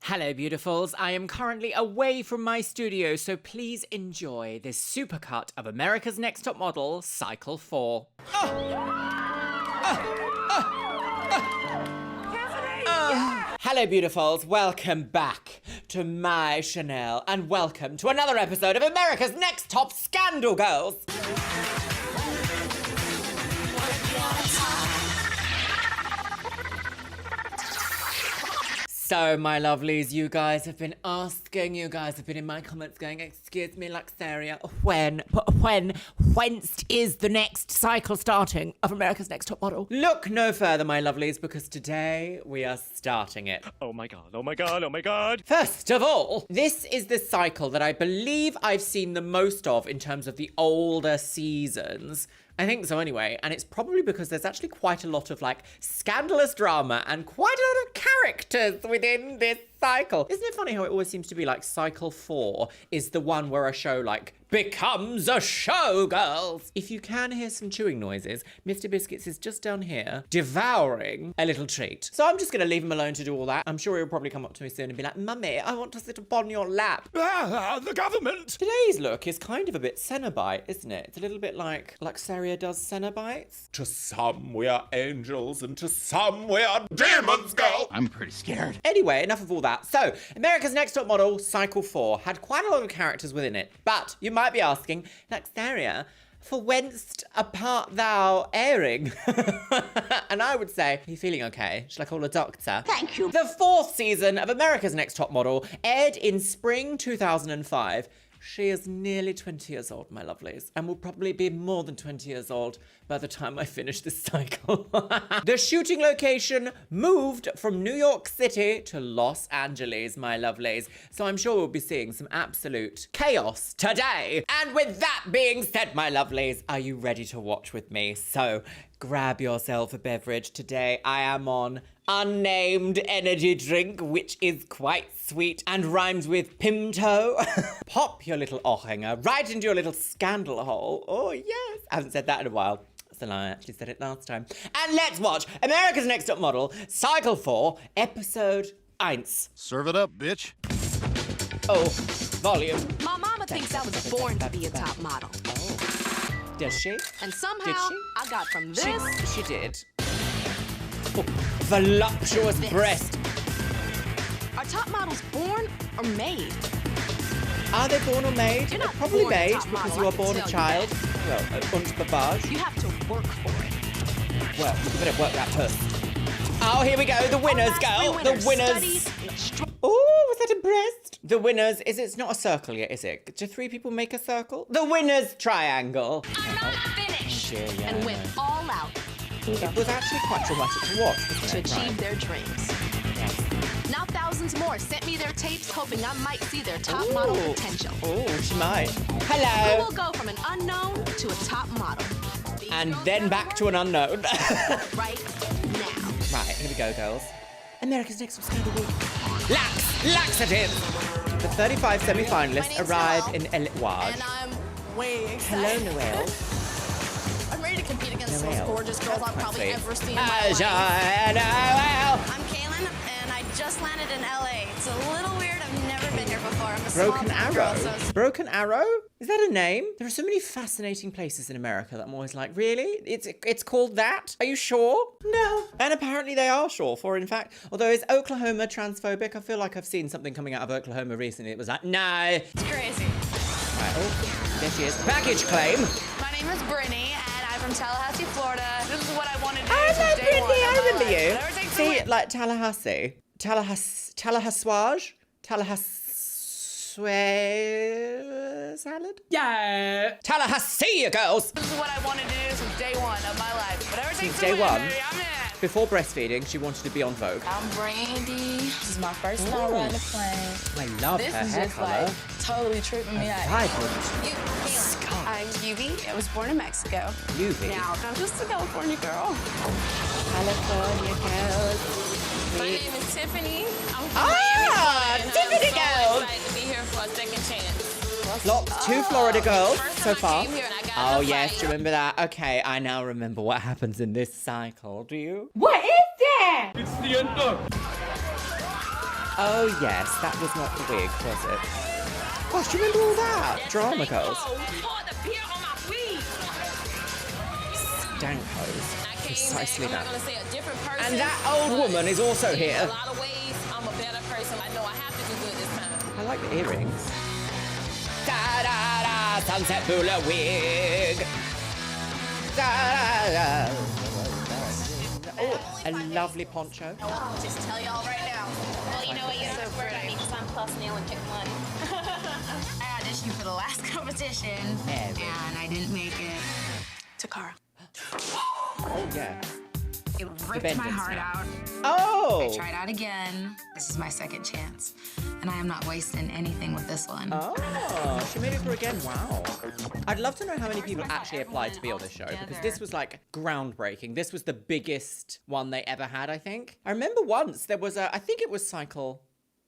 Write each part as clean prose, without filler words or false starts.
Hello, beautifuls. I am currently away from my studio, so please enjoy this supercut of America's Next Top Model, Cycle 4. Hello, beautifuls. Welcome back to my Chanel, and welcome to another episode of America's Next Top Scandal Girls. So, my lovelies, you guys have been asking, you guys have been in my comments going, excuse me, Luxeria, whence is the next cycle starting of America's Next Top Model? Look no further, my lovelies, because today we are starting it. Oh my god, oh my god, oh my god. First of all, this is the cycle that I believe I've seen the most of in terms of the older seasons. I think so anyway, and it's probably because there's actually quite a lot of like scandalous drama and quite a lot of characters within this cycle. Isn't it funny how it always seems to be like cycle 4 is the one where a show like becomes a show, girls? If you can hear some chewing noises, Mr. Biscuits is just down here devouring a little treat. So I'm just gonna leave him alone to do all that. I'm sure he'll probably come up to me soon and be like, Mummy, I want to sit upon your lap. The government! Today's look is kind of a bit Cenobite, isn't it? It's a little bit like Luxeria does Cenobites. To some we are angels and to some we are demons, girl! I'm pretty scared. Anyway, enough of all that. So, America's Next Top Model, Cycle 4, had quite a lot of characters within it. But you might be asking, Luxeria, for whence apart thou airing? And I would say, are you feeling okay? Shall I call a doctor? Thank you. The 4th season of America's Next Top Model aired in spring 2005. She is nearly 20 years old, my lovelies, and will probably be more than 20 years old by the time I finish this cycle. The shooting location moved from New York City to Los Angeles, my lovelies, so I'm sure we'll be seeing some absolute chaos today. And with that being said, my lovelies, are you ready to watch with me? So grab yourself a beverage. Today I am on unnamed energy drink, which is quite sweet and rhymes with Pimto. Pop your little ohrhanger right into your little scandal hole. Oh yes, I haven't said that in a while. That's a lie, I actually said it last time. And let's watch America's Next Top Model, Cycle 4, Episode 1. Serve it up, bitch. Oh, volume. My mama thinks I was born to be a top model. Oh. Does she? And somehow, Did she? I got from this. She did. Oh, voluptuous breast. Are top models born or made? Are they born or made? You're not Probably born a made top because model, you I are can born a tell you child. Well, und bavage. You have to work for it. Well, you better work that first. Oh, here we go. The winners, girl. The winners. Oh, was that a breast? The winners. It's not a circle yet, is it? Do 3 people make a circle? The winners triangle. I'm not finished. Oh, yeah. And went all out It was actually quite traumatic to watch, wasn't to it? achieve their dreams. Yes. Now thousands more sent me their tapes hoping I might see their top model potential. Oh, she might. Who Hello. will go from an unknown to a top model? These And girls then have back to an unknown. right now. Right, here we go, girls. America's Next Top Scandal Week. Laxative! The 35 semi-finalists arrive in And Wad. I'm way Hello, excited. Noelle. I'm ready to compete against the Noelle. most gorgeous girls I've probably Sweet. ever seen in my life. Noelle. I'm Kaylin, and I just landed in LA. It's a little weird. I've never been here before. I'm a Broken small town Arrow. girl, so it's Broken Arrow? Is that a name? There are so many fascinating places in America that I'm always like, really? It's called that? Are you sure? No. And apparently they are sure for, in fact. Although is Oklahoma transphobic? I feel like I've seen something coming out of Oklahoma recently. It was like, no. crazy. Right, oh, there she is. Baggage claim. My name is Brittany, and I'm from Tallahassee, Florida. This is what I wanted to do I since know, day Brittany, one of I my remember life. you. Whatever it takes to See, win. like Tallahassee. Tallahassee salad? Yeah. Tallahassee, girls. This is what I wanted to do since day one of my life. Whatever it takes Since to day win, one? baby, I'm in. Before breastfeeding, she wanted to be on Vogue. I'm Brandy. This is my first time riding a plane. I love This her is hair just colour. like totally tripping me out. Vibrant. I'm Yubi. I was born in Mexico. UV. Now I'm just a California girl. California girls. My name is Tiffany. I'm from Ah, Miami, Florida, and Tiffany I'm so girls. excited to be here for a second chance. 2 Florida girls First so time I far. came here and I got Oh in a yes, fight. do you remember that? Okay, I now remember what happens in this cycle. Do you? What is that? It's the end. Oh yes, that was not the wig, was it? Gosh, do you remember all that? Drama girls. Stank hose. Precisely that. And that old woman is also here. In a lot of ways, I'm a better person. I know I have to do good this time. I like the earrings. Da da da, sunset bula wig. Da da da. Oh, a lovely poncho. I'll just tell y'all right now. Well, you know what? You're so pretty. I mean, because I'm plus nail and pick one. I auditioned for the last competition, and I didn't make it. Takara. Oh, yeah. It ripped my heart out. Oh! I tried out again. This is my second chance. And I am not wasting anything with this one. Oh, she made it through again. Wow. I'd love to know how many people actually applied to be on this show, because this was like groundbreaking. This was the biggest one they ever had, I think. I remember once there was I think it was Cycle.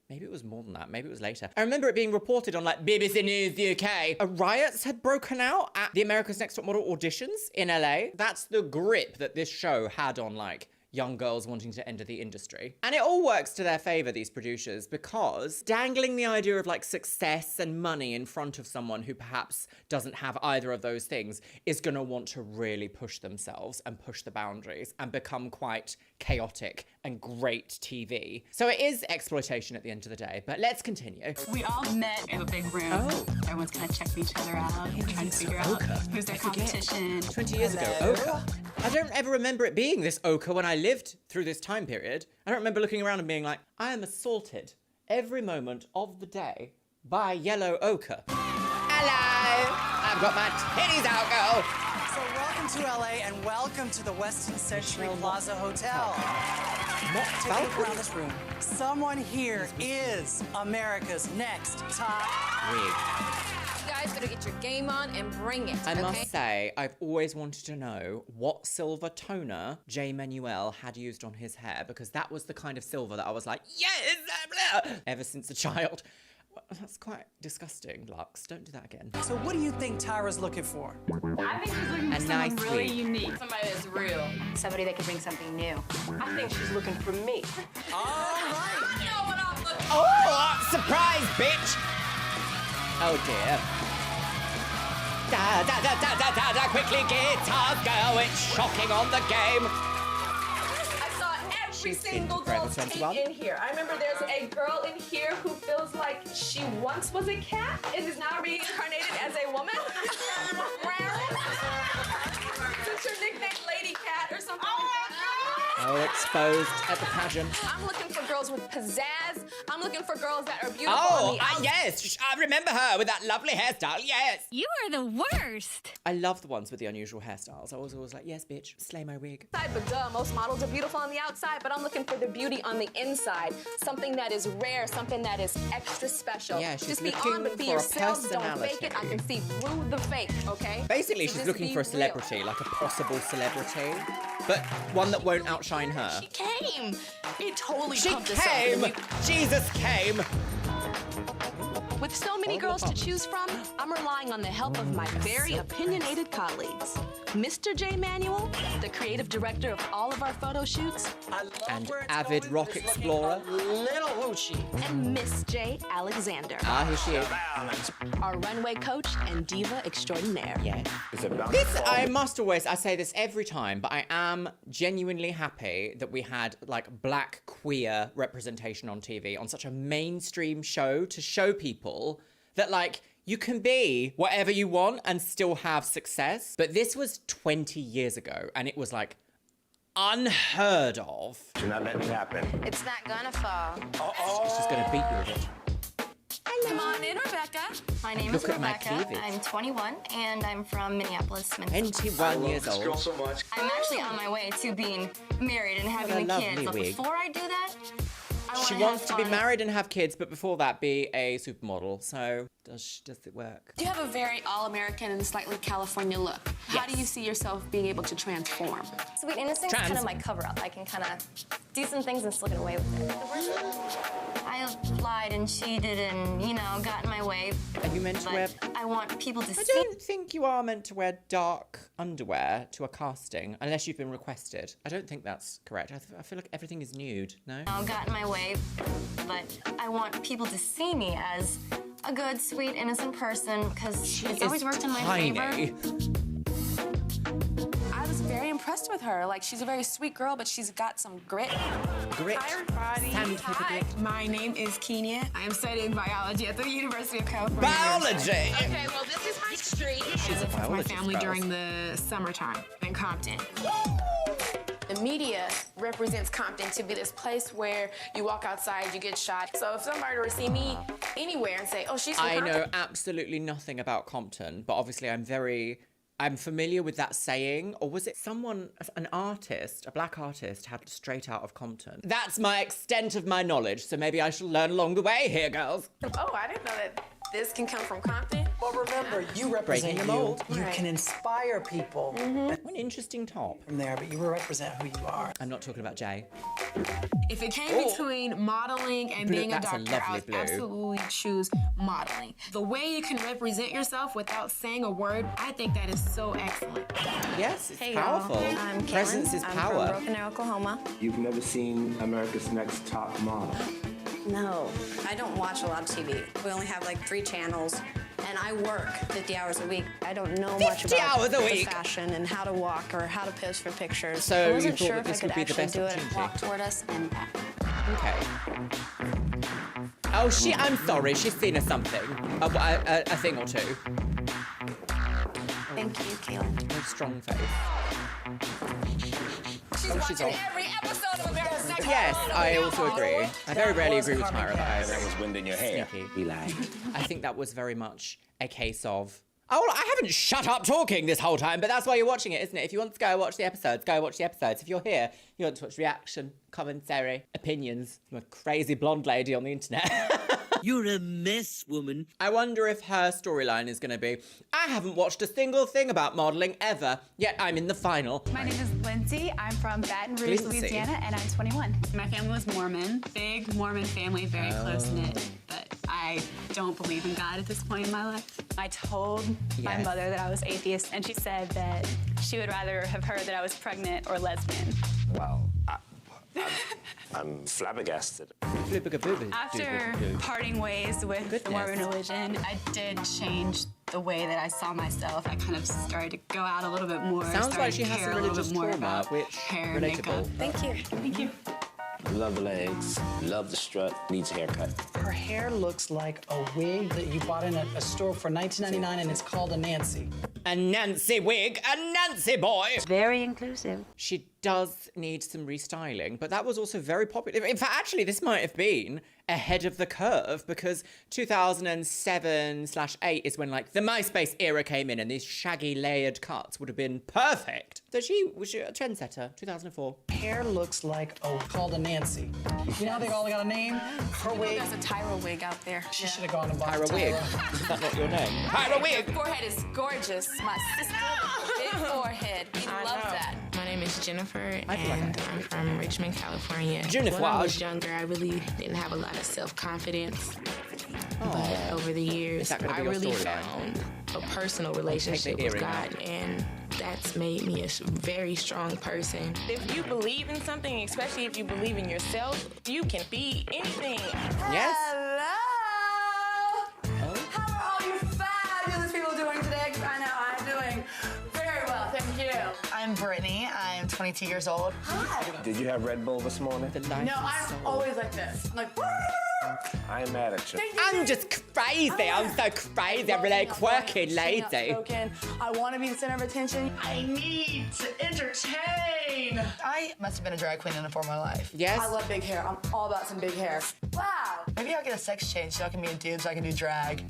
Maybe it was more than that. Maybe it was later. I remember it being reported on like BBC News UK. Riots had broken out at the America's Next Top Model auditions in LA. That's the grip that this show had on like young girls wanting to enter the industry. And it all works to their favor, these producers, because dangling the idea of like success and money in front of someone who perhaps doesn't have either of those things is gonna want to really push themselves and push the boundaries and become quite chaotic and great TV. So it is exploitation at the end of the day, but let's continue. We all met in a big room. Oh. Everyone's kind of checking each other out, trying to figure out who's their competition. 20 years ago, Oka. I don't ever remember it being this Oka when I lived through this time period. I don't remember looking around and being like, I am assaulted every moment of the day by yellow Oka. Hello! I've got my titties out, girl! So welcome to LA and welcome to the Westin Century Plaza Hotel. Take a look around this room. Someone here is America's next top. You guys better get your game on and bring it. I must say, I've always wanted to know what silver toner Jay Manuel had used on his hair, because that was the kind of silver that I was like, yes, ever since a child. That's quite disgusting, Lux. Don't do that again. So what do you think Tyra's looking for? I think she's looking for someone really unique. Somebody that's real. Somebody that can bring something new. I think she's looking for me. All right. You know what I'm looking for. Oh, surprise, bitch! Oh dear. Da da da da da da da, quickly guitars go, it's shocking on the game. I saw every She's single in Forever girl 21. in here. I remember there's a girl in here who feels like she once was a cat and is now reincarnated as a woman. Is your nickname Lady Cat or something like that? Oh, exposed at the pageant. I'm looking for girls with pizzazz. I'm looking for girls that are beautiful Oh, on the outside. yes, I remember her with that lovely hairstyle, yes. You are the worst. I love the ones with the unusual hairstyles. I was always like, yes, bitch, slay my wig. But duh, most models are beautiful on the outside, but I'm looking for the beauty on the inside. Something that is rare, something that is extra special. Yeah, she's Just be looking on, but be for a yourselves. Don't fake it. I personality. can see through the fake, okay? Basically, So she's just looking be for a real. celebrity, like a possible celebrity, but one that won't outshine her. She came. It totally She pumped us up. came! Jesus came! With so many girls to choose from, I'm relying on the help of my very opinionated colleagues. Mr. J. Manuel, the creative director of all of our photo shoots, I love And where it's avid going. rock It's looking explorer. a little hoochie. and Miss J. Alexander, Ah, here she is. our runway coach and diva extraordinaire. Yeah. This, I must always, I say this every time, but I am genuinely happy that we had like black queer representation on TV on such a mainstream show to show people that like you can be whatever you want and still have success. But this was 20 years ago and it was like unheard of. You're not letting it happen. It's not gonna fall. She's gonna beat you with it. Come on in, Rebecca. My name Look is at my Rebecca. cleavage. I'm 21 and I'm from Minneapolis, Minnesota. 21 years old. so much. I'm actually on my way to being married and having What a a kid. lovely But wig. before I do that, I want She wants to be married and have kids, but before that be a supermodel. So does it work? You have a very all-American and slightly California look. How do you see yourself being able to transform? Sweet innocence is Trans. kind of my cover-up. I can kind of do some things and slip it away with it. I I lied and cheated and, you know, got in my way. Are you meant to wear... I want people to I see. don't think you are meant to wear dark underwear to a casting, unless you've been requested. I don't think that's correct. I feel like everything is nude, no? I got in my way, but I want people to see me as a good, sweet, innocent person because it's always worked in my favor. I was very impressed with her. Like, she's a very sweet girl, but she's got some grit. Grit. Hi, everybody. Sandpaper Hi. grit. My name is Kenya. I am studying biology at the University of California. Biology! Okay, well, this is my street. She's a This is my biologist, family girls. during the summertime in Compton. The media represents Compton to be this place where you walk outside, you get shot. So if somebody were to see me anywhere and say, oh, she's from I Compton. know absolutely nothing about Compton, but obviously I'm familiar with that saying. Or was it someone, an artist, a black artist, had straight out of Compton? That's my extent of my knowledge, so maybe I shall learn along the way here, girls. Oh, I didn't know that this can come from Compton. Well, remember, you represent Breaking the you. mold. You Right. can inspire people What an interesting top. from there, but you represent who you are. I'm not talking about Jay. If it came between modeling and Blue, being a that's a doctor, I lovely would blue. absolutely choose modeling. The way you can represent yourself without saying a word, I think that is so excellent. Yes, it's Hey, powerful. y'all. I'm Caitlin. Presence is I'm power. from Broken Arrow, Oklahoma. You've never seen America's Next Top Model. No, I don't watch a lot of TV. We only have like 3 channels, and I work 50 hours a week. I don't know much 50 about hours a the week? fashion and how to walk or how to pose for pictures. So I you wasn't thought sure that if I this could would be the actually best do it and opportunity? walk toward us and back. Okay. Oh, I'm sorry, she's seen us something. A thing or two. Thank you, Caitlin. No strong face. She's Oh, she's watching off. every episode of America's Next Yes, Top I Model. also agree. I very rarely agree with Carmen Tyra, but I That was wind in your hair. Sneaky. Relax. I think that was very much a case of, oh, well, I haven't shut up talking this whole time, but that's why you're watching it, isn't it? If you want to go watch the episodes, go watch the episodes. If you're here, you want to watch reaction, commentary, opinions from a crazy blonde lady on the internet. You're a mess, woman. I wonder if her storyline is going to be, I haven't watched a single thing about modelling ever, yet I'm in the final. My name is Lindsay. I'm from Baton Rouge, Lindsay. Louisiana, and I'm 21. My family was Mormon. Big Mormon family, very close-knit. But I don't believe in God at this point in my life. I told my Yes. mother that I was atheist, and she said that she would rather have heard that I was pregnant or lesbian. Well, I'm flabbergasted. After parting ways with the Mormon religion, I did change the way that I saw myself. I kind of started to go out a little bit more. Sounds started like she to has care some a little religious bit more trauma, about which hair, relatable. makeup. Thank you. Thank you. Love the legs, love the strut, needs a haircut. Her hair looks like a wig that you bought in a store for $19.99, and it's called a Nancy. A Nancy wig, a Nancy boy. Very inclusive. She does need some restyling, but that was also very popular. In fact, actually, this might have been ahead of the curve because 2007/8 is when like the MySpace era came in and these shaggy layered cuts would have been perfect. So she was a trendsetter, 2004. Hair looks like called a Nancy. You know how they all got a name? Her wig. There's a Tyra wig out there. She should have gone and bought Tyra wig. Is that not your name? Tyra wig. Your forehead is gorgeous. My sister, big forehead. We love that. My name is Jennifer, I feel like and I'm from Richmond, California. Jennifer. When I was younger, I really didn't have a lot of self-confidence. But over the years, that gonna be I your really storyline? found a personal relationship with earring God, and that's made me a very strong person. If you believe in something, especially if you believe in yourself, you can be anything. Yes. Hello! How are all you fabulous people doing today? 'Cause I know I'm doing very well, thank you. I'm Brittany. I'm 22 years old. Hi. Did you have Red Bull this morning? No, I'm always like this. Like, I ain't mad at you. I'm just crazy. I'm so crazy. I'm really quirky lady. I want to be the center of attention. I need to entertain. I must have been a drag queen in a former life. Yes. I love big hair. I'm all about some big hair. Wow. Maybe I'll get a sex change so I can be a dude so I can do drag.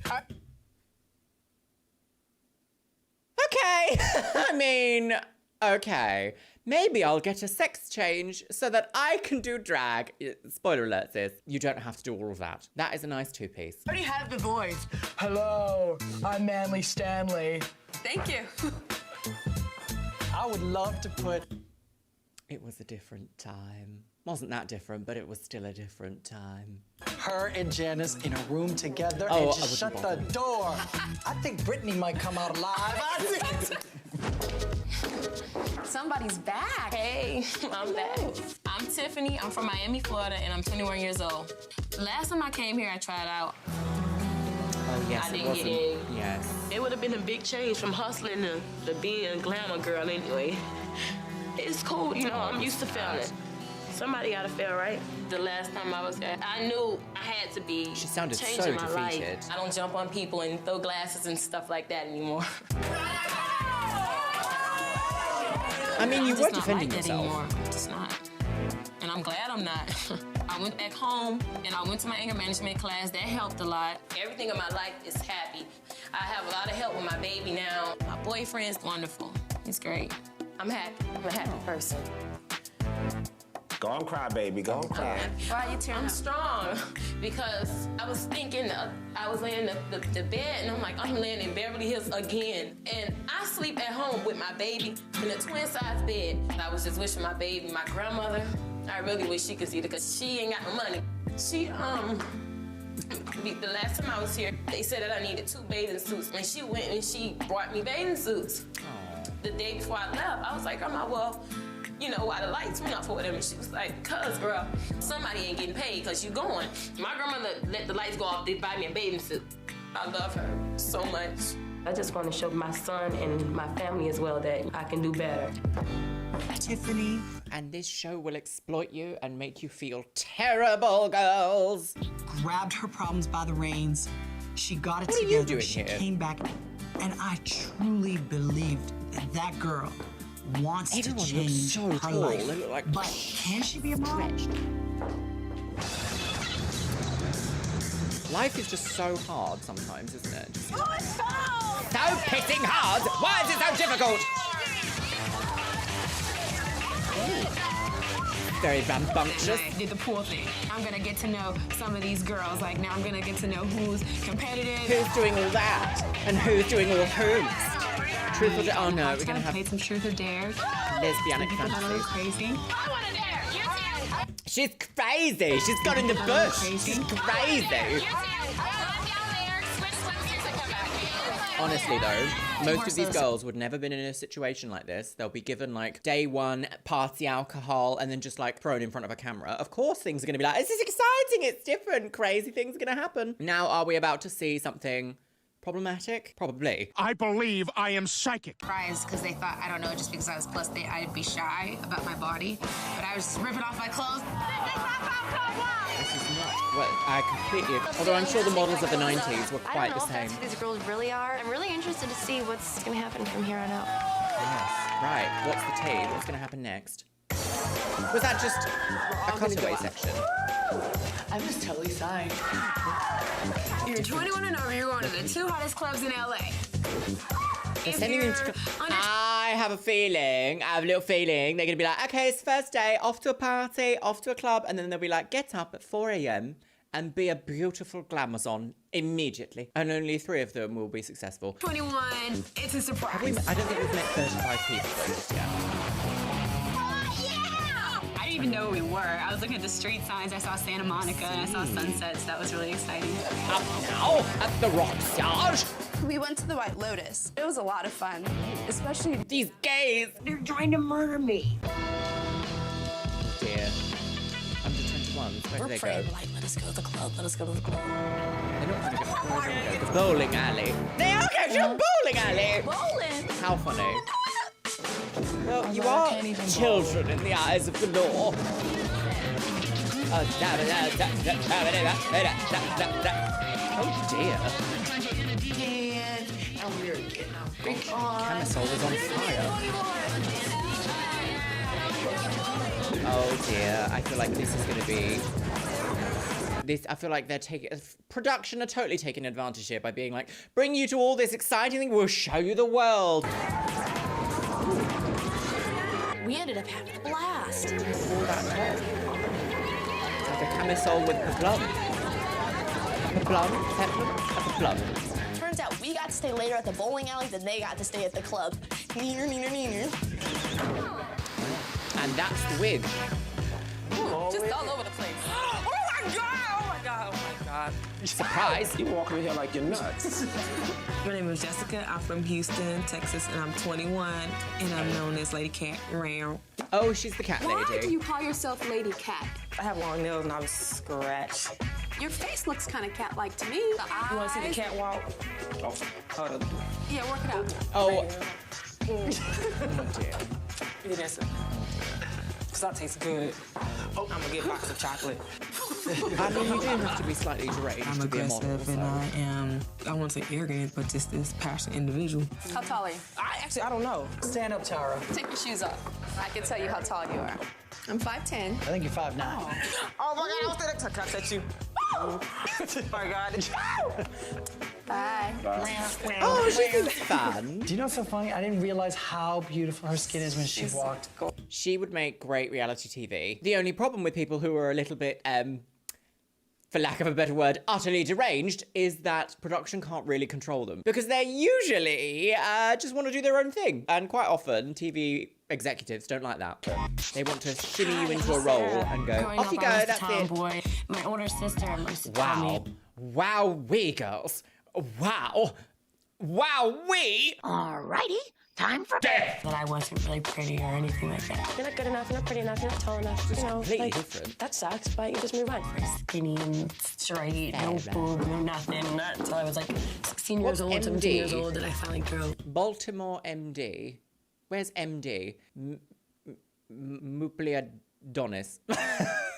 Okay. I mean, okay. Maybe I'll get a sex change so that I can do drag. Spoiler alert, sis. You don't have to do all of that. That is a nice two-piece. I already have the voice. Hello, I'm Manly Stanley. Thank you. I would love to put... It was a different time. Wasn't that different, but it was still a different time. Her and Janice in a room together Oh, and I just shut wouldn't the door. I think Brittany might come out alive. Somebody's back. Hey, I'm back. I'm Tiffany. I'm from Miami, Florida, and I'm 21 years old. Last time I came here, I tried out. Oh, yes, I it didn't wasn't. get in. Yes. It would have been a big change from hustling to being a glamour girl anyway. It's cool, you know, I'm used to failing. Somebody gotta fail, right? The last time I was there, I knew I had to be She sounded changing so my defeated. life. I don't jump on people and throw glasses and stuff like that anymore. I mean, you I'm were just not defending like that yourself. anymore. I'm just not. And I'm glad I'm not. I went back home and I went to my anger management class. That helped a lot. Everything in my life is happy. I have a lot of help with my baby now. My boyfriend's wonderful. He's great. I'm happy. I'm a happy person. Go on, cry, baby. Go on, cry. Why are you tearing I'm strong because I was thinking, I was laying in the bed and I'm like, I'm laying in Beverly Hills again. And I sleep at home with my baby in a twin-size bed. I was just wishing my baby, my grandmother, I really wish she could see it because she ain't got no money. She, the last time I was here, they said that I needed 2 bathing suits. And she went and she brought me bathing suits. The day before I left, I was like, Grandma, well, you know, why the lights went off or whatever. She was like, cuz, girl, somebody ain't getting paid because you going. My grandmother let the lights go off, they buy me a bathing suit. I love her so much. I just want to show my son and my family as well that I can do better. Tiffany. And this show will exploit you and make you feel terrible, girls. Grabbed her problems by the reins. She got it What are together. you doing she here? came back. And I truly believed that that girl wants Everyone to looks change so her tall. life. They look like but can she be a mom? Life is just so hard sometimes, isn't it? Just Oh, it's so so pissing hard! Why is it so difficult? Very rambunctious. I did the pool thing. I'm gonna get to know some of these girls. Like now I'm gonna get to know who's competitive. Who's doing all that? And who's doing all whom? Truth or dare? Oh no, we're gonna have played some truth or dare. lesbianic People thought I was fantasies. crazy. I want to dare. You too. She's crazy. She's got in the bush. She's crazy. You too. Run down there, switch swimsuits and come back. Honestly though, most of these girls would never been in a situation like this. They'll be given like day one party alcohol and then just like thrown in front of a camera. Of course things are gonna be like, this is exciting, it's different, crazy things are gonna happen. Now are we about to see something problematic? Probably. I believe I am psychic. Surprised because they thought, I don't know, just because I was plus I'd be shy about my body. But I was just ripping off my clothes. This is not what I completely, although I'm sure the models of the 90s were quite the I don't know same. if that's who these girls really are. I'm really interested to see what's gonna happen from here on out. Yes. Right, what's the tea? What's gonna happen next? Was that just a cutaway section? I'm just totally signed. You're 21 and over. You're going to the 2 hottest clubs in LA. They're sending them to... I have a little feeling they're gonna be like, okay, it's first day, off to a party, off to a club, and then they'll be like, get up at 4 a.m. and be a beautiful glamazon immediately. And only 3 of them will be successful. 21. It's a surprise. I don't think we've met 35 people though just yet. I didn't even know where we were. I was looking at the street signs. I saw Santa Monica and I saw sunsets. That was really exciting. Up now at the Rocks Yard. We went to the White Lotus. It was a lot of fun, especially these gays. They're trying to murder me. Dear. Under 21s, where do they go? Like, let us go to the club. Let us go to the club. They're not gonna go. Where are they gonna go? The bowling alley. They are going to a bowling alley. Bowling? How funny. Well, you are children in the eyes of the law. Oh dear. Camisole is on fire. Oh dear, I feel like this is going to be... I feel like they're taking... Production are totally taking advantage here by being like, bring you to all this exciting thing, we'll show you the world. We ended up having a blast. All that talk. Like a camisole with a plum. A plum, peplum, a plum. Turns out we got to stay later at the bowling alley than they got to stay at the club. Neener, neener, neener. And that's the wig. Oh, Just all over the place. Oh my God! Oh my God! Oh my God! Surprise! You walking in here like you're nuts. My name is Jessica. I'm from Houston, Texas, and I'm 21, and I'm known as Lady Cat. Oh, she's the cat lady. Why do you call yourself Lady Cat? I have long nails and I was scratched. Your face looks kind of cat-like to me. The eyes. You want to see the catwalk? Oh, hold up. Yeah, work it out. Oh. Yeah, that's it. Because that tastes good. I'm going to get a box of chocolate. I mean, you do have to be slightly deranged I'm to be a model. aggressive and I won't say arrogant, but just this passionate individual. How tall are you? I don't know. Stand up, Tara. Take your shoes off. I can tell you how tall you are. I'm 5'10". I think you're 5'9". Oh my God, I was there. Can I touch you? Oh my God. Bye. Oh, she's fun. Do you know what's so funny? I didn't realize how beautiful her skin is when she walked. She would make great reality TV. The only problem with people who are a little bit, for lack of a better word, utterly deranged, is that production can't really control them. Because they're usually just want to do their own thing. And quite often, TV executives don't like that. They want to shimmy you into a role and go, off you go, that's it. My older sister. Wow. Wow-wee, girls. Wow. Wow-wee. Alrighty, time for death. But I wasn't really pretty or anything like that. You're not good enough, you're not pretty enough, you're not tall enough. You know, completely different. That sucks, but you just move on. Very skinny and straight, no boob, no nothing. Not until I was like 16 years old, 17 years old, that I finally grew. Baltimore MD. Where's MD? Mupliadonis.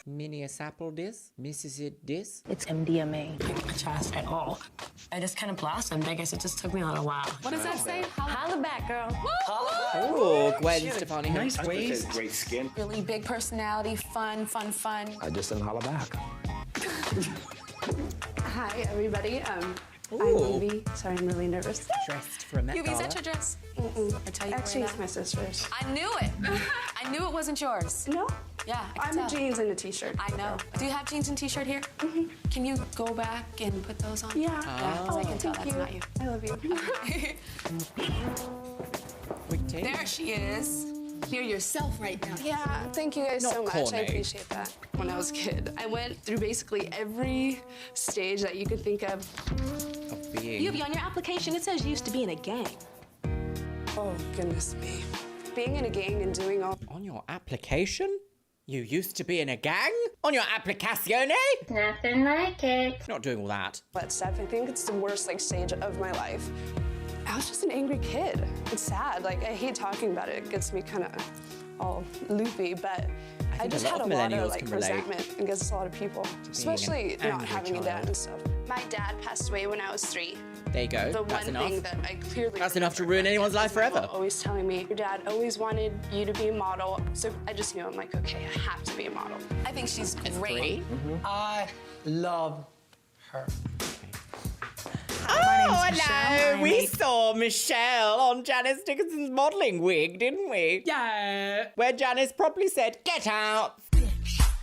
Minneapolis? Mississippi? It's MDMA. Like my chest at all. I just kind of blossomed. I guess it just took me a little while. What does that say? Holla back, girl. Oh, Gwen Stefani. Nice waist. Great skin. Really big personality, fun. I just didn't holler back. Hi, everybody. I'm Evie. Sorry, I'm really nervous. Dressed for a Met Evie, is Gala. that your dress? I tell you Actually, right it's my sister's. I knew it. I knew it wasn't yours. No? Yeah, I I'm can a tell. jeans and a t-shirt. I know. Do you have jeans and t-shirt here? Mm-hmm. Can you go back and put those on? Yeah. Because I can tell thank that's you. not you. I love you. There she is. You're yourself right now. Yeah, thank you guys Not so much. corny. I appreciate that. When I was a kid, I went through basically every stage that you could think of. Of being. Evie, on your application, it says you used to be in a gang. Oh, goodness me. Being in a gang and doing all... On your application? You used to be in a gang? On your applicazione? Nothing like it. Not doing all that. that stuff. I think it's the worst stage of my life. I was just an angry kid. It's sad. I hate talking about it. It gets me kind of all loopy, but I just had a lot of resentment against a lot of people, especially not having a dad and stuff. My dad passed away when I was 3. There you go. The That's one enough. thing that I clearly That's enough to ruin anyone's life forever. always telling me, your dad always wanted you to be a model. So I just knew, I'm like, okay, I have to be a model. I think she's great. I love her. Oh, hello. We saw Michelle on Janice Dickinson's modelling wig, didn't we? Yeah. Where Janice promptly said, get out.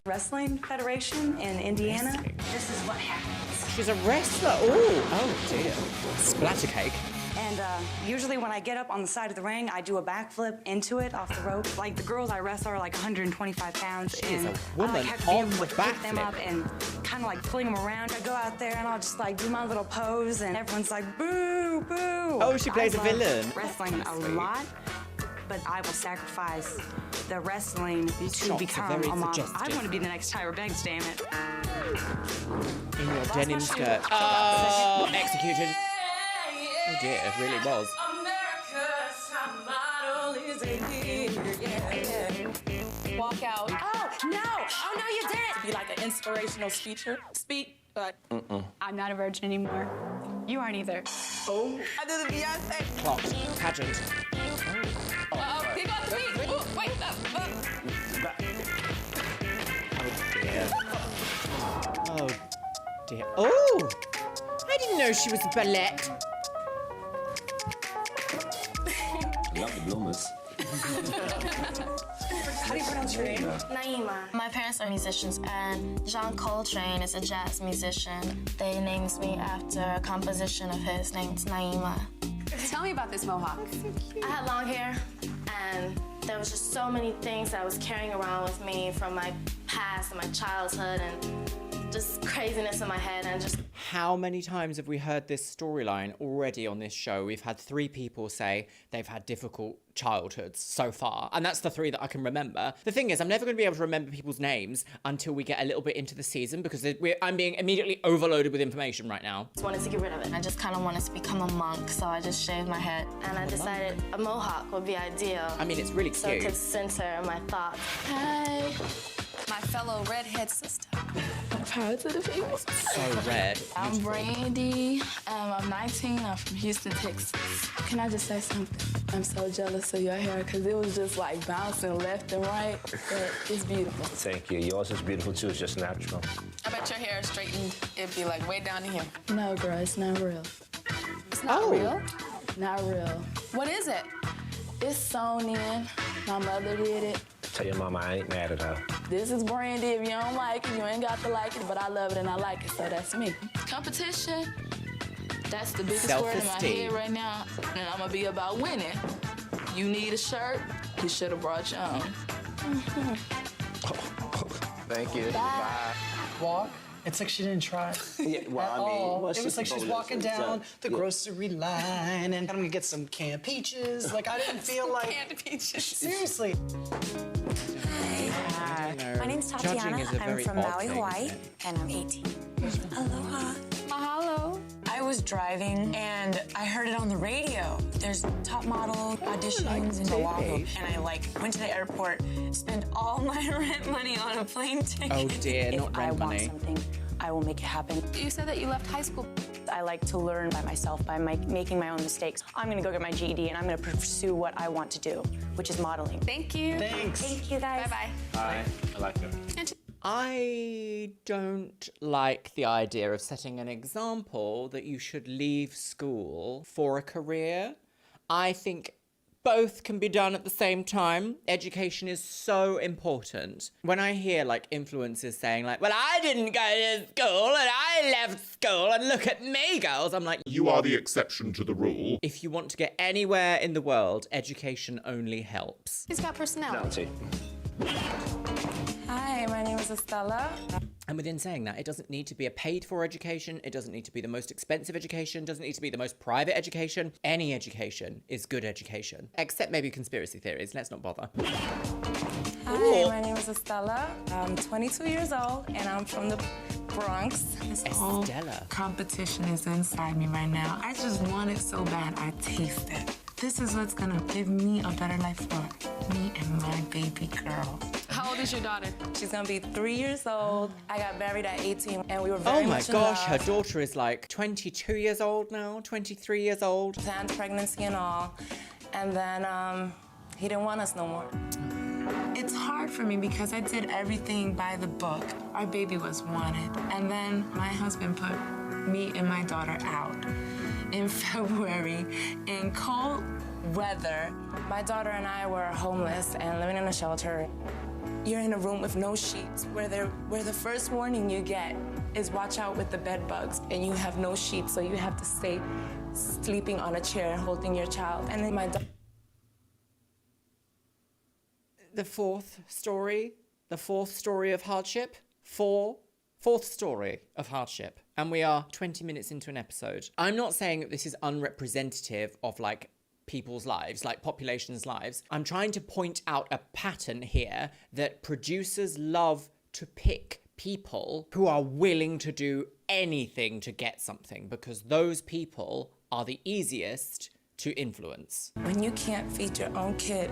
Wrestling Federation in Indiana. This is what happens. She's a wrestler. Ooh. Oh, dear. Splattercake. And usually when I get up on the side of the ring, I do a backflip into it off the rope. Like the girls I wrestle are like 125 pounds. She's and a woman I have to be on able the to pick them backflip. up and kind of like fling them around. I go out there and I'll just like do my little pose and everyone's like, boo, boo. Oh, she plays I a love villain. Wrestling a lot, but I will sacrifice the wrestling to shots are become very a model. I suggestive. want to be the next Tyra Banks, damn it. In your denim skirt. Oh, executed. Oh dear, it really was. Walk out. Oh, no! Oh, no, you didn't! Be like an inspirational speak, but I'm not a virgin anymore. You aren't either. oh, I did the Beyonce. Plot. Pageant. Uh-oh, he got the beat. Ooh, wait, Oh dear. Oh! I didn't know she was a ballet. Love the bloomers. How do you pronounce your name? Naima. My parents are musicians, and John Coltrane is a jazz musician. They named me after a composition of his named Naima. Tell me about this mohawk. I had long hair, and there was just so many things that I was carrying around with me from my past and my childhood and just craziness in my head and just... How many times have we heard this storyline already on this show? We've had 3 people say they've had difficult childhoods so far, and that's the 3 that I can remember. The thing is, I'm never going to be able to remember people's names until we get a little bit into the season because I'm being immediately overloaded with information right now. I just wanted to get rid of it. I just kind of wanted to become a monk, so I just shaved my head, and I decided a mohawk would be ideal. I mean, it's really so it cute. could center my thoughts. Hey, my fellow redhead sister. Power to the people. So red. I'm Brandy. I'm 19. I'm from Houston, Texas. Can I just say something? I'm so jealous of your hair because it was just like bouncing left and right. But it's beautiful. Thank you. Yours is beautiful too. It's just natural. I bet your hair straightened. It'd be like way down to here. No, girl, it's not real. It's not Oh. real? Not real. What is it? It's sewn in. My mother did it. Tell your mama I ain't mad at her. This is Brandy. If you don't like it, you ain't got to like it, but I love it and I like it, so that's me. Competition, that's the biggest word in my head right now, and I'm gonna be about winning. You need a shirt, you should have brought your own. Thank you. Bye. Walk. It's like she didn't try. Yeah, well, I mean, it was like she's walking down the grocery line and I'm gonna get some canned peaches. Like, I didn't feel like... Canned peaches. Seriously. Hi. My name's Tatiana. I'm from Maui, Hawaii, and I'm 18. Aloha. Mahalo. I was driving and I heard it on the radio. There's top model auditions in Oahu, and I went to the airport, spent all my rent money on a plane ticket. Oh dear, not rent money. If I want something, I will make it happen. You said that you left high school. I like to learn by myself, by making my own mistakes. I'm gonna go get my GED and I'm gonna pursue what I want to do, which is modeling. Thank you. Thanks. Thank you, guys. Bye-bye. Hi. I like it. I don't like the idea of setting an example that you should leave school for a career. I think both can be done at the same time. Education is so important. When I hear influencers saying well, I didn't go to school and I left school and look at me, girls, I'm like, You are the exception to the rule. if you want to get anywhere in the world, education only helps. He's got personality. Hi, my name is Estella. And within saying that, it doesn't need to be a paid-for education. It doesn't need to be the most expensive education. It doesn't need to be the most private education. Any education is good education. Except maybe conspiracy theories. Let's not bother. Hi, my name is Estella. I'm 22 years old, and I'm from the Bronx. Estella. Competition is inside me right now. I just want it so bad, I taste it. This is what's gonna give me a better life for me and my baby girl. How old is your daughter? She's gonna be 3 years old. I got married at 18, and we were very much in love. Oh my gosh, her daughter is 22 years old now, 23 years old. Planned pregnancy and all, and then he didn't want us no more. It's hard for me because I did everything by the book. Our baby was wanted, and then my husband put me and my daughter out in February in cold weather. My daughter and I were homeless and living in a shelter. You're in a room with no sheets where the first warning you get is watch out with the bed bugs, and you have no sheets, so you have to stay sleeping on a chair holding your child. And then The fourth story of hardship. Fourth story of hardship. And we are 20 minutes into an episode. I'm not saying that this is unrepresentative of people's lives, population's lives. I'm trying to point out a pattern here that producers love to pick people who are willing to do anything to get something, because those people are the easiest to influence. When you can't feed your own kid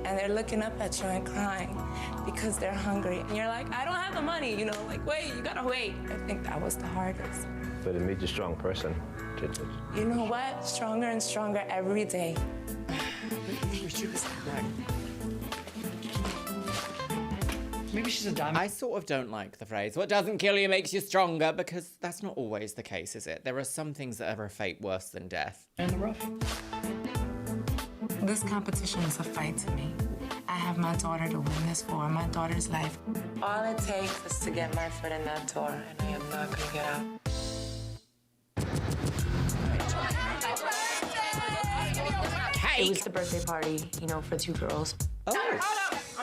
and they're looking up at you and crying because they're hungry, and you're like, I don't have the money, wait, you gotta wait. I think that was the hardest. But it makes you a strong person. You know what? Stronger and stronger every day. Maybe she's a diamond. I sort of don't like the phrase, what doesn't kill you makes you stronger, because that's not always the case, is it? There are some things that are a fate worse than death. In the rough. This competition is a fight to me. I have my daughter to win this for, my daughter's life. All it takes is to get my foot in that door, and I am not gonna get out. It was the birthday party, for 2 girls. Oh.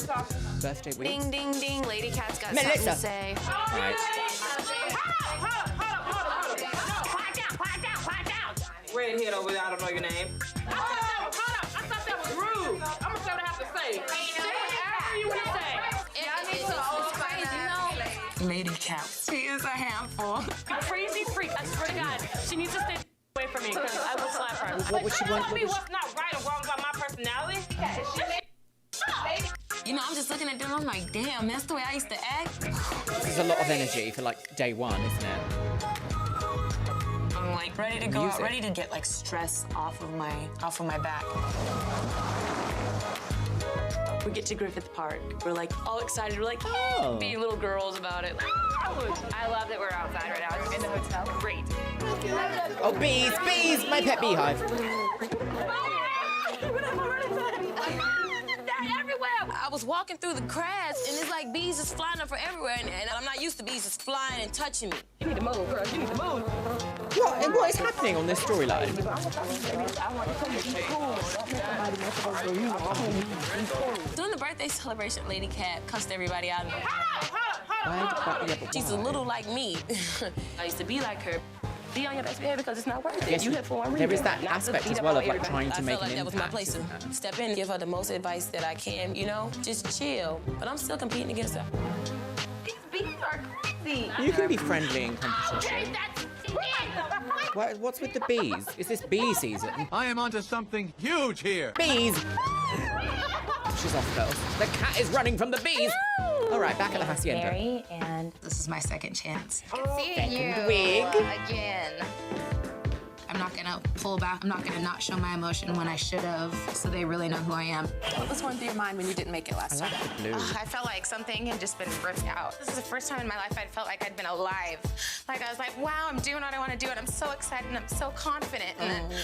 Birthday week. Ding, ding, ding. Lady Cat's got Melissa. something to say. Right. Redhead over there, I don't know your name. Hold up. I thought that was rude. I'm gonna say what I have to say. Say whatever you want to say. Lady Cat. She is a handful. A crazy freak. I swear to God. She needs to stay away from me because I will slap her. What would she want? Tell me what's not right or wrong about my personality. You know, I'm just looking at them. I'm like, damn, that's the way I used to act. This is a lot of energy for like day one, isn't it? I'm like ready to go Music. out, ready to get like stress off of my back. We get to Griffith Park. We're like all excited. We're like being little girls about it. I love that we're outside right now. In the hotel. Great. Oh, bees, bees! My pet beehive. I was walking through the crowds, and it's like bees just flying up from everywhere, and I'm not used to bees just flying and touching me. You need to move, girl. You need to move. What is happening on this storyline? During the birthday celebration, Lady Cat cussed everybody out. She's a Why? little like me. I used to be like her. Be on your best behavior because it's not worth it. Yes, You have for one there reason. is that Not to aspect beat as up well on of like everybody. trying to I make felt like an that was my impact. place to step in, give her the most advice that I can, you know? Just chill. But I'm still competing against her. These bees are crazy. You can be friendly in competition. What's with the bees? Is this bee season? I am onto something huge here. Bees! She's off, girls. The cat is running from the bees! All right, back at the hacienda. Mary, and this is my second chance. Second wig. Again. I'm not gonna pull back. I'm not gonna not show my emotion when I should have, so they really know who I am. What was going through your mind when you didn't make it last time? The blue. I felt like something had just been ripped out. This is the first time in my life I felt like I'd been alive. Like I was like, wow, I'm doing what I want to do, and I'm so excited and I'm so confident. And then,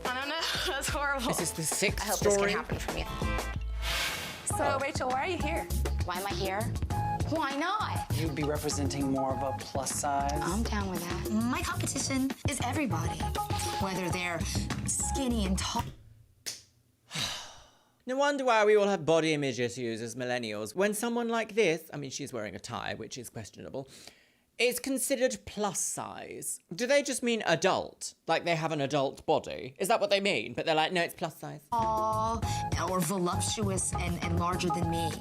I don't know, that's horrible. This is the sixth I hope story. this can happen for me. So, Rachel, why are you here? Why am I here? Why not? You'd be representing more of a plus size. I'm down with that. My competition is everybody, whether they're skinny and tall. No wonder why we all have body image issues as millennials. When someone like this, I mean, she's wearing a tie, which is questionable, is considered plus size. Do they just mean adult? Like they have an adult body? Is that what they mean? But they're like, no, it's plus size. Tall or voluptuous and larger than me.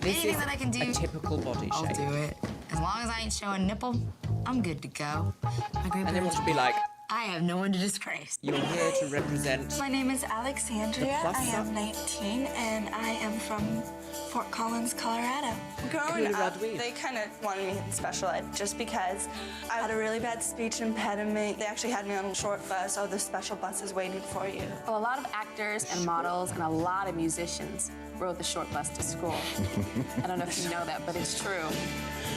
This Anything is that I can do, a typical body I'll shape. do it. As long as I ain't showing nipple, I'm good to go. My And they want to be like, I have no one to disgrace. you're here to represent. My name is Alexandria. The plus I am size. 19 and I am from Fort Collins, Colorado. Growing up, Colorado. they kind of wanted me in special ed just because I had a really bad speech impediment. They actually had me on a short bus, so the special bus is waiting for you. Well, a lot of actors and models and a lot of musicians rode the short bus to school. I don't know if you know that, but it's true.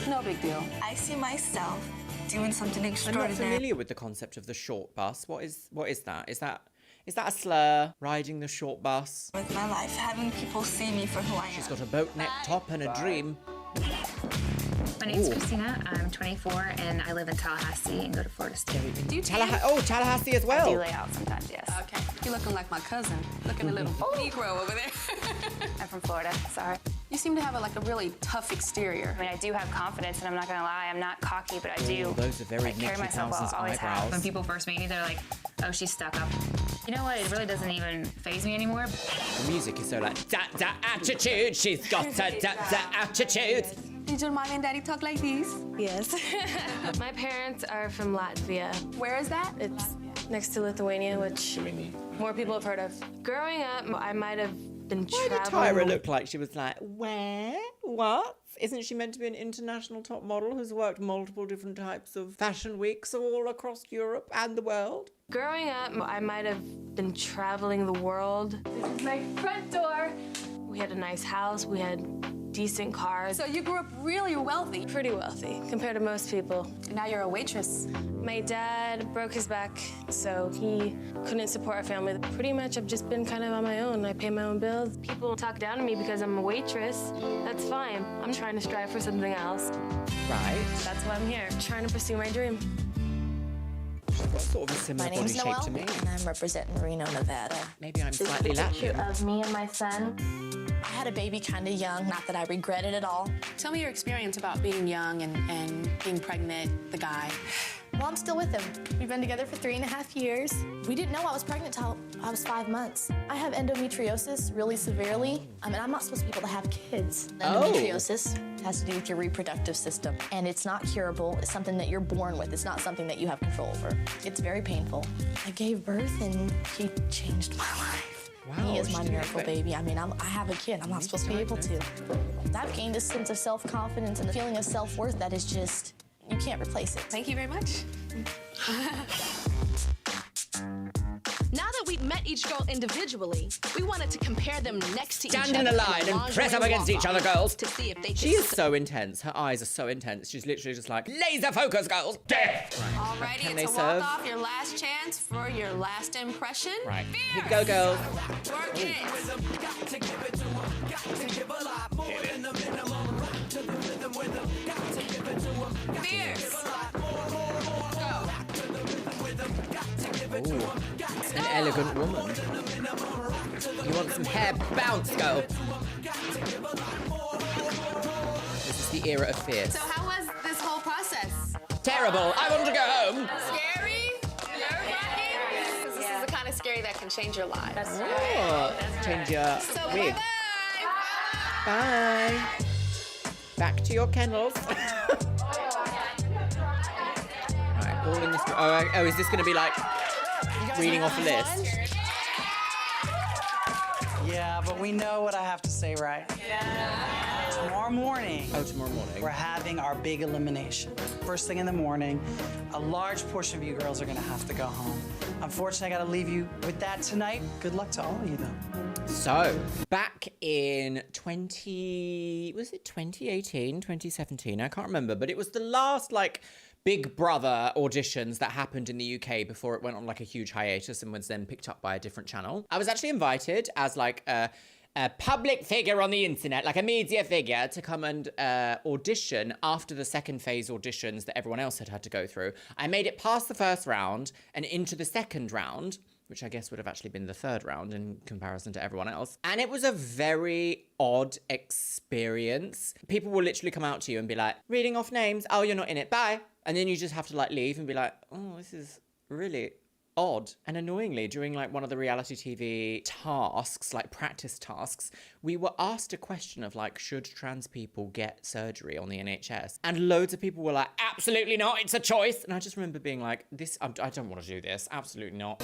No big deal. I see myself doing something I'm not extraordinary. familiar with the concept of the short bus. What is that? Is that a slur? Riding the short bus? With my life, having people see me for who I am. She's got a boat neck top and a dream. My name's Ooh. Christina. I'm 24 and I live in Tallahassee and go to Florida State. Do you Tallahassee as well. I do lay out sometimes, yes. Okay. You're looking like my cousin. Looking a little Negro over there. I'm from Florida, sorry. You seem to have a really tough exterior. I mean, I do have confidence, and I'm not gonna lie, I'm not cocky, but I do. Ooh, those are very I carry Nikki myself well, Townsend's always have. eyebrows. When people first meet me, they're like, oh, she's stuck up. You know what? It really doesn't even faze me anymore. The music is so like, da attitude, she's got a da attitude. Did your mom and daddy talk like these? Yes. My parents are from Latvia. Where is that? It's next to Lithuania, which more people have heard of. Growing up, I might have been Why did traveling. Tyra look like she was like, where? What? Isn't she meant to be an international top model who's worked multiple different types of fashion weeks all across Europe and the world? Growing up, I might have been traveling the world. This is my front door. We had a nice house. We had decent cars. So you grew up really wealthy. Pretty wealthy compared to most people. And now you're a waitress. My dad broke his back, so he couldn't support our family. Pretty much I've just been kind of on my own. I pay my own bills. People talk down to me because I'm a waitress. That's fine. I'm trying to strive for something else. Right. That's why I'm here, trying to pursue my dream. Sort of a similar My body name's shape Noelle, to me. and I'm representing Reno, Nevada. Maybe I'm This is slightly a picture Latvian. of me and my son. I had a baby kind of young, not that I regret it at all. Tell me your experience about being young and being pregnant, the guy. Well, I'm still with him. We've been together for 3.5 years. We didn't know I was pregnant till I was 5 months. I have endometriosis really severely. I mean, I'm not supposed to be able to have kids. Endometriosis has to do with your reproductive system, and it's not curable. It's something that you're born with. It's not something that you have control over. It's very painful. I gave birth, and he changed my life. Wow, He is my miracle baby. I mean, I have a kid. I'm not supposed to be able to. I've gained a sense of self-confidence and a feeling of self-worth that is just, you can't replace it. Thank you very much. Now that we've met each girl individually, we wanted to compare them next to each other. Stand in a line and press up against each other, girls. To see if they She is so intense. Her eyes are so intense. She's literally just like, laser focus, girls. Death. Alrighty, Can it's they a serve? walk off, your last chance for your last impression. Right. Here we go, girls. Work it. Fierce. Ooh, an elegant woman. You want some hair bounce, girl? This is the era of fierce. So how was this whole process? Terrible. I want to go home. Scary? Nerve-wracking? This is the kind of scary that can change your life. That's Oh, change your wig. Bye. Back to your kennels. Right, all in this. Oh, is this going to be like reading off a list? Yeah, but we know what I have to say, right? Yeah. Tomorrow morning. Oh, tomorrow morning. We're having our big elimination. First thing in the morning, a large portion of you girls are gonna have to go home. Unfortunately, I gotta leave you with that tonight. Good luck to all of you, though. So, back in 2018, 2017? I can't remember, but it was the last, like, Big Brother auditions that happened in the UK before it went on like a huge hiatus and was then picked up by a different channel. I was actually invited as like a public figure on the internet, like a media figure, to come and audition after the second phase auditions that everyone else had to go through. I made it past the first round and into the second round, which I guess would have actually been the third round in comparison to everyone else. And it was a very odd experience. People will literally come out to you and be like, reading off names, oh, you're not in it, bye. And then you just have to like leave and be like, oh, this is really odd. And annoyingly, during like one of the reality TV tasks, like practice tasks, we were asked a question of like, should trans people get surgery on the NHS? And loads of people were like, absolutely not, it's a choice. And I just remember being like, I don't want to do this, absolutely not.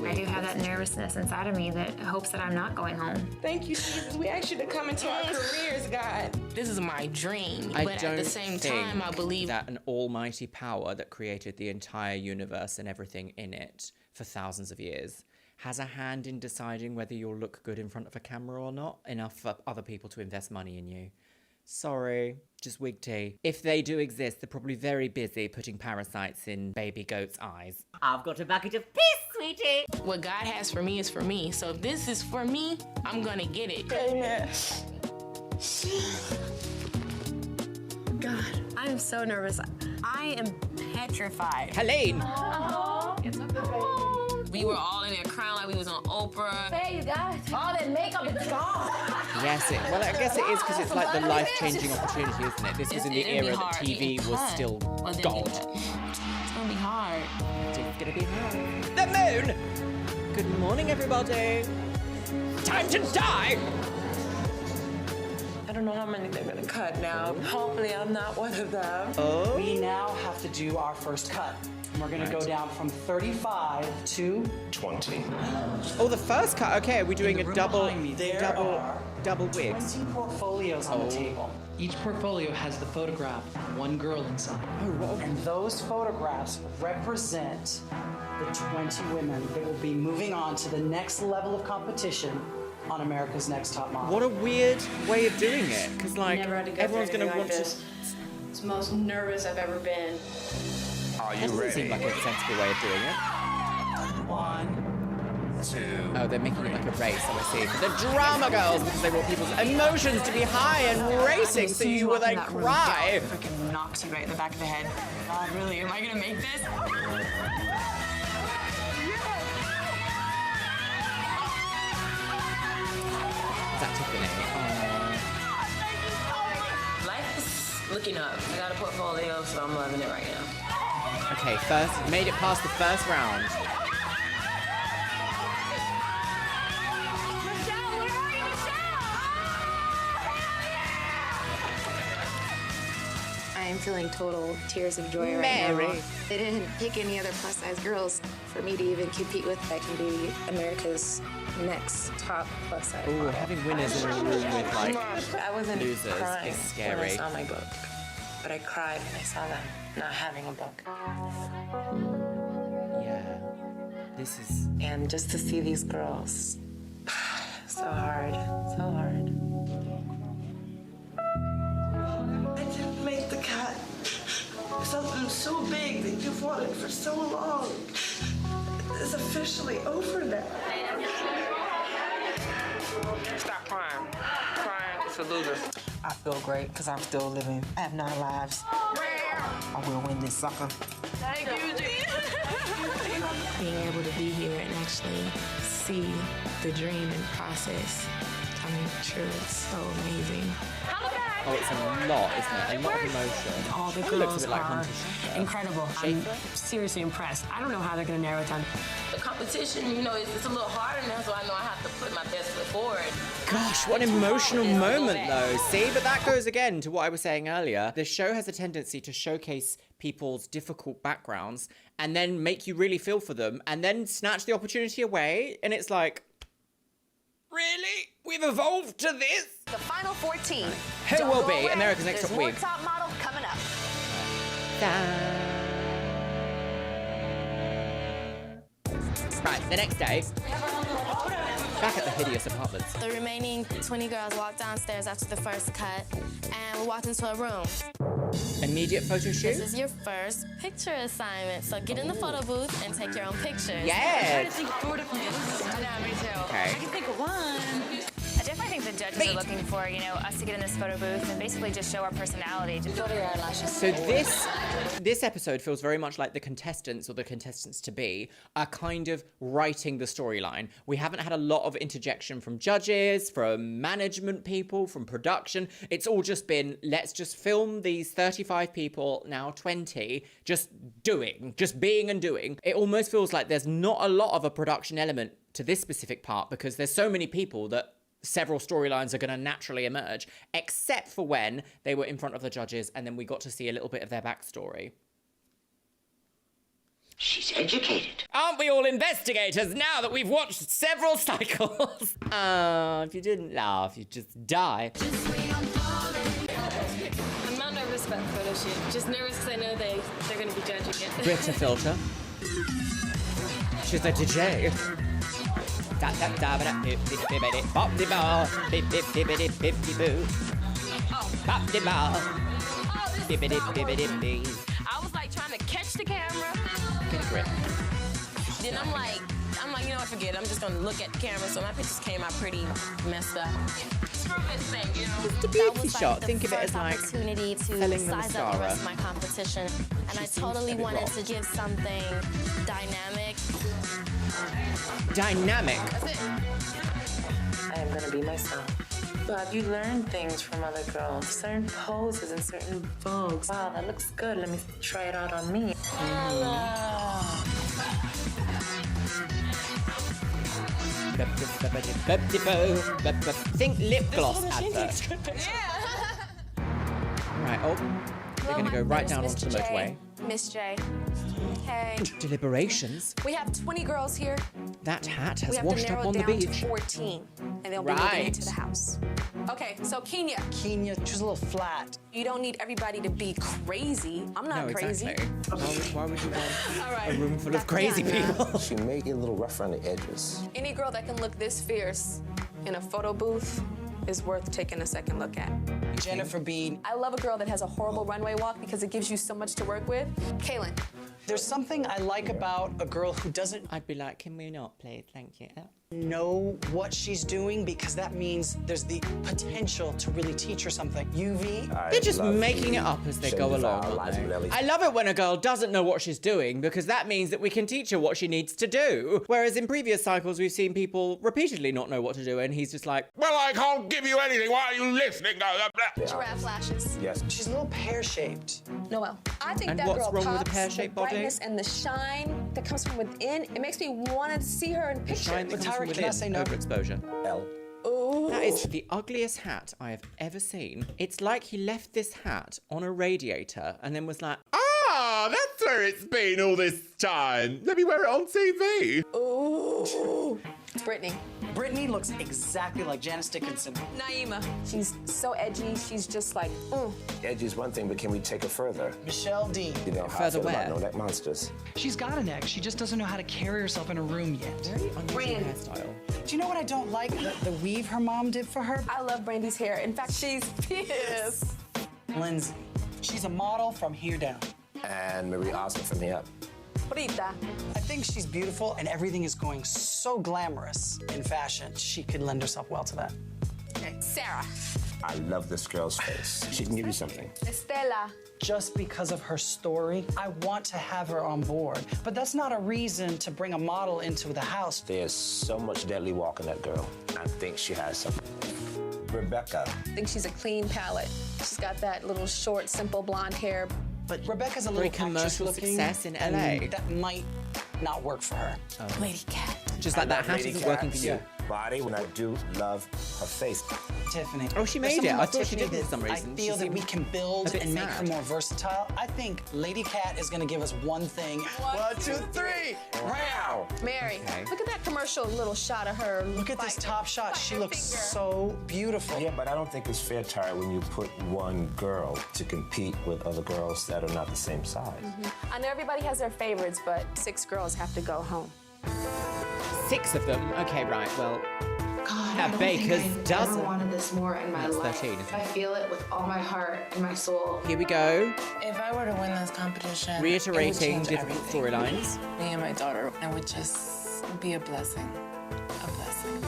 I do have that nervousness inside of me that hopes that I'm not going home. Thank you, Jesus. We asked you to come into our careers, God. This is my dream, I but don't at the same think time, I believe that an almighty power that created the entire universe and everything in it for thousands of years has a hand in deciding whether you'll look good in front of a camera or not, enough for other people to invest money in you. Sorry, just wig tea. If they do exist, they're probably very busy putting parasites in baby goats' eyes. I've got a bucket of piss, sweetie. what God has for me is for me. So if this is for me, I'm gonna get it. Amen. God, I am so nervous. I am petrified. Helene! It's okay. We were all in there crying like we was on Oprah. Hey, you guys, all that makeup is gone. Yes, well, I guess it is because it's like the life-changing opportunity, isn't it? This was in the era that TV was still gold. It's gonna be hard. It's gonna be hard. The moon! Good morning, everybody. Time to die! I don't know how many they're gonna cut now. Hopefully I'm not one of them. Oh. We now have to do our first cut. And we're gonna go down from 35 to 20. Oh, the first cut. Okay, are we doing a double wig? 20 portfolios on the table. Each portfolio has the photograph of one girl inside. Oh, wow. And those photographs represent the 20 women that will be moving on to the next level of competition on America's Next Top Model. What a weird way of doing it, because like Never had to go everyone's through gonna anything want like to. this. It's the most nervous I've ever been. Are That you doesn't ready? seem like a sensible way of doing it. 1, 2. Oh, they're making it like a race, I see. The drama girls, because they want people's emotions to be high and racing, so you will then cry. Freaking knocks you right in the back of the head. Oh, really? Am I gonna make this? Life is looking up. I got a portfolio, so I'm loving it right now. Okay, made it past the first round. I am feeling total tears of joy right now. They didn't pick any other plus size girls for me to even compete with. I can be America's next top plus size model. Having winners in a room with like I wasn't losers crying is when I scary. saw my book, but I cried when I saw them not having a book. Yeah, this is... And just to see these girls, so hard, so hard. I didn't make the cut. Something so big that you've wanted for so long is officially over now. Stop crying. Crying is a loser. I feel great because I'm still living. I have 9 lives. I will win this sucker. Thank you, Being able to be here and actually see the dream and process coming true, it's so amazing. Oh, it's a lot, isn't it? A lot of emotion. All the It looks a girls bit like are Hunter Schafer. incredible. I'm seriously impressed. I don't know how they're going to narrow it down. The competition, you know, it's a little harder now, so I know I have to put my best foot forward. Gosh, what an emotional moment, though. See, but that goes again to what I was saying earlier. The show has a tendency to showcase people's difficult backgrounds and then make you really feel for them and then snatch the opportunity away. And it's like, really? We've evolved to this? The final 14. Who Don't will go be away. America's Next There's Top more Week? top model coming up. Right, the next day, back at the hideous apartments. The remaining 20 girls walked downstairs after the first cut, and we walked into a room. Immediate photo shoot? This is your first picture assignment, so get in the photo booth and take your own pictures. Yes. I know, me too. Okay. I can think of one. I definitely think the judges are looking for, you know, us to get in this photo booth and basically just show our personality. Just build your eyelashes. So this episode feels very much like the contestants or the contestants to be are kind of writing the storyline. We haven't had a lot of interjection from judges, from management people, from production. It's all just been, let's just film these 35 people, now 20, just being and doing. It almost feels like there's not a lot of a production element to this specific part because there's so many people that several storylines are going to naturally emerge, except for when they were in front of the judges and then we got to see a little bit of their backstory. She's educated. Aren't we all investigators now that we've watched several cycles? If you didn't laugh, you'd just die. I'm not nervous about the photo shoot. Just nervous because I know they're going to be judging it. Britta filter. She's a DJ. Da da da da bip bip bip bop de ball bip bip bip bip bip boo bop de ball bip bip bip bip bip. I was like trying to catch the camera. Get a grip. Then I'm like, you know what, forget it. I'm just gonna look at the camera. So my pictures came out pretty messed up. Screw this thing, you know. It's a beauty shot. Think of it as like opportunity to selling the size up the mascara. rest of my competition, and I totally wanted to give something dynamic. Dynamic. I am gonna be myself. But you learn things from other girls, certain poses and certain vogues. Wow, that looks good. Let me try it out on me. Think lip gloss advert. Right, oh, they're gonna go right down onto the motorway. Miss J. Hey. Deliberations? We have 20 girls here. That hat We has have washed to narrow up on it the down beach. to 14, and they'll be moving Right. into the house. Okay, so Kenya. Kenya, she's a little flat. You don't need everybody to be crazy. I'm not No, crazy. exactly. Why would you want All right. a room full of crazy people? She may get a little rough around the edges. Any girl that can look this fierce in a photo booth is worth taking a second look at. Jennifer Bean. I love a girl that has a horrible runway walk because it gives you so much to work with. Kaylin. There's something I like about a girl who doesn't... I'd be like, can we not, please? Thank you. know what she's doing because that means there's the potential to really teach her something. UV? They're just making it up as they go along, aren't they? I love it when a girl doesn't know what she's doing because that means that we can teach her what she needs to do. Whereas in previous cycles, we've seen people repeatedly not know what to do and he's just like, well, I can't give you anything. Why are you listening? Giraffe lashes. Yes. She's a little pear-shaped. Noelle. I think And that what's girl wrong with pops, a pear-shaped body? brightness and the shine that comes from within. It makes me want to see her in pictures. shine that comes from can I within, say no? overexposure. L. Ooh. That is the ugliest hat I have ever seen. It's like he left this hat on a radiator and then was like, Ah, that's where it's been all this time. Let me wear it on TV. Ooh. Brittany. Brittany looks exactly like Janice Dickinson. Naima. She's so edgy. She's just like, Edgy is one thing, but can we take it further? Michelle Dean. You know how I Further feel about where? no-neck monsters. She's got an ex. She just doesn't know how to carry herself in a room yet. very unusual hairstyle. Do you know what I don't like? The weave her mom did for her? I love Brandy's hair. In fact, she's pissed. Lindsay. She's a model from here down. And Marie Osmond from here up. Rita. I think she's beautiful and everything is going so glamorous in fashion. She could lend herself well to that. Sarah. I love this girl's face. She can give you something. Estela. Just because of her story, I want to have her on board. But that's not a reason to bring a model into the house. There's so much deadly walk in that girl. I think she has something. Rebecca. I think she's a clean palette. She's got that little short, simple blonde hair. But Rebecca's a Very little commercial actress-looking, success in and LA. That might not work for her. Lady Cat. Just like that hat isn't working for you. Body, when I do love her face. Tiffany. Oh, she There's made it. something I about thought she Tiffany didn't for some that reason. I She feel that we seemed can a build bit and make her sad. more versatile. I think Lady Cat is going to give us one thing. 1, 2, 3. Wow. Mary. Okay. Look at that commercial little shot of her. Look at this top shot. She looks so beautiful. Yeah, but I don't think it's fair, Tara, when you put one girl to compete with other girls that are not the same size. I know everybody has their favorites, but 6 girls have to go home. 6 of them? Okay, right, well, God, That Baker's I dozen. never wanted this more in my That's life. 13, isn't I feel it with all my heart and my soul. here we go. If I were to win this competition, Reiterating it would change difficult everything. storylines. Me and my daughter, it would just be a blessing. A blessing.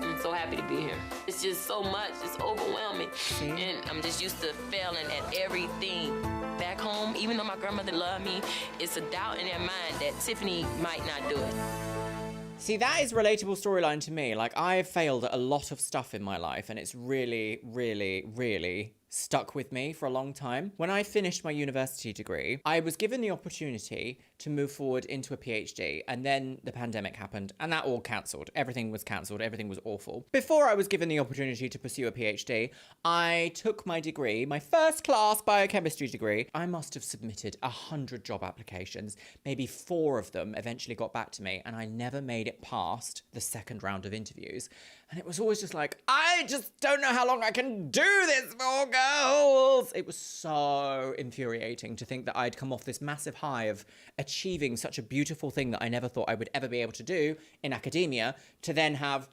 I'm so happy to be here. It's just so much. It's overwhelming. And I'm just used to failing at everything. Back home, even though my grandmother loved me, it's a doubt in their mind that Tiffany might not do it. See, that is relatable storyline to me. Like, I have failed at a lot of stuff in my life, and it's really, really, really stuck with me for a long time. When I finished my university degree, I was given the opportunity to move forward into a PhD, and then the pandemic happened, and that all cancelled. Everything was cancelled. Everything was awful. Before I was given the opportunity to pursue a PhD, I took my degree, my first class biochemistry degree. I must have submitted 100 job applications. Maybe 4 of them eventually got back to me, and I never made it past the second round of interviews. And it was always just like, I just don't know how long I can do this for, girls. It was so infuriating to think that I'd come off this massive high of achieving such a beautiful thing that I never thought I would ever be able to do in academia, to then have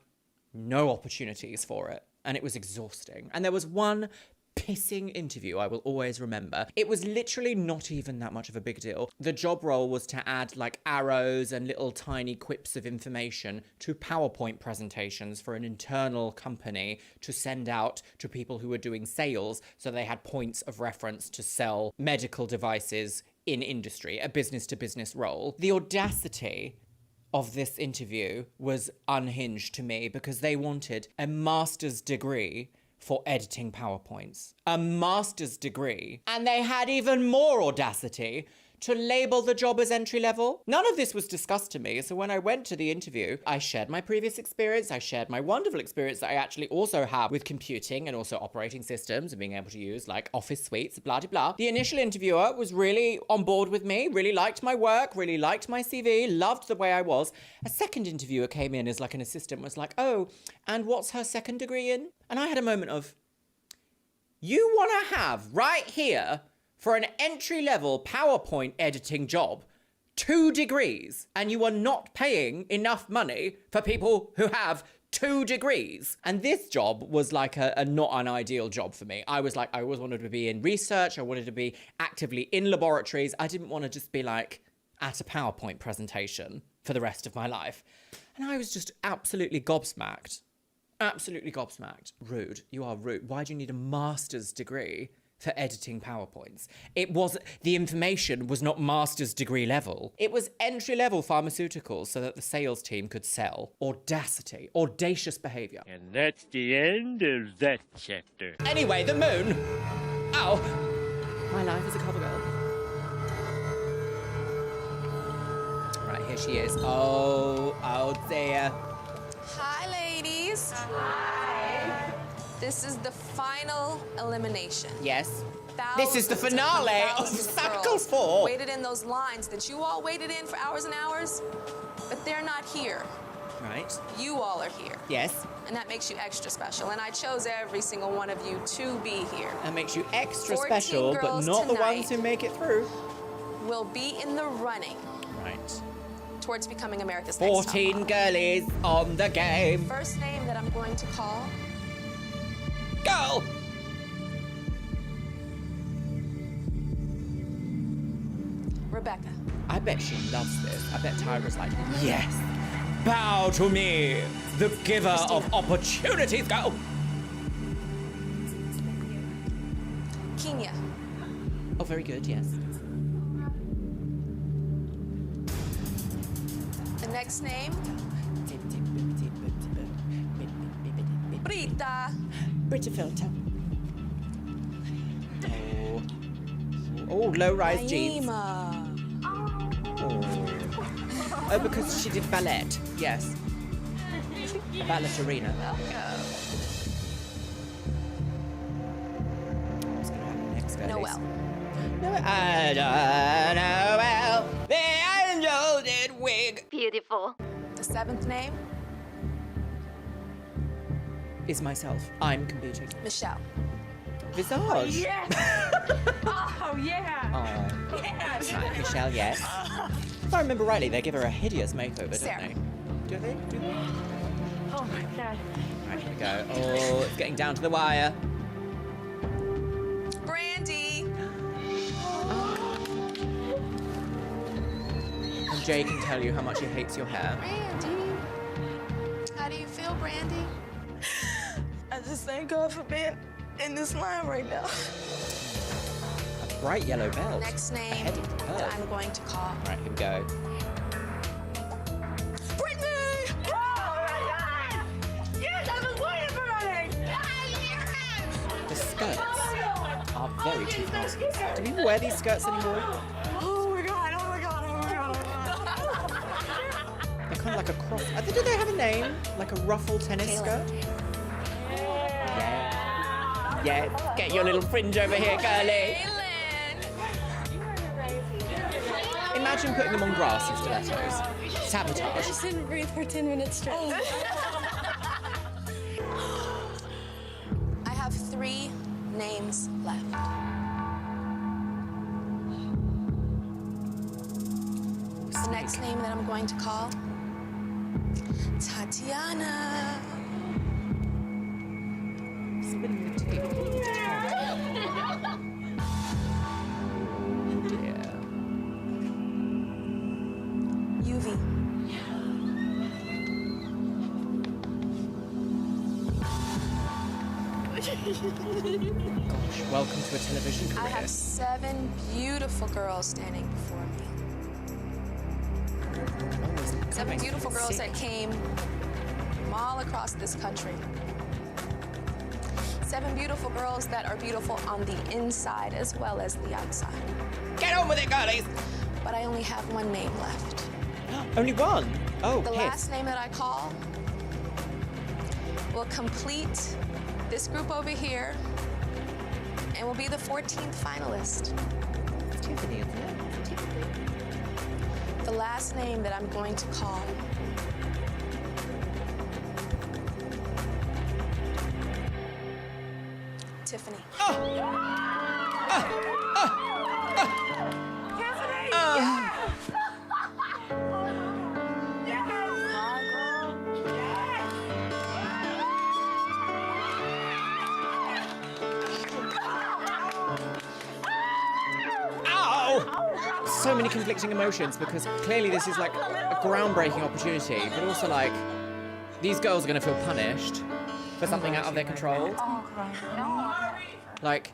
no opportunities for it. And it was exhausting. And there was one pissing interview I will always remember. It was literally not even that much of a big deal. The job role was to add like arrows and little tiny quips of information to PowerPoint presentations for an internal company to send out to people who were doing sales, so they had points of reference to sell medical devices in industry, a business-to-business role. The audacity of this interview was unhinged to me because they wanted a master's degree for editing PowerPoints. A master's degree. And they had even more audacity to label the job as entry level. None of this was discussed to me, so when I went to the interview, I shared my previous experience, I shared my wonderful experience that I actually also have with computing and also operating systems and being able to use like office suites, blah, blah, blah. The initial interviewer was really on board with me, really liked my work, really liked my CV, loved the way I was. A second interviewer came in as like an assistant, was like, oh, and what's her second degree in? And I had a moment of, you want to have right here for an entry-level PowerPoint editing job 2 degrees, and you are not paying enough money for people who have 2 degrees. And this job was like a not an ideal job for me. I was like, I always wanted to be in research. I wanted to be actively in laboratories. I didn't want to just be like at a PowerPoint presentation. for the rest of my life. And I was just absolutely gobsmacked. Absolutely gobsmacked. Rude. You are rude. Why do you need a master's degree for editing PowerPoints? The information was not master's degree level. It was entry level pharmaceuticals so that the sales team could sell. Audacity. Audacious behavior. And that's the end of that chapter. Anyway, the moon. Oh. My life as a cover girl. Right, here she is. Oh dear. Hi, ladies. Hi. This is the final elimination. Yes. This is the finale of Cycle 4. Waited in those lines that you all waited in for hours and hours, but they're not here. Right. You all are here. Yes. And that makes you extra special. And I chose every single one of you to be here. That makes you extra 14 special, but girls not the tonight ones who make it through. will be in the running Right. towards becoming America's next top 14 model. girlies on the game. First name that I'm going to call... Girl! Rebecca. I bet she loves this. I bet Tyra's like, yes, bow to me, the giver of opportunities, girl. Kenya. Oh, very good, yes. The next name... Brita. Brita Filter. Oh, low-rise jeans. Oh, because she did ballet. Yes. A ballerina. What's going to happen next, guys? Noel. Noel. The angel did wig. Beautiful. The seventh name? Is myself. I'm competing. Michelle. Visage. Oh, yes. Oh, yeah. Oh. Yes. Right, Michelle, yes. If I remember rightly, they give her a hideous makeover, Sarah. don't they? Do they? Do they? Oh, my God. Right, here we go. Oh, it's getting down to the wire. Brandy. And Jay can tell you how much he hates your hair. Brandy. How do you feel, Brandy? I just thank God for being in this line right now. A bright yellow belt. Next name Ahead of the that curve. I'm going to call. Right, here we go. Brittany! Oh my God! Yes, I was waiting for my name. The skirts are very 2000s. Do people wear these skirts anymore? Oh my God! Oh my God! Oh my God! Oh my God! They're kind of like a cross. Do they have a name? Like a ruffle tennis skirt? Yeah, get your little fringe over here, girlie. Imagine putting them on grass in stilettos. I Sabotage. just didn't breathe for 10 minutes straight. I have 3 names left. The next name that I'm going to call, Tatiana. Spinning the tape. UV. Gosh, welcome to a television career. I have 7 beautiful girls standing before me. 7 beautiful girls that came from all across this country. 7 beautiful girls that are beautiful on the inside as well as the outside. Get on with it, girlies! But I only have 1 name left. Only one? Oh, The piss. last name that I call will complete this group over here and will be the 14th finalist. It's Tiffany, isn't it? It's Tiffany. The last name that I'm going to call Tiffany. so many conflicting emotions because clearly this is like a groundbreaking opportunity, but also like these girls are going to feel punished for something out of their control. Like,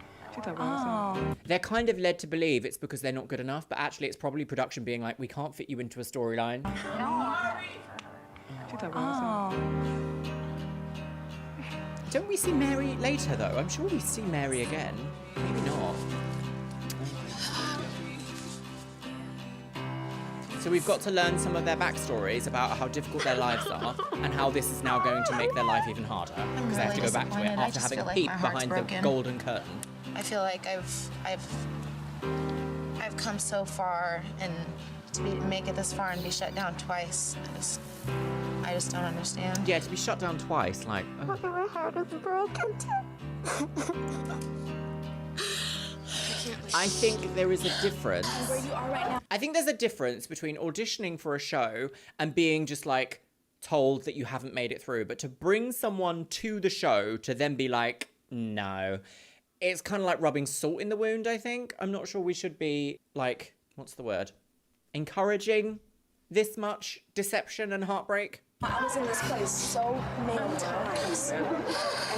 they're kind of led to believe it's because they're not good enough, but actually it's probably production being like, we can't fit you into a storyline. Don't we see Mary later, though? I'm sure we see Mary again. Maybe not. So we've got to learn some of their backstories about how difficult their lives are and how this is now going to make their life even harder because they have to go back to it after having a peek behind the golden curtain. I feel like I've come so far, and to make it this far and be shut down twice, I just don't understand. Yeah, to be shut down twice, like... Oh. My heart is broken I think there is a difference. Where you are right now. I think there's a difference between auditioning for a show and being just like told that you haven't made it through, but to bring someone to the show to then be like, no. It's kind of like rubbing salt in the wound, I think. I'm not sure we should be like, what's the word? Encouraging this much deception and heartbreak. I was in this place so many times, and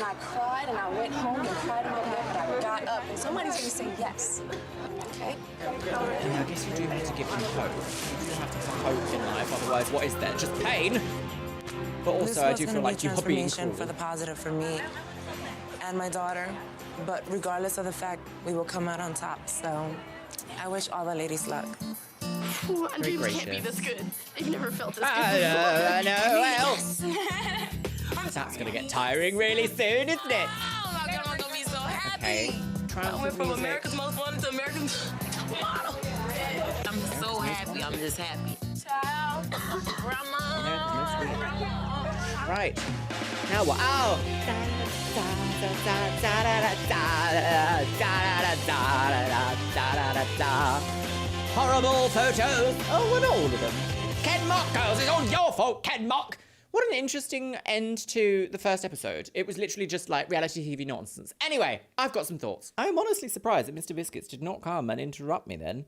I cried, and I went home and cried in my bed, but I got up, and somebody's gonna say yes, okay? And I guess you do have to give them hope. You do have to have hope in life, otherwise what is there? Just pain? But also I do feel like you are being cruel. For the positive for me and my daughter, but regardless of the fact, we will come out on top, so I wish all the ladies luck. Ooh, my Very dreams can't be gracious. this good. They've never felt this good I know, before. That's gonna get tiring really soon, isn't it? Oh my God, I'm gonna be so happy. Okay, I went from music. America's Most Wanted to America's Model. I'm so happy. I'm just happy. Child, grandma. Right. Now what? Oh! Horrible photos. Oh, what all of them? Ken Mock, girls, it's all your fault, Ken Mock. What an interesting end to the first episode. It was literally just like reality TV nonsense. Anyway, I've got some thoughts. I'm honestly surprised that Mr. Biscuits did not come and interrupt me then.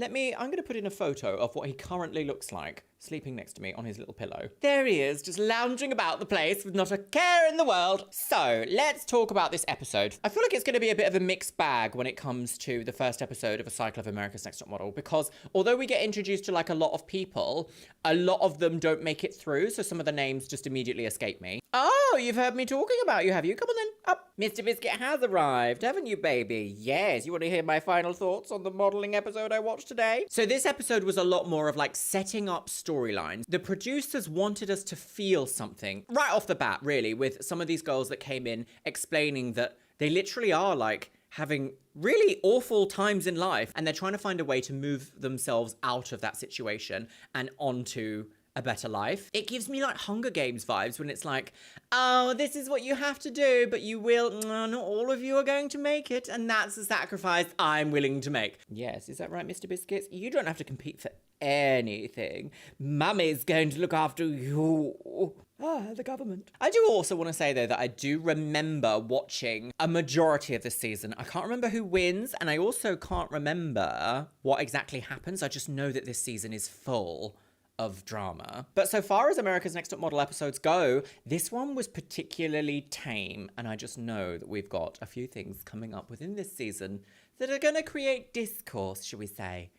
I'm going to put in a photo of what he currently looks like, sleeping next to me on his little pillow. There he is, just lounging about the place with not a care in the world. So, let's talk about this episode. I feel like it's going to be a bit of a mixed bag when it comes to the first episode of a cycle of America's Next Top Model, because although we get introduced to like a lot of people, a lot of them don't make it through, so some of the names just immediately escape me. Oh, you've heard me talking about you, have you? Come on then. Up. Mr. Biscuit has arrived, haven't you, baby? Yes, you want to hear my final thoughts on the modelling episode I watched today? So this episode was a lot more of like setting up storylines. The producers wanted us to feel something right off the bat, really, with some of these girls that came in explaining that they literally are like having really awful times in life and they're trying to find a way to move themselves out of that situation and onto a better life. It gives me like Hunger Games vibes when it's like, oh, this is what you have to do, but you will, not all of you are going to make it, and that's the sacrifice I'm willing to make. Yes, is that right, Mr. Biscuits? You don't have to compete for anything. Mummy's going to look after you. Ah, the government. I do also want to say, though, that I do remember watching a majority of this season. I can't remember who wins, and I also can't remember what exactly happens. I just know that this season is full of drama. But so far as America's Next Top Model episodes go, this one was particularly tame, and I just know that we've got a few things coming up within this season that are going to create discourse, shall we say.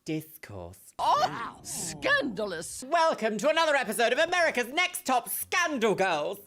Discourse. Oh, scandalous. Welcome to another episode of America's Next Top Scandal Girls.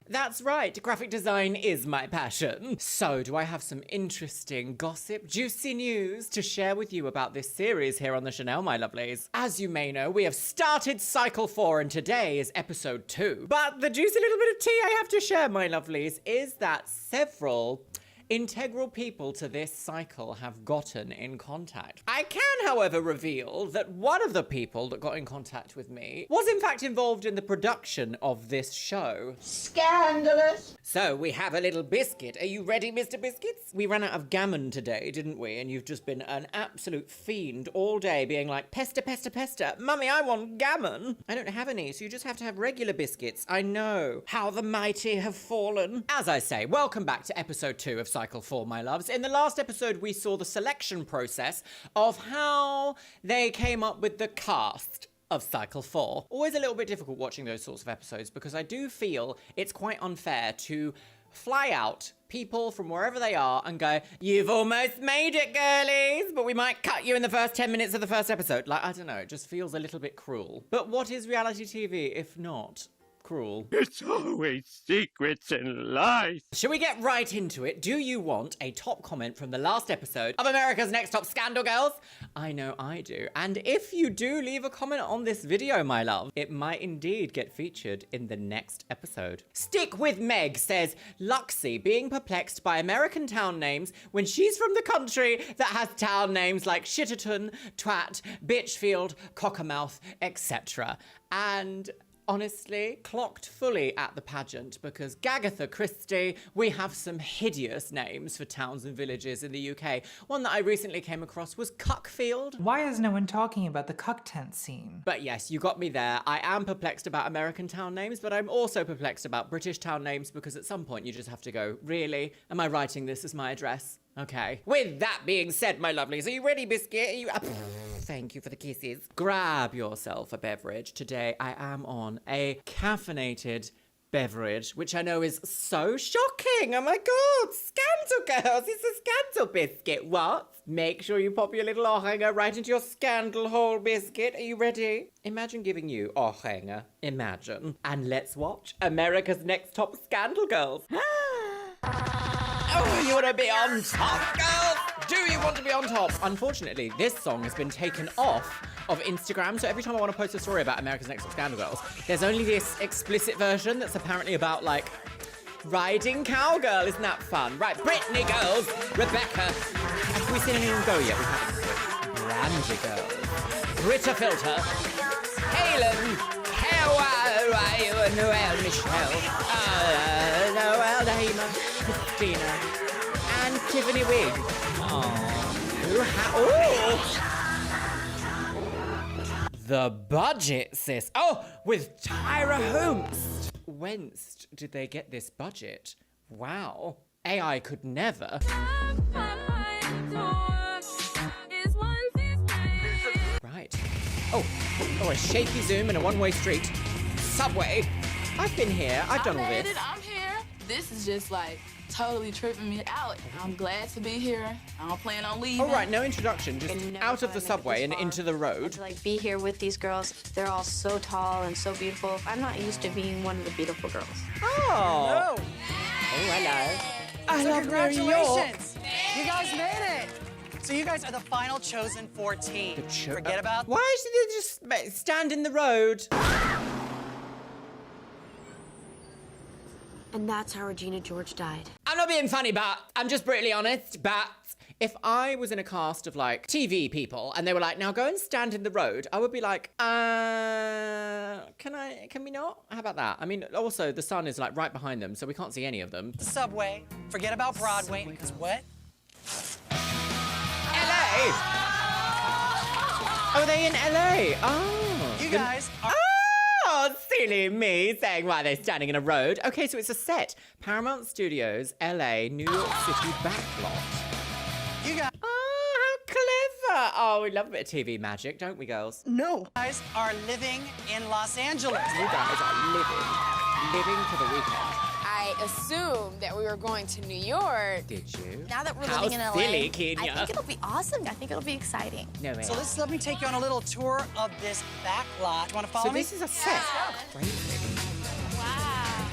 That's right, graphic design is my passion. So, do I have some interesting gossip, juicy news to share with you about this series here on the Chanel, my lovelies? As you may know, we have started Cycle 4 and today is episode 2. But the juicy little bit of tea I have to share, my lovelies, is that several integral people to this cycle have gotten in contact. I can, however, reveal that one of the people that got in contact with me was in fact involved in the production of this show. Scandalous. So we have a little biscuit. Are you ready, Mr. Biscuits? We ran out of gammon today, didn't we? And you've just been an absolute fiend all day being like, pesta, pesta, pesta. Mummy, I want gammon. I don't have any, so you just have to have regular biscuits. I know. How the mighty have fallen. As I say, welcome back to episode 2 of Cycle 4, my loves. In the last episode, we saw the selection process of how they came up with the cast of Cycle 4. Always a little bit difficult watching those sorts of episodes because I do feel it's quite unfair to fly out people from wherever they are and go, you've almost made it, girlies, but we might cut you in the first 10 minutes of the first episode. Like, I don't know, it just feels a little bit cruel. But what is reality TV if not cruel? It's always secrets and lies. Shall we get right into it? Do you want a top comment from the last episode of America's Next Top Scandal Girls? I know I do. And if you do leave a comment on this video, my love, it might indeed get featured in the next episode. Stick with Meg says, Luxie being perplexed by American town names when she's from the country that has town names like Shitterton, Twat, Bitchfield, Cockermouth, etc. And honestly, clocked fully at the pageant because Gagatha Christie, we have some hideous names for towns and villages in the UK. One that I recently came across was Cuckfield. Why is no one talking about the cuck tent scene? But yes, you got me there. I am perplexed about American town names, but I'm also perplexed about British town names because at some point you just have to go, really? Am I writing this as my address? Okay. With that being said, my lovelies, are you ready, Biscuit? Are you... Thank you for the kisses. Grab yourself a beverage. Today I am on a caffeinated beverage, which I know is so shocking. Oh my God, Scandal Girls, it's a Scandal Biscuit. What? Make sure you pop your little hanger right into your Scandal hole, Biscuit. Are you ready? Imagine giving you a hanger. Imagine. And let's watch America's Next Top Scandal Girls. Oh, you want to be on top, girls? Do you want to be on top? Unfortunately, this song has been taken off of Instagram, so every time I want to post a story about America's Next Top Scandal Girls, there's only this explicit version that's apparently about, like, riding cowgirl. Isn't that fun? Right, Britney girls, Rebecca. Have we seen anyone go yet? We haven't. Brandy girls, Britta Filter, Halen, Noel Michelle, Noel Daima, Christina, and Tiffany Wigg. The budget, sis. Oh, with Tyra Holmes. Whence did they get this budget? Wow. AI could never. Right. Oh, a shaky zoom and a one-way street. Subway. I've been here. I've done all this. I'm here. This is just like totally tripping me out. I'm glad to be here. I don't plan on leaving. All right, no introduction. Just out of the subway and into the road. To like be here with these girls. They're all so tall and so beautiful. I'm not used to being one of the beautiful girls. Oh. Hello. Oh, hello. I love congratulations. You guys made it. So you guys are the final chosen 14. Forget about. Why should they just stand in the road? And that's how Regina George died. I'm not being funny, but I'm just brutally honest. But if I was in a cast of like TV people and they were like, now go and stand in the road, I would be like, can we not? How about that? I mean, also the sun is like right behind them, so we can't see any of them. The subway. Forget about Broadway, because what? LA! Oh, are they in LA? Oh. You guys are... Oh, silly me, saying why they're standing in a road. Okay, so it's a set. Paramount Studios, LA, New York City backlot. You guys... Oh, how clever. Oh, we love a bit of TV magic, don't we, girls? No. You guys are living in Los Angeles. You guys are living for the weekend. I assumed that we were going to New York. Did you? Now that we're How living in LA, silly, Kenya. I think it'll be awesome. I think it'll be exciting. No way. So let me take you on a little tour of this back lot. You want to follow me? So this is a set. Yeah. Crazy. Wow.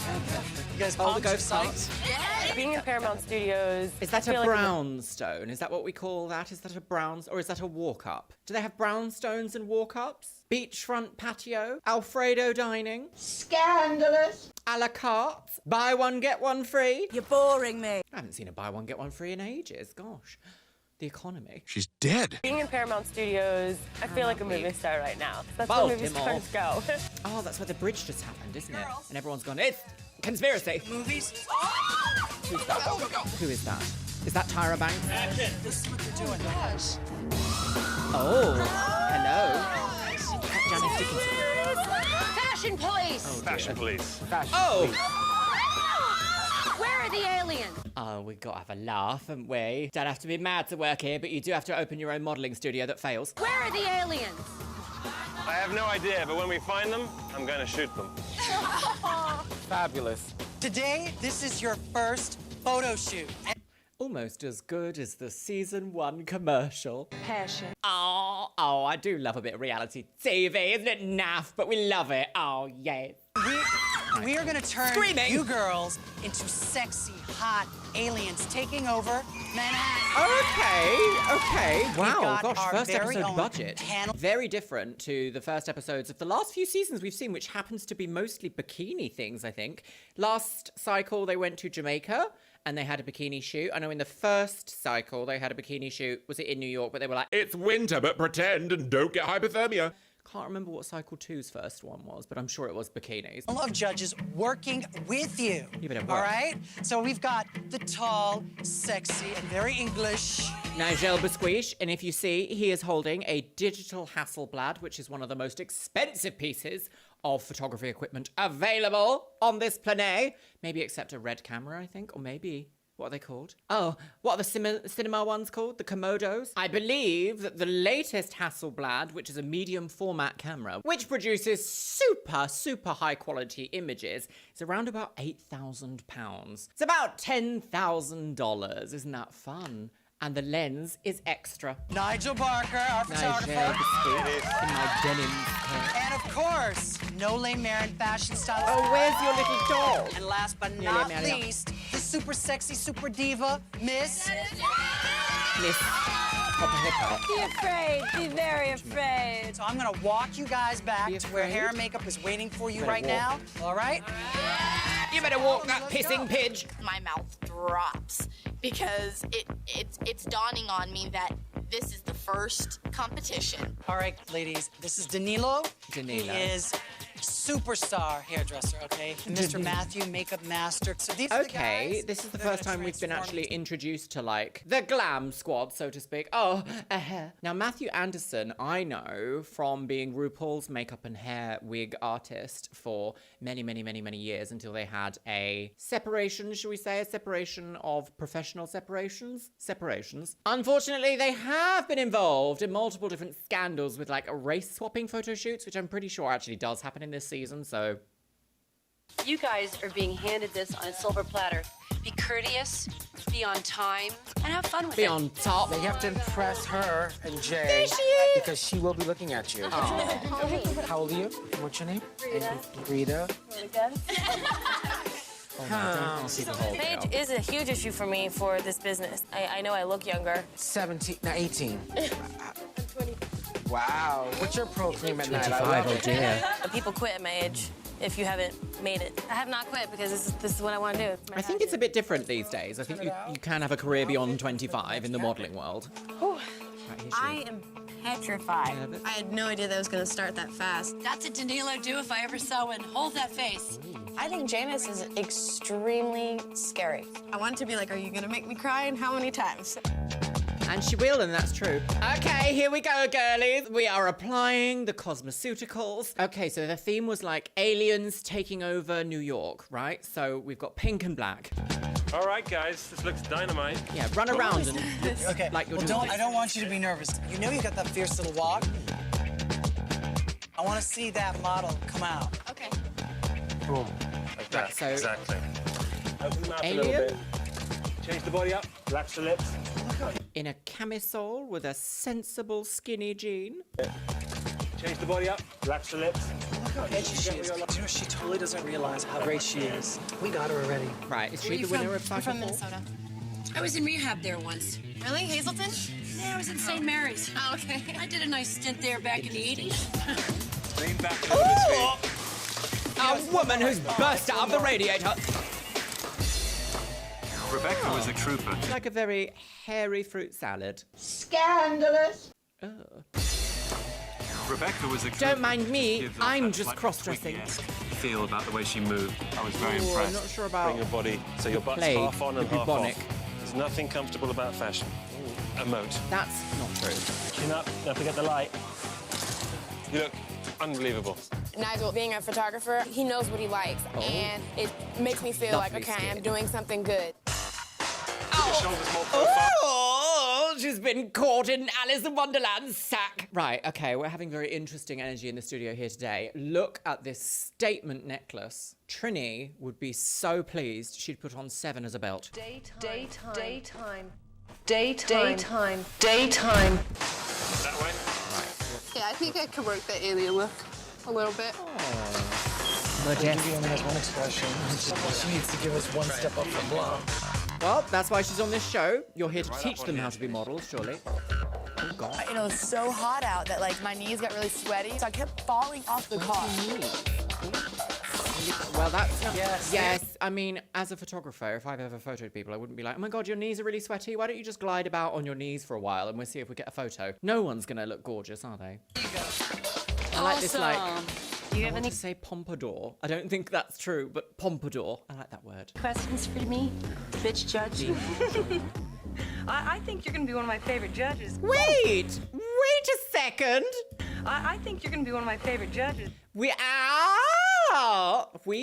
You guys Oh, the pumped? ghost You're part. psyched? Yes. Being in Paramount Studios. Is that a brownstone? Is that what we call that? Is that a brown, or is that a walk-up? Do they have brownstones and walk-ups? Beachfront patio? Alfredo dining? Scandalous. A la carte? Buy one, get one free? You're boring me. I haven't seen a buy one, get one free in ages. Gosh. The economy. She's dead. Being in Paramount Studios, I feel like a movie star right now. That's where movie stars go. Oh, that's where the bridge just happened, isn't it? And everyone's gone, it's conspiracy. Movies? Who's that? Who is that? Is that Tyra Banks? This is what they're doing, guys. Oh, hello. Janice Dickinson. Fashion police. Oh, Fashion police. Fashion police. Where are the aliens? Oh, we've got to have a laugh, haven't we? Don't have to be mad to work here, but you do have to open your own modelling studio that fails. Where are the aliens? I have no idea, but when we find them, I'm going to shoot them. Fabulous. Today, this is your first photo shoot. Almost as good as the season 1 commercial. Passion. Oh, I do love a bit of reality TV. Isn't it naff? But we love it. Oh, yes. We are going to turn you girls into sexy, hot aliens taking over Manhattan. Okay. Wow, got gosh, our first very episode own budget. panel. Very different to the first episodes of the last few seasons we've seen, which happens to be mostly bikini things, I think. Last cycle, they went to Jamaica and they had a bikini shoot. I know in the first cycle, they had a bikini shoot. Was it in New York? But they were like, It's winter, but pretend and don't get hypothermia. Can't remember what cycle 2's first one was, but I'm sure it was bikinis. I love judges working with you. You better work. All right? So we've got the tall, sexy, and very English Nigel Bisquiche, and if you see, he is holding a digital Hasselblad, which is one of the most expensive pieces of photography equipment available on this planet. Maybe except a red camera, I think, or maybe... What are they called? Oh, what are the cinema ones called? The Komodos? I believe that the latest Hasselblad, which is a medium format camera, which produces super high quality images, is around about £8,000. It's about $10,000. Isn't that fun? And the lens is extra. Nigel Barker, our photographer. In my denim hair. And of course, Nole Marin fashion stylist. Oh, where's your little doll? And last but not least, the super sexy, super diva, Miss Be afraid. Be very afraid. So I'm gonna walk you guys back to where hair and makeup is waiting for you right now. All right? You better walk that pissing pidge. My mouth drops because it's dawning on me that this is the first competition. All right, ladies, this is Danilo. Danilo. He is superstar hairdresser, okay? And Mr. Matthew, makeup master. So these are the guys this is the that are first gonna time we've been transform actually introduced to, like, the glam squad, so to speak. Oh, Now, Matthew Anderson, I know from being RuPaul's makeup and hair wig artist for many years until they had a separation, shall we say? A separation of professional separations? Separations. Unfortunately, they have been involved in multiple different scandals with, like, race-swapping photo shoots, which I'm pretty sure actually does happen in this season, so... You guys are being handed this on a silver platter. Be courteous, be on time, and have fun with it. Be on top. You have to impress her and Jay. There she is. Because she will be looking at you. How old are you? What's your name? Rita. Oh, no, I don't see the whole Age girl. is a huge issue for me for this business. I know I look younger. 17, no, 18. Wow. What's your pro cream at night? 25, oh dear. People quit at my age if you haven't made it. I have not quit because this is what I want to do. I think it's a bit different these days. I think you can have a career beyond 25 in the modelling world. I am petrified. I had no idea that was going to start that fast. That's a Danilo do if I ever saw one. Hold that face. I think Janice is extremely scary. I want to be like, are you going to make me cry? And how many times? And she will, and that's true. Okay, here we go, girlies. We are applying the cosmeceuticals. Okay, so the theme was like aliens taking over New York, right? So we've got pink and black. All right, guys, this looks dynamite. Yeah, run around and Okay, like you're well, doing I don't want you to be nervous. You know you got that fierce little walk. I want to see that model come out. Okay. Boom. Like that. So, exactly. Open the mouth a alien? little bit. Change the body up. Relax the lips. in a camisole with a sensible skinny jean. Change the body up. Relax the lips. how edgy she is. You know, she totally doesn't realize how great she is. We got her already. Right, is she the winner of I'm Cycle from 4? Minnesota. I was in rehab there once. Really? Hazelton? Yeah, I was in St. Mary's. Oh, okay. I did a nice stint there back in the 80s. Lean back a Oh! A woman who's burst out of the radiator. Rebecca was a trooper. Like a very hairy fruit salad. Scandalous. Rebecca was a trooper. Don't mind me, Gives off I'm that just slightly cross-dressing. Twiggy-esque feel about the way she moved. I was very Ooh, impressed. I'm not sure about Bring your body so your butt's plague, half on and the half bubonic. off. There's nothing comfortable about fashion. Emote. That's not true. Chin up, don't forget the light. You look unbelievable. Nigel, being a photographer, he knows what he likes, and it makes me feel like, okay, I'm doing something good. Your shoulders more profile. Oh, she's been caught in Alice in Wonderland's sack. Right, okay, we're having very interesting energy in the studio here today. Look at this statement necklace. Trini would be so pleased she'd put on 7 as a belt. Daytime. That way? Yeah, I think I could work the alien look a little bit. Vivian has one expression. She needs to give us one step up from blonde. Well, that's why she's on this show. You're here to teach them how to be models, surely. Oh, God. You know, it's so hot out that, like, my knees got really sweaty, so I kept falling off the car. Well, that's not... Yes. I mean, as a photographer, if I've ever photoed people, I wouldn't be like, oh my God, your knees are really sweaty. Why don't you just glide about on your knees for a while and we'll see if we get a photo. No one's going to look gorgeous, are they? I like this, like... Do you I have want any to say pompadour. I don't think that's true, but pompadour. I like that word. questions for me, bitch judge? I think you're gonna be one of my favorite judges. Wait a second. I think you're gonna be one of my favorite judges. We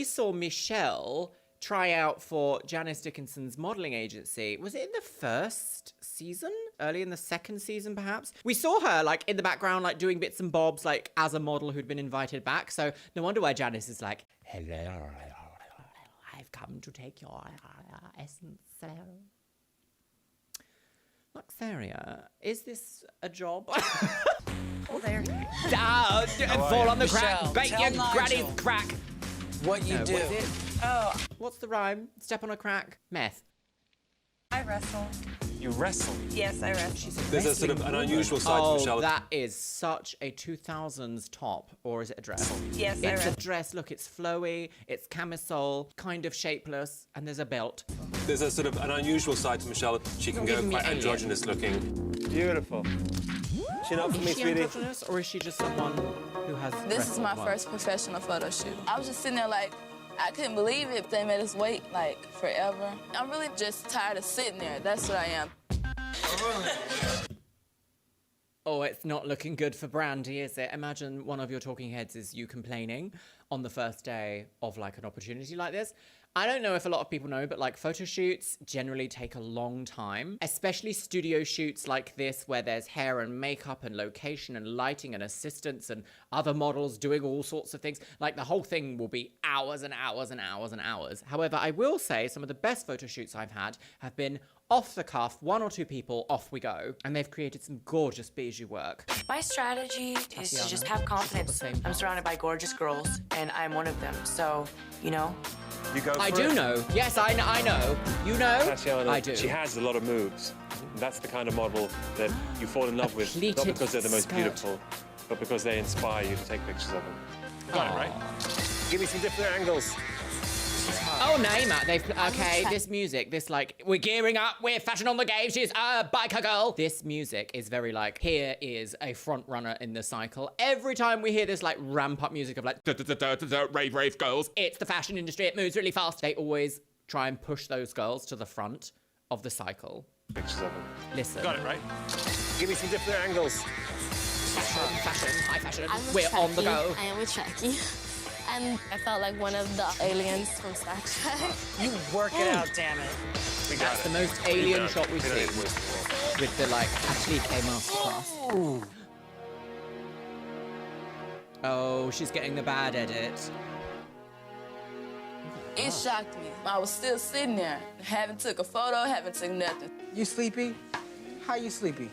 saw Michelle try out for Janice Dickinson's modelling agency. Was it in the first season? Early in the second season, perhaps? We saw her, like, in the background, like, doing bits and bobs, like, as a model who'd been invited back. So no wonder why Janice is like, hello, I've come to take your essence. Luxeria, is this a job? Oh, there. Fall on the crack, Michelle, bait tell your Nigel granny's crack. what you do. What is it? Oh, what's the rhyme? Step on a crack? Meth. I wrestle. You wrestle. Yes, I wrestle. There's a sort of an unusual side to Michelle. Oh, that is such a 2000s top. Or is it a dress? Yes, I It's a wrestle. dress. Look, it's flowy, it's camisole, kind of shapeless, and there's a belt. There's a sort of an unusual side to Michelle. She can You're go giving me quite alien. androgynous looking. Beautiful. Chin up for me, Is she sweetie. androgynous, or is she just someone who has This is my wrestled once? first professional photo shoot. I was just sitting there like, I couldn't believe it. They made us wait like forever. I'm really just tired of sitting there. That's what I am. Oh, it's not looking good for Brandy, is it? Imagine one of your talking heads is you complaining on the first day of, like, an opportunity like this. I don't know if a lot of people know, but, like, photo shoots generally take a long time, especially studio shoots like this where there's hair and makeup and location and lighting and assistants and other models doing all sorts of things. Like, the whole thing will be hours and hours and hours and hours. However, I will say some of the best photo shoots I've had have been off the cuff, 1 or 2 people, off we go. And they've created some gorgeous bijou work. My strategy is Tatiana. to just have confidence. I'm surrounded by gorgeous girls, and I'm one of them. So, you know. You go for I do it. know. Yes, I know. You know? Tatiana, I do. she has a lot of moves. That's the kind of model that you fall in love with, not pleated because they're the most skirt. beautiful, but because they inspire you to take pictures of them. Got it, right? Give me some different angles. Oh, Naima, okay, this music, this, like, we're gearing up, we're fashion on the game, she's a biker girl. This music is very, like, here is a front runner in the cycle. Every time we hear this, like, ramp up music of, like, rave girls, it's the fashion industry, it moves really fast. They always try and push those girls to the front of the cycle. Pictures of them. Listen. Got it, right? Give me some different angles. Fashion, high fashion, I'm with we're on the Chucky. go. I am with Chucky. And I felt like one of the aliens from Star Trek. You work it out, damn it. That's the most alien shot we've seen. With the, like, applique masterclass. Ooh. Oh, she's getting the bad edit. It shocked me. I was still sitting there. Haven't took a photo, haven't took nothing. You sleepy? How you sleepy?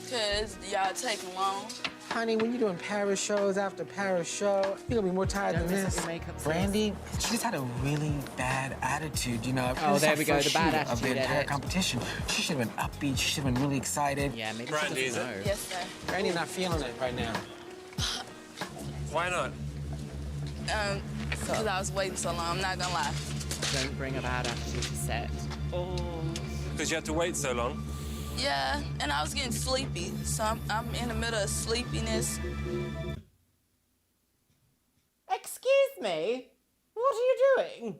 Cause y'all taking long. Honey, when you're doing Paris shows after Paris show, you're gonna be more tired than this. Brandy, she just had a really bad attitude, you know. Oh, there we go, the bad Of the attitude entire edit. competition. She should have been upbeat. She should have been really excited. Yeah, maybe Brandy, she is doesn't it? know. Yes, sir. Brandy's not feeling it right now. Why not? Because I was waiting so long, I'm not gonna lie. Don't bring a bad attitude to set. Oh. Because you had to wait so long. Yeah, and I was getting sleepy, so I'm in the middle of sleepiness. Excuse me? What are you doing?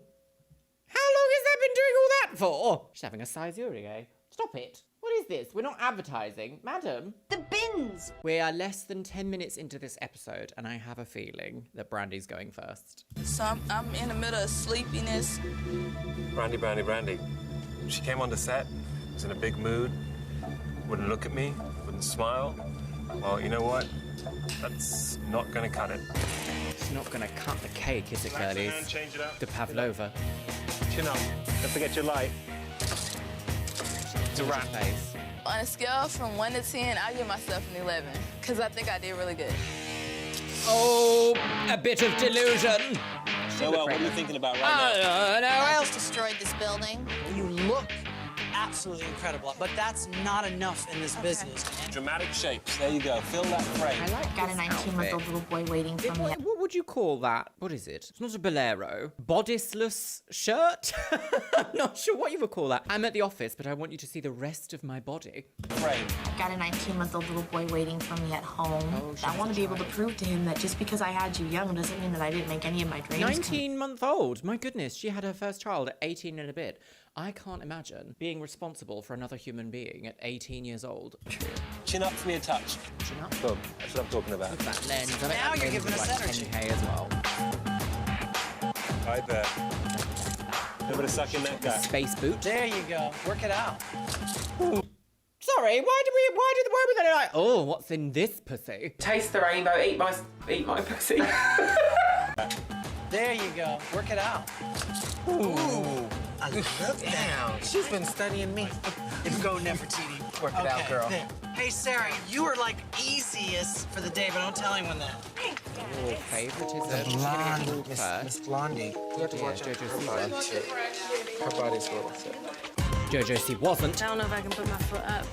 How long has that been doing all that for? She's having a sizuring, eh? Stop it. What is this? We're not advertising. Madam. The bins! We are less than 10 minutes into this episode, and I have a feeling that Brandy's going first. So I'm in the middle of sleepiness. Brandy. She came on the set, was in a big mood, wouldn't look at me, wouldn't smile. Well, you know what? That's not gonna cut it. It's not gonna cut the cake, is it, Relax girlies? and change it up. The pavlova. Chin up. Don't forget your light. It's a wrap. On a scale from 1 to 10, I'll give myself an 11, because I think I did really good. Oh, a bit of delusion. Noel, what are you thinking about right now? Noel else destroyed this building. You look absolutely incredible, but that's not enough in this business. Dramatic shapes. There you go. Fill that frame. I like Got a 19-month-old little boy waiting for me. What would you call that? What is it? It's not a bolero. Bodiceless shirt? I'm not sure what you would call that. I'm at the office, but I want you to see the rest of my body. Frame. Got a 19-month-old little boy waiting for me at home. I want to be able to prove to him that just because I had you young doesn't mean that I didn't make any of my dreams come 19-month-old. My goodness, she had her first child at 18 and a bit. I can't imagine being responsible for another human being at 18 years old. Chin up for me a touch. Chin up. Boom. That's what I'm talking about. Look at that lens. I bet Now that you're lens giving is us like energy. 10K as well. Right there. A bit of suck in that guy. Space boot. There you go. Work it out. Sorry, why did they like, oh, what's in this pussy? Taste the rainbow, eat my pussy. There you go. Work it out. Ooh. I love that. She's been studying me. Go Nefertiti. Work it out, girl. There. Hey, Sarah, you were like easiest for the day, but don't tell anyone that. Oh, favoritism. The She's gonna get blonde, called first. Miss Blondie. You have to watch out for her body, too. Her body's little thick. Jojo C wasn't. I don't know if I can put my foot up.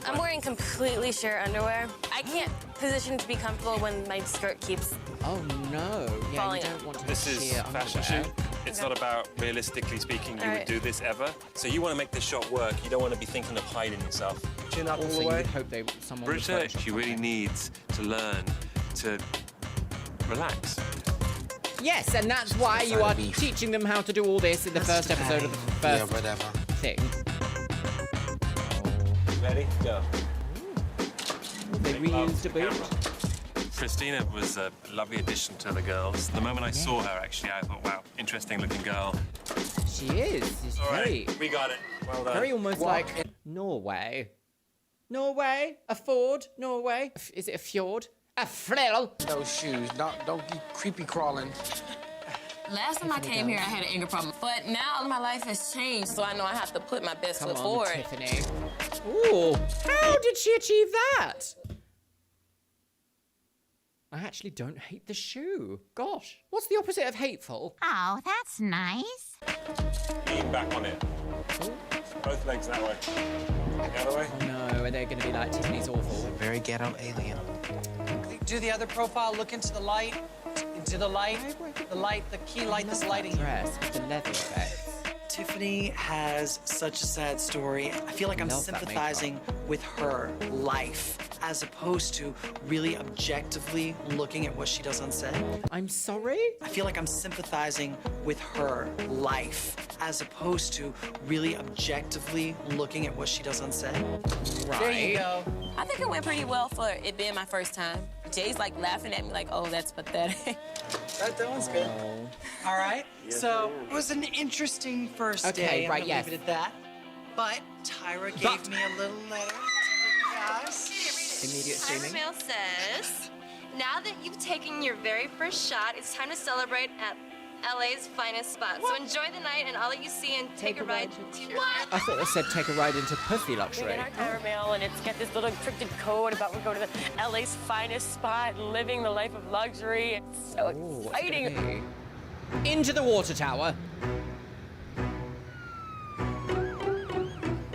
I'm wearing completely sheer underwear. I can't position to be comfortable when my skirt keeps Oh no. Yeah, falling you out. don't want to This is sheer fashion underwear. shoot. It's not about, realistically speaking, you All would right. do this ever. So you want to make this shot work. You don't want to be thinking of hiding yourself. Chin up all Also, the you way. would hope someone would Britta, Photoshop she really needs to learn to relax. Yes, and that's why you are beef. teaching them how to do all this in the first episode of the first Yeah, whatever. thing. Ready? Go. They reused a boot. Christina was a lovely addition to the girls. The moment I saw her, actually, I thought, wow, interesting looking girl. She is. She's All very, right, we got it. Well done. very almost like Norway. Norway? A ford? Norway? Is it a fjord? A frill? Those shoes. Don't be creepy crawling. Last time I came here, I had an anger problem, but now my life has changed, so I know I have to put my best Come foot on, forward. Tiffany. Ooh, how did she achieve that? I actually don't hate the shoe. Gosh, what's the opposite of hateful? Oh, that's nice. Lean back on it. Both legs that way. The other way. Oh no, are they going to be like Tiffany's awful? Very ghetto alien. Do the other profile. Look into the light. Into the light. The light. The key light that's lighting you. Dress with the leather effects. Tiffany has such a sad story. I feel like I'm Love that sympathizing with her life as opposed to really objectively looking at what she does on set. I'm sorry? I feel like I'm sympathizing with her life as opposed to really objectively looking at what she does on set. Right. There you go. I think it went pretty well for it being my first time. Jay's like laughing at me like, oh, that's pathetic. That one's good. All right. So it was an interesting first Okay, day. right, I'm yes. gonna leave it at that. But Tyra gave me a little letter. Guys. Immediate Tyra streaming. Mail says, now that you've taken your very first shot, it's time to celebrate at LA's finest spot. So enjoy the night, and I'll let you see and take a ride to your... I thought it said take a ride into Pussy We Luxury. get our tower mail, and it's got this little encrypted code about we're going to the LA's finest spot, living the life of luxury. It's so exciting. Into the water tower.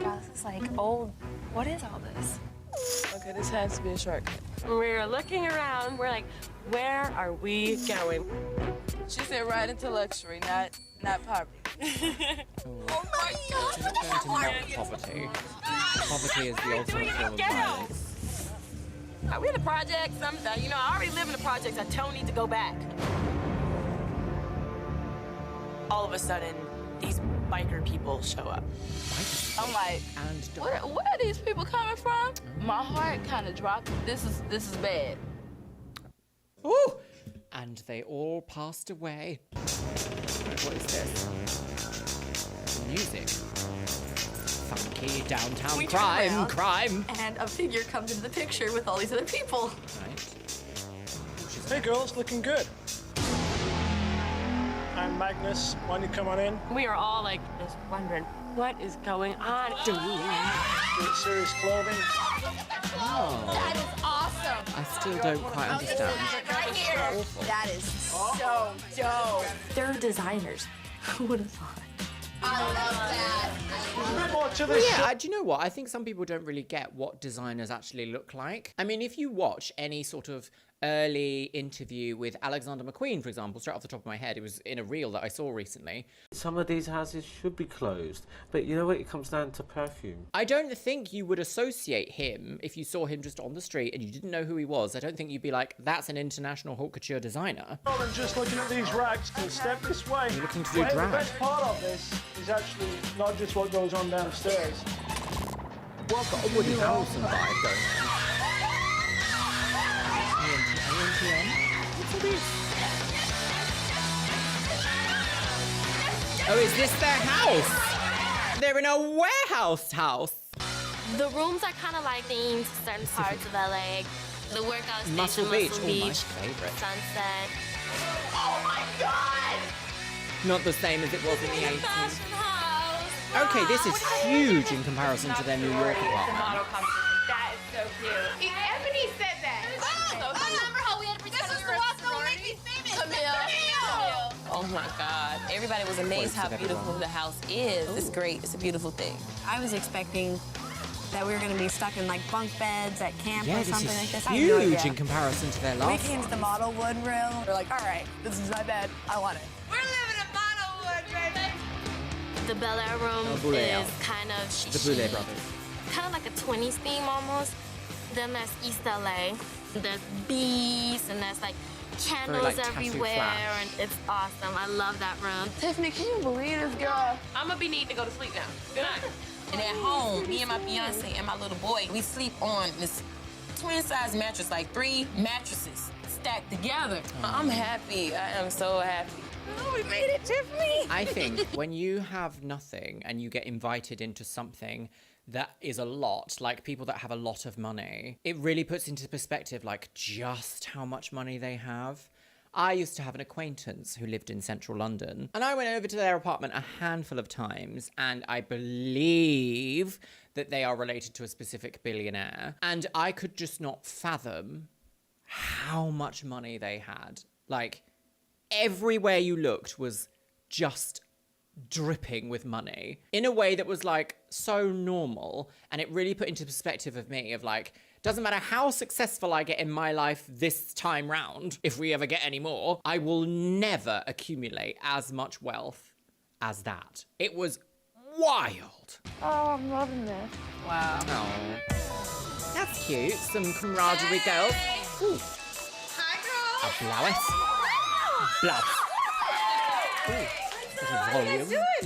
Wow, this is like old. What is all this? Okay, this has to be a shortcut. We're looking around. We're like, where are we going? She said right into luxury, not poverty. Oh my God! You're not going to melt poverty. Poverty is the ultimate form of violence. Are we in the projects? You know, I already live in the projects. I don't need to go back. All of a sudden, these biker people show up. I'm like, where are these people coming from? My heart kind of dropped. This is bad. Ooh! And they all passed away. What is this? Music. Funky downtown We turn around, crime. And a figure comes into the picture with all these other people. Hey girls, looking good. I'm Magnus. Why don't you come on in? We are all like just wondering, what is going on? Need serious clothing. Oh. That is awesome. I still don't quite understand. Right here. That is so dope. They're designers. Who would have thought? I love that. Yeah, do you know what? I think some people don't really get what designers actually look like. I mean, if you watch any sort of early interview with Alexander McQueen, for example, straight off the top of my head, it was in a reel that I saw recently. Some of these houses should be closed, but you know what? It comes down to perfume. I don't think you would associate him if you saw him just on the street and you didn't know who he was. I don't think you'd be like, that's an international haute couture designer. Rather than just looking at these rags, can step this way. You're looking to do Well, drag. The best part of this is actually not just what goes on downstairs. Well, I've got a Woody Harrelson vibe going on. What's all this? Oh, is this their house? They're in a warehouse house. The rooms are kind of like themed to certain parts of LA. The workout station, Muscle Beach. Oh, my favorite. Sunset. Oh my God! Not the same as it was in the 80s. Okay, this is huge in comparison to their New York apartment. That is so cute. Ebony said that. Remember how we had to pretend we were a sorority? Camille. Oh my God. Everybody was amazed how beautiful the house is. It's great. It's a beautiful thing. I was expecting that we were going to be stuck in like bunk beds at camp Yeah, or this something is like this. I had no huge idea. in comparison to their We last came to the model wood room. We're like, all right, this is my bed. I want it. We're living in Monowood, baby. The Bel Air room Oh, Boulay. is kind of The Boulay brothers. kind of like a 20s theme almost. Then there's East LA. There's bees and there's like candles like, tattoo everywhere, flash. and it's awesome. I love that room. Tiffany, can you believe this girl? I'm gonna be needing to go to sleep now. Good night. And at home, me and my fiance and my little boy, we sleep on this twin-size mattress, like 3 mattresses stacked together. I'm happy. I am so happy. Oh, we made it, Tiffany. I think when you have nothing and you get invited into something that is a lot, like people that have a lot of money, it really puts into perspective like just how much money they have. I used to have an acquaintance who lived in central London, and I went over to their apartment a handful of times, and I believe that they are related to a specific billionaire, and I could just not fathom how much money they had. Like, everywhere you looked was just dripping with money in a way that was like so normal, and it really put into perspective of me of like, doesn't matter how successful I get in my life this time round, if we ever get any more, I will never accumulate as much wealth as that. It was wild. Oh, I'm loving this. Wow. Oh, that's cute. Some camaraderie, girls. Ooh. Hi, A blouse. Blouse. Ooh.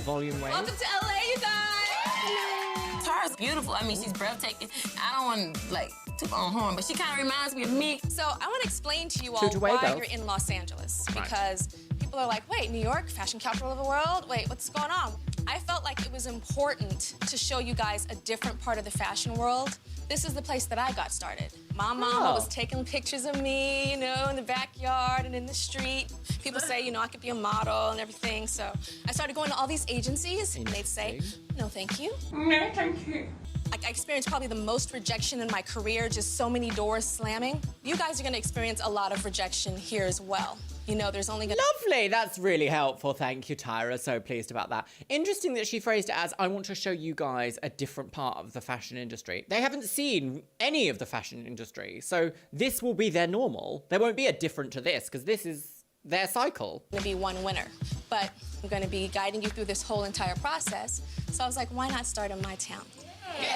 Volume wave. Welcome to LA, you guys. Tara's beautiful. I mean, she's breathtaking. I don't want to, like, toot on horn, but she kind of reminds me of me. So I want to explain to you all Toot away, why girls. you're in Los Angeles. Right. Because people are like, wait, New York, fashion capital of the world? Wait, what's going on? I felt like it was important to show you guys a different part of the fashion world. This is the place that I got started. My mama was taking pictures of me, you know, in the backyard and in the street. People say, you know, I could be a model and everything. So I started going to all these agencies, and they'd say, no, thank you. No, thank you. I experienced probably the most rejection in my career, just so many doors slamming. You guys are gonna experience a lot of rejection here as well. You know, there's only gonna— Lovely, that's really helpful. Thank you, Tyra. So pleased about that. Interesting that she phrased it as, I want to show you guys a different part of the fashion industry. They haven't seen any of the fashion industry, so this will be their normal. There won't be a different to this, because this is their cycle. Gonna be one winner, but I'm gonna be guiding you through this whole entire process. So I was like, why not start in my town?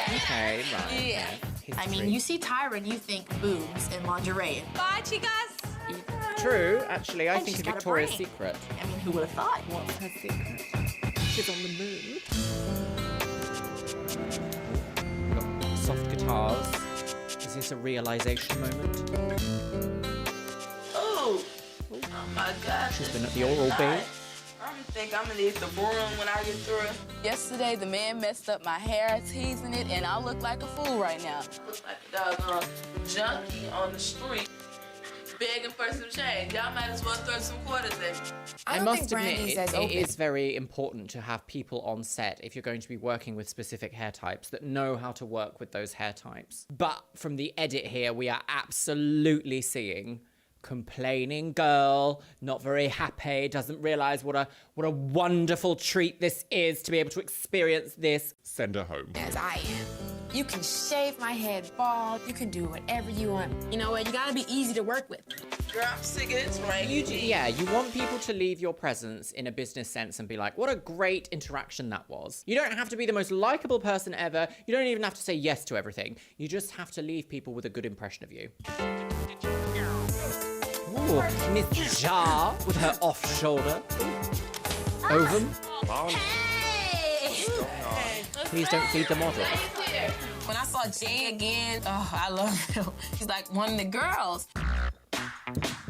Okay, right. Yeah. I mean, you see Tyra and you think boobs and lingerie. Bye, chicas. True, actually, I And think she's of got a Victoria's brain. Secret. I mean, who would have thought? What's her secret? She's on the moon. Got soft guitars. Is this a realization moment? Oh my God. She's been at the Oral B. I think I'm gonna need the broom when I get through. Yesterday, the man messed up my hair, teasing it, and I look like a fool right now. Look like a doggone junkie on the street, begging for some change. Y'all might as well throw some quarters at me. I must admit, it is very important to have people on set if you're going to be working with specific hair types that know how to work with those hair types. But from the edit here, we are absolutely seeing complaining girl, not very happy, doesn't realize what a wonderful treat this is to be able to experience this. Send her home. As I am. You can shave my head bald. You can do whatever you want. You know what? You gotta be easy to work with. Girl, I'm sick of this rain. You want people to leave your presence in a business sense and be like, what a great interaction that was. You don't have to be the most likable person ever. You don't even have to say yes to everything. You just have to leave people with a good impression of you. Ooh, Miss Jar with her off shoulder. Ovum. Please don't feed the model. When I saw Jay again, oh, I love him. He's like one of the girls.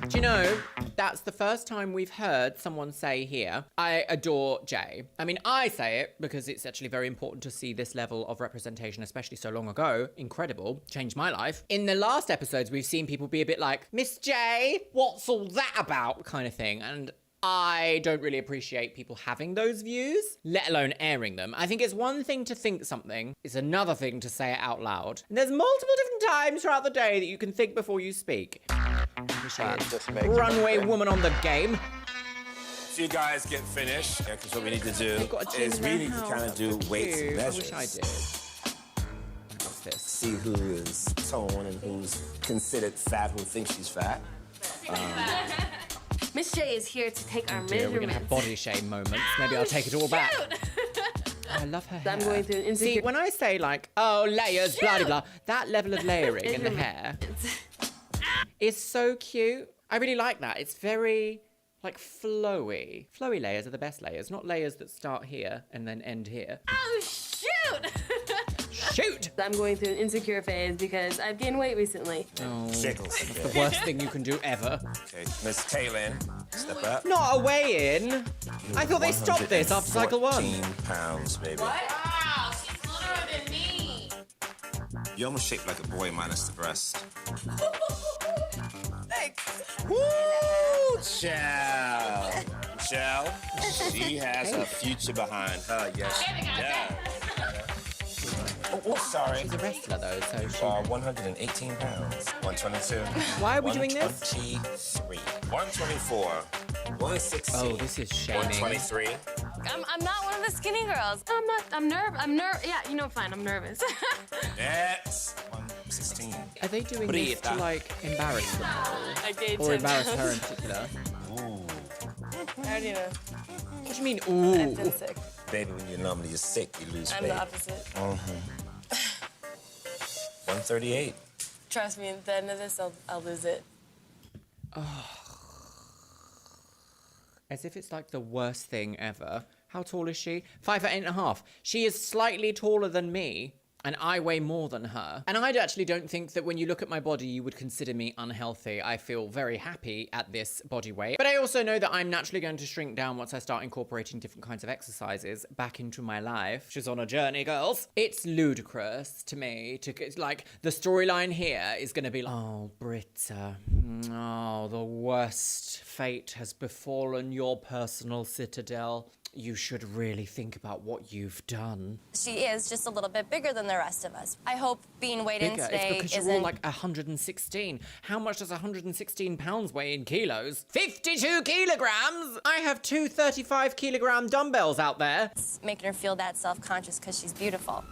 Do you know, that's the first time we've heard someone say here, I adore Jay. I mean, I say it because it's actually very important to see this level of representation, especially so long ago. Incredible. Changed my life. In the last episodes, we've seen people be a bit like, Miss J, what's all that about? Kind of thing. And I don't really appreciate people having those views, let alone airing them. I think it's one thing to think something, it's another thing to say it out loud. And there's multiple different times throughout the day that you can think before you speak. Runway woman on the game. So you guys get finished, because what we need to do is we need to kind of do weights and measures. I wish I did. What's this? See who is toned and who's considered fat, who thinks she's fat. Miss J is here to take our We're gonna measurements. have body shame moments. Maybe I'll take it all back. I love her hair. I'm going to See, when I say like, oh, layers, blah, blah, blah, that level of layering in the hair is so cute. I really like that. It's very, like, flowy. Flowy layers are the best layers, not layers that start here and then end here. Oh, shoot! Shoot! I'm going through an insecure phase because I've gained weight recently. Oh, Jiggles. that's the worst thing you can do ever. Okay, Miss Kaylin, step up. Not a weigh-in. I thought they stopped this after cycle 1. 14 pounds, baby. Wow, she's littler than me. You're almost shaped like a boy minus the breast. Thanks. Woo! Michelle. Michelle, she has a future behind her. Yes, she does. Oh, sorry. She's a wrestler, though, so she... 118 pounds. 122. Why are we doing this? 123. 124. 116. Oh, this is shaming. 123. I'm not one of the skinny girls. I'm yeah, you know, fine, I'm nervous. Yes. 116. Are they doing this to, like, embarrass them? I did. Or embarrass her in particular? Ooh. I already know. What do you mean, ooh? I've been sick. Baby, when you're normally sick, you lose weight. I'm the opposite. 138. Trust me, at the end of this, I'll lose it. As if it's like the worst thing ever. How tall is she? 5'8.5". She is slightly taller than me. And I weigh more than her. And I actually don't think that when you look at my body, you would consider me unhealthy. I feel very happy at this body weight. But I also know that I'm naturally going to shrink down once I start incorporating different kinds of exercises back into my life. She's on a journey, girls. It's ludicrous to me to, like, the storyline here is going to be like, oh, Britta, oh, the worst fate has befallen your personal citadel. You should really think about what you've done. She is just a little bit bigger than the rest of us. I hope being weighed in today It's because you're all like 116. How much does 116 pounds weigh in kilos? 52 kilograms! I have two 35-kilogram dumbbells out there. It's making her feel that self-conscious because she's beautiful.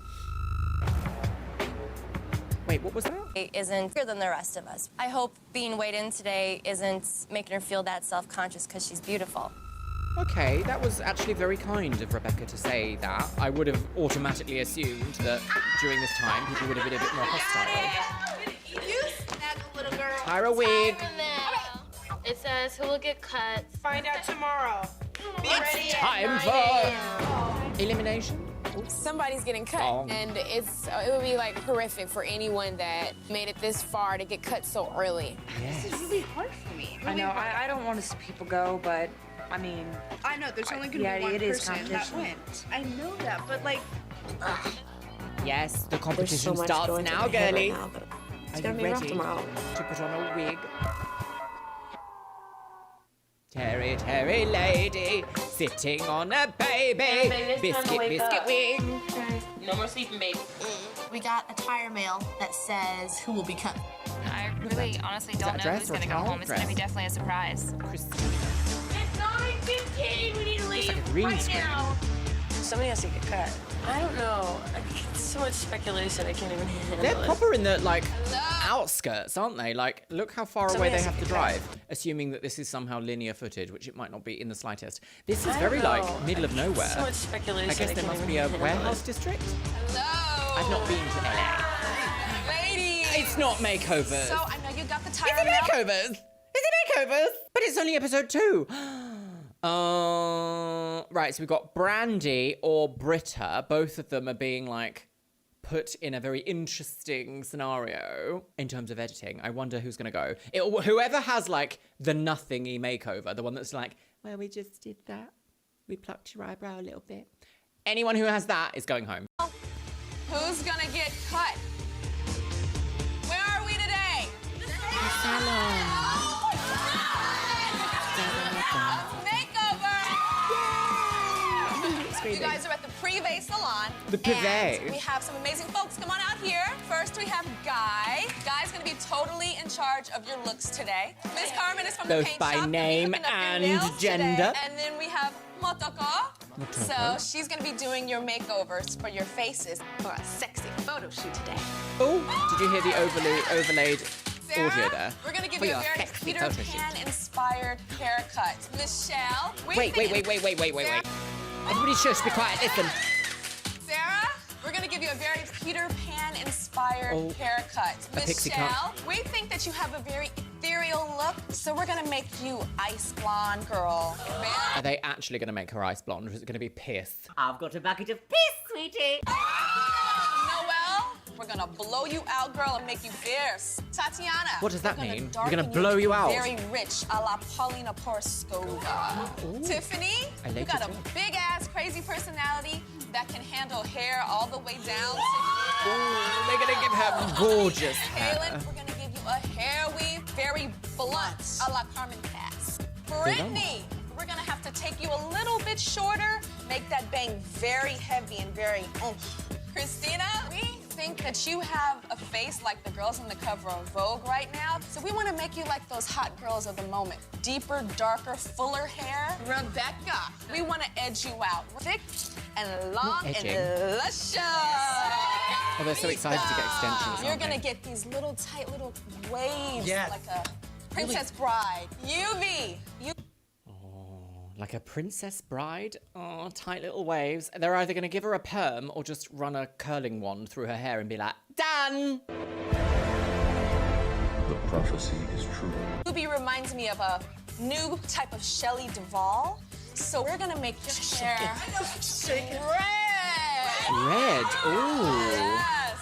Wait, what was that? Isn't bigger than the rest of us. I hope being weighed in today isn't making her feel that self-conscious because she's beautiful. Okay, that was actually very kind of Rebecca to say that. I would have automatically assumed that during this time people would have been a bit more hostile. You snuggle, little girl. Hire a wig. It says who will get cut. Find out tomorrow. It's time for elimination. Somebody's getting cut, and it would be like horrific for anyone that made it this far to get cut so early. This is really hard for me. I know. I don't want to see people go, but I mean. I know. There's only going to be one person that wins. I know that, but like. Yes, the competition starts now, girlie. Are you ready tomorrow to put on a wig? Terry, Terry lady, sitting on a baby. Biscuit, biscuit wig. No more sleeping, baby. We got a tire mail that says who will be cut. I really honestly don't know who's gonna go home. It's gonna be definitely a surprise. It's 9:15. We need to leave right now. Somebody has to get cut. I don't know. It's so much speculation. I can't even handle They're it. proper in the, like, outskirts, aren't they? Like, look how far away they have to drive, assuming that this is somehow linear footage, which it might not be in the slightest. This is very, like, middle of nowhere. So much speculation. I guess there must be a warehouse district. Hello. I've not been to LA. Ladies. It's not makeovers. So I know you got the tire Is it mail. makeovers? Is it makeovers? But it's only episode 2. Right, so we've got Brandy or Britta. Both of them are being, like, put in a very interesting scenario in terms of editing. I wonder who's going to go. Whoever has, like, the nothingy makeover, the one that's like, well, we just did that. We plucked your eyebrow a little bit. Anyone who has that is going home. Who's gonna get cut? Where are we today? You guys are at the Privé Salon. The Privé. And we have some amazing folks. Come on out here. First, we have Guy. Guy's gonna be totally in charge of your looks today. Miss Carmen is from the Both paint by shop. name and gender. Today. And then we have Motoko. So she's gonna be doing your makeovers for your faces for a sexy photo shoot today. Oh, did you hear the overlaid Sarah, audio there? we're gonna give For you a your very sexy Peter photo shoot. Pan-inspired haircut. Michelle, Wait. Everybody shush, be quiet, listen. Sarah, we're gonna give you a very Peter Pan-inspired haircut. A pixie cut. Michelle, we think that you have a very ethereal look, so we're gonna make you ice blonde girl. Are they actually going to make her ice blonde, or is it going to be piss? I've got a bucket of piss, sweetie. Noelle, we're gonna blow you out, girl, and make you fierce. Tatiana, What does that we're gonna mean? You're darken gonna blow you out? Very rich, a la Paulina Porskova. Tiffany, I like you got it a too. big ass crazy personality that can handle hair all the way down. Ooh, they're gonna give her gorgeous hair. Kaylin, we're gonna give you a hair weave, very blunt, a la Carmen Cass. Brittany, we're gonna have to take you a little bit shorter, make that bang very heavy and very oomph. Christina, we think that you have a face like the girls on the cover of Vogue right now, so we want to make you like those hot girls of the moment. Deeper, darker, fuller hair. Rebecca, we want to edge you out. Thick and long and edging. luscious. Oh, they're so excited to get extensions, You're aren't gonna they? get these little tight little waves, Yes. like a princess bride. UV, Like a princess bride? Oh, tight little waves. They're either going to give her a perm or just run a curling wand through her hair and be like, done! The prophecy is true. UV reminds me of a new type of Shelley Duvall. So we're gonna make your hair red. Red, ooh. Yes.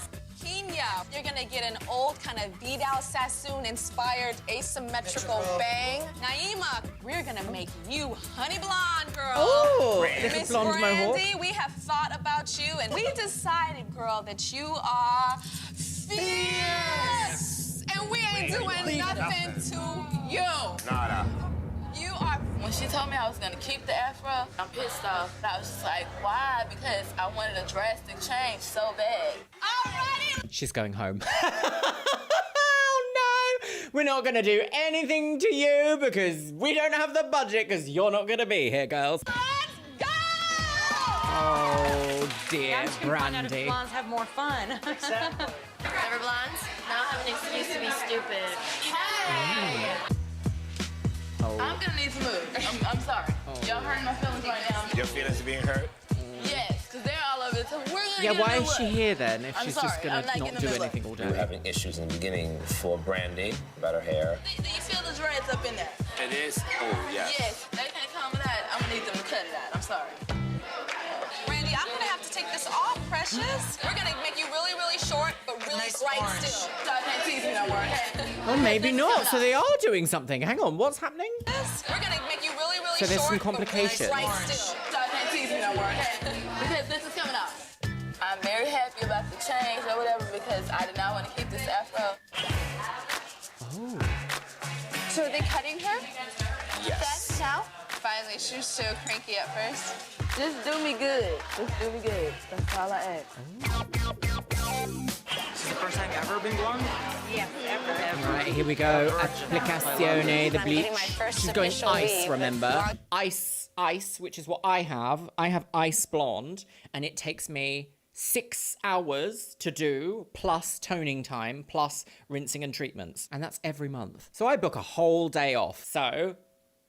We're gonna get an old kind of Vidal Sassoon-inspired asymmetrical bang. Naima, we're gonna make you honey blonde, girl. Oh, little Miss blonde mohawk. Brandy, we have thought about you, and we decided, girl, that you are fierce. And we ain't doing nothing to you. Nada. You are. When she told me I was gonna keep the afro, I'm pissed off. I was just like, why? Because I wanted a drastic change so bad. Alrighty. She's going home. Oh no! We're not gonna do anything to you because we don't have the budget because you're not gonna be here, girls. Oh dear, Brandy. Blondes have more fun. Never blondes? Now I have an excuse to be stupid. Hey! Oh. I'm gonna need to move. I'm sorry. Y'all hurting my feelings right now. Your feelings are being hurt? Yes, because they're all over it. So we're gonna Yeah, get why in the is she look. here then if I'm she's sorry, just gonna I'm not not getting do in the anything all We were day? having issues in the beginning for Brandy about her hair. Do you feel the dreads up in there? It is? Oh, yes. Yes, they can't come with that. I'm gonna need them to cut it out. I'm sorry. Randy, I'm gonna have to take this off, precious. We're gonna make you really, really short, but really bright still. So I can't tease me no more, okay? Oh, maybe not. So they are doing something. Hang on, what's happening? We're gonna make you really, really So there's some short, but complications. really bright still. So I can't tease me no more, okay? Because this is coming off. I'm very happy about the change or whatever because I did not want to keep this afro. Oh. So are they cutting her? Yes. Now? Finally, she was so cranky at first. Just do me good. Just do me good. That's all I ask. This is the first time you've ever been blonde? Yeah, ever. Right, here we go. Applicazione, the I'm bleach. getting my first She's going official ice, weave. remember? Ice, which is what I have. I have ice blonde, and it takes me 6 hours to do, plus toning time, plus rinsing and treatments. And that's every month. So I book a whole day off. So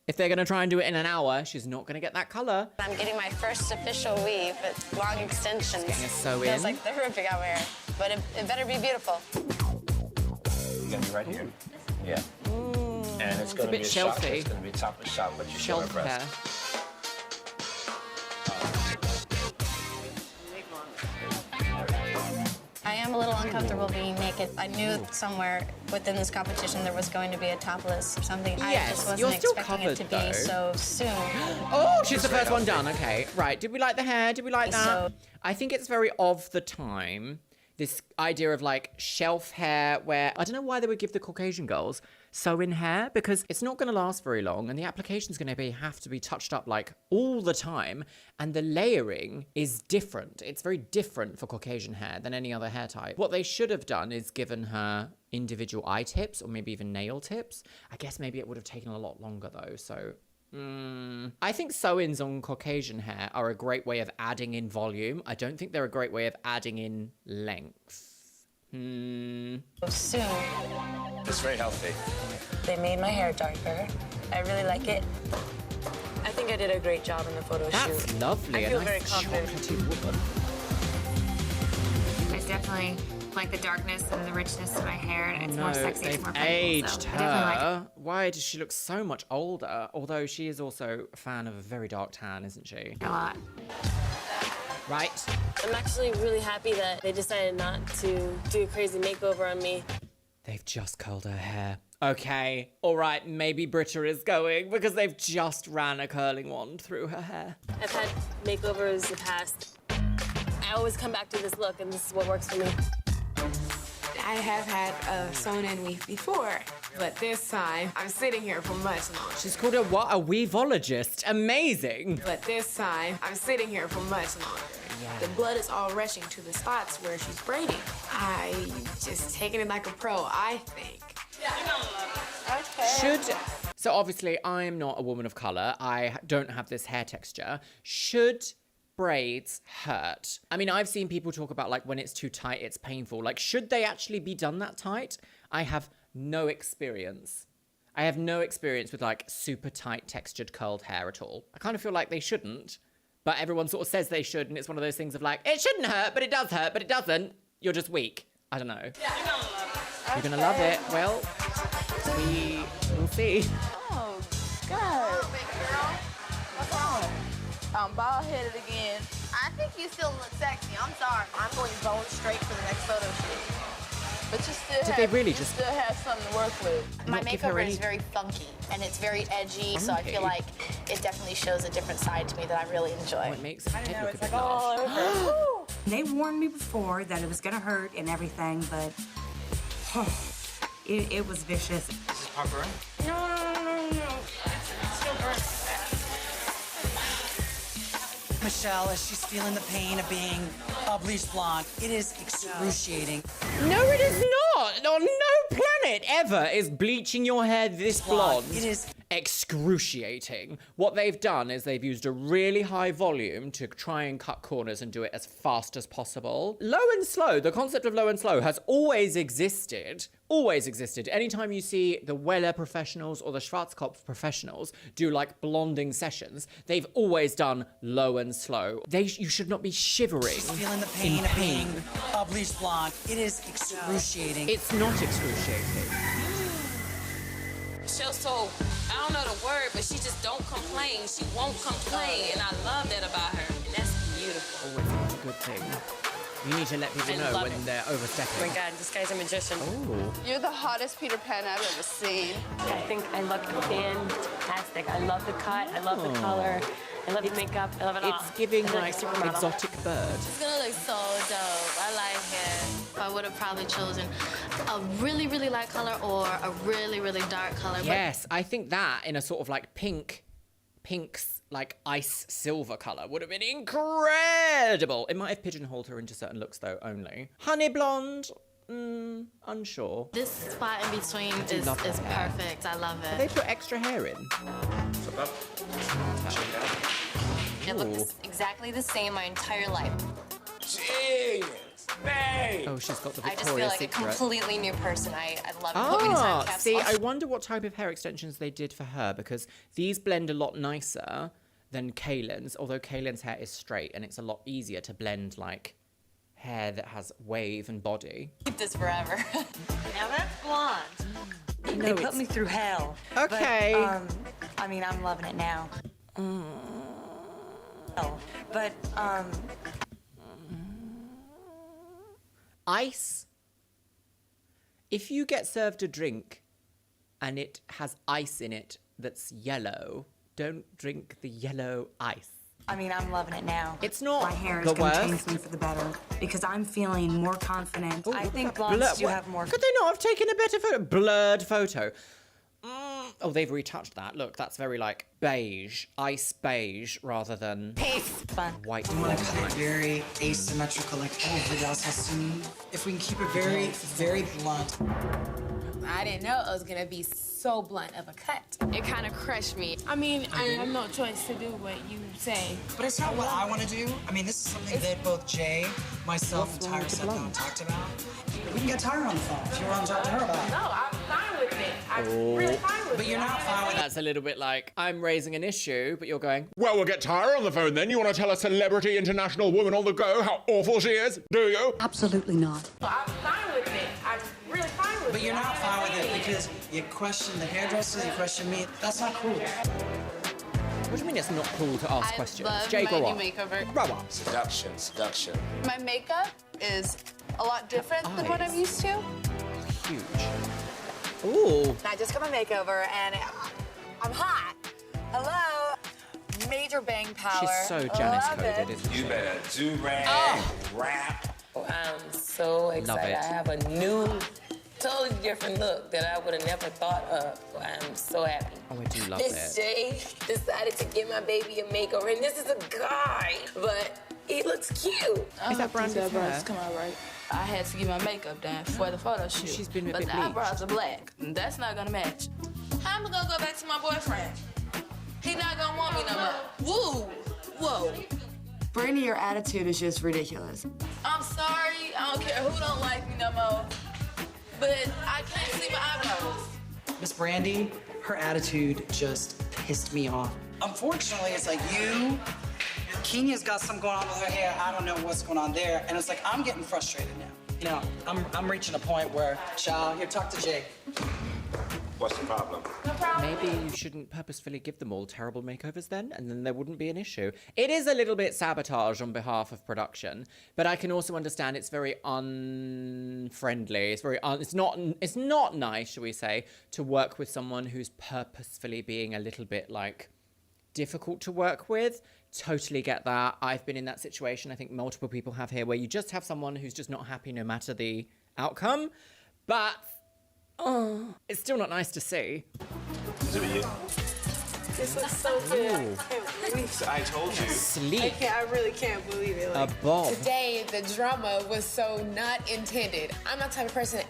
if they're gonna try and do it in an hour, she's not gonna get that color. I'm getting my first official weave with long extensions. Getting a sew Feels in. like the Rubik I'm wearing, but it better be beautiful. It's gonna be right here. Yeah. And it's gonna a bit be a shot. shelfy. It's gonna be top of shot, but you show Shelf her hair. breast. I am a little uncomfortable being naked. I knew somewhere within this competition there was going to be a topless or something. I Yes, just wasn't you're still expecting covered, it to be though. so soon. Oh, she's the first one done. Okay, right. Did we like the hair? Did we like that? So- I think it's very of the time. This idea of like shelf hair where I don't know why they would give the Caucasian girls sew-in hair because it's not going to last very long and the application's going to have to be touched up like all the time and the layering is different. It's very different for Caucasian hair than any other hair type. What they should have done is given her individual eye tips or maybe even nail tips. I guess maybe it would have taken a lot longer though, so... I think sew-ins on Caucasian hair are a great way of adding in volume. I don't think they're a great way of adding in length. Soon. It's very healthy. They made my hair darker. I really like it. I think I did a great job in the photo shoot. That's lovely. I feel a very nice confident. chocolatey woman. I definitely like the darkness and the richness to my hair, and it's more sexy, it's they've more playful. aged So I definitely like it. her. Why does she look so much older? Although she is also a fan of a very dark tan, isn't she? A lot. Right? I'm actually really happy that they decided not to do a crazy makeover on me. They've just curled her hair. Okay, all right, maybe Britta is going because they've just ran a curling wand through her hair. I've had makeovers in the past. I always come back to this look, and this is what works for me. I have had a sewn-in weave before, but this time I'm sitting here for much longer. She's called a what? A weavologist. Amazing. But this time I'm sitting here for much longer. Yeah. The blood is all rushing to the spots where she's braiding. I just taking it like a pro, I think. So obviously I'm not a woman of color. I don't have this hair texture. Should braids hurt? I mean, I've seen people talk about like when it's too tight, it's painful. Like, should they actually be done that tight? I have no experience. I have no experience with like super tight textured curled hair at all. I kind of feel like they shouldn't, but everyone sort of says they should, and it's one of those things of like, it shouldn't hurt, but it does hurt, but it doesn't. You're just weak. I don't know. You're gonna love it. Well, we'll see. Oh, God. Baby girl, what's wrong? I'm bald-headed again. I think you still look sexy. I'm sorry. I'm going bone straight for the next photo shoot. But you still Did they really just still have something to work with. My not give her makeover any- is very funky and it's very edgy, so I Funky? feel like it definitely shows a different side to me that I really enjoy. It makes the head look a bit all large. over. They warned me before that it was gonna hurt and everything, but it was vicious. Harper? No. It's still burnt. Michelle, as she's feeling the pain of being bleached blonde, it is excruciating. No, it is not. On no planet ever is bleaching your hair this blonde. It is excruciating. What they've done is they've used a really high volume to try and cut corners and do it as fast as possible. Low and slow, the concept of low and slow has always existed. Always existed. Anytime you see the Weller professionals or the Schwarzkopf professionals do like blonding sessions, they've always done low and slow. You should not be shivering. She's feeling the pain in of pain. being bleached blonde. It is excruciating. It's not excruciating. She's so, I don't know the word, but she just don't complain. She won't complain, and I love that about her. And that's beautiful. Always a good thing. You need to let people know when they're overstepping. Oh my God, this guy's a magician. Oh. You're the hottest Peter Pan I've ever seen. I think I look fantastic. I love the cut. I love the color. I love the makeup. I love it all. It's giving I like a supermodel. exotic bird. It's gonna look so dope. I like it. I would have probably chosen a really, really light color or a really, really dark color. Yes, I think that in a sort of like pink's like ice silver color would have been incredible. It might have pigeonholed her into certain looks though, only. Honey blonde, unsure. This spot in between is perfect. I love Have they it. put extra hair in? It looks exactly the same my entire life. Oh, she's got the I just feel Victoria's like Secret. a completely new person. I love it. Put me in a time capsule. See, I wonder what type of hair extensions they did for her because these blend a lot nicer than Kaylin's, although Kaylin's hair is straight and it's a lot easier to blend like hair that has wave and body. Keep this forever. Now that's blonde. No, They put it's- me through hell. Okay. But, I mean, I'm loving it now. But, Ice. If you get served a drink and it has ice in it that's yellow, don't drink the yellow ice. I mean, I'm loving it now. It's not My hair is the going to worst. change me for the better because I'm feeling more confident. I think blondes Blur- do what- have more. Could they not have taken a better photo? Blurred photo. Oh, they've retouched that. Look, that's very like beige, ice beige, rather than white. We want to cut it very asymmetrical, like everybody else has seen. If we can keep it very, very blunt. I didn't know it was gonna be so blunt of a cut. It kind of crushed me. I mean, I have no choice to do what you say. But it's not what I want to do. I mean, this is something that both Jay, myself, and Tyra sat down and talked about. We can get Tyra on the phone if you want to talk to her about it. No, I'm fine with it. I'm Oh. really fine with it. But you're not fine with it. That's a little bit like I'm raising an issue, but you're going. Well, we'll get Tyra on the phone then. You want to tell a celebrity international woman on the go how awful she is? Do you? Absolutely not. I'm fine with it. I'm really fine with it. But you're not fine with it because you question the hairdresser, you question me. That's not cool. What do you mean it's not cool to ask questions? love Jay, my grow new up. makeover. Grow up. Seduction. My makeup is a lot different than what I'm used to. Huge. Ooh. I just got my makeover and I'm hot. Hello. Major bang power. She's so Janice Love coded, it. isn't she? You better do rap, Oh. rap. I'm so excited. it. I have a new, totally different look that I would have never thought of. I'm so happy. Oh, I do love Miss it. J decided to give my baby a makeover, and this is a guy, but he looks cute. Is that Brandy's hair? eyebrows come out right. I had to get my makeup done for the photo shoot. She's been a but bit the eyebrows are black. And that's not gonna match. How am I gonna go back to my boyfriend? He not gonna want me no more. Woo! Whoa. Brandy, your attitude is just ridiculous. I'm sorry. I don't care who don't like me no more. But I can't see my eyebrows. Miss Brandy, her attitude just pissed me off. Unfortunately, it's like you, Kenya's got something going on with her hair. I don't know what's going on there. And it's like, I'm getting frustrated now. You know, I'm reaching a point where, child, here, talk to Jay. What's the problem? Maybe you shouldn't purposefully give them all terrible makeovers then, and then there wouldn't be an issue. It is a little bit sabotage on behalf of production, but I can also understand it's very unfriendly. It's very it's not nice, shall we say, to work with someone who's purposefully being a little bit like difficult to work with. Totally get that. I've been in that situation. I think multiple people have here, where you just have someone who's just not happy no matter the outcome, but it's still not nice to see. This looks so good. I told you. Sleek. I really can't believe it. A bomb. Today, the drama was so not intended. I'm not the type of person to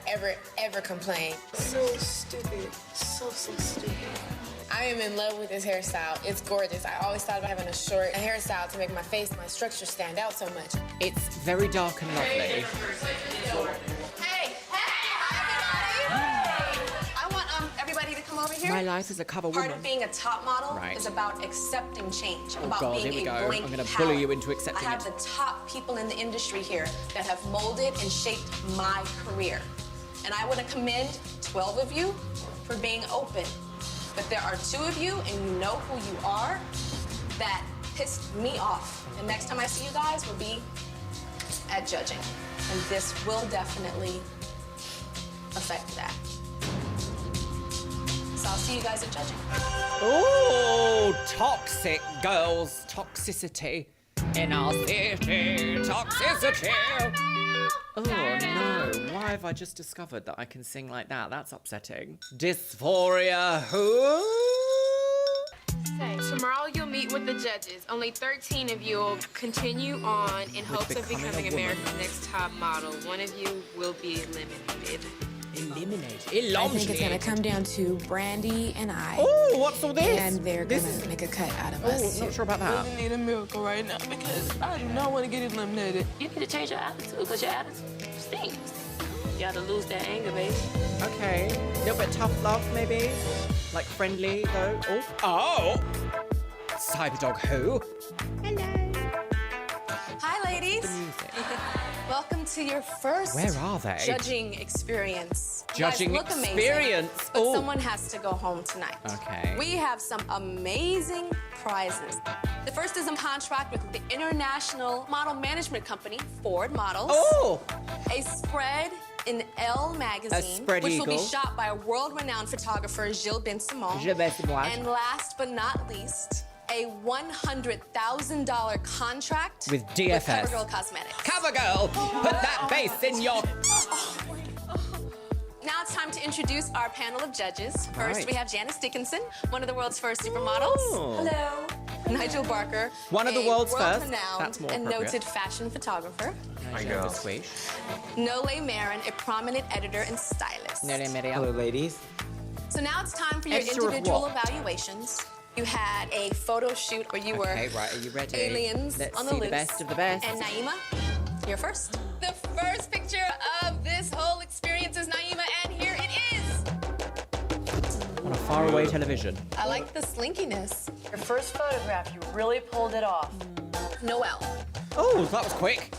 ever complain. So stupid. So stupid. I am in love with this hairstyle. It's gorgeous. I always thought about having a hairstyle to make my face, my structure stand out so much. It's very dark and lovely. Hey, I want everybody to come over here. My life as a cover Part woman. of being a top model Right. is about accepting change, Oh about God, being here we a go. blank I'm going to palette. bully you into accepting I have it. the top people in the industry here that have molded and shaped my career. And I want to commend 12 of you for being open. But there are 2 of you, and you know who you are, that pissed me off. And next time I see you guys will be at judging. And this will definitely affect that. So I'll see you guys at judging. Oh, toxic girls. Toxicity in our city. Toxicity. Oh, no. Why have I just discovered that I can sing like that? That's upsetting. Dysphoria who? Tomorrow you'll meet with the judges. Only 13 of you will continue on in hopes of becoming America's Next Top Model. One of you will be eliminated. Eliminated? I think it's gonna come down to Brandy and I. Oh, what's all this? And they're gonna make a cut out of us. Not sure about that. I need a miracle right now because I do not want to get eliminated. You need to change your attitude because your attitude stinks. You gotta lose that anger, baby. Okay. A little bit tough love, maybe? Like friendly, though? Oh! Cyberdog who? Hi, ladies. Welcome to your first Where are they? judging experience. You Judging guys look amazing, experience. but Oh. someone has to go home tonight. Okay. We have some amazing prizes. The first is a contract with the international model management company, Ford Models. Oh! A spread in Elle magazine, spread which will be eagle. shot by a world-renowned photographer, Gilles Ben-Simon. Gilles Ben-Simon. And last but not least, a $100,000 contract With DFS. CoverGirl Cosmetics. CoverGirl, put that face in your... Now it's time to introduce our panel of judges. First, Right. we have Janice Dickinson, one of the world's first supermodels. Oh. Hello. Nigel Barker, One of the a world's first. world-renowned That's more and appropriate. noted fashion photographer. My girl. Swish. Nole Marin, a prominent editor and stylist. Hello, ladies. So now it's time for your Editor of individual what? evaluations. You had a photo shoot where you were Okay, right, are you ready? aliens Let's on the see loose. the best of the best. And Naima, you're first. The first picture of this whole experience is Naima, and here it is. On a faraway television. I like the slinkiness. Your first photograph, you really pulled it off. Noelle. Oh, that was quick.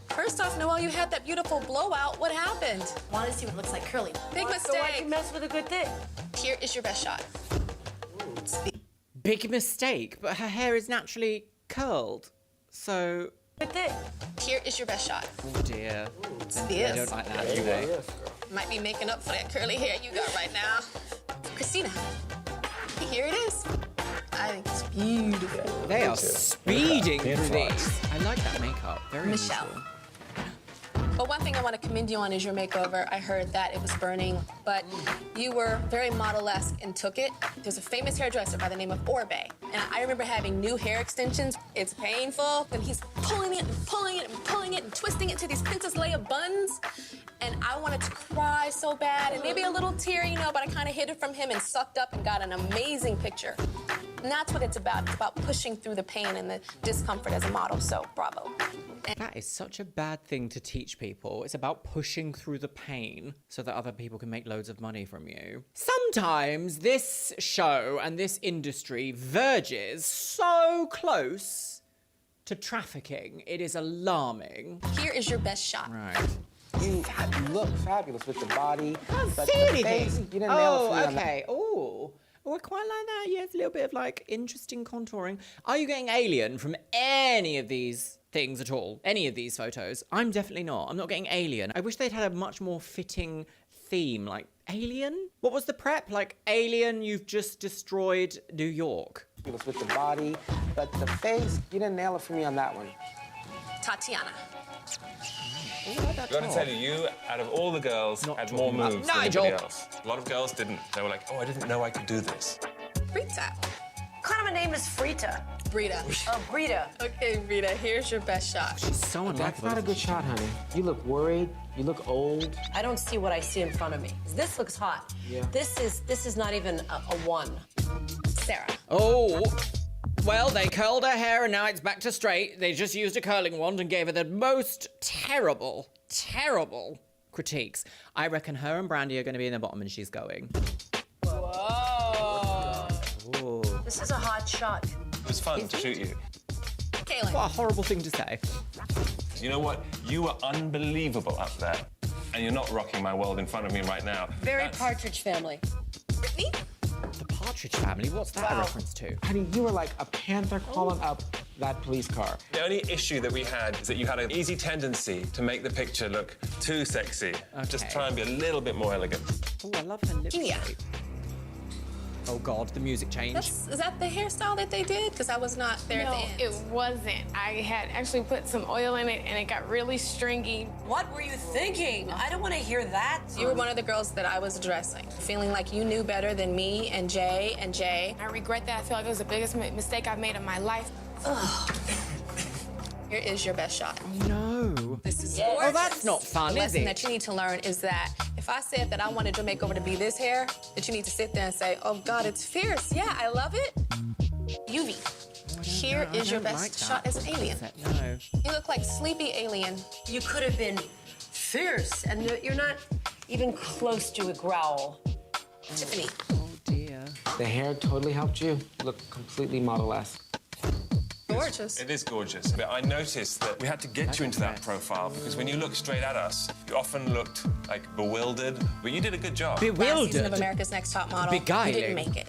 First off, Noelle, you had that beautiful blowout. What happened? Want to see what it looks like curly. Big So why'd mistake. you mess with a good thing? Here is your best shot. Big mistake, but her hair is naturally curled. So... Good thing. Here is your best shot. Oh dear. I Yes. don't like that, do they? Might be making up for that curly hair you got right now. Christina, here it is. I think it's beautiful. They are speeding through these. I like that makeup. Very Michelle. unusual. But one thing I want to commend you on is your makeover. I heard that it was burning, but you were very model-esque and took it. There's a famous hairdresser by the name of Orbe, and I remember having new hair extensions. It's painful, and he's pulling it and pulling it and pulling it and twisting it to these Princess Leia buns. And I wanted to cry so bad, and maybe a little tear, you know, but I kind of hid it from him and sucked up and got an amazing picture. And that's what it's about. It's about pushing through the pain and the discomfort as a model, so bravo. That is such a bad thing to teach people. It's about pushing through the pain so that other people can make loads of money from you. Sometimes this show and this industry verges so close to trafficking. It is alarming. Here is your best shot. Right. You look fabulous with the body. Can't but see the anything. face, you didn't nail it for me on that. Okay. Oh, I quite like that. Yeah, it's a little bit of like interesting contouring. Are you getting alien from any of these things at all? Any of these photos? I'm definitely not. I'm not getting alien. I wish they'd had a much more fitting theme, like alien. What was the prep? Like alien, you've just destroyed New York. With the body, but the face, you didn't nail it for me on that one. Tatiana. I've got to tell you, out of all the girls, had more moves than anybody else. A lot of girls didn't. They were like, oh, I didn't know I could do this. Rita. What kind of a name is Frita? Brita. Oh, Brita. Okay, Rita, here's your best shot. She's so unlikable. That's not a good shot, honey. You look worried. You look old. I don't see what I see in front of me. This looks hot. Yeah. This is not even a one. Sarah. Oh. Well, they curled her hair and now it's back to straight. They just used a curling wand and gave her the most terrible, terrible critiques. I reckon her and Brandy are going to be in the bottom and she's going. Whoa. Ooh. This is a hot shot. It was fun to shoot you. Kaylin. What a horrible thing to say. You know what? You were unbelievable up there. And you're not rocking my world in front of me right now. Very Partridge Family. Brittany? The Partridge Family? What's that a reference to? Honey, you were like a panther crawling up that police car. The only issue that we had is that you had an easy tendency to make the picture look too sexy. Just try and be a little bit more elegant. Oh, I love her lip shape. Oh God, the music changed. Is that the hairstyle that they did? Because I was not there at the end. It wasn't. I had actually put some oil in it and it got really stringy. What were you thinking? I don't want to hear that. You were one of the girls that I was addressing, feeling like you knew better than me and Jay and Jay. I regret that. I feel like it was the biggest mistake I've made in my life. Ugh. Here is your best shot. No. This is Oh, gorgeous. that's not fun, The is lesson it? that you need to learn is that if I said that I wanted your makeover to be this hair, that you need to sit there and say, oh God, it's fierce. Yeah, I love it. Yuvie. Here is your best shot as an alien. No. You look like sleepy alien. You could have been fierce, and you're not even close to a growl. Tiffany. Oh dear. The hair totally helped you. Look completely model-esque. Gorgeous. It is gorgeous. But I noticed that we had to get you into that profile because when you look straight at us, you often looked like bewildered. But you did a good job. Last season of America's Next Top Model, Beguiling. you didn't make it.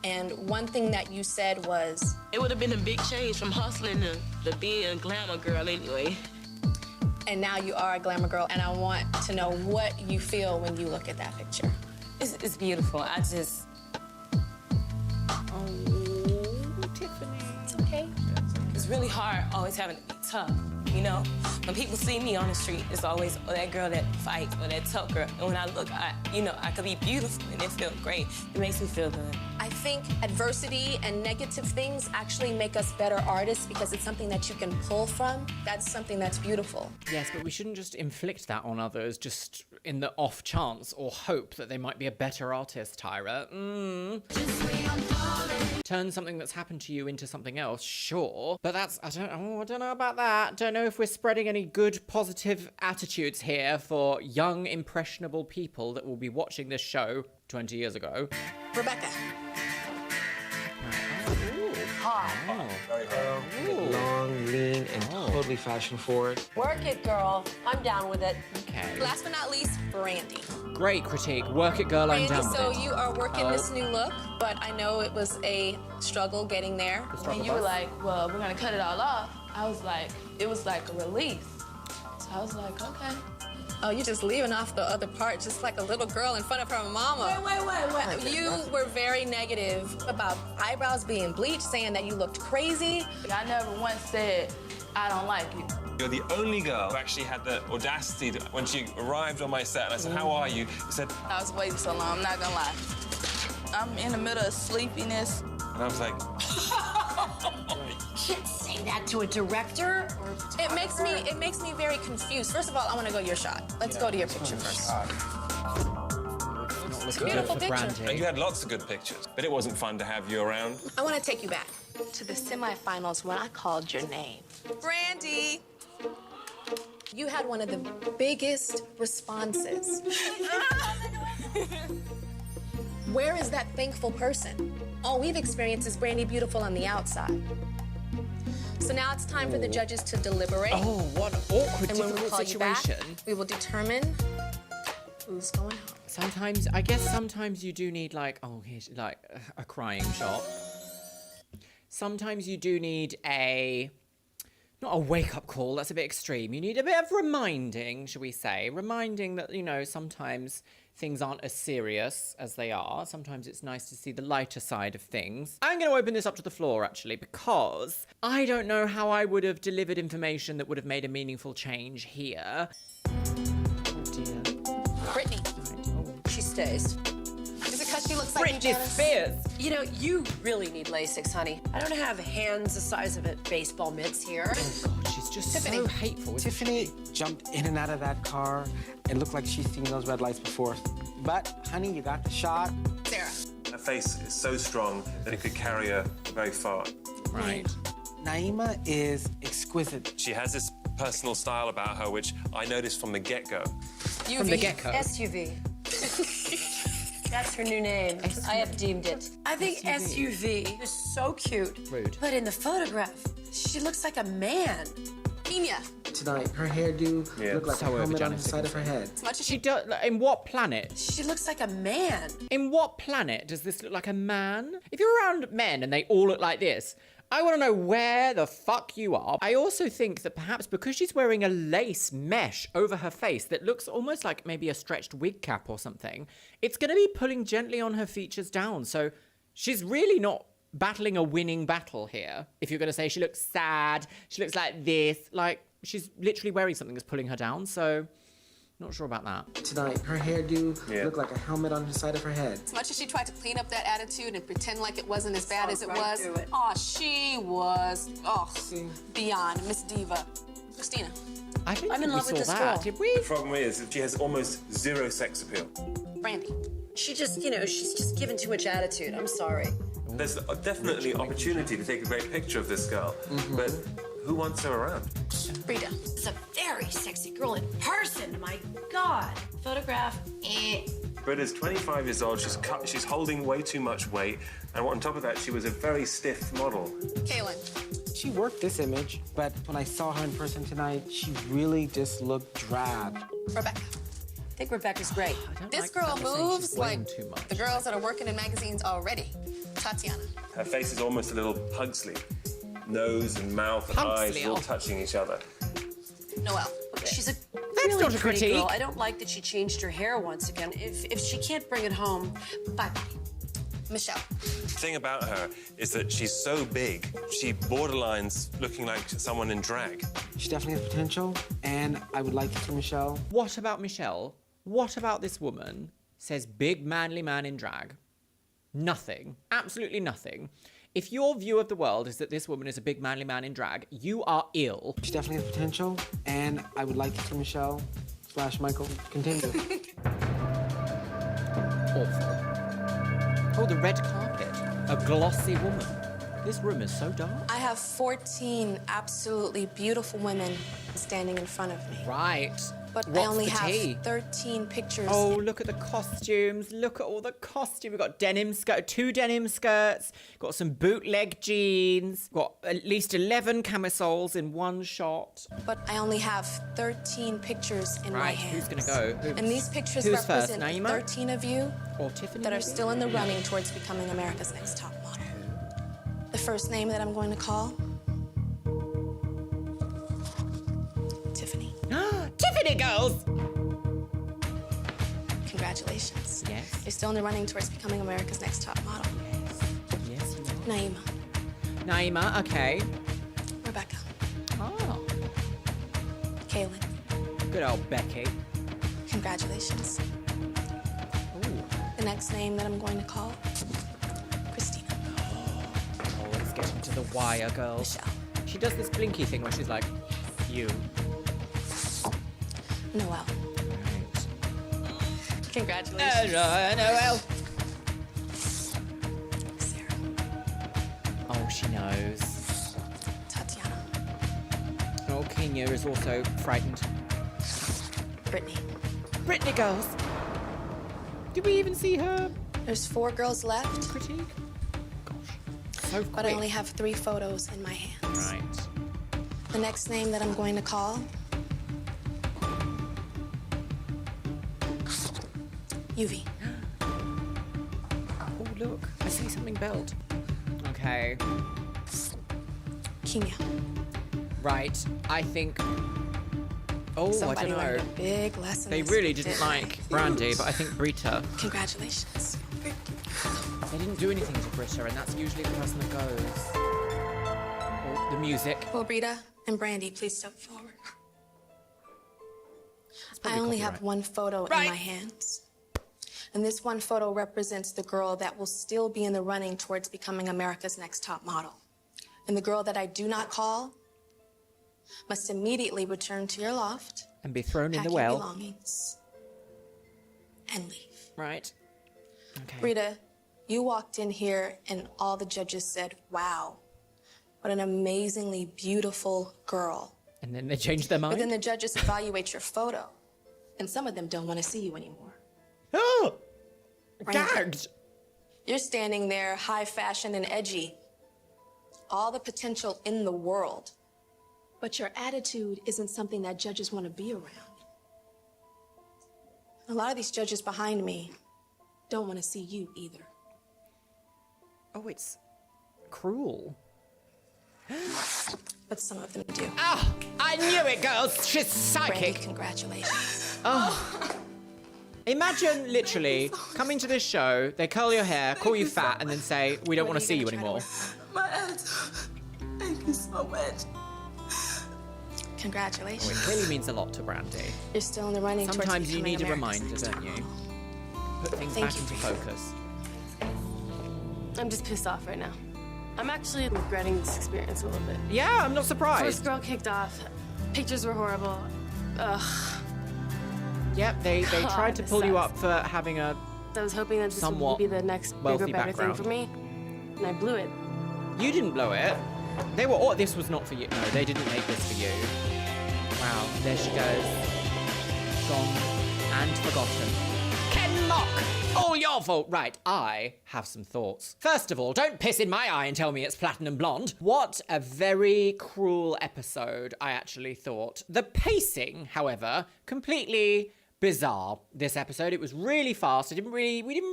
And one thing that you said was... It would have been a big change from hustling to being a glamour girl anyway. And now you are a glamour girl, and I want to know what you feel when you look at that picture. It's beautiful. I just... Oh, Tiffany. It's okay. It's really hard always having to be tough, you know? When people see me on the street, it's always, oh, that girl that fights or that tough girl. And when I look, I could be beautiful and it feels great. It makes me feel good. I think adversity and negative things actually make us better artists because it's something that you can pull from. That's something that's beautiful. Yes, but we shouldn't just inflict that on others just in the off chance or hope that they might be a better artist, Tyra. Turn something that's happened to you into something else, sure. But that's, I don't know about that. Don't know if we're spreading any good positive attitudes here for young, impressionable people that will be watching this show 20 years ago. Rebecca. Hot. Long, lean, and totally fashion forward. Work it, girl. I'm down with it. Okay. Last but not least, Brandy. Great critique. Work it, girl. I'm Brandy, down so with it. you are working this new look, but I know it was a struggle getting there. And you were like, well, we're gonna cut it all off. I was like, it was like a release. So I was like, okay. Oh, you're just leaving off the other part, just like a little girl in front of her mama. Wait. You were very negative about eyebrows being bleached, saying that you looked crazy. I never once said, I don't like you. You're the only girl who actually had the audacity to, when she arrived on my set and I said, how are you? She said, I was waiting so long, I'm not gonna lie. I'm in the middle of sleepiness. and I was like, You can't say that to a director. It makes me very confused. First of all, I want to go your shot. Let's go to your picture first. It's a beautiful picture. and you had lots of good pictures, but it wasn't fun to have you around. I want to take you back to the semifinals when I called your name. Brandy! You had one of the biggest responses. Where is that thankful person? All we've experienced is Brandy beautiful on the outside. So now it's time for the judges to deliberate. Oh, what an awkward, And when we difficult call you back, situation. we will determine who's going home. Sometimes, I guess sometimes you do need like, oh, here's like a crying shot. Sometimes you do need not a wake-up call, that's a bit extreme. You need a bit of reminding, shall we say. Reminding that, you know, sometimes things aren't as serious as they are. Sometimes it's nice to see the lighter side of things. I'm going to open this up to the floor, actually, because I don't know how I would have delivered information that would have made a meaningful change here. Oh, dear. Brittany. She stays. Is it because she looks like Britney Spears. You know, you really need Lasix, honey. I don't have hands the size of baseball mitts here. Oh, God, she's just Tiffany. so hateful. Tiffany jumped in and out of that car. It looked like she's seen those red lights before. But, honey, you got the shot. Sarah. Her face is so strong that it could carry her very far. Right. Naima is exquisite. She has this personal style about her, which I noticed from the get-go. From the get-go. SUV. That's her new name. I have deemed it. I think SUV is so cute. Rude. But in the photograph, she looks like a man. Pina. Tonight, her hairdo looked like So a helmet on the overgenetic. side of her head. As much as She does. In what planet? She looks like a man. In what planet does this look like a man? If you're around men and they all look like this, I want to know where the fuck you are. I also think that perhaps because she's wearing a lace mesh over her face that looks almost like maybe a stretched wig cap or something, it's going to be pulling gently on her features down. So she's really not battling a winning battle here. If you're going to say she looks sad, she looks like this, like she's literally wearing something that's pulling her down. So not sure about that. Tonight, her hairdo looked like a helmet on the side of her head. As much as she tried to clean up that attitude and pretend like it wasn't as bad as it right was, through it. she was, beyond Miss Diva. Christina. I don't I'm think in we love with saw this that, girl. did we? The problem is that she has almost zero sex appeal. Brandy. She just, you know, she's just given too much attitude. I'm sorry. There's definitely opportunity to take a great picture of this girl, but who wants her around? Frida. It's a very sexy girl in person. My God. Photograph. Britta's 25 years old, she's holding way too much weight, and on top of that, she was a very stiff model. Kaylin. She worked this image, but when I saw her in person tonight, she really just looked drab. Rebecca. I think Rebecca's great. This girl moves like the girls that are working in magazines already. Tatiana. Her face is almost a little Pugsley. Nose and mouth and eyes all touching each other. Noelle. She's a That's really not a pretty critique. girl. I don't like that she changed her hair once again. If she can't bring it home, bye-bye. Michelle. The thing about her is that she's so big, she borderlines looking like someone in drag. She definitely has potential, and I would like to see Michelle. What about Michelle? What about this woman says big manly man in drag? Nothing. Absolutely nothing. If your view of the world is that this woman is a big manly man in drag, you are ill. She definitely has potential, and I would like to see Michelle / Michael continue. Awful. Oh, the red carpet. A glossy woman. This room is so dark. I have 14 absolutely beautiful women standing in front of me. Right. But What's I only the tea? have 13 pictures. Oh, look at the costumes. Look at all the costumes. We've got denim skirt, 2 denim skirts, got some bootleg jeans, got at least 11 camisoles in one shot. But I only have 13 pictures in my Right, hands. who's gonna go? And these pictures Who's first, represent Naima? 13 of you Or Tiffany? that are maybe? still in the running towards becoming America's Next Top Model. The first name that I'm going to call, Tiffany. Tiffany girls! Congratulations. Yes. You're still in the running towards becoming America's Next Top Model. Yes, you are. Naima. Naima, okay. Rebecca. Oh. Kaylin. Good old Becky. Congratulations. Ooh. The next name that I'm going to call, Christina. Oh, let's get into the wire, girls. Michelle. She does this blinky thing where she's like, you. Noelle. Right. Congratulations. Noelle. Sarah. Oh, she knows. Tatiana. Oh, Kenya is also frightened. Brittany. Brittany girls. Did we even see her There's 4 girls left, critique? Gosh. So but I quick. only have 3 photos in my hands. Right. The next name that I'm going to call, UV. Oh, look, I see something built. Okay. Kenya. Right, I think... Oh, Somebody I don't learned know. a big lesson. They this really week, didn't didn't like they? Brandy, but I think Brita. Congratulations. They didn't do anything to Brita, and that's usually the person that goes. Oh, the music. Well, Brita and Brandy, please step forward. I probably only have copyright. one photo in my hands. And this one photo represents the girl that will still be in the running towards becoming America's next top model. And the girl that I do not call must immediately return to your loft, And be thrown in pack the your well. belongings, and leave. Right. Okay. Rita, you walked in here and all the judges said, wow, what an amazingly beautiful girl. And then they changed their mind. But then the judges evaluate your photo, and some of them don't want to see you anymore. Oh! Brandon, Gagged! You're standing there, high fashion and edgy. All the potential in the world. But your attitude isn't something that judges want to be around. A lot of these judges behind me don't want to see you either. Oh, it's cruel. But some of them do. Ah! I knew it, girls! She's psychic! Brandy, congratulations. Oh. Imagine, literally, coming to this show, they curl your hair, call you fat, and then say, we don't want to see you anymore. My attitude. Thank you so much. Congratulations. Oh, it clearly means a lot to Brandy. You're still in the running towards Sometimes you becoming need a America's reminder, next don't top you? model. Put things Thank back you. into focus. I'm just pissed off right now. I'm actually regretting this experience a little bit. Yeah, I'm not surprised. First girl kicked off. Pictures were horrible. Ugh. Yep, they tried to this pull you sucks. up for having a I was hoping that this somewhat would be the next bigger, wealthy better background. thing for me, and I blew it. You didn't blow it. They were all, this was not for you. No, they didn't make this for you. Wow, there she goes. Gone and forgotten. Ken Mock! All your fault. Right, I have some thoughts. First of all, don't piss in my eye and tell me it's platinum blonde. What a very cruel episode, I actually thought. The pacing, however, completely bizarre, this episode. It was really fast. We didn't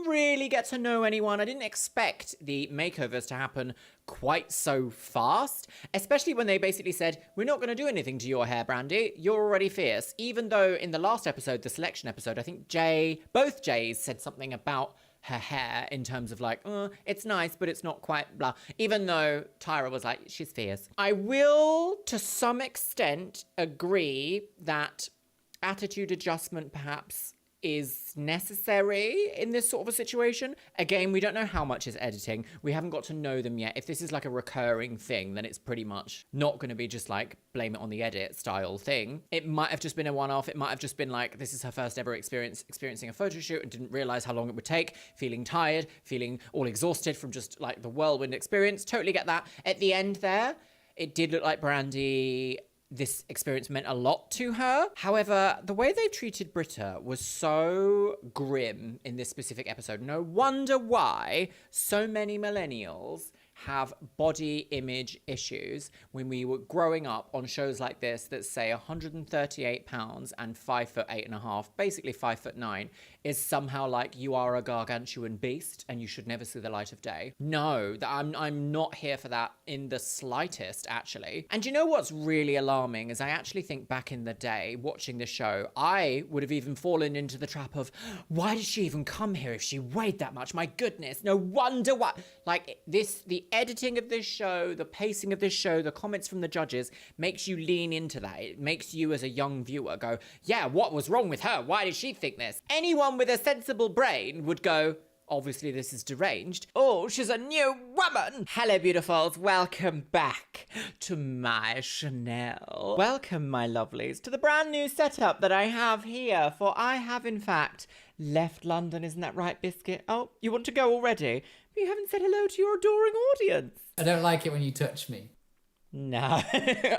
really get to know anyone. I didn't expect the makeovers to happen quite so fast, especially when they basically said, we're not going to do anything to your hair, Brandy. You're already fierce. Even though in the last episode, the selection episode, I think both Jays said something about her hair in terms of like, it's nice, but it's not quite blah. Even though Tyra was like, she's fierce. I will, to some extent, agree that attitude adjustment perhaps is necessary in this sort of a situation. Again, we don't know how much is editing. We haven't got to know them yet. If this is like a recurring thing, then it's pretty much not going to be just like blame it on the edit style thing. It might have just been a one-off. It might have just been like, this is her first ever experiencing a photo shoot and didn't realize how long it would take, feeling tired, feeling all exhausted from just like the whirlwind experience. Totally get that. At the end there, it did look like Brandy, this experience meant a lot to her. However, the way they treated Brita was so grim in this specific episode. No wonder why so many millennials have body image issues when we were growing up on shows like this that say 138 pounds and 5'8.5", basically 5'9", is somehow like you are a gargantuan beast and you should never see the light of day. No, I'm not here for that in the slightest, actually. And you know what's really alarming is I actually think back in the day watching the show, I would have even fallen into the trap of, why did she even come here if she weighed that much? My goodness, no wonder why. Like this, the editing of this show, the pacing of this show, the comments from the judges makes you lean into that. It makes you as a young viewer go, yeah, what was wrong with her? Why did she think this? Anyone with a sensible brain would go, obviously this is deranged. Oh, she's a new woman. Hello, beautifuls. Welcome back to my Chanel. Welcome, my lovelies, to the brand new setup that I have here, for I have, in fact, left London. Isn't that right, Biscuit? Oh, you want to go already? But you haven't said hello to your adoring audience. I don't like it when you touch me. No.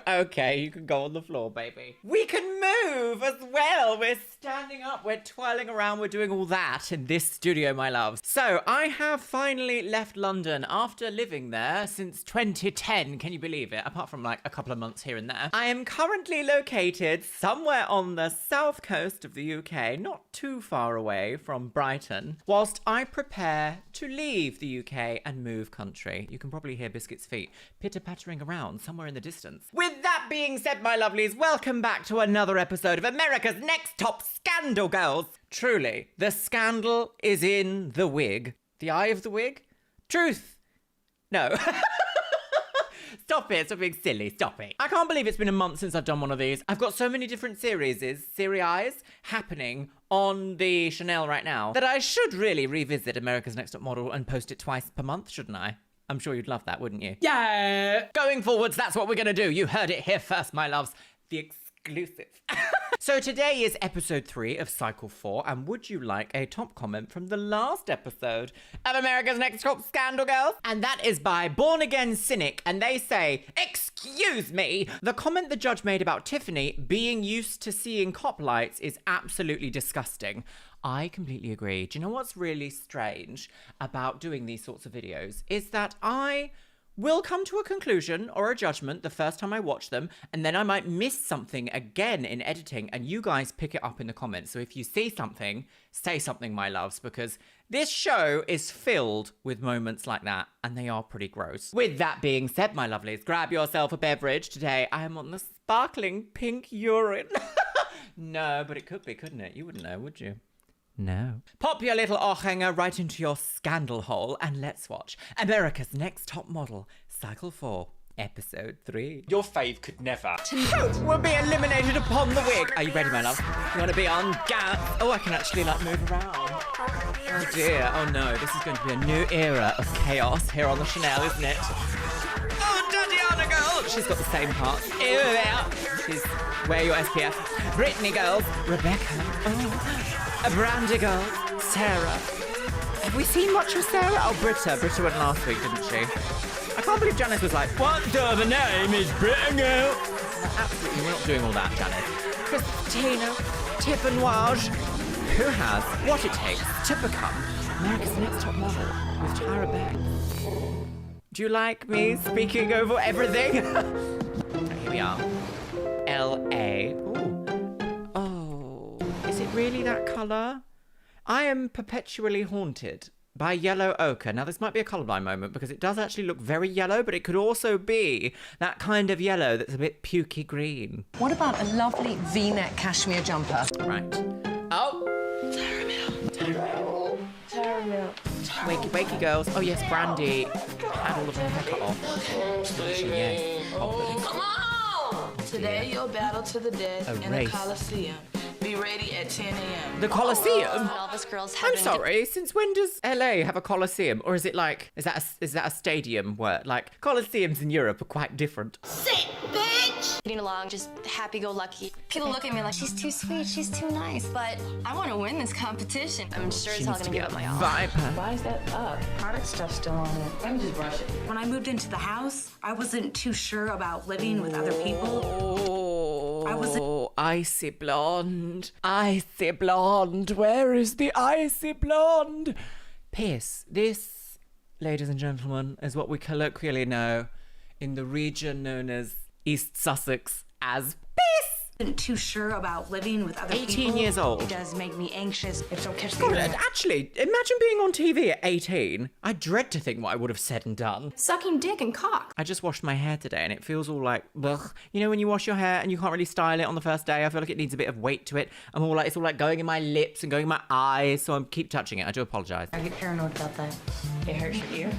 Okay, you can go on the floor, baby. We can move as well. Well, we're standing up, we're twirling around, we're doing all that in this studio, my loves. So, I have finally left London after living there since 2010. Can you believe it? Apart from like a couple of months here and there. I am currently located somewhere on the south coast of the UK, not too far away from Brighton, whilst I prepare to leave the UK and move country. You can probably hear Biscuit's feet pitter-pattering around somewhere in the distance. With that being said, my lovelies, welcome back to another episode of America's Next Top Scandal, girls. Truly, the scandal is in the wig. The eye of the wig? Truth. No. Stop it, stop being silly, stop it. I can't believe it's been a month since I've done one of these. I've got so many different series happening on the Chanel right now that I should really revisit America's Next Top Model and post it twice per month, shouldn't I? I'm sure you'd love that, wouldn't you? Yeah! Going forwards, that's what we're gonna do. You heard it here first, my loves. The exclusive. So today is episode 3 of Cycle 4, and would you like a top comment from the last episode of America's Next Top Scandal, girls? And that is by Born Again Cynic, and they say, excuse me, the comment the judge made about Tiffany being used to seeing cop lights is absolutely disgusting. I completely agree. Do you know what's really strange about doing these sorts of videos is that I will come to a conclusion or a judgment the first time I watch them, and then I might miss something again in editing, and you guys pick it up in the comments. So if you see something, say something, my loves, because this show is filled with moments like that, and they are pretty gross. With that being said, my lovelies, grab yourself a beverage. Today I am on the sparkling pink urine. No, but it could be, couldn't it? You wouldn't know, would you? No. Pop your little hanger right into your scandal hole and let's watch America's Next Top Model, Cycle 4, Episode 3. Your fave could never. Who will be eliminated upon the wig? Are you ready, my love? You want to be on gas? Oh, I can actually, like, move around. Oh, dear. Oh, no. This is going to be a new era of chaos here on the Chanel, isn't it? Oh, Tatiana, girl! She's got the same parts. Ew, yeah. She's... Wear your SPF. Brittany, girls. Rebecca. Oh... A Brandy girl, Sarah. Have we seen much of Sarah? Oh, Britta. Britta went last week, didn't she? I can't believe Janice was like, what the name is Britta girl? Absolutely, we're not doing all that, Janice. Christina, Tiffanoise. Who has what it takes to become America's Next Top Model with Tyra Banks? Do you like me speaking over everything? Here we are. L.A. Ooh. Is it really that colour? I am perpetually haunted by yellow ochre. Now, this might be a colourblind moment because it does actually look very yellow, but it could also be that kind of yellow that's a bit pukey green. What about a lovely V-neck cashmere jumper? Right. Oh! Caramel. Wakey, wakey, girls. Oh, yes, Brandy had all of her hair cut off. Yes. Oh, come on! Today, you'll battle to the death in the Coliseum. Be ready at 10 a.m. The Coliseum? Girls I'm sorry, since when does LA have a Coliseum? Or is it like, is that a stadium word? Like, Coliseums in Europe are quite different. Sit, bitch! Getting along, just happy-go-lucky. People look at me like, she's too sweet, she's too nice, but I want to win this competition. I'm sure as hell gonna give it my all. Viper. Why is that up? Product stuff still on it. Let me just brush it. When I moved into the house, I wasn't too sure about living with other people. Oh, icy blonde. Icy blonde. Where is the icy blonde? Pierce, this, ladies and gentlemen, is what we colloquially know in the region known as East Sussex as Pierce. Wasn't too sure about living with other people. 18 years old. It does make me anxious if don't catch the God, actually, imagine being on TV at 18. I dread to think what I would have said and done. Sucking dick and cock. I just washed my hair today and it feels all like, ugh. You know when you wash your hair and you can't really style it on the first day? I feel like it needs a bit of weight to it. It's all like going in my lips and going in my eyes, so I keep touching it. I do apologise. I get paranoid about that. It hurts your ear?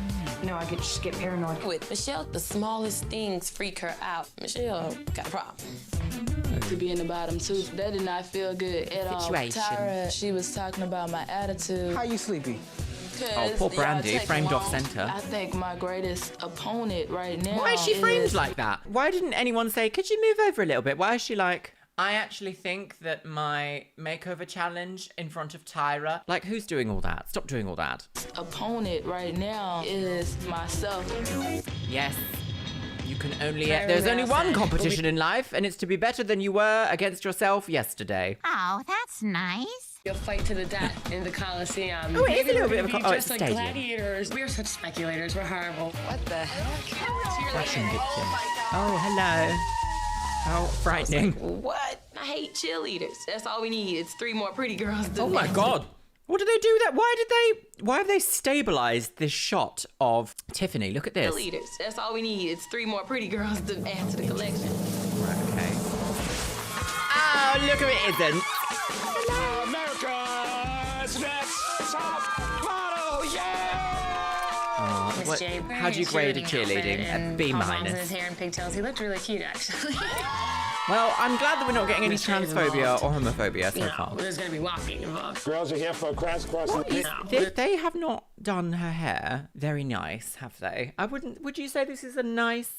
No, I just get paranoid. With Michelle, the smallest things freak her out. Michelle got a problem. To be in the bottom too. That did not feel good at all. Tyra, she was talking about my attitude. How you sleepy? Oh, poor Brandy, framed off centre. I think my greatest opponent right now. Why is she framed like that? Why didn't anyone say, could you move over a little bit? Why is she like, I actually think that my makeover challenge in front of Tyra, like, who's doing all that? Stop doing all that. Opponent right now is myself. Yes. You can only... There's only one competition in life, and it's to be better than you were against yourself yesterday. Oh, that's nice. You'll fight to the death in the Coliseum. Oh, it is a little bit of a... Maybe Oh, just it's a like stadium. gladiators. We're such speculators. We're horrible. What the heck? Fashion victim. Oh, hello. How frightening. What? I hate cheerleaders. That's all we need. It's 3 more pretty girls. To Oh my God. What did they do that? Why have they stabilized this shot of Tiffany? Look at this. Cheerleaders. That's all we need. It's 3 more pretty girls to add to the collection. Right, okay. Oh, look who it isn't. America's Next Top Model, yeah! Oh, how do you grade a cheerleading? A B minus. His hair and pigtails. He looked really cute, actually. Well, I'm glad that we're not getting any transphobia or homophobia so far. There's going to be walking involved. Girls are here for a crash course. They have not done her hair very nice, have they? Would you say this is a nice,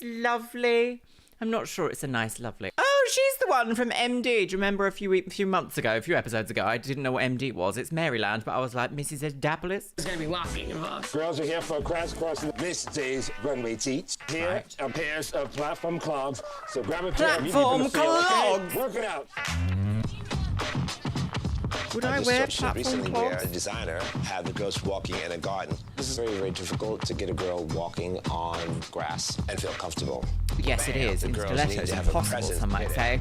lovely? I'm not sure it's a nice, lovely. Oh, she's the one from MD. Do you remember a few episodes ago, I didn't know what MD was. It's Maryland, but I was like, Mrs. Edapolis. There's going to be walking involved. Girls are here for a crash course in this day's runway teach. Here are pairs of platform clogs. So grab a pair. Platform clogs. Work it out. Would I wear platform recently where clogs? a designer had the girls walking in a garden. This is very, very difficult to get a girl walking on grass and feel comfortable. Yes, it is. In stilettos, impossible, some might say.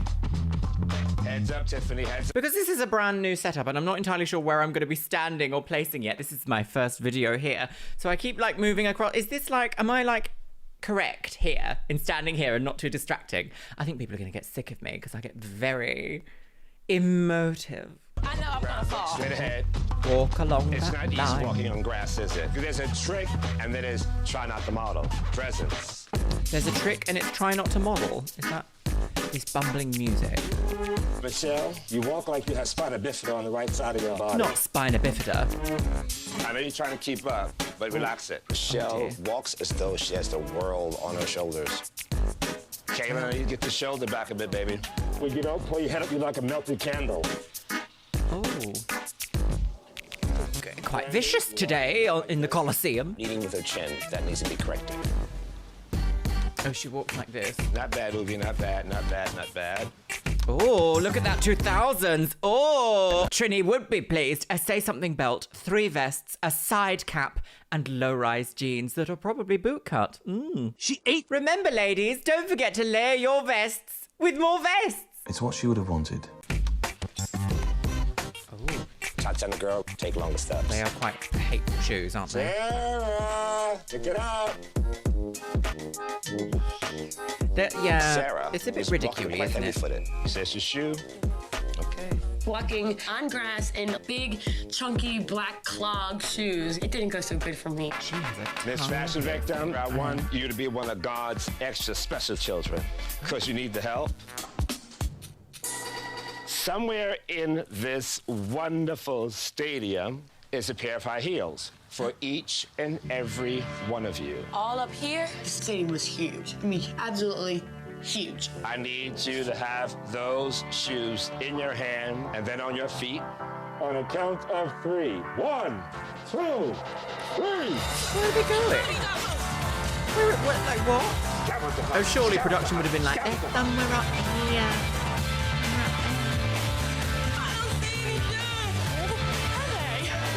Heads up, Tiffany, heads up. Because this is a brand new setup and I'm not entirely sure where I'm going to be standing or placing yet. This is my first video here. So I keep like moving across. Is this like, am I like correct here in standing here and not too distracting? I think people are going to get sick of me because I get very emotive. I know I'm going to fall. Straight ahead. Walk along It's that not easy line. walking on grass, is it? There's a trick, and then there's try not to model. Presence. There's a trick and it's try not to model. Is that this bumbling music? Michelle, you walk like you have spina bifida on the right side of your body. Not spina bifida. I know you're trying to keep up, but relax it. Michelle walks as though she has the world on her shoulders. Kayla, you get the shoulder back a bit, baby. When you don't pull your head up, you're like a melted candle. Oh. Okay, quite vicious today in the Coliseum. Leading with her chin, that needs to be corrected. Oh, she walks like this. Not bad, Uvi, not bad, not bad, not bad. Oh, look at that 2000s. Oh, Trini would be pleased. A Say Something belt, 3 vests, a side cap, and low-rise jeans that are probably bootcut. She ate. Remember, ladies, don't forget to layer your vests with more vests. It's what she would have wanted. Tatiana girl, take longer steps. They are quite hateful shoes, aren't they? Sarah, pick it up. Yeah, Sarah it's a bit was ridiculous, walking quite isn't it? heavy-footed. Is this your shoe? Okay. Walking on grass in big, chunky, black clog shoes. It didn't go so good for me. Miss Fashion Victim, I want you to be one of God's extra special children, because you need the help. Somewhere in this wonderful stadium is a pair of high heels for each and every one of you. All up here, the stadium was huge. I mean, absolutely huge. I need you to have those shoes in your hand and then on your feet on a count of 3. 1, 2, 3. Where are they going? Like what? Oh, surely production would have been like, they're somewhere up here.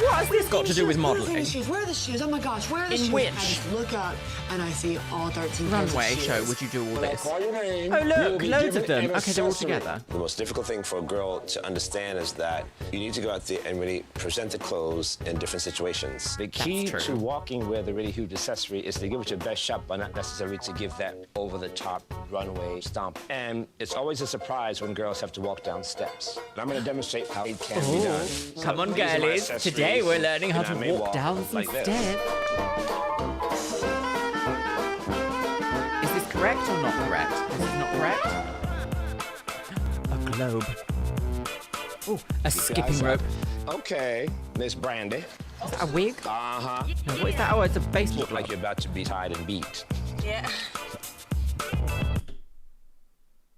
What has this got to do with modelling? Where are the shoes? Oh my gosh, where are the shoes? In which? I just look up and I see all 13 pairs of Runway shoes. show would you do all this? Call your name. Oh You'll look, be loads of given them. an Okay, they're all accessory. together. The most difficult thing for a girl to understand is that you need to go out there and really present the clothes in different situations. The key to walking with a really huge accessory is to give it your best shot, but not necessarily to give that over-the-top runway stomp. And it's always a surprise when girls have to walk down steps. And I'm going to demonstrate how it can be done. Come on, These are my girlies. accessories, Today we're learning how and I to may walk down some like this. stairs. Is this correct or not correct? This is not correct. A globe. Oh, a skipping rope. Okay, Miss Brandy. A wig? Uh-huh. No, what is that? Oh, it's a baseball Look like you're about to be tied and beat. Yeah.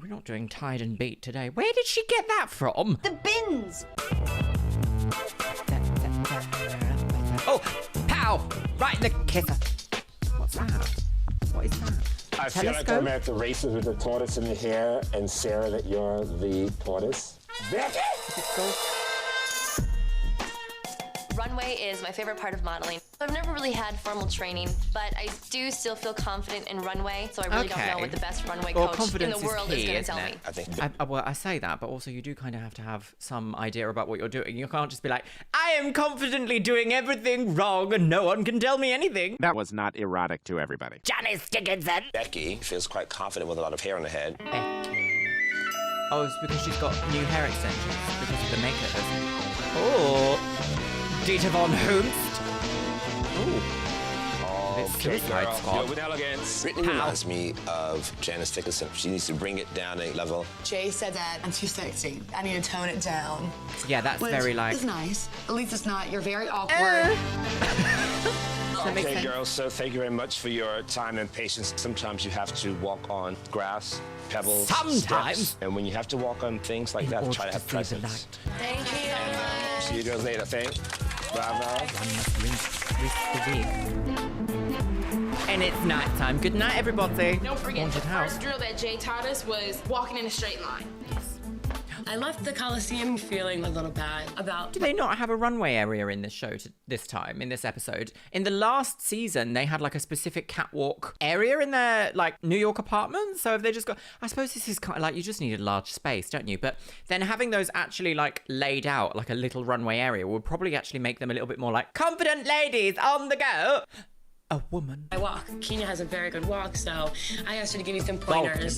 We're not doing tied and beat today. Where did she get that from? The bins. Oh, pow! Right in the kisser. What's that? What is that? I feel like I'm at the races with the tortoise in the hair, and Sarah, that you're the tortoise. Runway is my favorite part of modeling. I've never really had formal training, but I do still feel confident in runway, so I really don't know what the best runway coach in the world is going to tell me. I think. Well, I say that, but also you do kind of have to have some idea about what you're doing. You can't just be like, I am confidently doing everything wrong and no one can tell me anything. That was not erotic to everybody. Janice Dickinson. Becky feels quite confident with a lot of hair on her head. Oh, it's because she's got new hair extensions because of the makeup. Oh. Dieter von Hoomst. Ooh. Suicide Squad. With elegance. Brittany reminds me of Janice Dickinson. She needs to bring it down a level. Jay said that I'm too sexy. I need to tone it down. Yeah, that's very like. It's nice. At least it's not. You're very awkward. Okay, girls, so thank you very much for your time and patience. Sometimes you have to walk on grass, pebbles, steps, and when you have to walk on things like that, try to have presence. Thank you. See you girls later, thanks. Bravo. One must risk the wig. And it's night time. Good night, everybody. Don't forget, Haunted the house. first drill that Jay taught us was walking in a straight line. I left the Coliseum feeling a little bad about... Do they not have a runway area in this show this time, in this episode? In the last season, they had like a specific catwalk area in their like New York apartments. So if they just got... I suppose this is kind of like, you just need a large space, don't you? But then having those actually like laid out like a little runway area would probably actually make them a little bit more like confident ladies on the go. A woman. I walk. Kenya has a very good walk, so I asked her to give me some pointers.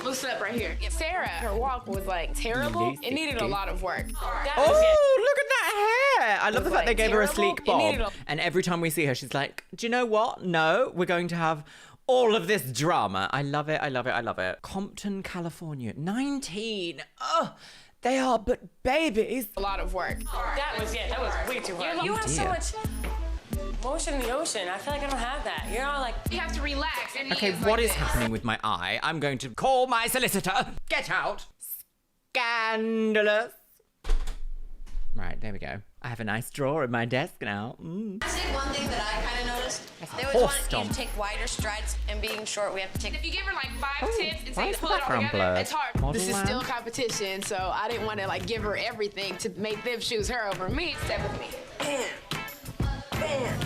Loose up right here. Sarah, her walk was like terrible. It needed a lot of work. Look at that hair. I love the fact they gave her a sleek bob. And every time we see her, she's like, do you know what? No, we're going to have all of this drama. I love it. I love it. I love it. Compton, California. 19. Oh, they are but babies. A lot of work. That was way too hard. You have so much motion in the ocean. I feel like I don't have that. You're all like... You have to relax. Okay, what is happening with my eye? I'm going to call my solicitor. Get out. Scandalous. Right, there we go. I have a nice drawer in my desk now. I think one thing that I kind of noticed, they always want you to take wider strides, and being short, we have to take... If you give her like 5 tips and say to pull it all together, it's hard. This is still competition, so I didn't want to like give her everything to make them choose her over me. Step with me. Bam, bam,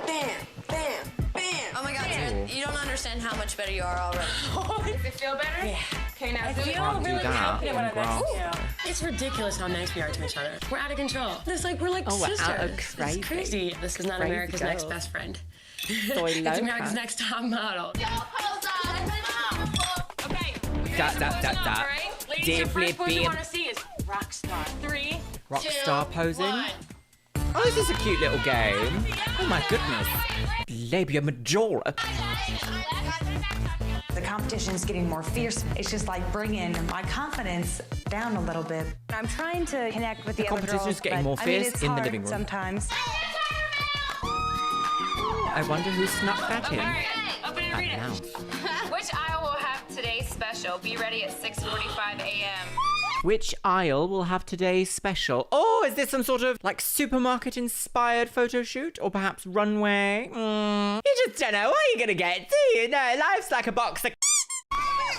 bam, bam, bam. Oh my God, Sarah, you don't understand how much better you are already. Does it feel better? Yeah. Okay, now do it. I feel really confident when I'm next to you. It's ridiculous how nice we are to each other. We're out of control. We're like sisters. We're out of This is crazy. This is not America's Next Best Friend. It's America's Next Top Model. Okay. Da. Ladies, your first pose you want to see is rock star. 3, Rock 2, star posing. 1. Oh, this is a cute little game. Oh my goodness. Labia majora. The competition's getting more fierce. It's just like bringing my confidence down a little bit. I'm trying to connect with the other girls. The competition's getting more fierce it's in the hard living room. Sometimes. I wonder who snuck that in. All right, open and read Wow. it. Which aisle will have today's special? Be ready at 6:45 a.m. Which aisle will have today's special? Oh, is this some sort of like supermarket-inspired photo shoot, or perhaps runway? You just don't know what you're gonna get, do you? No, life's like a box of.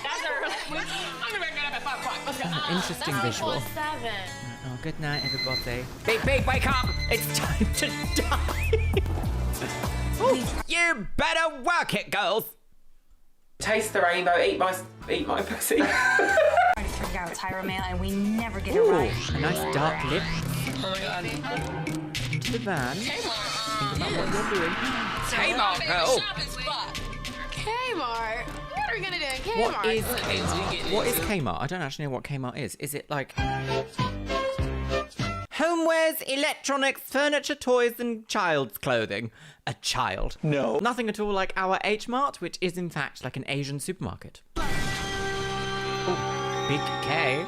That's early. I'm gonna get up at 5 o'clock. Let's go. Interesting visual. 7. Oh, good night, everybody. Beep, wake up! It's time to die. Ooh, you better work it, girls. Taste the rainbow, eat my pussy. Trying to figure out Tyra Mail, and we never get it right. A nice dark lip. Oh my God. Into the van. Think about what you're doing. Kmart, girl. Kmart. What are we gonna do at Kmart? What is Kmart? I don't actually know what Kmart is. Is it like homewares, electronics, furniture, toys, and child's clothing? A child? No. Nothing at all like our H-Mart, which is in fact like an Asian supermarket. Oh, big K.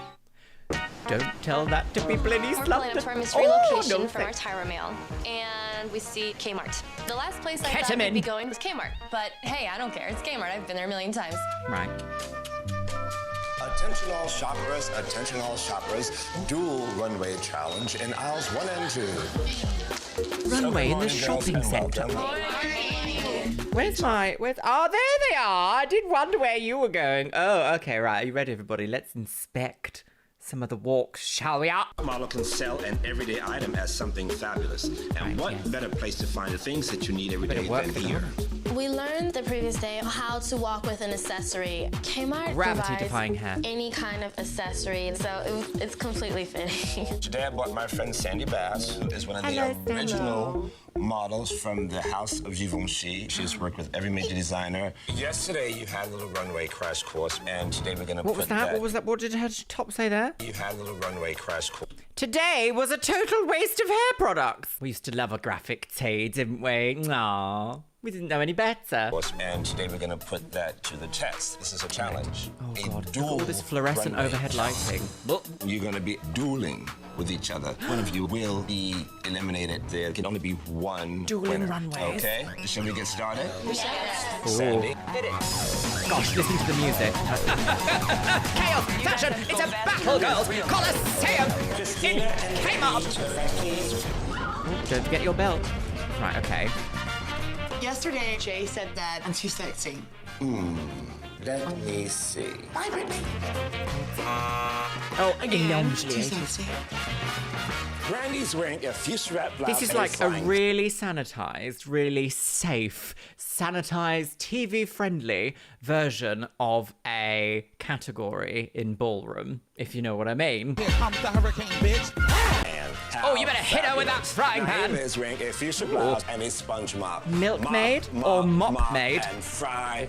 Don't tell that to people in East We're London. planning for a mystery location no, from our Tyra Mail, and we see Kmart. The last place I thought Ketamine. we'd be going was Kmart, but hey, I don't care. It's Kmart. I've been there a million times. Right. Attention all shoppers, dual runway challenge in aisles 1 and 2. Runway in the shopping centre. Where's oh, there they are. I did wonder where you were going. Oh, okay, right. Are you ready, everybody? Let's inspect some of the walks, shall we? A model can sell an everyday item as something fabulous. And what better place to find the things that you need every day than here? We learned the previous day how to walk with an accessory. Kmart Gravity-defying hair. Any kind of accessory, so it's completely fitting. Today I bought my friend Sandy Bass, who is one of the original models from the house of Givenchy. She's worked with every major designer. Yesterday you had a little runway crash course, and today we're gonna What was that? What was that? What did her top say there? You had a little runway crash course. Today was a total waste of hair products. We used to love a graphic tee, didn't we? Aww. We didn't know any better. And today we're going to put that to the test. This is a challenge. Oh, God. Look at all this fluorescent overhead lighting. Look. You're going to be dueling with each other. One of you will be eliminated. There can only be one dueling winner. runways. Okay? Shall we get started? Yes. Sandy. Hit it. Gosh, listen to the music. Chaos, fashion, it's a battle, girls. Colosseum in Kmart. Don't forget your belt. Right, okay. Yesterday, Jay said that I'm too sexy. Let me see. Bye, Brittany. Oh, too sexy. Brandy's wearing a fuchsia blouse. This is like a really sanitized, really safe, sanitized, TV-friendly version of a category in ballroom, if you know what I mean. Here comes the hurricane, bitch. Oh, you better hit her with that frying pan. Is wearing a fuchsia blouse and a sponge mop. Milkmaid or mop maid? And fry.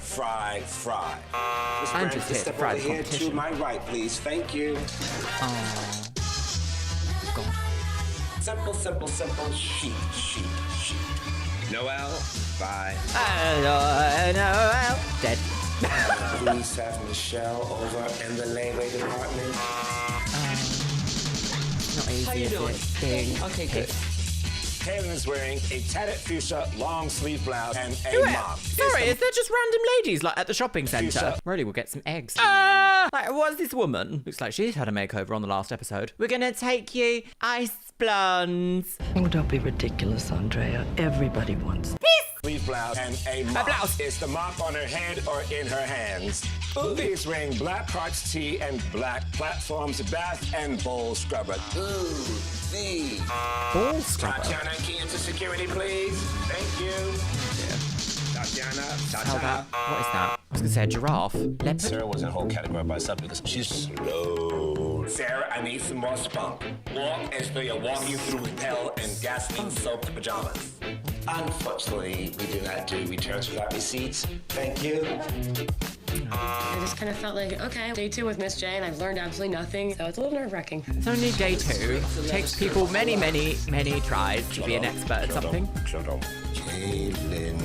And just hit step fry over the here competition. to my right, please. Thank you. Oh, God. Simple. Sheet. Noel, bye. Noel. Dead. Please have Michelle over in the layaway department. Not easy. How you doing? Okay, good. Kaylin is wearing a tatted fuchsia long sleeve blouse and a mop. Sorry, is there just random ladies like at the shopping centre? Really, we'll get some eggs. Like, what's this woman? Looks like she's had a makeover on the last episode. We're gonna take you ice blondes. Oh, don't be ridiculous, Andrea. Everybody wants Sleeve blouse and a mop. blouse. Is the mop on her head or in her hands? Uvi is wearing black Crocs tee and black platforms, bath and bowl scrubber. Uvi. Bowl scrubber? Tatiana, key into security, please. Thank you. Tatiana. What is that? I was gonna say a giraffe. Leopard? Sarah was in a whole category by herself because she's slow. Sarah, I need some more spunk. Walk as though you're walking through hell in gasoline-soaked pajamas. Unfortunately, we do not do returns without receipts. Thank you. I just kind of felt like, okay, day 2 with Miss J, and I've learned absolutely nothing, so it's a little nerve-wracking. It's only day 2. Takes people many tries to be an expert at something. Kaylin.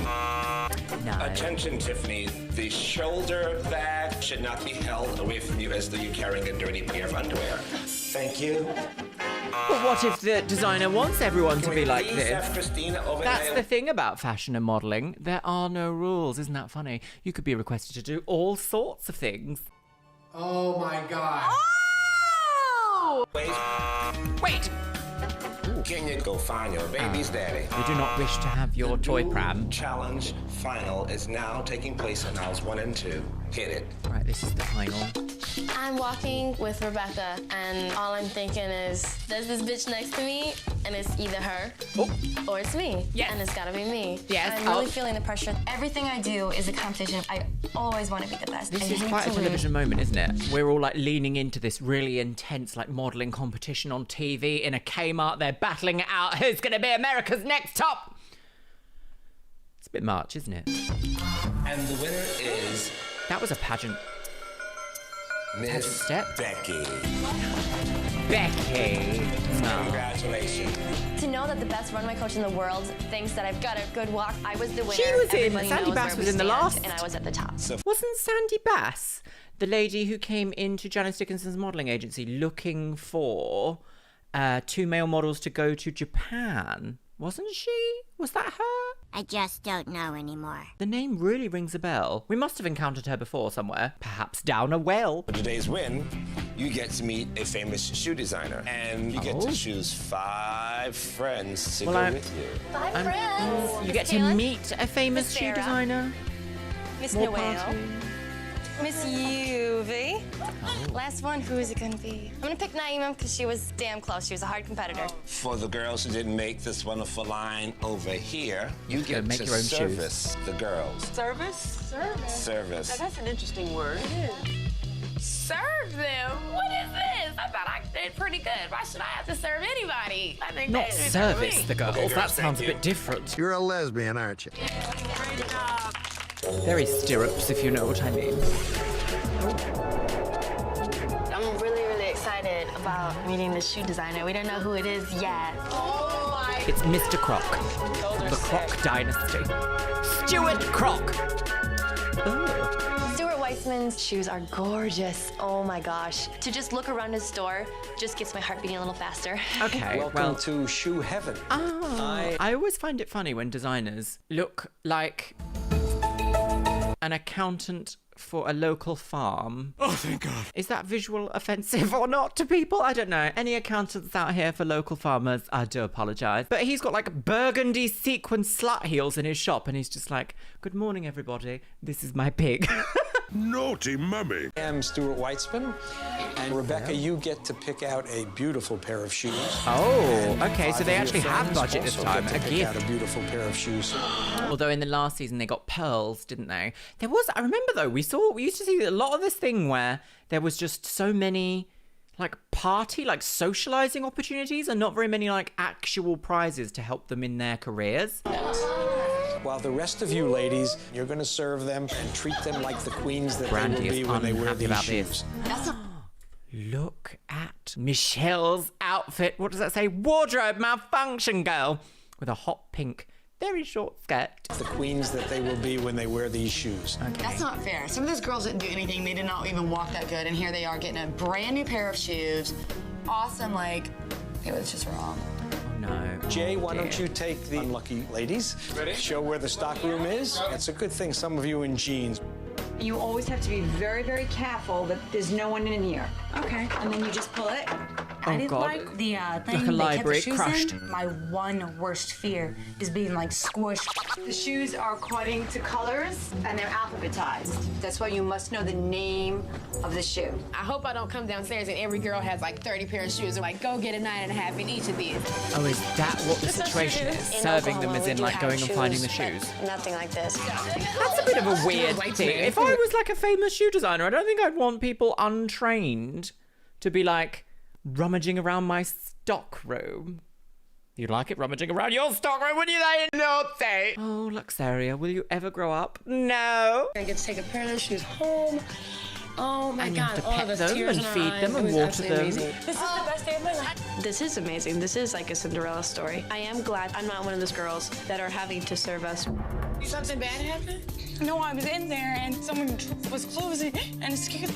No. Attention, Tiffany. The shoulder bag should not be held away from you as though you're carrying a dirty pair of underwear. Thank you. But what if the designer wants everyone to be like Please this? have Christina over That's there. the thing about fashion and modelling. There are no rules. Isn't that funny? You could be requested to do all sorts of things. Oh my God. Wait. Can you go find your baby's daddy? We do not wish to have your toy pram. Challenge final is now taking place in aisles 1 and 2. Hit it. Right, this is the final. I'm walking with Rebecca, and all I'm thinking is, there's this bitch next to me, and it's either her or it's me. Yes. And it's gotta be me. Yes. I'm really feeling the pressure. Everything I do is a competition. I always want to be the best. This I is hate quite a to win. television moment, isn't it? We're all like leaning into this really intense like modelling competition on TV in a Kmart. They're battling it out. Who's going to be America's next top? It's a bit much, isn't it? And the winner is... That was a pageant. Miss Step. Becky. Becky. No. Congratulations. To know that the best runway coach in the world thinks that I've got a good walk, I was the winner. She was in, Everybody Sandy knows Bass where was we in the stand, last. and I was at the top. Wasn't Sandy Bass the lady who came into Janice Dickinson's modelling agency looking for 2 male models to go to Japan? Wasn't she? Was that her? I just don't know anymore. The name really rings a bell. We must have encountered her before somewhere. Perhaps down a well. For today's win you get to meet a famous shoe designer. And you get to choose 5 friends to go with you. 5 friends. You get to meet a famous shoe designer. Miss More Noel. party. Miss Yuvi. Last one, who is it gonna be? I'm gonna pick Naima because she was damn close. She was a hard competitor. For the girls who didn't make this wonderful line over here, you get make to your own service the girls. Service? Service. Now, that's an interesting word. Serve them? What is this? I thought I did pretty good. Why should I have to serve anybody? I think Not they should service serve me. the girls. Okay, That girls, sounds a thank bit different. You're a lesbian, aren't you? Very stirrups, if you know what I mean. I'm really excited about meeting the shoe designer. We don't know who it is yet. It's Mr. Croc. The Croc Dynasty. Stuart Croc. Stuart Weitzman's shoes are gorgeous. Oh my gosh. To just look around his store just gets my heart beating a little faster. Okay, Welcome to Shoe Heaven. I always find it funny when designers look like an accountant for a local farm. Oh, thank God. Is that visual offensive or not to people? I don't know. Any accountants out here for local farmers, I do apologise. But he's got like burgundy sequin slut heels in his shop and he's just like, good morning, everybody. This is my pig. Naughty mummy. I am Stuart Weitzman, and Rebecca, you get to pick out a beautiful pair of shoes. Oh, okay, so Five they of actually your had friends budget this also time. get to A pick out gift. a beautiful pair of shoes. Although in the last season they got pearls, didn't they? There was, I remember though, we used to see a lot of this thing where there was just so many like socializing opportunities and not very many like actual prizes to help them in their careers. While the rest of you ladies, you're going to serve them and treat them like the queens that Brandy they will is be when they wear unhappy these about shoes. this. Look at Michelle's outfit. What does that say? Wardrobe malfunction, girl. With a hot pink, very short skirt. The queens that they will be when they wear these shoes. Okay. That's not fair. Some of those girls didn't do anything. They did not even walk that good. And here they are getting a brand new pair of shoes. Awesome, like, it was just wrong. No. Jay, why don't you take the unlucky ladies, show where the stock room is. It's a good thing some of you in jeans. You always have to be very careful that there's no one in here. Okay. And then you just pull it. Oh, God. like the thing Like a library they kept the shoes crushed. in. My one worst fear is being like squished. The shoes are according to colors and they're alphabetized. That's why you must know the name of the shoe. I hope I don't come downstairs and every girl has like 30 pairs of shoes. Like, go get a 9.5 in each of these. Oh, is that what the situation is? In Serving them Oklahoma, as we in do like have going and finding the shoes, shoes? but nothing like this. That's a bit of a weird thing. If I was like a famous shoe designer, I don't think I'd want people untrained to be like rummaging around my stock room. You'd like it rummaging around your stock room, wouldn't you? They not say. Oh, Luxeria, will you ever grow up? No. I get to take a pair of those shoes home. Oh my And you have God! to pet the them tears and in our feed eyes. them It and was water absolutely them. amazing. This is the best day of my life. This is amazing. This is like a Cinderella story. I am glad I'm not one of those girls that are having to serve us. Something bad happened? No, I was in there and someone was closing and scared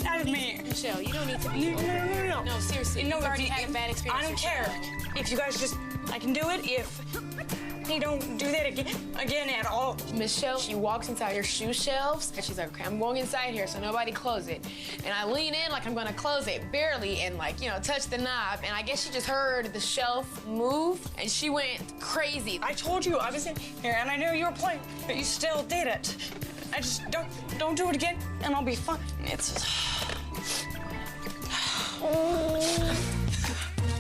out of me. Michelle, you don't need to be. No. No, seriously. No, You've already if had a bad experience. I don't care. If you guys just, I can do it if they don't do that again at all. Michelle, she walks inside her shoe shelves and she's like, okay, I'm going inside here so nobody close it. And I lean in like I'm gonna close it barely and like, touch the knob. And I guess she just heard the shelf move and she went crazy. I told you I was in here and I knew you were playing, but you still did it. I just don't do it again and I'll be fine. It's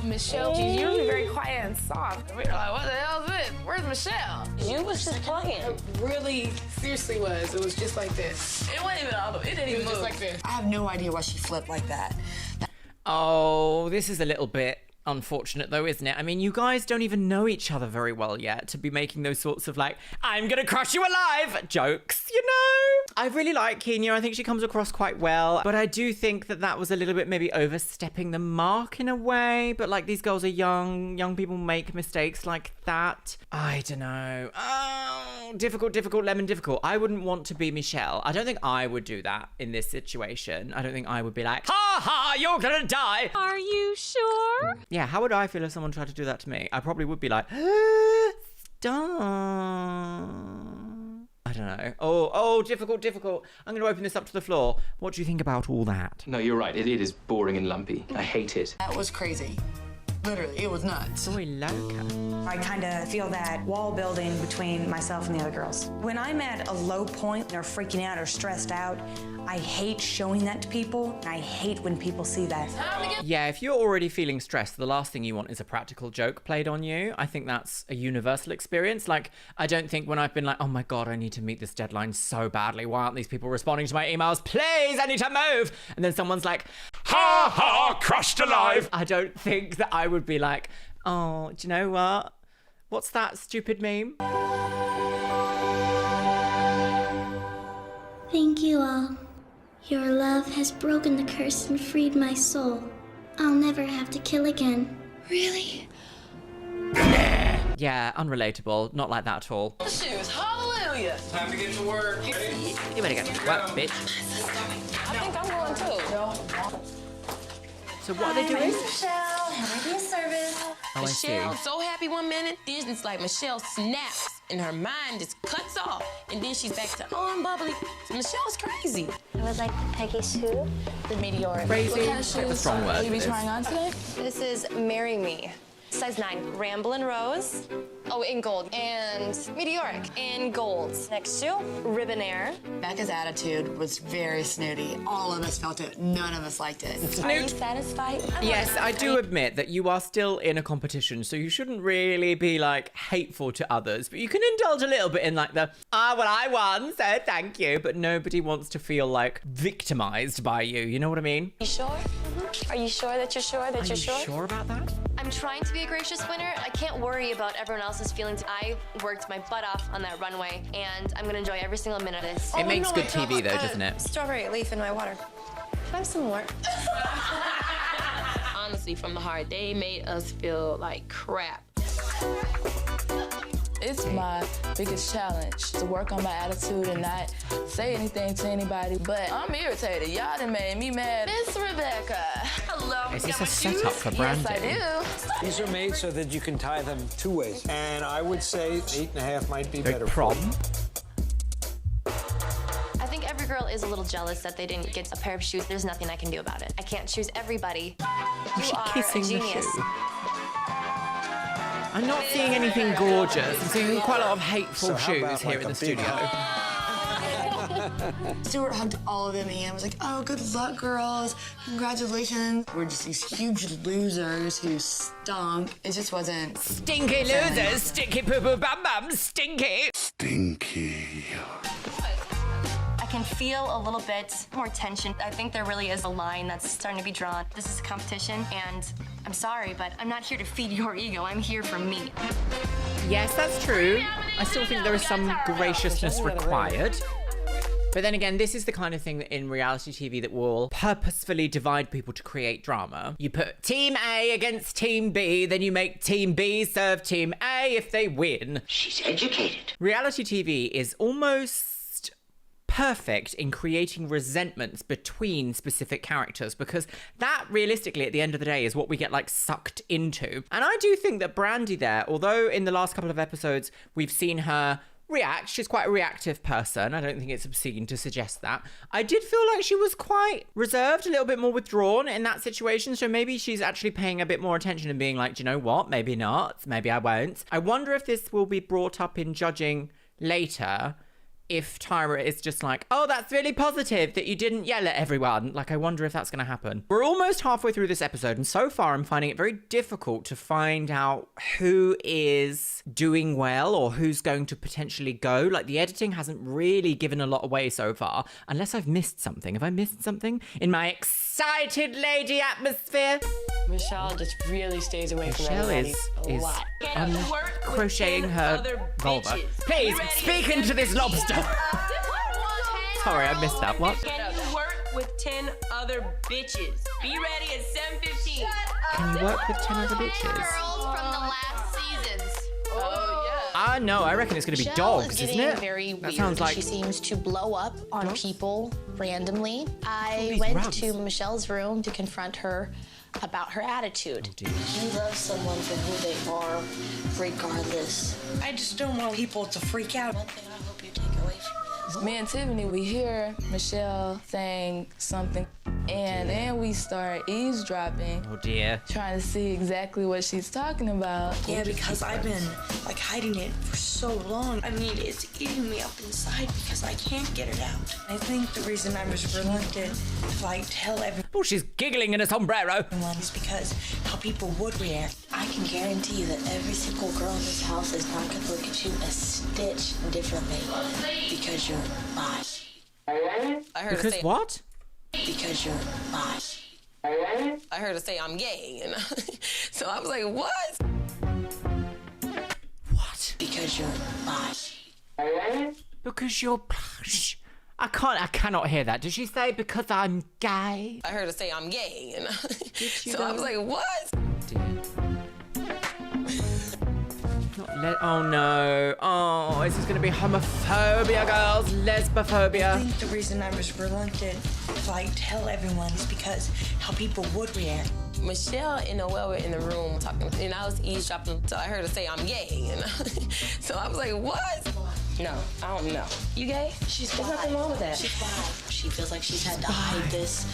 Michelle, she's usually very quiet and soft. We were like, what the hell is this? Where's Michelle? You was just playing. It really, seriously was. It was just like this. It wasn't even all, it didn't even move. Just like this. I have no idea why she flipped like that. Oh, this is a little bit unfortunate though, isn't it? I mean, you guys don't even know each other very well yet to be making those sorts of like, I'm gonna crush you alive jokes, I really like Kenya. I think she comes across quite well, but I do think that was a little bit maybe overstepping the mark in a way. But like, these girls are young people make mistakes like that. I don't know. Oh, difficult, lemon difficult. I wouldn't want to be Michelle. I don't think I would do that in this situation. I don't think I would be like, ha ha, you're gonna die. Are you sure? Yeah, how would I feel if someone tried to do that to me? I probably would be like, stop. I don't don't know. Oh, difficult. I'm going to open this up to the floor. What do you think about all that? No, you're right. It is boring and lumpy. I hate it. That was crazy. Literally, it was nuts. Soy loca. I kind of feel that wall building between myself and the other girls. When I'm at a low point and they're freaking out or stressed out, I hate showing that to people, and I hate when people see that. Yeah, if you're already feeling stressed, the last thing you want is a practical joke played on you. I think that's a universal experience. Like, I don't think when I've been like, oh my God, I need to meet this deadline so badly. Why aren't these people responding to my emails? Please, I need to move. And then someone's like, ha ha, crushed alive. I don't think that I would be like, oh, do you know what? What's that stupid meme? Thank you all. Your love has broken the curse and freed my soul. I'll never have to kill again. Really? Yeah, unrelatable. Not like that at all. Shoes, hallelujah. Time to get to work. You better get to work, bitch. I think I'm going too. So what are they doing? Michelle. How may I be of service? Oh, I see. Michelle, so happy one minute, then it's like Michelle snaps and her mind just cuts off, and then she's back to, oh, I'm bubbly. So Michelle's crazy. I would like Peggy shoe. The meteoric. Crazy. What kind of That's a strong word. will you be this. trying on today? This is Marry Me. Size 9, Ramblin' Rose. Oh, in gold. And Meteoric in gold. Next shoe, Ribbonair. Becca's attitude was very snooty. All of us felt it. None of us liked it. Are you satisfied? Yes, I do admit that you are still in a competition, so you shouldn't really be like hateful to others, but you can indulge a little bit in like the, well, I won, so thank you, but nobody wants to feel like victimized by you. You know what I mean? You sure? Are you sure that you're sure that Are you're you sure? sure about that? I'm trying to be a gracious winner. I can't worry about everyone else's feelings. I worked my butt off on that runway, and I'm gonna enjoy every single minute of this. It makes good TV though, doesn't it? Strawberry leaf in my water. Can I have some more? Honestly, from the heart, they made us feel like crap. It's my biggest challenge to work on my attitude and not say anything to anybody. But I'm irritated. Y'all done made me mad. Miss Rebecca. Hello. Is this a setup for branding? Yes, I do. These are made so that you can tie them 2 ways. And I would say 8.5 might be better. Prom. I think every girl is a little jealous that they didn't get a pair of shoes. There's nothing I can do about it. I can't choose everybody. You are kissing a the genius. shoe. I'm not seeing anything gorgeous. I'm seeing quite a lot of hateful shoes here in the studio. Stuart hugged all of them and was like, oh, good luck, girls. Congratulations. We're just these huge losers who stunk. It just wasn't... Stinky losers, stinky poo-poo bum-bum, stinky. Stinky. I can feel a little bit more tension. I think there really is a line that's starting to be drawn. This is a competition, and I'm sorry, but I'm not here to feed your ego. I'm here for me. Yes, that's true. I still think there is some graciousness required. But then again, this is the kind of thing that in reality TV that will purposefully divide people to create drama. You put Team A against Team B, then you make Team B serve Team A if they win. She's educated. Reality TV is almost perfect in creating resentments between specific characters, because that realistically at the end of the day is what we get like sucked into. And I do think that Brandy there, although in the last couple of episodes we've seen her react, she's quite a reactive person. I don't think it's obscene to suggest that. I did feel like she was quite reserved, a little bit more withdrawn in that situation. So maybe she's actually paying a bit more attention and being like, do you know what? Maybe not. Maybe I won't. I wonder if this will be brought up in judging later, if Tyra is just like, oh, that's really positive that you didn't yell at everyone. Like, I wonder if that's going to happen. We're almost halfway through this episode, and so far I'm finding it very difficult to find out who is doing well or who's going to potentially go. Like, the editing hasn't really given a lot away so far, unless I've missed something. Have I missed something in my excited lady atmosphere? Michelle just really stays away from everybody a lot. Crocheting her vulva. Please, speak into this lobster. Sorry, I missed that. What? Can you work with 10 other bitches? Be ready at 7:15. Can you work with 10 other bitches? Girls from the last seasons. Oh, yeah. No, I reckon it's going to be dogs, isn't it? Very that weird. sounds like... She seems to blow up on people randomly. I these went rugs? to Michelle's room to confront her about her attitude. You love someone for who they are, regardless. I just don't want people to freak out. One thing I hope you take away from Me and Tiffany, we hear Michelle saying something, and then we start eavesdropping. Oh dear. Trying to see exactly what she's talking about. Yeah, because I've been like hiding it for so long. I mean, it's eating me up inside because I can't get it out. I think the reason I was reluctant to like tell everyone. Oh, she's giggling in a sombrero. Is because how people would react. I can guarantee you that every single girl in this house is not going to look at you a stitch differently because you're bi. I heard her Because say what? Because you're bi. I heard her say I'm gay, and so I was like, what? What? Because you're bi. Because you're. I cannot hear that. Did she say because I'm gay? I heard her say I'm gay, and you so I was though? like, what? Oh no. Oh, is this going to be homophobia, girls? Lesbophobia. I think the reason I was reluctant to like tell everyone is because how people would react. Michelle and Noelle were in the room talking, and I was eavesdropping, so I heard her say I'm gay, and so I was like, what? No, I don't know. You gay? She's There's bi. nothing wrong with that. She's bi. She feels like she's had to hide this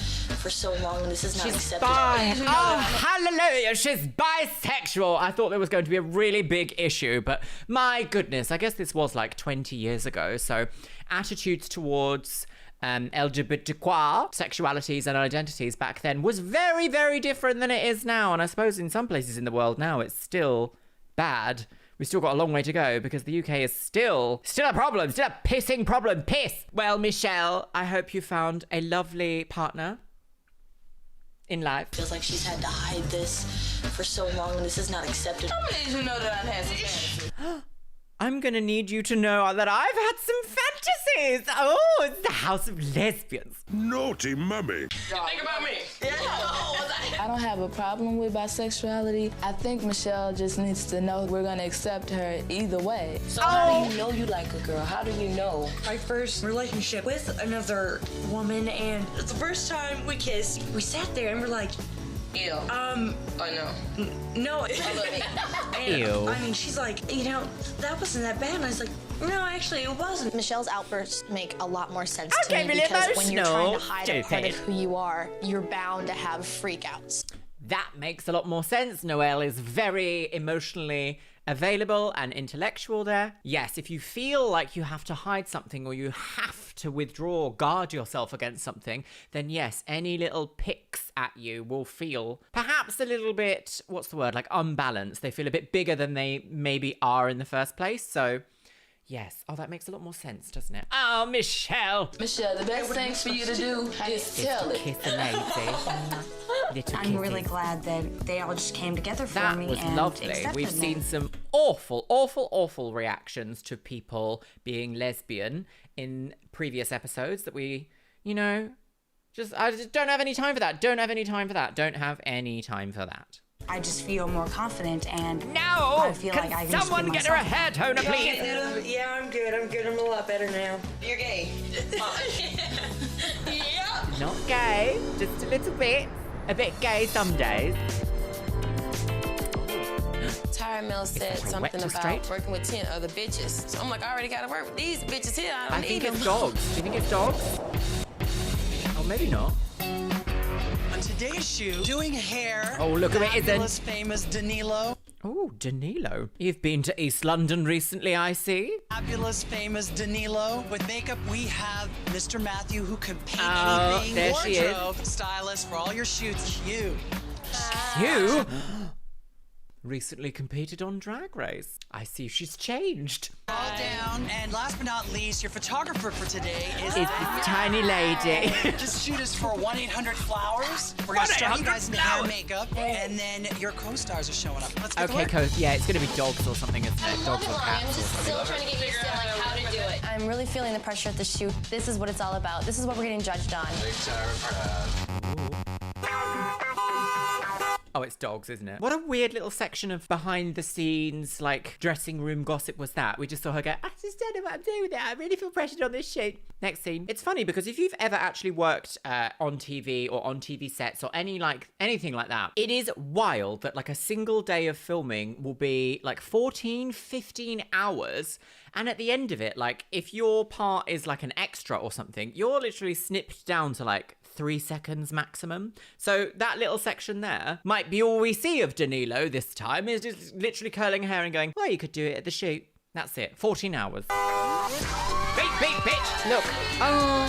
for so long, and this is not accepted. Bi. Oh, hallelujah. She's bisexual. I thought there was going to be a really big issue, but my goodness, I guess this was like 20 years ago. So attitudes towards LGBTQ sexualities and identities back then was very, very different than it is now. And I suppose in some places in the world now, it's still bad. We've still got a long way to go because the UK is still a problem, still a pissing problem. Piss. Well, Michelle, I hope you found a lovely partner in life. Feels like she's had to hide this for so long, and this is not accepted. I'm gonna need you to know that I've had some fantasies. I'm gonna need you to know that I've had some fantasies. Oh, it's the house of lesbians. Naughty mummy. Think about me. I don't have a problem with bisexuality. I think Michelle just needs to know we're gonna accept her either way. So how do you know you like a girl? How do you know? My first relationship with another woman, and the first time we kissed, we sat there and we're like, Ew. Oh no. No. And, Ew. I mean, she's like, that wasn't that bad. And I was like, no, actually, it wasn't. Michelle's outbursts make a lot more sense Okay, to me really because when you're trying to hide a part stupid. of who you are, you're bound to have freakouts. That makes a lot more sense. Noelle is very emotionally available and intellectual there. Yes, if you feel like you have to hide something or you have to withdraw or guard yourself against something, then yes, any little picks at you will feel perhaps a little bit, what's the word, like unbalanced. They feel a bit bigger than they maybe are in the first place. So yes. Oh, that makes a lot more sense, doesn't it? Oh, Michelle. Michelle, the best thing for you to do is tell it. Kiss a lady. Little I'm really kisses. glad that they all just came together for That me was and lovely. accepted We've me. seen some awful reactions to people being lesbian in previous episodes that we, I just don't have any time for that. Don't have any time for that. I just feel more confident and No! I feel like I can just someone be get her a myself. hair toner, please? Yeah, I'm good. I'm a lot better now. You're gay. Yep. Not gay, just a little bit. A bit gay some days. Tyra Mills said from something wet to about straight? working with 10 other bitches. So I'm like, I already gotta work with these bitches here. I don't I need think them. it's dogs. Do you think it's dogs? Oh, maybe not. On today's shoot, doing hair. Oh, look who it isn't. Fabulous, famous Danilo. Oh, Danilo. You've been to East London recently, I see. Fabulous, famous Danilo. With makeup, we have Mr. Matthew, who can paint Oh, anything. there she is. Wardrobe stylist for all your shoots. Hugh. You recently competed on Drag Race. I see she's changed. All down. And last but not least, your photographer for today is It's this tiny lady. Just shoot us for 1-800-Flowers. We're going to start you guys in the hair and makeup, and then your co-stars are showing up. Let's get to Okay, work. yeah, it's going to be dogs or something, isn't it? Dogs or I'm cats or just something. still trying to get used to like how to do it. I'm really feeling the pressure at the shoot. This is what it's all about. This is what we're getting judged on. Oh, it's dogs, isn't it? What a weird little section of behind the scenes, like, dressing room gossip was that. We just saw her go, I just don't know what I'm doing with it. I really feel pressured on this shoot. Next scene. It's funny because if you've ever actually worked on TV or on TV sets or anything like that, it is wild that like a single day of filming will be like 14, 15 hours. And at the end of it, like if your part is like an extra or something, you're literally snipped down to like 3 seconds maximum. So that little section there might be all we see of Danilo this time, is just literally curling her hair and going, well, you could do it at the shoot. That's it. 14 hours. Beep, bitch. Look. Oh.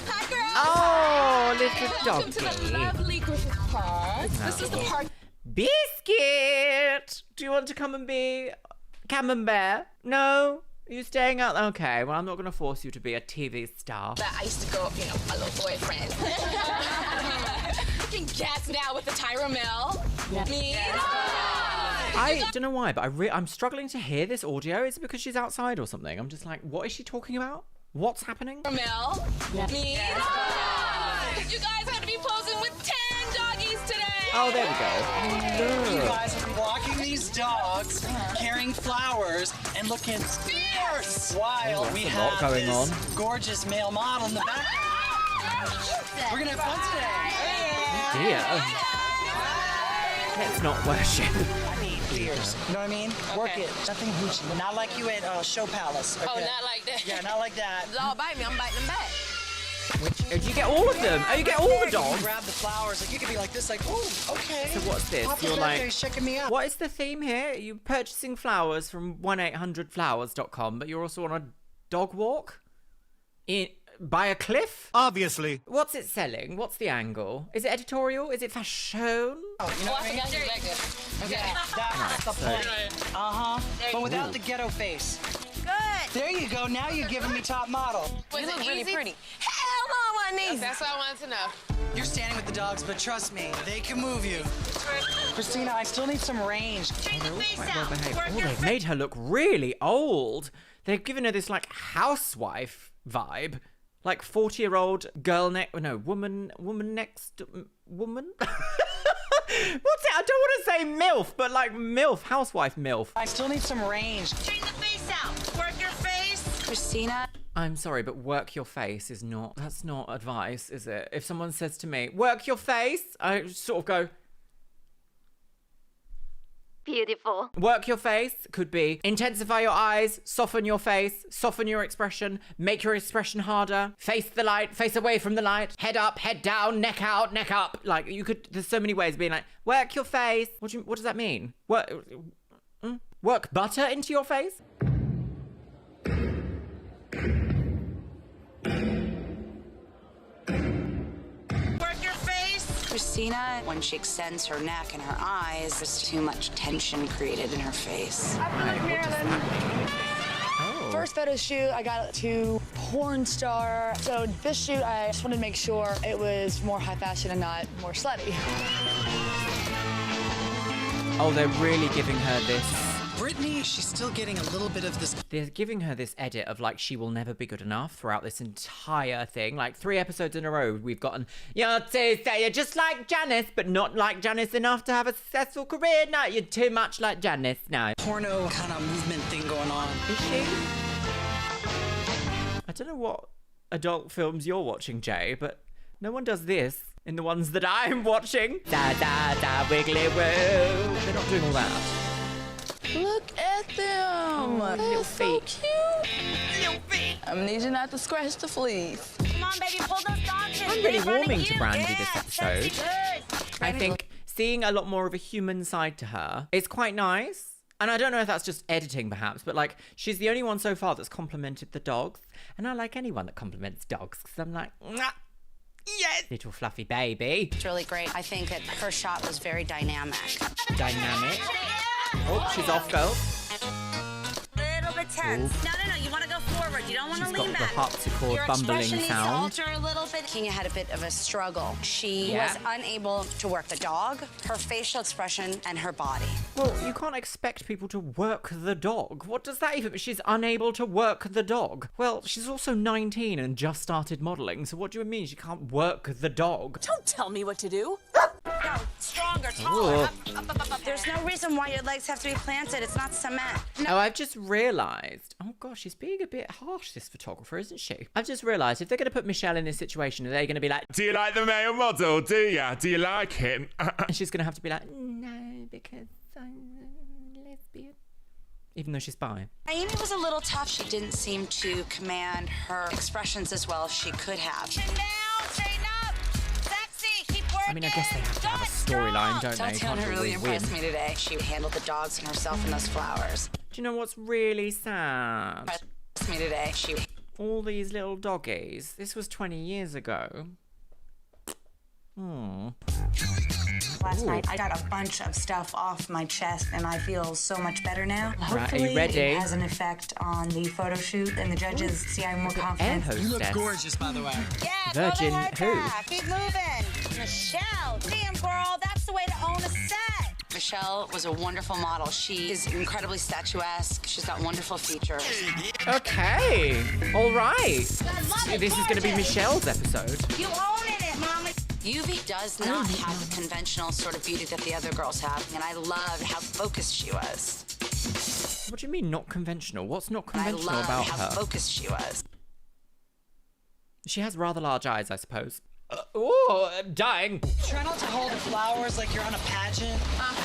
Hi, girl. Oh, little Welcome doggy. to the lovely Griffith Park. This is the park. Biscuit. Do you want to come and be Camembert? No? Are you staying out? Okay, well, I'm not going to force you to be a TV star. That I used to go, you know, my little boyfriend. Fucking gas now with the Tyra Mill. Me. I don't know why, but I'm struggling to hear this audio. Is it because she's outside or something? I'm just like, what is she talking about? What's happening? Mel. Me. You guys had to be posing with 10 doggies today. Oh, there we go. You guys are walking these dogs, carrying flowers, and looking fierce while we a lot have going this on. gorgeous male model in the back. We're gonna have fun today. Dear. Let's not worship. I mean, fierce. You know what I mean? Work it. Nothing hoochie. Not like you at Show Palace. Okay? Oh, not like that. Yeah, not like that. Y'all bite me, I'm biting them back. Oh, do you get all of them? Oh, you get all the You dogs? grab the flowers. Like you could be like this, like, oh, okay. So what's this? Papa's You're birthday like, is checking me out. what is the theme here? You're purchasing flowers from 1-800-flowers.com, but you're also on a dog walk? By a cliff? Obviously. What's it selling? What's the angle? Is it editorial? Is it fashion? Oh, you know what I mean? Okay. That's the point. Uh-huh. But without the ghetto face. Good. There you go. Now you're giving me top model. Was You it look really easy? pretty. Hell no, my knees. That's what I wanted to know. You're standing with the dogs, but trust me, they can move you. Christina, I still need some range. Quite well behaved. Oh, they've made her look really old. They've given her this like housewife vibe. Like 40-year-old girl woman next woman? What's it? I don't want to say MILF, but like MILF, housewife MILF. I still need some range. Straighten the face out. Work your face. Christina. I'm sorry, but work your face is not, that's not advice, is it? If someone says to me, work your face, I sort of go, Beautiful. work your face could be intensify your eyes, soften your face, soften your expression, make your expression harder, face the light, face away from the light, head up, head down, neck out, neck up. Like you could, there's so many ways of being like, work your face. What does that mean? Work butter into your face? Work your face. Christina, when she extends her neck and her eyes, there's too much tension created in her face. I feel like Marilyn. First photo shoot, I got to porn star. So this shoot, I just wanted to make sure it was more high fashion and not more slutty. Oh, they're really giving her this. Brittany, she's still getting a little bit of this. They're giving her this edit of like she will never be good enough throughout this entire thing. Like 3 episodes in a row, we've gotten, you're just like Janice, but not like Janice enough to have a successful career. No, you're too much like Janice. No. Porno kind of movement thing going on. Is she? I don't know what adult films you're watching, Jay, but no one does this in the ones that I'm watching. Da da da wiggly woo. They're not doing all that. Look at them. Little feet. So cute. Little feet. I'm gonna need you not to scratch the fleas. Come on, baby, pull those dogs in. I'm really warming to Brandy Yeah, this episode. I think seeing a lot more of a human side to her is quite nice. And I don't know if that's just editing perhaps, but like she's the only one so far that's complimented the dogs. And I like anyone that compliments dogs because I'm like, mwah, yes, little fluffy baby. It's really great. I think that her shot was very dynamic. Dynamic. Oh, she's off, girl. Little bit tense. No, you want to go forward. You don't want to She's lean got back. the harpsichord Your bumbling expression needs to sound. alter a little bit. Kenya had a bit of a struggle. She was unable to work the dog, her facial expression, and her body. Well, you can't expect people to work the dog. What does that even mean? She's unable to work the dog. Well, she's also 19 and just started modelling, so what do you mean she can't work the dog? Don't tell me what to do. No, stronger, taller. Up. There's no reason why your legs have to be planted. It's not cement. No. Oh, I've just realised. Oh gosh, she's being a bit harsh, this photographer, isn't she? I've just realised if they're going to put Michelle in this situation, are they going to be like, do you like the male model? Do ya? Do you like him? And she's going to have to be like, no, because I'm lesbian. Even though she's bi. Amy was a little tough. She didn't seem to command her expressions as well as she could have. I mean, I guess they have to have a storyline, don't they? Tatiana really impressed me today. She handled the dogs and herself and those flowers. Do you know what's really sad? Impressed me today. All these little doggies. This was 20 years ago. Last night, I got a bunch of stuff off my chest, and I feel so much better now. Hopefully, are you ready? It has an effect on the photo shoot, and the judges see I'm more confident. You look gorgeous, by the way. Yeah, Virgin go the who? track. Keep moving. Michelle, damn girl, that's the way to own a set. Michelle was a wonderful model. She is incredibly statuesque. She's got wonderful features. Okay, all right. This is going to be Michelle's episode. You owning it, mama. Yuvi does not have the conventional sort of beauty that the other girls have, and I loved how focused she was. What do you mean not conventional? What's not And I conventional loved about how her? focused she was. She has rather large eyes, I suppose. Oh, I'm dying. Try not to hold the flowers like you're on a pageant.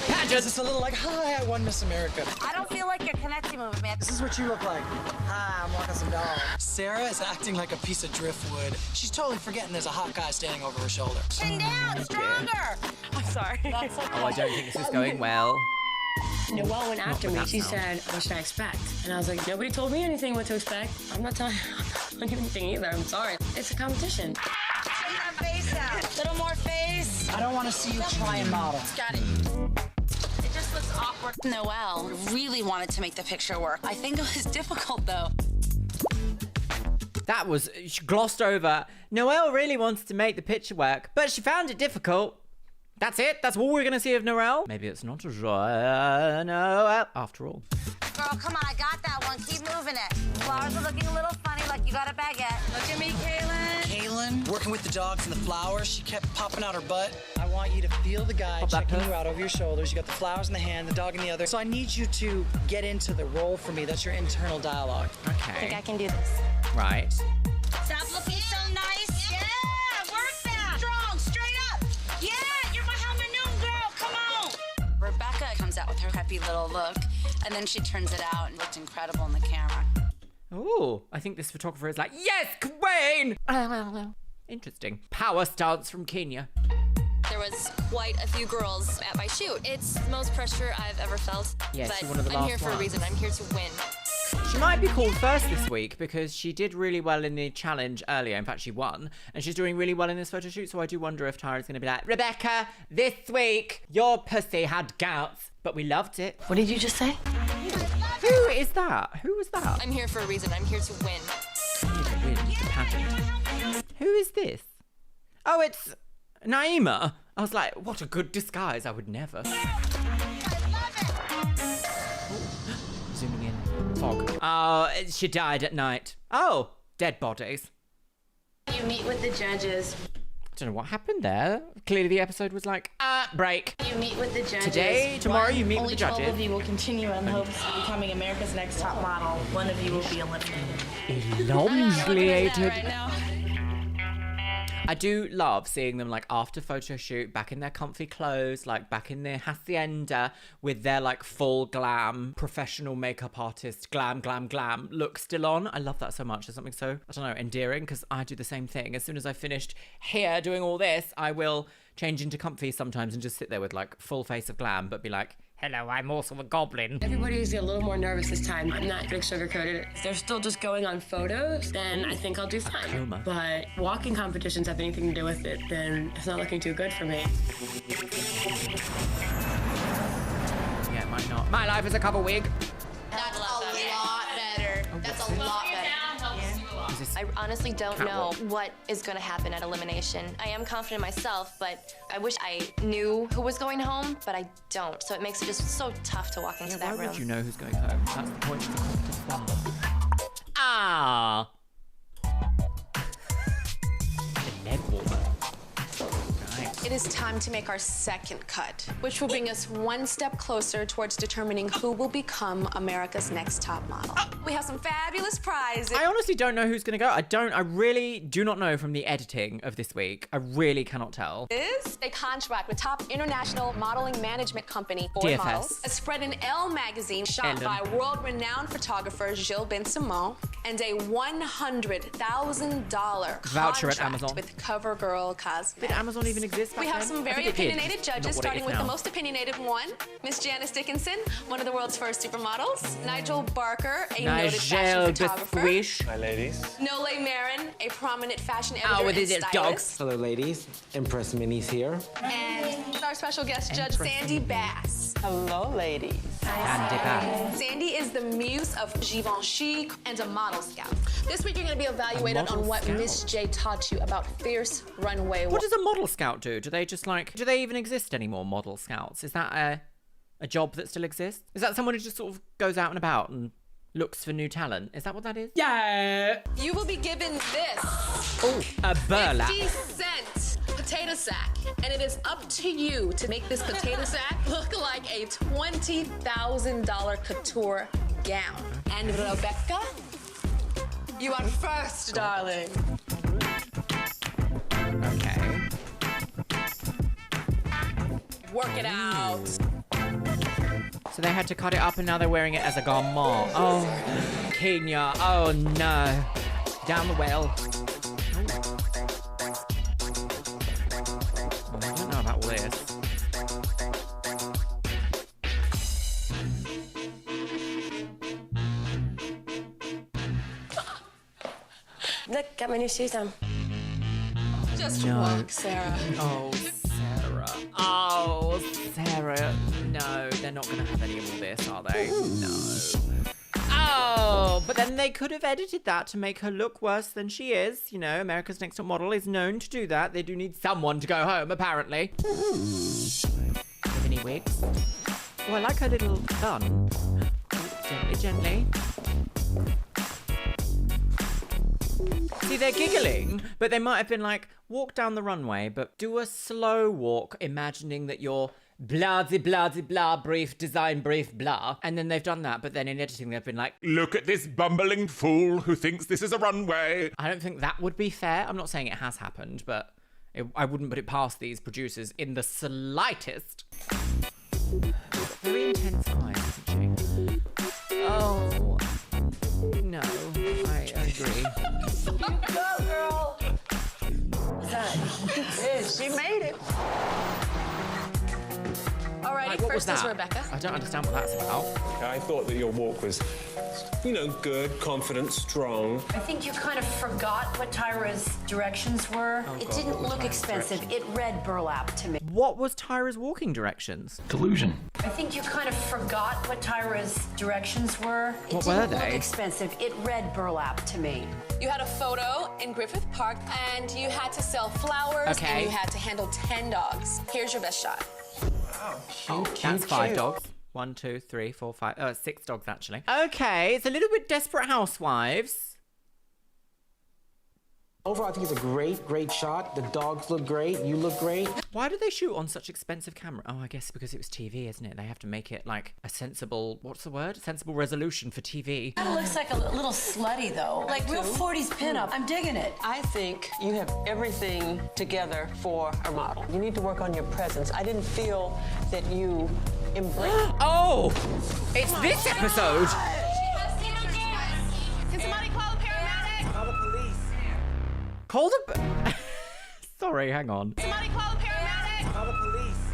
Pageant. It's a little like, hi, I won Miss America. I don't feel like you're connecting with me. This is what you look like. Hi, I'm walking some dogs. Sarah is acting like a piece of driftwood. She's totally forgetting there's a hot guy standing over her shoulder. Chin down, stronger. I'm sorry. That's okay. Oh, I don't think this is going well. Noelle went after with me. that She sound. said, what should I expect? And I was like, nobody told me anything what to expect. I'm not telling you anything either. I'm sorry. It's a competition. Face out. Little more face. I don't want to see you try and model. Got it. It just looks awkward. Noelle really wanted to make the picture work. I think it was difficult, though. That was, she glossed over. Noelle really wants to make the picture work, but she found it difficult. That's it? That's all we're going to see of Noelle? Maybe it's not a Noelle after all. Girl, come on, I got that one. Keep moving it. Flowers are looking a little funny, like you got a baguette. Look at me, Kaylin. Kaylin, working with the dogs and the flowers, she kept popping out her butt. I want you to feel the guy checking you out over your shoulders. You got the flowers in the hand, the dog in the other. So I need you to get into the role for me. That's your internal dialogue. I think I can do this. Right. Stop looking so nice. Yeah, work that. Strong, straight up. Yeah, you're my Helmer Noon girl. Come on. Rebecca comes out with her peppy little look, and then she turns it out and looked incredible in the camera. Ooh, I think this photographer is like, yes, Queen! Interesting. Power stance from Kenya. There was quite a few girls at my shoot. It's the most pressure I've ever felt. Yeah, but she's one of the I'm last here for a ones. reason. I'm here to win. She might be called first this week because she did really well in the challenge earlier. In fact, she won. And she's doing really well in this photo shoot. So I do wonder if Tyra's going to be like, Rebecca, this week, your pussy had gouts, but we loved it. What did you just say? Who is that? Who was that? I'm here for a reason. I'm here to win. The pageant. Who is this? Oh, it's Naima. I was like, what a good disguise. I would never. Zooming in. Fog. Oh, she died at night. Oh, dead bodies. You meet with the judges. I don't know what happened there. Clearly the episode was like, break. You meet with the judges. Today, tomorrow, you meet with the judges. Only 12 of you will continue in hopes of becoming America's Next Top Model. One of you will be eliminated. Elongated. Right now. I do love seeing them like after photo shoot, back in their comfy clothes, like back in their hacienda with their like full glam, professional makeup artist, glam look still on. I love that so much. There's something so, I don't know, endearing because I do the same thing. As soon as I finished here doing all this, I will change into comfy sometimes and just sit there with like full face of glam, but be like, hello, I'm also a goblin. Everybody's a little more nervous this time. I'm not going to sugarcoat it. If they're still just going on photos, then I think I'll do fine. coma. But walking competitions have anything to do with it, then it's not looking too good for me. Yeah, it might not. My life is a cover wig. That's a lot better. That's a lot better. I honestly don't know what is going to happen at elimination. I am confident in myself, but I wish I knew who was going home, but I don't. So it makes it just so tough to walk into that Why room. would you know who's going home? That's the point of the contest. Ah. The leg warmer. Right. it is time to make our second cut, which will bring us one step closer towards determining who will become America's next top model. We have some fabulous prizes. I honestly don't know who's gonna go. I really do not know from the editing of this week. I really cannot tell. Is a contract with top international modeling management company Ford DFS. Models, a spread in Elle magazine shot by world-renowned photographer Gilles Ben-Simon, and a $100,000 Voucher at contract Amazon. with CoverGirl Cosmetics. Did Amazon even exist back We have then? some I very think it did, opinionated just not judges, what it starting is with the now. most opinionated one, Miss Janice Dickinson, one of the world's first supermodels, Nigel Barker, a noted fashion photographer, Hi, ladies. Nole Marin, a prominent fashion editor Oh, with and his stylist, dogs. Hello, ladies. Impress Minnie's here. and our special guest judge, Sandy Bass. Hello, ladies. Sandy Bass. Sandy is the muse of Givenchy and a model scout. This week you're going to be evaluated model on what scout? Miss J taught you about fierce runway What does a model scout do? Do they even exist anymore, model scouts? Is that a job that still exists? Is that someone who just sort of goes out and about and looks for new talent? Is that what that is? Yeah. You will be given this. Oh, a burlap. 50-cent potato sack. And it is up to you to make this potato sack look like a $20,000 couture gown. And Rebecca, you are first, darling. Okay. Work it out. So they had to cut it up and now they're wearing it as a garment. Oh, Kenya. Oh no. Down the well. Oh, I don't know about all this. Look, got my new shoes on. Just No. walk, Sarah. Oh, Sarah. Oh, Sarah. No, they're not going to have any of all this, are they? No. Oh, but then they could have edited that to make her look worse than she is. You know, America's Next Top Model is known to do that. They do need someone to go home, apparently. Have any wigs? Oh, I like her little bun. Gently, gently. See, they're giggling, but they might have been like, walk down the runway, but do a slow walk, imagining that you're blah, blah, blah, brief, design brief, blah. And then they've done that, but then in editing, they've been like, Look at this bumbling fool who thinks this is a runway. I don't think that would be fair. I'm not saying it has happened, but I wouldn't put it past these producers in the slightest. Very intense eyes, isn't she? Oh, no, I agree. Go, girl. She made it. Alrighty, Like, what was first is that? Rebecca. I don't understand what that's about. I thought that your walk was, you know, good, confident, strong. I think you kind of forgot what Tyra's directions were. Oh, It God, didn't what were look Tyra's expensive. directions? It read burlap to me. What was Tyra's walking directions? Delusion. I think you kind of forgot what Tyra's directions were. It What were didn't they? look expensive. It read burlap to me. You had a photo in Griffith Park, and you had to sell flowers, Okay. and you had to handle 10 dogs. Here's your best shot. Oh, that's 5 dogs. 1, 2, 3, 4, 5. 6 dogs, actually. Okay, it's a little bit Desperate Housewives. Overall, I think it's a great, great shot. The dogs look great. You look great. Why do they shoot on such expensive camera? Oh, I guess because it was TV, isn't it? They have to make it like a sensible, what's the word? Sensible resolution for TV. Kind of looks like a little slutty, though. Like real 40s pinup. I'm digging it. I think you have everything together for a model. You need to work on your presence. I didn't feel that you embraced. Oh, it's this episode. Can somebody call a paramedic? Call the police. Call the... Sorry, hang on. Somebody call a paramedic? Call the police.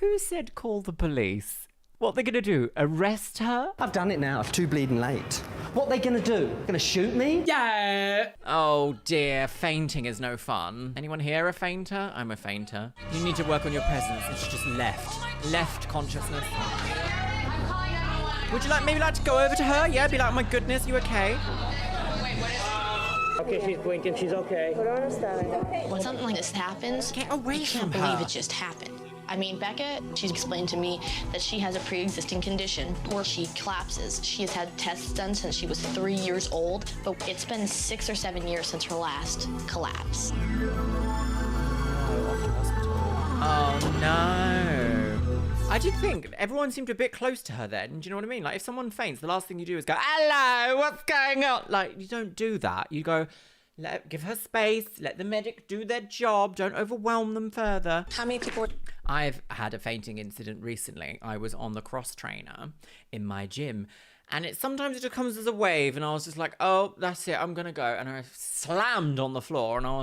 Who said call the police? What they gonna do? Arrest her? I've done it now. Too bleeding late. What they gonna do? Gonna shoot me? Yeah. Oh dear, fainting is no fun. Anyone here a fainter? I'm a fainter. You need to work on your presence. And she just left consciousness. Would you maybe like to go over to her? Yeah, be like, oh my goodness, you okay? Okay, she's blinking. She's okay. When something like this happens, Get away you from can't believe her. it just happened. I mean, Becca, she's explained to me that she has a pre-existing condition where she collapses. She has had tests done since she was 3 years old, but it's been 6 or 7 years since her last collapse. Oh no. I did think everyone seemed a bit close to her then. Do you know what I mean? Like if someone faints, the last thing you do is go, hello, what's going on? Like you don't do that. You go, give her space, let the medic do their job, don't overwhelm them further. How many people were... I've had a fainting incident recently. I was on the cross trainer in my gym. And sometimes it just comes as a wave, and I was just like, oh, that's it, I'm gonna go. And I slammed on the floor, and I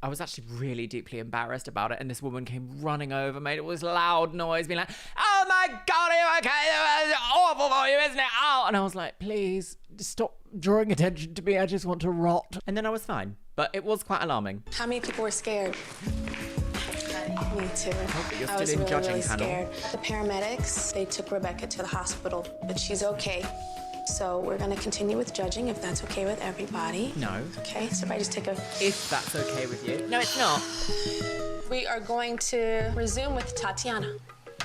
was actually really deeply embarrassed about it. And this woman came running over, made all this loud noise, being like, oh my God, are you okay? It's awful for you, isn't it? Oh. And I was like, please, stop drawing attention to me, I just want to rot. And then I was fine, but it was quite alarming. How many people were scared? Me too. You're I still was in really, judging really panel. scared. The paramedics, they took Rebecca to the hospital, but she's okay. So we're gonna continue with judging if that's okay with everybody. No. Okay, so if I just take a... If that's okay with you. No, it's not. We are going to resume with Tatiana.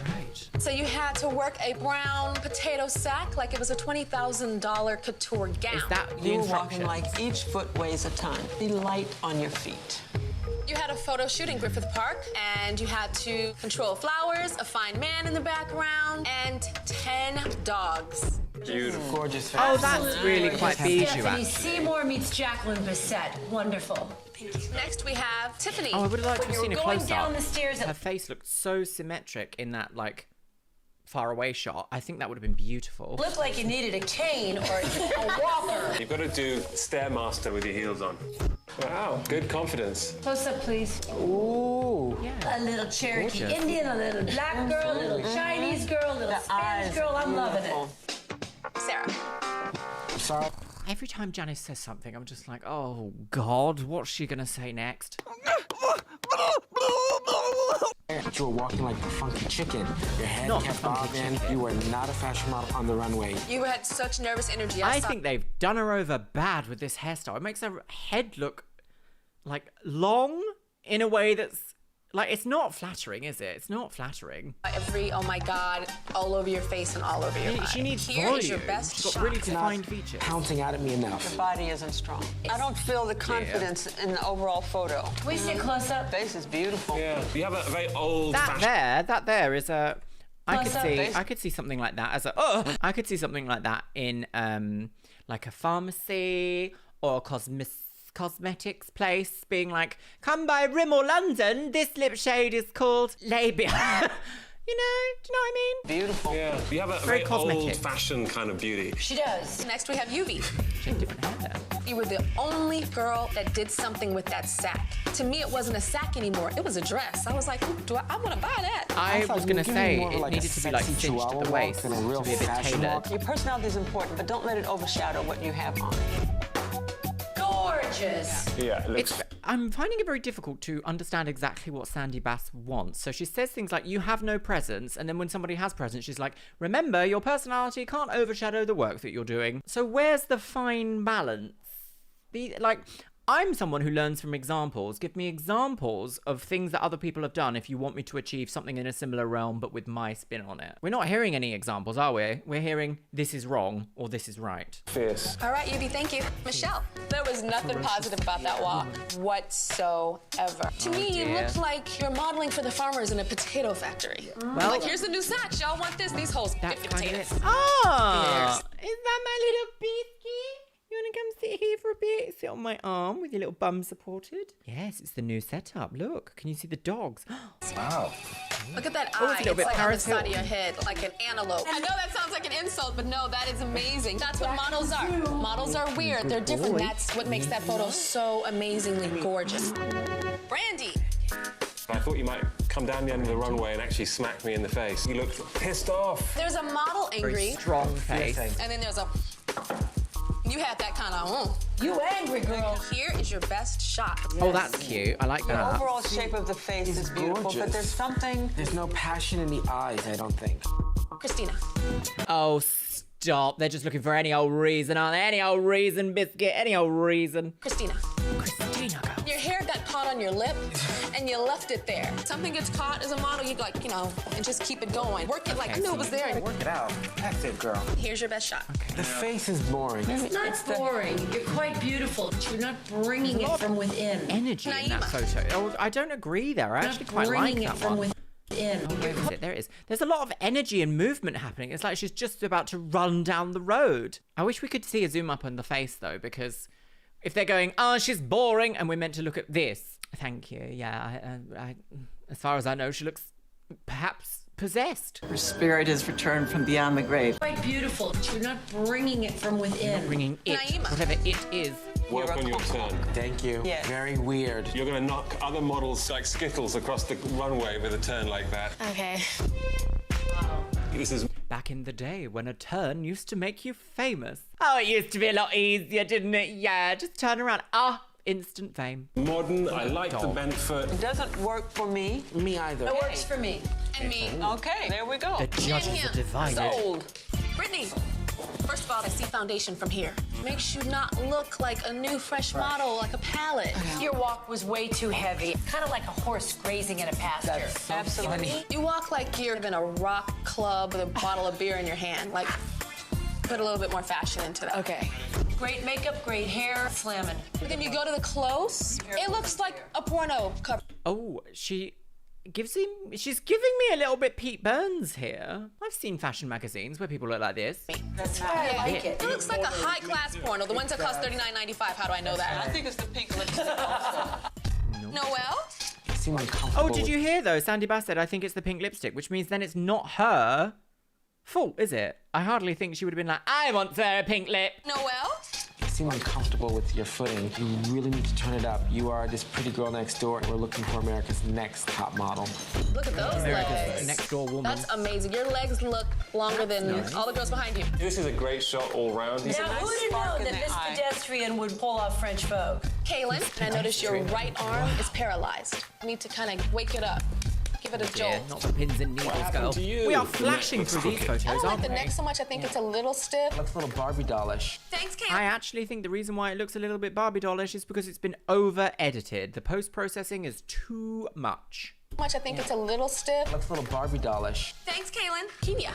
Right. So you had to work a brown potato sack like it was a $20,000 couture gown. Is that the You're instruction? walking like each foot weighs a ton. Be light on your feet. You had a photo shoot in Griffith Park, and you had to control flowers, a fine man in the background, and 10 dogs. Beautiful. Gorgeous face. Oh, that's really quite bijou, Stephanie actually. Seymour meets Jacqueline Bisset. Wonderful. Next, we have Tiffany. Oh, I would have liked to have When seen a you're going close-up. down the stairs at- Her face looked so symmetric in that, like, far away shot. I think that would have been beautiful. Looked like you needed a cane or a walker. You've got to do Stairmaster with your heels on. Wow, good confidence. Close up, please. Ooh. Yeah. A little Cherokee Gorgeous. Indian, a little black girl, a little Chinese girl, a little Spanish girl. I'm loving it. Sarah. Sorry. Every time Janice says something, I'm just like, oh, God, what's she going to say next? But you were walking like a funky chicken. Your head Not kept a funky bobbing. chicken. You were not a fashion model on the runway. You had such nervous energy. I saw- think they've done her over bad with this hairstyle. It makes her head look, like, long in a way that's... Like, it's not flattering, is it? It's not flattering. oh my God, all over your face and all over your body. She needs Here volume. is your best She's got shot. really defined features. Pouncing out at me enough. Your body isn't strong. I don't feel the confidence in the overall photo. Can we sit close up? Face is beautiful. Yeah, you have a very old That there is a... I Close up. could see something like that as a... Oh! I could see something like that in, like a pharmacy or cosmetics place being like, come by Rimmel London, this lip shade is called labia. You know, do you know what I mean? Beautiful. Yeah, you have a Very very cosmetic. old-fashioned kind of beauty. She does. Next, we have Yuvi. She had different hair there. You were the only girl that did something with that sack. To me, it wasn't a sack anymore. It was a dress. I was like, I want to buy that. I thought was you going were to giving say more it like a needed to be like sexy cinched chihuahua at the walk waist than a to real be a bit fashion tailored. walk. Your personality is important, but don't let it overshadow what you have on. Gorgeous. Yeah, it looks... I'm finding it very difficult to understand exactly what Sandy Bass wants. So she says things like, you have no presence, and then when somebody has presence, she's like, remember, your personality can't overshadow the work that you're doing. So where's the fine balance? I'm someone who learns from examples. Give me examples of things that other people have done if you want me to achieve something in a similar realm, but with my spin on it. We're not hearing any examples, are we? We're hearing this is wrong or this is right. Fierce. All right, Yuvi, thank you. Michelle. There was nothing positive about that walk whatsoever. To me, you dear. looked like you're modeling for the farmers in a potato factory. Well, like, here's the new sack. Y'all want this? These hoes, That's 50 kind of potatoes. it. Oh, is that my little biscuit? You want to come sit here for a bit? Sit on my arm with your little bum supported? Yes, it's the new setup. Look, can you see the dogs? Wow. Look at that Oh, it's eye. a little bit like on the Paris side of Hilton. your head, like an antelope. I know that sounds like an insult, but no, that is amazing. That's what models are. Models are weird. They're different. That's what makes that photo so amazingly gorgeous. Brandy. I thought you might come down the end of the runway and actually smack me in the face. You looked pissed off. There's a model angry. Very strong face. And then there's a... You had that kind of, You angry, girl. Here is your best shot. Oh, that's cute. I like The that. overall shape of the face is beautiful, gorgeous. but there's something... There's no passion in the eyes, I don't think. Christina. Oh, stop. They're just looking for any old reason, aren't they? Any old reason, biscuit. Any old reason. Christina. Christina, girl. Your hair got caught on your lip, and you left it there. Something gets caught as a model, you like, and just keep it going. Work it like you knew it was there. Work it out. That's it, girl. Here's your best shot. The face is boring. It's not boring. You're quite beautiful, but you're not bringing it from within. Energy in that Naima. photo. Oh, I don't agree there. I actually quite like bringing that it from one. within. Oh, where is it? There it is. There's a lot of energy and movement happening. It's like she's just about to run down the road. I wish we could see a zoom up on the face though, because if they're going, oh, she's boring, and we're meant to look at this. Thank you. Yeah, I as far as I know, she looks perhaps possessed. Her spirit has returned from beyond the grave. Quite beautiful. You're not bringing it from within. You're not bringing it, whatever it is. Work on your turn. Thank you. Yeah. Very weird. You're going to knock other models like Skittles across the runway with a turn like that. Okay. This is back in the day when a turn used to make you famous. Oh, it used to be a lot easier, didn't it? Yeah, just turn around. Instant fame. Modern. I like the bent foot. It doesn't work for me. Me either. It works for me. And me. Okay, there we go. The judges are divided. Sold. Brittany. First of all, I see foundation from here. Makes you not look like a new, fresh model, like a palette. Your walk was way too heavy. Kind of like a horse grazing in a pasture. Absolutely. You walk like you're in a rock club with a bottle of beer in your hand. Like, put a little bit more fashion into that. Okay. Great makeup, great hair, slamming. But then you go to the close, it looks like a porno cover. Oh, she's giving me a little bit Pete Burns here. I've seen fashion magazines where people look like this. That's why I like it. It looks like a high-class porno. The ones that cost $39.95. How do I know that? I think it's the pink lipstick also. Noelle? You seem uncomfortable. Oh, did you hear though? Sandy Bass said, I think it's the pink lipstick, which means then it's not her fault, is it? I hardly think she would have been like, I want to wear a pink lip. Noelle? You seem uncomfortable with your footing. You really need to turn it up. You are this pretty girl next door. We're looking for America's next top model. Look at those legs. Next door woman. That's amazing. Your legs look longer than all the girls behind you. This is a great shot all round. Now, who would have known that this pedestrian would pull off French Vogue? Kaylin, and I notice your right arm is paralyzed. I need to kind of wake it up. Give it a jolt. Not the pins and needles, girl. We are flashing through these photos, I don't like aren't the we? neck so much. I think it's a little stiff. Looks a little Barbie dollish. Thanks, Kaylin. I actually think the reason why it looks a little bit Barbie dollish is because it's been over-edited. The post-processing is too much. I think it's a little stiff. Looks a little Barbie dollish. Thanks, Kaylin. Kenya.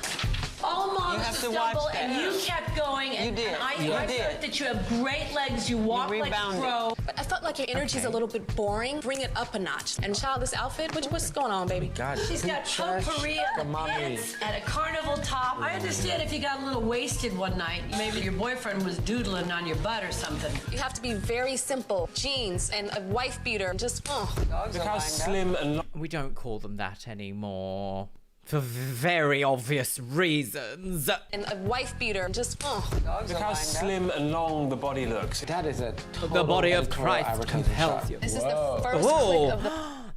Almost You have to stumble, watch that. and you kept going. And, You did. And I You thought did. that you have great legs. You walk like a rebounded. pro. But I felt like your energy's a little bit boring. Bring it up a notch. And child, this outfit, what's going on, baby? God, She's got potpourri at the pants and a carnival top. I understand if you got a little wasted one night, maybe your boyfriend was doodling on your butt or something. You have to be very simple. Jeans and a wife beater. Just, Look how slim and We don't call them that anymore. For very obvious reasons. And a wife beater. Just, Look how slim and long the body looks. That is a The body of editorial Christ advertising compels shot. you. This is the first click of the...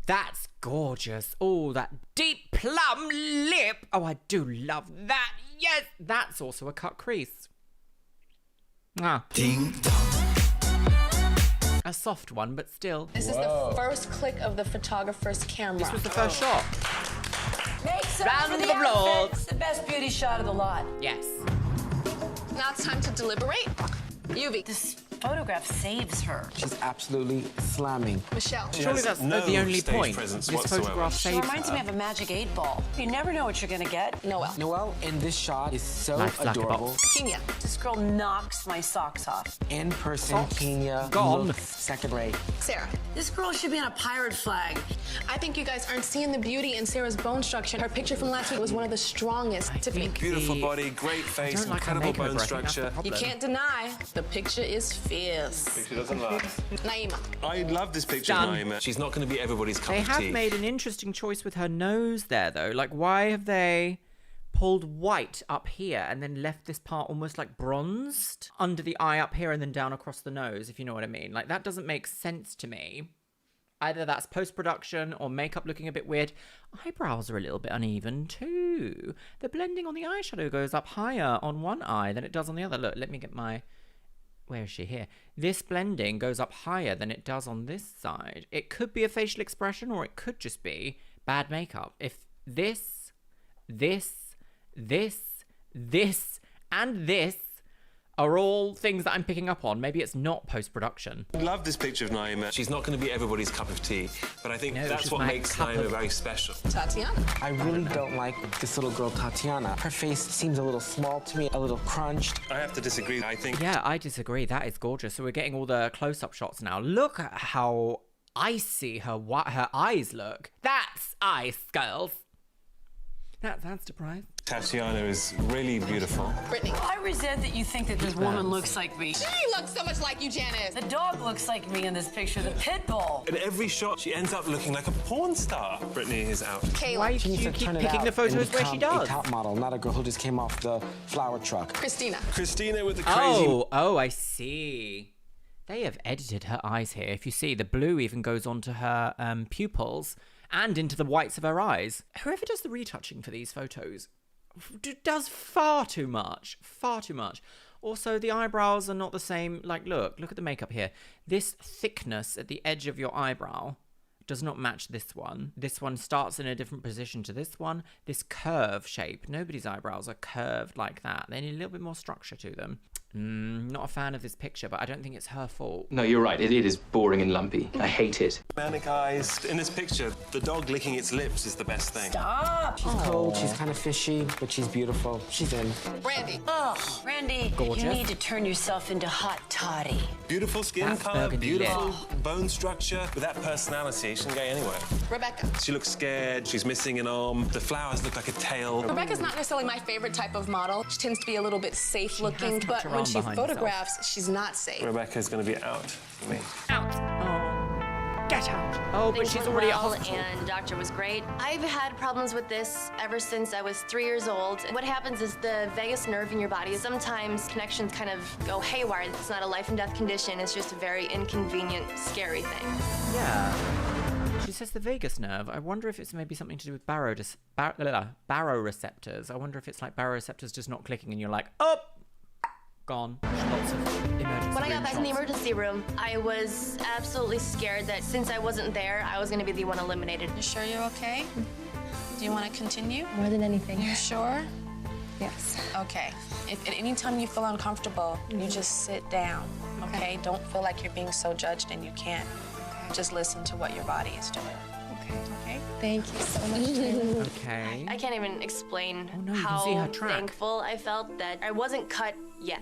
That's gorgeous. Oh, that deep plum lip. Oh, I do love that. Yes, that's also a cut crease. Ding dong. A soft one, but still. This is the first click of the photographer's camera. This was the first shot. Makes Round for of the applause. outfit. It's the best beauty shot of the lot. Yes. Now it's time to deliberate. Yuvi. This photograph saves her. She's absolutely slamming. Michelle. Surely that's no the only stage point. presence This whatsoever. photograph She saves reminds her. me of a magic 8-ball. You never know what you're gonna get. Noelle. Noelle in this shot is so Life's like a adorable. box. Kenya. This girl knocks my socks off. In person, Kenya Gone. looks second rate. Sarah. This girl should be on a pirate flag. I think you guys aren't seeing the beauty in Sarah's bone structure. Her picture from last week was one of the strongest. Tiffany. Beautiful body, great face, don't like her incredible makeover. bone I think that's the structure. problem. You can't deny the picture is fierce. She doesn't last. Naima. I love this picture Done. of Naima. She's not going to be everybody's cup They of have tea. made an interesting choice with her nose there, though. Like, why have they pulled white up here and then left this part almost like bronzed under the eye up here and then down across the nose, if you know what I mean? Like, that doesn't make sense to me. Either that's post-production or makeup looking a bit weird. Eyebrows are a little bit uneven too. The blending on the eyeshadow goes up higher on one eye than it does on the other. Look, let me get my... Where is she? Here. This blending goes up higher than it does on this side. It could be a facial expression or it could just be bad makeup. If this, and this are all things that I'm picking up on, maybe it's not post-production. I love this picture of Naima. She's not going to be everybody's cup of tea, but I think No, that's she's what my makes cup Naima of- very special. Tatiana. I really don't like this little girl, Tatiana. Her face seems a little small to me, a little crunched. I have to disagree. I think Yeah, I disagree. That is gorgeous. So we're getting all the close-up shots now. Look at how icy her eyes look. That's ice, girls. That's surprise. Tatiana is really beautiful. Brittany. I resent that you think that this woman looks like me. She looks so much like you, Janice. The dog looks like me in this picture, the pit bull. In every shot, she ends up looking like a porn star. Brittany is out. Why do you keep picking the photos where she does? A top model, not a girl who just came off the flower truck. Christina. Christina with the crazy... Oh, I see. They have edited her eyes here. If you see, the blue even goes onto her pupils and into the whites of her eyes. Whoever does the retouching for these photos does far too much. Far too much. Also, the eyebrows are not the same. Like, look at the makeup here. This thickness at the edge of your eyebrow does not match this one. This one starts in a different position to this one. This curve shape. Nobody's eyebrows are curved like that. They need a little bit more structure to them. Not a fan of this picture, but I don't think it's her fault. No, you're right. It is boring and lumpy. I hate it. Manic eyes. In this picture, the dog licking its lips is the best thing. Stop! She's cold, she's kind of fishy, but she's beautiful. She's in. Brandy. Oh, Randy, Gorgeous. you need to turn yourself into hot toddy. Beautiful skin That color, burgundy beautiful bone structure. With that personality, she can go anywhere. Rebecca. She looks scared. She's missing an arm. The flowers look like a tail. Rebecca's not necessarily my favorite type of model. She tends to be a little bit safe looking, but when she photographs, she's not safe. Rebecca's going to be out for me. Out. Oh. Get out. Oh, but Things she's went already at well, hospital. and doctor was great. I've had problems with this ever since I was 3 years old. What happens is the vagus nerve in your body, sometimes connections kind of go haywire. It's not a life and death condition. It's just a very inconvenient, scary thing. Yeah. She says the vagus nerve. I wonder if it's maybe something to do with baroreceptors. I wonder if it's like baroreceptors just not clicking and you're like, oh, gone. Lots of emergency When I got room back in the shots. emergency room, I was absolutely scared that since I wasn't there, I was going to be the one eliminated. You sure you're okay? Do you want to continue? More than anything. You sure? Yes. Okay. If at any time you feel uncomfortable, you just sit down, okay? Don't feel like you're being so judged and you can't. Just listen to what your body is doing. Okay? Thank you so much. Okay. I can't even explain no, you can see her how track. thankful I felt that I wasn't cut yet.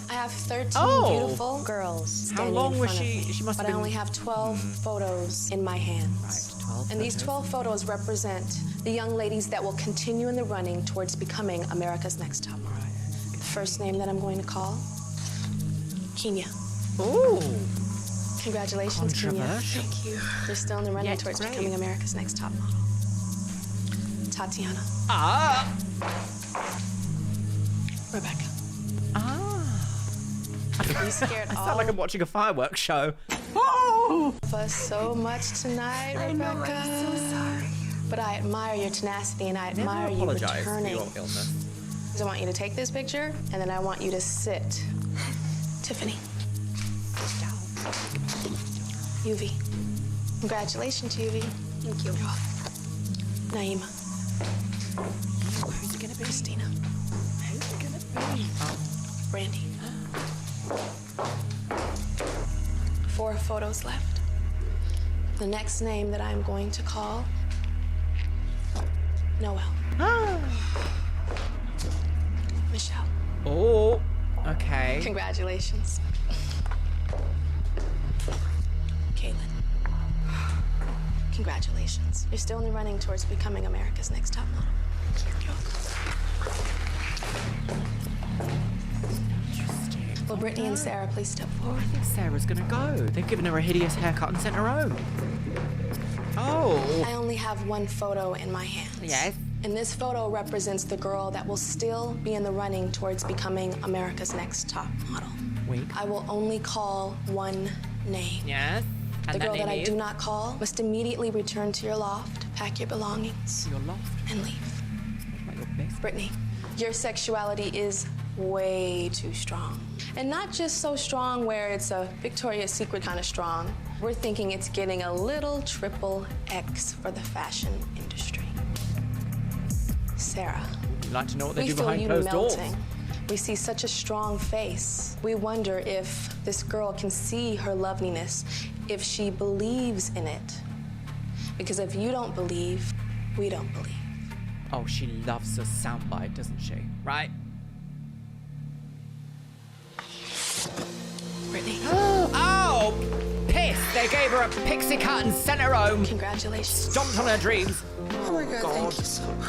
I have 13 Oh. beautiful girls How standing long in was front of she? me, She must have but I been. only have 12 photos in my hands. Right, 12 And these photos. 12 photos represent the young ladies that will continue in the running towards becoming America's Next Top Model. The first name that I'm going to call, Kenya. Ooh. Congratulations, Kenya. Controversial. Thank you. You're still in the running Yet towards great. becoming America's Next Top Model. Tatiana. Ah. Rebecca. We scared I all sound like I'm watching a fireworks show. of us so much tonight, Rebecca. I'm so sorry. But I admire your tenacity and I admire you Apologize for returning. your illness. So I want you to take this picture and then I want you to sit. Tiffany. Yuvi. Congratulations, Yuvi. Thank you. Naima. Who's it gonna be? Christina. Who's it gonna be? Brandy. 4 photos left. The next name that I'm going to call, Noel. Michelle. Oh. Okay. Congratulations. Caitlin. Congratulations. You're still in the running towards becoming America's Next Top Model. Will Brittany and Sarah please step forward? I think Sarah's gonna go. They've given her a hideous haircut and sent her home. Oh. I only have 1 photo in my hands. Yes. And this photo represents the girl that will still be in the running towards becoming America's Next Top Model. Wait. I will only call 1 name. Yes. The And girl name that I is? do not call must immediately return to your loft, pack your belongings, Your loft. and leave. Like your best. Brittany, your sexuality is way too strong. And not just so strong where it's a Victoria's Secret kind of strong. We're thinking it's getting a little triple X for the fashion industry. Sarah, You'd like to know what they we do feel behind you closed doors. melting. We see such a strong face. We wonder if this girl can see her loveliness, if she believes in it. Because if you don't believe, we don't believe. Oh, she loves a soundbite, doesn't she? Right? Brittany. Oh, piss! They gave her a pixie cut and sent her home. Congratulations. Stomped on her dreams. Oh my God, thank you so much.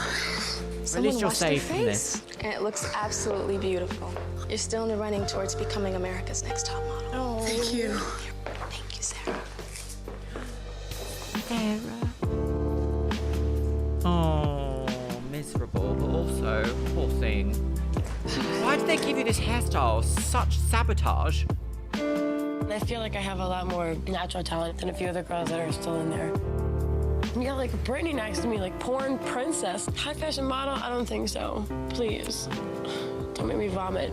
At least you're washed your safe from this. face, and it looks absolutely beautiful. You're still in the running towards becoming America's next top model. Oh, thank you. Thank you, Sarah. Oh, miserable, but also, poor thing. Why did they give you this hairstyle? Such sabotage. I feel like I have a lot more natural talent than a few other girls that are still in there. You got like Britney next to me, like porn princess. High fashion model? I don't think so. Please. Don't make me vomit.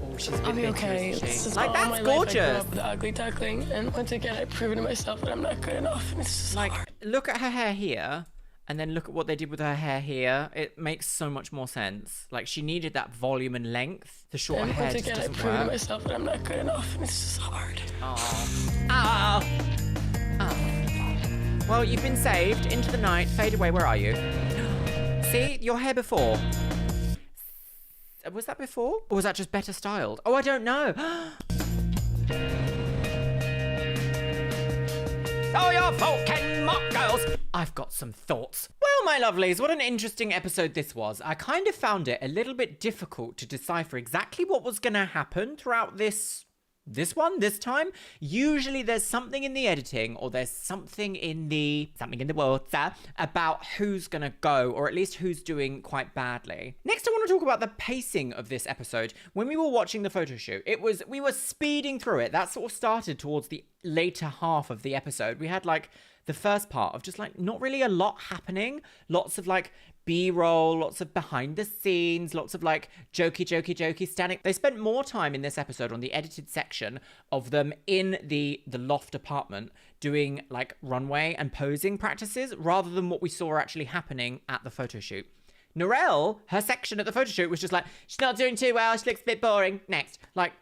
Oh, she's I'll be been okay. isn't she? This is Like, all that's my gorgeous. Life I grew up with the ugly duckling, and once again, I've proven to myself that I'm not good enough. And it's just Like, hard. look at her hair here, and then look at what they did with her hair here. It makes so much more sense. Like, she needed that volume and length. The shorter And hair once just again, I've doesn't proven to work. myself that I'm not good enough, and it's just hard. Oh. Well, you've been saved. Into the night. Fade away. Where are you? See? Your hair before. Was that before? Or was that just better styled? Oh, I don't know. Oh, your fault, Ken Mock Girls. I've got some thoughts. Well, my lovelies, what an interesting episode this was. I kind of found it a little bit difficult to decipher exactly what was going to happen throughout this time. Usually there's something in the editing or there's something in the water about who's gonna go, or at least who's doing quite badly. Next, I want to talk about the pacing of this episode. When we were watching the photo shoot, we were speeding through it. That sort of started towards the later half of the episode. We had like the first part of just like not really a lot happening. Lots of like B-roll, lots of behind the scenes, lots of like jokey standing. They spent more time in this episode on the edited section of them in the loft apartment doing like runway and posing practices rather than what we saw actually happening at the photo shoot. Norelle, her section at the photo shoot was just like, she's not doing too well, she looks a bit boring. Next. Like,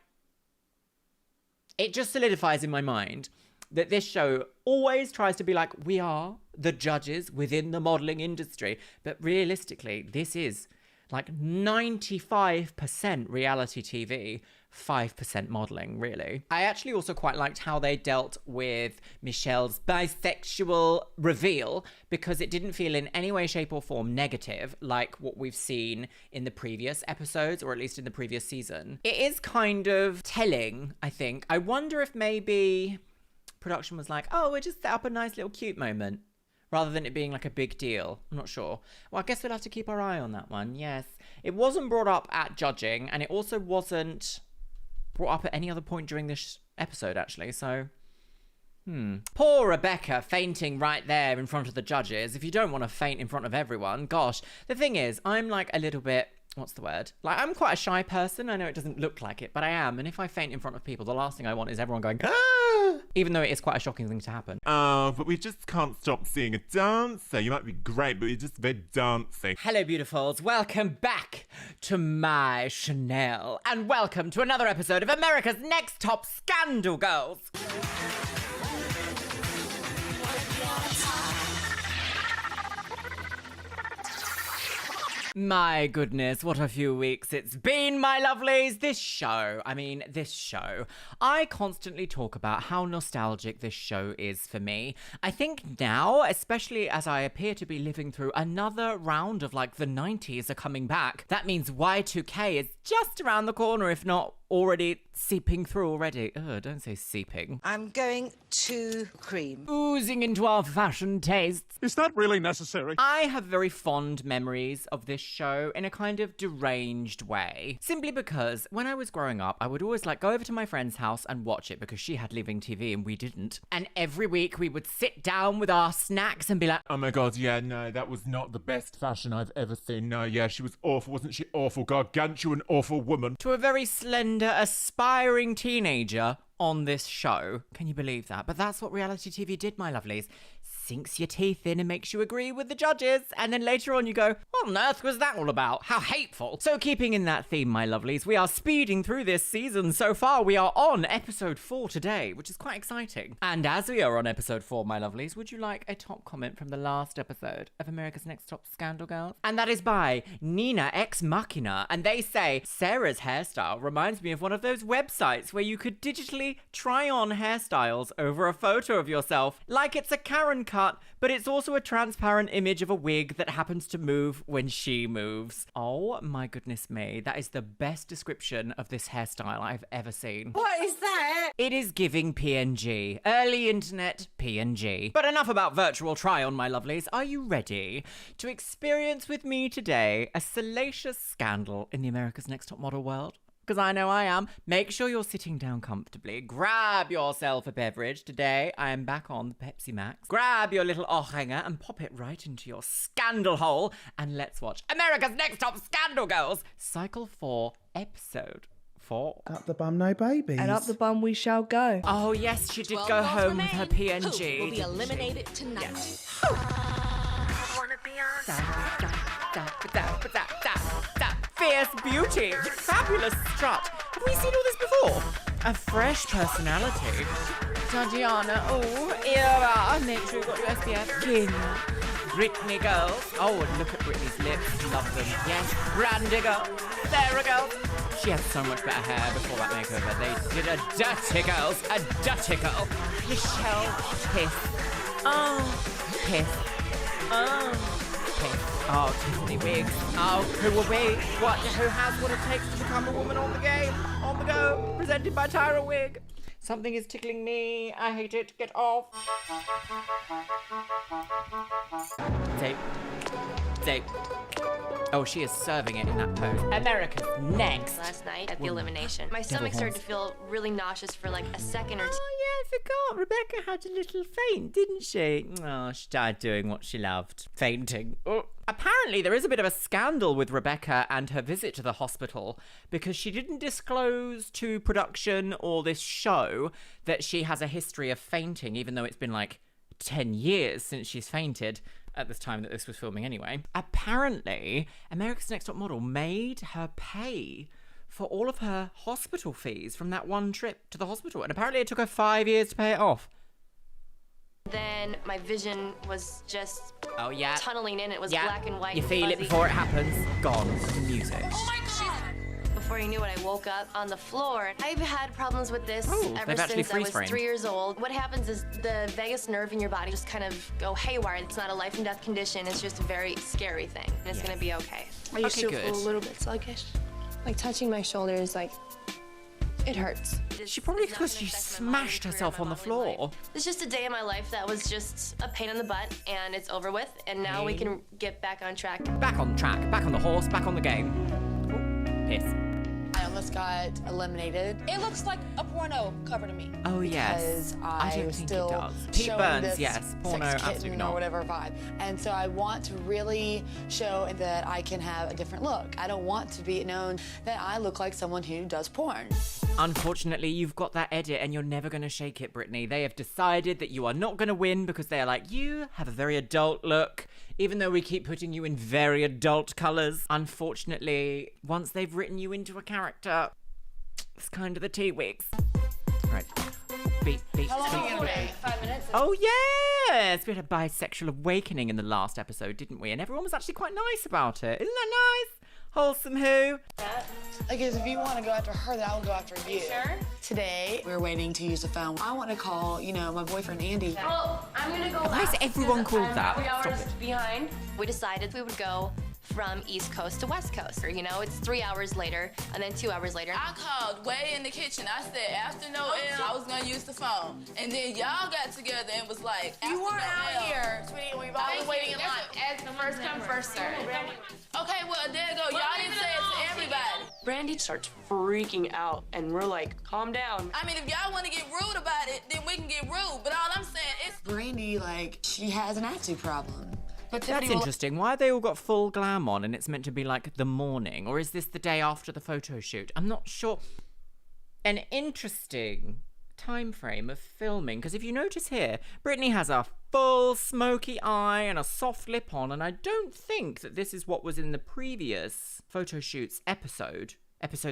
it just solidifies in my mind that this show always tries to be like, we are the judges within the modeling industry. But realistically, this is like 95% reality TV, 5% modeling, really. I actually also quite liked how they dealt with Michelle's bisexual reveal because it didn't feel in any way, shape or form negative like what we've seen in the previous episodes, or at least in the previous season. It is kind of telling, I think. I wonder if maybe production was like, oh, we'll just set up a nice little cute moment rather than it being like a big deal. I'm not sure. Well, I guess we'll have to keep our eye on that one. Yes. It wasn't brought up at judging, and it also wasn't brought up at any other point during this episode, actually. So, Poor Rebecca fainting right there in front of the judges. If you don't want to faint in front of everyone, gosh. The thing is, I'm like a little bit, what's the word? Like, I'm quite a shy person. I know it doesn't look like it, but I am. And if I faint in front of people, the last thing I want is everyone going, ah! Even though it is quite a shocking thing to happen. But we just can't stop seeing a dancer. You might be great, but you're just very dancing. Hello, beautifuls. Welcome back to my Chanel. And welcome to another episode of America's Next Top Scandal Girls. My goodness, what a few weeks it's been, my lovelies. This show, I constantly talk about how nostalgic this show is for me. I think now, especially as I appear to be living through another round of like the 90s are coming back, that means Y2K is just around the corner, if not already seeping through already. Ugh, don't say seeping. I'm going to cream. Oozing into our fashion tastes. Is that really necessary? I have very fond memories of this show in a kind of deranged way. Simply because when I was growing up, I would always like go over to my friend's house and watch it because she had Living TV and we didn't. And every week we would sit down with our snacks and be like, oh my god, yeah, no, that was not the best fashion I've ever seen. No, yeah, she was awful. Wasn't she awful? Gargantuan, awful woman. To a very slender, aspiring teenager on this show. Can you believe that? But that's what reality TV did, my lovelies. sinks your teeth in and makes you agree with the judges. And then later on you go, what on earth was that all about? How hateful. So keeping in that theme, my lovelies, we are speeding through this season. So far, we are on episode 4 today, which is quite exciting. And as we are on episode 4, my lovelies, would you like a top comment from the last episode of America's Next Top Scandal Girls? And that is by Nina Ex Machina. And they say, Sarah's hairstyle reminds me of one of those websites where you could digitally try on hairstyles over a photo of yourself, like it's a Karen cut, but it's also a transparent image of a wig that happens to move when she moves. Oh my goodness me, that is the best description of this hairstyle I've ever seen. What is that? It is giving PNG. Early internet PNG. But enough about virtual try-on, my lovelies. Are you ready to experience with me today a salacious scandal in the America's Next Top Model world? Because I know I am. Make sure you're sitting down comfortably. Grab yourself a beverage. Today, I am back on the Pepsi Max. Grab your little hanger and pop it right into your scandal hole. And let's watch America's Next Top Scandal Girls, Cycle 4, Episode 4. Up the bum, no babies. And up the bum we shall go. Oh, yes, she did go home with her PNG. Who will be eliminated tonight? Yes. Wanna be on Fierce beauty, fabulous strut. Have we seen all this before? A fresh personality. Tatiana, oh, Era. Make sure you got your SPF. King. Britney girls. Oh, and look at Britney's lips. Love them. Yes. Brandy girl. Sarah girl. She had so much better hair before that makeover. They did a dirty girls. A dirty girl. Michelle. Piss. Oh. Piss. Oh. Oh, Tiffany wigs. Oh, who will be? Who has what it takes to become a woman on the game? On the go. Presented by Tyra Wig. Something is tickling me. I hate it. Get off. Tape. Tape. Oh, she is serving it in that pose. America's Next. Last night at the elimination, my stomach started to feel really nauseous for like a second or two. Oh, yeah, I forgot. Rebecca had a little faint, didn't she? Oh, she died doing what she loved. Fainting. Oh. Apparently, there is a bit of a scandal with Rebecca and her visit to the hospital because she didn't disclose to production or this show that she has a history of fainting, even though it's been like 10 years since she's fainted. At this time that this was filming anyway. Apparently, America's Next Top Model made her pay for all of her hospital fees from that one trip to the hospital. And apparently it took her 5 years to pay it off. Then my vision was just tunneling in. It was black and white. You and feel fuzzy. it before it happens. Gone. Music. Oh my God! Before you knew it, I woke up on the floor. I've had problems with this ever since I was 3 years old. What happens is the vagus nerve in your body just kind of go haywire. It's not a life and death condition. It's just a very scary thing. And it's gonna be okay. I used to feel a little bit sluggish. Like touching my shoulders, like it hurts. She probably because she smashed herself on the floor. It's just a day in my life that was just a pain in the butt, and it's over with. And now we can get back on track. Back on track. Back on the horse. Back on the game. Ooh, piss. I almost got eliminated. It looks like a porno cover to me. Oh, yes. Because I don't think still it does. Pete showing Burns, this yes. Porno, sex absolutely kitten not. or whatever vibe. And so I want to really show that I can have a different look. I don't want to be known that I look like someone who does porn. Unfortunately, you've got that edit and you're never going to shake it, Brittany. They have decided that you are not going to win because they are like, you have a very adult look, even though we keep putting you in very adult colours. Unfortunately, once they've written you into a character, it's kind of the T-Wigs. Right. Beat. How long are you gonna be? 5 minutes? Oh, yes! We had a bisexual awakening in the last episode, didn't we? And everyone was actually quite nice about it. Isn't that nice? Wholesome who? Like, if you want to go after her, then I will go after you. Sure. Today, we're waiting to use the phone. I want to call, my boyfriend Andy. Well, I'm gonna go. Why is everyone called that? 3 Stop hours it. behind. We decided we would go from East Coast to West Coast. It's 3 hours later, and then 2 hours later. I called way in the kitchen. I said after Noel, I was gonna use the phone. And then y'all got together and was like, You weren't out here, sweetie. We've all been waiting in line. As the first come, first serve. Okay, well, there you go. Y'all didn't say it to everybody. Brandy starts freaking out, and we're like, calm down. I mean, if y'all want to get rude about it, then we can get rude. But all I'm saying is... Brandy, she has an attitude problem. But That's interesting. Why have they all got full glam on and it's meant to be like the morning? Or is this the day after the photo shoot? I'm not sure. An interesting time frame of filming, because if you notice here, Brittany has a full smoky eye and a soft lip on, and I don't think that this is what was in the previous photo shoots episode's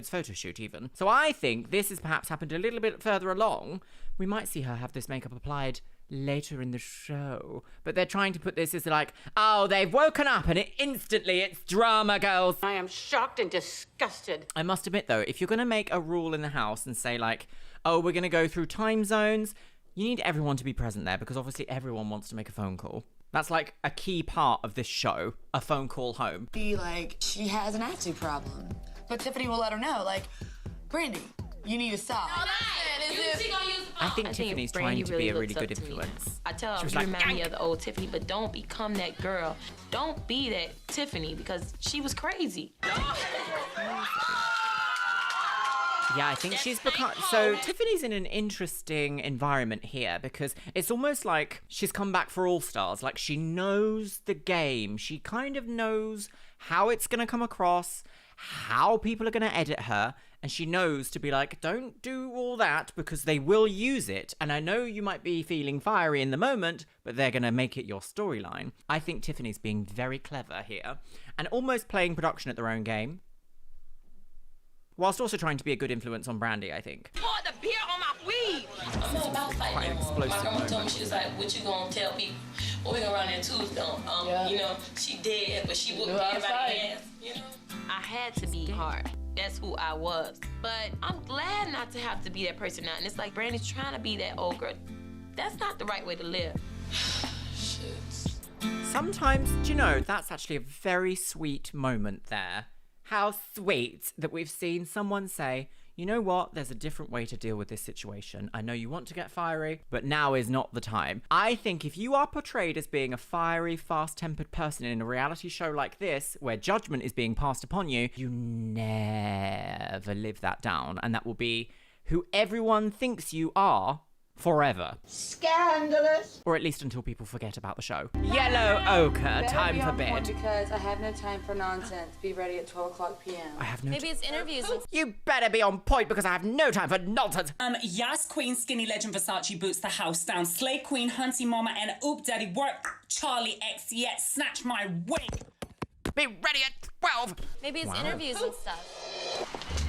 photo shoot even. So I think this has perhaps happened a little bit further along. We might see her have this makeup applied later in the show, but they're trying to put this as like, oh, they've woken up and instantly it's drama, girls. I am shocked and disgusted. I must admit though, if you're gonna make a rule in the house and say like, oh, we're gonna go through time zones, you need everyone to be present there, because obviously everyone wants to make a phone call. That's like a key part of this show, a phone call home. Be like, she has an attitude problem. But Tiffany will let her know, like, Brandy, you need to stop. I think Tiffany's trying to be a really good influence. I tell her, She was you like, remind me of the old Tiffany, but don't become that girl. Don't be that Tiffany, because she was crazy. Yeah, I think she's become... So Tiffany's in an interesting environment here, because it's almost like she's come back for All Stars. Like, she knows the game. She kind of knows how it's going to come across, how people are going to edit her, and she knows to be like, don't do all that because they will use it. And I know you might be feeling fiery in the moment, but they're going to make it your storyline. I think Tiffany's being very clever here and almost playing production at their own game, whilst also trying to be a good influence on Brandy, I think. Pour the beer on my weed. I know about fighting. Quite an explosive My grandma told me, moment. she was like, what you gonna tell people? What we gonna run there Tuesday? You know, she dead, but she whooped everybody's ass. You know, I had to be hard. That's who I was. But I'm glad not to have to be that person now. And it's like Brandy's trying to be that old girl. That's not the right way to live. Sometimes, do you know, that's actually a very sweet moment there. How sweet that we've seen someone say, you know what, there's a different way to deal with this situation. I know you want to get fiery, but now is not the time. I think if you are portrayed as being a fiery, fast-tempered person in a reality show like this, where judgment is being passed upon you, you never live that down. And that will be who everyone thinks you are forever. Scandalous. Or at least until people forget about the show. Yellow ochre, time for bed. Because I have no time for nonsense. Be ready at 12 o'clock p.m. I have no Maybe it's interviews. You better be on point because I have no time for nonsense. Yas Queen, Skinny Legend, Versace boots the house down. Slay Queen, Hunty Mama, and Oop Daddy work. Charlie X, yet snatch my wig. Be ready at 12. Maybe it's interviews and stuff.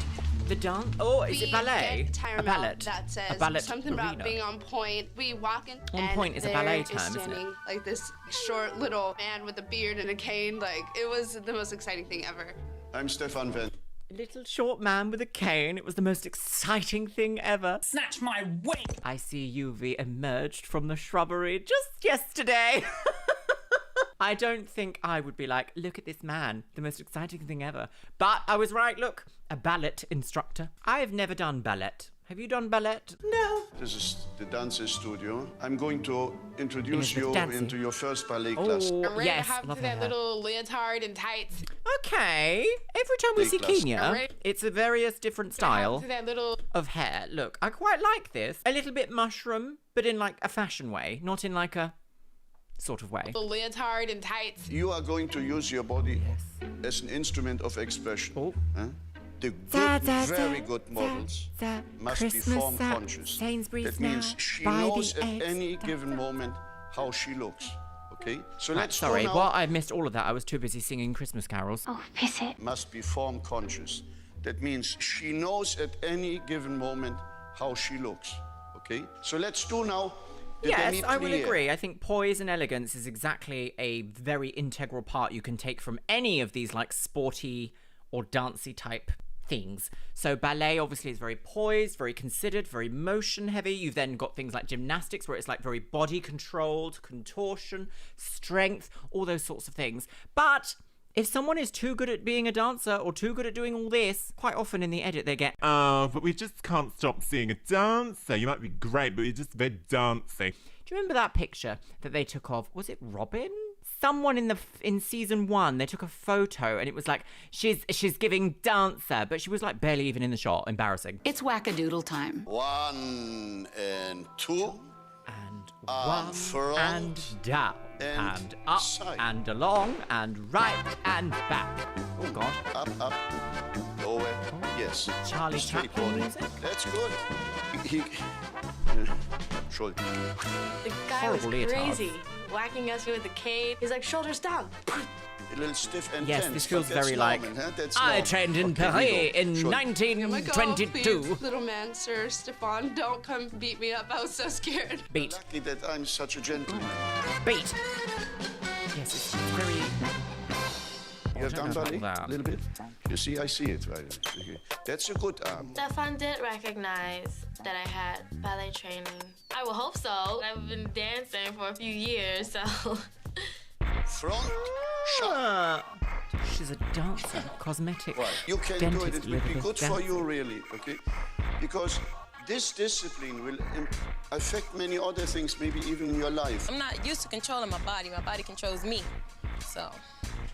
The dance? Oh, is it ballet? A ballet? That says A ballet something arena. about being on point. We walk in. On point is a ballet term, isn't it? Standing, like this short little man with a beard and a cane. Like, it was the most exciting thing ever. I'm Stefan Wendt. A little short man with a cane. It was the most exciting thing ever. Snatch my wig. I see Yuvi emerged from the shrubbery just yesterday. I don't think I would be like, look at this man, the most exciting thing ever. But I was right, look, a ballet instructor. I have never done ballet. Have you done ballet? No. This is the dancing studio. I'm going to introduce you dancing. into your first ballet class. Oh, I'm ready yes, to hop love to that her. little leotard and tights. Okay. Every time we see Ballet class. Kenya, it's a various different style To that little of hair. Look, I quite like this. A little bit mushroom, but in like a fashion way, not in like a sort of way. leotard and tights. You are going to use your body as an instrument of expression. Huh? The good, very good models must be form conscious. That means she knows at any given moment how she looks. Okay? So let's go Sorry, now. what? I missed all of that. I was too busy singing Christmas carols. Oh, piss it. Must be form conscious. That means she knows at any given moment how she looks. Okay? So let's do now the Yes, I will demi-plié. agree. I think poise and elegance is exactly a very integral part you can take from any of these like sporty or dancey type things. So ballet obviously is very poised, very considered, very motion heavy. You've then got things like gymnastics where it's like very body controlled, contortion, strength, all those sorts of things. But if someone is too good at being a dancer or too good at doing all this, quite often in the edit they get, but we just can't stop seeing a dancer. You might be great, but you're just very dancey. Do you remember that picture that they took of, was it Robin? Someone in season 1, they took a photo and it was like, she's giving dancer, but she was like barely even in the shot. Embarrassing. It's wackadoodle time. 1 and 2. One front and down and up side. and along and right and back. Oh God. Up, lower. Yes. Charlie Straight Chaplin body. music. That's good. Schulter. The guy was crazy, whacking us with a cane. He's like, shoulders down. A little stiff and Yes, tense, this feels but that's very like, normal, huh? That's I normal. trained in Okay, Paris in Schulter. 1922. Please, little man, Sir Stefan, don't come beat me up. I was so scared. Beat. Lucky that I'm such a gentleman. Beat. Yes, it's very... You have I done don't know ballet about a that. little bit? You see, I see it right. Okay. That's a good arm. Stefan did recognize that I had ballet training. I will hope so. I've been dancing for a few years, so... Front, Ah, she's a dancer, cosmetic right. You can do it. dentist, It would be Elizabeth good for Dancer. you, really. Okay, because this discipline will affect many other things, maybe even in your life. I'm not used to controlling my body. My body controls me. So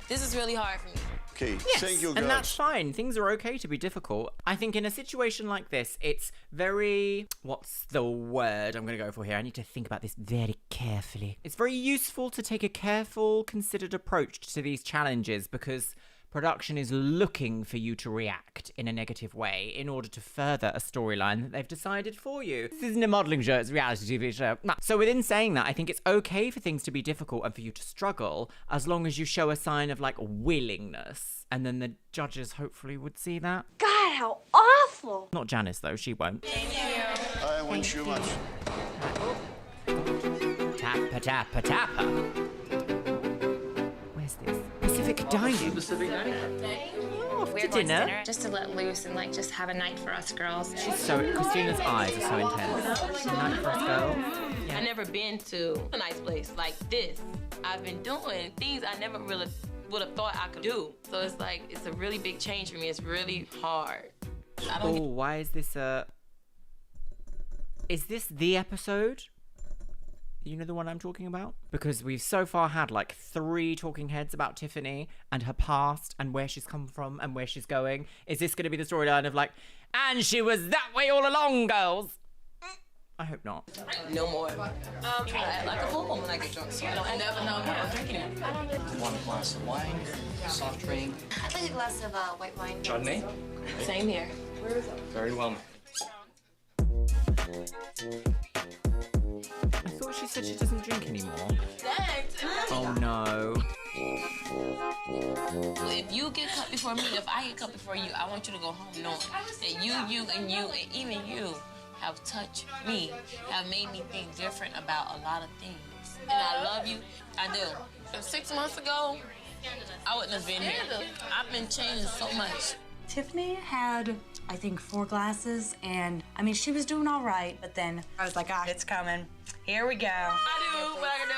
this is really hard for me. Okay, Yes, thank you, girls. and that's fine. Things are okay to be difficult. I think in a situation like this, it's very... What's the word I'm going to go for here? I need to think about this very carefully. It's very useful to take a careful, considered approach to these challenges because production is looking for you to react in a negative way in order to further a storyline that they've decided for you. This isn't a modelling show, it's a reality TV show. So within saying that, I think it's okay for things to be difficult and for you to struggle as long as you show a sign of, like, willingness. And then the judges hopefully would see that. God, how awful! Not Janice, though. She won't. I want you much. Tappa, tappa, tappa. Where's this? Pacific Dining. Pacific Dining. Oh, We're to going to dinner. dinner just to let loose and like just have a night for us girls. She's so... Christina's eyes are so intense. Night for us girls. I've never been to a nice place like this. I've been doing things I never really would have thought I could do. So it's like, it's a really big change for me. It's really hard. Oh, why is this Is this the episode? You know the one I'm talking about? Because we've so far had like 3 talking heads about Tiffany and her past and where she's come from and where she's going. Is this going to be the storyline of like, and she was that way all along, girls? I hope not. No more. I act like a fool when I get drunk, so I don't never know when I'm drinking it. One glass of wine, soft drink. I'd like a glass of white wine. Chardonnay? Same here. Very well. I thought she said she doesn't drink anymore. Oh no. If you get cut before me, if I get cut before you, I want you to go home knowing that you, and even you have touched me, have made me think different about a lot of things. And I love you. I do. So 6 months ago, I wouldn't have been here. I've been changing so much. Tiffany had, I think, 4 glasses, and I mean, she was doing all right, but then I was like, it's coming. Here we go. I do what I can do.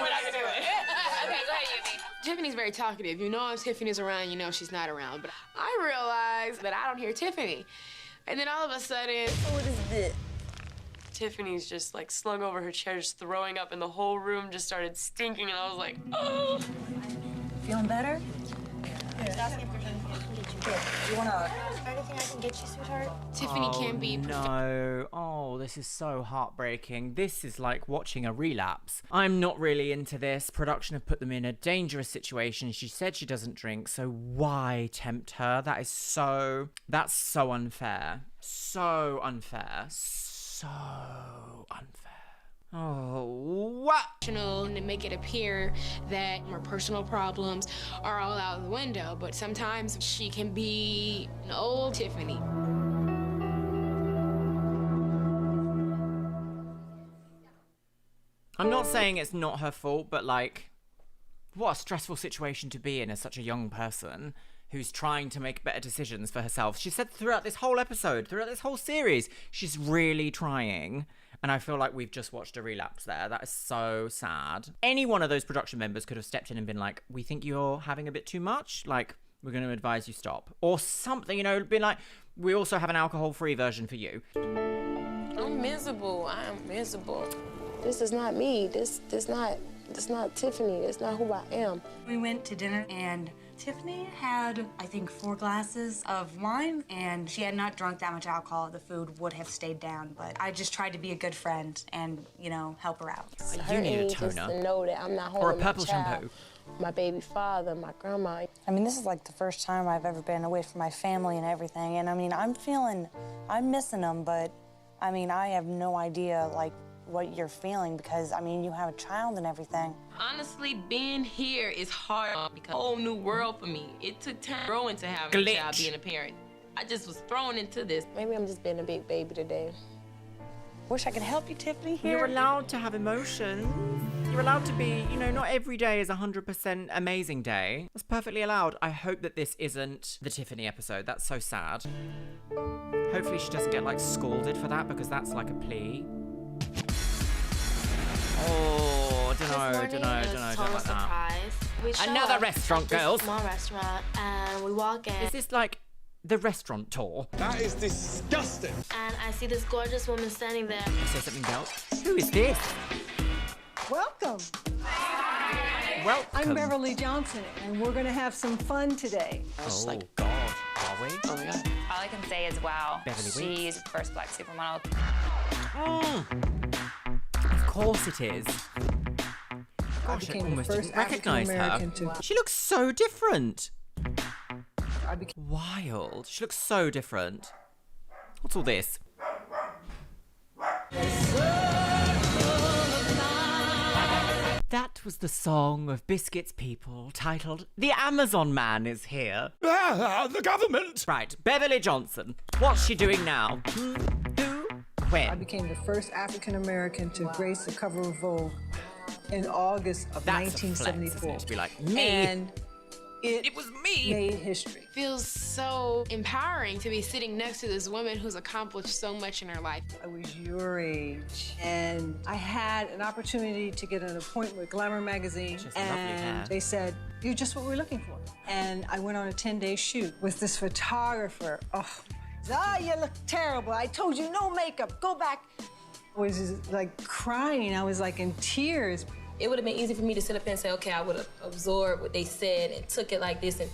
What I can do. Okay, go ahead, Yubi. Tiffany's very talkative. You know if Tiffany's around, you know she's not around. But I realized that I don't hear Tiffany. And then all of a sudden, what is this? Tiffany's just like slung over her chair, just throwing up, and the whole room just started stinking, and I was like, oh. Feeling better? You wanna... Anything I can get you, sweetheart? Tiffany can't be... No. Oh, this is so heartbreaking. This is like watching a relapse. I'm not really into this. Production have put them in a dangerous situation. She said she doesn't drink, so why tempt her? That's so unfair. So unfair. So unfair. Oh, what? To make it appear that her personal problems are all out the window, but sometimes she can be an old Tiffany. I'm not saying it's not her fault, but like, what a stressful situation to be in as such a young person who's trying to make better decisions for herself. She said throughout this whole episode, throughout this whole series, she's really trying. And I feel like we've just watched a relapse there. That is so sad. Any one of those production members could have stepped in and been like, we think you're having a bit too much. Like, we're going to advise you stop. Or something, you know, been like, we also have an alcohol-free version for you. I'm miserable. I am miserable. This is not me. This not Tiffany. It's not who I am. We went to dinner, and Tiffany had, I think, 4 glasses of wine, and she had not drunk that much alcohol. The food would have stayed down, but I just tried to be a good friend and, you know, help her out. You need a Just toner. to know that I'm not holding Or a purple my child, shampoo. my baby father, my grandma. I mean, this is like the first time I've ever been away from my family and everything, and I mean, I'm missing them, but I mean, I have no idea, like, what you're feeling because, I mean, you have a child and everything. Honestly, being here is hard because a whole new world for me. It took time growing to have a child, being a parent. I just was thrown into this. Maybe I'm just being a big baby today. Wish I could help you, Tiffany, here. You're allowed to have emotions. You're allowed to be, you know, not every day is 100% amazing day. That's perfectly allowed. I hope that this isn't the Tiffany episode. That's so sad. Hopefully she doesn't get, like, scolded for that because that's like a plea. Oh, don't like that. Another restaurant, girls. Small restaurant, and we walk in. Is this like the restaurant tour? That is disgusting. And I see this gorgeous woman standing there. I say something else. Who is this? Welcome. Welcome. I'm Beverly Johnson, and we're going to have some fun today. Oh, God. Are we? Oh, my God. All I can say is, wow. Beverly She's the first black supermodel. Of course it is. Gosh, I almost didn't recognise her. She looks so different. Wild. She looks so different. What's all this? That was the song of Biscuit's people titled The Amazon Man is Here. The government! Right, Beverly Johnson. What's she doing now? Who? When? I became the first African American to grace the cover of Vogue in August of That's 1974. A flex, isn't it? To be like, me. And it was me. Made history. Feels so empowering to be sitting next to this woman who's accomplished so much in her life. I was your age, and I had an opportunity to get an appointment with Glamour magazine, and they said, "You're just what we're looking for." And I went on a 10-day shoot with this photographer. Oh, you look terrible. I told you no makeup. Go back. I was just, like, crying. I was like in tears. It would have been easy for me to sit up and say, okay, I would have absorbed what they said and took it like this, and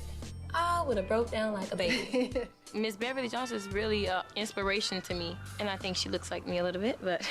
I would have broke down like a baby. Miss Beverly Johnson is really an inspiration to me, and I think she looks like me a little bit, but...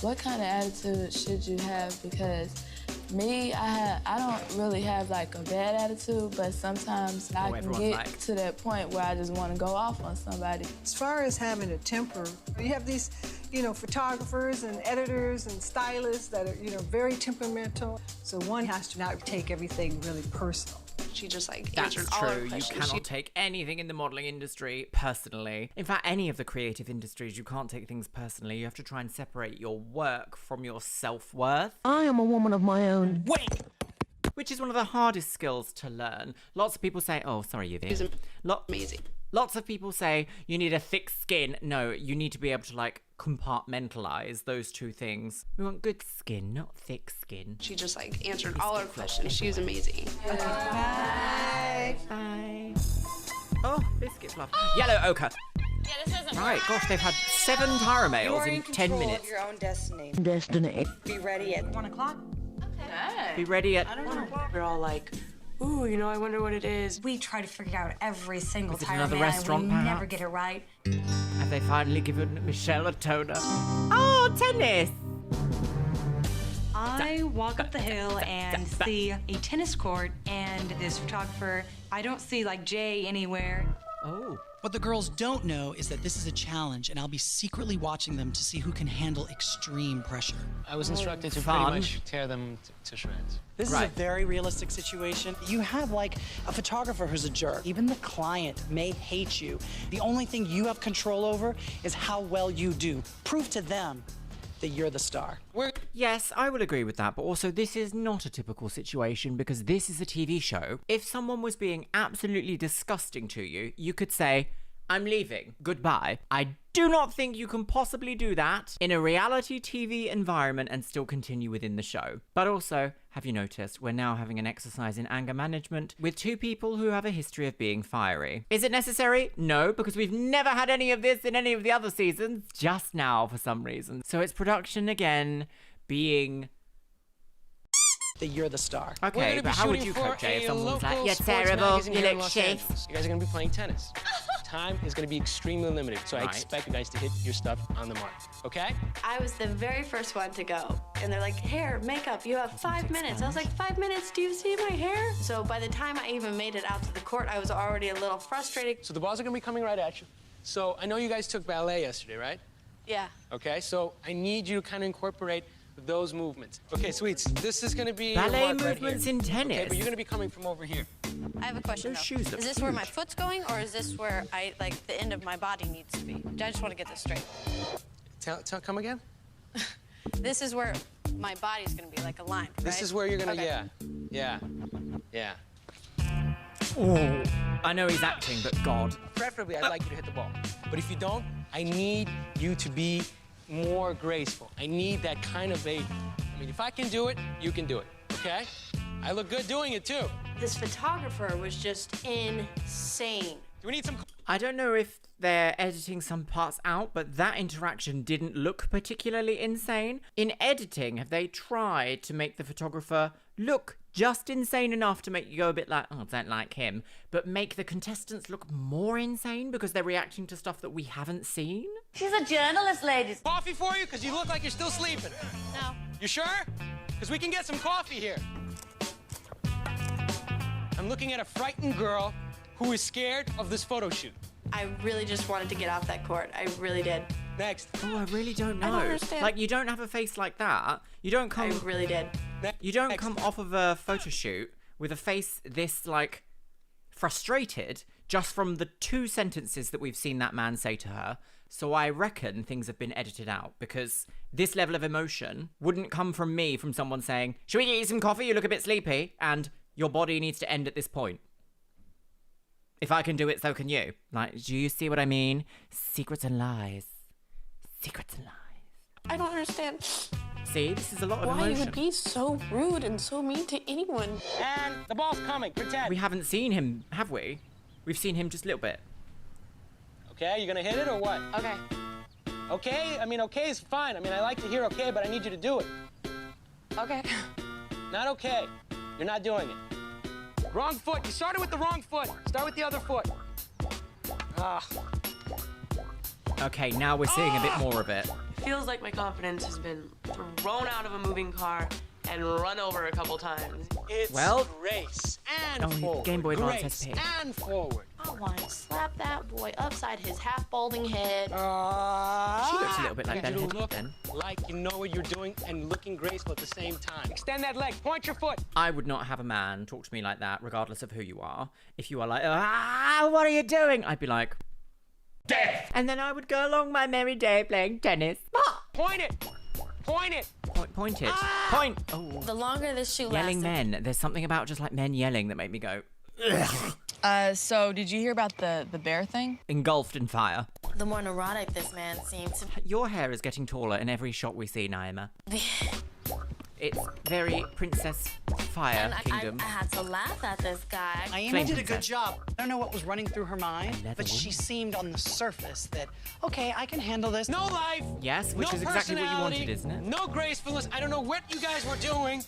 What kind of attitude should you have? Because me, I don't really have like a bad attitude, but sometimes I can get to that point where I just want to go off on somebody. As far as having a temper, you have these, you know, photographers and editors and stylists that are, you know, very temperamental. So one has to not take everything really personal. She just like That's answered all her true. You questions. cannot take anything in the modelling industry personally. In fact, any of the creative industries, you can't take things personally. You have to try and separate your work from your self-worth. I am a woman of my own. Wait! Which is one of the hardest skills to learn. Lots of people say, oh, sorry, Yuvi. Amazing. Lots of people say you need a thick skin. No, you need to be able to, like, compartmentalize those two things. We want good skin, not thick skin. She just like answered all our questions. She was amazing. Okay. Bye. Bye. Oh, biscuits, love. Yellow ochre. Yeah, this isn't Right, gosh, they've had 7 tire mails in 10 minutes. Your own destiny. Be ready at 1 o'clock. Be ready at... I don't know. We're all like, ooh, you know, I wonder what it is. We try to figure out every single Is it tire another man, restaurant, and we never perhaps? get it right. Have they finally given Michelle a toner? Oh, tennis! I walk up the hill and see a tennis court and this photographer. I don't see like Jay anywhere. Oh. What the girls don't know is that this is a challenge, and I'll be secretly watching them to see who can handle extreme pressure. I was instructed to pretty much tear them to shreds. This is a very realistic situation. You have like a photographer who's a jerk. Even the client may hate you. The only thing you have control over is how well you do. Prove to them that you're the star. Yes, I will agree with that, but also this is not a typical situation because this is a TV show. If someone was being absolutely disgusting to you, you could say, I'm leaving. Goodbye. I do not think you can possibly do that in a reality TV environment and still continue within the show. But also, have you noticed, we're now having an exercise in anger management with 2 people who have a history of being fiery. Is it necessary? No, because we've never had any of this in any of the other seasons, just now for some reason. So it's production again being... That you're the star. Okay, but how would you cope, Jay, if someone was like, you're terrible, you look shit? You guys are going to be playing tennis. Time is going to be extremely limited, so I expect you guys to hit your stuff on the mark, okay? I was the very first one to go. And they're like, hair, makeup, you have 5 minutes. I was like, 5 minutes? Do you see my hair? So by the time I even made it out to the court, I was already a little frustrated. So the balls are going to be coming right at you. So I know you guys took ballet yesterday, right? Yeah. Okay, so I need you to kind of incorporate those movements. Okay, sweets, this is gonna be Ballet your mark movements right here. in tennis. Okay, but you're gonna be coming from over here. I have a question, Those though. shoes look Is this where my huge. foot's going, or is this where the end of my body needs to be? I just want to get this straight. Come again? This is where my body's going to be, like a line, right? This is where you're gonna, Okay. yeah. Oh, I know he's acting, but God. Preferably, I'd like you to hit the ball. But if you don't, I need you to be more graceful. I need that kind of I mean, if I can do it, you can do it, okay? I look good doing it, too. This photographer was just insane. Do we need some... I don't know if they're editing some parts out, but that interaction didn't look particularly insane. In editing, have they tried to make the photographer look just insane enough to make you go a bit like, oh, I don't like him, but make the contestants look more insane because they're reacting to stuff that we haven't seen? She's a journalist, ladies. Coffee for you? Because you look like you're still sleeping. No. You sure? Because we can get some coffee here. I'm looking at a frightened girl who is scared of this photo shoot. I really just wanted to get off that court. I really did. Next. Oh, I really don't know. I don't understand. Like, you don't have a face like that. You don't come... I really did. You don't come off of a photo shoot with a face this, like, frustrated just from the 2 sentences that we've seen that man say to her. So I reckon things have been edited out because this level of emotion wouldn't come from me, from someone saying, should we get you some coffee? You look a bit sleepy. And your body needs to end at this point. If I can do it, so can you. Like, do you see what I mean? Secrets and lies. Secrets and lies. I don't understand See, this is a lot of why emotion. you would be so rude and so mean to anyone. And the ball's coming. Pretend. We haven't seen him, have we? We've seen him just a little bit. Okay, you gonna hit it or what? Okay. Okay? I mean, okay is fine. I mean, I like to hear okay, but I need you to do it. Okay. Not okay. You're not doing it. Wrong foot. You started with the wrong foot. Start with the other foot. Ah. Okay, now we're seeing a bit more of it. Feels like my confidence has been thrown out of a moving car and run over a couple times. It's Well- grace and Oh, forward. Game Boy Advance Grace SP. and forward. I want to slap that boy upside his half-balding head. She looks a little bit like I need you Ben to look then. like you know what you're doing and looking graceful at the same time. Extend that leg. Point your foot. I would not have a man talk to me like that, regardless of who you are. If you are like, what are you doing? I'd be like, death! And then I would go along my merry day playing tennis. Point it. Point it. Point it. Point. Oh. The longer this shoot Yelling lasted. men. There's something about just like men yelling that make me go, So did you hear about the bear thing? engulfed in fire. The more neurotic this man seemed to Your hair is getting taller in every shot we see, Naima. It's very Princess Fire And Kingdom. I had to laugh at this guy. Naima did a good job. I don't know what was running through her mind, leather but she woman. seemed on the surface that, okay, I can handle this. No life. Yes, which no is exactly what you wanted, personality, isn't it? No gracefulness. I don't know what you guys were doing,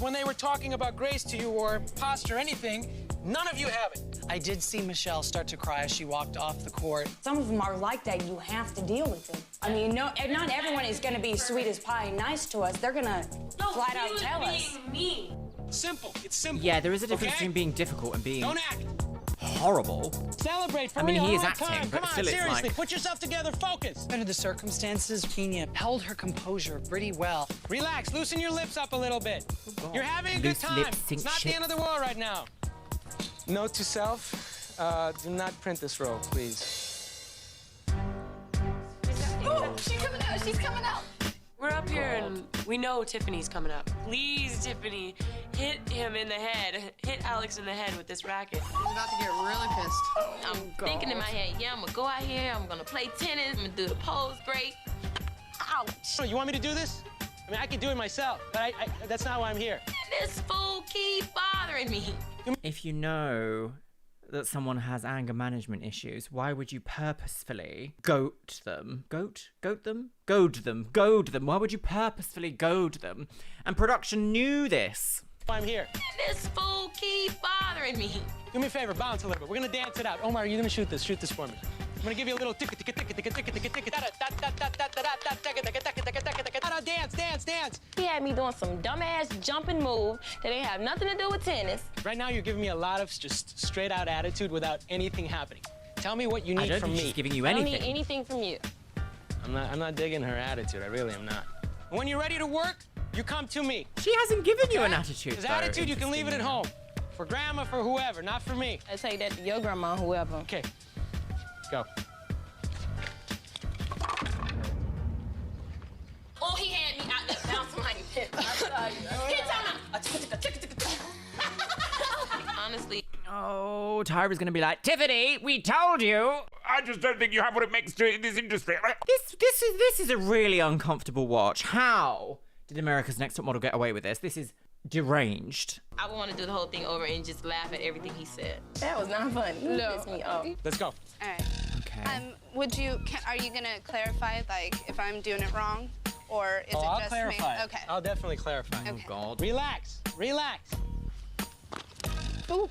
when they were talking about grace to you or posture, anything. None of you have it. I did see Michelle start to cry as she walked off the court. Some of them are like that. You have to deal with them. I mean, no, not everyone is going to be sweet as pie and nice to us. They're going to flat out tell us. Simple. It's simple. Yeah, there is a difference okay? between being difficult and being Don't act. horrible. Celebrate for I mean, real. he is all the acting, time. but Come on, still it's seriously. like- Put yourself together. Focus. Under the circumstances, Kenya held her composure pretty well. Relax. Loosen your lips up a little bit. You're having a good Loose time. lips sink It's not shit. the end of the world right now. Note to self. Do not print this row, please. Oh, she's coming out. She's coming out. We're up here and we know Tiffany's coming up. Please, Tiffany, hit him in the head. Hit Alex in the head with this racket. He's about to get really pissed. I'm thinking in my head, yeah, I'm gonna go out here, I'm gonna play tennis, I'm gonna do the pose great. Ouch. Oh, you want me to do this? I mean, I can do it myself, but that's not why I'm here. This fool keep bothering me. If you know that someone has anger management issues, why would you purposefully goad them? Goad them. Why would you purposefully goad them? And production knew this. I'm here. This fool keep bothering me. Do me a favor, bounce a little bit. We're gonna dance it out. Omar, you're gonna shoot this. Shoot this for me. I'm gonna give you a little ticka ticka ticka ticka ticka ticka ticka dance. He had me doing some dumbass jumping move that ain't have nothing to do with tennis. Right now, you're giving me a lot of just straight out attitude without anything happening. Tell me what you I need don't from think me. she's giving you I don't anything. need anything from you. I'm not digging her attitude. I really am not. When you're ready to work, you come to me. She hasn't given you an attitude, His though, attitude, you can leave it at home. For grandma, for whoever, not for me. I take that to your grandma, whoever. Okay, go. Oh, he had me out there bouncing like a pit. Honestly. Oh, Tyra's gonna be like, Tiffany, we told you. I just don't think you have what it makes to in this industry. This is a really uncomfortable watch. How did America's Next Top Model get away with this? This is deranged. I would want to do the whole thing over and just laugh at everything he said. That was not funny. No. Pissed me off. Let's go. All right. Okay. Are you gonna clarify, like, if I'm doing it wrong, or is it I'll just clarify. me? Okay. I'll definitely clarify. Okay. Oh, God. Relax. Relax. Ooh.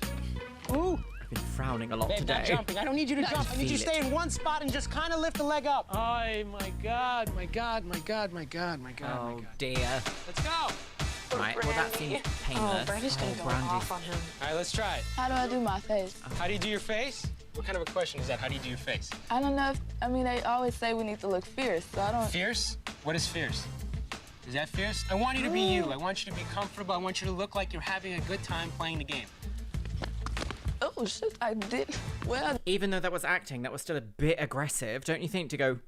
Ooh. I've been frowning a lot Babe, today. not jumping. I don't need you to jump. I need you to feel stay in one spot and just kind of lift the leg up. Oh, my God, my God, my God, my God, my God, Oh, my God. dear. Let's go. Right, well, that seems painless. Brandy's gonna go Brandy. off on him. All right, let's try it. How do I do my face? How do you do your face? What kind of a question is that? How do you do your face? I don't know they always say we need to look fierce, so I don't... Fierce? What is fierce? Is that fierce? I want you to be you. I want you to be comfortable. I want you to look like you're having a good time playing the game. Oh, shit, I did. Well... Even though that was acting, that was still a bit aggressive, don't you think, to go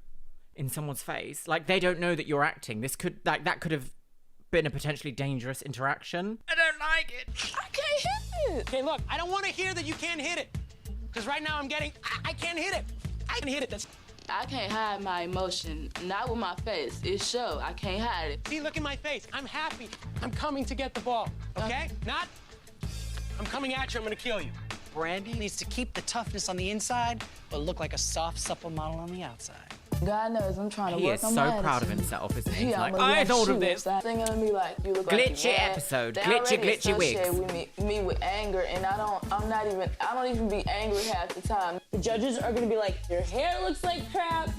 in someone's face? Like, they don't know that you're acting. This could, like, that could have been a potentially dangerous interaction. I don't like it. I can't hit it. Okay, look, I don't want to hear that you can't hit it. Because right now I can't hit it. I can hit it. I can't hide my emotion. Not with my face. It's show. I can't hide it. See, look at my face. I'm happy. I'm coming to get the ball, okay? Not, I'm coming at you. I'm going to kill you. Brandy needs to keep the toughness on the inside, but look like a soft, supple model on the outside. God knows I'm trying to He work is on so my proud of attitude. himself, isn't he? He's Yeah, like, I'm I thought of this. Thinking of me like you look Glitchy like episode. They Glitchy already wigs. associate with me with anger, and I don't even be angry half the time. The judges are gonna be like, your hair looks like crap.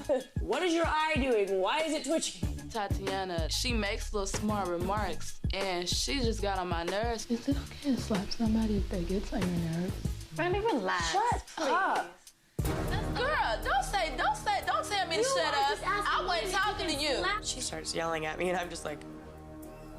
What is your eye doing? Why is it twitching? Tatiana, she makes little smart remarks, and she just got on my nerves. Is it okay to slap somebody if they get on your nerves? Brandy, relax. Shut up. Girl, don't tell me to shut up. I wasn't talking to you. She starts yelling at me, and I'm just like,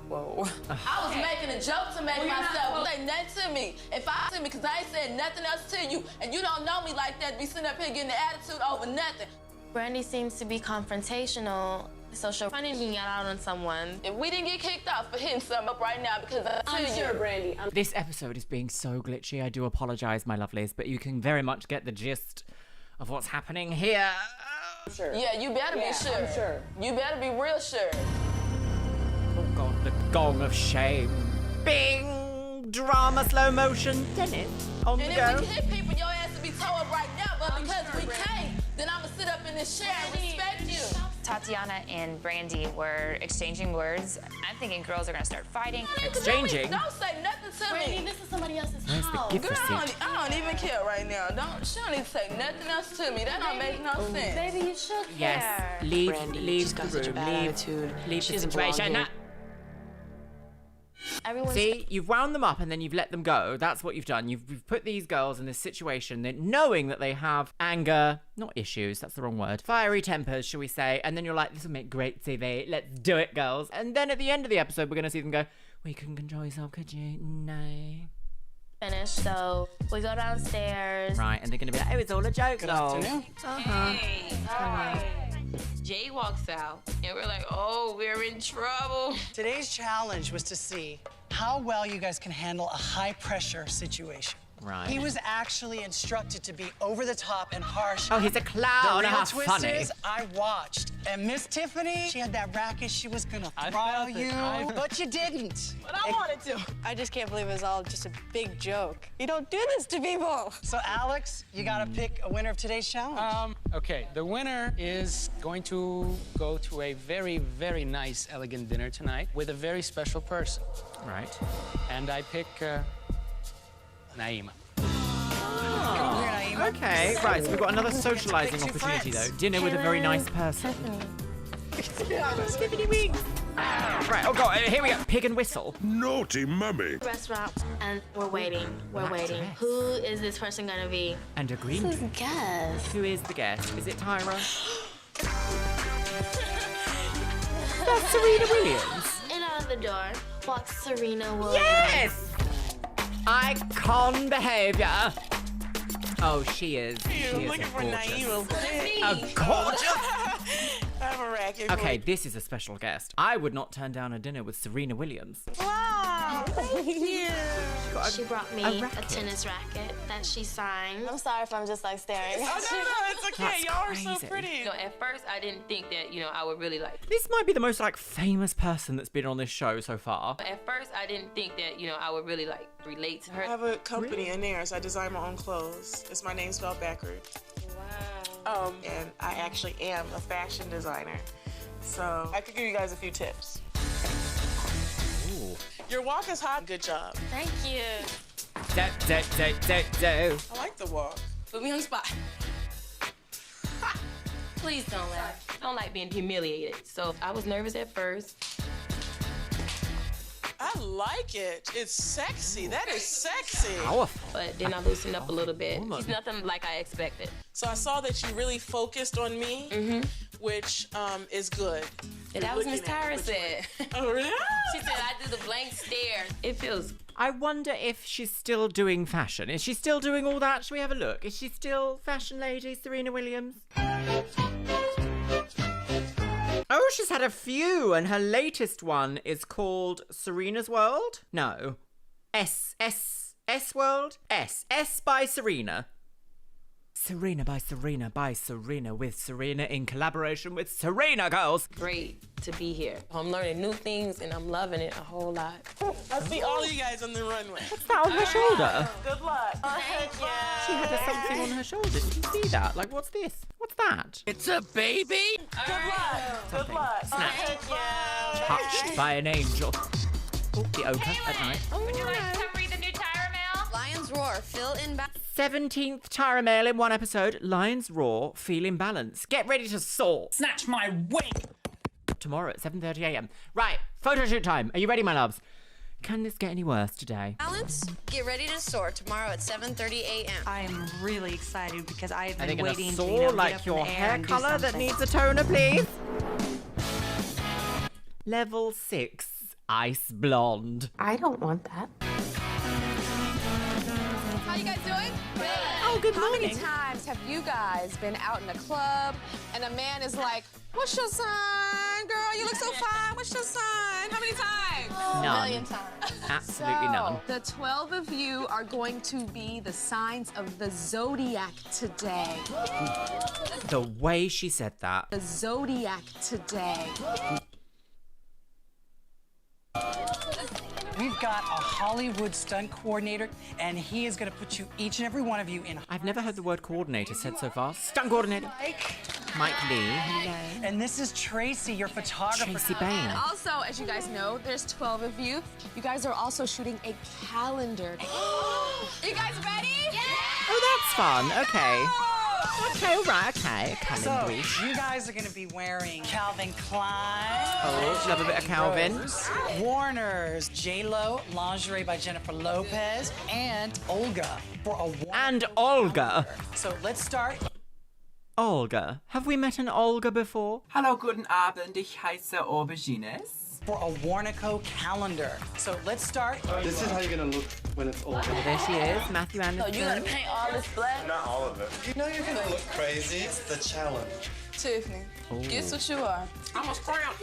whoa. I was making a joke to make myself say nothing to me. If I to me, because I ain't said nothing else to you, and you don't know me like that, be sitting up here getting the attitude over nothing. Brandy seems to be confrontational, so she'll finally get out on someone. If we didn't get kicked off for hitting something up right now, because I'm sure, Brandy. This episode is being so glitchy. I do apologize, my lovelies, but you can very much get the gist of what's happening here. Sure. Yeah, you better be sure. I'm sure. You better be real sure. Oh God, the gong of shame. Bing! Drama slow motion. Dennis, on the And go. if we can hit people, your ass will be tore up right now, but because we can't, then I'ma sit up in this chair and respect you. Tatiana and Brandy were exchanging words. I'm thinking girls are gonna start fighting. Exchanging? Don't say nothing to Brandy, me. this is somebody else's Where's the house. gift Girl, receipt? I don't even care right now. She don't need to say nothing else to me. That don't make no sense. Baby, you should care. Yes, leave Brandy, she's the got such a room, bad attitude. leave She the doesn't belong situation. here. Everyone's See, you've wound them up and then you've let them go. That's what you've done. You've put these girls in this situation, knowing that they have anger, not issues, that's the wrong word, fiery tempers, shall we say, and then you're like, this will make great TV, let's do it, girls. And then at the end of the episode, we're going to see them go, well, you couldn't control yourself, could you? No. finished, so we go downstairs. Right, and they're going to be like, oh, it's all a joke, Good lol. afternoon. Hey. Hi. Jay walks out, and we're like, oh, we're in trouble. Today's challenge was to see how well you guys can handle a high-pressure situation. Right. He was actually instructed to be over the top and harsh. Oh, he's a clown. The real How twist funny. is, I watched. And Miss Tiffany, she had that racket. She was gonna I throttle felt it. you, I- but you didn't. But I wanted to. I just can't believe it was all just a big joke. You don't do this to people. So, Alex, you gotta pick a winner of today's challenge. Okay, the winner is going to go to a very, very nice, elegant dinner tonight with a very special person. Right. And I pick Naima. Okay, right, so we've got another socializing opportunity, though. Dinner with a very nice person. Tiffany Wings. Right, oh God, here we go. Pig and whistle. Naughty mummy. Restaurant, and we're waiting. We're That waiting. dress. Who is this person gonna be? And a green Who's dress. guest? Who is the guest? Is it Tyra? That's Serena Williams. And out of the door walks Serena Williams. Yes! Icon behavior. Oh, she is. I'm looking for Naima. A gorgeous. I have a racket. Okay, this is a special guest. I would not turn down a dinner with Serena Williams. Wow, thank you. She brought me a tennis racket that she signed. I'm sorry if I'm just like staring. Oh, no, it's okay. That's Y'all are so crazy. pretty. You know, at first I didn't think that, I would really like. This might be the most like famous person that's been on this show so far. At first I didn't think that, I would really like relate to her. I have a company in there, so I design my own clothes. It's my name spelled backwards. Wow. And I actually am a fashion designer. So I could give you guys a few tips. Ooh. Your walk is hot. Good job. Thank you. I like the walk. Put me on the spot. Please don't laugh. I don't like being humiliated. So I was nervous at first. I like it. It's sexy. That is sexy. Powerful. But then I loosened up a little bit. It's nothing like I expected. So I saw that you really focused on me, which is good. And that was Miss Tyra said. Oh, really? She said I do the blank stare. It feels. I wonder if she's still doing fashion. Is she still doing all that? Shall we have a look? Is she still fashion lady Serena Williams? Oh, she's had a few, and her latest one is called Serena's World? No. S World? S by Serena. Serena by Serena by Serena with Serena in collaboration with Serena Girls. Great to be here. I'm learning new things and I'm loving it a whole lot. I see all of you guys on the runway. What's that on her shoulder? Good luck. Thank you. She had something on her shoulder. Did you see that? Like, what's this? What's that? It's a baby? Good luck. Good luck. Snatched. Touched by an angel. Oh, the ochre at night. Would you like to read the new Tyra Mail? Lions Roar, fill in back. 17th Tyra Mail in one episode. Lions Roar, feel in balance. Get ready to soar. Snatch my wig! Tomorrow at 7:30 a.m. Right, photo shoot time. Are you ready, my loves? Can this get any worse today? Balance, get ready to soar tomorrow at 7:30 a.m. I am really excited because I have Are they been gonna waiting soar to get like up in your the air hair and do colour that something. needs a toner, please? Level 6, Ice Blonde. I don't want that. How you guys doing? Good. Oh, good How morning. many times have you guys been out in a club and a man is like, "What's your sign, girl? You look so fine. What's your sign?" How many times? None. A million times. Absolutely none. The 12 of you are going to be the signs of the zodiac today. The way she said that. The zodiac today. We've got a Hollywood stunt coordinator, and he is going to put you, each and every one of you, in. I've never heard the word coordinator said so far. Stunt coordinator. Mike Lee. Hello. And this is Tracy, your photographer. Tracy Bain. Also, as you guys know, there's 12 of you. You guys are also shooting a calendar. You guys ready? Yeah! Oh, that's fun. Okay. Okay, all right, okay. So, Calendar. you guys are going to be wearing Calvin Klein. Oh, love a bit of Calvin. Rose, Warner's J-Lo lingerie by Jennifer Lopez, and Olga for a Warner. And Olga. So let's start. Olga. Have we met an Olga before? Hallo, guten Abend. Ich heiße Aubergines. For a Warnaco calendar. So let's start. This is how you're gonna look when it's all done. There she is, Matthew Anderson. So you gotta paint all this black? Not all of it. You know you're gonna look crazy. It's the challenge. Tiffany, guess what you are? I'm a scrimp.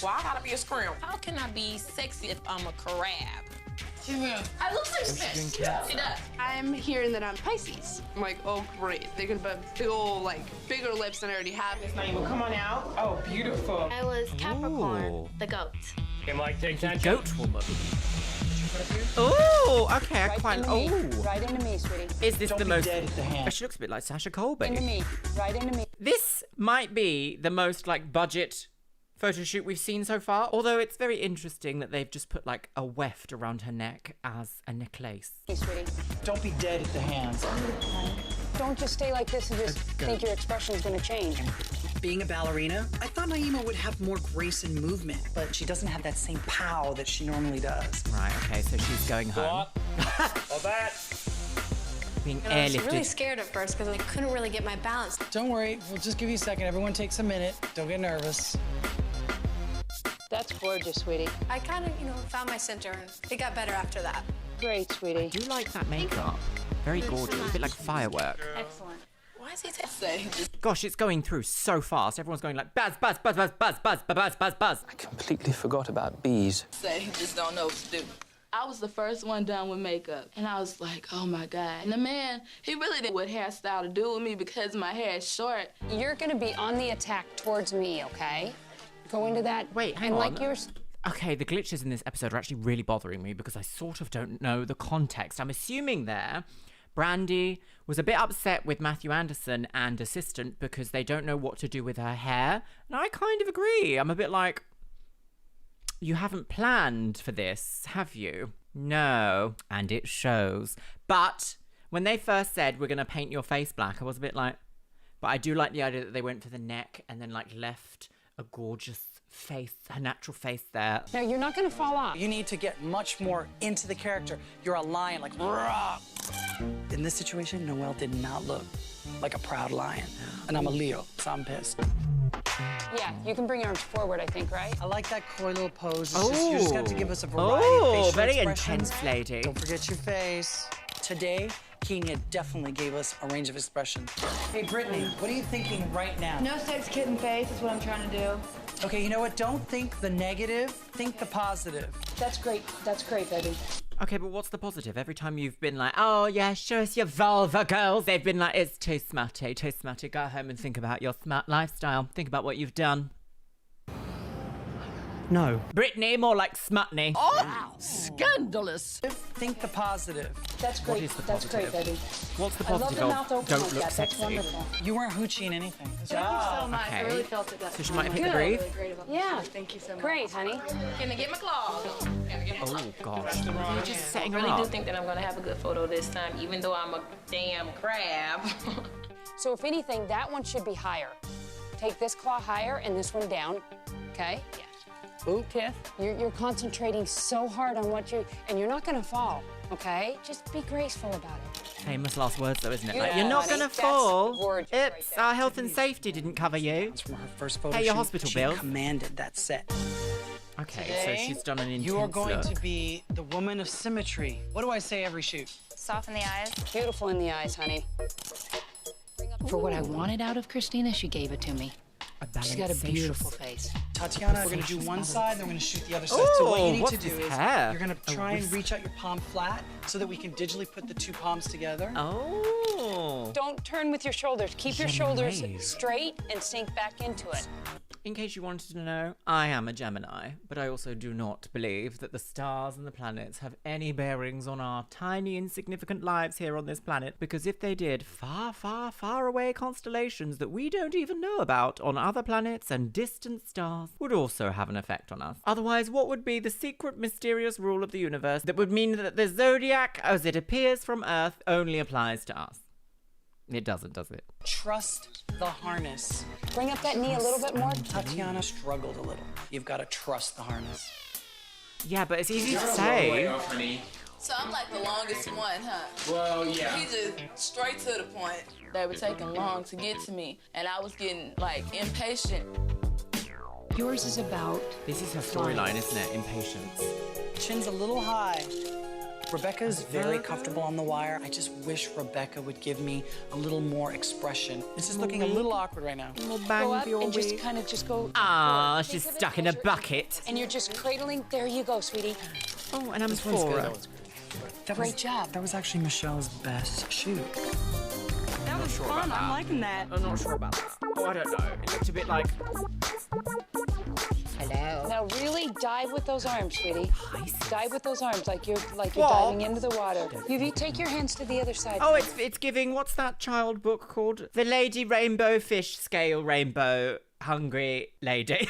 Well, I gotta be a scrimp. How can I be sexy if I'm a crab? I look like this. She does. I'm hearing that I'm Pisces. I'm like, oh great, they're gonna put big old, like, bigger lips than I already have. Come on out. Oh, beautiful. I was Capricorn, Ooh. the goat. Am I taking Goat woman. Oh, okay, I quite. Oh. Right into me, sweetie. Is this Don't the be most. dead at the hand. She looks a bit like Sasha Colby. Into me. Right into me. This might be the most like budget photo shoot we've seen so far, although it's very interesting that they've just put like a weft around her neck as a necklace. Hey, sweetie. Don't be dead at the hands. Don't just stay like this and just think your expression is going to change. Being a ballerina, I thought Naima would have more grace and movement, but she doesn't have that same pow that she normally does. Right, okay, so she's going home. All that. Being I was airlifted. really scared at first because I couldn't really get my balance. Don't worry, we'll just give you a second. Everyone takes a minute. Don't get nervous. That's gorgeous, sweetie. I kind of, found my center. It got better after that. Great, sweetie. I do like that makeup. Very gorgeous. A bit like firework. Excellent. Why is he saying? Gosh, it's going through so fast. Everyone's going like buzz, buzz, buzz, buzz, buzz, buzz, buzz, buzz, buzz. I completely forgot about bees. Say he just don't know what to do. I was the first one done with makeup, and I was like, oh my God. And the man, he really didn't know what hairstyle to do with me because my hair is short. You're gonna be on the attack towards me, okay? Go into that. Wait, hang and on. like yours. Okay, the glitches in this episode are actually really bothering me because I sort of don't know the context. I'm assuming there, Brandy was a bit upset with Matthew Anderson and assistant because they don't know what to do with her hair. And I kind of agree. I'm a bit like, you haven't planned for this, have you? No. And it shows. But when they first said, we're going to paint your face black, I was a bit like, but I do like the idea that they went for the neck and then like left a gorgeous face, her natural face there. No, you're not gonna fall off. You need to get much more into the character. You're a lion, like, rah. In this situation, Noelle did not look like a proud lion. And I'm a Leo, so I'm pissed. Yeah, you can bring your arms forward, I think, right? I like that coy little pose. You just have to give us a variety of facial very expressions. intense, lady. Don't forget your face. Today, Kenya definitely gave us a range of expression. Hey, Brittany, what are you thinking right now? No sex kitten face is what I'm trying to do. Okay, you know what? Don't think the negative, think the positive. That's great, baby. Okay, but what's the positive? Every time you've been like, oh yeah, show us your vulva, girls, they've been like, it's too smutty, too smutty. Go home and think about your smart lifestyle. Think about what you've done. No. Brittany, more like smutney. Oh, wow. Scandalous. Think the positive. That's great. What is the That's positive? great, baby. What's the I love positive the of mouth open don't like look that. That's sexy? wonderful. You weren't hoochieing anything. Thank you so much. Okay. I really felt it. So she might have hit the brief? Really great about Yeah. this. Thank you so much. Great, honey. Can I get my claws? Oh gosh, you're just setting I her really do up. think that I'm gonna have a good photo this time, even though I'm a damn crab. So if anything, that one should be higher. Take this claw higher and this one down, okay? Yeah. Ooh. Tiff, you're concentrating so hard on and you're not gonna fall, okay? Just be graceful about it. Famous last words though, isn't it? Yeah, Like, you're not honey, gonna that's fall. gorgeous Oops, right there. our health and safety didn't cover you. From her first photo Pay your shoot, hospital she bills. commanded that set. Okay, Today, so she's done an intense you are going look. to be the woman of symmetry. What do I say every shoot? Soften the eyes. Beautiful in the eyes, honey. For what I wanted out of Christina, she gave it to me. She's got a beautiful face. Tatiana, we're gonna do one side, then we're gonna shoot the other side. Ooh, So what you need what's to do this is hair? you're gonna A try and whisk. reach out your palm flat so that we can digitally put the two palms together. Oh. Don't turn with your shoulders. Keep your Gemini. shoulders straight and sink back into it. In case you wanted to know, I am a Gemini, but I also do not believe that the stars and the planets have any bearings on our tiny, insignificant lives here on this planet, because if they did, far, far, far away constellations that we don't even know about on other planets and distant stars would also have an effect on us. Otherwise, what would be the secret, mysterious rule of the universe that would mean that the zodiac, as it appears from Earth, only applies to us? It doesn't, does it? Trust the harness. Bring up that knee a little bit more. Tatiana struggled a little. You've got to trust the harness. Yeah, but it's easy to say. So I'm like the longest one, huh? Well, yeah. He just straight to the point. They were taking long to get to me, and I was getting like impatient. Yours is about... This is her storyline, isn't it? Impatience. Chin's a little high. Rebecca is very comfortable on the wire. I just wish Rebecca would give me a little more expression. This is looking a little awkward right now. Go up and just kind of just go. Ah, forward. she's Think of it stuck in a as you're- bucket. And you're just cradling. There you go, sweetie. Oh, and I'm This one's good. for That her. was good. Great job. That was actually Michelle's best shoot. That was fun. I'm liking that. I'm not sure about that. Oh, I don't know. It looked a bit like... Hello. Now really dive with those arms, sweetie. Dive with those arms like you're What? diving into the water. You take your hands to the other side. Oh, it's giving, what's that child book called? The Lady Rainbow Fish Scale Rainbow Hungry Lady.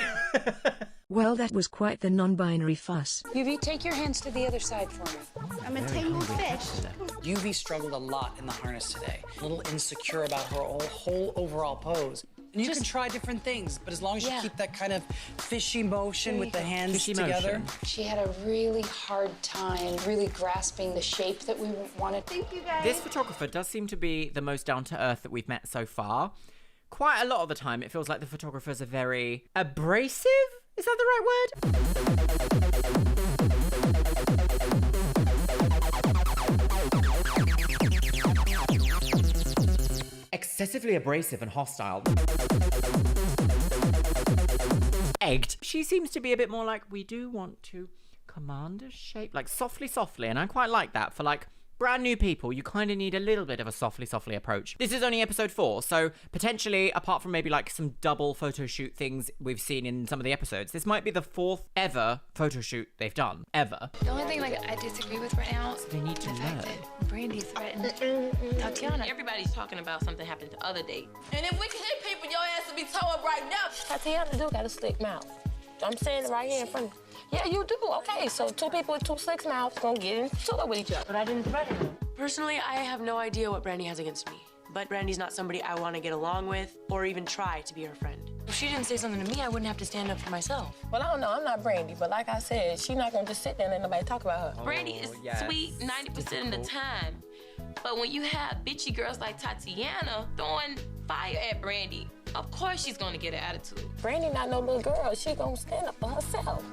Well, that was quite the non-binary fuss. UV, take your hands to the other side for me. I'm a tangled fish. UV struggled a lot in the harness today. A little insecure about her whole overall pose. And you can try different things, but as long as you keep that kind of fishy motion with the hands Fishy together. motion. She had a really hard time really grasping the shape that we wanted. Thank you, guys. This photographer does seem to be the most down-to-earth that we've met so far. Quite a lot of the time, it feels like the photographers are very abrasive, Is that the right word? Excessively abrasive and hostile. Egged. She seems to be a bit more like, we do want to command a shape, like softly, and I quite like that for like brand new people. You kind of need a little bit of a softly approach. This is only episode 4, so potentially, apart from maybe like some double photo shoot things we've seen in some of the episodes, this might be the 4th ever photo shoot they've done, ever. The only thing like I disagree with right now, So they need to learn. Brandy threatened Tatiana. Everybody's talking about something happened the other day. And if we can hit people, your ass will be towed up right now. Tatiana do got a slick mouth. I'm saying it right here in front of you. Yeah, you do. Okay, so 2 people with 2 slick mouths gonna get into it with each other. But I didn't threaten them. Personally, I have no idea what Brandy has against me. But Brandy's not somebody I want to get along with or even try to be her friend. If she didn't say something to me, I wouldn't have to stand up for myself. Well, I don't know. I'm not Brandy, but like I said, she's not gonna just sit there and let nobody talk about her. Brandy is sweet 90% of the time. But when you have bitchy girls like Tatiana throwing fire at Brandy, of course she's gonna get an attitude. Brandy not no little girl. She gonna stand up for herself.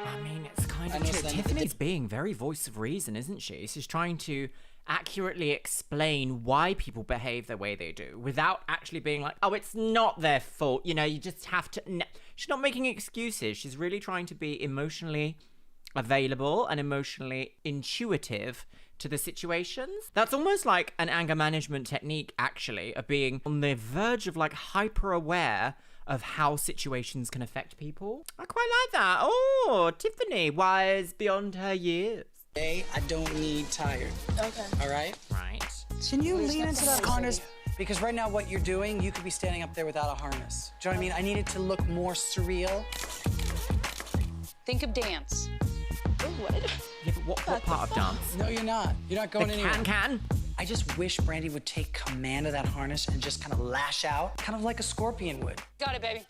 I mean, it's kind of true. Tiffany's being very voice of reason, isn't she? She's trying to accurately explain why people behave the way they do without actually being like, oh, it's not their fault. You know, you just have to... No. She's not making excuses. She's really trying to be emotionally available and emotionally intuitive to the situations. That's almost like an anger management technique, actually, of being on the verge of like hyper aware of how situations can affect people. I quite like that. Oh, Tiffany, wise beyond her years. Hey, I don't need tired. Okay. All right? Right. Can you lean into that harness? Because right now what you're doing, you could be standing up there without a harness. Do you know what I mean? I need it to look more surreal. Think of dance. Yeah, but what part of dance? No, you're not. You're not going anywhere. Can. I just wish Brandy would take command of that harness and just kind of lash out, kind of like a scorpion would. Got it, baby.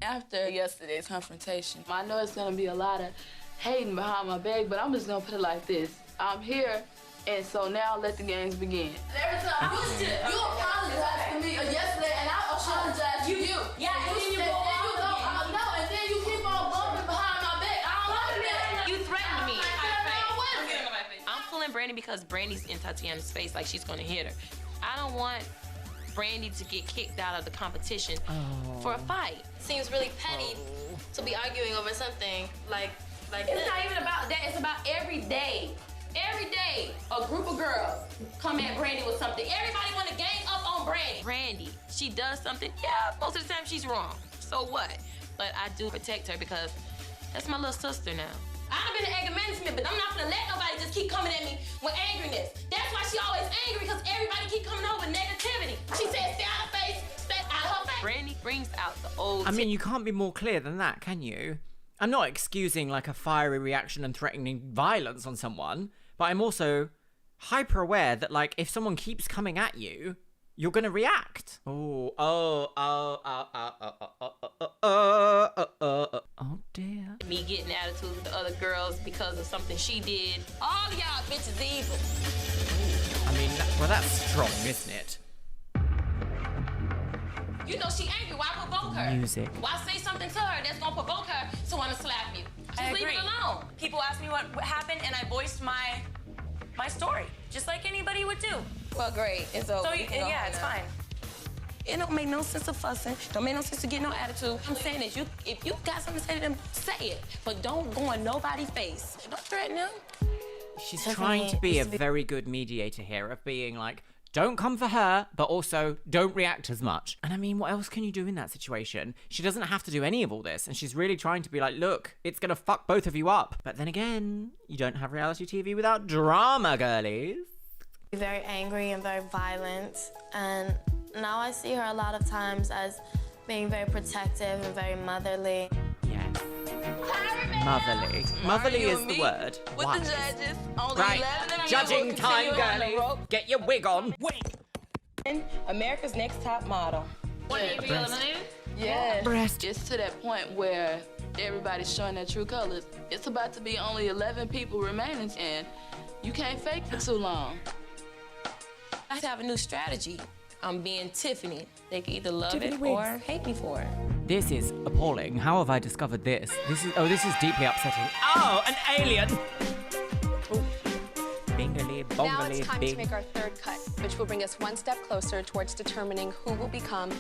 After yesterday's confrontation, I know it's gonna be a lot of hating behind my back, but I'm just gonna put it like this. I'm here, and so now let the games begin. Every time you apologized to me yesterday, and I apologize to you. Yeah, and then you go on. No, and then you keep on bumping behind my back. I don't like that. You threatened me. I'm pulling Brandy because Brandy's in Tatiana's face like she's gonna hit her. I don't want Brandy to get kicked out of the competition for a fight. Seems really petty to be arguing over something like It's not even about that. It's about every day. Every day, a group of girls come at Brandy with something. Everybody want to gang up on Brandy. Brandy, she does something, yeah, most of the time she's wrong. So what? But I do protect her because that's my little sister now. I've been in anger management, but I'm not gonna let nobody just keep coming at me with angriness. That's why she always angry, because everybody keep coming over with negativity. She said, stay out of her face, stay out of her face. Brandy brings out the old... I mean, you can't be more clear than that, can you? I'm not excusing like a fiery reaction and threatening violence on someone, but I'm also hyper aware that like if someone keeps coming at you, you're gonna react. Oh dear. Me getting attitude with the other girls because of something she did. All of y'all bitches evil. I mean, well, that's strong, isn't it? You know she angry. Why provoke her? Music. Why say something to her that's gonna provoke her to want to slap you? Just leave it alone. People ask me what happened, and I voiced my story, just like anybody would do. Well, great. It's over. So yeah, it's fine. It don't make no sense of fussing. Don't make no sense to get no attitude. I'm saying is, if you got something to say to them, say it. But don't go in nobody's face. Don't threaten them. She's trying to be a very good mediator here of being like, don't come for her, but also don't react as much. And I mean, what else can you do in that situation? She doesn't have to do any of all this. And she's really trying to be like, look, it's going to fuck both of you up. But then again, you don't have reality TV without drama, girlies. very angry and very violent. And now I see her a lot of times as being very protective and very motherly. Yes. Motherly. Motherly is the word. With What? the judges, only Right. 11 of Judging you will time, continue on the girlies. rope. Get your wig on. America's Next Top Model. Yeah. Breast. It's to that point where everybody's showing their true colors. It's about to be only 11 people remaining, and you can't fake for too long. I have a new strategy. I'm being Tiffany. They can either love Tiffany it wigs. or hate me for it. This is appalling. How have I discovered this? This is deeply upsetting. Oh, an alien! Bingly, bongly, Now it's time to bing. make our third cut, which will bring us one step closer towards determining who will become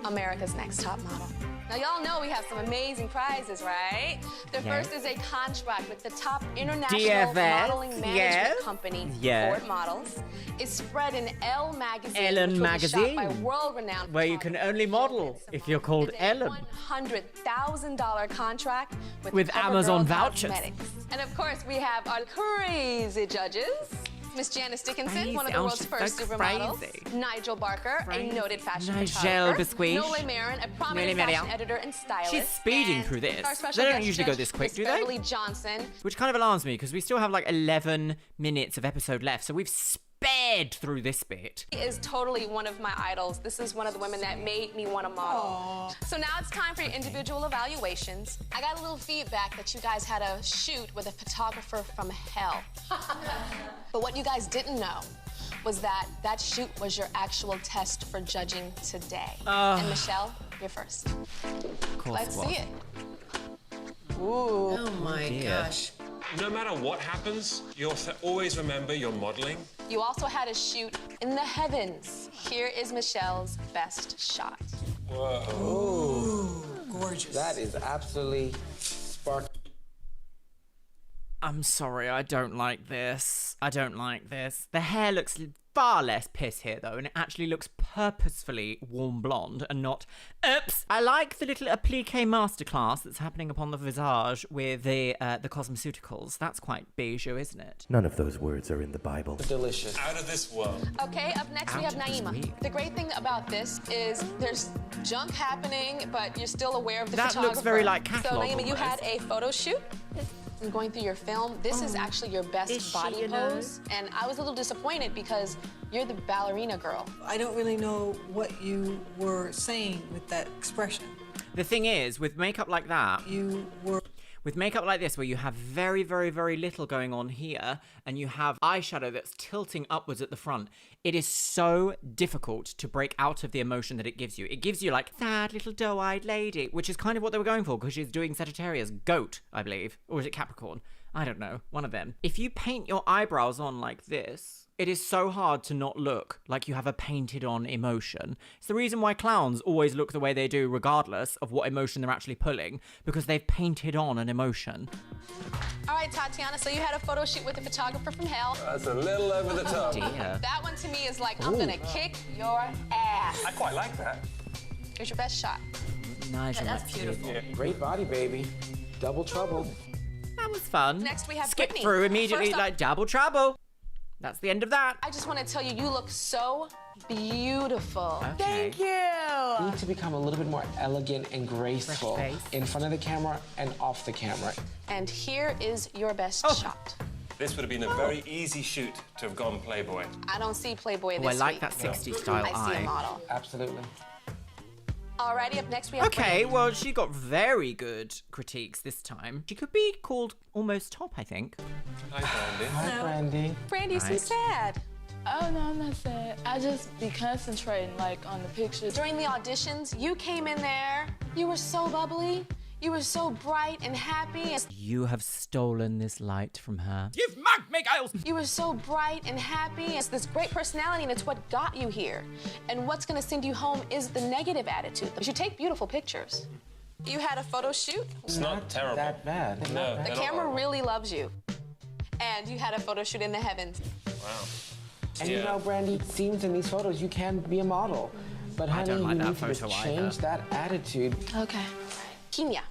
America's next top model. Now, y'all know we have some amazing prizes, right? The Yes. first is a contract with the top international DFS, modeling management yes. company, Yeah. Ford Models. It's spread in Elle magazine, Ellen which will be shot by magazine. world-renowned Where you can only model if you're called Ellen. $100,000 contract With CoverGirl Amazon vouchers. Cosmetics. And of course, we have our crazy judges. Miss Janice Dickinson, one of the world's first supermodels. Nigel Barker, a noted fashion Nigel photographer. Biscuit. Nole Marin, a prominent Nole fashion Marin. editor and stylist. She's speeding through this. Our special They don't guest usually go judge, this quick, Miss do they? Beverly Johnson. Which kind of alarms me because we still have like 11 minutes of episode left, so we've sped through this bit. She is totally one of my idols. This is one of the women that made me want to model. So now it's time for your individual evaluations. I got a little feedback that you guys had a shoot with a photographer from hell. But what you guys didn't know was that that shoot was your actual test for judging today. And Michelle, you're first. Let's see it. Ooh. Oh my dear. gosh. No matter what happens, you'll always remember you're modeling. You also had a shoot in the heavens. Here is Michelle's best shot. Ooh. Gorgeous. That is absolutely sparkling. I'm sorry, I don't like this. I don't like this. The hair looks far less piss here though, and it actually looks purposefully warm blonde and not oops. I like the little applique masterclass that's happening upon the visage with the cosmeceuticals. That's quite bijou, isn't it? None of those words are in the Bible. Delicious. Out of this world. Okay, up next we have Naima. The great thing about this is there's junk happening, but you're still aware of the That photographer. looks very like So catalog Naima, you had almost. a photo shoot. And going through your film, this is actually your best body pose. And I was a little disappointed because you're the ballerina girl. I don't really know what you were saying with that expression. The thing is, with makeup like that, with makeup like this, where you have very, very, very little going on here, and you have eyeshadow that's tilting upwards at the front, it is so difficult to break out of the emotion that it gives you. It gives you like, sad little doe-eyed lady, which is kind of what they were going for, because she's doing Sagittarius. Goat, I believe. Or is it Capricorn? I don't know. One of them. If you paint your eyebrows on like this, it is so hard to not look like you have a painted on emotion. It's the reason why clowns always look the way they do regardless of what emotion they're actually pulling, because they've painted on an emotion. All right, Tatiana, so you had a photo shoot with a photographer from hell. That's a little over the top. Dear. That one to me is like, I'm gonna kick your ass. I quite like that. Here's your best shot. Nigel, That's beautiful. Yeah. Great body, baby. Double trouble. That was fun. Next we have Skip Brittany. through immediately First up- like double trouble. That's the end of that. I just want to tell you, you look so beautiful. Okay. You need to become a little bit more elegant and graceful Fresh face. in front of the camera and off the camera. And here is your best shot. This would have been a very easy shoot to have gone Playboy. I don't see Playboy Oh, this I like week. that 60s style I see eye. a model. Absolutely. Alrighty, up next we have Okay, Brandy. well, she got very good critiques this time. She could be called almost top, I think. Hi, Brandy. Hi, Brandy. Brandy, you seem Right. sad. Oh, no, I'm not sad. I just be concentrating, like, on the pictures. During the auditions, you came in there. You were so bubbly. You were so bright and happy. You have stolen this light from her. You've mugged me, Giles! You were so bright and happy. It's this great personality, and it's what got you here. And what's gonna send you home is the negative attitude. You take beautiful pictures. You had a photo shoot. It's not terrible. That bad. No, The not camera horrible. really loves you. And you had a photo shoot in the heavens. Wow. And you know, Brandy, it seems in these photos you can be a model. But I honey, don't like you that need to photo change either. that attitude. Okay. Kenya.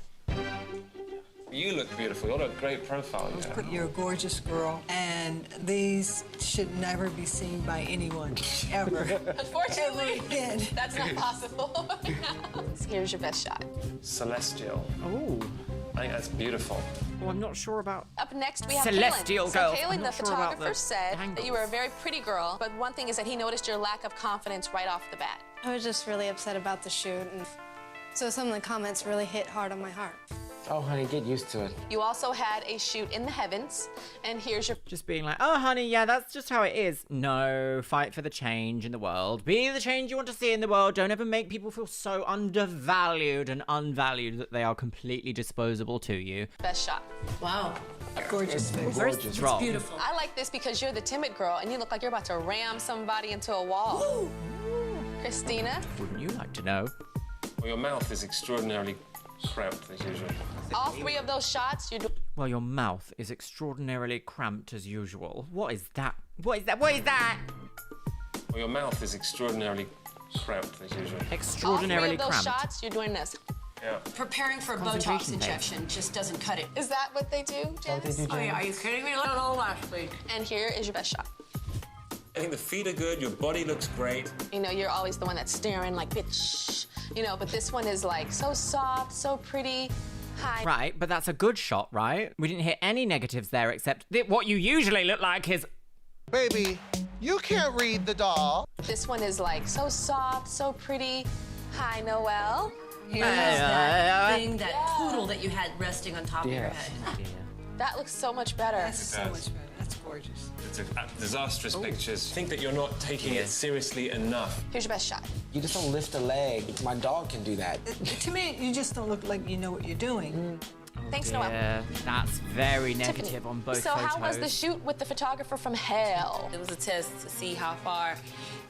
You look beautiful. You've got a great profile. Yeah. You're a gorgeous girl, and these should never be seen by anyone, ever. Unfortunately, Ever again. that's not possible. Here's your best shot. Celestial. Oh. I think that's beautiful. Well, I'm not sure about... Up next, we have Celestial Kaylin. girl. So Kaylin, I'm the not sure about photographer, the said that you were a very pretty girl, but one thing is that he noticed your lack of confidence right off the bat. I was just really upset about the shoot, and so some of the comments really hit hard on my heart. Oh, honey, get used to it. You also had a shoot in the heavens, and here's your... Just being like, oh, honey, yeah, that's just how it is. No, fight for the change in the world. Be the change you want to see in the world. Don't ever make people feel so undervalued and unvalued that they are completely disposable to you. Best shot. Wow. Gorgeous face. Gorgeous. It's Beautiful. I like this because you're the timid girl, and you look like you're about to ram somebody into a wall. Woo. Christina? Wouldn't you like to know? Well, your mouth is extraordinarily cramped as usual. All three of those shots, you're doing... Well, your mouth is extraordinarily cramped as usual. What is that? What is that? What is that? Well, your mouth is extraordinarily cramped as usual. Extraordinarily all three of those cramped. shots, you're doing this. Yeah. Preparing for a Botox Concentration injection just doesn't cut it. Is that what they do, Janice? Oh, yeah, are you kidding me? Look at all last week. And here is your best shot. I think the feet are good, your body looks great. You know, you're always the one that's staring like, bitch. You know, but this one is like so soft, so pretty. Hi. Right, but that's a good shot, right? We didn't hit any negatives there except that what you usually look like is... Baby, you can't read the doll. This one is like so soft, so pretty. Hi, Noelle. Here's that thing, that poodle that you had resting on top of your head. That looks so much better. That's so much better. That's gorgeous. It's disastrous pictures. I think that you're not taking it seriously enough. Here's your best shot. You just don't lift a leg. My dog can do that. To me, you just don't look like you know what you're doing. Thanks, Noelle. Yeah, that's very negative Tiffany. on both so photos. how was the shoot with the photographer from hell? It was a test to see how far,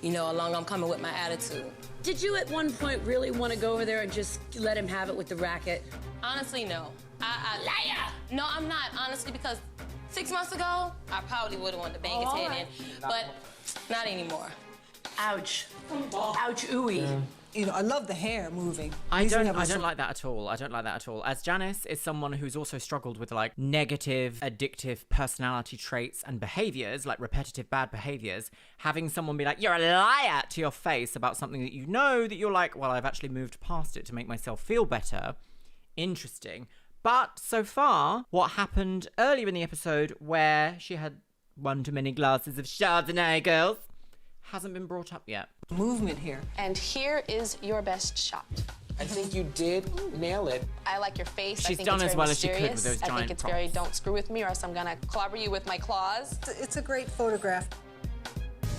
along I'm coming with my attitude. Did you at one point really want to go over there and just let him have it with the racket? Honestly, no. Liar! No, I'm not, honestly, because 6 months ago, I probably would have wanted to bang his head in, but not anymore. Ouch. Ouch, ooey. Yeah. You know, I love the hair moving. I don't like that at all. I don't like that at all. As Janice is someone who's also struggled with like negative, addictive personality traits and behaviors, like repetitive bad behaviors, having someone be like, you're a liar to your face about something that you know that you're like, well, I've actually moved past it to make myself feel better. Interesting. But so far, what happened earlier in the episode where she had one too many glasses of Chardonnay, girls, hasn't been brought up yet. Movement here. And here is your best shot. I think you did nail it. I like your face. She's I think done it's as very well as she mysterious. could with those I giant think it's props. very don't screw with me or else I'm gonna clobber you with my claws. It's a great photograph.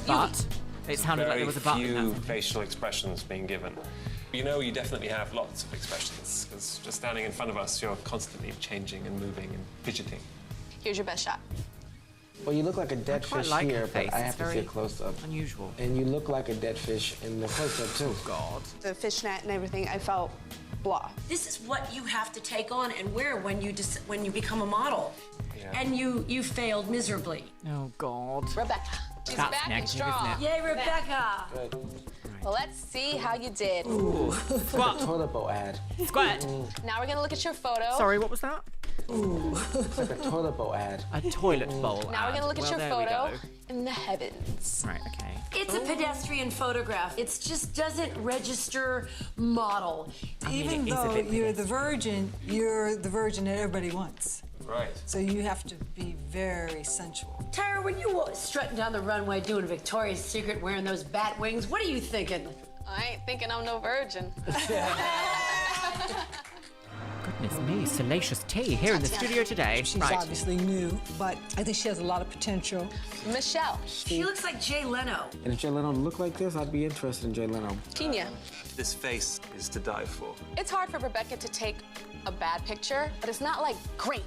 But it sounded like there was a button. Very few facial expressions being given. You know, you definitely have lots of expressions because just standing in front of us, you're constantly changing and moving and fidgeting. Here's your best shot. Well, you look like a dead quite fish like her here, face. but I It's have to see very a close-up. Unusual. And you look like a dead fish in the close-up, too. God. The fishnet and everything, I felt blah. This is what you have to take on and wear when you become a model. Yeah. And you failed miserably. Oh, God. Rebecca. She's That's back and negative, strong. isn't Yay, Rebecca! Good. Well, let's see how you did. Ooh. Squat. Toilet bowl ad. Squat. Now we're gonna look at your photo. Sorry, what was that? Ooh. It's like a toilet bowl ad. A toilet bowl Now we're gonna look at your there we photo go. in the heavens. Right, okay. It's a pedestrian photograph. It just doesn't register model. Even though you're the virgin that everybody wants. Right. So you have to be very sensual. Tyra, when you were strutting down the runway doing Victoria's Secret wearing those bat wings, what are you thinking? I ain't thinking I'm no virgin. Goodness me, salacious tea here in the studio today. She's right. obviously new, but I think she has a lot of potential. Michelle. She looks like Jay Leno. And if Jay Leno looked like this, I'd be interested in Jay Leno. Kenya. This face is to die for. It's hard for Rebecca to take a bad picture, but it's not like great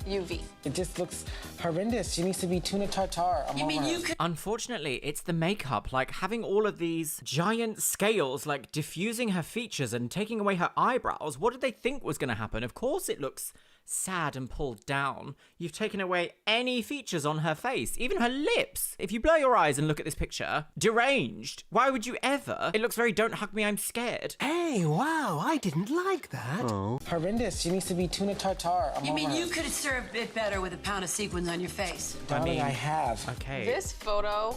UV. It just looks horrendous. She needs to be tuna tartare. I'm over her. Unfortunately, it's the makeup, like having all of these giant scales, like diffusing her features and taking away her eyebrows. What did they think was going to happen? Of course it looks sad and pulled down. You've taken away any features on her face, even her lips. If you blur your eyes and look at this picture, deranged. Why would you ever? It looks very don't hug me, I'm scared. Hey, wow, I didn't like that. Oh. Horrendous. She needs to be tuna tartare. I'm You mean over her. you could have served it better with a pound of sequins on your face? Darling, I have. Okay. This photo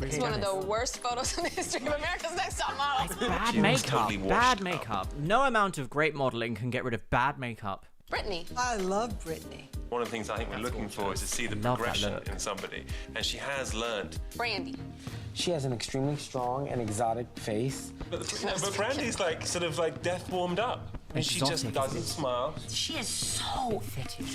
is one of the worst photos in the history of America's Next Top Model. Bad makeup. Bad makeup. No amount of great modeling can get rid of bad makeup. Brittany. I love Brittany. One of the things I think we're looking for is to see the progression in somebody, and she has learned. Brandy. She has an extremely strong and exotic face. But Brandy's like sort of like death warmed up. And she just exotic, doesn't isn't it? smile. She is so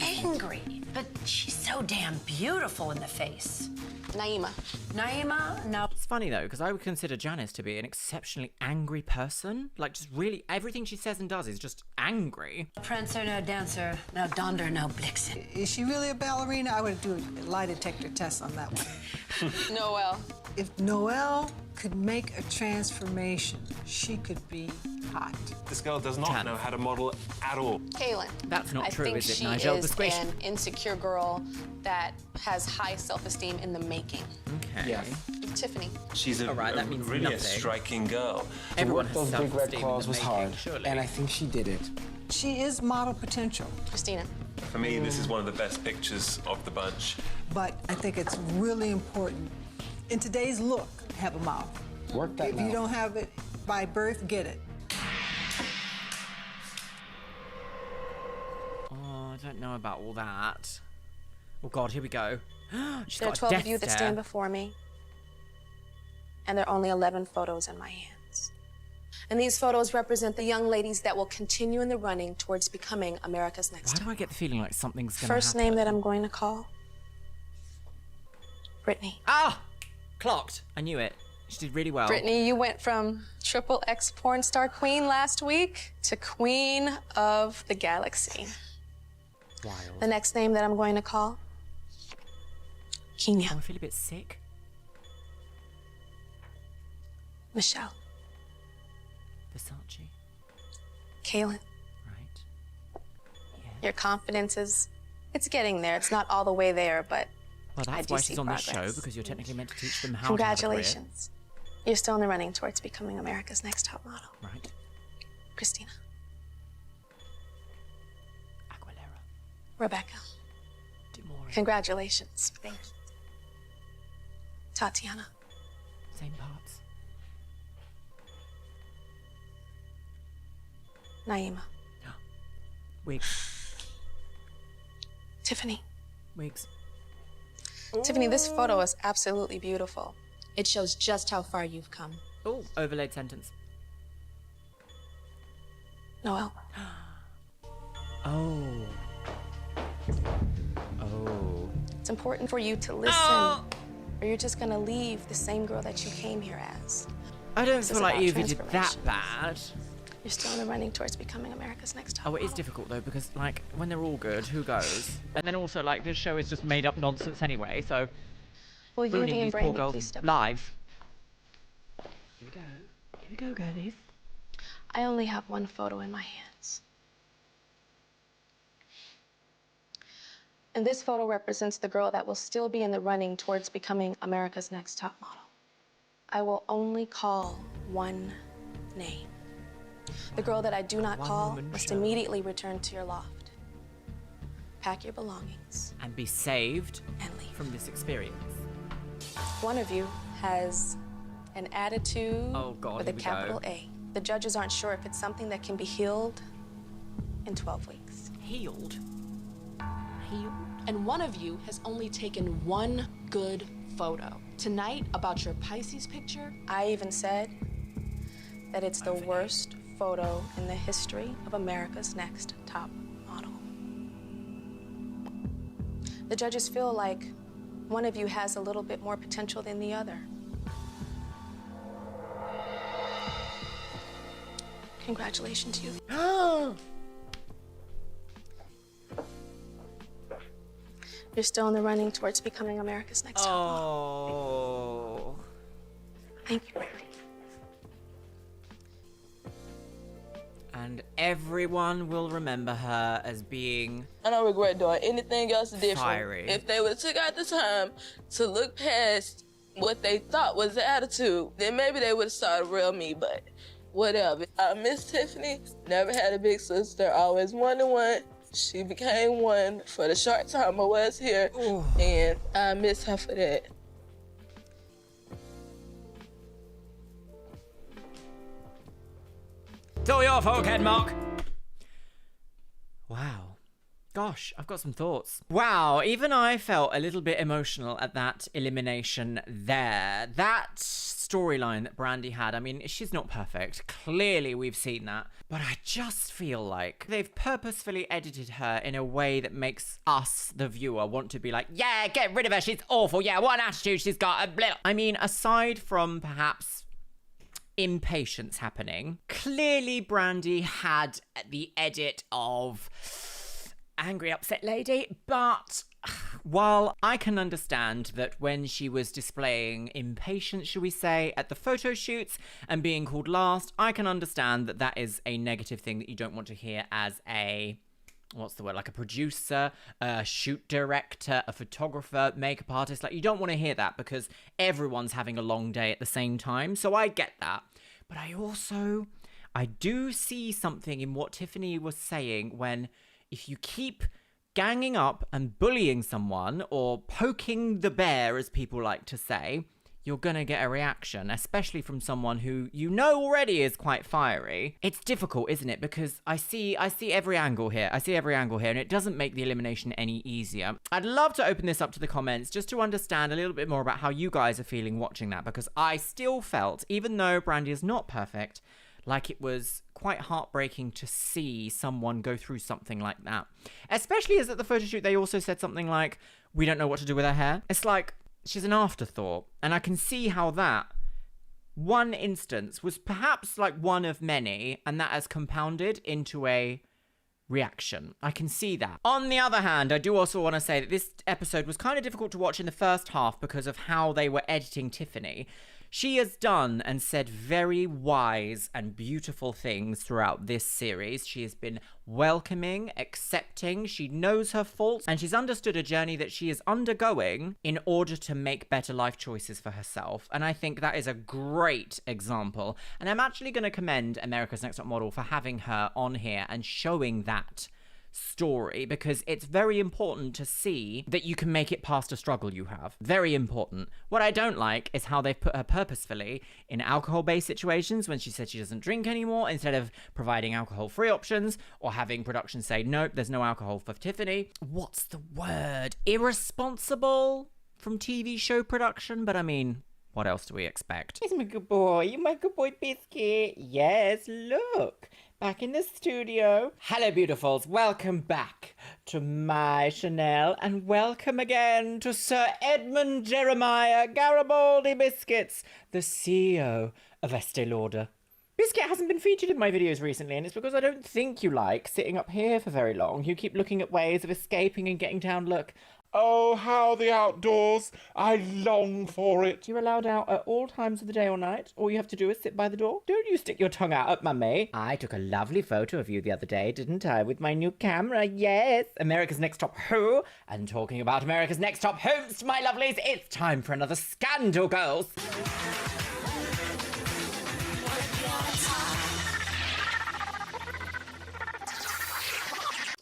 angry, but she's so damn beautiful in the face. Naima. Naima, no. It's funny though, because I would consider Janice to be an exceptionally angry person. Like, just really, everything she says and does is just angry. Prancer, no dancer, no donder, no blixen. Is she really a ballerina? I would do a lie detector test on that one. Noelle. If Noelle could make a transformation, she could be hot. This girl does not know how to model at all. Kaylin. That's not I true, think is it, she Nigel? is Disgrace. an insecure girl that has high self-esteem in the making. Okay. Yeah. Tiffany. She's a, Alright, that means really a nothing. striking girl. Everyone to work has those big red self-esteem in claws the was making, hard, surely. and I think she did it. She is model potential, Christina. For me, this is one of the best pictures of the bunch. but I think it's really important in today's look, have a mouth. Work that If mouth. you don't have it by birth, get it. Oh, I don't know about all that. Oh God, here we go. She's There are got a 12 death of you that stare. stand before me, and there are only 11 photos in my hands. And these photos represent the young ladies that will continue in the running towards becoming America's Next Why Top. do I get the feeling like something's gonna First happen? name that I'm going to call, Brittany. Ah! Clocked. I knew it. She did really well. Brittany, you went from XXX porn star queen last week to queen of the galaxy. Wild. The next name that I'm going to call, Kenya. Oh, I feel a bit sick. Michelle. Versace. Kaylin. Right. Your confidence is, it's getting there. It's not all the way there, but Well, I that's do why see she's on this show, progress. because you're technically meant to teach them how to have a career. Congratulations. You're still in the running towards becoming America's Next Top Model. Right. Christina. Aguilera. Rebecca. Demore. Congratulations. Thank you. Tatiana. Same parts. Naima. Wigs. Tiffany. Wigs. Tiffany, this photo is absolutely beautiful. It shows just how far you've come. Oh, overlaid sentence. Noelle. Oh. Oh. It's important for you to listen, or you're just gonna leave the same girl that you came here as. I don't This feel is like about Evie did that transformation. bad. You're still in the running towards becoming America's Next Top Oh, it is Model. difficult though, because like when they're all good, who goes? And then also like this show is just made up nonsense anyway, so Will you ruining be and these poor Brandy girls' please step lives. Here we go. Here we go, girlies. I only have one photo in my hands. And this photo represents the girl that will still be in the running towards becoming America's Next Top Model. I will only call one name. The girl that I do not call One-woman must show. immediately return to your loft. Pack your belongings. And be saved And leave. from this experience. One of you has an attitude Oh, God, with a here we capital go. A. The judges aren't sure if it's something that can be healed in 12 weeks. Healed? Healed? And one of you has only taken one good photo. Tonight, about your Pisces picture, I even said that it's the worst photo in the history of America's Next Top Model. The judges feel like one of you has a little bit more potential than the other. Congratulations, you. You're still in the running towards becoming America's Next Top Model. Oh. Thank you, Brandy. And everyone will remember her as being I don't regret doing anything else different. Fiery. If they would have took out the time to look past what they thought was the attitude, then maybe they would have saw the real me, but whatever. I miss Tiffany, never had a big sister, always one-to-one. She became one for the short time I was here, and I miss her for that. It's all your fault, Ken Mark. Wow. Gosh, I've got some thoughts. Wow, even I felt a little bit emotional at that elimination there. That storyline that Brandy had. I mean, she's not perfect. Clearly, we've seen that. But I just feel like they've purposefully edited her in a way that makes us, the viewer, want to be like, yeah, get rid of her. She's awful. Yeah, what an attitude she's got. I mean, aside from perhaps impatience happening, clearly Brandy had the edit of angry, upset lady, but while I can understand that when she was displaying impatience, shall we say, at the photo shoots and being called last, I can understand that that is a negative thing that you don't want to hear as a, what's the word, like a producer, a shoot director, a photographer, makeup artist. Like, you don't want to hear that because everyone's having a long day at the same time. So I get that. But I do see something in what Tiffany was saying when if you keep ganging up and bullying someone or poking the bear, as people like to say, you're gonna get a reaction, especially from someone who you know already is quite fiery. It's difficult, isn't it? Because I see every angle here. And it doesn't make the elimination any easier. I'd love to open this up to the comments just to understand a little bit more about how you guys are feeling watching that, because I still felt, even though Brandy is not perfect, like it was quite heartbreaking to see someone go through something like that. Especially as at the photo shoot, they also said something like, we don't know what to do with her hair. It's like, she's an afterthought. And I can see how that one instance was perhaps like one of many, and that has compounded into a reaction. I can see that. On the other hand, I do also want to say that this episode was kind of difficult to watch in the first half because of how they were editing Tiffany. She has done and said very wise and beautiful things throughout this series. She has been welcoming, accepting, she knows her faults, and she's understood a journey that she is undergoing in order to make better life choices for herself. And I think that is a great example. And I'm actually going to commend America's Next Top Model for having her on here and showing that story, because it's very important to see that you can make it past a struggle you have. Very important. What I don't like is how they've put her purposefully in alcohol-based situations when she said she doesn't drink anymore, instead of providing alcohol-free options or having production say, nope, there's no alcohol for Tiffany. What's the word? Irresponsible from TV show production, but I mean, what else do we expect? He's my good boy. You're my good boy, Biscuit. Yes, look. Back in the studio. Hello, beautifuls. Welcome back to my Chanel, and welcome again to Sir Edmund Jeremiah Garibaldi Biscuits, the CEO of Estee Lauder. Biscuit hasn't been featured in my videos recently, and it's because I don't think you like sitting up here for very long. You keep looking at ways of escaping and getting down. Look. Oh, how the outdoors. I long for it. You're allowed out at all times of the day or night. All you have to do is sit by the door. Don't you stick your tongue out at Mummy. I took a lovely photo of you the other day, didn't I? With my new camera, yes. America's Next Top Who. And talking about America's Next Top Who's, my lovelies, it's time for another scandal, girls.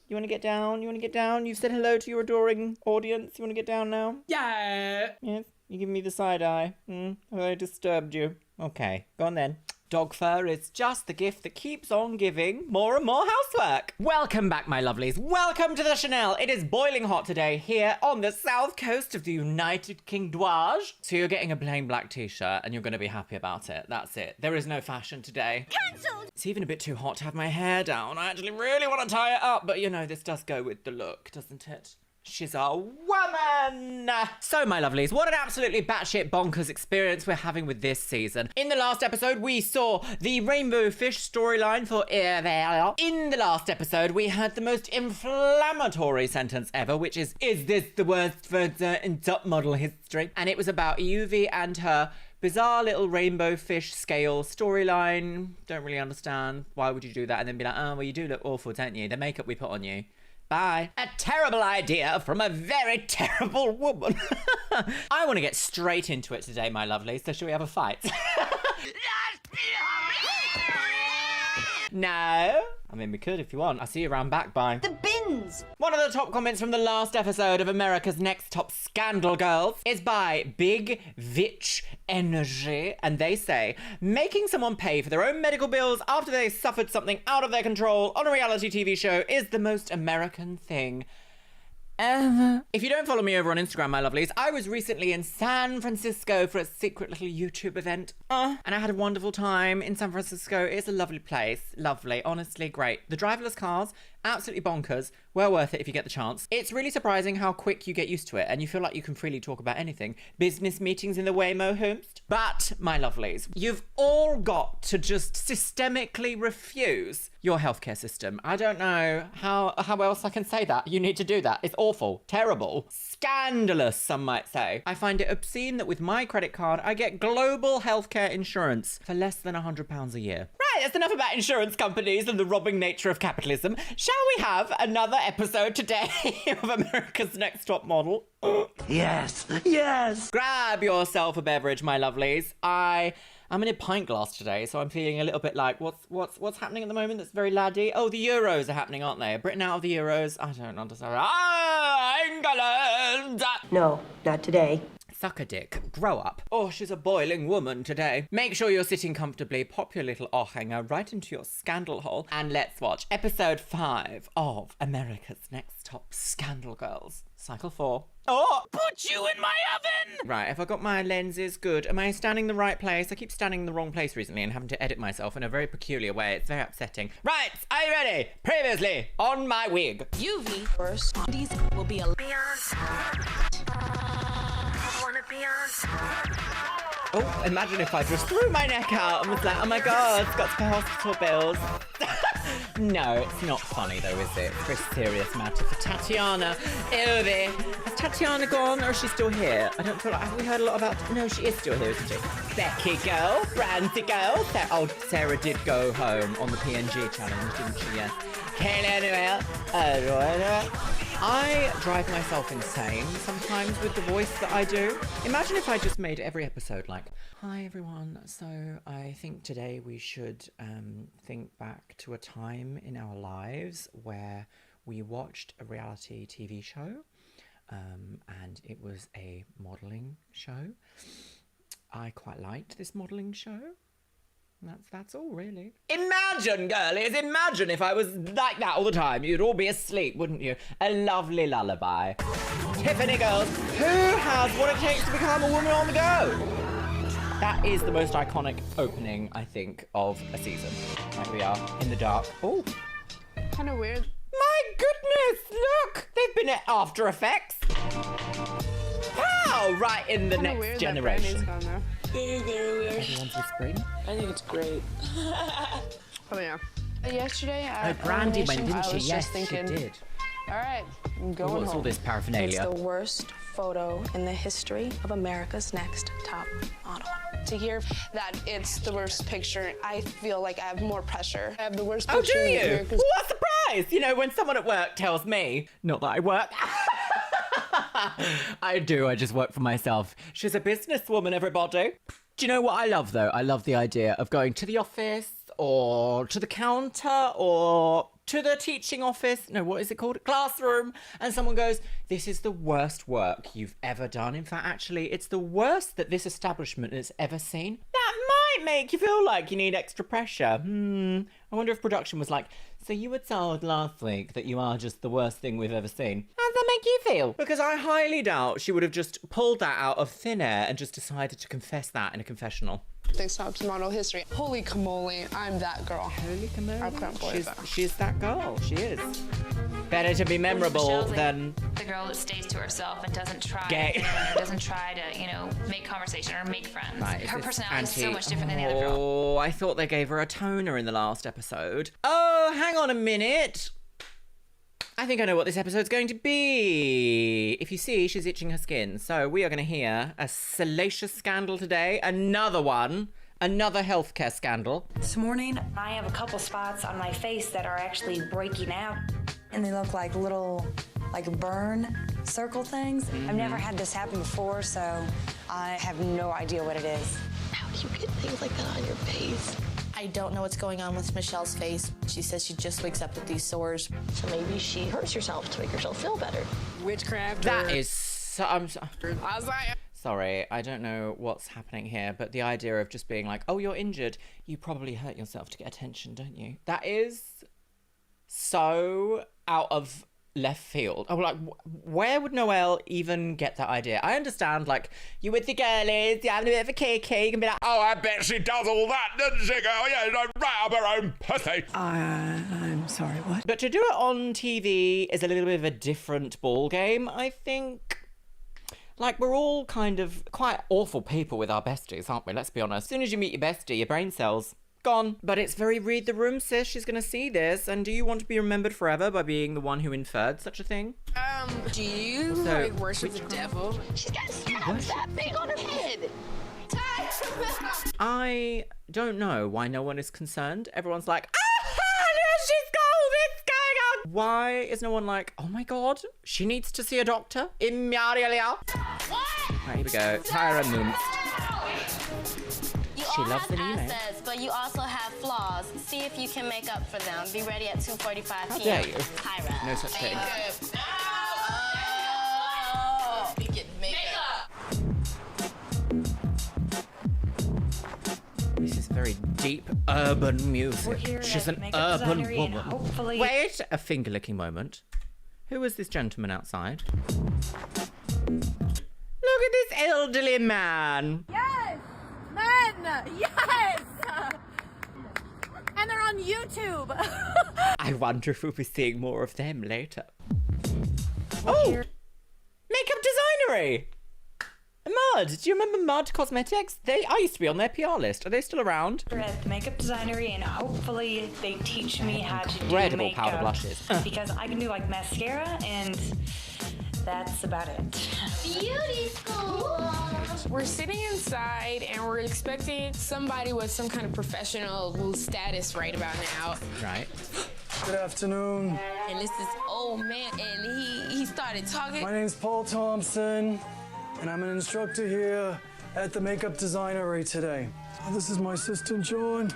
You want to get down? You want to get down? You've said hello to your adoring audience. You want to get down now? Yeah. Yes. You give me the side eye. Have I disturbed you? Okay. Go on then. Dog fur is just the gift that keeps on giving more and more housework. Welcome back, my lovelies. Welcome to the Chanel. It is boiling hot today here on the south coast of the United Kingdom. So you're getting a plain black t-shirt and you're going to be happy about it. That's it. There is no fashion today. Cancelled! It's even a bit too hot to have my hair down. I actually really want to tie it up, but you know, this does go with the look, doesn't it? She's a woman! So, my lovelies, what an absolutely batshit bonkers experience we're having with this season. In the last episode, we saw the rainbow fish storyline for Irvell. In the last episode, we had the most inflammatory sentence ever, which is this the worst photo in top model history? And it was about Yuvi and her bizarre little rainbow fish scale storyline. Don't really understand. Why would you do that? And then be like, oh, well, you do look awful, don't you? The makeup we put on you. Bye. A terrible idea from a very terrible woman. I want to get straight into it today, my lovelies. So shall we have a fight? No. I mean, we could if you want. I'll see you around back. Bye. The bins. One of the top comments from the last episode of America's Next Top Scandal Girls is by Big Vitch Energy. And they say, making someone pay for their own medical bills after they suffered something out of their control on a reality TV show is the most American thing ever. If you don't follow me over on Instagram, my lovelies, I was recently in San Francisco for a secret little YouTube event. And I had a wonderful time in San Francisco. It's a lovely place. Lovely. Honestly, great. The driverless cars, absolutely bonkers. Well worth it if you get the chance. It's really surprising how quick you get used to it and you feel like you can freely talk about anything. Business meetings in the Waymo host. But, my lovelies, you've all got to just systemically refuse your healthcare system. I don't know how else I can say that. You need to do that. It's awful, terrible, scandalous, some might say. I find it obscene that with my credit card, I get global healthcare insurance for less than £100 a year. Right, that's enough about insurance companies and the robbing nature of capitalism. Shall we have another episode today of America's Next Top Model? Yes, yes. Grab yourself a beverage, my lovelies. I'm in a pint glass today, so I'm feeling a little bit like, what's happening at the moment that's very laddie? Oh, the Euros are happening, aren't they? Britain out of the Euros. I don't understand. England! No, not today. Suck a dick. Grow up. Oh, she's a boiling woman today. Make sure you're sitting comfortably. Pop your little hanger right into your scandal hole. And let's watch episode 5 of America's Next Top Scandal Girls. Cycle 4. Oh, put you in my oven! Right, have I got my lenses? Good. Am I standing in the right place? I keep standing in the wrong place recently and having to edit myself in a very peculiar way. It's very upsetting. Right, are you ready? Previously on my wig. UV first. These will be a Oh, imagine if I just threw my neck out and was like, oh my God, got to pay hospital bills. No, it's not funny though, is it? It's a very serious matter for Tatiana. Ilvi. Has Tatiana gone or is she still here? I don't feel like, have we heard a lot about... No, she is still here, isn't she? Becky girl, Brandy girl. Sarah did go home on the PNG challenge, didn't she? Yes. I drive myself insane sometimes with the voice that I do. Imagine if I just made every episode like, hi everyone, so I think today we should think back to a time in our lives where we watched a reality TV show and it was a modelling show. I quite liked this modelling show. That's all, really. Imagine, girlies, imagine if I was like that all the time. You'd all be asleep, wouldn't you? A lovely lullaby. Tiffany, girls, who has what it takes to become a woman on the go? That is the most iconic opening, I think, of a season. Like we are in the dark. Oh. Kind of weird. My goodness, look! They've been at After Effects. Wow, right in the Kinda next weird generation. That Brandy's gone there. very weird. Everyone's whispering. I think it's great. Oh yeah. Yesterday, Brandy went, didn't I she? was Yes, just thinking, she did. all right, I'm going What's home. all this paraphernalia? It's the worst photo in the history of America's Next Top Model. To hear that it's the worst picture, I feel like I have more pressure. I have the worst Oh, picture do in you? America's... What a surprise! You know, when someone at work tells me, not that I work. I do, I just work for myself. She's a businesswoman, everybody. Do you know what I love, though? I love the idea of going to the office or to the counter or to the teaching office. No, what is it called? Classroom. And someone goes, this is the worst work you've ever done. In fact, actually, it's the worst that this establishment has ever seen. That might make you feel like you need extra pressure. I wonder if production was like, so you were told last week that you are just the worst thing we've ever seen. How does that make you feel? Because I highly doubt she would have just pulled that out of thin air and just decided to confess that in a confessional. Next Top Model history. Holy camole, I'm that girl. Holy camole. I can't believe that. She's that girl. She is. Better to be memorable Michelle's like than the girl that stays to herself and doesn't try gay. to fit in or doesn't try to, make conversation or make friends. Right, Her it's personality is so anti- much different than the other girl. Oh, I thought they gave her a toner in the last episode. Oh, hang on a minute. I think I know what this episode's going to be. If you see, she's itching her skin. So we are going to hear a salacious scandal today. Another one. Another healthcare scandal. This morning, I have a couple spots on my face that are actually breaking out. And they look like little, burn circle things. I've never had this happen before, so I have no idea what it is. How do you get things like that on your face? I don't know what's going on with Michelle's face. She says she just wakes up with these sores. So maybe she hurts herself to make herself feel better. Witchcraft. That is so... I was like... Sorry, I don't know what's happening here, but the idea of just being like, oh, you're injured, you probably hurt yourself to get attention, don't you? That is so out of left field. I'm like, where would Noelle even get that idea? I understand, like, you with the girlies, you're having a bit of a kiki, you can be like, oh, I bet she does all that, doesn't she, girl? Yeah, don't write up her own pussy. I'm sorry, what? But to do it on TV is a little bit of a different ball game, I think. Like, we're all kind of quite awful people with our besties, aren't we? Let's be honest. As soon as you meet your bestie, your brain cells gone. But it's very read the room, sis. She's gonna see this. And do you want to be remembered forever by being the one who inferred such a thing? Do you like worship the devil? She's got scabs that big on her head. I don't know why no one is concerned. Everyone's like, she's cold, it's going on. Why is no one like, oh my god, she needs to see a doctor? Immediately. Right, here we go. Tyra Moon. She loves an email. Assets, but you also have flaws. See if you can make up for them. Be ready at 2:45 p.m. How dare you? Tyra. No such thing. This is very deep urban music. She's an urban woman. Wait, a finger-licking moment. Who is this gentleman outside? Look at this elderly man. Yes! Men! Yes! And they're on YouTube. I wonder if we'll be seeing more of them later. Oh! Makeup designery! Mud! Do you remember Mud Cosmetics? I used to be on their PR list. Are they still around? We're at the Makeup Designery, and hopefully they teach me how to do Incredible makeup. powder blushes. Because I can do like mascara, and that's about it. Beauty school! We're sitting inside and we're expecting somebody with some kind of professional status right about now. Right. Good afternoon. And this is old man, and he started talking. My name's Paul Thompson, and I'm an instructor here at the Makeup Designery today. This is my assistant, John.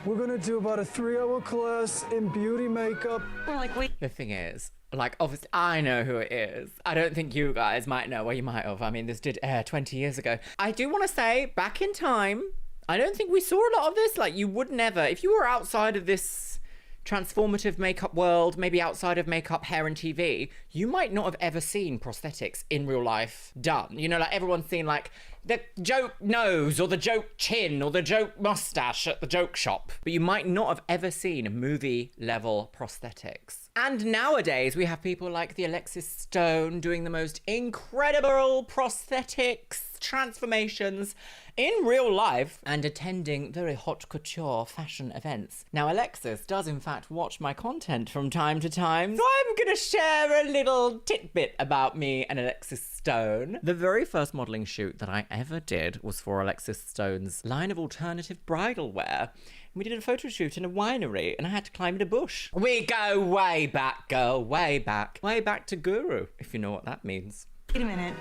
We're gonna do about a 3-hour class in beauty makeup. We're like, wait. The thing is, like, obviously, I know who it is. I don't think you guys might know. Well, you might have. I mean, this did air 20 years ago. I do want to say, back in time, I don't think we saw a lot of this. Like, you would never, if you were outside of this transformative makeup world, maybe outside of makeup, hair and TV, you might not have ever seen prosthetics in real life done. You know, like everyone's seen like the joke nose or the joke chin or the joke mustache at the joke shop, but you might not have ever seen movie level prosthetics. And nowadays we have people like the Alexis Stone doing the most incredible prosthetics transformations in real life and attending very haute couture fashion events. Now, Alexis does in fact watch my content from time to time, so I'm gonna share a little tidbit about me and Alexis Stone. The very first modelling shoot that I ever did was for Alexis Stone's line of alternative bridal wear. We did a photo shoot in a winery and I had to climb in a bush. We go way back, girl, way back. Way back to Guru, if you know what that means. Wait a minute.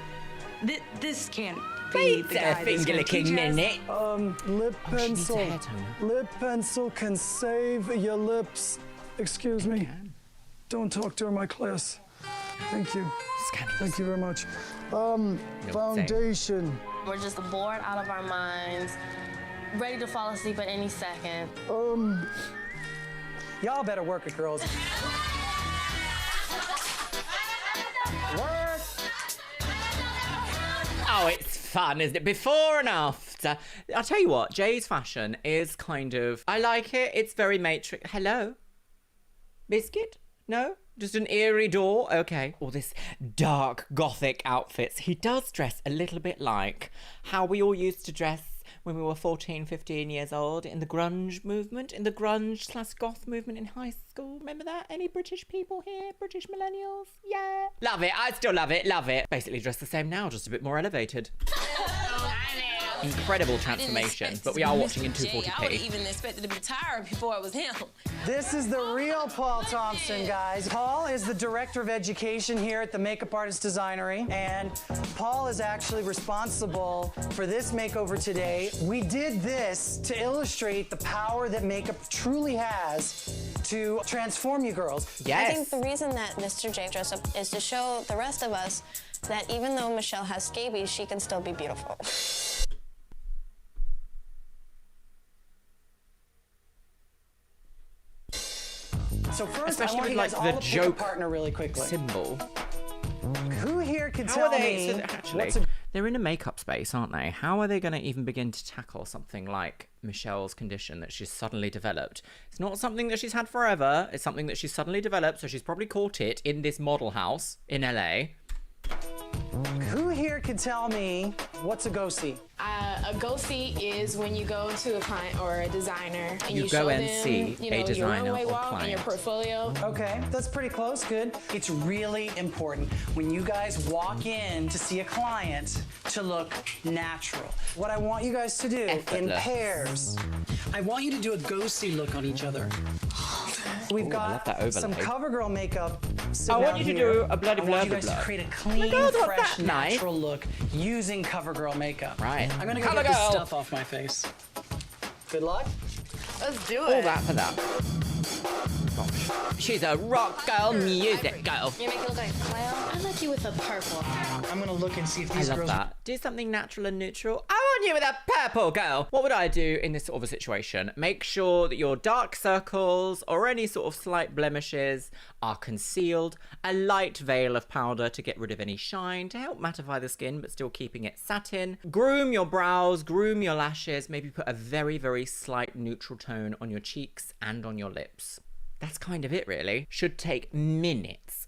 This can't be the guy. Finger-licking minute. Lip pencil. Lip pencil can save your lips. Excuse me. Don't talk during my class. Thank you. Thank you very much. Foundation. We're just bored out of our minds, ready to fall asleep at any second. Y'all better work it, girls. Work. Oh, it's fun, isn't it? Before and after. I'll tell you what, Jay's fashion is kind of, I like it. It's very Matrix. Hello? Biscuit? No? Just an eerie door? Okay. All this dark gothic outfits. He does dress a little bit like how we all used to dress when we were 14, 15 years old in the grunge movement, in the grunge/goth movement in high school. Remember that? Any British people here? British millennials? Yeah. Love it. I still love it. Love it. Basically dressed the same now, just a bit more elevated. Incredible transformation, but we are watching in 240p. I would even expected to be tired before it was him. This is the real Paul Thompson, guys. Paul is the Director of Education here at the Makeup Artist Designery, and Paul is actually responsible for this makeover today. We did this to illustrate the power that makeup truly has to transform you girls. I think the reason that Mr. J dressed up is to show the rest of us that even though Michelle has scabies, she can still be beautiful. So first, Especially I want with you like guys all the to pick a joke partner really quickly. symbol. Who here can How tell are they? me So actually, what's a they're in a makeup space, aren't they? How are they going to even begin to tackle something like Michelle's condition that she's suddenly developed? It's not something that she's had forever. It's something that she's suddenly developed. So she's probably caught it in this model house in LA. Who here can tell me what's a go-see? A go-see is when you go to a client or a designer and You you go show and them, see you know, a designer your runway or walk and your client. portfolio. Okay, that's pretty close, good. It's really important when you guys walk in to see a client to look natural. What I want you guys to do in Effortless. pairs, I want you to do a go-see look on each other. We've Ooh, I love that got some overlay. CoverGirl makeup I sitting want out you to here. do a bloody I want you blurb guys to blurb. create a Oh clean, my God, what's fresh, that? Nice. natural look using CoverGirl makeup. Right. I'm gonna go get this CoverGirl. stuff off my face. Good luck. Let's do All that for that. Gosh. She's a rock girl, music girl. You make it look like a clown. I like you with a purple. I'm gonna look and see if I these love girls. that. Do something natural and neutral. I want you with a purple girl. What would I do in this sort of a situation? Make sure that your dark circles or any sort of slight blemishes are concealed. A light veil of powder to get rid of any shine, to help mattify the skin, but still keeping it satin. Groom your brows, groom your lashes. Maybe put a very, very slight neutral tone on your cheeks and on your lips. That's kind of it, really. Should take minutes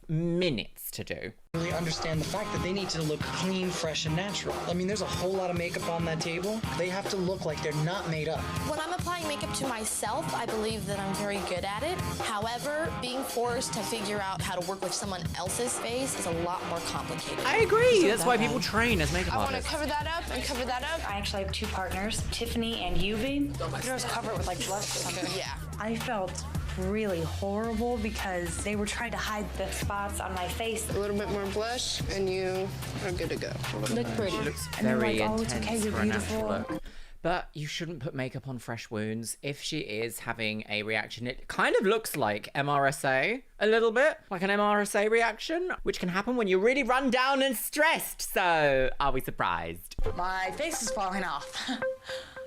to do. Really understand the fact that they need to look clean, fresh, and natural. I mean, there's a whole lot of makeup on that table. They have to look like they're not made up. When I'm applying makeup to myself, I believe that I'm very good at it. However, being forced to figure out how to work with someone else's face is a lot more complicated. I agree. That's why people train as makeup I want to artists. cover that up and cover that up. I actually have two partners, Tiffany and Yuvi. You can just cover it with like blush or something. Yeah. I felt really horrible because they were trying to hide the spots on my face. A little bit more blush, and you are good to go. Look pretty. She looks And they're very like, "Oh, it's intense okay, you're for a natural beautiful." look. But you shouldn't put makeup on fresh wounds. If she is having a reaction, it kind of looks like MRSA a little bit, like an MRSA reaction, which can happen when you're really run down and stressed. So, are we surprised? My face is falling off.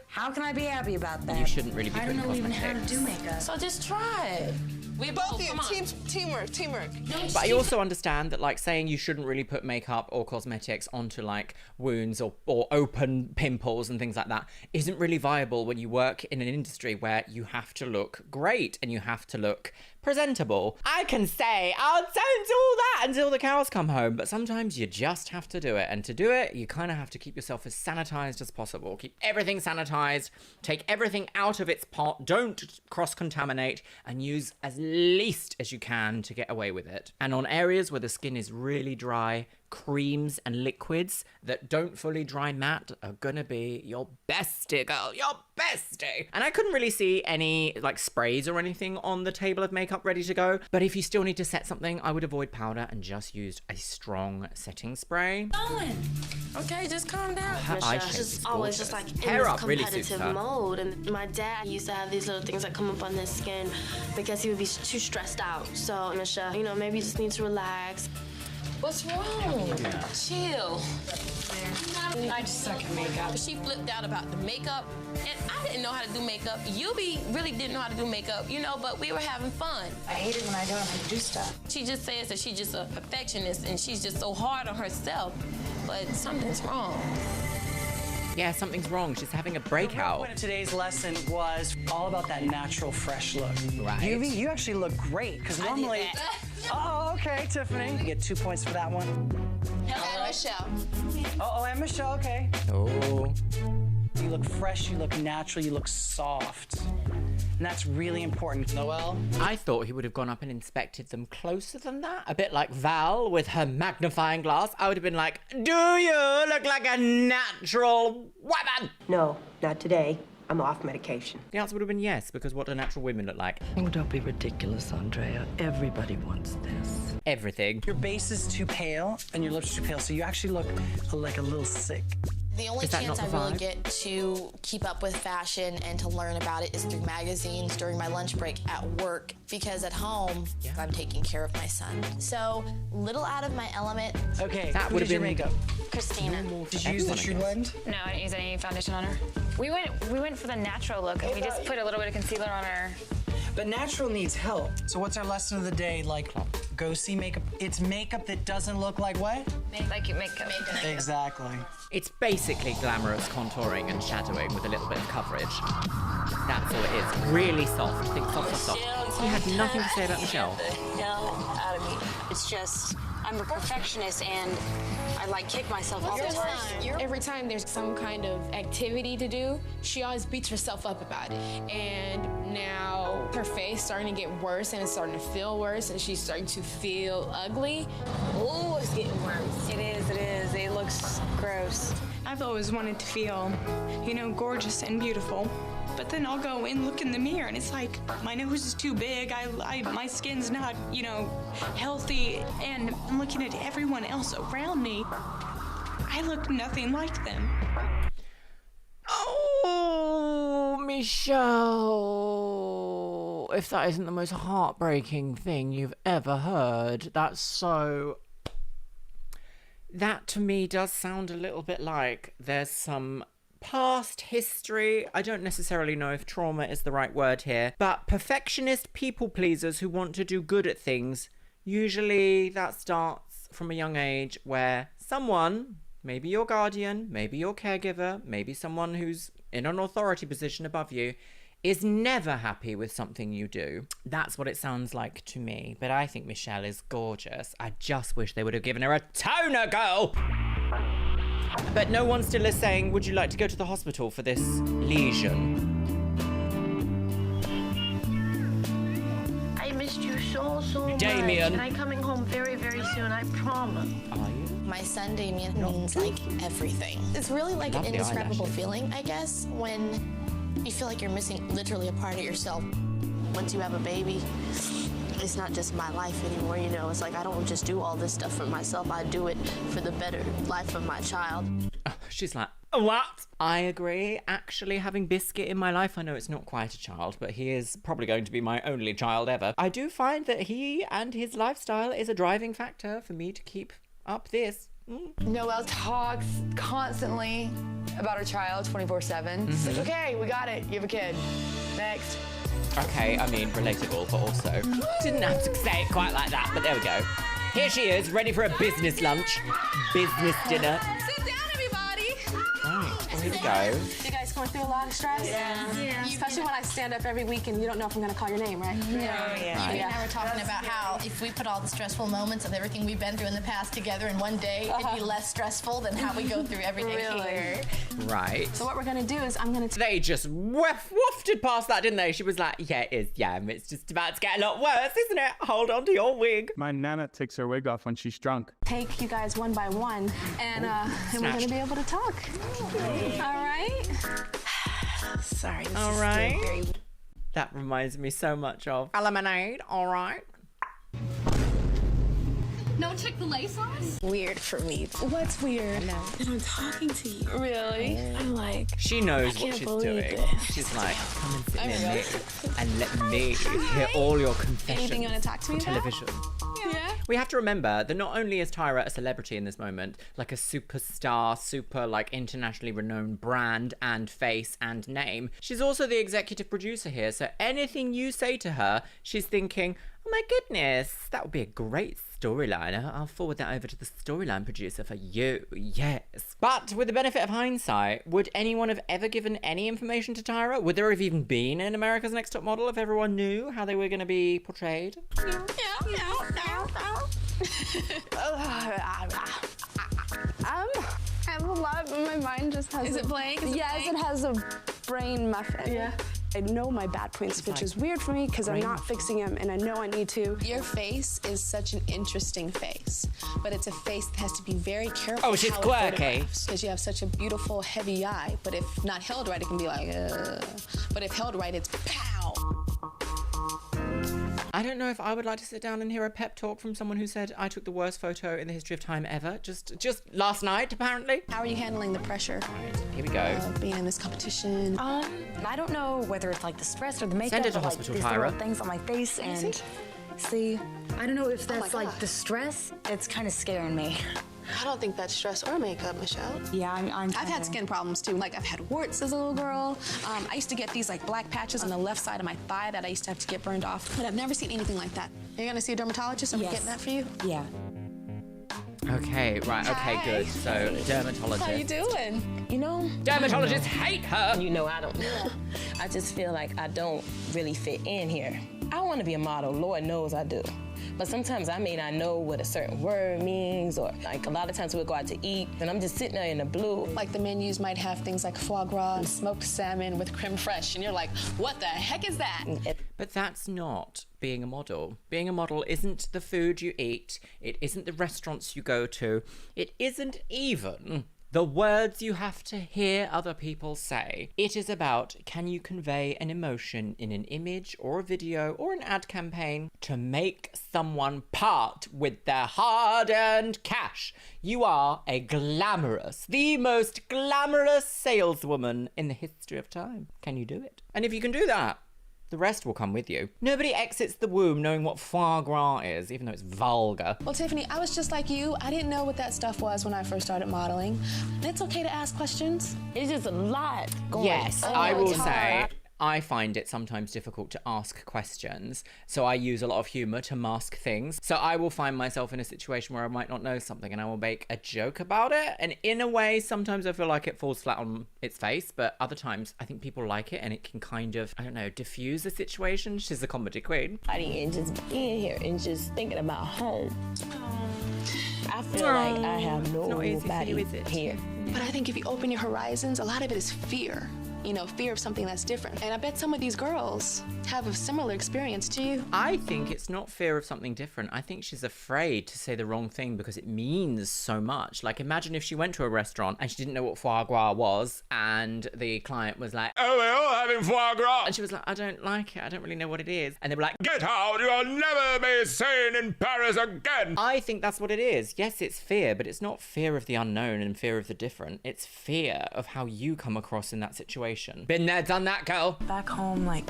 How can I be happy about that? You shouldn't really be I don't putting know even how to cosmetics. do makeup. So just try it. We both of you, teamwork. But I also understand that, like, saying you shouldn't really put makeup or cosmetics onto, like, wounds or open pimples and things like that isn't really viable when you work in an industry where you have to look great and you have to look presentable. I can say, oh, don't do all that until the cows come home, but sometimes you just have to do it. And to do it, you kind of have to keep yourself as sanitized as possible. Keep everything sanitized, take everything out of its pot, don't cross-contaminate, and use as least as you can to get away with it. And on areas where the skin is really dry, creams and liquids that don't fully dry matte are gonna be your bestie, girl, your bestie. And I couldn't really see any like sprays or anything on the table of makeup ready to go, but if you still need to set something, I would avoid powder and just use a strong setting spray. Okay, just calm down. Her Michelle, eyeshadow she's is always gorgeous. just like in Hair this up really suits competitive her. mode. And my dad used to have these little things that come up on his skin because he would be too stressed out. So, Michelle, you know, maybe you just need to relax. What's wrong? Chill. I just suck at makeup. She flipped out about the makeup, and I didn't know how to do makeup. Yubi really didn't know how to do makeup, you know, but we were having fun. I hate it when I don't know how to do stuff. She just says that she's just a perfectionist and she's just so hard on herself, but something's wrong. Yeah, something's wrong. She's having a breakout. The point of today's lesson was all about that natural, fresh look. Right. Yuvi, you actually look great, because normally... Oh, okay, Tiffany. You get 2 points for that one. Hello, Michelle. Oh, and Michelle, okay. Oh. You look fresh, you look natural, you look soft. And that's really important. Noelle? I thought he would have gone up and inspected them closer than that. A bit like Val with her magnifying glass. I would have been like, do you look like a natural woman? No, not today. I'm off medication. The answer would have been yes, because what do natural women look like? Oh, don't be ridiculous, Andrea. Everybody wants this. Everything. Your base is too pale and your lips are too pale, so you actually look like a little sick. The only Is that chance not I the really vibe? get to keep up with fashion and to learn about it is through magazines during my lunch break at work, because at home, I'm taking care of my son. So, little out of my element. Okay, That who would did have your been makeup? Christina. Did you use the everyone, I True guess. Blend? No, I didn't use any foundation on her. We went for the natural look, and we just put a little bit of concealer on her. But natural needs help. So what's our lesson of the day? Like, go see makeup. It's makeup that doesn't look like what? Like your makeup. Exactly. It's basically glamorous contouring and shadowing with a little bit of coverage. That's all it is. Really soft. Think soft. You had nothing to say about Michelle. Out of me. It's just, I'm a perfectionist and I like kick myself all the time. Every time there's some kind of activity to do, she always beats herself up about it. And now her face starting to get worse and it's starting to feel worse and she's starting to feel ugly. Oh, it's getting worse. It is. It looks gross. I've always wanted to feel, gorgeous and beautiful. But then I'll go and look in the mirror and it's like, my nose is too big, my skin's not, healthy, and I'm looking at everyone else around me. I look nothing like them. Oh, Michelle. If that isn't the most heartbreaking thing you've ever heard, that to me does sound a little bit like there's some past history. I don't necessarily know if trauma is the right word here, but perfectionist people pleasers who want to do good at things, usually that starts from a young age where someone, maybe your guardian, maybe your caregiver, maybe someone who's in an authority position above you, is never happy with something you do. That's what it sounds like to me. But I think Michelle is gorgeous. I just wish they would have given her a toner, girl! But no one still is saying, would you like to go to the hospital for this lesion? I missed you so much. Damien. And I'm coming home very, very soon, I promise. Are you? My son Damien means like everything. It's really like an indescribable feeling, I guess, when you feel like you're missing literally a part of yourself. Once you have a baby, it's not just my life anymore, It's like I don't just do all this stuff for myself. I do it for the better life of my child. Oh, she's like, what? I agree. Actually, having Biscuit in my life, I know it's not quite a child, but he is probably going to be my only child ever. I do find that he and his lifestyle is a driving factor for me to keep up this. Noelle talks constantly about her child 24/7. It's like, okay, we got it. You have a kid. Next. Okay, I mean, relatable, but also didn't have to say it quite like that, but there we go. Here she is, ready for a business lunch, business dinner. Sit down, everybody. Right, well, here we go. You guys going through a lot of stress? Yeah. Especially when I stand up every week and you don't know if I'm going to call your name, right? Yeah. You and I were talking about how if we put all the stressful moments of everything we've been through in the past together in one day, it'd be less stressful than how we go through every day here. Right. So what we're going to do is I'm going to... They just wafted past that, didn't they? She was like, yeah, it is. Yeah, it's just about to get a lot worse, isn't it? Hold on to your wig. My Nana takes her wig off when she's drunk. Take you guys one by one, and we're going to be able to talk. All right? Sorry, this All is right. still very... That reminds me so much of lemonade. All right. No one checked the lace on us? Weird for me. What's weird? No. And I'm talking to you. Really? I'm like, She knows I what can't she's believe doing. this. She's like, come and sit near me and let me hear all your confessions Anything you want to talk to me on about? television. Yeah. We have to remember that not only is Tyra a celebrity in this moment, like a superstar, super like internationally renowned brand and face and name, she's also the executive producer here. So anything you say to her, she's thinking, oh my goodness, that would be a great storyline. I'll forward that over to the storyline producer for you. Yes. But with the benefit of hindsight, would anyone have ever given any information to Tyra? Would there have even been an America's Next Top Model if everyone knew how they were going to be portrayed? I have a lot, but my mind just has. Is it blank? Yes, it has a brain muffin. Yeah. I know my bad points, which is weird for me because I'm not fixing them, and I know I need to. Your face is such an interesting face, but it's a face that has to be very careful. Oh, she's quirky. Because you have such a beautiful, heavy eye, but if not held right, it can be like, but if held right, it's pow. I don't know if I would like to sit down and hear a pep talk from someone who said I took the worst photo in the history of time ever. Just last night, apparently. How are you handling the pressure? Here we go. Being in this competition. I don't know whether it's like the stress or the makeup. Send it to or like hospital, these Tyra. little things on my face and see. I don't know if that's like God. the stress. It's kind of scaring me. I don't think that's stress or makeup, Michelle. Yeah, I've had skin problems too. Like I've had warts as a little girl. I used to get these like black patches on the left side of my thigh that I used to have to get burned off. But I've never seen anything like that. You're gonna see a dermatologist? Are we getting that for you? Yeah. Okay, right, okay, good. So, dermatologist. How you doing? You know, Dermatologists hate her. You know, I don't. I just feel like I don't really fit in here. I want to be a model. Lord knows I do. But sometimes I may not know what a certain word means, or like a lot of times we'll go out to eat and I'm just sitting there in the blue. Like the menus might have things like foie gras and smoked salmon with creme fraiche, and you're like, what the heck is that? But that's not being a model. Being a model isn't the food you eat. It isn't the restaurants you go to. It isn't even the words you have to hear other people say. It is about, can you convey an emotion in an image or a video or an ad campaign to make someone part with their hard-earned cash? You are a glamorous, the most glamorous saleswoman in the history of time. Can you do it? And if you can do that, the rest will come with you. Nobody exits the womb knowing what foie gras is, even though it's vulgar. Well, Tiffany, I was just like you. I didn't know what that stuff was when I first started modeling. It's okay to ask questions. It's just a lot going on. Yes, I will say, I find it sometimes difficult to ask questions, so I use a lot of humour to mask things. So I will find myself in a situation where I might not know something and I will make a joke about it. And in a way, sometimes I feel like it falls flat on its face, but other times I think people like it and it can kind of, I don't know, diffuse the situation. She's a comedy queen. And just being here and just thinking about home. I feel like I have nobody here. But I think if you open your horizons, a lot of it is fear. You know, fear of something that's different. And I bet some of these girls have a similar experience to you. I think it's not fear of something different. I think she's afraid to say the wrong thing because it means so much. Like, imagine if she went to a restaurant and she didn't know what foie gras was and the client was like, oh, we're all having foie gras. And she was like, I don't like it. I don't really know what it is. And they were like, get out. You'll never be seen in Paris again. I think that's what it is. Yes, it's fear, but it's not fear of the unknown and fear of the different. It's fear of how you come across in that situation. Been there, done that, girl. Back home, like,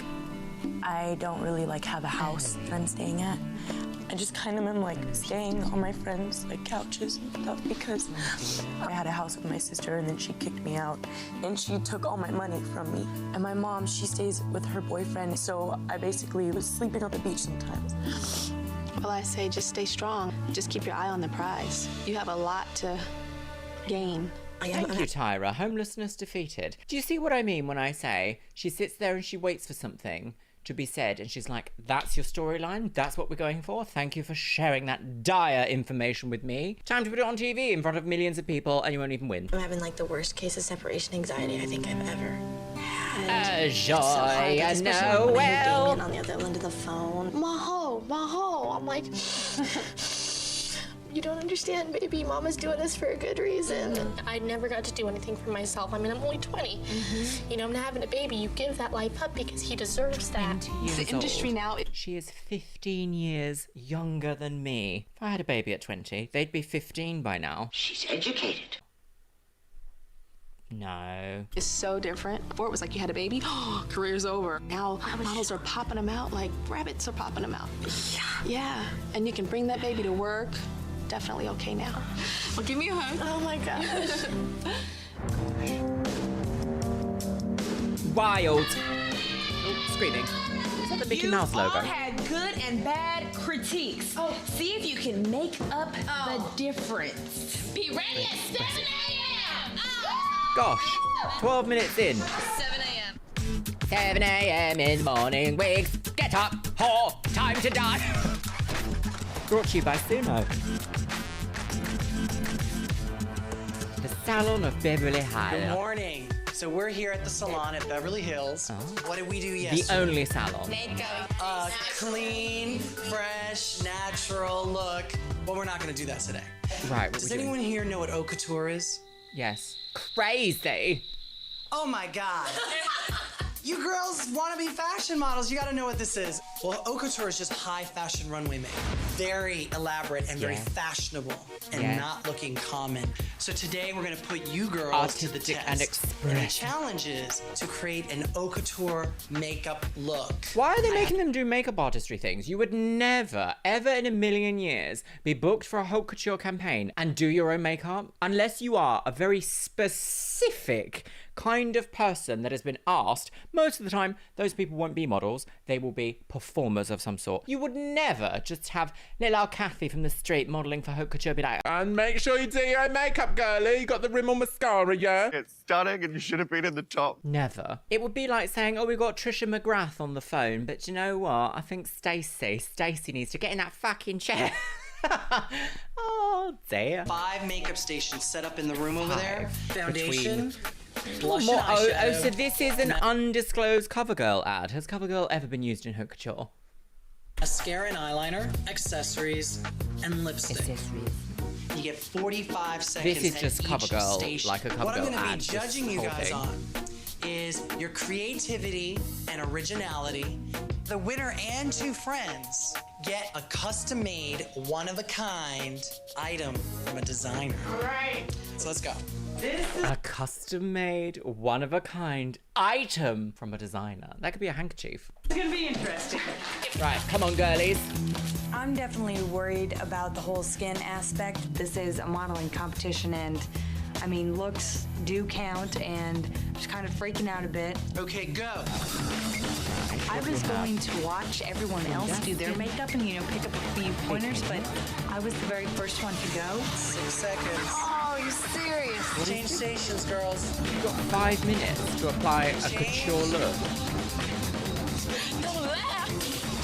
I don't really, like, have a house that I'm staying at. I just kind of am, like, staying on my friends' like couches and stuff because I had a house with my sister and then she kicked me out and she took all my money from me. And my mom, she stays with her boyfriend, so I basically was sleeping on the beach sometimes. Well, I say just stay strong. Just keep your eye on the prize. You have a lot to gain. Thank you, Tyra. Homelessness defeated. Do you see what I mean when I say she sits there and she waits for something to be said and she's like, that's your storyline? That's what we're going for? Thank you for sharing that dire information with me. Time to put it on TV in front of millions of people and you won't even win. I'm having like the worst case of separation anxiety I think I've ever had. Joy and Noel. On the other end of the phone. Maho. I'm like... You don't understand, baby. Mama's doing this for a good reason. I never got to do anything for myself. I mean, I'm only 20. You know, I'm having a baby. You give that life up because he deserves that. The industry now... She is 15 years younger than me. If I had a baby at 20, they'd be 15 by now. She's educated. No. It's so different. Before it was like you had a baby, career's over. Now models are popping them out like rabbits are popping them out. Yeah. And you can bring that baby to work. Definitely okay now. Well, give me a hug. Oh my gosh. Wild. Oh, screaming. Is that the Mickey Mouse logo? You all had good and bad critiques. See if you can make up the difference. Be ready at 7 a.m. Gosh, 12 minutes in. 7 a.m. 7 a.m. in the morning, wigs. Get up, whore, time to die. Brought to you by Suno. The Salon of Beverly Hills. Good morning. So we're here at the salon at Beverly Hills. What did we do yesterday? The only salon. Clean, fresh, natural look. But we're not going to do that today. Right. Does anyone here know what haute couture is? Yes. Crazy. Oh my God. You girls want to be fashion models. You got to know what this is. Well, haute couture is just high fashion runway makeup. Very elaborate and very fashionable and not looking common. So today we're going to put you girls to the test. And the challenge is to create an haute couture makeup look. Why are they making them do makeup artistry things? You would never, ever in a million years be booked for a haute couture campaign and do your own makeup unless you are a very specific kind of person that has been asked. Most of the time, those people won't be models. They will be performers of some sort. You would never just have little old Kathy from the street modelling for haute couture be like, and make sure you do your own makeup, girlie. You got the rim on mascara, yeah? It's stunning and you should have been in the top. Never. It would be like saying, oh, we've got Trisha McGrath on the phone, but you know what? I think Stacey needs to get in that fucking chair. Oh, dear. 5 makeup stations set up in the room over there. Foundation. Blush More, and eyeshadow. oh, so this is an undisclosed CoverGirl ad. Has CoverGirl ever been used in haute couture? Mascara and eyeliner, accessories, and lipstick. You get 45 seconds. This is just at each CoverGirl, station. like a CoverGirl What I'm going to be ad, judging this you whole guys thing. on is your creativity and originality. The winner and 2 friends get a custom-made, one-of-a-kind item from a designer. All right. So let's go. A custom-made, one-of-a-kind item from a designer. That could be a handkerchief. It's gonna be interesting. Right, come on, girlies. I'm definitely worried about the whole skin aspect. This is a modeling competition, and I mean, looks do count, and just kind of freaking out a bit. Okay, go. I was going to watch everyone else do their makeup and, you know, pick up a few pointers, but I was the very first one to go. 6 seconds. Oh, you're serious? Change stations, girls. You've got 5 minutes to apply a couture look.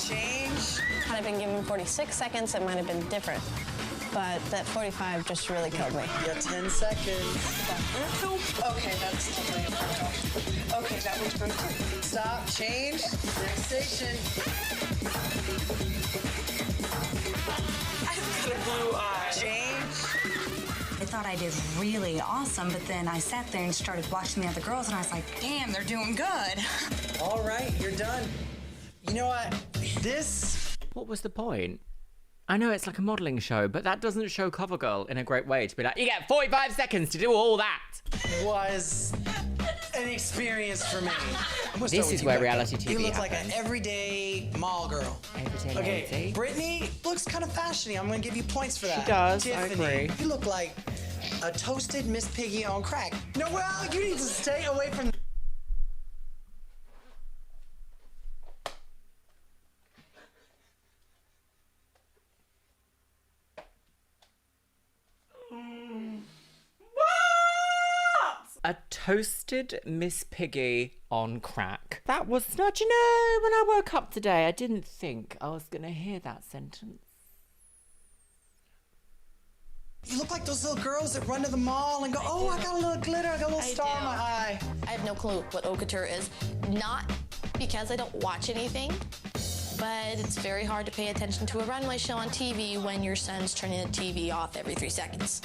Change. Had I been given 46 seconds, it might have been different. But that 45 just really killed me. You got 10 seconds. Nope. Okay, that's totally a front off. Okay, that was good. Stop, change, next station. I've got a blue eye. Change. I thought I did really awesome, but then I sat there and started watching the other girls, and I was like, damn, they're doing good. All right, you're done. You know what? What was the point? I know it's like a modelling show, but that doesn't show CoverGirl in a great way to be like, you get 45 seconds to do all that. Was an experience for me. This is where reality TV You look happens. like an everyday mall girl. Everyday Okay, lady. Brittany looks kind of fashiony. I'm going to give you points for that. She does, I Tiffany, agree. you look like a toasted Miss Piggy on crack. Noelle, you need to stay away from... A toasted Miss Piggy on crack. That was, do you know, when I woke up today, I didn't think I was going to hear that sentence. You look like those little girls that run to the mall and go, oh, I got a little glitter, I got a little star in my eye. I have no clue what haute couture is. Not because I don't watch anything, but it's very hard to pay attention to a runway show on TV when your son's turning the TV off every 3 seconds.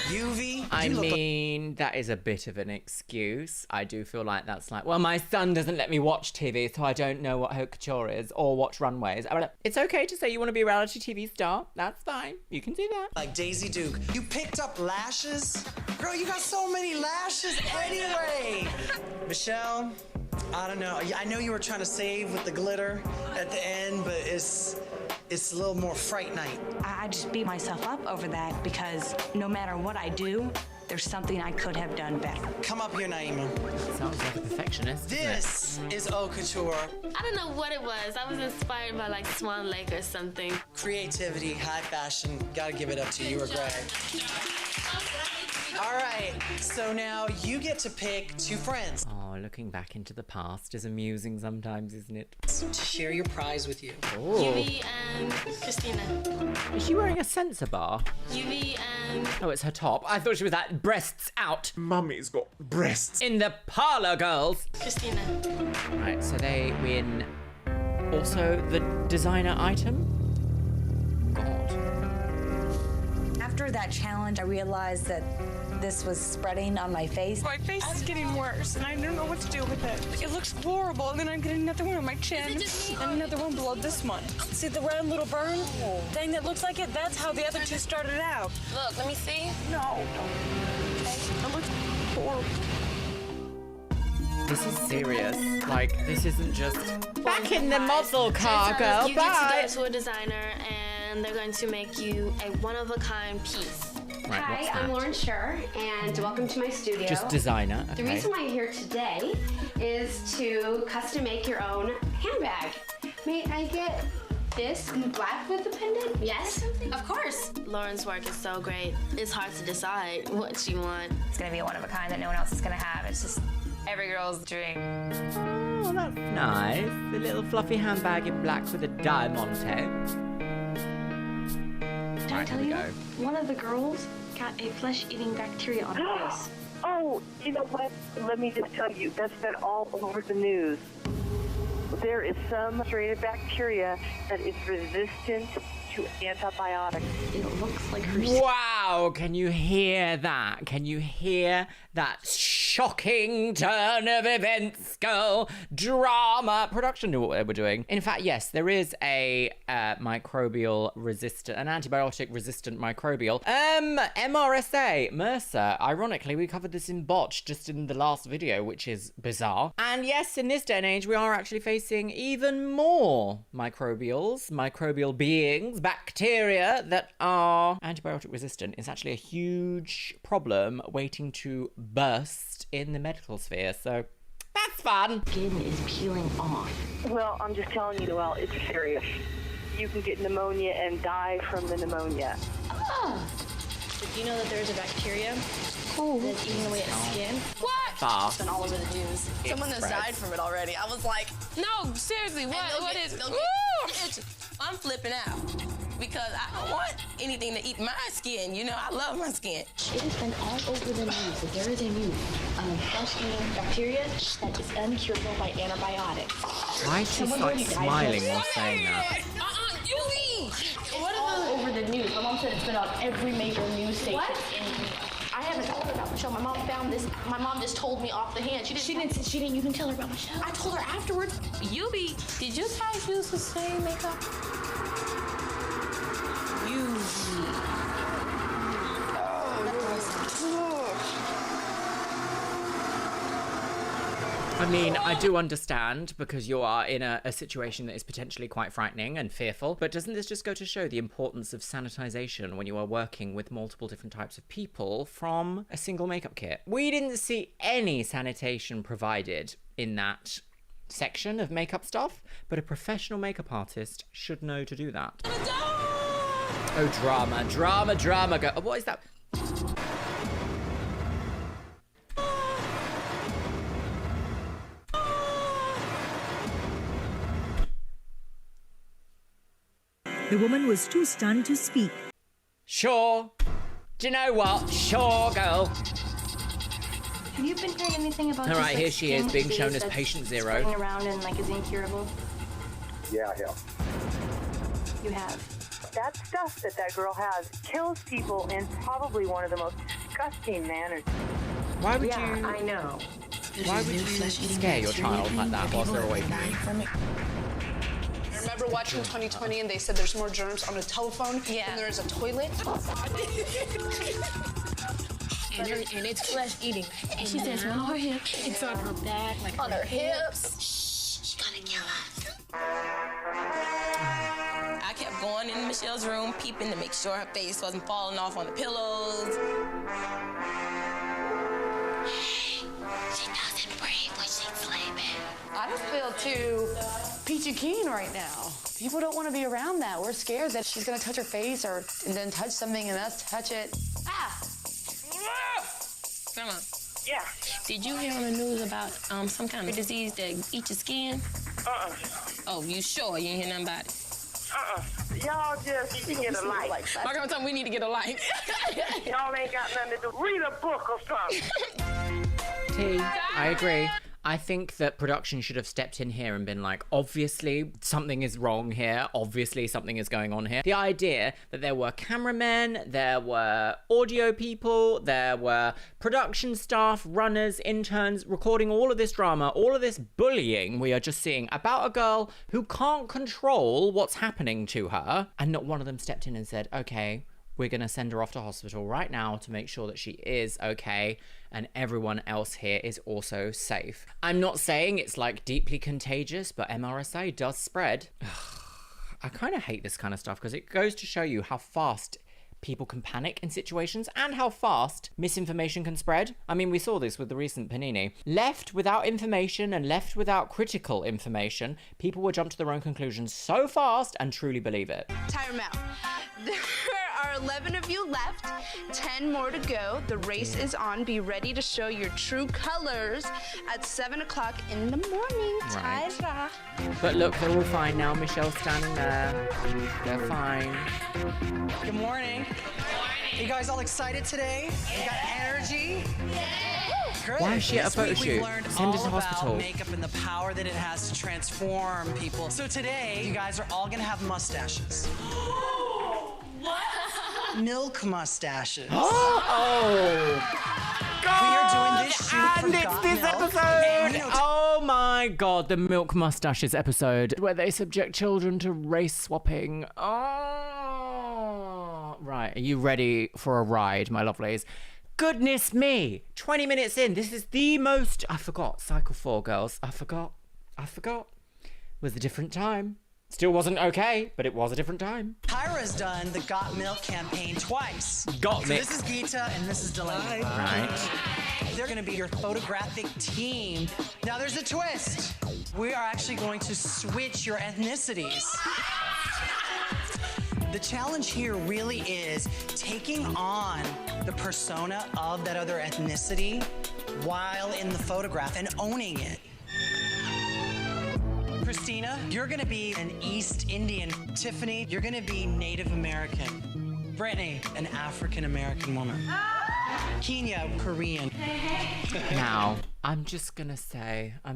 UV? I mean, that is a bit of an excuse. I do feel like that's like, well, my son doesn't let me watch TV, so I don't know what haute couture is or watch runways. It's okay to say you want to be a reality TV star. That's fine. You can do that. Like Daisy Duke. You picked up lashes? Girl, you got so many lashes anyway. Michelle, I don't know. I know you were trying to save with the glitter at the end, but it's a little more Fright Night. I just beat myself up over that because no matter what I do, there's something I could have done better. Come up here, Naima. Sounds like a perfectionist. This is haute couture. I don't know what it was. I was inspired by like Swan Lake or something. Creativity, high fashion. Gotta give it up to you. You were great. All right, so now you get to pick 2 friends. Oh, looking back into the past is amusing sometimes, isn't it? To share your prize with you. Oh. Yumi and Christina. Is she wearing a sensor bar? Yumi and... Oh, it's her top. I thought she was like, breasts out. Mummy's got breasts. In the parlour, girls. Christina. Right, so they win also the designer item. God. After that challenge, I realized that this was spreading on my face. My face is getting worse, and I don't know what to do with it. It looks horrible, and then I'm getting another one on my chin, and another one below this one. See the round little burn thing that looks like it? That's how the other two started out. Look, let me see. No. It looks horrible. This is serious. Like, this isn't just back in the muscle car, girl. You Bye. get to go to a designer, and they're going to make you a one-of-a-kind piece. Right, Hi, what's I'm that? Lauren Scher, and welcome to my studio. Just designer. The Okay. reason why you're here today is to custom make your own handbag. May I get this in black with the pendant? Yes? Of course. Lauren's work is so great. It's hard to decide what you want. It's gonna be a one of a kind that no one else is gonna have. It's just every girl's dream. Oh, that's nice. The little fluffy handbag in black with a diamante. Did I tell you? One of the girls got a flesh-eating bacteria on her face. Oh, you know what? Let me just tell you, that's been all over the news. There is some strain of bacteria that is resistant to antibiotics. It looks like her. Wow, can you hear that? Can you hear that shocking turn of events, girl? Drama. Production knew what they were doing. In fact, yes, there is a microbial resistant, an antibiotic resistant microbial. MRSA, MRSA. Ironically, we covered this in BOTCHED just in the last video, which is bizarre. And yes, in this day and age, we are actually facing even more microbial beings, bacteria that are antibiotic resistant. It's actually a huge problem waiting to burst in the medical sphere. So that's fun. Skin is peeling off. Well, I'm just telling you, Noelle, it's serious. You can get pneumonia and die from the pneumonia. Did you know that there's a bacteria that's eating away at skin? What? Far. It's been all over the news. Someone has spreads. died from it already. I was like, No, seriously, what is it? I'm flipping out because I don't want anything to eat my skin. You know, I love my skin. It has been all over the news that there is a new flesh-eating bacteria that is uncurable by antibiotics. Why is she like smiling while saying that? You leave! What all over the news? My mom said it's been on every major news station. What? I haven't told her about Michelle. My mom found this. My mom just told me off the hand. She didn't. You didn't tell her about Michelle. I told her afterwards. Did you guys use the same makeup? I mean, I do understand because you are in a situation that is potentially quite frightening and fearful, but doesn't this just go to show the importance of sanitization when you are working with multiple different types of people from a single makeup kit? We didn't see any sanitation provided in that section of makeup stuff, but a professional makeup artist should know to do that. Oh, drama. Go. Oh, what is that? The woman was too stunned to speak. Sure. Do you know what? Sure, girl. Have you been hearing anything about All this, right, like, here she is, skin being disease shown as that's patient zero. spreading around and like is incurable? Yeah, I have. You have. That stuff that girl has kills people in probably one of the most disgusting manners. Why would Yeah, you? I know. Why would you scare your child like that whilst they're awake? Remember watching 2020 and they said there's more germs on a telephone than there is a toilet? And it's flesh-eating. And she says on her hip, it's on her back, like On her hips. She's gonna kill us. I kept going in Michelle's room, peeping to make sure her face wasn't falling off on the pillows. She doesn't breathe when she's sleeping. I just feel too peachy keen right now. People don't want to be around that. We're scared that she's gonna touch her face or and then touch something and us touch it. Come on. Yeah. Did you hear on the news about some kind of disease that eats your skin? Oh, you sure you ain't hear nothing about it? Y'all just need to get a light. My grandma told me we need to get a light. Y'all ain't got nothing to do. Read a book or something. T, I agree. I think that production should have stepped in here and been like, obviously something is wrong here. Obviously something is going on here. The idea that there were cameramen, there were audio people, there were production staff, runners, interns, recording all of this drama, all of this bullying we are just seeing about a girl who can't control what's happening to her. And not one of them stepped in and said, okay, we're going to send her off to hospital right now to make sure that she is okay and everyone else here is also safe. I'm not saying it's like deeply contagious, but MRSA does spread. I kind of hate this kind of stuff because it goes to show you how fast people can panic in situations and how fast misinformation can spread. I mean, we saw this with the recent Panini. Left without information and left without critical information, people will jump to their own conclusions so fast and truly believe it. Time out. There are 11 of you left, 10 more to go. The race is on. Be ready to show your true colors at 7 o'clock in the morning. Right. Ta-da. But look, they're all fine now. Michelle's standing there. They're fine. Good morning. You guys all excited today? You got energy? Great. Why is she at a photo This week we've shoot? learned Send her all to hospital. about makeup and the power that it has to transform people. So today, you guys are all gonna have mustaches. What? Milk mustaches. God, we are doing this shoot and for it's Got this Milk. episode. And, you know, Oh my God, the Milk Mustaches episode where they subject children to race swapping. Oh, right. Are you ready for a ride, my lovelies? Goodness me, 20 minutes in. This is the most. I forgot. Cycle 4, girls. I forgot. It was a different time. Still wasn't okay, but it was a different time. Tyra's done the Got Milk campaign twice. Got so Milk. This is Geeta and this is Delaney. Right. They're gonna be your photographic team. Now there's a twist. We are actually going to switch your ethnicities. The challenge here really is taking on the persona of that other ethnicity while in the photograph and owning it. Christina, you're gonna be an East Indian. Tiffany, you're gonna be Native American. Brittany, an African American woman. Kenya, Korean. Now, I'm just gonna say, I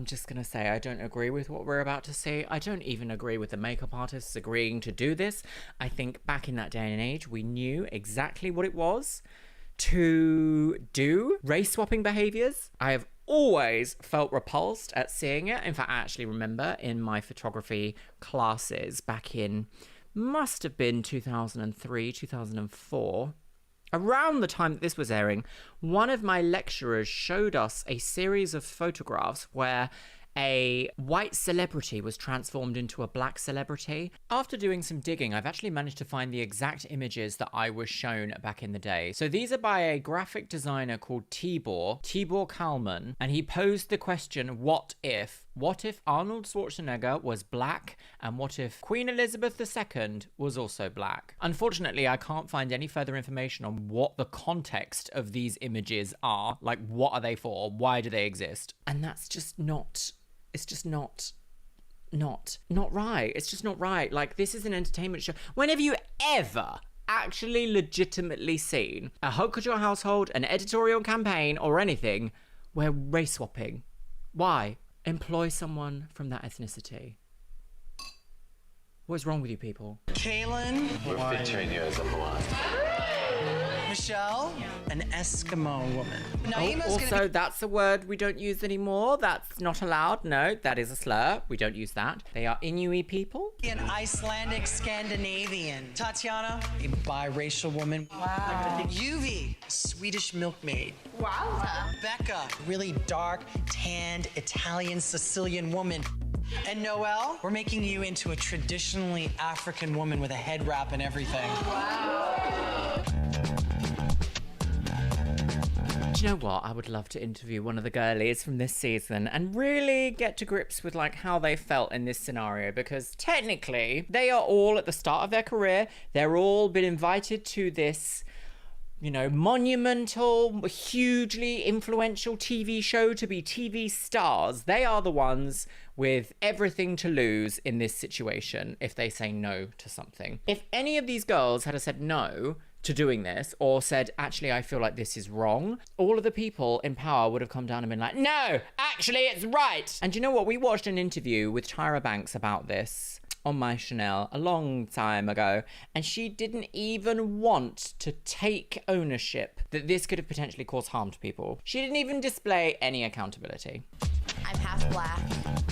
don't agree with what we're about to see. I don't even agree with the makeup artists agreeing to do this. I think back in that day and age, we knew exactly what it was to do race swapping behaviors. I have always felt repulsed at seeing it. In fact, I actually remember in my photography classes back in, must have been 2003, 2004, around the time that this was airing, one of my lecturers showed us a series of photographs where a white celebrity was transformed into a black celebrity. After doing some digging, I've actually managed to find the exact images that I was shown back in the day. So these are by a graphic designer called Tibor Kalman, and he posed the question, what if Arnold Schwarzenegger was black, and what if Queen Elizabeth II was also black? Unfortunately, I can't find any further information on what the context of these images are. Like, what are they for? Why do they exist? And that's just not... It's just not right. It's just not right. Like, this is an entertainment show. When have you ever actually legitimately seen a haute couture household, an editorial campaign, or anything where race swapping? Why? Employ someone from that ethnicity. What's wrong with you people? Kaylin. We're featuring you as a Hawaiian. Michelle, an Eskimo woman. Also, that's a word we don't use anymore. That's not allowed. No, that is a slur. We don't use that. They are Inuit people. An Icelandic Scandinavian. Tatiana, a biracial woman. Wow. Yuvi, Swedish milkmaid. Wow. Becca, really dark, tanned Italian Sicilian woman. And Noelle, we're making you into a traditionally African woman with a head wrap and everything. Wow. Do you know what? I would love to interview one of the girlies from this season and really get to grips with like how they felt in this scenario, because technically they are all at the start of their career. They're all been invited to this, you know, monumental, hugely influential TV show to be TV stars. They are the ones with everything to lose in this situation if they say no to something. If any of these girls had said no to doing this or said, actually, I feel like this is wrong, all of the people in power would have come down and been like, no, actually, it's right. And you know what? We watched an interview with Tyra Banks about this on my Chanel a long time ago, and she didn't even want to take ownership that this could have potentially caused harm to people. She didn't even display any accountability. I'm half black,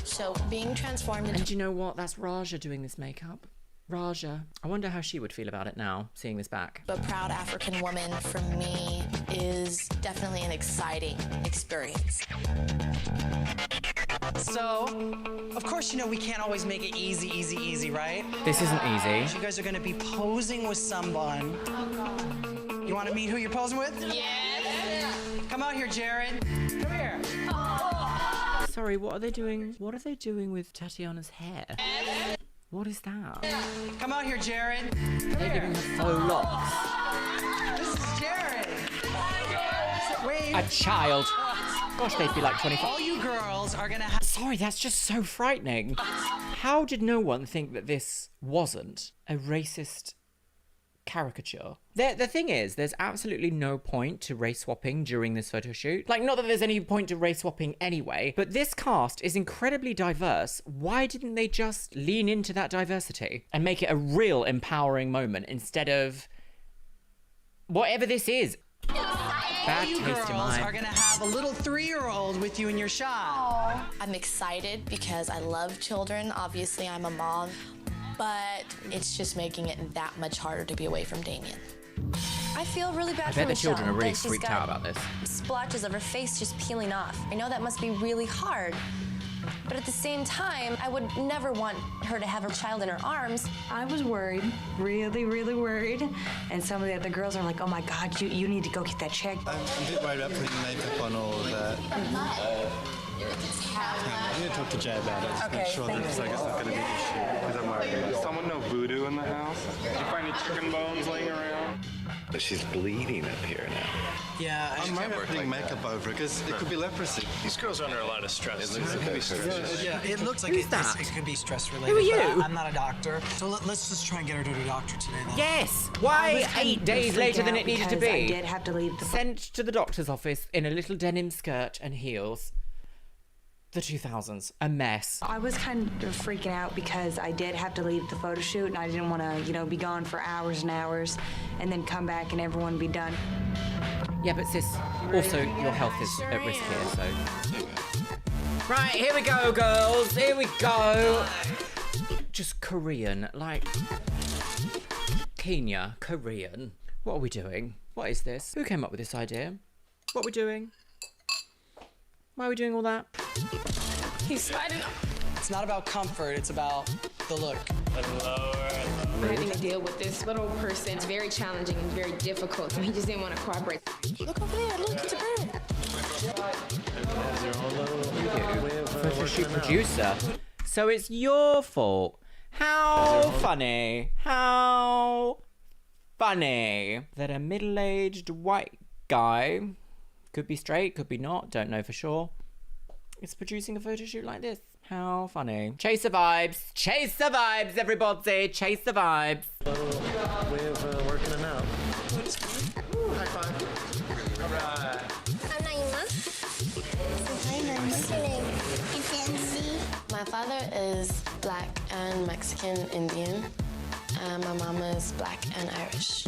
so being transformed into... And you know what? That's Raja doing this makeup. Raja. I wonder how she would feel about it now, seeing this back. a proud African woman, for me, is definitely an exciting experience. So, of course, you know we can't always make it easy, right? This isn't easy. You guys are gonna be posing with someone. You wanna meet who you're posing with? Yes! Come out here, Jared. Come here. Sorry, what are they doing? What are they doing with Tatiana's hair? What is that? Come out here, Jared. They're giving her faux locks. This is Jared. Wait. A child. Gosh, they'd be like 25. All you girls are gonna have... Sorry, that's just so frightening. How did no one think that this wasn't a racist caricature? The thing is, there's absolutely no point to race swapping during this photo shoot. Like, not that there's any point to race swapping anyway, but this cast is incredibly diverse. Why didn't they just lean into that diversity and make it a real empowering moment instead of whatever this is? Bad you taste in girls mine. are gonna have a little 3-year-old with you in your shot. I'm excited because I love children. Obviously, I'm a mom, but it's just making it that much harder to be away from Damien. I feel really bad I for bet the Michelle. children are really that she's freaked got out about this. Splotches of her face just peeling off. I know that must be really hard. But at the same time, I would never want her to have her child in her arms. I was worried, really, really worried. And some of the other girls are like, oh my God, you need to go get that checked. I'm a bit worried about putting makeup on all of that. I'm going to talk to Jay about it. Just make sure that it's not going to be an issue. Because I'm worried. Does someone know voodoo in the house? Did you find any chicken bones laying around? But she's bleeding up here now. Yeah, I'm worried about putting makeup over it because it could be leprosy. These girls are under a lot of stress. It looks like a stress. Yeah, it looks like Who's that? it could be stress related. Who are you? But I'm not a doctor. So let's just try and get her to the doctor today then. Yes! Why 8 days later than it needed to be? I did have to leave the... Sent to the doctor's office in a little denim skirt and heels. The 2000s. A mess. I was kind of freaking out because I did have to leave the photo shoot and I didn't want to, be gone for hours and hours and then come back and everyone be done. Yeah, but sis, also your health is at risk here, so... Right, here we go, girls. Here we go. Just Korean, like... Kenya, Korean. What are we doing? What is this? Who came up with this idea? What are we doing? Why are we doing all that? He's fighting. It's not about comfort, it's about the look. We're having to deal with this little person. It's very challenging and very difficult. So he just didn't want to cooperate. Look over there, look, it's a bird. Photo shoot producer. So it's your fault. How funny. How funny that a middle-aged white guy, could be straight, could be not, don't know for sure, is producing a photo shoot like this. How funny. Chase the vibes. Chase the vibes, everybody. Chase the vibes. Way of working it out. High five. All right. I'm Naima. Hi, Naima. What's your name? I'm Fancy. My father is black and Mexican Indian. And my mama is black and Irish.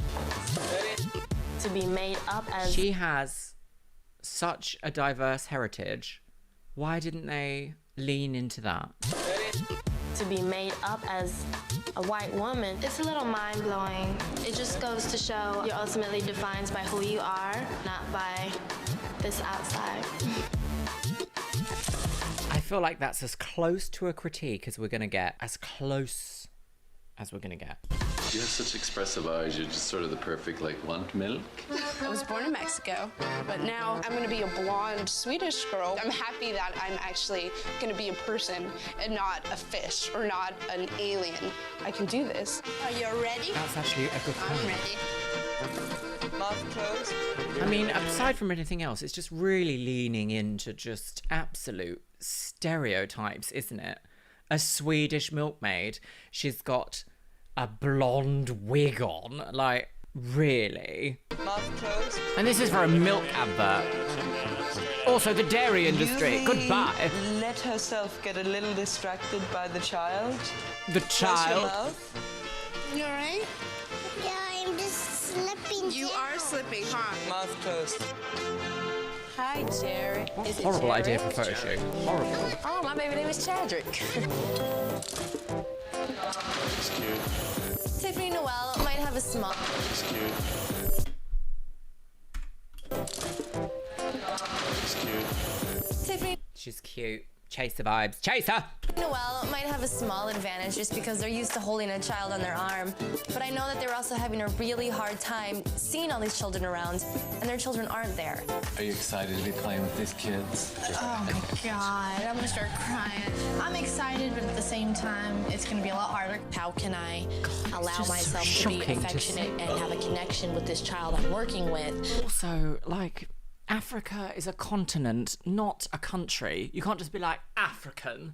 To be made up as... She has such a diverse heritage. Why didn't they lean into that? To be made up as a white woman, it's a little mind-blowing. It just goes to show you're ultimately defined by who you are, not by this outside. I feel like that's as close to a critique as we're gonna get. As close as we're gonna get. You have such expressive eyes. You're just sort of the perfect, want milk? I was born in Mexico, but now I'm gonna be a blonde Swedish girl. I'm happy that I'm actually gonna be a person and not a fish or not an alien. I can do this. Are you ready? That's actually a good point. I'm ready. Mouth closed. I mean, aside from anything else, it's just really leaning into just absolute stereotypes, isn't it? A Swedish milkmaid. She's got a blonde wig on. Like, Really? Mouth closed. And this is for a milk advert. Also, the dairy industry. Goodbye. Let herself get a little distracted by the child. The Close your child. mouth. You alright? Yeah, I'm just slipping. You are slipping, huh? Mouth closed. Hi, Jerry. Is it Horrible Jerry? idea for a photo shoot. Horrible. Oh, my baby name is Chadrick. She's cute. Tiffany Noel might have a small. She's cute. She's cute. Tiffany She's cute. Chaser vibes. Chaser! Noel might have a small advantage just because they're used to holding a child on their arm. But I know that they're also having a really hard time seeing all these children around, and their children aren't there. Are you excited to be playing with these kids? Oh my God, I'm gonna start crying. I'm excited, but at the same time, it's going to be a lot harder. How can I allow just so myself to be shocking to affectionate and have a connection with this child I'm working with? Also, like, Africa is a continent, not a country. You can't just be like, African.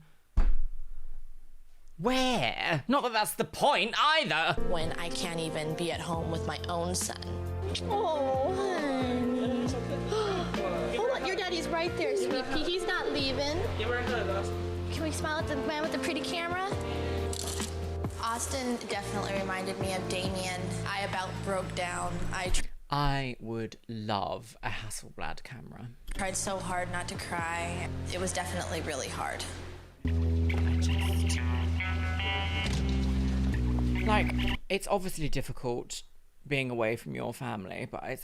Where? Not that that's the point either. When I can't even be at home with my own son. Oh, honey. Hold on, your daddy's right there, sweet pea. He's not leaving. Can we smile at the man with the pretty camera? Austin definitely reminded me of Damien. I about broke down. I would love a Hasselblad camera. Tried so hard not to cry. It was definitely really hard. Like, it's obviously difficult being away from your family, but I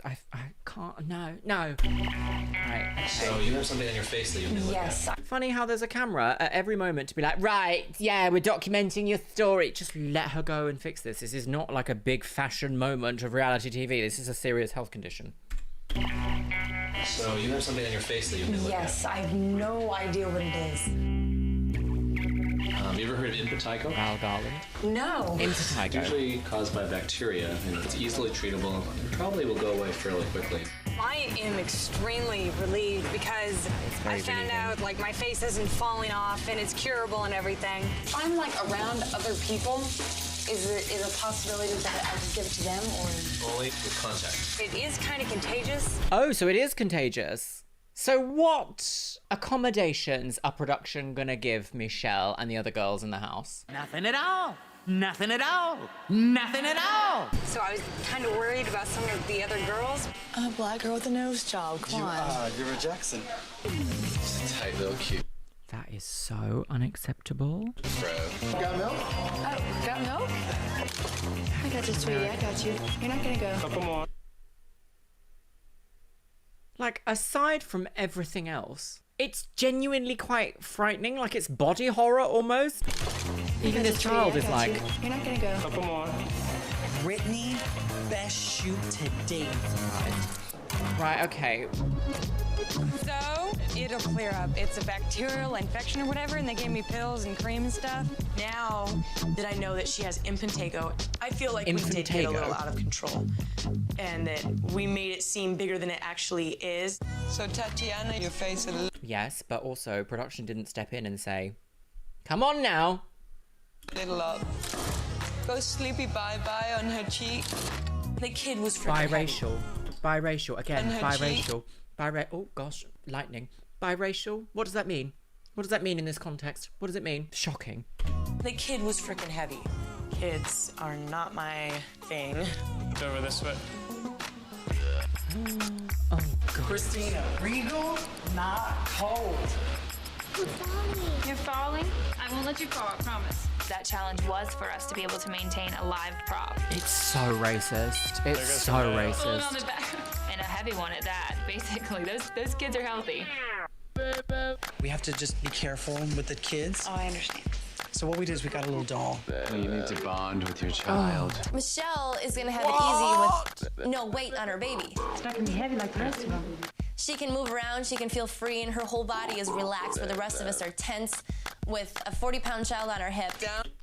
can't, no. Right, okay. So you have something on your face that you can look at. Funny how there's a camera at every moment to be like, right, yeah, we're documenting your story. Just let her go and fix this. This is not like a big fashion moment of reality TV. This is a serious health condition. So you have something on your face that you can look at. Yes, I have no idea what it is. You ever heard of impetigo? Val Garland. No. It's usually caused by bacteria, and it's easily treatable and probably will go away fairly quickly. I am extremely relieved because I found out like my face isn't falling off and it's curable and everything. If I'm like around other people, is it a possibility that I could give it to them or? Only with contact. It is kind of contagious. Oh, so it is contagious. So what accommodations are production gonna give Michelle and the other girls in the house? Nothing at all. Nothing at all. Nothing at all. So I was kind of worried about some of the other girls. A black girl with a nose job, come on. You're a Jackson. It's a tight little cute. That is so unacceptable. Bro. Got milk? Oh, got milk? I got you, sweetie, I got you. You're not gonna go. Couple more. Like, aside from everything else, it's genuinely quite frightening. Like, it's body horror almost. Even this child is like... You're not gonna go. Couple more. Brittany, best shoot to date. Right, okay. So, it'll clear up. It's a bacterial infection or whatever, and they gave me pills and cream and stuff. Now that I know that she has impetigo, I feel like we did get a Impetigo. little out of control. And that we made it seem bigger than it actually is. So Tatiana, your face a little. Yes, but also production didn't step in and say, come on now. Little up. Go sleepy bye-bye on her cheek. The kid was freaking Biracial. Biracial. Again, On her biracial. Oh, gosh. Lightning. Biracial? What does that mean? What does that mean in this context? What does it mean? Shocking. The kid was freaking heavy. Kids are not my thing. It's over this way. Oh, God. Christina, Regal, not cold. You're falling? I won't let you fall, I promise. That challenge was for us to be able to maintain a live prop. It's so racist. It's so Pulling on racist. the back. And a heavy one at that. Basically, those kids are healthy. We have to just be careful with the kids. Oh, I understand. So what we did is we got a little doll. You need to bond with your child. Michelle is gonna have it easy with no weight on her baby. It's not gonna be heavy like the rest of them. She can move around, she can feel free, and her whole body is relaxed, where the rest of us are tense with a 40-pound child on her hip.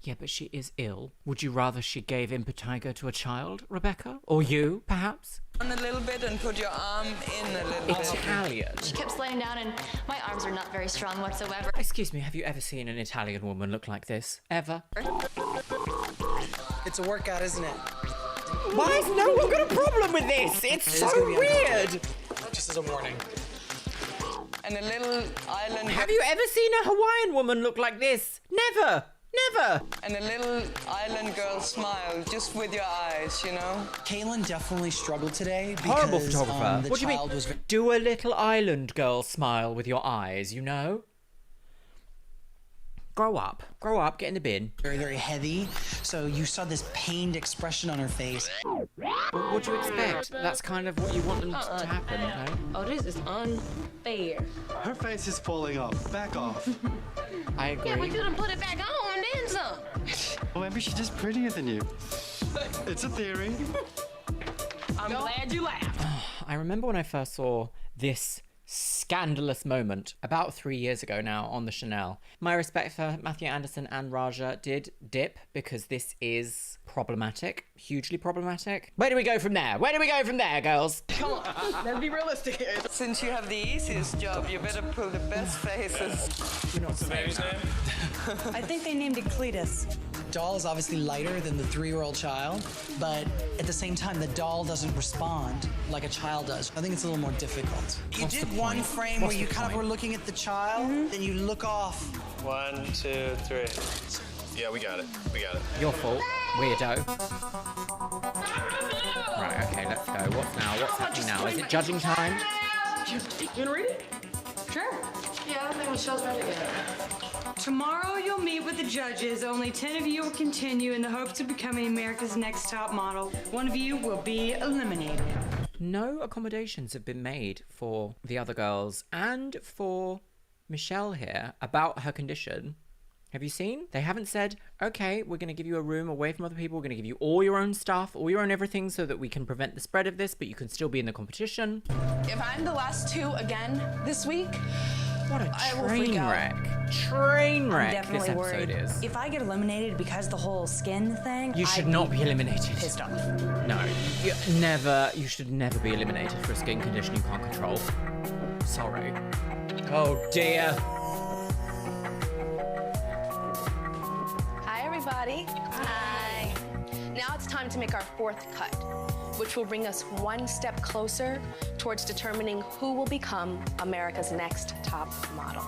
Yeah, but she is ill. Would you rather she gave impetigo to a child, Rebecca? Or you, perhaps? On a little bit and put your arm in a little bit. Italian. She kept laying down, and my arms are not very strong whatsoever. Excuse me, have you ever seen an Italian woman look like this? Ever? It's a workout, isn't it? Why has no one got a problem with this? It's so weird. Just as a warning. And a little island. Have you ever seen a Hawaiian woman look like this? Never. Never. And a little island girl smile, just with your eyes, you know? Kaylin definitely struggled today because Horrible photographer. the What do you child mean? was Do a little island girl smile with your eyes, you know? Grow up, get in the bin. very, very heavy. So you saw this pained expression on her face. What do you expect? That's kind of what you want them to happen, okay? Oh, this is unfair. Her face is falling off. Back off. I agree. Yeah, but you done put it back on and then some. Well, maybe she's just prettier than you. It's a theory. I'm glad you laughed. I remember when I first saw this scandalous moment about 3 years ago now on the Chanel. My respect for Matthew Anderson and Raja did dip because this is problematic, hugely problematic. Where do we go from there? Where do we go from there, girls? Come on, let's be realistic here. Since you have the easiest job, you better pull the best faces. What's the baby's name? I think they named it Cletus. Doll is obviously lighter than the 3-year-old child, but at the same time, the doll doesn't respond like a child does. I think it's a little more difficult. You did one frame where you kind of were looking at the child, then you look off. 1, 2, 3. Yeah, we got it. We got it. Your fault, weirdo. Right, okay, let's go. What's happening now? Is it judging time? You wanna read it? Sure. Yeah, I don't think Michelle's ready yet. Tomorrow you'll meet with the judges. Only 10 of you will continue in the hopes of becoming America's Next Top Model. One of you will be eliminated. No accommodations have been made for the other girls and for Michelle here about her condition. Have you seen? They haven't said, okay, we're going to give you a room away from other people. We're going to give you all your own stuff, all your own everything so that we can prevent the spread of this, but you can still be in the competition. If I'm the last two again this week, what a I will freak train out. wreck. Train I'm wreck definitely this episode worried. is. If I get eliminated because the whole skin thing, You should not be eliminated. Pissed off. No, you should never be eliminated for a skin condition you can't control. Sorry. Oh dear. Hi, everybody. Hi. Now it's time to make our fourth cut, which will bring us one step closer towards determining who will become America's next top model.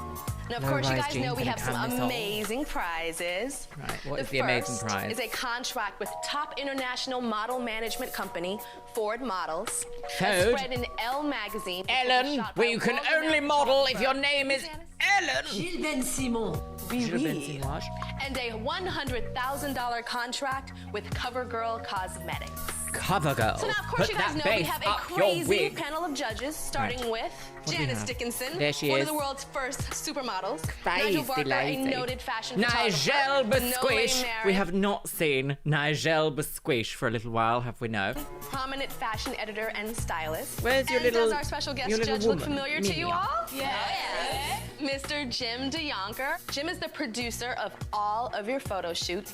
Now, of course, you Low-rise guys know jeans we and a have some camisole. amazing prizes. Right, what is the amazing first prize? is a contract with top international model management company, Ford Models. A Ford? spread in Elle magazine. Ellen, where you can only model if your name is Ellen. Gilles Ben Simon. Gilles Ben Simon. And a $100,000 contract with CoverGirl Cosmetics. CoverGirl. So now, of course, Put you guys that know we bass have a up your crazy wig. panel of judges, starting Right. with What do we Janice have? Dickinson, There she one is. of the world's first supermodels. Crazy Nigel Barker, lady. a noted fashion Nigel photographer. Bisquish. No We have not seen Nigel Bisquish for a little while, have we? No. prominent fashion editor and stylist. Where's your and little- does our special guest your little judge look woman, familiar to you Mia? all? Yes. Mr. Jim DeYonker. Jim is the producer of all of your photo shoots.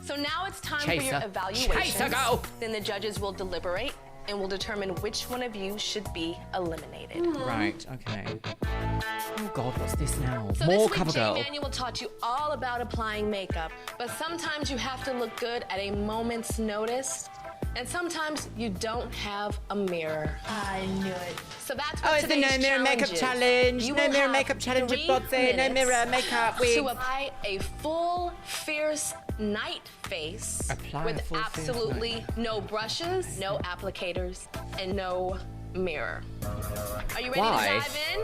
So now it's time for your Chaser. evaluation. Chaser, go! Then the judges will deliberate and will determine which one of you should be eliminated. Right, okay. Oh God, what's this now? So More this week, Jay CoverGirl. Manuel taught you all about applying makeup, but sometimes you have to look good at a moment's notice, and sometimes you don't have a mirror. I knew it. So that's what Oh, it's the today's no mirror makeup challenge. You No will mirror have makeup challenge with 3 Botsche. No minutes mirror makeup wig. to apply a full, fierce night face Apply a with full, fierce absolutely no brushes, no applicators, and no mirror. Are you ready Why? to dive in?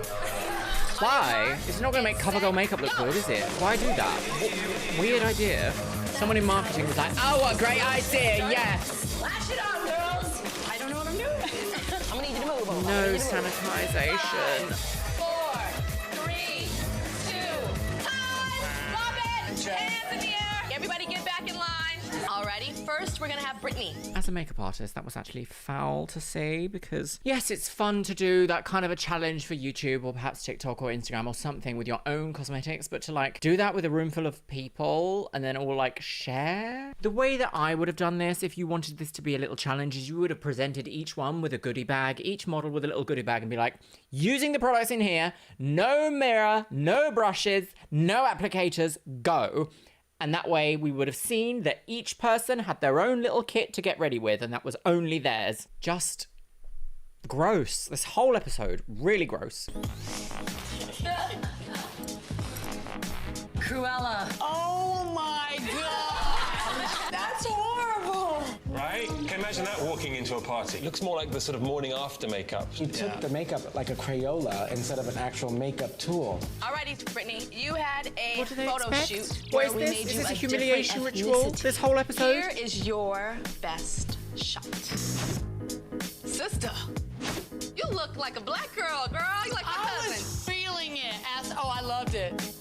Why? It's not going to make CoverGirl makeup look good, is it? Why do that? What weird idea. Someone in marketing was like, oh, what a great idea, yes. Lash it on, girls. I don't know what I'm doing. I'm gonna need you to move. No sanitization. 4, 3, 2, time. Robin, hands in the air. Everybody get back in line. Alrighty, first we're gonna have Brittany. As a makeup artist, that was actually foul to say because, yes, it's fun to do that kind of a challenge for YouTube or perhaps TikTok or Instagram or something with your own cosmetics, but to like do that with a room full of people and then all like share. The way that I would have done this if you wanted this to be a little challenge is you would have presented each one with a goodie bag, each model with a little goodie bag and be like, using the products in here, no mirror, no brushes, no applicators, go. And that way we would have seen that each person had their own little kit to get ready with, and that was only theirs. Just gross. This whole episode, really gross. Cruella. Oh my god! That's horrible! Right? Can you imagine that walking into a party? Looks more like the sort of morning after makeup. You took the makeup like a Crayola instead of an actual makeup tool. Alrighty, Brittany, you had a What do they photo expect? shoot. What where is we this? made Is you this a different humiliation ritual, ethnicity. this whole episode? Here is your best shot. Sister, you look like a black girl, girl. You like my cousin. I was feeling it. Oh, I loved it.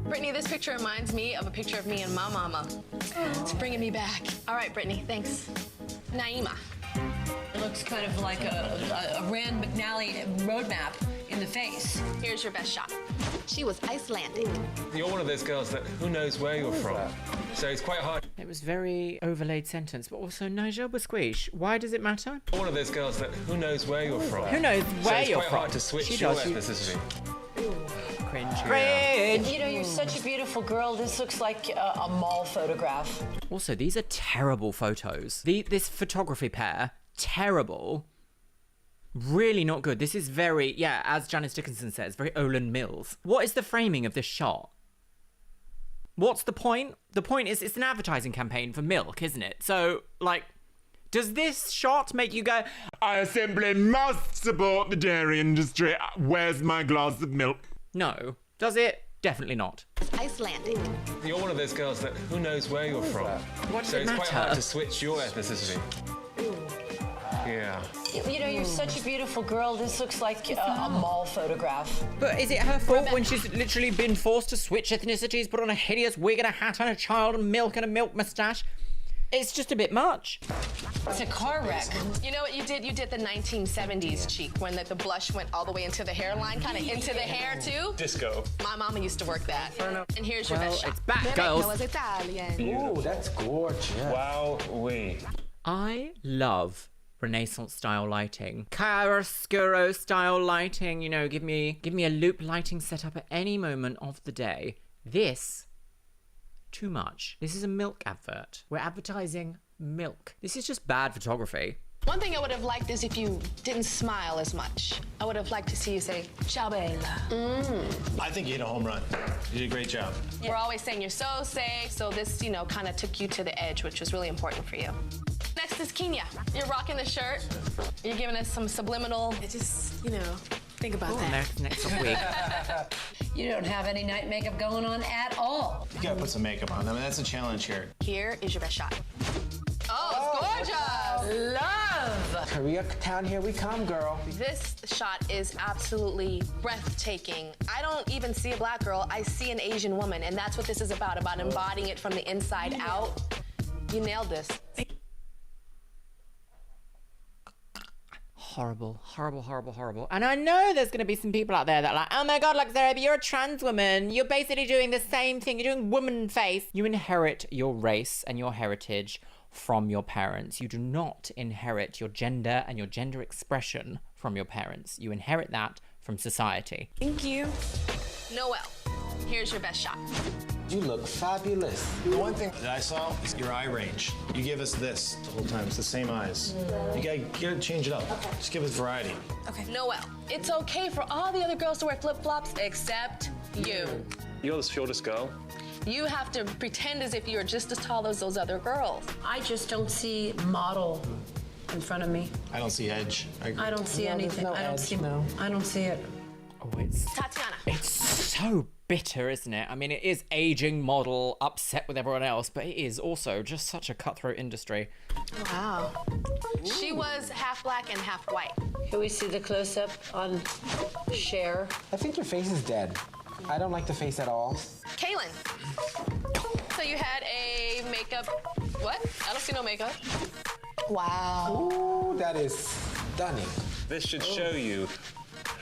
Brittany, this picture reminds me of a picture of me and my mama. It's bringing me back. All right, Brittany, thanks. Naima. It looks kind of like a Rand McNally roadmap in the face. Here's your best shot. She was Icelandic. You're one of those girls that who knows where you're from. So it's quite hard. It was very overlaid sentence, but also Nigel Basquish. Why does it matter? You're one of those girls that who knows where you're from. Who knows where so you're it's quite from? hard to switch She your does. ethnicity. Cringe. You know, you're such a beautiful girl. This looks like a mall photograph. Also, these are terrible photos. This photography pair, terrible. Really not good. This is very, yeah, as Janice Dickinson says, very Olin Mills. What is the framing of this shot? What's the point? The point is it's an advertising campaign for milk, isn't it? So, like, does this shot make you go, I simply must support the dairy industry. Where's my glass of milk? No. Does it? Definitely not. Icelandic. You're one of those girls that who knows where you're from. What does so it it's quite matter? hard to switch your ethnicity. Yeah. You know, you're such a beautiful girl. This looks like a mall photograph. But is it her fault when she's literally been forced to switch ethnicities, put on a hideous wig and a hat and a child and a milk moustache? It's just a bit much. It's a car wreck. You know what you did? You did the 1970s cheek when the blush went all the way into the hairline, kind of into the hair too. Disco. My mama used to work that. And here's your best shot. It's back, girls. Was Italian. Ooh, that's gorgeous. Wow, I love Renaissance style lighting, chiaroscuro style lighting. You know, give me a loop lighting setup at any moment of the day. This, too much. This is a milk advert. We're advertising milk. This is just bad photography. One thing I would have liked is if you didn't smile as much. I would have liked to see you say, ciao bella. I think you hit a home run. You did a great job. We're always saying you're so safe, so this, you know, kind of took you to the edge, which was really important for you. Next is Kenya. You're rocking the shirt. You're giving us some subliminal, just, you know, think about that. Next week. You don't have any night makeup going on at all. You gotta put some makeup on. I mean, that's a challenge here. Here is your best shot. Oh, it's gorgeous. Love. Koreatown, here we come, girl. This shot is absolutely breathtaking. I don't even see a black girl. I see an Asian woman, and that's what this is about embodying it from the inside out. You nailed this. Horrible, horrible, horrible, horrible. And I know there's going to be some people out there that are like, oh my God, Luxeria, but you're a trans woman. You're basically doing the same thing. You're doing woman face. You inherit your race and your heritage from your parents. You do not inherit your gender and your gender expression from your parents. You inherit that from society. Thank you. Noelle, here's your best shot. You look fabulous. The one thing that I saw is your eye range. You give us this the whole time. It's the same eyes. You gotta change it up. Just give us variety. Okay. Noelle, it's okay for all the other girls to wear flip-flops except you. You're the shortest girl. You have to pretend as if you're just as tall as those other girls. I just don't see model in front of me. I don't see edge. I don't see anything. I don't see it. Oh, it's Tatiana. It's so bitter, isn't it? I mean, it is aging model, upset with everyone else, but it is also just such a cutthroat industry. Wow. She was half black and half white. Can we see the close-up on Cher? I think your face is dead. I don't like the face at all. Kaylin. So you had a makeup, what? I don't see no makeup. Wow. Ooh, that is stunning. This should show you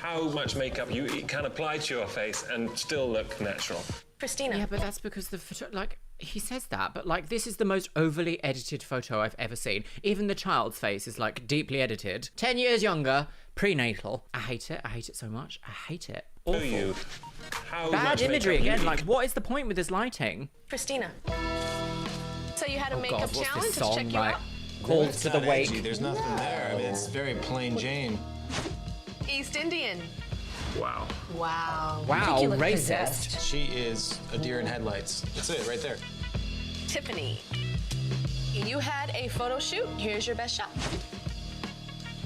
how much makeup you can apply to your face and still look natural. Christina. Yeah, but that's because the photo, like, he says that, but like this is the most overly edited photo I've ever seen. Even the child's face is like deeply edited. 10 years younger, prenatal. I hate it. I hate it so much. I hate it. Awful. Bad imagery again. Like, what is the point with this lighting? Christina. So you had a Oh makeup God, what's challenge this to song, check you right? out? Called It's to the not wake. edgy. There's nothing there. I mean, it's very plain Jane. East Indian. Wow. Wow. Wow, You look racist. possessed. She is a deer in headlights. That's it, right there. Tiffany. You had a photo shoot. Here's your best shot.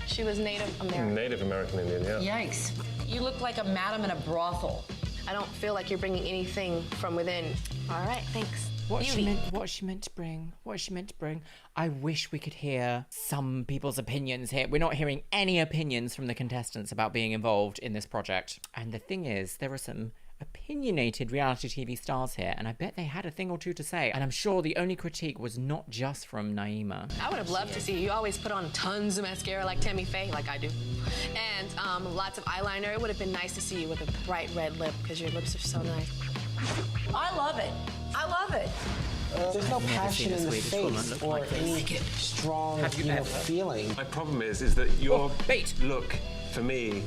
She was Native American. Native American Indian, yeah. Yikes. You look like a madam in a brothel. I don't feel like you're bringing anything from within. All right, thanks. What is she Beauty. meant? What is she meant to bring? What is she meant to bring? I wish we could hear some people's opinions here. We're not hearing any opinions from the contestants about being involved in this project. And the thing is, there are some opinionated reality TV stars here, and I bet they had a thing or two to say. And I'm sure the only critique was not just from Naima. I would have loved to see you. You always put on tons of mascara like Tammy Faye, like I do. And lots of eyeliner. It would have been nice to see you with a bright red lip because your lips are so nice. I love it. I love it. There's no I've never passion seen a in the Swedish woman face look or like this. any strong Have you ever? feeling. My problem is that your look, for me,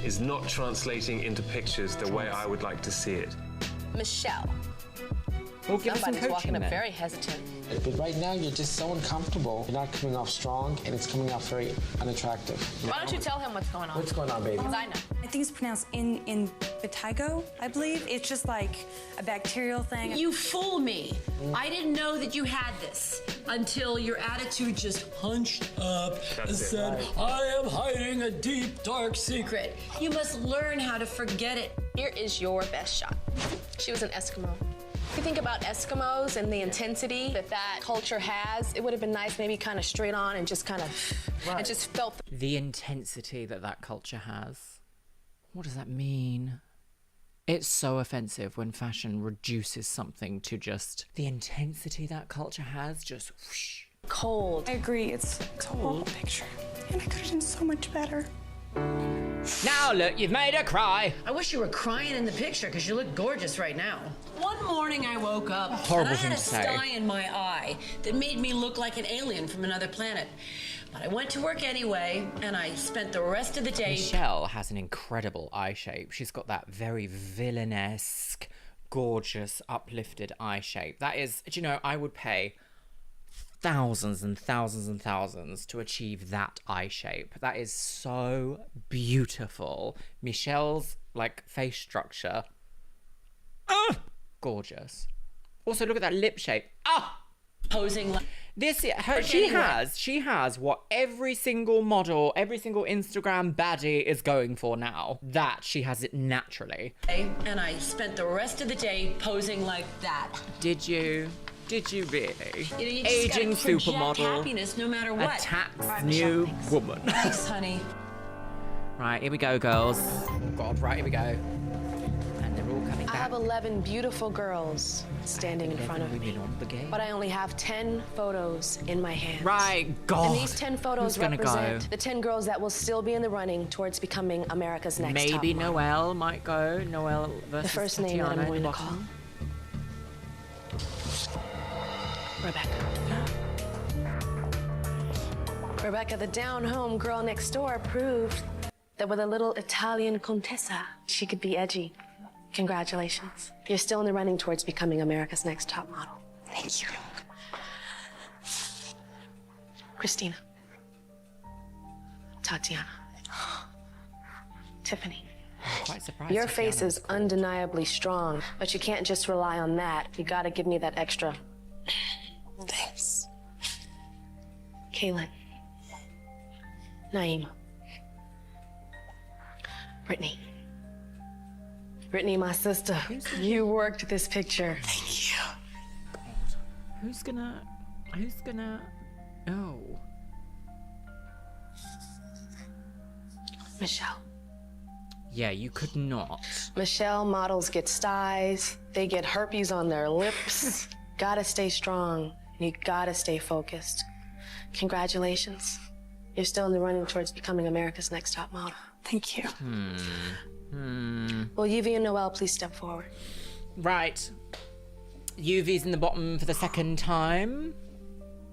is not translating into pictures the way I would like to see it. Michelle. Well, give us some Somebody's coaching walking up then. very hesitant. But right now, you're just so uncomfortable. You're not coming off strong, and it's coming off very unattractive. Why don't you tell him what's going on? What's going on, baby? Because I know. I think it's pronounced in Bitigo, I believe. It's just like a bacterial thing. You fool me. I didn't know that you had this until your attitude just hunched up and That's it. said, I am hiding a deep, dark secret. You must learn how to forget it. Here is your best shot. She was an Eskimo. If you think about Eskimos and the intensity that that culture has, it would have been nice maybe kind of straight on and just kind of, and just felt The intensity that that culture has. What does that mean? It's so offensive when fashion reduces something to just the intensity that culture has, just whoosh. Cold. I agree. It's a horrible picture. And I could have done so much better. Now look, you've made her cry. I wish you were crying in the picture because you look gorgeous right now. One morning I woke up Horrible and I thing had a to say. sty in my eye that made me look like an alien from another planet. But I went to work anyway, and I spent the rest of the day. Michelle has an incredible eye shape. She's got that very villainesque, gorgeous, uplifted eye shape. That is, do you know, I would pay thousands and thousands and thousands to achieve that eye shape. That is so beautiful. Michelle's like face structure, gorgeous. Also, look at that lip shape. Posing like this. Anyway. She has what every single model, every single Instagram baddie is going for now. That she has it naturally. And I spent the rest of the day posing like that. Did you? Did you really? You know, you just Aging gotta project supermodel happiness no matter what. attacks All right, new Michelle, thanks. woman. Thanks, honey. Right, here we go, girls. Oh God, right, here we go. And they're all coming I back. have 11 beautiful girls standing in front of me, but I only have 10 photos in my hands. Right, God. And these 10 photos Who's gonna represent go? the 10 girls that will still be in the running towards becoming America's next top Maybe model. Noelle might go. Noelle versus The first name that Tatiana I'm in going the to call. bottom. Rebecca, the down-home girl next door, proved that with a little Italian contessa, she could be edgy. Congratulations. You're still in the running towards becoming America's next top model. Thank you. Christina. Tatiana. Tiffany. Quite surprised. Your Tatiana face is undeniably strong, but you can't just rely on that. You gotta give me that extra. Thanks. Kaylin. Naima. Brittany. Brittany, my sister, you worked this picture. Thank you. Who's gonna? Oh. Michelle. Yeah, you could not. Michelle, models get styes, they get herpes on their lips. Gotta stay strong, and you gotta stay focused. Congratulations. You're still in the running towards becoming America's next top model. Thank you. Will Yvie and Noelle please step forward? Right. UV's in the bottom for the second time.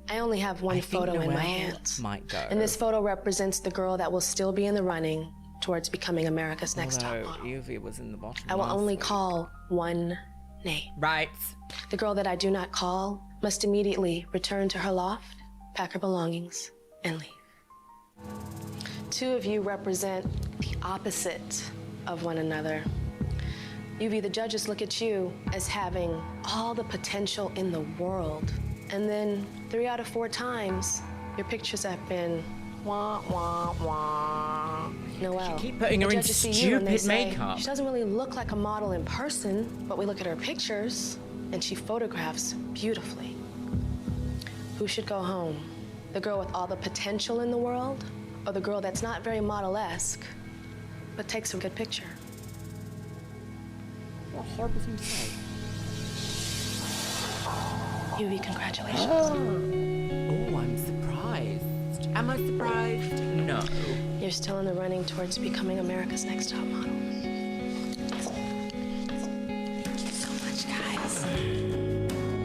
I only have one photo in my Noelle hands. might go. And this photo represents the girl that will still be in the running towards becoming America's next top model. UV was in the bottom. I will only call one name. Right. The girl that I do not call must immediately return to her loft, pack her belongings, and leave. Two of you represent the opposite of one another. UV, the judges look at you as having all the potential in the world. And then 3 out of 4 times, your pictures have been wah, wah, wah. Noelle. Keep putting her in stupid makeup. She doesn't really look like a model in person, but we look at her pictures and she photographs beautifully. Who should go home? The girl with all the potential in the world, or the girl that's not very model-esque, but takes a good picture? What a horrible thing to say. UV, congratulations. Oh, I'm surprised. Am I surprised? No. You're still in the running towards becoming America's next top model. Thank you so much, guys.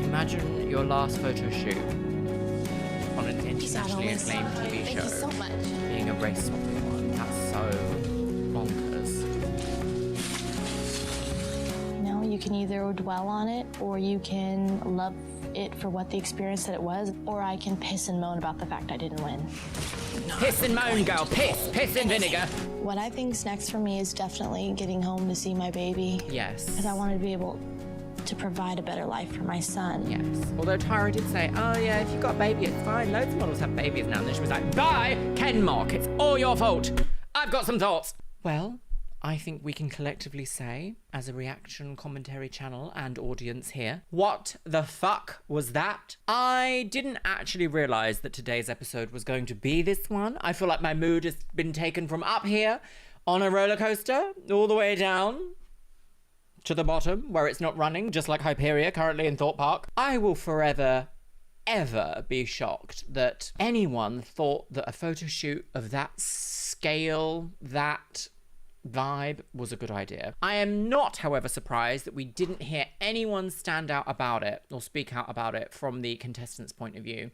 Imagine your last photo shoot on an internationally always. acclaimed TV show. Thank you so much. Being a race swapping one. That's so bonkers. You know, you can either dwell on it or you can love it for what the experience that it was, or I can piss and moan about the fact I didn't win. Piss and moan, girl. Piss and vinegar. What I think's next for me is definitely getting home to see my baby. Yes. Because I wanted to be able to provide a better life for my son. Yes. Although Tyra did say, oh yeah, if you've got a baby, it's fine. Loads of models have babies now. And then she was like, bye, Ken Mock. It's all your fault. I've got some thoughts. Well, I think we can collectively say, as a reaction commentary channel and audience here, what the fuck was that? I didn't actually realise that today's episode was going to be this one. I feel like my mood has been taken from up here on a roller coaster all the way down to the bottom where it's not running, just like Hyperia currently in Thorpe Park. I will forever ever be shocked that anyone thought that a photo shoot of that scale, that vibe was a good idea. I am not, however, surprised that we didn't hear anyone stand out about it or speak out about it from the contestants' point of view,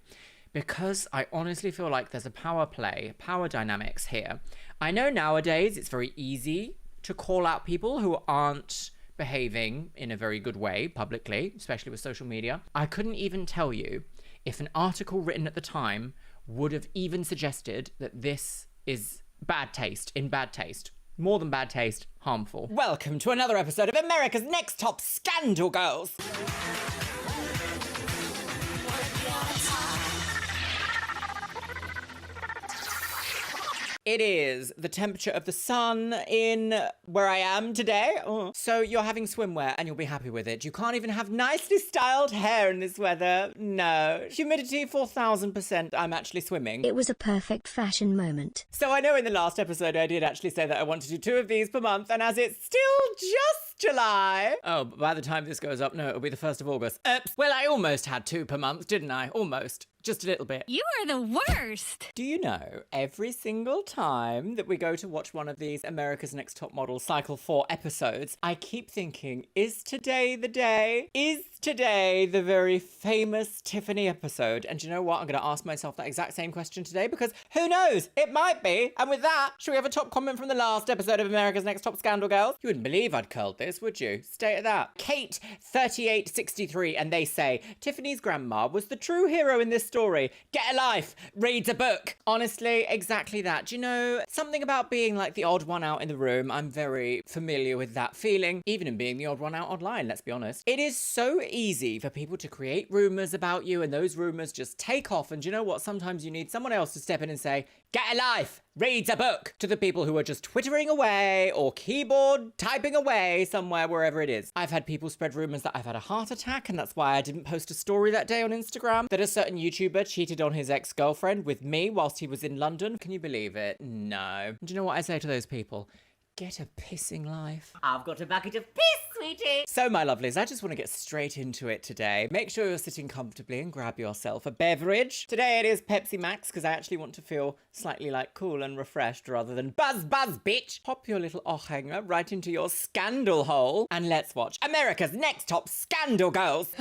because I honestly feel like there's a power play, power dynamics here. I know nowadays it's very easy to call out people who aren't behaving in a very good way publicly, especially with social media. I couldn't even tell you if an article written at the time would have even suggested that this is bad taste, in bad taste. More than bad taste, harmful. Welcome to another episode of America's Next Top Scandal Girls. It is the temperature of the sun in where I am today. Oh. So you're having swimwear and you'll be happy with it. You can't even have nicely styled hair in this weather. No. Humidity 4,000%. I'm actually swimming. It was a perfect fashion moment. So I know in the last episode I did actually say that I want to do 2 of these per month, and as it's still just July. Oh, but by the time this goes up, no, it'll be the 1st of August. Oops. Well, I almost had 2 per month, didn't I? Almost. Just a little bit. You are the worst! Do you know, every single time that we go to watch one of these America's Next Top Model Cycle 4 episodes, I keep thinking, is today the day? Is today the very famous Tiffany episode? And do you know what? I'm going to ask myself that exact same question today, because who knows? It might be. And with that, should we have a top comment from the last episode of America's Next Top Scandal Girls? You wouldn't believe I'd curled this, would you? Stay at that. Kate 3863, and they say, Tiffany's grandma was the true hero in this story. Get a life, reads a book. Honestly, exactly that. Do you know, something about being like the odd one out in the room, I'm very familiar with that feeling, even in being the odd one out online, let's be honest. It is so easy for people to create rumours about you, and those rumours just take off, and do you know what? Sometimes you need someone else to step in and say, get a life, reads a book, to the people who are just twittering away or keyboard typing away somewhere, wherever it is. I've had people spread rumours that I've had a heart attack, and that's why I didn't post a story that day on Instagram, that a certain YouTuber cheated on his ex-girlfriend with me whilst he was in London. Can you believe it? No. Do you know what I say to those people? Get a pissing life. I've got a bucket of piss, sweetie. So, my lovelies, I just want to get straight into it today. Make sure you're sitting comfortably and grab yourself a beverage. Today it is Pepsi Max because I actually want to feel slightly like cool and refreshed rather than buzz, bitch. Pop your little hanger right into your scandal hole and let's watch America's Next Top Scandal Girls.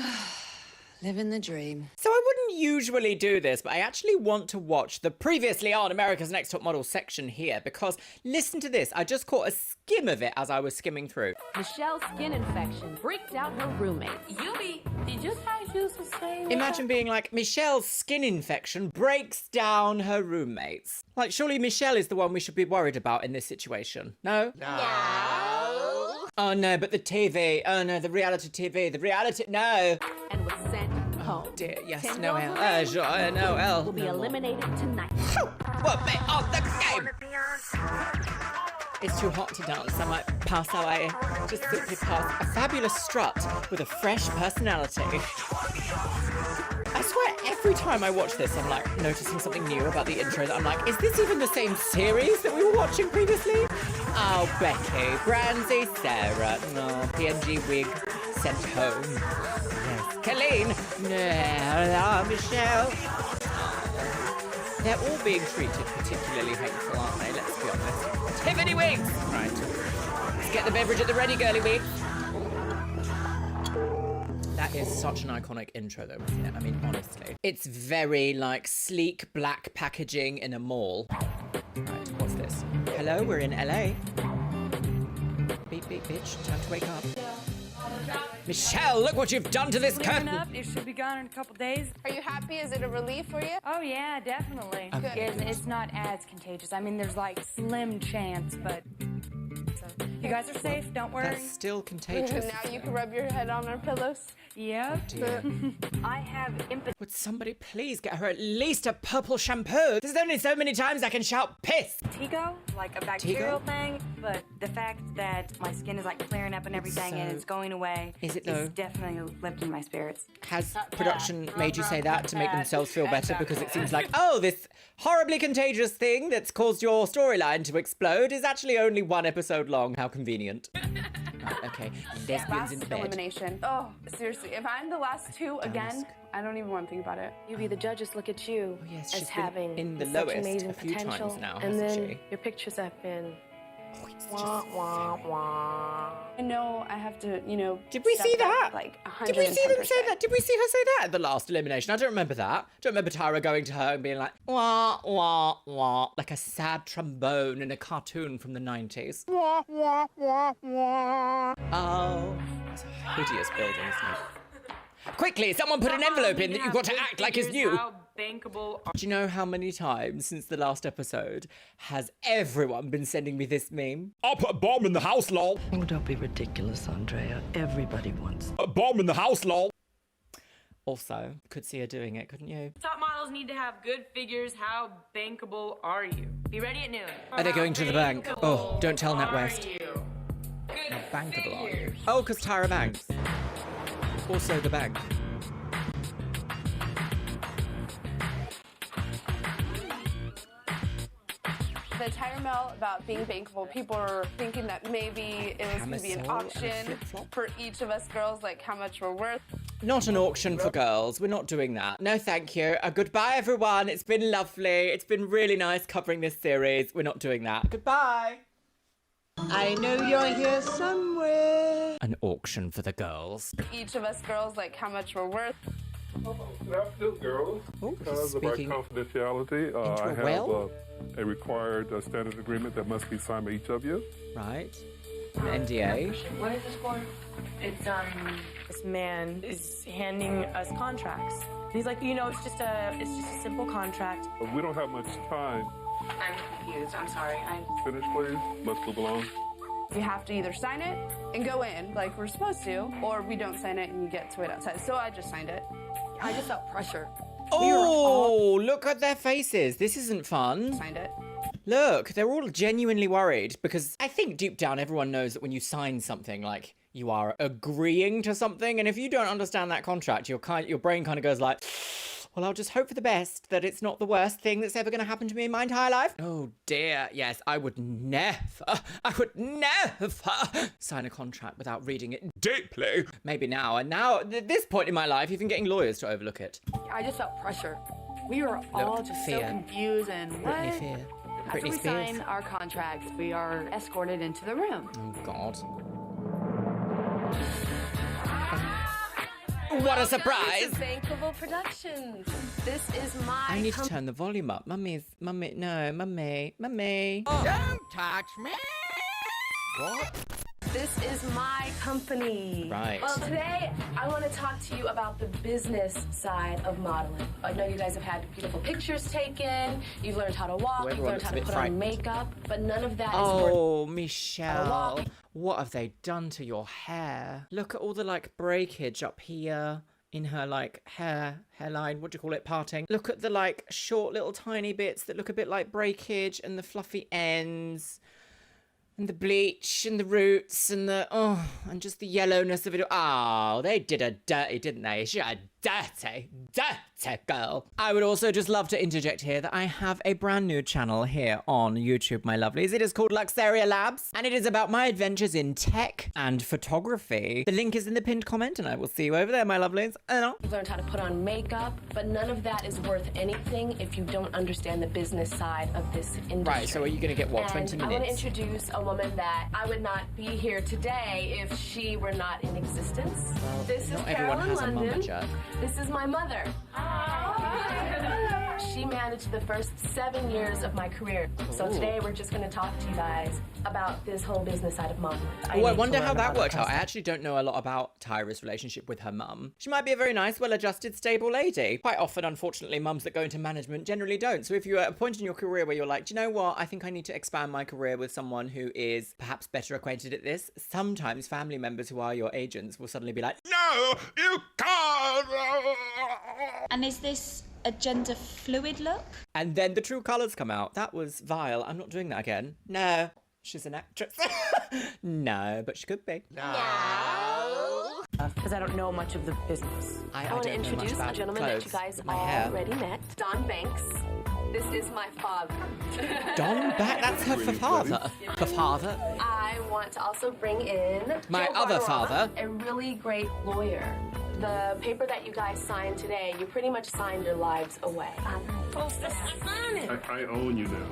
Living the dream. So I wouldn't usually do this, but I actually want to watch the previously on America's Next Top Model section here because listen to this. I just caught a skim of it as I was skimming through. Michelle's skin infection freaked out her roommates. Yubi, did you say she was the same? Imagine being like, Michelle's skin infection breaks down her roommates. Like, surely Michelle is the one we should be worried about in this situation. No? No. Oh no, but the TV. Oh no, the reality TV. The reality. No. And was sent home. Dear, yes, 10 Noel. girls Noel. will be eliminated tonight. Will be on the game. It's too hot to dance. I might pass away. Just simply pass. A fabulous strut with a fresh personality. I swear, every time I watch this, I'm like noticing something new about the intro that I'm like, is this even the same series that we were watching previously? Oh, Becky, Brandy, Sarah, no, PNG wig sent home. Yes, Colleen, no, Michelle. Oh. They're all being treated particularly hateful, aren't they? Let's be honest. Tiffany wigs! Right. Let's get the beverage at the ready, girly wigs. That is such an iconic intro though, isn't it? I mean, honestly. It's very, like, sleek black packaging in a mall. Right, what's this? Hello, we're in LA. Beep, beep, bitch. Time to wake up. Michelle, look what you've done to this curtain! Up. It should be gone in a couple days. Are you happy? Is it a relief for you? Oh, yeah, definitely. Okay. It's not as contagious. I mean, there's like slim chance, but... So, you guys are safe, don't worry. That's still contagious. Now you can rub your head on our pillows. Yep. Oh dear. I have empathy. Would somebody please get her at least a purple shampoo? There's only so many times I can shout piss. Tigo, like a bacterial thing, but the fact that my skin is like clearing up and everything and it's going away is definitely lifting my spirits. Has production made you say that to make themselves feel better? Because it seems like, oh, this horribly contagious thing that's caused your storyline to explode is actually only one episode long. How convenient. Right, okay, lesbians in Last bed. elimination. Oh, seriously, if I'm the last two again, I don't even want to think about it. Yubi, the judges look at you yes, as she's been having in the such lowest amazing a few potential, times now, and hasn't then she? your pictures have been. I know I have to, you know. Did we see that? Like 110%. Did we see them say that? Did we see her say that at the last elimination? I don't remember that. I don't remember Tara going to her and being like, wah, wah, wah, like a sad trombone in a cartoon from the 90s. Wah, wah, wah, wah. Oh, that's a hideous building, isn't it? Quickly, someone put an envelope in that you've got to act like it's new. Bankable. Do you know how many times since the last episode has everyone been sending me this meme? I'll put a bomb in the house, lol. Oh, don't be ridiculous, Andrea. Everybody wants a bomb in the house, lol. Also, could see her doing it, couldn't you? Top models need to have good figures. How bankable are you? Be ready at noon. Are they going to the bank? Oh, don't tell NatWest. How bankable are you? Oh, because Tyra Banks. Also the bank. The entire mail about being bankable, people are thinking that maybe it was going to be an auction for each of us girls, like how much we're worth. Not an auction for girls. We're not doing that. No, thank you. Goodbye, everyone. It's been lovely. It's been really nice covering this series. We're not doing that. Goodbye. I know you're here somewhere. An auction for the girls. Each of us girls, like how much we're worth. Good afternoon, girls. Because of our confidentiality, I have a required standard agreement that must be signed by each of you. Right. An NDA. What is this for? It's this man is handing us contracts. He's like, you know, it's just a simple contract. We don't have much time. I'm confused. I'm sorry. Finish, please. Let's move along. You have to either sign it and go in like we're supposed to, or we don't sign it and you get to wait outside. So I just signed it. I just felt pressure. Oh, look at their faces. This isn't fun. Signed it. Look, they're all genuinely worried because I think deep down everyone knows that when you sign something, like, you are agreeing to something, and if you don't understand that contract, your brain kind of goes like, Well, I'll just hope for the best that it's not the worst thing that's ever going to happen to me in my entire life. Oh dear, yes, I would never sign a contract without reading it deeply. Maybe now, and now at this point in my life, even getting lawyers to overlook it. I just felt pressure. We were all just so confused and what? Britney Fear. After we sign our contracts, we are escorted into the room. Oh, God. What a surprise! Bankable Productions. This is my. I need to turn the volume up. Mummy. Don't touch me. What? This is my company. Right. Well, today I want to talk to you about the business side of modeling. I know you guys have had beautiful pictures taken. You've learned how to walk. You've learned how to put on makeup. But none of that is Oh, Michelle. What have they done to your hair? Look at all the, like, breakage up here in her, like, hairline. What do you call it? Parting. Look at the, like, short little tiny bits that look a bit like breakage and the fluffy ends. And the bleach and the roots and the, and just the yellowness of it. Oh, they did a dirty, didn't they? She a dirty girl. I would also just love to interject here that I have a brand new channel here on YouTube, my lovelies. It is called Luxeria Labs, and it is about my adventures in tech and photography. The link is in the pinned comment, and I will see you over there, my lovelies. You've learned how to put on makeup, but none of that is worth anything if you don't understand the business side of this industry. Right, so are you going to get, what, 20 minutes? I want to introduce a woman that I would not be here today if she were not in existence. Well, this is not everyone Carolyn has a London. momager. This is my mother. She managed the first 7 years of my career. So today we're just going to talk to you guys about this whole business side of mom. I wonder how that worked out. I actually don't know a lot about Tyra's relationship with her mum. She might be a very nice, well-adjusted, stable lady. Quite often, unfortunately, mums that go into management generally don't. So if you're at a point in your career where you're like, do you know what? I think I need to expand my career with someone who is perhaps better acquainted at this. Sometimes family members who are your agents will suddenly be like, no, you can't. And is this a gender fluid look? And then the true colours come out. That was vile. I'm not doing that again. No. She's an actress. No, but she could be. No. Because I don't know much of the business. I want to introduce a gentleman that you guys already met, Don Banks. This is my father. Don Banks? That's her father. The father? I want to also bring in my other father, a really great lawyer. The paper that you guys signed today, you pretty much signed your lives away. I own you now.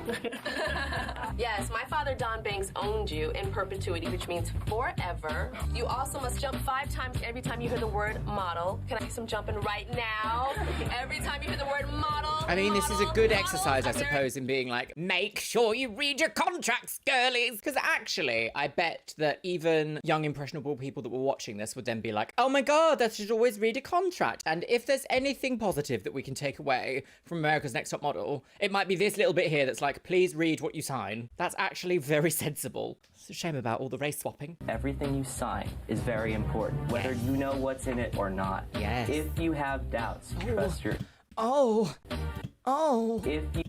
Yes, my father Don Banks owned you in perpetuity, which means forever. You also must jump 5 times every time you hear the word model. Can I see some jumping right now? Every time you hear the word model. I mean, this is a good exercise, I suppose, in being like, make sure you read your contracts, girlies. Because actually, I bet that even young, impressionable people that were watching this would then be like, oh my God, that should always read a contract. And if there's anything positive that we can take away from America's Next Top Model, it might be this little bit here that's like, please read what you sign. That's actually very sensible. It's a shame about all the race swapping. Everything you sign is very important, whether you know what's in it or not. Yes. If you have doubts, trust your...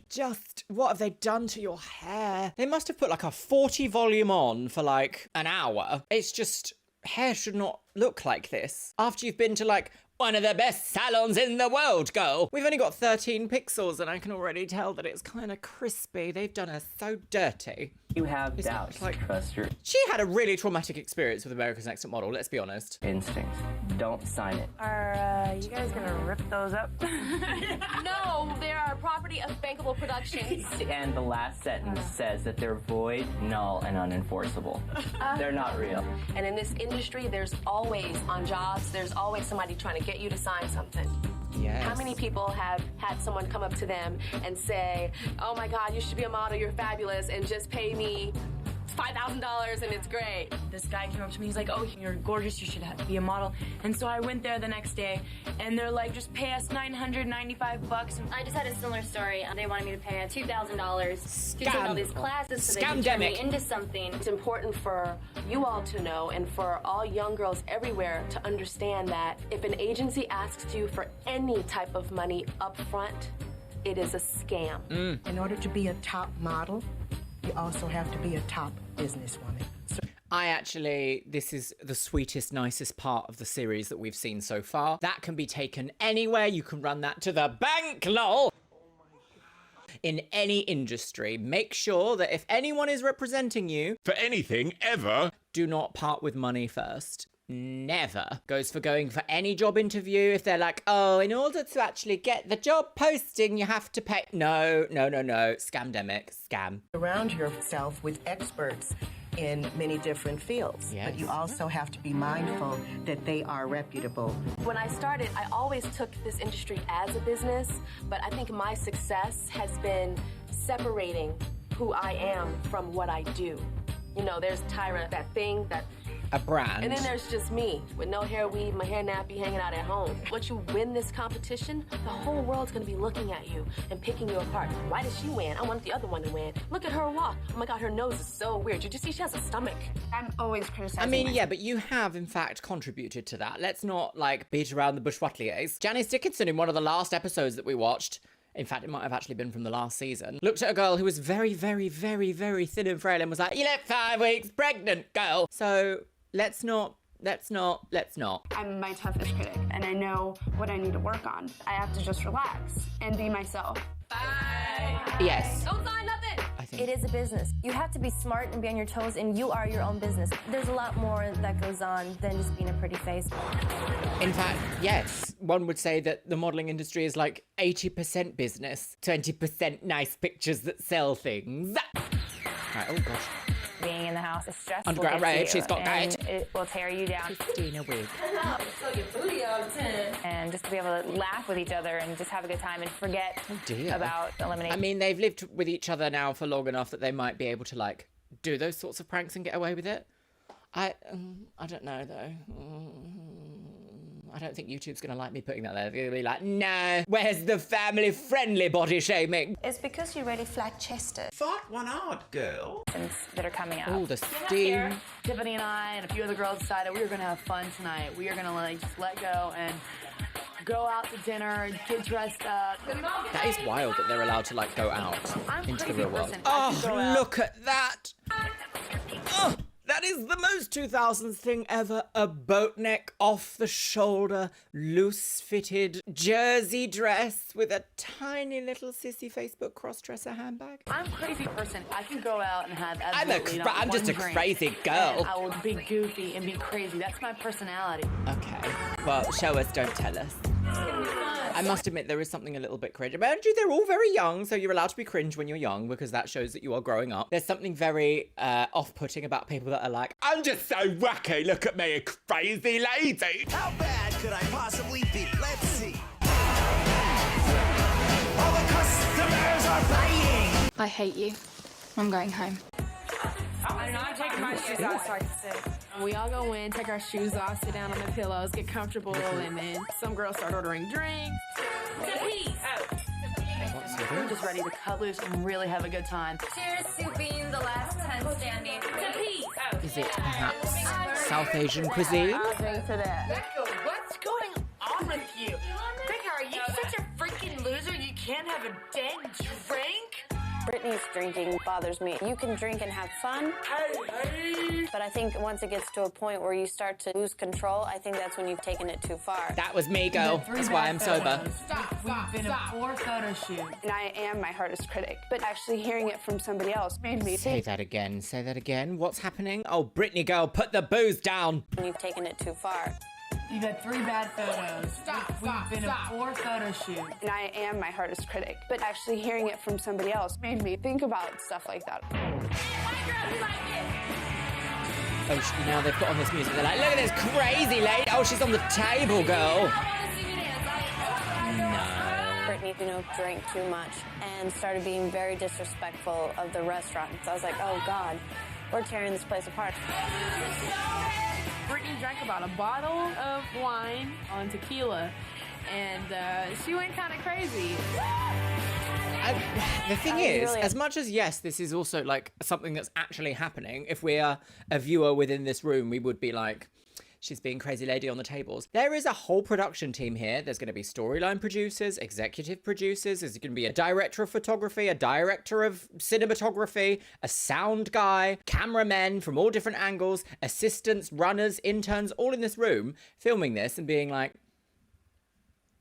Just, what have they done to your hair? They must have put like a 40 volume on for like an hour. It's just, hair should not look like this. After you've been to like one of the best salons in the world, girl. We've only got 13 pixels and I can already tell that it's kind of crispy. They've done her so dirty. You have doubts, trust your... She had a really traumatic experience with America's Next Top Model, let's be honest. Instincts. Don't sign it. Are you guys gonna rip those up? No, they are property of Bankable Productions. And the last sentence says that they're void, null, and unenforceable. They're not real. And in this industry, there's always, on jobs, there's always somebody trying to get you to sign something. Yes. How many people have had someone come up to them and say, oh my God, you should be a model, you're fabulous, and just pay me $5,000 and it's great. This guy came up to me, he's like, oh, you're gorgeous, you should be a model. And so I went there the next day, and they're like, just pay us $995. I just had a similar story. They wanted me to pay $2,000 to take all these classes so they could turn me into something. It's important for you all to know, and for all young girls everywhere to understand that if an agency asks you for any type of money up front, it is a scam. In order to be a top model, you also have to be a top businesswoman. This is the sweetest, nicest part of the series that we've seen so far. That can be taken anywhere. You can run that to the bank, lol. In any industry, make sure that if anyone is representing you for anything ever, do not part with money first. Never. Goes for going for any job interview. If they're like, oh, in order to actually get the job posting, you have to pay. No. Scamdemic. Scam. Surround yourself with experts in many different fields, but you also have to be mindful that they are reputable. When I started, I always took this industry as a business, but I think my success has been separating who I am from what I do. You know, there's Tyra, that thing, that a brand. And then there's just me with no hair weave, my hair nappy, hanging out at home. Once you win this competition, the whole world's gonna be looking at you and picking you apart. Why did she win? I want the other one to win. Look at her walk. Oh my God, her nose is so weird. Did you see she has a stomach? I'm always criticizing I mean, myself. yeah, but you have, in fact, contributed to that. Let's not, like, beat around the bush whatliers. Janice Dickinson, in one of the last episodes that we watched, in fact, it might have actually been from the last season, looked at a girl who was very, very, very, very thin and frail and was like, you look 5 weeks pregnant, girl. So let's not. I'm my toughest critic, and I know what I need to work on. I have to just relax and be myself. Bye. Yes. Don't sign nothing. It is a business. You have to be smart and be on your toes, and you are your own business. There's a lot more that goes on than just being a pretty face. In fact, yes, one would say that the modelling industry is like 80% business, 20% nice pictures that sell things. Right, oh gosh. Being in the house is stressful. Underground rave, she's got and it will tear you down. Christina wig. And just to be able to laugh with each other and just have a good time and forget about elimination. I mean, they've lived with each other now for long enough that they might be able to, like, do those sorts of pranks and get away with it. I don't know, though. I don't think YouTube's going to like me putting that there. They're going to be like, no, where's the family-friendly body shaming? It's because you're really flat-chested. Fought one out, girl. That are coming out. Oh, the steam. Tiffany and I and a few other girls decided we were going to have fun tonight. We are going to like just let go and go out to dinner, get dressed up. That is wild that they're allowed to, like, go out into the real world. Person. Oh, look at that. Oh, that is the most 2000s thing ever. A boat neck, off-the-shoulder, loose-fitted jersey dress with a tiny little sissy Facebook cross-dresser handbag. I'm a crazy person. I can go out and have absolutely I'm just a crazy girl. I will be goofy and be crazy. That's my personality. Okay. Well, show us, don't tell us. I must admit, there is something a little bit cringe. But Andrew, they're all very young, so you're allowed to be cringe when you're young because that shows that you are growing up. There's something very off-putting about people that are like, I'm just so wacky, look at me, a crazy lady. How bad could I possibly be? Let's see. All the customers are buying. I hate you. I'm going home. I'm not taking my shoes off so I can sit. We all go in, take our shoes off, sit down on the pillows, get comfortable, and then some girls start ordering drinks. We're just ready to cut loose and really have a good time. Cheers to being the last 10 standing. is it perhaps South Asian cuisine? I'll drink to that. Becca, what's going on with you? Becca, are you such a freaking loser you can't have a dang drink? Brittany's drinking bothers me. You can drink and have fun, but I think once it gets to a point where you start to lose control, I think that's when you've taken it too far. That was me, girl. That's why I'm sober. We've been a 4 photo shoot. And I am my hardest critic, but actually hearing it from somebody else made me Say that again. Say that again. What's happening? Oh, Brittany, girl, put the booze down. When you've taken it too far. You've had 3 bad photos. We've been a 4 photo shoot. And I am my hardest critic, but actually hearing it from somebody else made me think about stuff like that. Oh, now they've put on this music. They're like, look at this crazy lady. Oh, she's on the table, girl. No. Brittany, drank too much and started being very disrespectful of the restaurant. So I was like, oh God, we're tearing this place apart. Brittany drank about a bottle of wine on tequila, and she went kind of crazy. The thing is, as much as, yes, this is also like something that's actually happening, if we're a viewer within this room, we would be like, She's being crazy lady on the tables. There is a whole production team here. There's going to be storyline producers, executive producers. There's going to be a director of photography, a director of cinematography, a sound guy, cameramen from all different angles, assistants, runners, interns, all in this room filming this and being like,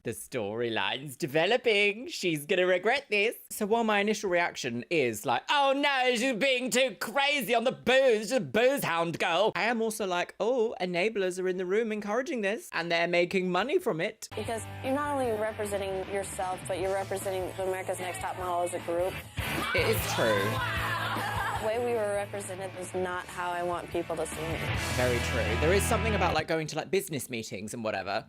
the storyline's developing. She's gonna regret this. So while my initial reaction is like, oh no, she's being too crazy on the booze, she's a booze hound girl, I am also like, oh, enablers are in the room encouraging this and they're making money from it. Because you're not only representing yourself, but you're representing America's Next Top Model as a group. It is true. The way we were represented is not how I want people to see me. Very true. There is something about like going to like business meetings and whatever.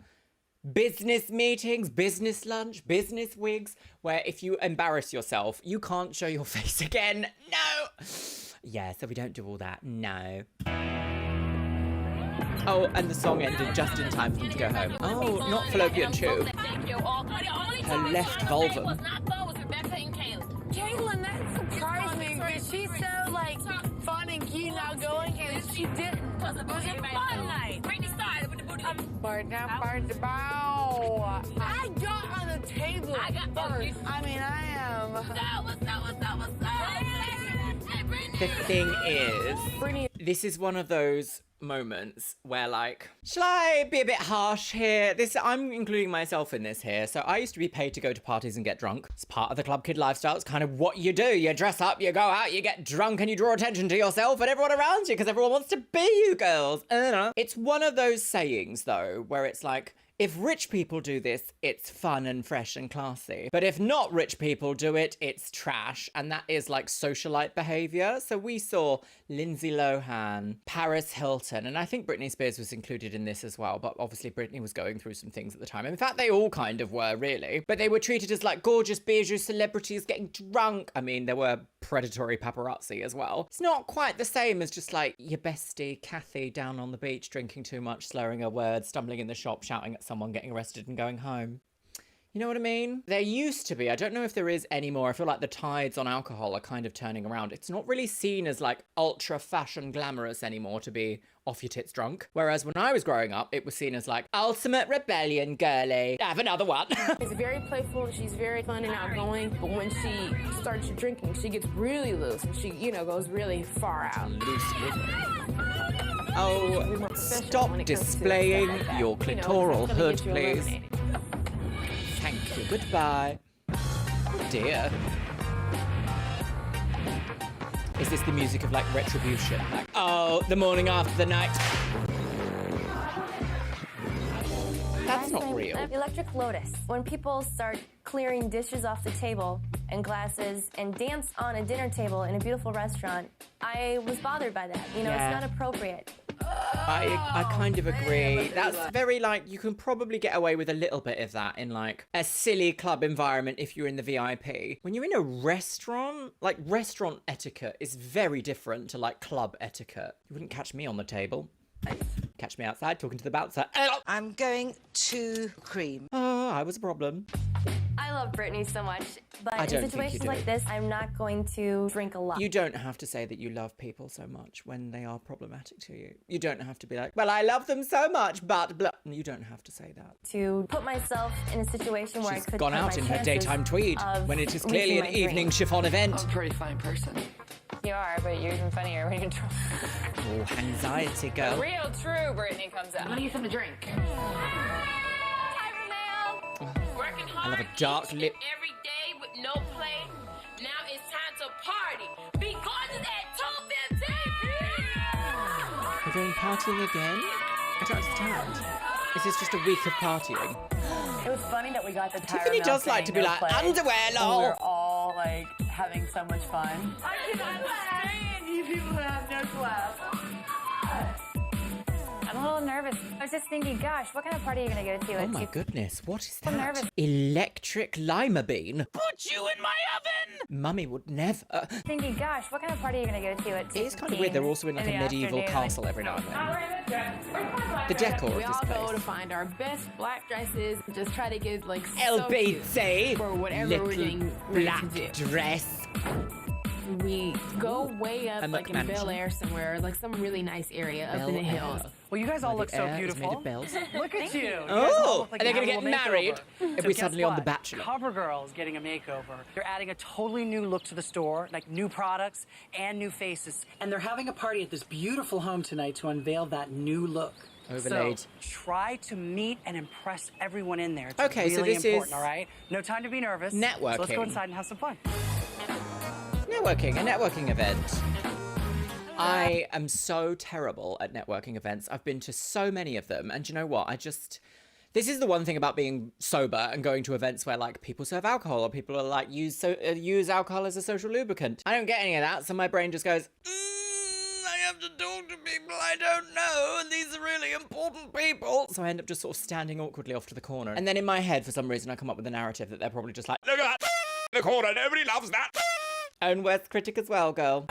Business meetings, business lunch, business wigs, where if you embarrass yourself, you can't show your face again. No! Yeah, so we don't do all that. No. Oh, and the song ended just in time for them to go home. Oh, not fallopian tube. Her left vulva. Caitlin, that surprised me because she's so like fun and cute now going, and she didn't. It was a fun night. Brittany started with the booty. I got on the table first. I mean, I am. What's up? The thing is, this is one of those moments where like, shall I be a bit harsh here? I'm including myself in this here. So I used to be paid to go to parties and get drunk. It's part of the club kid lifestyle. It's kind of what you do. You dress up, you go out, you get drunk, and you draw attention to yourself and everyone around you because everyone wants to be you girls. It's one of those sayings though, where it's like, if rich people do this, it's fun and fresh and classy. But if not rich people do it, it's trash. And that is like socialite behavior. So we saw Lindsay Lohan, Paris Hilton, and I think Britney Spears was included in this as well. But obviously Britney was going through some things at the time. In fact, they all kind of were, really. But they were treated as like gorgeous bijou celebrities getting drunk. I mean, there were predatory paparazzi as well. It's not quite the same as just like your bestie Kathy down on the beach drinking too much, slurring her words, stumbling in the shop, shouting at someone, getting arrested and going home. You know what I mean? There used to be, I don't know if there is anymore. I feel like the tides on alcohol are kind of turning around. It's not really seen as like ultra fashion glamorous anymore to be off your tits drunk. Whereas when I was growing up, it was seen as like ultimate rebellion girly. Have another one. She's very playful and she's very fun and outgoing. But when she starts drinking, she gets really loose and she, you know, goes really far out. Loose with it. Oh, stop displaying your clitoral hood, please. Thank you. Goodbye. Oh dear. Is this the music of like retribution? Like, oh, the morning after the night. That's not real. Electric Lotus. When people start clearing dishes off the table and glasses and dance on a dinner table in a beautiful restaurant, I was bothered by that. You know, Yeah. It's not appropriate. I kind of agree. That's very like, you can probably get away with a little bit of that in like a silly club environment if you're in the VIP. When you're in a restaurant, like restaurant etiquette is very different to like club etiquette. You wouldn't catch me on the table. Catch me outside talking to the bouncer. I'm going to cream. Oh, I was a problem. I love Britney so much, but I don't in think you situations do. like this, I'm not going to drink a lot. You don't have to say that you love people so much when they are problematic to you. You don't have to be like, well, I love them so much, but blah. You don't have to say that. To put myself in a situation where She's I could gone cut out my in her chances daytime tweed of when it is clearly reaching an my evening dream. chiffon event. I'm a pretty fine person. You are, but you're even funnier when you're drunk. Oh, anxiety, girl. The real true Brittany comes out. I'm gonna get something to drink. Working I love hard a dark lip. every day with no play. Now it's time to party because it's at 2:15. We're going partying again? I don't understand. Is this just a week of partying? It was funny that we got the Tiffany does like to be like, underwear, lol. We were all like having so much fun. I cannot stand you people who have no class. I'm a little nervous. I was just thinking, gosh, what kind of party are you going to go to? Oh my goodness, what is I'm that? nervous. Electric lima bean? Put you in my oven! Mummy would never. Thinking, gosh, what kind of party are you going to go to at 2:15? It is kind of weird, they're also in like a medieval castle every now and then. The decor We of this all go to place. find our best black dresses and just try to get like LBC, for whatever little we're getting ready black to do. dress. We go way up A like in McMansion. Bel Air somewhere, like some really nice area up in the Bel hills. Air. Well, you guys all look so air is made beautiful. of bells. Look at you. You guys all Oh, look like are they you going to had a get little married makeover. if So we're guess suddenly on The what? Bachelor? CoverGirl is getting a makeover. They're adding a totally new look to the store, like new products and new faces. And they're having a party at this beautiful home tonight to unveil that new look. Overlaid. So try to meet and impress everyone in there. It's Okay, so really this important, is all right? No time to be nervous. networking. So let's go inside and have some fun. A networking event. I am so terrible at networking events. I've been to so many of them, and do you know what? This is the one thing about being sober and going to events where, like, people serve alcohol or people are like, use alcohol as a social lubricant. I don't get any of that, so my brain just goes, I have to talk to people I don't know, and these are really important people. So I end up just sort of standing awkwardly off to the corner. And then in my head, for some reason, I come up with a narrative that they're probably just like, look at that in the corner, nobody loves that. Own worst critic as well, girl.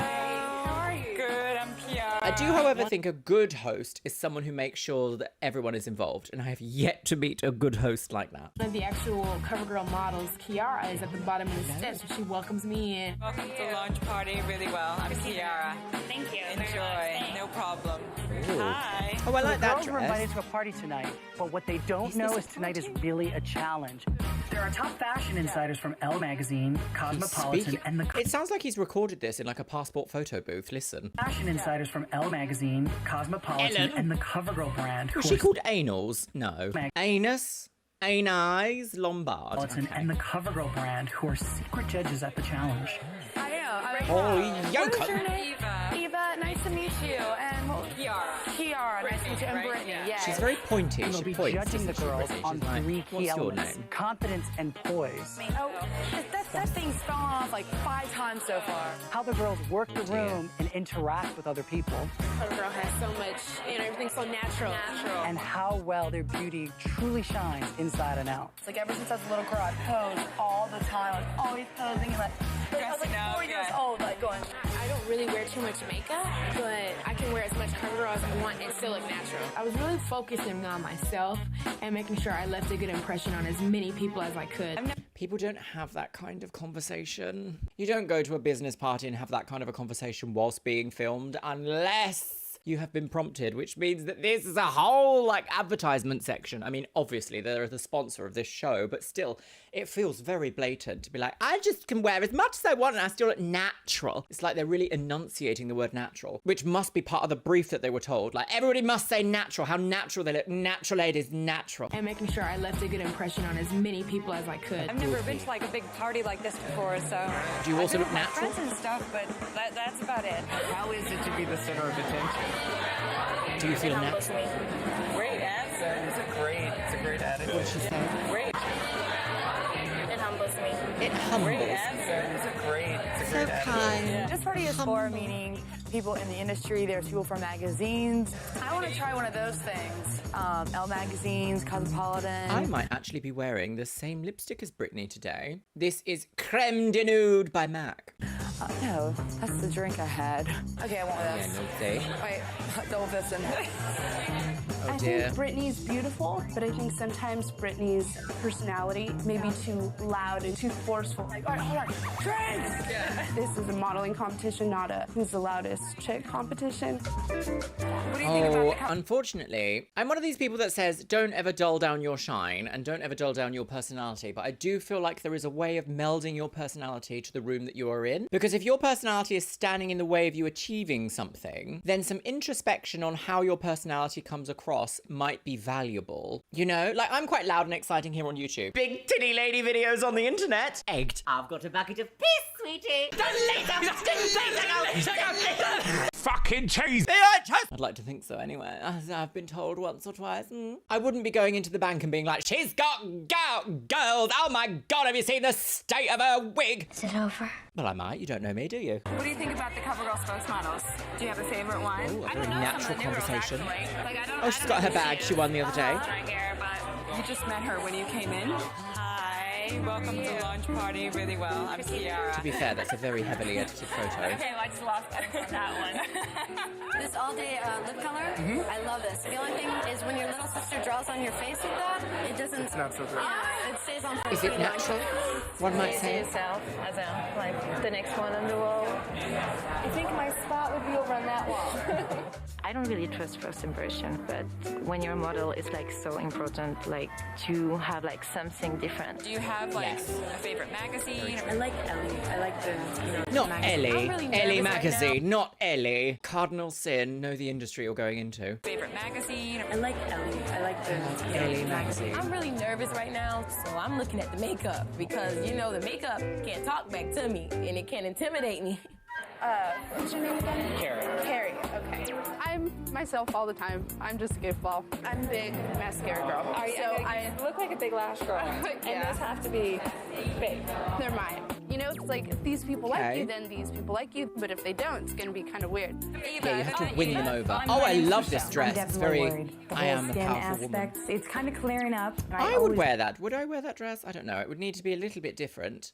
Good, I'm Kiara. I do, however, think a good host is someone who makes sure that everyone is involved, and I have yet to meet a good host like that. One of the actual CoverGirl models, Kiara, is at the bottom of the steps, so she welcomes me in. Welcome to launch party really well. I'm Kiara. Thank you. Enjoy. No problem. Hi. Oh, I like that girls were dress. invited to a party tonight, but what they don't know is tonight is really a challenge. There are top fashion insiders from Elle Magazine, Cosmopolitan, and the... It sounds like he's recorded this in like a passport photo booth. Listen. Fashion insiders from Elle Magazine, Cosmopolitan, Ellen. and the CoverGirl brand. Was she called Anals? No. Anus? Anais? Lombard. Okay. And the CoverGirl brand, who are secret judges at the challenge. I am. Oh, What is your name? Eva. Nice to meet you. And Kiara. Nice to meet you. And Brittany. Yeah. She's very pointy. We'll She be points. judging the isn't she, girls Brittany? on She's like, 3 key what's your elements: name? confidence and poise. Oh, that thing's fallen off like 5 times so far. How the girls work the room and interact with other people. CoverGirl has so much, everything's so natural. And how well their beauty truly shines inside and out. It's like ever since I was a little girl, I posed all the time. I was always posing and I was like 4 years old, like going. I don't really wear too much makeup, but I can wear as much CoverGirl as I want and still look natural. I was really focusing on myself and making sure I left a good impression on as many people as I could. People don't have that kind of conversation. You don't go to a business party and have that kind of a conversation whilst being filmed unless you have been prompted, which means that this is a whole, like, advertisement section. I mean, obviously, they're the sponsor of this show, but still, it feels very blatant to be like, I just can wear as much as I want and I still look natural. It's like they're really enunciating the word natural, which must be part of the brief that they were told. Like, everybody must say natural, how natural they look. Natural ladies, natural. And making sure I left a good impression on as many people as I could. I've never been to like a big party like this before, so. Do you also I've look been with my natural? friends and stuff, but that's about it. How is it to be the center of attention? Do you feel natural? Great answer. It's a great attitude. What did she say? Great. It humbles me. It humbles. Great answer. It's a great attitude. kind. This party is for meeting people in the industry. There's people from magazines. I want to try one of those things. Elle Magazines, Cosmopolitan. I might actually be wearing the same lipstick as Brittany today. This is Creme de Nude by MAC. No, that's the drink I had. Okay, I want this. Yeah, no say. Wait, double fisting. Oh I dear. think Brittany's beautiful, but I think sometimes Brittany's personality may be too loud and too forceful. Like, all right, hold on, drinks! Yeah. This is a modeling competition, not a who's the loudest chick competition. What do you think about the Unfortunately, I'm one of these people that says don't ever dull down your shine and don't ever dull down your personality, but I do feel like there is a way of melding your personality to the room that you are in. Because if your personality is standing in the way of you achieving something, then some introspection on how your personality comes across might be valuable. You know, like I'm quite loud and exciting here on YouTube. Big titty lady videos on the internet. Egged. I've got a bucket of piss, sweetie. Fucking cheese! I'd like to think so anyway, as I've been told once or twice. I wouldn't be going into the bank and being like, she's got girls, oh my god, have you seen the state of her wig? Is it over? Well, I might, you don't know me, do you? What do you think about the CoverGirl spokesmodels? Do you have a favorite one? Ooh, a I very don't know natural some of the new girls, conversation. actually. Like, I don't, Oh, she's got her bag she won the other day. You just met her when you came in? Hi, welcome to launch party really well. I'm Kiara. To be fair, that's a very heavily edited photo. Okay, well, I just lost that one. This all-day lip color, I love this. The only thing is when your little sister draws on your face like that, it doesn't... It's not so great. I It stays on for Is it natural? One might say. Yourself as a, like, the next one on the wall. I think my spot would be over on that wall. I don't really trust first impression, but when you're a model, it's like so important, like to have like something different. Do you have like a favorite magazine? I like Ellie. I like the, Not magazine. Ellie. I'm really Ellie nervous right magazine, not Ellie. Cardinal sin. Know the industry you're going into. Favorite magazine? I like Ellie. I like the Ellie magazine. I'm really nervous right now, so I'm looking at the makeup because, the makeup can't talk back to me and it can't intimidate me. What's your name again? Carrie. Carrie, okay. I'm myself all the time. I'm just a goofball. I'm a big mascara girl. I look like a big lash girl. And those have to be big. They're mine. It's like if these people like you, then these people like you. But if they don't, it's going to be kind of weird. Yeah, you have to win them over. Oh, I love this dress. It's very. I am a powerful woman. It's kind of clearing up. I would wear that. Would I wear that dress? I don't know. It would need to be a little bit different.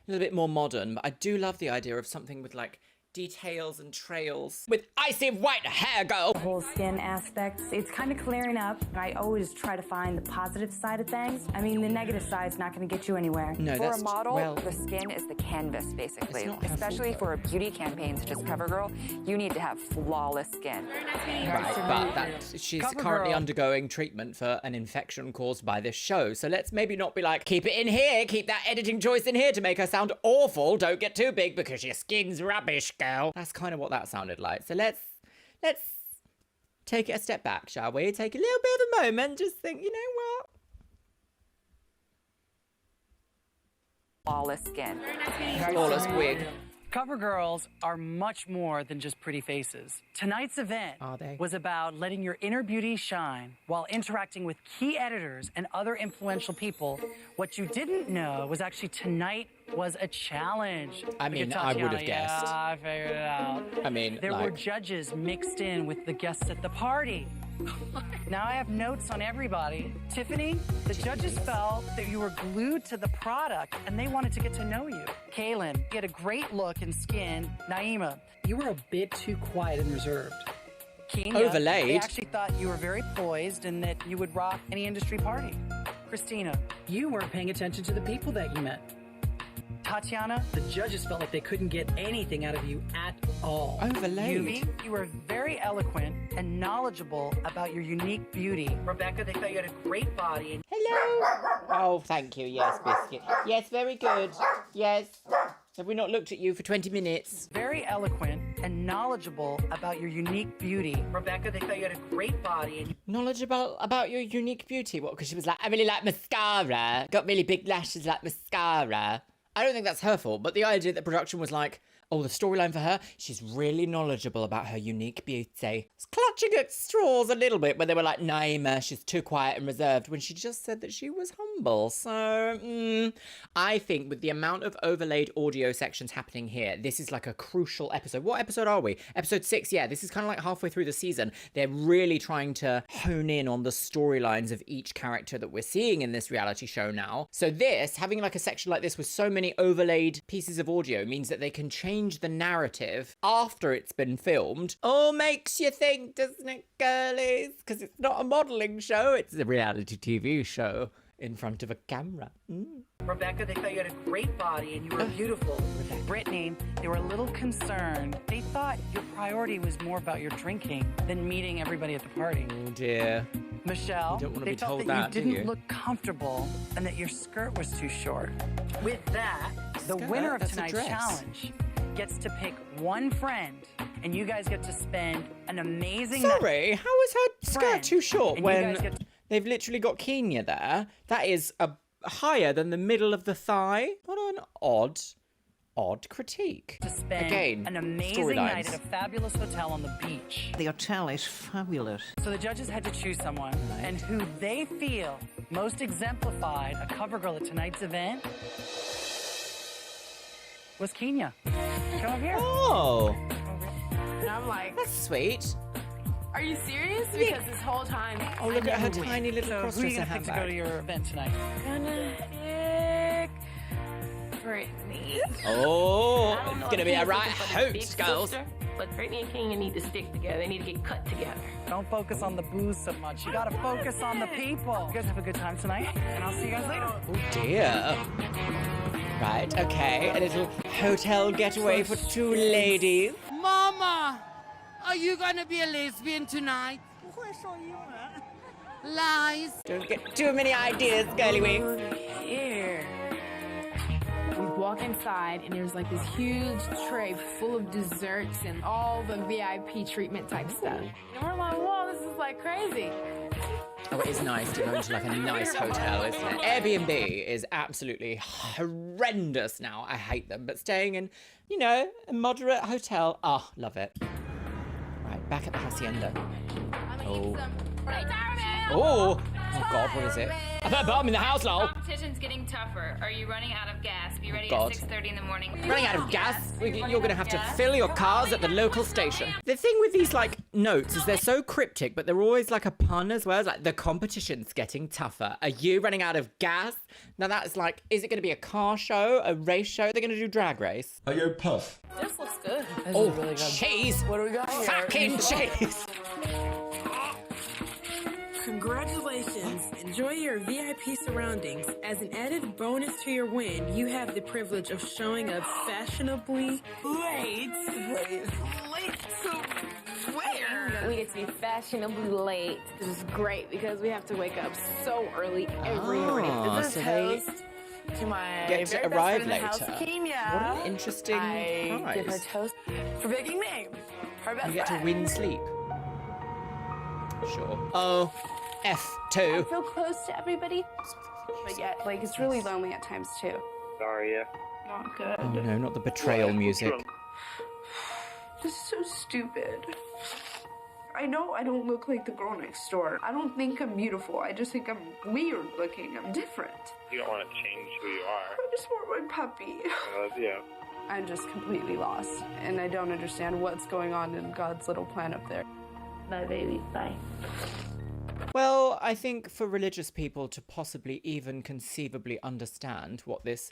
A little bit more modern, but I do love the idea of something with like details and trails with icy white hair, girl. The whole skin aspect, it's kind of clearing up. I always try to find the positive side of things. I mean, the negative side's not going to get you anywhere. No, for a model, the skin is the canvas, basically. Especially for a beauty campaign such as CoverGirl, you need to have flawless skin. Right, but she's currently undergoing treatment for an infection caused by this show. So let's maybe not be like, keep it in here, keep that editing choice in here to make her sound awful. Don't get too big because your skin's rubbish, girl. That's kind of what that sounded like. So let's take it a step back, shall we? Take a little bit of a moment, just think, you know what? Flawless skin. Flawless wig. Cover girls are much more than just pretty faces. Tonight's event was about letting your inner beauty shine while interacting with key editors and other influential people. What you didn't know was actually tonight was a challenge. I mean, I would have guessed. Yeah, I figured it out. I mean, there were judges mixed in with the guests at the party. Now I have notes on everybody. Tiffany, the judges felt that you were glued to the product and they wanted to get to know you. Kaylin, you had a great look and skin. Naima, you were a bit too quiet and reserved. Kenya, Overlaid. they actually thought you were very poised and that you would rock any industry party. Christina, you weren't paying attention to the people that you met. Tatiana, the judges felt like they couldn't get anything out of you at all. Overlaid. Yuvi, you were very eloquent and knowledgeable about your unique beauty. Rebecca, they thought you had a great body. And hello. Oh, thank you. Yes, Biscuit. Yes, very good. Yes. Have we not looked at you for 20 minutes? Very eloquent and knowledgeable about your unique beauty. Rebecca, they thought you had a great body. And knowledgeable about your unique beauty? What? Because she was like, I really like mascara. Got really big lashes like mascara. I don't think that's her fault, but the idea that production was like, oh, the storyline for her, she's really knowledgeable about her unique beauty. It's clutching at straws a little bit when they were like, Naima, she's too quiet and reserved, when she just said that she was humble. So, I think with the amount of overlaid audio sections happening here, this is like a crucial episode. What episode are we? Episode 6, yeah, this is kind of like halfway through the season. They're really trying to hone in on the storylines of each character that we're seeing in this reality show now. So this, having like a section like this with so many overlaid pieces of audio means that they can change the narrative after it's been filmed. Oh, makes you think, doesn't it, girlies? Because it's not a modelling show, it's a reality TV show in front of a camera. Rebecca, they thought you had a great body and you were beautiful. Brittany, they were a little concerned. They thought your priority was more about your drinking than meeting everybody at the party. Oh dear. Michelle, you don't want to they be felt told that you do didn't you? look comfortable and that your skirt was too short. With that, the Skirt? winner of That's a tonight's dress. challenge gets to pick one friend, and you guys get to spend an amazing Sorry, night. how is her skirt Friend. too short And you guys when get to- they've literally got Kenya there? That is higher than the middle of the thigh. What an odd critique. To spend Again, an amazing night at a fabulous hotel on the beach. The hotel is fabulous. So the judges had to choose someone, and who they feel most exemplified a cover girl at tonight's event was Kenya. Come over here. Oh, And I'm like, that's sweet. are you serious? Because this whole time, Oh, look I at her never win. tiny little So who are you cross-dresser gonna pick to go handbag. to your event tonight? Gonna Brittany. Oh, I don't know it's gonna if be a he's right looking for the hoot, big girls. sister, But Brittany and King need to stick together. They need to get cut together. Don't focus on the booze so much. You gotta focus on the people. You guys have a good time tonight, and I'll see you guys later. Oh dear. Right, okay, a little hotel getaway for two ladies. Mama, are you gonna be a lesbian tonight? Lies. Don't get too many ideas, girly wings. Here. We walk inside and there's like this huge tray full of desserts and all the VIP treatment type stuff. And we're like, whoa, this is like crazy. Oh, it is nice to go into like a nice hotel, isn't it? Airbnb is absolutely horrendous now. I hate them. But staying in, you know, a moderate hotel, love it. Right, back at the hacienda. Oh. Oh, God, what is it? I put a bomb in the house, lol. Competition's getting tougher. Are you running out of gas? Be ready God. at 6:30 in the morning. Running out of gas? You're gonna have to fill your cars at the local station. The thing with these, like, notes is they're so cryptic, but they're always like a pun as well. It's like, the competition's getting tougher. Are you running out of gas? Now that's like, is it gonna be a car show, a race show? They're gonna do drag race. Are you Puff? This looks good. Oh, cheese! What do we got here? Fucking cheese! Congratulations! Enjoy your VIP surroundings. As an added bonus to your win, you have the privilege of showing up fashionably late. Late to where? We get to be fashionably late. This is great because we have to wake up so early every morning. This is so toast to my get to very best arrive friend in the house, later. Kenya. What an interesting I give her prize. toast for picking me. Her best You get to friend. win sleep. Sure. Oh, I F2. feel close to everybody, but yet, like, it's really lonely at times too. Sorry, yeah. Not good. Oh no, not the betrayal music. This is so stupid. I know I don't look like the girl next door. I don't think I'm beautiful. I just think I'm weird looking. I'm different. You don't want to change who you are. I just want my puppy. Yeah. I'm just completely lost, and I don't understand what's going on in God's little plan up there. Bye, baby. Bye. Well, I think for religious people to possibly even conceivably understand what this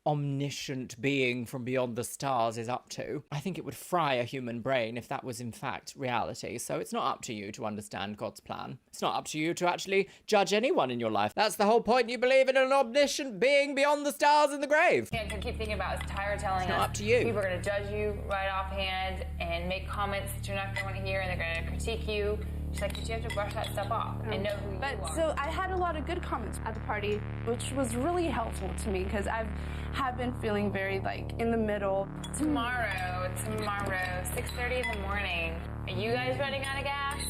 omniscient being from beyond the stars is up to, I think it would fry a human brain if that was in fact reality. So it's not up to you to understand God's plan. It's not up to you to actually judge anyone in your life. That's the whole point. You believe in an omniscient being beyond the stars in the grave. I keep thinking about is Tyra telling It's us not up to you. people are going to judge you right offhand and make comments that you're not going to want to hear, and they're going to critique you. She's like, but you have to brush that stuff off and know who you are. So I had a lot of good comments at the party, which was really helpful to me because I have been feeling very like in the middle. Tomorrow, 6:30 in the morning. Are you guys running out of gas?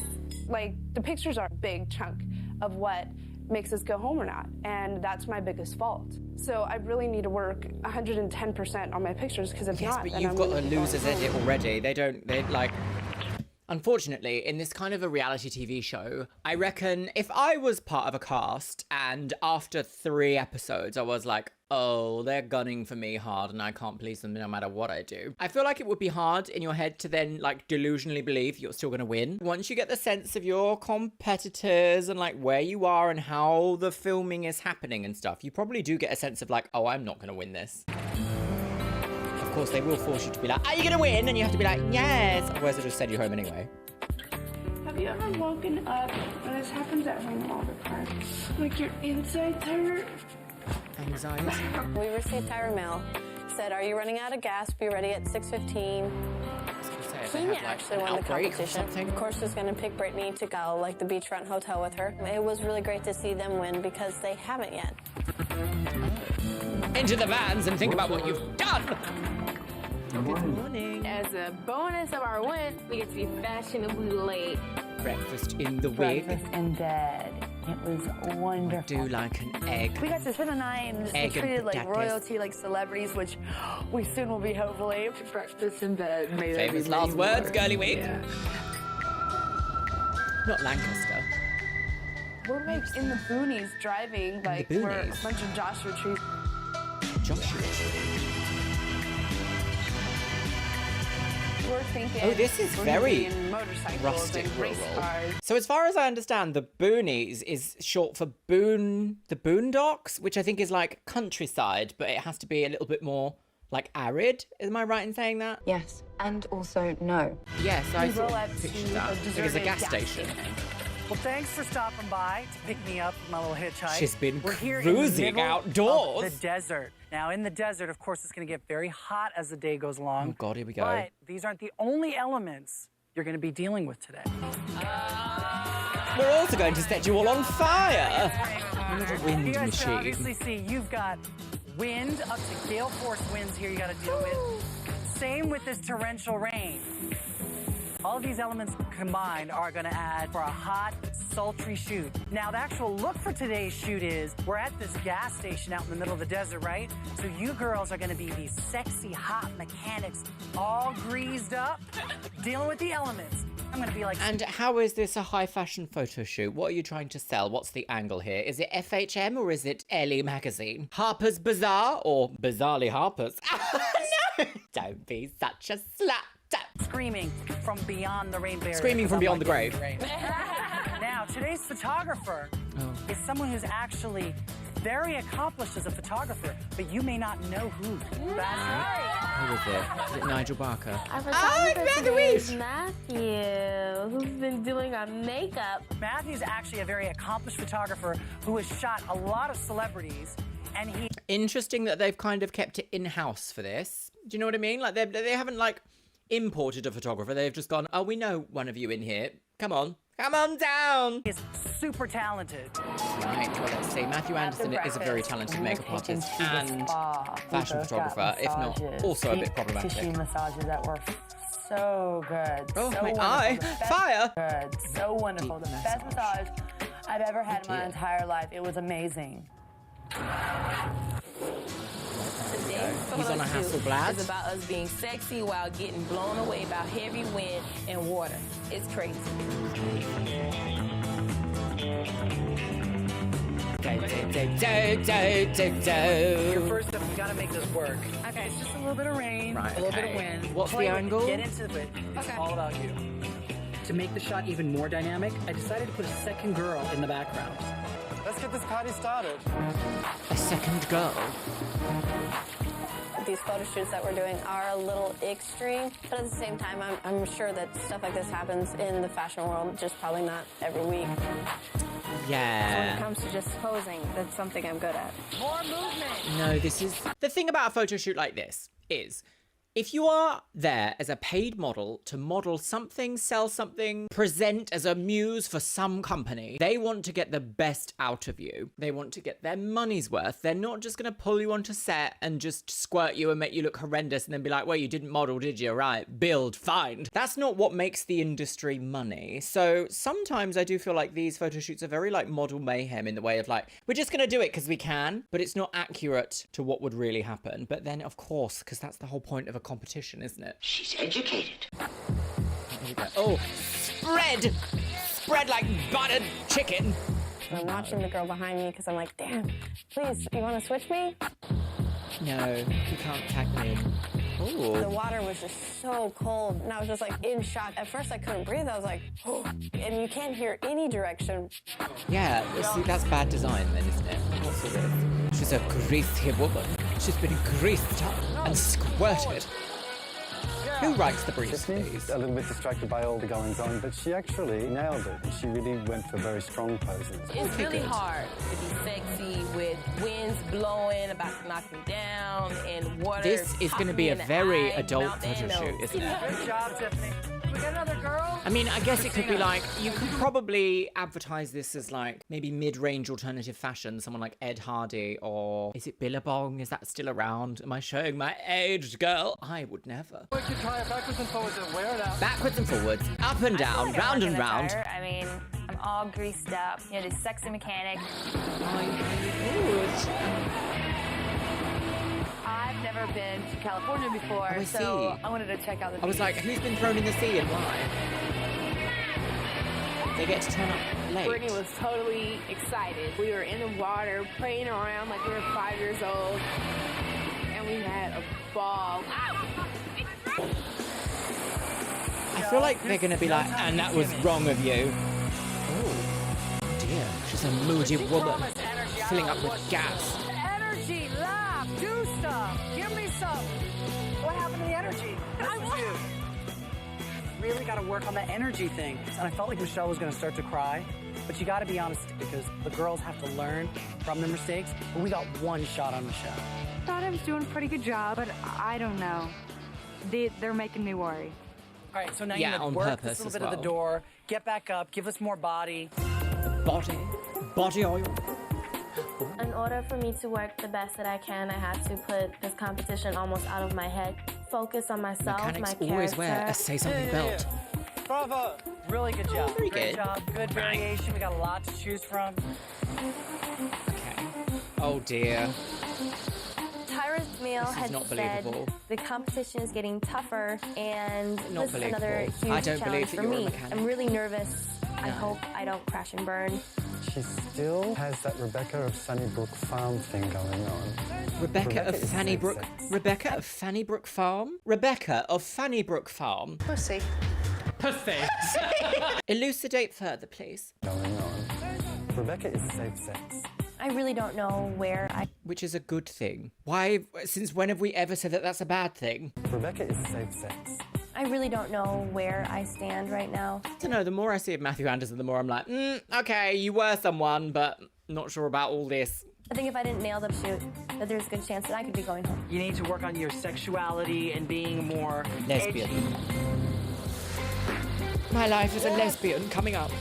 Like the pictures are a big chunk of what makes us go home or not, and that's my biggest fault. So I really need to work 110% on my pictures because if Yes, not, but then you've I'm got gonna a be loser's going edit home. already. They like... Unfortunately, in this kind of a reality TV show, I reckon if I was part of a cast and after 3 episodes I was like, oh, they're gunning for me hard and I can't please them no matter what I do, I feel like it would be hard in your head to then like delusionally believe you're still going to win. Once you get the sense of your competitors and like where you are and how the filming is happening and stuff, you probably do get a sense of like, oh, I'm not going to win this. Of course, they will force you to be like, are you gonna win? And you have to be like, yes. Otherwise, they'll just send you home anyway. Have you ever woken up, and this happens at home all the time, like your insides hurt? Anxiety. We received Tyra mail. Said, are you running out of gas? Be ready at 6:15. Kenya actually won the competition. Of course, was going to pick Brittany to go like the beachfront hotel with her. It was really great to see them win because they haven't yet. Into the vans and think about what you've done. Good morning. As a bonus of our win, we get to be fashionably late. Breakfast in the wig. Breakfast in bed. It was wonderful. I do like an egg. We got to spend the night and just be Egg and treated like potatoes. royalty, like celebrities, which we soon will be, hopefully. Breakfast in bed. Famous last words, girly wig. Yeah. Not Lancaster. We're like in the boonies driving, like we're a boonies? bunch of Joshua trees. Joshua Tree. We're thinking. Oh, this is we're very thinking motorcycles rustic and race rural. cars. So as far as I understand, the boonies is short for the boondocks, which I think is like countryside, but it has to be a little bit more like arid. Am I right in saying that? Yes, and also no. Yes, I We sort roll of up pictured to that. a Like it's a deserted gas gas station. Well, thanks for stopping by to pick me up with my little hitchhike. She's been We're here cruising in the middle outdoors. Of the desert. Now, in the desert, of course, it's going to get very hot as the day goes along. Oh, God, here we go. But these aren't the only elements you're going to be dealing with today. We're also going to set you all on fire. You're not a wind You guys machine. can obviously see you've got wind up to gale force winds here you got to deal with. Same with this torrential rain. All of these elements combined are going to add for a hot, sultry shoot. Now, the actual look for today's shoot is we're at this gas station out in the middle of the desert, right? So you girls are going to be these sexy, hot mechanics, all greased up, dealing with the elements. I'm going to be like... And how is this a high fashion photo shoot? What are you trying to sell? What's the angle here? Is it FHM or is it Elle magazine? Harper's Bazaar or Bizarrely Harper's? No! Don't be such a slut. Screaming from beyond the rain barrier. Screaming from beyond the grave. Now, today's photographer is someone who's actually very accomplished as a photographer, but you may not know who. That's right. Who is it? Is it Nigel Barker? Our photographer today is Matthew, who's been doing our makeup. Matthew's actually a very accomplished photographer who has shot a lot of celebrities, and he... Interesting that they've kind of kept it in-house for this. Do you know what I mean? Like, they haven't, like, imported a photographer. They've just gone, oh, we know one of you in here. Come on down. He's super talented. Right, well, let's see. Matthew Anderson is a very talented makeup artist and fashion photographer, if not also a bit problematic. Tissue massages that were so good. Oh, so my wonderful. eye. The best- Fire. Good. So wonderful. The best massage I've ever had in my dear. entire life. It was amazing. He's on a Hasselblad. It's about us being sexy while getting blown away by heavy wind and water. It's crazy. Your first step, you gotta make this work. Okay. It's just a little bit of rain, Right, a little bit okay. of wind. What's the Play with it, angle? Get into it. It's all about you. To make the shot even more dynamic, I decided to put a second girl in the background. Let's get this party started. A second girl. These photo shoots that we're doing are a little extreme, but at the same time, I'm sure that stuff like this happens in the fashion world, just probably not every week. Yeah. So when it comes to just posing, that's something I'm good at. More movement. No, this is... The thing about a photo shoot like this is... If you are there as a paid model to model something, sell something, present as a muse for some company, they want to get the best out of you. They want to get their money's worth. They're not just going to pull you onto set and just squirt you and make you look horrendous and then be like, well, you didn't model, did you? Right, build, fine. That's not what makes the industry money. So sometimes I do feel like these photo shoots are very like model mayhem in the way of like, we're just going to do it because we can, but it's not accurate to what would really happen. But then, of course, because that's the whole point of a competition, isn't it? She's educated. There we go. Oh, spread like buttered chicken. I'm watching the girl behind me because I'm like, damn, please, you want to switch me? No, you can't tag me in. Ooh. The water was just so cold, and I was just like in shock. At first, I couldn't breathe. I was like, oh, and you can't hear any direction. Yeah, see, that's bad design then, isn't it? What's it with? She's a greasy woman. She's been greased up and squirted. Who writes the briefs, please? A little bit distracted by all the goings on, but she actually nailed it. She really went for very strong poses. It's really hard to be sexy with winds blowing, about to knock me down, and water. This is going to be a popping in the very eye, adult mouth, photo and shoot, nose. isn't it? Good job, Tiffany. We got another girl? I mean, I guess it could be like, you could probably advertise this as like maybe mid-range alternative fashion, someone like Ed Hardy, or is it Billabong? Is that still around? Am I showing my age, girl? I would never. We could try it backwards and forwards and wear it out. Backwards and forwards, up and down, round and round. I mean, I'm all greased up. You know, this sexy mechanic. I've never been to California before, Oh, I so see. I wanted to check out the I was beach. like, who's been thrown in the sea and why? They get to turn up late. Brittany was totally excited. We were in the water, playing around like we were 5 years old, and we had a ball. feel like they're gonna be like, and that was wrong of you. Oh dear, she's a moody woman, filling up with gas. Energy, laugh, do stuff. Give me some. What happened to the energy? I want you. Really got to work on that energy thing. And I felt like Michelle was going to start to cry, but you got to be honest because the girls have to learn from their mistakes. But we got one shot on Michelle. Thought I was doing a pretty good job, but I don't know. They're making me worry. All right, so now Yeah, you on work purpose this little as bit of the well. door, get back up, give us more body. Body oil. In order for me to work the best that I can, I have to put this competition almost out of my head. Focus on myself, Mechanics my character. always wear a say something belt. Bravo. Really good job. Very Great good. job. Good variation. We got a lot to choose from. Oh dear. Tyra's mail This is had not said believable. the competition is getting tougher, and Not this is another believable. I huge don't believe challenge that for you're a me. mechanic. I'm really nervous. I hope I don't crash and burn. She still has that Rebecca of Sunnybrook Farm thing going on. Rebecca of is Fannybrook. same-sex. Rebecca of Fannybrook Farm? Rebecca of Fannybrook Farm. Pussy. Pussy. Elucidate further, please. Going on. Rebecca is safe sex. I really don't know where I... Which is a good thing. Why, since when have we ever said that that's a bad thing? Rebecca is safe sex. I really don't know where I stand right now. I don't know, the more I see of Matthew Anderson, the more I'm like, okay, you were someone, but not sure about all this. I think if I didn't nail the shoot, that there's a good chance that I could be going home. You need to work on your sexuality and being more Lesbian. edgy. My life is a lesbian coming up.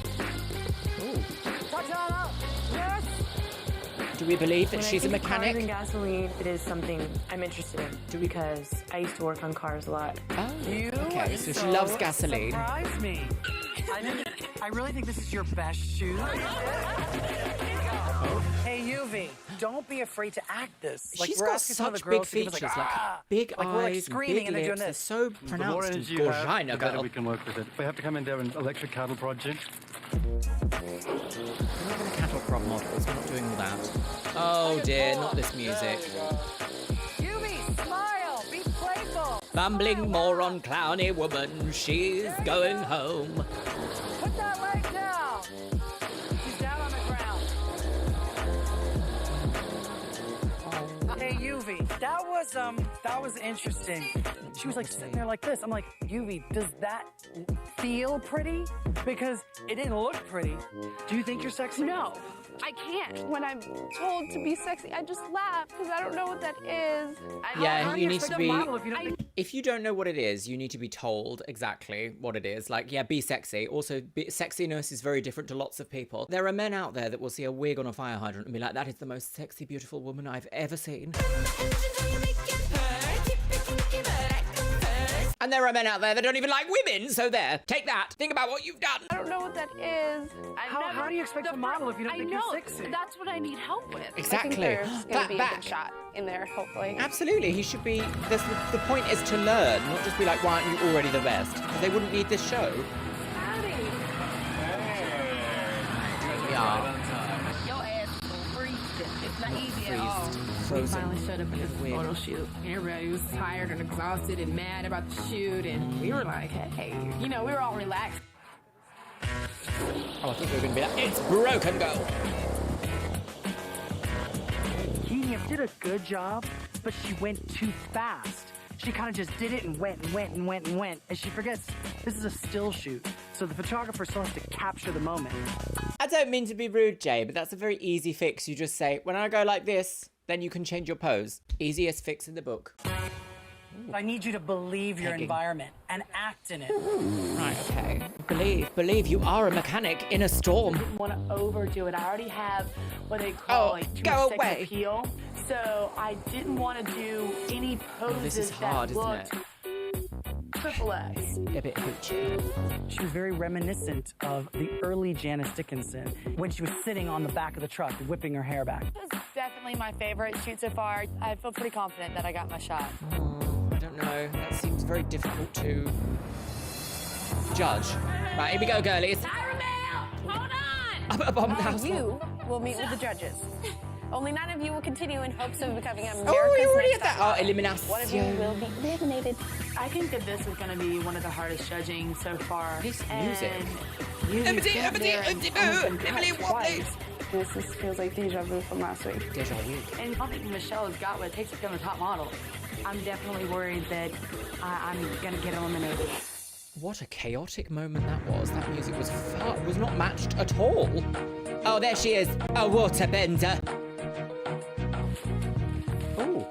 Tatiana! Yes! Do we believe that When I she's a think of cars mechanic? and gasoline, it is something I'm interested in because I used to work on cars a lot. Oh, You okay, so she loves gasoline. Surprise me. I really think this is your best shoot. Hey, Yuvi, don't be afraid to act this. She's we're got asking some of the such big girls to give us, features, like, big like we're, like, eyes, and screaming big and they're lips. doing They're this. so The more pronounced and energy you have, gorgina, the better girl. we can work with it. If we have to come in there and electric cattle project. We're not going to cattle prop models. We're not doing all that. Oh dear, not this music. Yuvi, smile, be playful. Bumbling moron clowny woman, she's going home. Put that leg down. He's down on the ground. Hey, Yuvi, that was interesting. She was like sitting there like this. I'm like, Yuvi, does that feel pretty? Because it didn't look pretty. Do you think you're sexy? No, I can't. When I'm told to be sexy, I just laugh because I don't know what that is. Yeah, you need to be. If you don't know what it is, you need to be told exactly what it is. Like, yeah, be sexy. Also, sexiness is very different to lots of people. There are men out there that will see a wig on a fire hydrant and be like, that is the most sexy, beautiful woman I've ever seen. And there are men out there that don't even like women, so there. Take that. Think about what you've done. I don't know what that is. How do you expect to model if you don't think you're sexy? That's what I need help with. Exactly. I think there's going to be a good shot in there, hopefully. Absolutely, he should be. The point is to learn, not just be like, why aren't you already the best? Because they wouldn't need this show. Yeah. Your ass freezed. It's not easy at all. Frozen. We finally showed up at this photo shoot. Everybody was tired and exhausted and mad about the shoot, and we were like, hey, we were all relaxed. Oh, I think we were going to be like, it's broken, go. He did a good job, but she went too fast. She kind of just did it and went and went and went and went. And she forgets this is a still shoot. So the photographer still has to capture the moment. I don't mean to be rude, Jay, but that's a very easy fix. You just say, when I go like this, then you can change your pose. Easiest fix in the book. I need you to believe your environment and act in it. Right, okay. Believe you are a mechanic in a storm. I didn't want to overdo it. I already have what they call too go much away. sex appeal. So I didn't want to do any poses this is hard, that isn't looked triple X. A bit hoochie. She was very reminiscent of the early Janice Dickinson when she was sitting on the back of the truck whipping her hair back. This is definitely my favorite shoot so far. I feel pretty confident that I got my shot. I don't know. That seems very difficult to judge. Right, here we go, girlies. Hold on! Up a bomb house. You will meet with the judges. Only 9 of you will continue in hopes of becoming America's we already Next had that. Top Oh, Model. eliminación. One of you will be eliminated. I think that this is going to be one of the hardest judging so far. This music. This feels like deja vu from last week. Deja vu. And I think Michelle has got what it takes to become a top model. I'm definitely worried that I'm going to get eliminated. What a chaotic moment that was. That music was not matched at all. Oh, there she is. A waterbender. Ooh.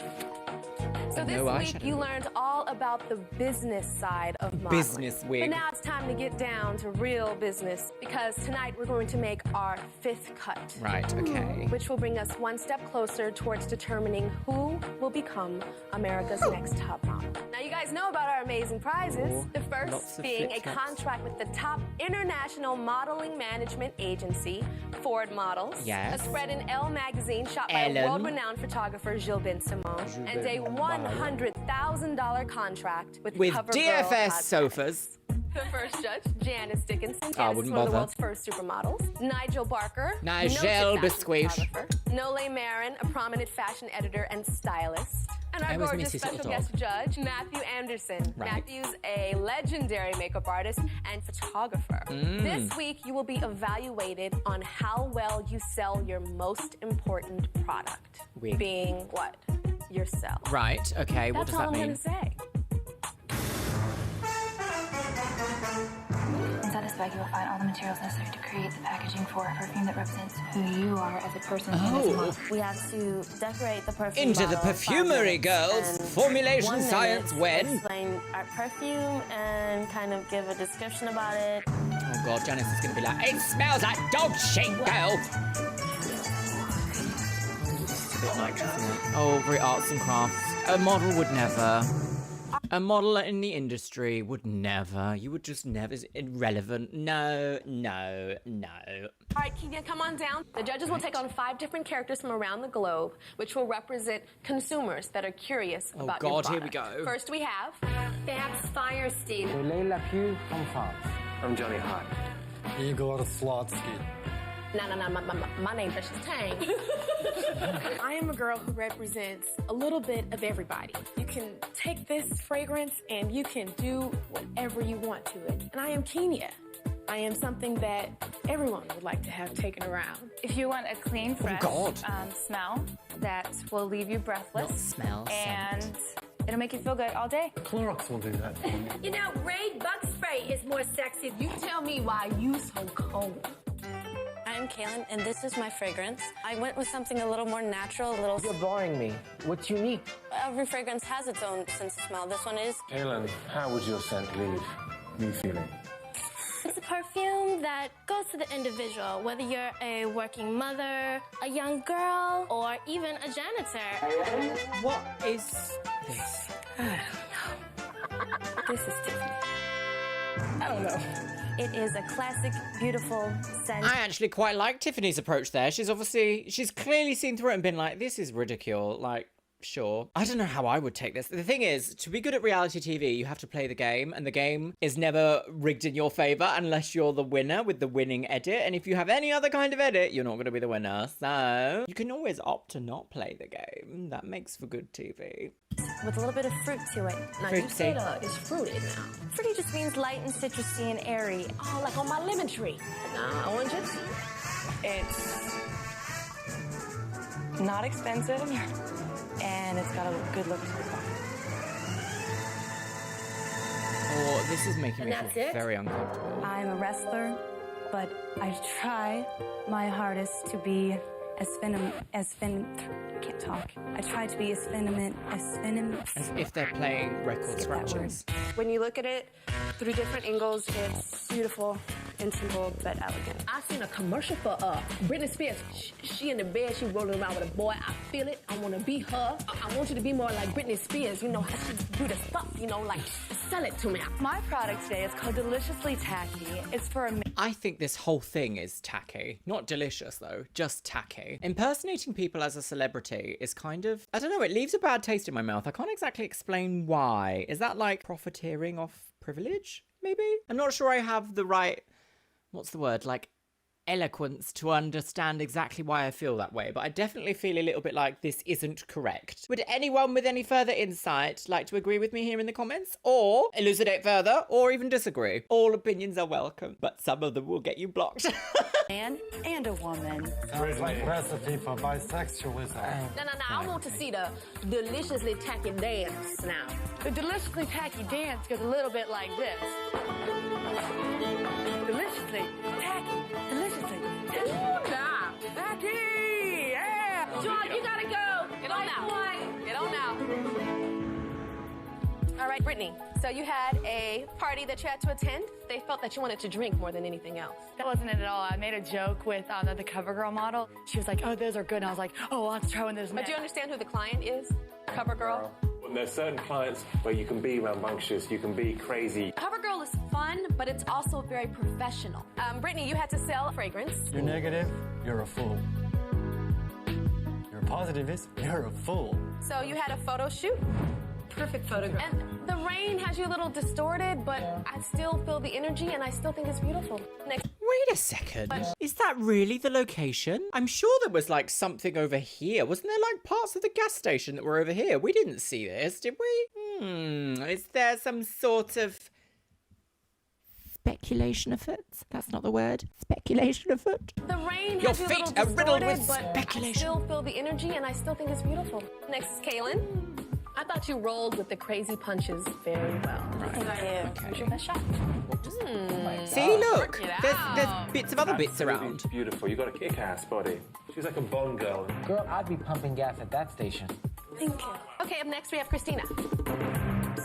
So this week you learned all about the business side of modeling. Business wig. But now it's time to get down to real business because tonight we're going to make our 5th cut. Right, okay. Which will bring us one step closer towards determining who will become America's next top model. Now you guys know about our amazing prizes. The first being a contract with the top international modeling management agency, Ford Models. Yes. A spread in Elle magazine shot by Ellen. world-renowned photographer Gilles Ben-Simon. And a $100,000 contract with CoverGirl DFS Cosmetics. sofas. The first judge, Janice Dickinson. I Janice is wouldn't one of the bother. world's first supermodels. Nigel Barker. Nigel noted fashion Biscuit. photographer. Nole Marin, a prominent fashion editor and stylist. And our I was gorgeous Mrs. special Little guest judge, Matthew Anderson. Right. Matthew's a legendary makeup artist and photographer. This week, you will be evaluated on how well you sell your most important product. Wig. Being what? Yourself. Right, okay. What That's does all that I'm mean? gonna say. Inside this bag, you will find all the materials necessary to create the packaging for a perfume that represents who you are as a person. Oh. We have to decorate the perfume Into the bottle, perfumery, girls. Formulation science when? Explain our perfume and kind of give a description about it. Oh god, Janice is gonna be like, it smells like dog shit, girl. Oh, very arts and crafts. A model would never. A model in the industry would never. You would just never. It's irrelevant. No, no, no. All right, Kenya, come on down. The judges will take on 5 different characters from around the globe, which will represent consumers that are curious about your God, product. here we go. First, we have Babs Firestein. from France. I'm Johnny Hot. You got a flawed skin. No, my name's Precious Tang. I am a girl who represents a little bit of everybody. You can take this fragrance and you can do whatever you want to it. And I am Kenya. I am something that everyone would like to have taken around. If you want a clean, fresh smell that will leave you breathless. Not smell, and scent. it'll make you feel good all day. Clorox will do that for me. You know, Raid Bug Spray is more sexy. You tell me why you so cold. I'm Kaylin, and this is my fragrance. I went with something a little more natural, a little... You're boring me. What's unique? Every fragrance has its own sense of smell. This one is... Kaylin, how would your scent leave me feeling? It's a perfume that goes to the individual, whether you're a working mother, a young girl, or even a janitor. What is this? I don't know. This is Tiffany. I don't know. It is a classic, beautiful scent. I actually quite like Tiffany's approach there. She's clearly seen through it and been like, this is ridicule. Like, sure. I don't know how I would take this. The thing is, to be good at reality TV, you have to play the game, and the game is never rigged in your favor unless you're the winner with the winning edit. And if you have any other kind of edit, you're not going to be the winner. So you can always opt to not play the game. That makes for good TV. With a little bit of fruit to it. Now, you said it's fruited now. Fruity just means light and citrusy and airy. Oh, like on my lemon tree. Nah, oranges. It's not expensive, and it's got a good look to it. Oh, this is making me And feel that's it? very uncomfortable. I'm a wrestler, but I try my hardest to be can't talk. I try to be as As if they're playing record scratches. When you look at it through different angles, it's beautiful and simple but elegant. I seen a commercial for Britney Spears. She in the bed, she rolling around with a boy. I feel it. I want to be her. I want you to be more like Britney Spears. You know how she do the stuff. You know, like sell it to me. My product today is called Deliciously Tacky. It's for a I think this whole thing is tacky. Not delicious, though. Just tacky. Impersonating people as a celebrity is kind of... I don't know, it leaves a bad taste in my mouth. I can't exactly explain why. Is that like profiteering off privilege, maybe? I'm not sure I have the right... What's the word? Like, eloquence to understand exactly why I feel that way, but I definitely feel a little bit like this isn't correct. Would anyone with any further insight like to agree with me here in the comments, or elucidate further, or even disagree? All opinions are welcome, but some of them will get you blocked. Man and a woman. Sounds like recipe for bisexualism. No, I want to see the deliciously tacky dance now. The deliciously tacky dance goes a little bit like this. Deliciously tacky, deliciously tacky, yeah! John, you gotta go. Get on now. Get on now. All right, Brittany. So you had a party that you had to attend. They felt that you wanted to drink more than anything else. That wasn't it at all. I made a joke with the CoverGirl model. She was like, oh, those are good. And I was like, oh, I'll have to try one of those. But do you understand who the client is? CoverGirl? Well, there's certain clients where you can be rambunctious, you can be crazy. CoverGirl is fun, but it's also very professional. Brittany, you had to sell fragrance. You're negative, you're a fool. You're positivist, you're a fool. So you had a photo shoot. Perfect photograph. And the rain has you a little distorted, but I still feel the energy and I still think it's beautiful. Next. Wait a second. Is that really the location? I'm sure there was like something over here. Wasn't there like parts of the gas station that were over here? We didn't see this, did we? Is there some sort of speculation afoot? That's not the word. Speculation afoot. The rain Your has you a little feet are riddled distorted, with but speculation. I still feel the energy and I still think it's beautiful. Next is Kaylin. I thought you rolled with the crazy punches very well. Right. Here's your best shot. See, look. There's bits of other bits Absolutely around. Beautiful. You got a kick-ass body. She's like a Bond girl. Girl, I'd be pumping gas at that station. Thank you. Okay, up next we have Christina.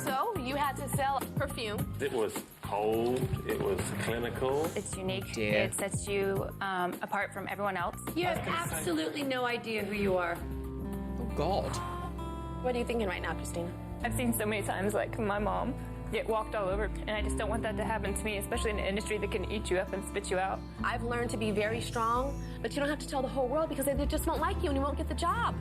So you had to sell perfume. It was cold. It was clinical. It's unique. Dear. It sets you apart from everyone else. You have absolutely no idea who you are. Oh, God. What are you thinking right now, Christina? I've seen so many times, like, my mom get walked all over, and I just don't want that to happen to me, especially in an industry that can eat you up and spit you out. I've learned to be very strong, but you don't have to tell the whole world because they just won't like you and you won't get the job.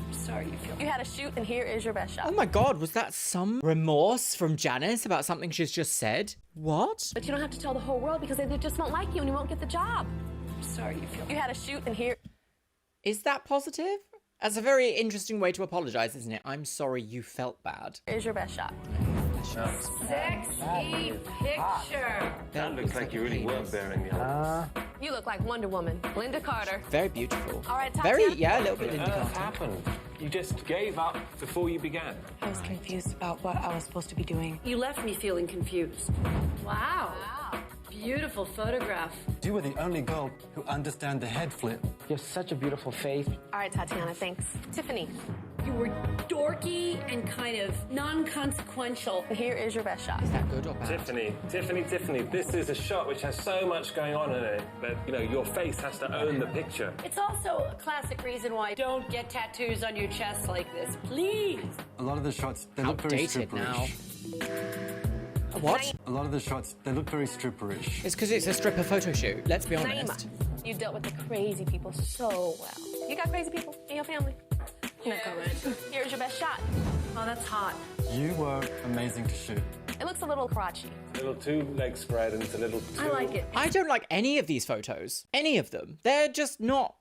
I'm sorry you feel. You had a shoot, and here is your best shot. Oh my God, was that some remorse from Janice about something she's just said? What? But you don't have to tell the whole world because they just won't like you and you won't get the job. I'm sorry you feel. You had a shoot, and here. Is that positive? That's a very interesting way to apologize, isn't it? I'm sorry you felt bad. Here's your best shot. Sexy picture. That looks like you really were bearing the arms. You look like Wonder Woman. Linda Carter. Very beautiful. All right, Tatiana. Yeah, a little bit What Linda on earth Carter. happened? You just gave up before you began. I was confused about what I was supposed to be doing. You left me feeling confused. Wow. Beautiful photograph. You were the only girl who understand the head flip. You have such a beautiful face. All right, Tatiana, thanks. Tiffany. You were dorky and kind of non-consequential. Here is your best shot. Is that good or bad? Tiffany, this is a shot which has so much going on in it that, you know, your face has to own the picture. It's also a classic reason why don't get tattoos on your chest like this. Please. A lot of the shots, they look very Outdated now. stripperish. What? A lot of the shots, they look very stripperish. It's because it's a stripper photo shoot, let's be honest. Naima. You dealt with the crazy people so well. You got crazy people in your family. No comment. Here's your best shot. Oh, that's hot. You were amazing to shoot. It looks a little crotchy. A little too leg spread and it's a little too... I like it. I don't like any of these photos. Any of them. They're just not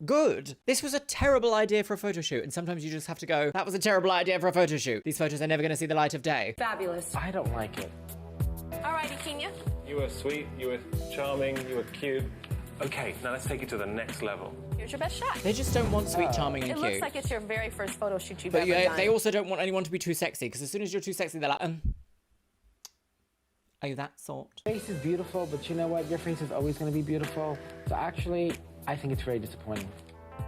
good. This was a terrible idea for a photo shoot, and sometimes you just have to go, that was a terrible idea for a photo shoot. These photos are never going to see the light of day. Fabulous. I don't like it. Alrighty, Kenya. You were sweet, you were charming, you were cute. Okay, now let's take it to the next level. Here's your best shot. They just don't want sweet, charming, and It cute. looks like it's your very first photo shoot you've But ever done. they also don't want anyone to be too sexy, because as soon as you're too sexy, they're like, are you that sort? Your face is beautiful, but you know what? Your face is always going to be beautiful. So actually, I think it's very disappointing.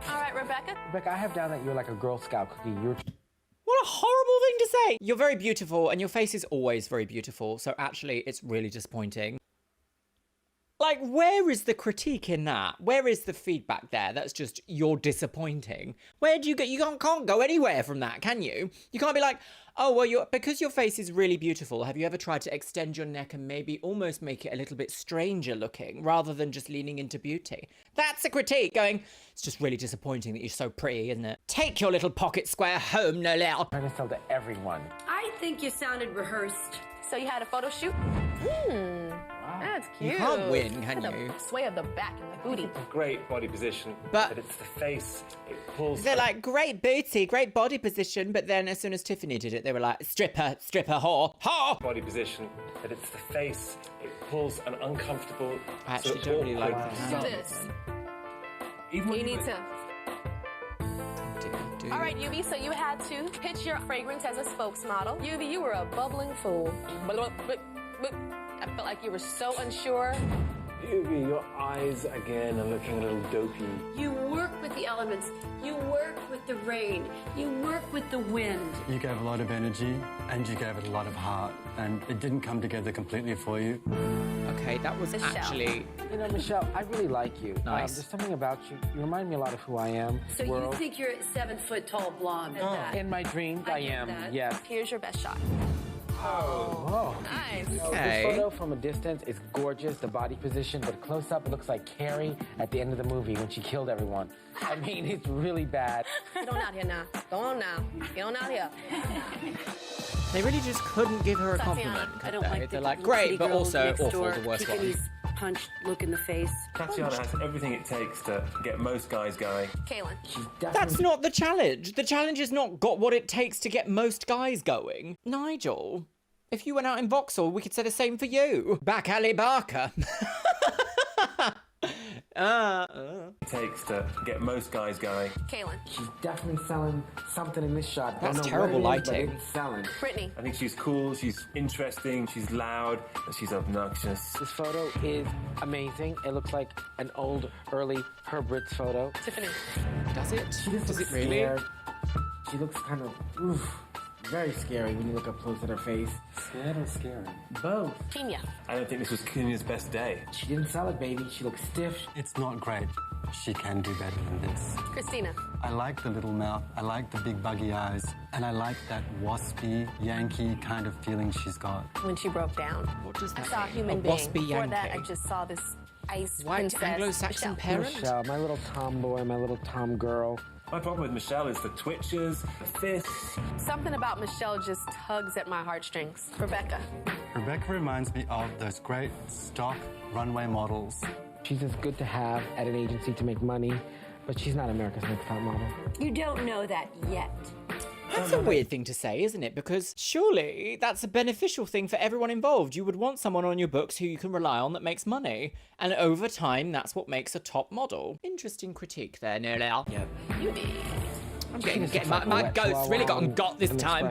All right, Rebecca. Rebecca, I have down that you're like a Girl Scout cookie. You're What a horrible thing to say! You're very beautiful, and your face is always very beautiful, so actually, it's really disappointing. Like, where is the critique in that? Where is the feedback there? That's just, you're disappointing. Where do you get, you can't go anywhere from that, can you? You can't be like, oh, well, because your face is really beautiful, have you ever tried to extend your neck and maybe almost make it a little bit stranger looking, rather than just leaning into beauty? That's a critique, going, it's just really disappointing that you're so pretty, isn't it? Take your little pocket square home, no lel. trying to sell to everyone. I think you sounded rehearsed. So you had a photo shoot? Wow. That's cute. You can't win, can The you? sway of the back and the booty. Great body position, But- but it's the face. It pulls. They're like, great booty, great body position, but then as soon as Tiffany did it, they were like, stripper, whore, whore! Body position, but it's the face. It pulls an uncomfortable. I actually sort of don't really like awkward that. This. Even when You need to. All right, Yubi, so you had to pitch your fragrance as a spokesmodel. Yubi, you were a bubbling fool. I felt like you were so unsure. Yubi, your eyes again are looking a little dopey. You work with the elements. You work with the rain. You work with the wind. You gave a lot of energy and you gave it a lot of heart, and it didn't come together completely for you. Okay, that was Michelle. actually... You know, Michelle, I really like you. Nice. There's something about you. You remind me a lot of who I am. So World. you think you're a 7-foot-tall blonde? In my dreams, I get am. that. Yes. Here's your best shot. Oh. Nice. Okay. This photo from a distance is gorgeous, the body position, but close up, it looks like Carrie at the end of the movie when she killed everyone. I mean, it's really bad. Get on out here now. Go on now. Get on out here. They really just couldn't give her a compliment, I could don't they? like They're the like, little great, city but girl also next awful, door, the worst one. kicking his punch look in the face. Tatiana has everything it takes to get most guys going. Kaylin. That's not the challenge. The challenge is not got what it takes to get most guys going. Nigel, if you went out in Vauxhall, we could say the same for you. Back Alley Barker. It takes to get most guys going. Kaylin. She's definitely selling something in this shot. That's Don't know terrible what it is, but lighting. it's selling. Brittany. I think she's cool, she's interesting, she's loud, and she's obnoxious. This photo is amazing. It looks like an old, early Herb Ritts photo. Tiffany. Does it? She just Does looks it really? scared. She looks kind of, very scary when you look up close at her face. Scared or scary? Both. Kenya. I don't think this was Kenya's best day. She didn't sell it, baby. She looks stiff. It's not great. She can do better than this. Christina. I like the little mouth, I like the big buggy eyes, and I like that waspy, Yankee kind of feeling she's got. When she broke down. What does that I saw a mean? human A being. waspy Before that, I Yankee. just saw this ice White princess. Anglo-Saxon Michelle. parent? Michelle, my little tomboy, my little tom girl. My problem with Michelle is the twitches, the fists. Something about Michelle just tugs at my heartstrings. Rebecca. Rebecca reminds me of those great stock runway models. She's just good to have at an agency to make money, but she's not America's Next Top Model. You don't know that yet. That's a weird thing to say, isn't it? Because surely that's a beneficial thing for everyone involved. You would want someone on your books who you can rely on that makes money. And over time, that's what makes a top model. Interesting critique there, Noel. Yeah. I'm getting my ghost's really gotten got this time.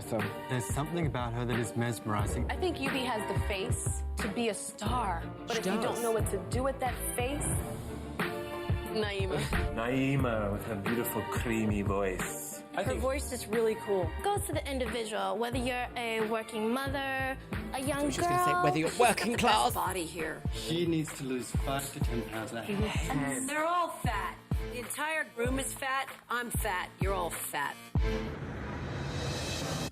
There's something about her that is mesmerizing. I think Yubi has the face to be a star. But She if you does. don't know what to do with that face, Naima. Naima with her beautiful creamy voice. Her voice is really cool. Goes to the individual, whether you're a working mother, a young girl. Just gonna say whether you're working Best class. body here. She needs to lose 5 to 10 pounds a head. They're all fat. The entire room is fat. I'm fat. You're all fat.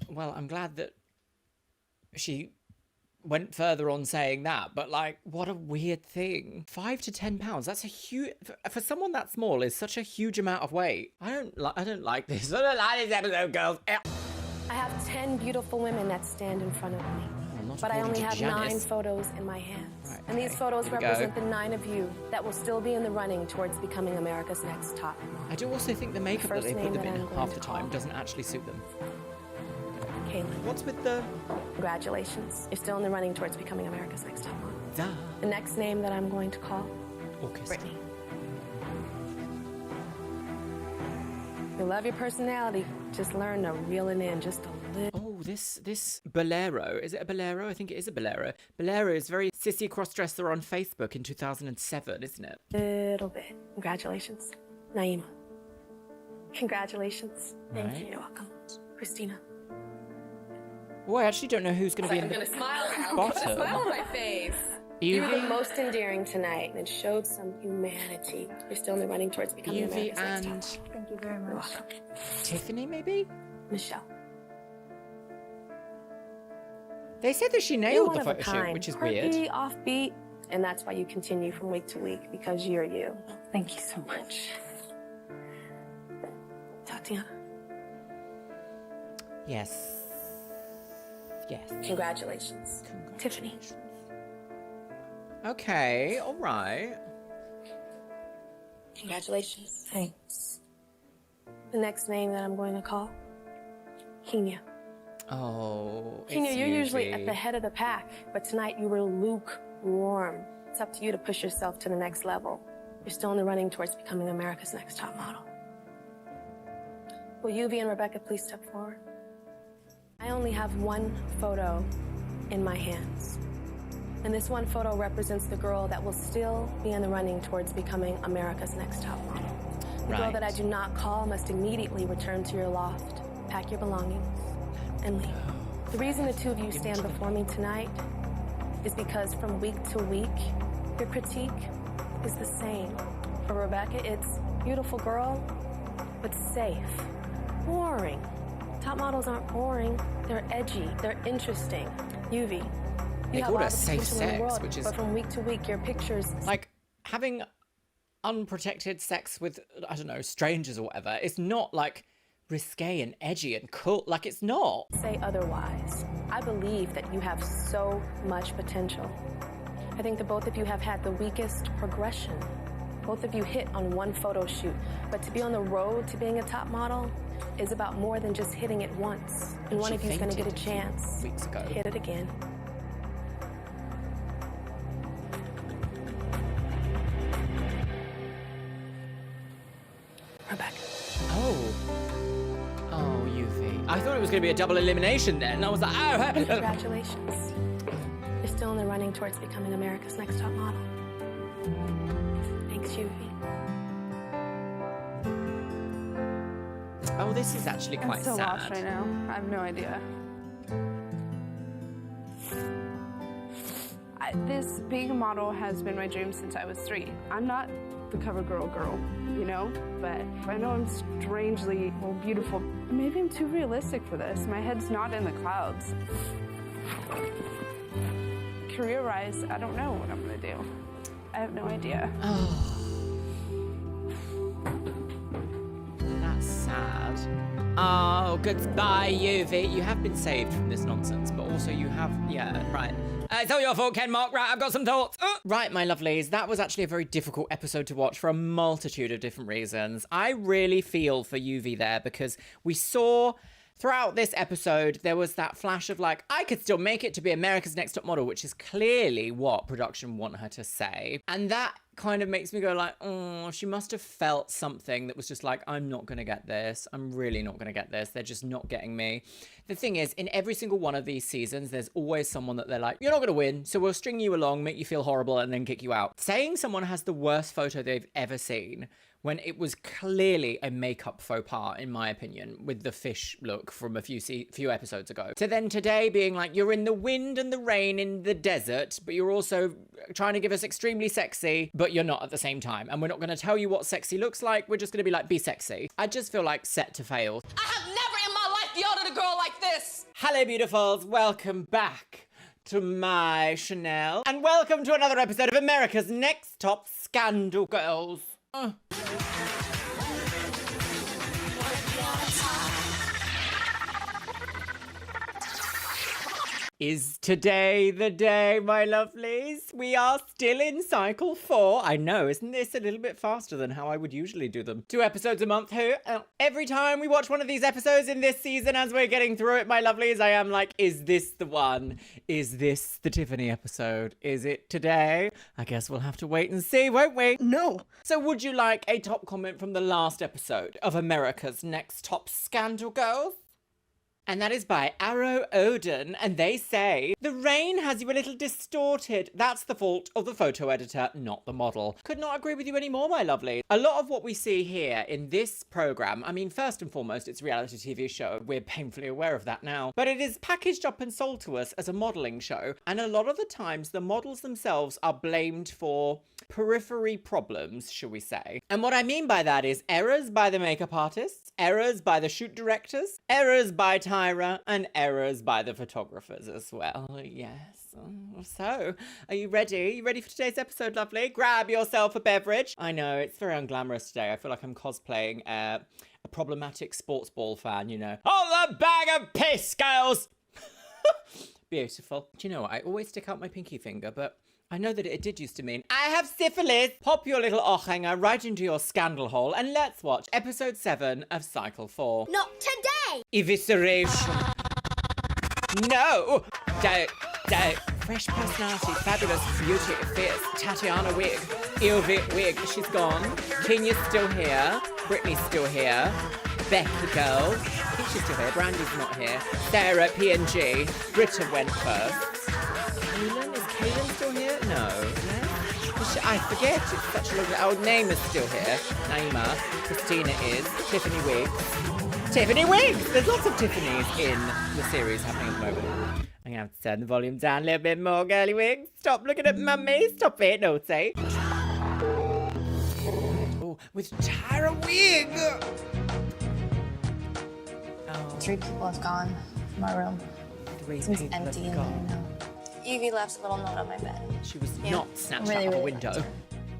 Well, I'm glad that she went further on saying that, but like, what a weird thing. 5 to 10 pounds. That's a huge, for someone that small, is such a huge amount of weight. I don't like this. I don't like this episode, girls. I have 10 beautiful women that stand in front of me. not But I according only to have 9 Janice. photos in my hands. Right, And these okay. photos Here we represent go. the 9 of you that will still be in the running towards becoming America's Next Top Model. I do also think the makeup that First they put name them that in I'm going half to the time call. doesn't actually suit them. Caitlin. What's with the... Congratulations. You're still in the running towards becoming America's Next Top Model. Duh. The next name that I'm going to call, Orchestra. Brittany. You love your personality. Just learn to reel it in just a little. Oh, this bolero. Is it a bolero? I think it is a bolero. Bolero is very sissy crossdresser on Facebook in 2007, isn't it? Little bit. Congratulations. Naima. Congratulations. Thank Right. you. You're welcome. Christina. Oh, I actually don't know who's going to be in I'm the gonna smile now. bottom. Smile on my face. You were the Evie, most endearing tonight and showed some humanity. You're still in the running towards becoming Evie America's Next and Top. Thank you very much. Tiffany, maybe? Michelle. They said that she You're nailed one the of a photo shoot, kind. which is Quirky, weird. offbeat, and that's why you continue from week to week, because you're you. Thank you so much. Tatiana. Yes. Yes. Congratulations. Tiffany. Okay, all right. Congratulations. Thanks. The next name that I'm going to call, Kenya. Oh, Kenya, it's you're usually Yuvi. at the head of the pack, but tonight you were lukewarm. It's up to you to push yourself to the next level. You're still in the running towards becoming America's Next Top Model. Will Yuvi and Rebecca please step forward? I only have one photo in my hands. And this one photo represents the girl that will still be in the running towards becoming America's Next Top Model. The girl that I do not call must immediately return to your loft, pack your belongings, and leave. The reason the two of you stand before me tonight is because from week to week, your critique is the same. For Rebecca, it's beautiful girl, but safe. Boring. Top models aren't boring. They're edgy. They're interesting. Yuvi, They you have called all it the safe potential in the sex, world, which is but from week to week, your pictures like having unprotected sex with, I don't know, strangers or whatever. It's not like risque and edgy and cool. Like, it's not. say otherwise. I believe that you have so much potential. I think that both of you have had the weakest progression. Both of you hit on one photo shoot, but to be on the road to being a top model is about more than just hitting it once. And one She of you is going to get a fainted chance weeks ago. to hit it again. Rebecca. Oh. Oh, Yuvi. I thought it was going to be a double elimination then. I was like, oh. Congratulations. You're still in the running towards becoming America's Next Top Model. Thanks, Yuvi. Oh, this is actually quite I'm so sad. lost right now. I have no idea. This being a model has been my dream since I was 3. I'm not the cover girl, you know? But I know I'm strangely, well, beautiful. Maybe I'm too realistic for this. My head's not in the clouds. Career-wise, I don't know what I'm gonna do. I have no idea. That's sad. Oh, goodbye, Yuvi. You have been saved from this nonsense, but also you have, yeah, right. It's all your fault, Ken Mark. Right, I've got some thoughts. Right, my lovelies, that was actually a very difficult episode to watch for a multitude of different reasons. I really feel for Yuvi there because we saw throughout this episode, there was that flash of like, I could still make it to be America's Next Top Model, which is clearly what production want her to say. And that kind of makes me go like, oh, she must have felt something that was just like, I'm not going to get this. I'm really not going to get this. They're just not getting me. The thing is, in every single one of these seasons, there's always someone that they're like, you're not going to win, so we'll string you along, make you feel horrible, and then kick you out. Saying someone has the worst photo they've ever seen when it was clearly a makeup faux pas, in my opinion, with the fish look from a few episodes ago. To then today being like, you're in the wind and the rain in the desert, but you're also trying to give us extremely sexy, but you're not at the same time. And we're not going to tell you what sexy looks like. We're just going to be like, be sexy. I just feel like set to fail. I have never in my life yelled at a girl like this. Hello, beautifuls. Welcome back to my Chanel. And welcome to another episode of America's Next Top Scandal Girls. Is today the day, my lovelies? We are still in cycle 4. I know, isn't this a little bit faster than how I would usually do them? 2 episodes a month here. Every time we watch one of these episodes in this season as we're getting through it, my lovelies, I am like, is this the one? Is this the Tiffany episode? Is it today? I guess we'll have to wait and see, won't we? No. So would you like a top comment from the last episode of America's Next Top Scandal Girls? And that is by Arrow Odin, and they say, the rain has you a little distorted. That's the fault of the photo editor, not the model. Could not agree with you anymore, my lovely. A lot of what we see here in this program, I mean, first and foremost, it's a reality TV show. We're painfully aware of that now. But it is packaged up and sold to us as a modeling show. And a lot of the times, the models themselves are blamed for periphery problems, shall we say. And what I mean by that is errors by the makeup artists, errors by the shoot directors, errors by Tyra, and errors by the photographers as well. Yes. So, are you ready? Are you ready for today's episode, lovely? Grab yourself a beverage. I know, it's very unglamorous today. I feel like I'm cosplaying a problematic sports ball fan, you know. Oh, the bag of piss, girls! Beautiful. Do you know what? I always stick out my pinky finger, but I know that it did used to mean, I have syphilis. Pop your little hanger right into your scandal hole and let's watch episode 7 of Cycle 4. Not today! Evisceration. No! Don't. Fresh personality, fabulous beauty, fierce, Tatiana wig, Ilvit wig, she's gone. Kenya's still here. Brittany's still here. Becky girl, I think she's still here. Brandy's not here. Sarah, P&G. Britta went first. Kaylin, is Kaylin still here? No. I forget, it's such a long... Oh, name is still here. Naima. Christina is. Tiffany Wiggs. Tiffany Wiggs! There's lots of Tiffany's in the series happening at the moment. I'm gonna have to turn the volume down a little bit more, girly Wiggs. Stop looking at mummy. Stop it, naughty. Oh, with Tara Wig! Oh. 3 people have gone from our room. 3 Seems people empty have in gone. there now. Evie left a little note on my bed. She was not snatched out of a window.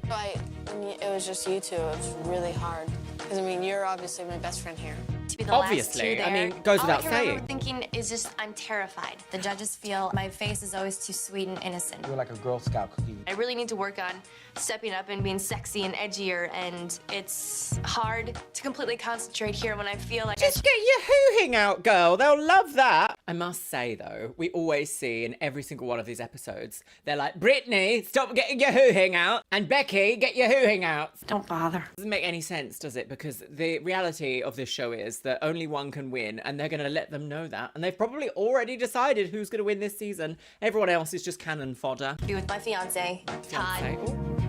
It was just you two. It was really hard. Because, I mean, you're obviously my best friend here. To be the Obviously, last two I there, mean, goes all without I can remember saying. thinking is just, I'm terrified. The judges feel my face is always too sweet and innocent. You're like a Girl Scout cookie. I really need to work on stepping up and being sexy and edgier, and it's hard to completely concentrate here when I feel like Just get your hoo-hing out, girl. They'll love that. I must say, though, we always see in every single one of these episodes, they're like, Brittany, stop getting your hoo-hing out. And Becky, get your hoo-hing out. Don't bother. Doesn't make any sense, does it? Because the reality of this show is that only one can win, and they're going to let them know that. And they've probably already decided who's going to win this season. Everyone else is just cannon fodder. be with my fiance, Todd.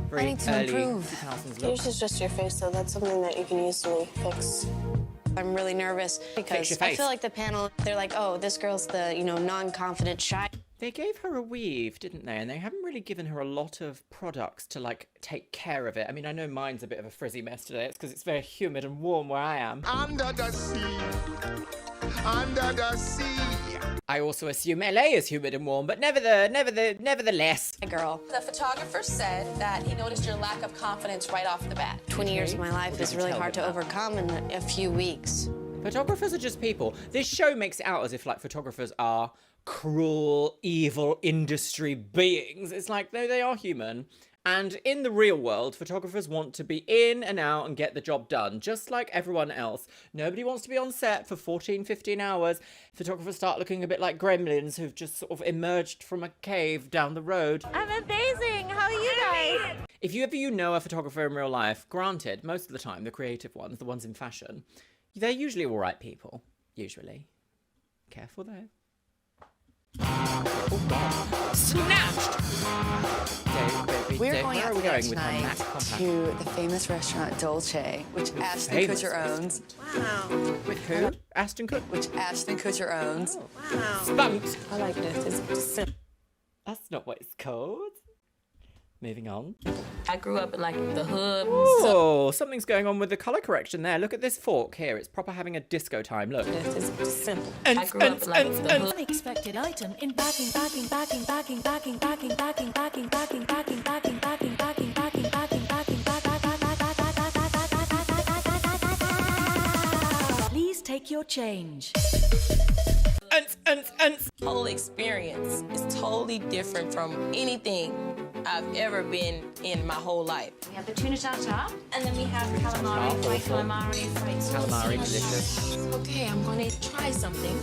Very I need to early improve. 2000s look. Yours is just your face, though. That's something that you can easily fix. I'm really nervous because your I face. feel like the panel, they're like, oh, this girl's the, non-confident, shy. They gave her a weave, didn't they? And they haven't really given her a lot of products to, like, take care of it. I mean, I know mine's a bit of a frizzy mess today. It's because it's very humid and warm where I am. Under the sea. Under the sea. I also assume LA is humid and warm, but nevertheless. Girl. The photographer said that he noticed your lack of confidence right off the bat. 20 years of my life is really hard to overcome in a few weeks. Photographers are just people. This show makes it out as if, like, photographers are cruel, evil industry beings. It's like, no, they are human. And in the real world, photographers want to be in and out and get the job done, just like everyone else. Nobody wants to be on set for 14, 15 hours. Photographers start looking a bit like gremlins who've just sort of emerged from a cave down the road. I'm amazing. How are you guys? If you know a photographer in real life, granted, most of the time, the creative ones, the ones in fashion, they're usually all right people. Usually. Careful though. Oh, God. Snatched! We're Where going are out we to dinner going with her Mac tonight compact? to the famous restaurant Dolce, which Ashton famous Kutcher owns. Wow. With who? Ashton Kutcher? Which Ashton Kutcher owns. Wow. Spunked. I like this. It's That's not what it's called. Moving on. I grew up in like the hood. Oh, something's going on with the colour correction there. Look at this fork here. It's proper having a disco time. Look. It's simple. I grew up in like the hood. Unexpected item in backing. Please take your change. Whole experience is totally different from anything I've ever been in my whole life. We have the tuna tartare, and then we have calamari, fried Calamari, delicious. Okay, I'm gonna try something.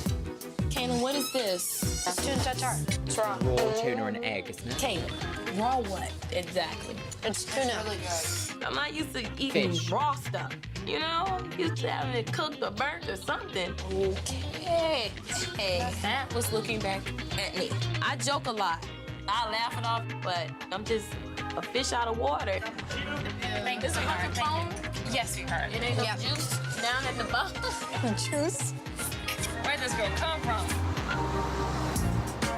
Kaylin, what is this? Tuna tartare. It's raw. Raw tuna and egg, isn't it? Kaylin, raw what exactly? It's tuna. Really good. I'm not used to eating Fish. raw stuff. You know, used to having it cooked or burnt or something. Okay. Hey, that was looking back at me. I joke a lot. I laugh it off, but I'm just a fish out of water. Thank this microphone? Yes, we heard. It ain't no juice down at the bottom. Juice? Where'd this girl come from?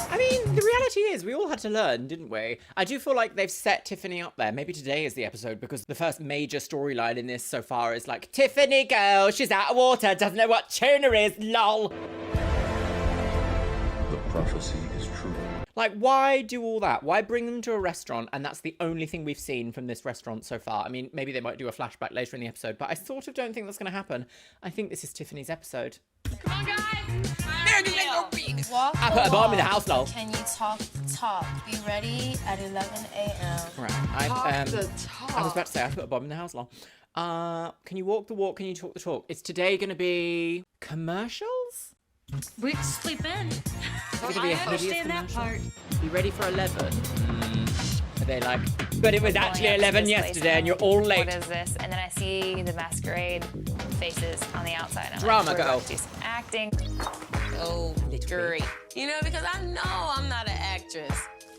I mean, the reality is we all had to learn, didn't we? I do feel like they've set Tiffany up there. Maybe today is the episode because the first major storyline in this so far is like, Tiffany girl, she's out of water, doesn't know what tuna is, lol. The prophecy is true. Like, why do all that? Why bring them to a restaurant and that's the only thing we've seen from this restaurant so far? I mean, maybe they might do a flashback later in the episode, but I sort of don't think that's going to happen. I think this is Tiffany's episode. Come on, guys. I put a bomb in the house, lol. Can you talk the talk? Be ready at 11 a.m. Right. I was about to say I put a bomb in the house, lol. Can you walk the walk? Can you talk the talk? Is today going to be commercials? We sleep in. I understand that part. Be ready for 11. Are they like, but it was actually 11 yesterday and you're all late. What is this? And then I see the masquerade faces on the outside. I'm Drama like, we're girl. about to do some acting. Oh, great. You know, because I know I'm not an actress.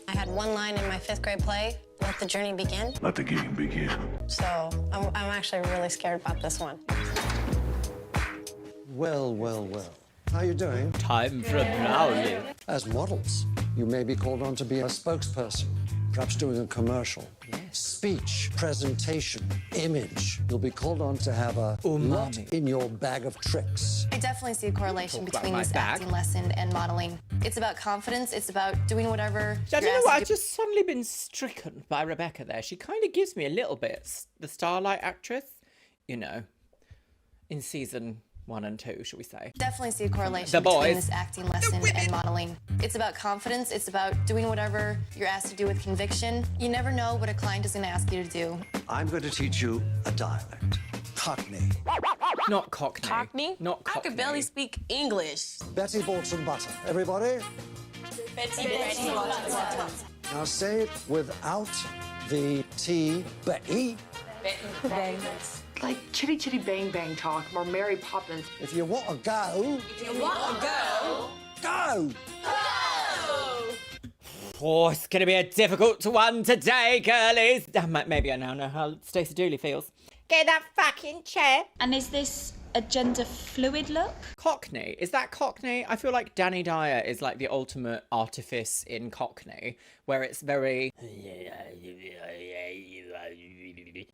I had one line in my 5th grade play, let the journey begin. Let the game begin. So I'm actually really scared about this one. Well, well, well. How are you doing? Time from now, Liv. As models, you may be called on to be a spokesperson, perhaps doing a commercial. Speech, presentation, image. You'll be called on to have a lot in your bag of tricks. I definitely see a correlation Talk about between my this bag. acting lesson and modeling. It's about confidence. It's about doing whatever. I don't you're know asked why to I've do. just suddenly been stricken by Rebecca there. She kind of gives me a little bit the Starlight actress, you know, in season 1 and 2, shall we say. Definitely see a correlation The boys. between this acting lesson and modeling. It's about confidence. It's about doing whatever you're asked to do with conviction. You never know what a client is going to ask you to do. I'm going to teach you a dialect. Cockney. Not Cockney. Cockney? Not I Cockney. could barely speak English. Betty bought some butter. Everybody? Betty. Now say it without the T. Betty. Like chitty chitty bang bang talk or Mary Poppins. If you want to go, go! Oh, it's going to be a difficult one today, girlies. Maybe I now know how Stacey Dooley feels. Get that fucking chair. And is this a gender fluid look? Cockney. Is that Cockney? I feel like Danny Dyer is like the ultimate artifice in Cockney, where it's very...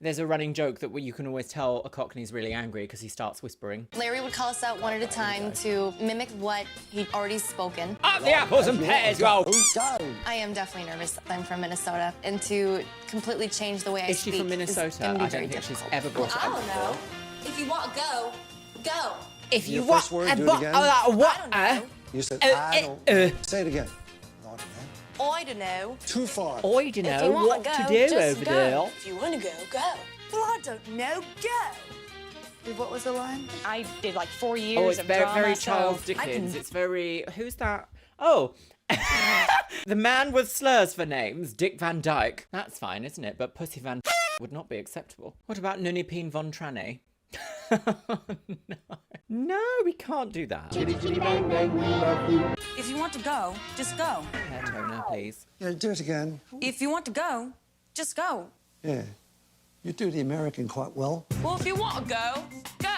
There's a running joke that you can always tell a Cockney's really angry because he starts whispering. Larry would call us out one at a time to mimic what he'd already spoken. Up the apples and pears, go! I am definitely nervous. I'm from Minnesota, and to completely change the way I Is she speak from Minnesota? is gonna be I very don't think she's difficult. ever brought it I up don't before. know. If you want to go, go. If Your first word, do it again. You said, I don't. Say it again. I don't know. Too far. I don't know what to do over there. If you want to go, go. Well, I don't know. Go. What was the line? I did like 4 years Oh, it's of very, drama, very so Charles I can- Dickens. It's very... Who's that? Oh. The man with slurs for names, Dick Van Dyke. That's fine, isn't it? But Pussy Van would not be acceptable. What about Nunnipeen Von Tranny? No, we can't do that. If you want to go, just go. Hair toner, please. Yeah, do it again. If you want to go, just go. Yeah. You do the American quite well. Well, if you want to go, go.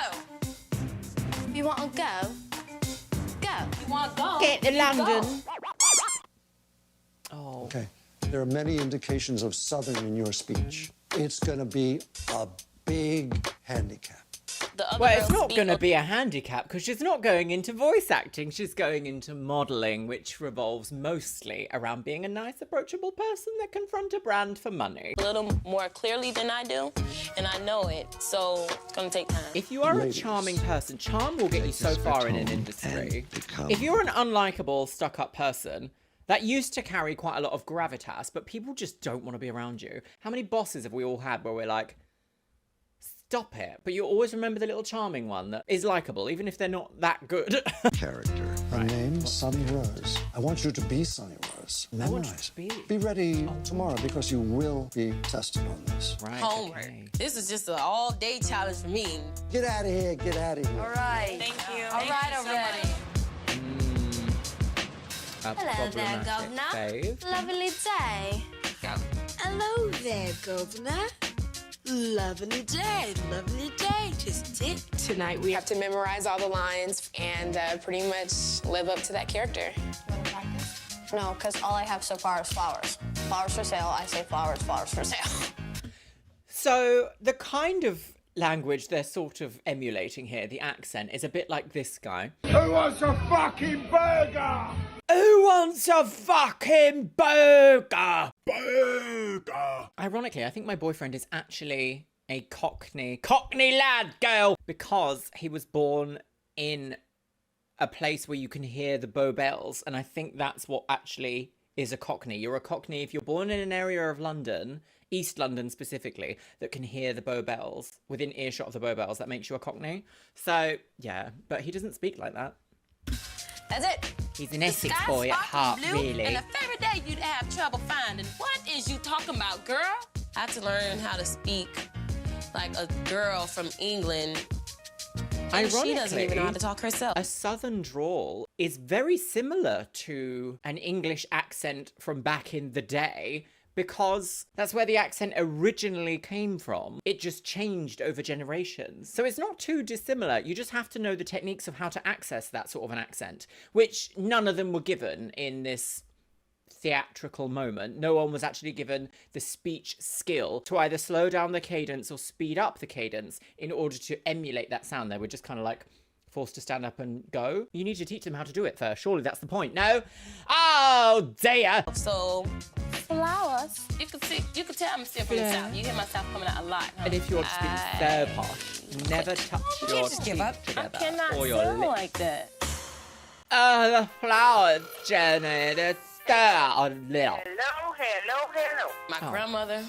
If you want to go, go. If you want to go, Get to you London. go. Oh. Okay. There are many indications of Southern in your speech. It's going to be a big handicap. The other Well, it's girls not speak going to up- be a handicap because she's not going into voice acting. She's going into modelling, which revolves mostly around being a nice, approachable person that can front a brand for money. a little more clearly than I do, and I know it, so it's gonna take time. If you are Ladies, a charming person, charm will get you so far in an industry. If you're an unlikable, stuck-up person, that used to carry quite a lot of gravitas, but people just don't want to be around you. How many bosses have we all had where we're like, stop it? But you always remember the little charming one that is likable, even if they're not that good. Character. Her name, Sunny Rose. I want you to be Sunny Rose. I want you Memorize. to be. Be ready tomorrow because you will be tested on this. Right. Homework. okay. This is just an all-day challenge for me. Get out of here. Get out of here. All right. Thank you. All right already. A Hello there, problematic Governor. fave. Lovely day. Hello there, Governor. Lovely day, isn't it? Tonight we have to memorize all the lines and pretty much live up to that character. No, because all I have so far is flowers. Flowers for sale. I say flowers, flowers for sale. So the kind of language they're sort of emulating here, the accent, is a bit like this guy. Who wants a fucking burger? Who wants a fucking burger? Burger. Ironically, I think my boyfriend is actually a Cockney lad, girl, because he was born in a place where you can hear the Bow Bells, and I think that's what actually is a Cockney. You're a Cockney if you're born in an area of London, East London specifically, that can hear the Bow Bells, within earshot of the Bow Bells. That makes you a Cockney. So, yeah, but he doesn't speak like that. That's it. He's an Essex boy at heart, blue, really. And the favorite day you'd have trouble finding. What is you talking about, girl? I had to learn how to speak like a girl from England. And Ironically, she doesn't even know how to talk herself. A southern drawl is very similar to an English accent from back in the day, because that's where the accent originally came from. It just changed over generations. So it's not too dissimilar. You just have to know the techniques of how to access that sort of an accent, which none of them were given in this theatrical moment. No one was actually given the speech skill to either slow down the cadence or speed up the cadence in order to emulate that sound. They were just kind of like forced to stand up and go. You need to teach them how to do it first. Surely that's the point. No? Oh, dear. So, flowers. You could tell I'm still from the South. You hear my South coming out a lot. Huh? And if you want to be so posh, never touch your teeth together. I cannot or your sound lips. like that. Oh, the flowers, Jenny. They're so little. Hello. My Oh. grandmother,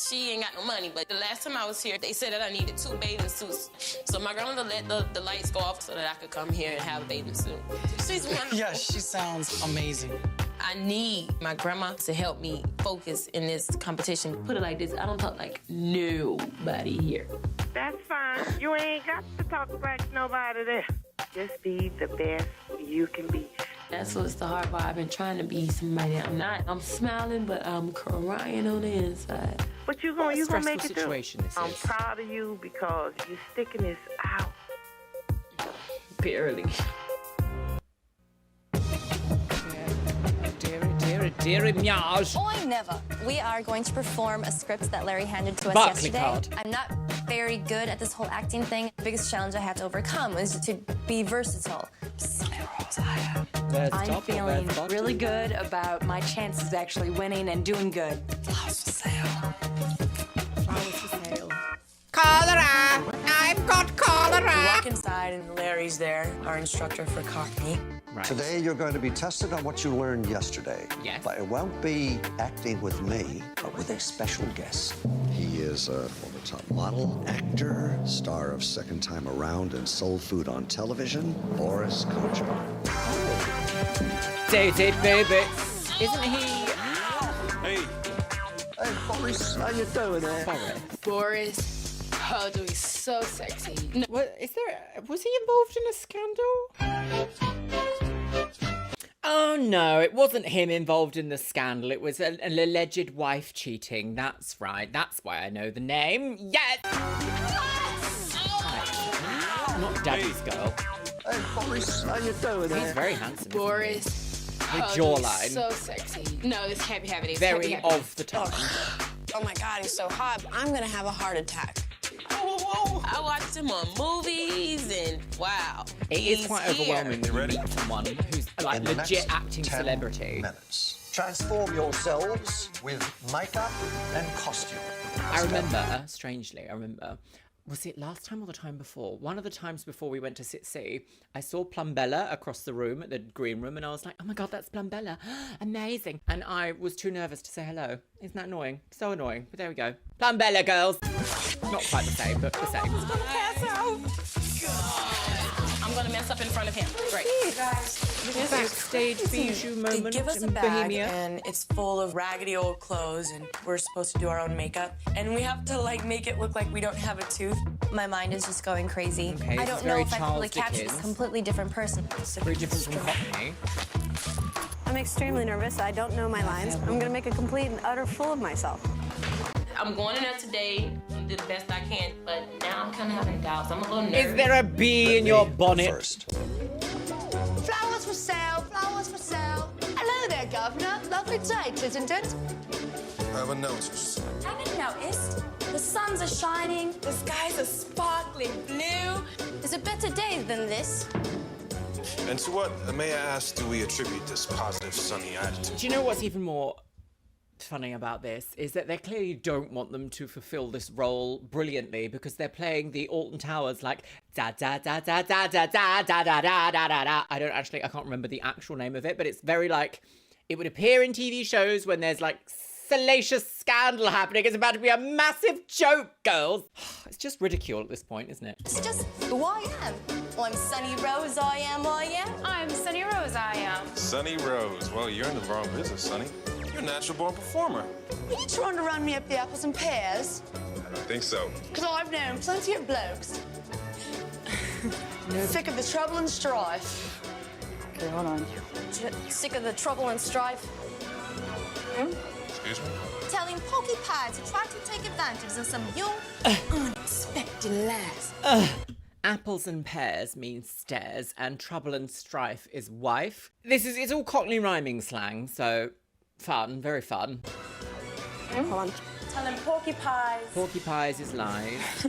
she ain't got no money, but the last time I was here, they said that I needed 2 bathing suits. So my grandmother let the lights go off so that I could come here and have a bathing suit. She's wonderful. Yeah, she sounds amazing. I need my grandma to help me focus in this competition. Put it like this, I don't talk like nobody here. That's fine. You ain't got to talk like nobody there. Just be the best you can be. That's what's the hard part. I've been trying to be somebody I'm not. I'm smiling, but I'm crying on the inside. But you gonna make it situation through. I'm proud of you because you're sticking this out. Barely. Dear Miage. Oi, never. We are going to perform a script that Larry handed to us Barclay yesterday. card. I'm not very good at this whole acting thing. The biggest challenge I had to overcome was to be versatile. I'm feeling really good about my chances of actually winning and doing good. Flowers for sale. Cholera! I've got cholera! We walk inside and Larry's there, our instructor for Cockney. Today, you're going to be tested on what you learned yesterday. Yes. But it won't be acting with me, but with a special guest. He is a former top model, actor, star of Second Time Around and Soul Food on television, Boris Kodjoe. Daisy, baby. Isn't he? Hey. Hey, Boris, how you doing there? Boris. Oh, dude, he's so sexy. No. Was he involved in a scandal? Oh no, it wasn't him involved in the scandal. It was an alleged wife cheating. That's right. That's why I know the name. Yes! Not Daddy's girl. Hey, Boris, how you doing there? He's very handsome. Boris. The Oh, jawline. He's so sexy. No, this can't be happening. This Very can't be happening. of the time. Oh my God, he's so hot. I'm gonna have a heart attack. I watched him on movies and wow. It is quite overwhelming when you meet someone who's like In the legit next acting 10 celebrity. minutes. Transform yourselves with makeup and costume. I remember, strangely, was it last time or the time before? One of the times before we went to Sit See, I saw Plumbella across the room at the green room, and I was like, oh my God, that's Plumbella. Amazing. And I was too nervous to say hello. Isn't that annoying? So annoying. But there we go. Plumbella, girls. Not quite the same, but the same. I'm gonna mess up in front of him. Great. Backstage bijou They moment give us a in bag Bohemia. and it's full of raggedy old clothes and we're supposed to do our own makeup and we have to like make it look like we don't have a tooth. My mind is just going crazy. Okay, I this don't is know very if I can really Charles capture this Dickens. completely different person. Very different from Cockney. I'm extremely nervous. I don't know my lines. I'm gonna make a complete and utter fool of myself. I'm going in there today, do the best I can, but now I'm kind of having doubts. I'm a little nervous. Is there a bee in your bonnet? First. Flowers for sale, flowers for sale. Hello there, Governor. Lovely date, isn't it? Haven't noticed. Haven't noticed? The suns are shining. The skies are sparkling blue. There's a better day than this. And to what, may I ask, do we attribute this positive, sunny attitude? Do you know what's even more funny about this is that they clearly don't want them to fulfill this role brilliantly because they're playing the Alton Towers like da da da da da da da da da da da da da. I can't remember the actual name of it, but it's very like it would appear in TV shows when there's like salacious scandal happening. It's about to be a massive joke, girls. It's just ridicule at this point, isn't it? It's just who I am. Well, I'm Sunny Rose, I am. I'm Sunny Rose, I am. Sunny Rose. Well, you're in the wrong business, Sunny. You're a natural born performer. Are you trying to run me up the apples and pears? I don't think so. Because I've known plenty of blokes. Sick of the trouble and strife. Okay, hold on. Sick of the trouble and strife? Excuse me? Telling porcupines to try to take advantage of some young, unexpected lass. Apples and pears means stairs, and trouble and strife is wife. It's all Cockney rhyming slang, so fun, very fun. Hold on. Telling porcupines. Porcupines is lies.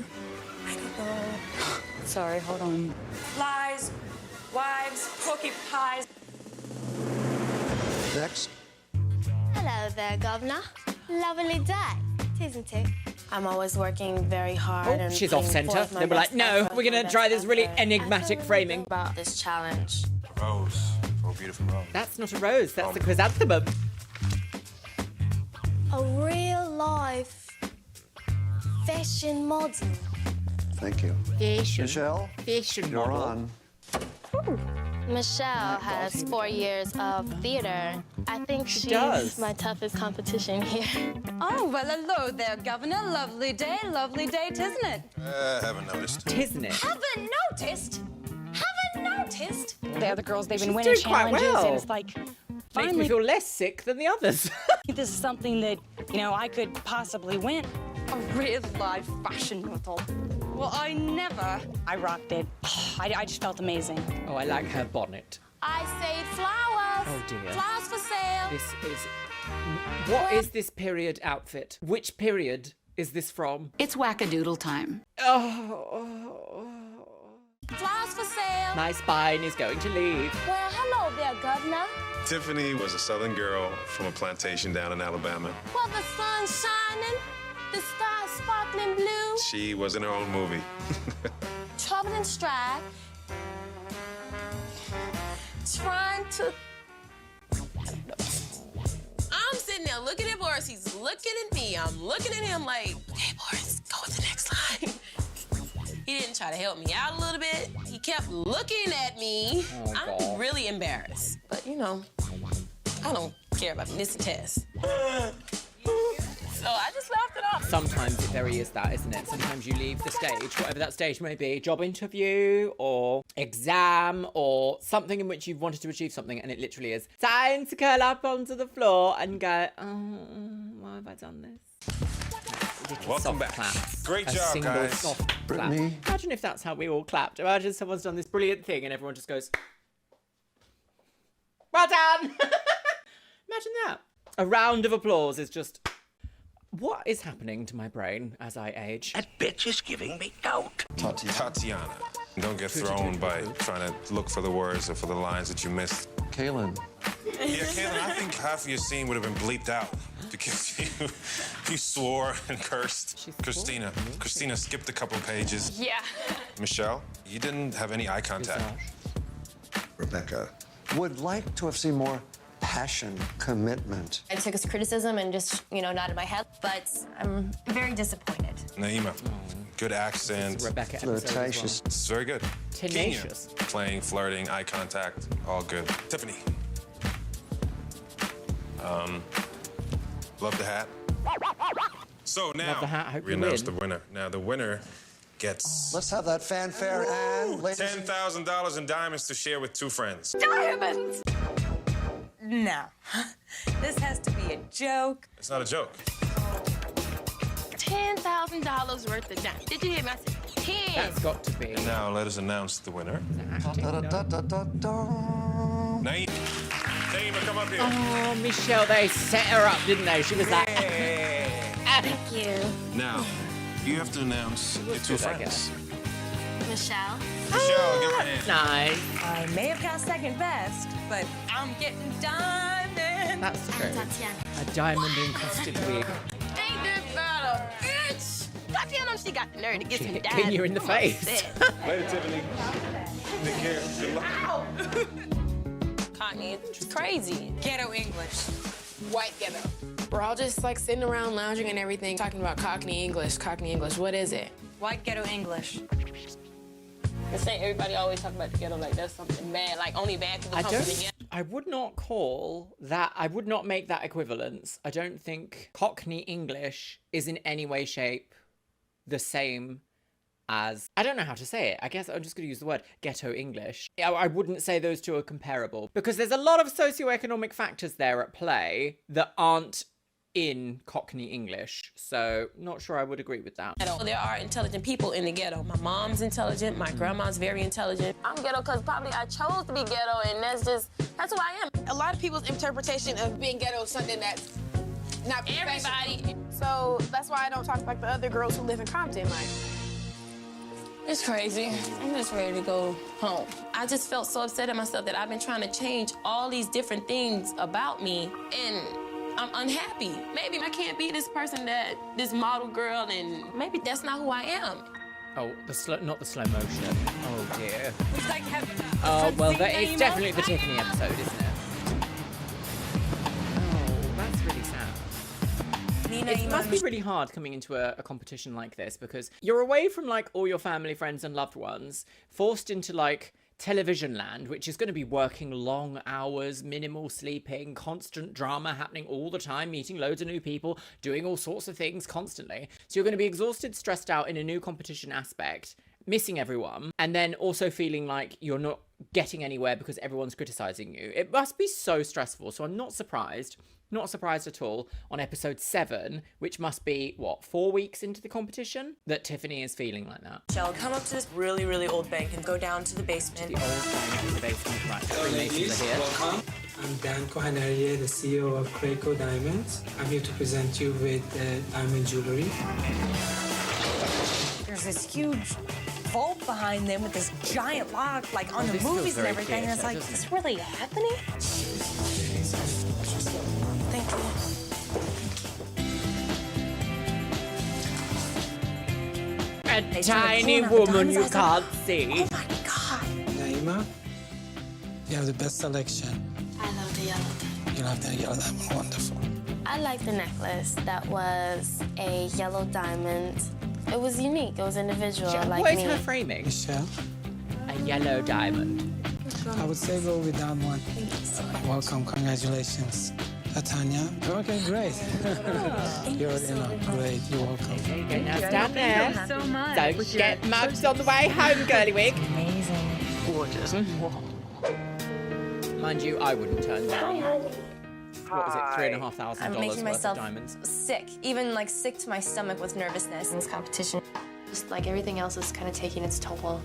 Sorry, hold on. Lies, wives, porcupines. Next. Hello there, Governor. Lovely day, isn't it? I'm always working very hard. And She's off centre. They were like, no, we're going to try this really enigmatic framing. About this challenge. Rose. Oh, beautiful rose. That's not a rose, that's the chrysanthemum. A real life fashion model. Thank you. Fashion. Michelle, Fashion you're model. on. Michelle has 4 years of theater. I think she's my toughest competition here. Oh, well, hello there, Governor. Lovely day, isn't it? Haven't noticed. Tisn't it? Haven't noticed? The other girls, they've been She's winning doing quite challenges, well. and it's like, Makes finally, me feel less sick than the others. this is something that, I could possibly win. A real-life fashion model. Well, I rocked it. I just felt amazing. Oh, I like her bonnet. I say flowers. Oh, dear. Flowers for sale. This is... What is this period outfit? Which period is this from? It's wackadoodle time. Oh. Flowers for sale. My spine is going to leave. Well, hello there, Governor. Tiffany was a southern girl from a plantation down in Alabama. Well, the sun's shining, the sky's sparkling blue. She was in her own movie. Trouble and strife. Trying to... I'm sitting there looking at Boris. He's looking at me. I'm looking at him like, hey, Boris, go with the next line. He didn't try to help me out a little bit. He kept looking at me. Oh, I'm God. really embarrassed. But, I don't care about missing tests. So I just laughed it off. Sometimes it very is that, isn't it? Sometimes you leave the stage, whatever that stage may be, job interview or exam or something in which you've wanted to achieve something, and it literally is time to curl up onto the floor and go, oh, why have I done this? Little Welcome soft back. claps. Great A job, single guys. soft clap. Brittany. Imagine if that's how we all clapped. Imagine someone's done this brilliant thing and everyone just goes, well done. Imagine that. A round of applause is just... What is happening to my brain as I age? That bitch is giving me gout. Tatiana. Don't get thrown by trying to look for the words or for the lines that you missed. Kaylin. Yeah, Kaylin, I think half of your scene would have been bleeped out because you swore and cursed. Christina skipped a couple pages. Yeah. Michelle, you didn't have any eye contact. Rebecca. Would like to have seen more passion, commitment. I took his criticism and just, nodded my head, but I'm very disappointed. Naima, good accent. Rebecca Flirtatious. It's very good. Tenacious. Kenya, playing, flirting, eye contact, all good. Tiffany. Love the hat. So now, Love the hat. Hope we you announce win. the winner. Now the winner gets Let's have that fanfare and $10,000 in diamonds to share with 2 friends. Diamonds! No. This has to be a joke. It's not a joke. $10,000 worth of diamonds. Did you hear me? I said 10. That's got to be. And now let us announce the winner. Naima, come up here. Oh, Michelle, they set her up, didn't they? She was like... Thank you. Now, you have to announce your 2 good, I friends. Michelle. Michelle, give her a hand. Nice. I may have got second best, but I'm getting diamonds. That's true. Tatiana. A diamond encrusted wig. Ain't this about a bitch? Tatiana, she got the nerve to get some Kicking you in the face. Later, Tiffany. Take care. Good luck. Cockney, it's crazy. Ghetto English. White ghetto. We're all just like sitting around lounging and everything, talking about Cockney English. Cockney English, what is it? White ghetto English. This ain't everybody always talking about the ghetto like that's something bad. Like only bad people come from the ghetto. I would not call that, I would not make that equivalence. I don't think Cockney English is in any way, shape the same as, I don't know how to say it. I guess I'm just going to use the word ghetto English. I wouldn't say those two are comparable because there's a lot of socioeconomic factors there at play that aren't in Cockney English. So not sure I would agree with that. There are intelligent people in the ghetto. My mom's intelligent. My grandma's very intelligent. I'm ghetto because probably I chose to be ghetto, and that's who I am. A lot of people's interpretation of being ghetto is something that's not professional. Everybody. So that's why I don't talk like the other girls who live in Compton. Like, It's crazy. I'm just ready to go home. I just felt so upset at myself that I've been trying to change all these different things about me, and I'm unhappy. Maybe I can't be this person this model girl, and maybe that's not who I am. Oh, not the slow motion. Oh dear. It's like having Oh, well, it's definitely the Tiffany episode, isn't it? Oh, that's really sad. It must be really hard coming into a competition like this because you're away from like all your family, friends and loved ones, forced into like television land, which is going to be working long hours, minimal sleeping, constant drama happening all the time, meeting loads of new people, doing all sorts of things constantly. So you're going to be exhausted, stressed out in a new competition aspect, missing everyone, and then also feeling like you're not getting anywhere because everyone's criticizing you. It must be so stressful. So I'm not surprised. Not surprised at all on episode 7, which must be, 4 weeks into the competition, that Tiffany is feeling like that. Shall come up to this really, really old bank and go down to the basement. The old bank in the basement. Right, Freemasons are here. Welcome. I'm Dan Kohanaria, the CEO of Craco Diamonds. I'm here to present you with diamond jewelry. There's this huge vault behind them with this giant lock, like on the movies and everything. And it's like, is this really happening? Thank you. A tiny woman you can't see. Oh my God. Naima, you have the best selection. I love the yellow diamond. You love the yellow diamond, wonderful. I like the necklace that was a yellow diamond. It was unique. It was individual, like What me. is her framing? Michelle? A yellow diamond. I would say go with that one. Thank you so much. Welcome, congratulations. Tanya. Okay, great. You're great. You're welcome. Okay, now stand there. so much. Don't get mugs on the way home, girly wig. Amazing. Gorgeous. Mind you, I wouldn't turn down. What was it, $3,500 I'm making worth myself of diamonds? sick, even like sick to my stomach with nervousness in this competition. Just like everything else is kind of taking its toll.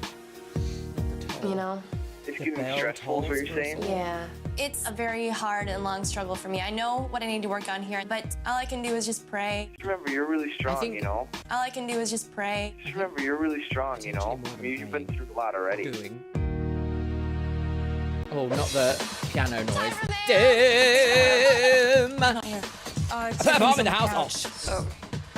You know? It's getting stressful, is what you're saying? Yeah. It's a very hard and long struggle for me. I know what I need to work on here, but all I can do is just pray. Just remember, you're really strong, you know? All I can do is just pray. Just remember, you're really strong, you know? I mean, you've been through a lot already. Oh, not the piano noise. I'm in the house. Oh.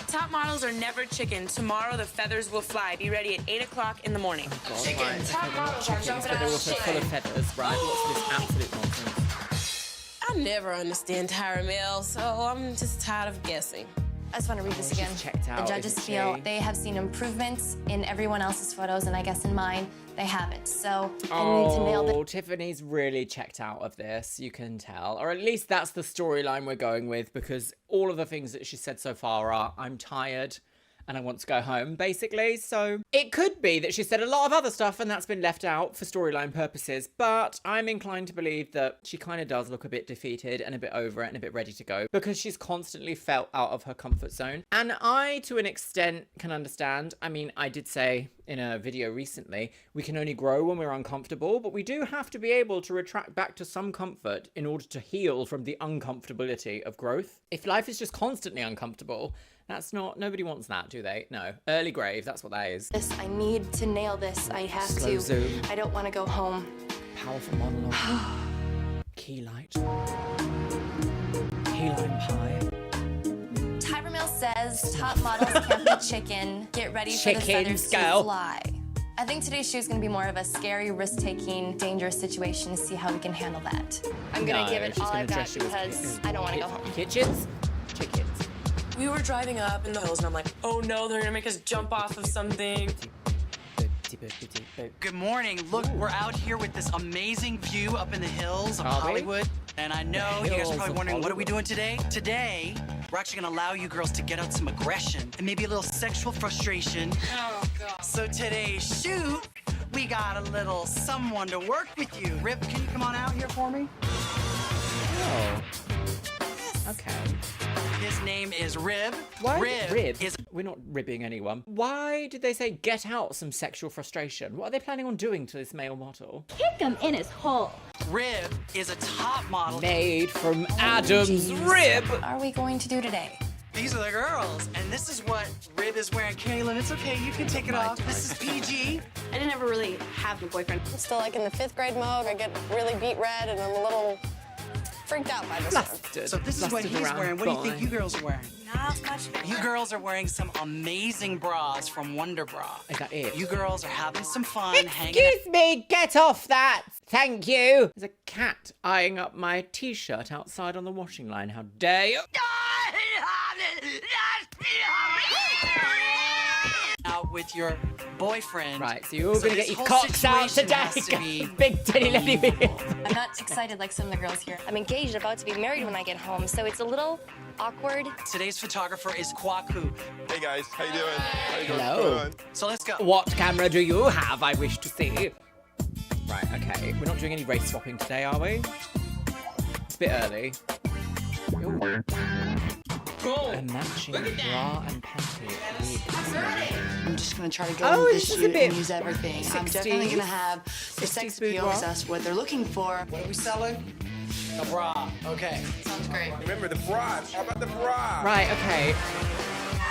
Top models are never chicken. Tomorrow the feathers will fly. Be ready at 8 o'clock in the morning. Chicken. Top models are jumping but they're also full of feathers, right? What's this absolute nonsense? I never understand Tyra Mel, so I'm just tired of guessing. I just want to read this again. Checked out, The judges feel they have seen improvements in everyone else's photos, and I guess in mine, they haven't. So I need to nail this. Tiffany's really checked out of this, you can tell. Or at least that's the storyline we're going with, because all of the things that she said so far are, I'm tired and I want to go home, basically. So it could be that she said a lot of other stuff and that's been left out for storyline purposes, but I'm inclined to believe that she kind of does look a bit defeated and a bit over it and a bit ready to go because she's constantly felt out of her comfort zone. And I, to an extent, can understand. I mean, I did say in a video recently, we can only grow when we're uncomfortable, but we do have to be able to retract back to some comfort in order to heal from the uncomfortability of growth. If life is just constantly uncomfortable, that's not, nobody wants that, do they? No. Early grave, that's what that is. I need to nail this. I have Slow to. zoom. I don't want to go home. Powerful monologue. key light. Key lime pie. Tyra Mills says top models can't be chicken. Get ready for the feathers to fly. I think today's shoot is going to be more of a scary, risk-taking, dangerous situation to see how we can handle that. I'm going to give it all I've got because I don't want to go home. Kitchens? Chickens. We were driving up in the hills, and I'm like, oh no, they're gonna make us jump off of something. Good morning. Look, we're out here with this amazing view up in the hills of Hollywood. And I know you guys are probably wondering, what are we doing today? Today, we're actually gonna allow you girls to get out some aggression and maybe a little sexual frustration. Oh, God. So today's shoot, we got a little someone to work with you. Rip, can you come on out here for me? Oh. Okay. His name is Rib. Why? Rib is... We're not ribbing anyone. Why did they say get out some sexual frustration? What are they planning on doing to this male model? Kick him in his hole. Rib is a top model. Made from Adam's rib. What are we going to do today? These are the girls, and this is what Rib is wearing. Kaylin, it's okay, you can take it off. This is PG. I didn't ever really have a boyfriend. I'm still like in the 5th grade mode. I get really beet red and I'm a little freaked out by this one. So this is what he's wearing. What do you think you girls are wearing? Not much. You girls are wearing some amazing bras from Wonder Bra. Is that it? You girls are having some fun. Excuse me, get off that! Thank you! There's a cat eyeing up my t-shirt outside on the washing line. How dare you? Out with your boyfriend. Right, so you're all gonna get your cocks out today. Big titty lady. I'm not excited like some of the girls here. I'm engaged, about to be married when I get home, so it's a little awkward. Today's photographer is Kwaku. Hey guys, how you doing? How you Hello. doing? So let's go. What camera do you have, I wish to see? Right, okay. We're not doing any race swapping today, are we? It's a bit early. Ooh. A matching bra and panty. I'm just going to try to go into this shoot and use everything. 60s. I'm definitely going to have the sex appeal because that's what they're looking for. What are we selling? A bra. Okay. Sounds great. Remember the bra. How about the bra? Right, okay.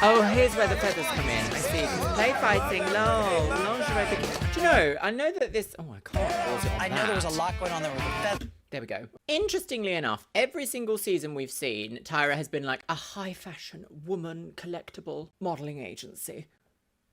Oh, here's where the feathers come in. I see. Play fighting, no. Lingerie bikini. Do you know, I know that this... Oh, I can't pause it on I know there was a lot going on there with the feathers. There we go. Interestingly enough, every single season we've seen, Tyra has been like a high fashion woman collectible modeling agency.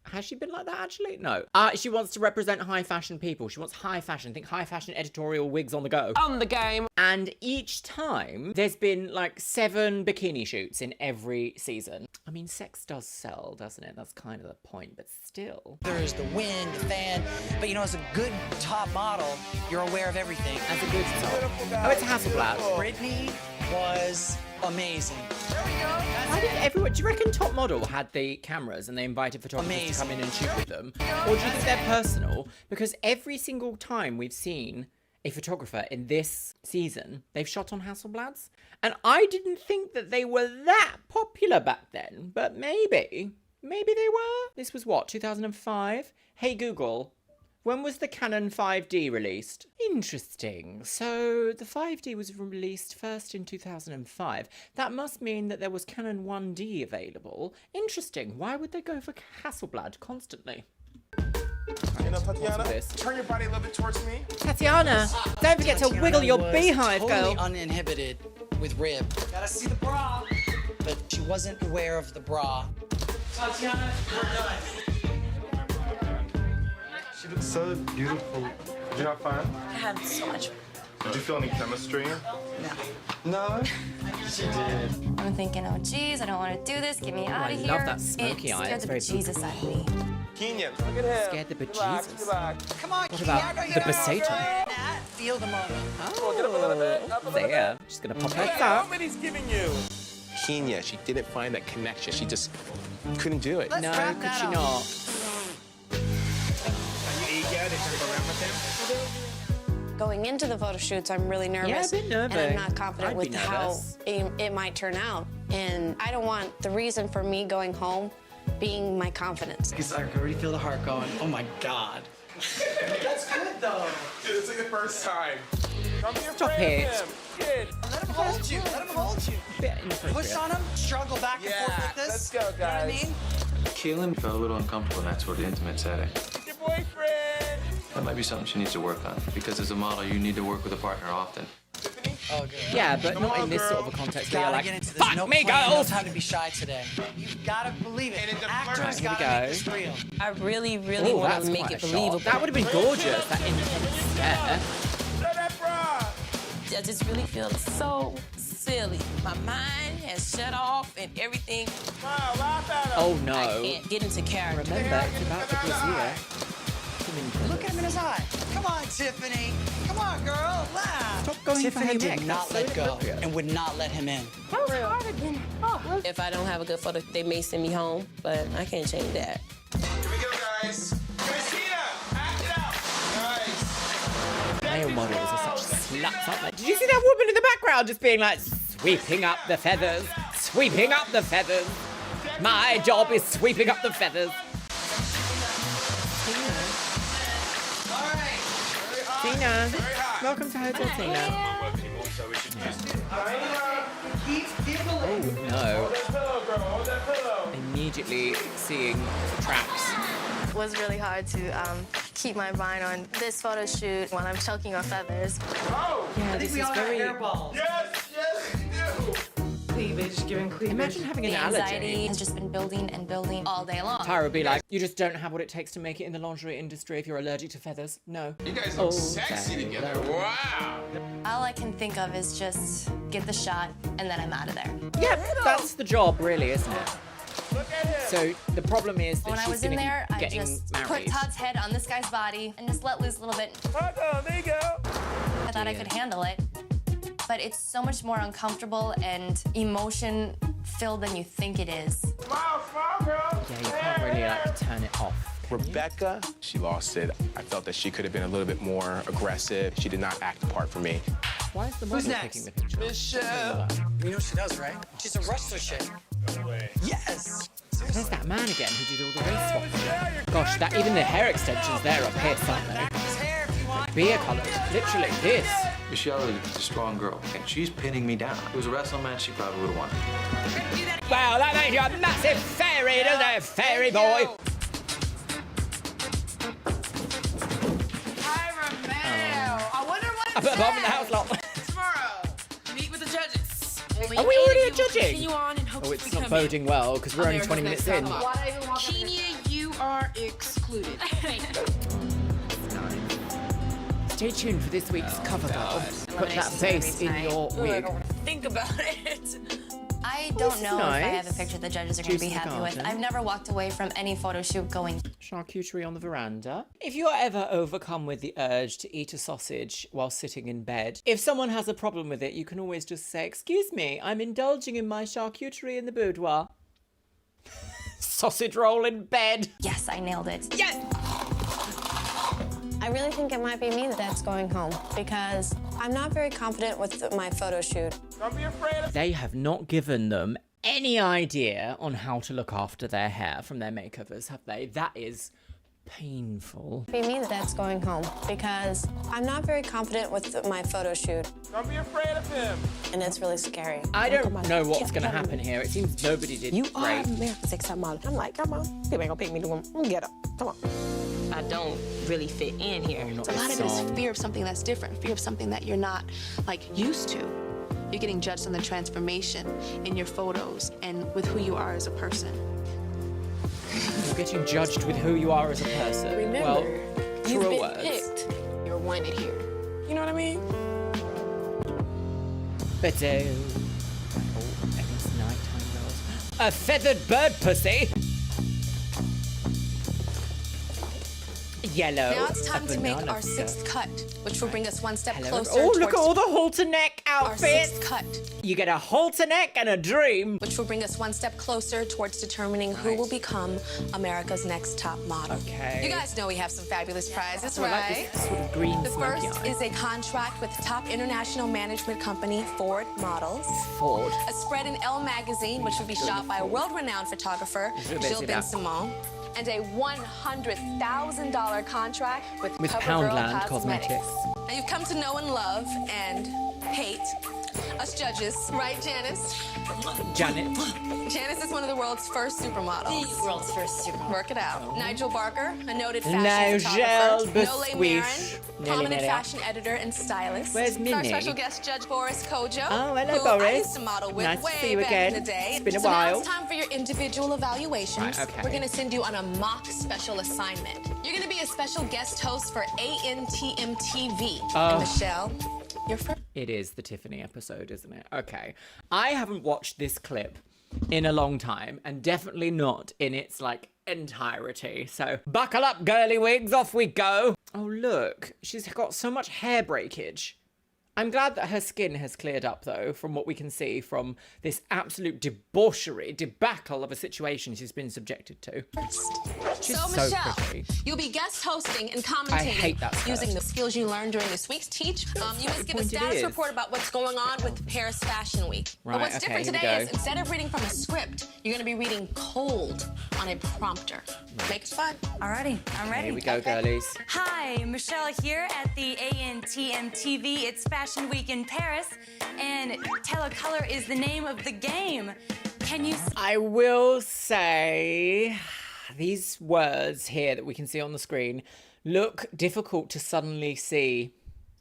Has she been like that actually? No. She wants to represent high fashion people. She wants high fashion. Think high fashion editorial wigs on the go. On the game. And each time, there's been like 7 bikini shoots in every season. I mean, sex does sell, doesn't it? That's kind of the point, but still. There's the wind, the fan, but you know, as a good top model, you're aware of everything. As a good top. Oh, it's Hasselblad. Brittany was amazing. Why did everyone, do you reckon Top Model had the cameras and they invited photographers to come in and shoot with them? Or do you think they're personal? Because every single time we've seen a photographer in this season, they've shot on Hasselblads. And I didn't think that they were that popular back then, but maybe they were. This was what, 2005? Hey Google, when was the Canon 5D released? Interesting. So the 5D was released first in 2005. That must mean that there was Canon 1D available. Interesting. Why would they go for Hasselblad constantly? You know, Tatiana, turn your body a little bit towards me. Tatiana, don't forget to wiggle your beehive, totally girl. Uninhibited with Rib. Gotta see the bra. But she wasn't aware of the bra. Tatiana, we're done. She looks so beautiful. Did you have fun? I had so much fun. Did you feel any chemistry? No? She did. I'm thinking, oh geez, I don't want to do this. Get me out of here. I love that smoky eye. It scared the bejesus out of me. Kenyan, look at him. Scared the Relax, bejesus. relax. Come on, What about the Besato? Feel the moment. Oh, Get up a little bit. Up a little there. bit. She's gonna pop Hey, her how up. many he's giving you? Kenya, she didn't find that connection. She just couldn't do it. No, could she not? Are you eager to jump around with him? Going into the photo shoots, I'm really nervous. Yeah, a bit nervous. And I'm not confident I'd with be how nervous. it might turn out. And I don't want the reason for me going home being my confidence. Because I can already feel the heart going, oh my God. That's good though. Dude, it's like the first time. Don't be Stop afraid it. of him. Kid. Let him hold you. Let him hold you. Bit inappropriate. Push on him, struggle back and forth with this. Let's go, You know what I guys. mean? Keelan felt a little uncomfortable in that sort of intimate setting. Your boyfriend. That might be something she needs to work on, because as a model, you need to work with a partner often. Tiffany? Oh, good. Yeah, but not in this sort of a context where you're like, get into this. fuck No me, plan, no girls! time to be shy today. You've got to believe it. Actors Here we got to go. make this real. I really, really Oh, want that's to make quite it a shot. believable. That would have been gorgeous, that intense stare. I just really feel so silly. My mind has shut off and everything. Oh no. I can't get into character. Remember, it's about the brassiere. Look at him in his eye. Come on, Tiffany. Come on, girl. Laugh. Stop going for her Tiffany neck. would not That's let so go inappropriate. and would not let him in. That was hard again. Oh. If I don't have a good photo, they may send me home, but I can't change that. Here we go, guys. Christina, act it out. Nice. Male models are such sluts, aren't they? Did you see that woman in the background just being like, sweeping up the feathers, sweeping up the feathers. My job is sweeping up the feathers. Tina, welcome to Hotel Tina. Oh no. Immediately seeing traps. It was really hard to keep my mind on this photo shoot while I'm choking on feathers. Yeah, this is very... Cleavage, giving cleavage. Imagine having an The allergy. anxiety has just been building and building all day long. Tyra would be like, you just don't have what it takes to make it in the lingerie industry if you're allergic to feathers. No. You guys look sexy together. Wow. All I can think of is just get the shot and then I'm out of there. Yeah, that's the job, really, isn't it? So the problem is that When I she's was in going to there, be I getting just married. put Todd's head on this guy's body and just let loose a little bit. There you go. I thought I could handle it. But it's so much more uncomfortable and emotion-filled than you think it is. Yeah, you can't really like turn it off. Rebecca, she lost it. I felt that she could have been a little bit more aggressive. She did not act the part for me. Why is the Who's model next? taking the picture? Michelle. You know what she does, right? She's a wrestler chick. No way. Yes. There's that man again who did all the race swapping. Gosh, that even the hair extensions there are pierced, aren't they? His hair if you want. Beer colours, literally this. Michelle is a strong girl, and she's pinning me down. If it was a wrestling match, she probably would have won. Wow, that makes you a massive fairy, doesn't it, fairy boy? Hi, Romeo. I wonder what I put a bomb in the house lot. tomorrow. Meet with the judges. Only Are we already eight of you will judging? continue on and hope Oh, to it's not become boding well because we're only America's 20 minutes Next in. Top Model. Kenya, you are excluded. Stay tuned for this week's cover girl. Put that face in your wig. Think about it. I don't know if I nice. have a picture the judges are going to be Juice in the happy with. garden. I've never walked away from any photo shoot going, Charcuterie on the veranda. If you're ever overcome with the urge to eat a sausage while sitting in bed, if someone has a problem with it, you can always just say, excuse me, I'm indulging in my charcuterie in the boudoir. Sausage roll in bed. yes, I nailed it. Yes! I really think it might be me that's going home because I'm not very confident with my photo shoot. Don't be afraid of They have not given them any idea on how to look after their hair from their makeovers, have they? That is painful. Be me that's going home because I'm not very confident with my photo shoot. Don't be afraid of him. And it's really scary. I don't know what's going to happen here. It seems nobody did You great. are America's Next Top Model. I'm like, come on. You ain't gonna pick me to one. Get up. Come on. I don't really fit in here. A lot of it is fear of something that's different, fear of something that you're not like used to. You're getting judged on the transformation in your photos and with who you are as a person. You're getting judged with who you are as a person. Remember, well, you've truer been words. picked. You're wanted here. You know what I mean? But, oh, it's nighttime girls. A feathered bird pussy. Yellow. Now it's time a to make banana our sixth skirt. cut, which will bring us one step Hello. closer Oh, look at towards all the halter neck our outfits. sixth cut, You get a halter neck and a dream. which will bring us one step closer towards determining who will become America's Next Top Model. Okay. You guys know we have some fabulous prizes, Oh, I like right? this sort of green The smoky first eye. is a contract with top international management company Ford Models. Ford. A spread in Elle magazine, which will be shot by a world-renowned photographer, Gilles Ben-Simon. And a $100,000 contract with CoverGirl Poundland Cosmetics. Now you've come to know and love and hate us judges, right, Janice? Janet. Janice is one of the world's first supermodels. The world's first supermodel. Work it out. Nigel Barker, a noted fashion Nigel photographer. Nole Marin, Bisquish. prominent fashion editor and stylist. Where's Our Minnie? special guest judge, Boris Kojo. Oh, hello, who I Boris. used to model with Nice to way see you back again. in the day. It's been a So while. now it's time for your individual evaluations. Right, okay. We're going to send you on a mock special assignment. You're going to be a special guest host for ANTM TV. Oh. And Michelle, you're first. It is the Tiffany episode, isn't it? Okay. I haven't watched this clip in a long time, and definitely not in its, like, entirety. So, buckle up, girly wigs, off we go. Oh, look. She's got so much hair breakage. I'm glad that her skin has cleared up, though, from what we can see from this absolute debauchery, debacle of a situation she's been subjected to. She's so Michelle, pretty. you'll be guest hosting and commentating I hate that skirt. using the skills you learned during this week's teach. You must give a status report about what's going on with Paris Fashion Week. Right, But what's okay, different here we today go. is instead of reading from a script, you're going to be reading cold on a prompter. Makes fun. Alrighty, I'm ready. Here we go, girlies. Hi, Michelle here at the ANTM TV. It's Fashion Week in Paris, and Telecolor is the name of the game. Can you... I will say these words here that we can see on the screen look difficult to suddenly see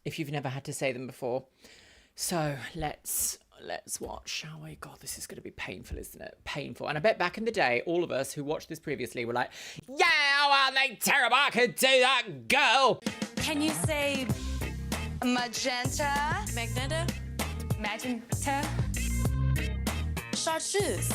if you've never had to say them before. So let's watch, shall we? God, this is going to be painful, isn't it? Painful. And I bet back in the day, all of us who watched this previously were like, yeah, aren't they terrible? I could do that, girl. Can you say magenta? Magenta? Magenta? Chartreuse.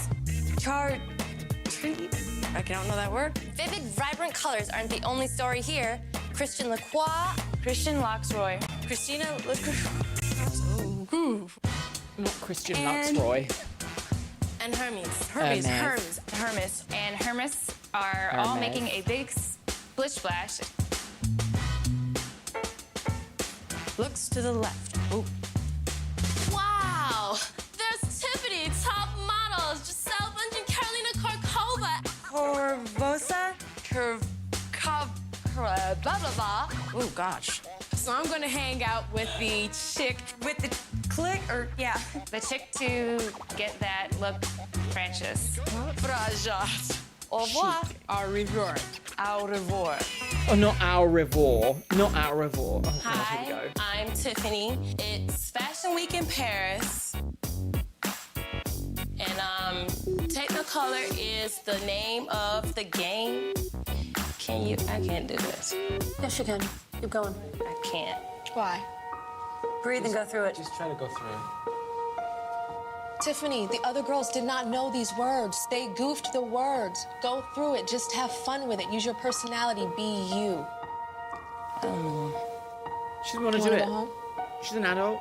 I don't know that word. Vivid, vibrant colors aren't the only story here. Christian Lacroix. Christian Luxroy. Christina Not Christian Luxroy. and Hermes. Hermes. And Hermes are all Hermes. making a big splish splash. Looks to the left. Ooh. Wow! There's Tiffany, top models, Giselle Bundchen, Carolina Karkova. Corvosa? Blah, blah, blah. Oh, gosh. So I'm going to hang out with the chick With the click, or, yeah. The chick to get that look Francis. Frajat. Au revoir. Au revoir. Au revoir. Oh, not our revoir. Not our revoir. Oh, God, here we go. I'm Tiffany. It's Fashion Week in Paris. And Technicolor is the name of the game. I can't do this. Yes, you can. Keep going. I can't. Why? Breathe and go through it. Just try to go through. Tiffany, the other girls did not know these words. They goofed the words. Go through it. Just have fun with it. Use your personality. Be you. I don't know. She doesn't want to You do wanna it. go home? She's an adult.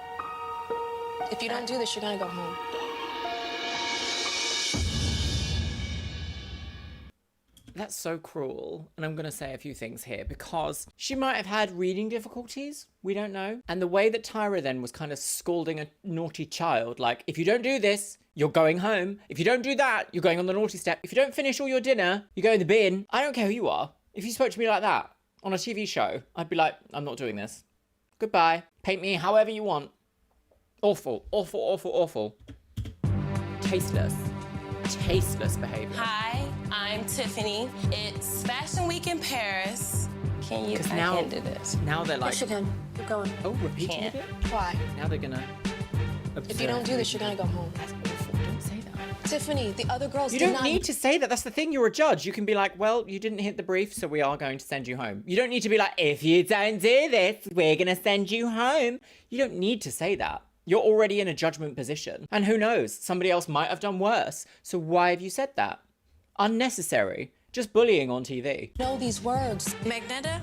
If you don't do this, you're gonna go home. That's so cruel. And I'm going to say a few things here because she might have had reading difficulties. We don't know. And the way that Tyra then was kind of scalding a naughty child, like, if you don't do this, you're going home. If you don't do that, you're going on the naughty step. If you don't finish all your dinner, you go in the bin. I don't care who you are. If you spoke to me like that on a TV show, I'd be like, I'm not doing this. Goodbye. Paint me however you want. Awful, awful, awful, awful. Tasteless. Tasteless behavior. Hi, I'm Tiffany. It's Fashion Week in Paris. I now- can't do this. Now they're like, Yes, you can. Keep going. oh, repeating Can't. it? Why? Now they're gonna. If you don't do this, you're gonna go home. That's awful. Don't say that. Tiffany, the other girls You did don't not. need to say that. That's the thing. You're a judge. You can be like, well, you didn't hit the brief, so we are going to send you home. You don't need to be like, if you don't do this, we're gonna send you home. You don't need to say that. You're already in a judgment position. And who knows? Somebody else might have done worse. So why have you said that? Unnecessary. Just bullying on TV. know these words. Magenta?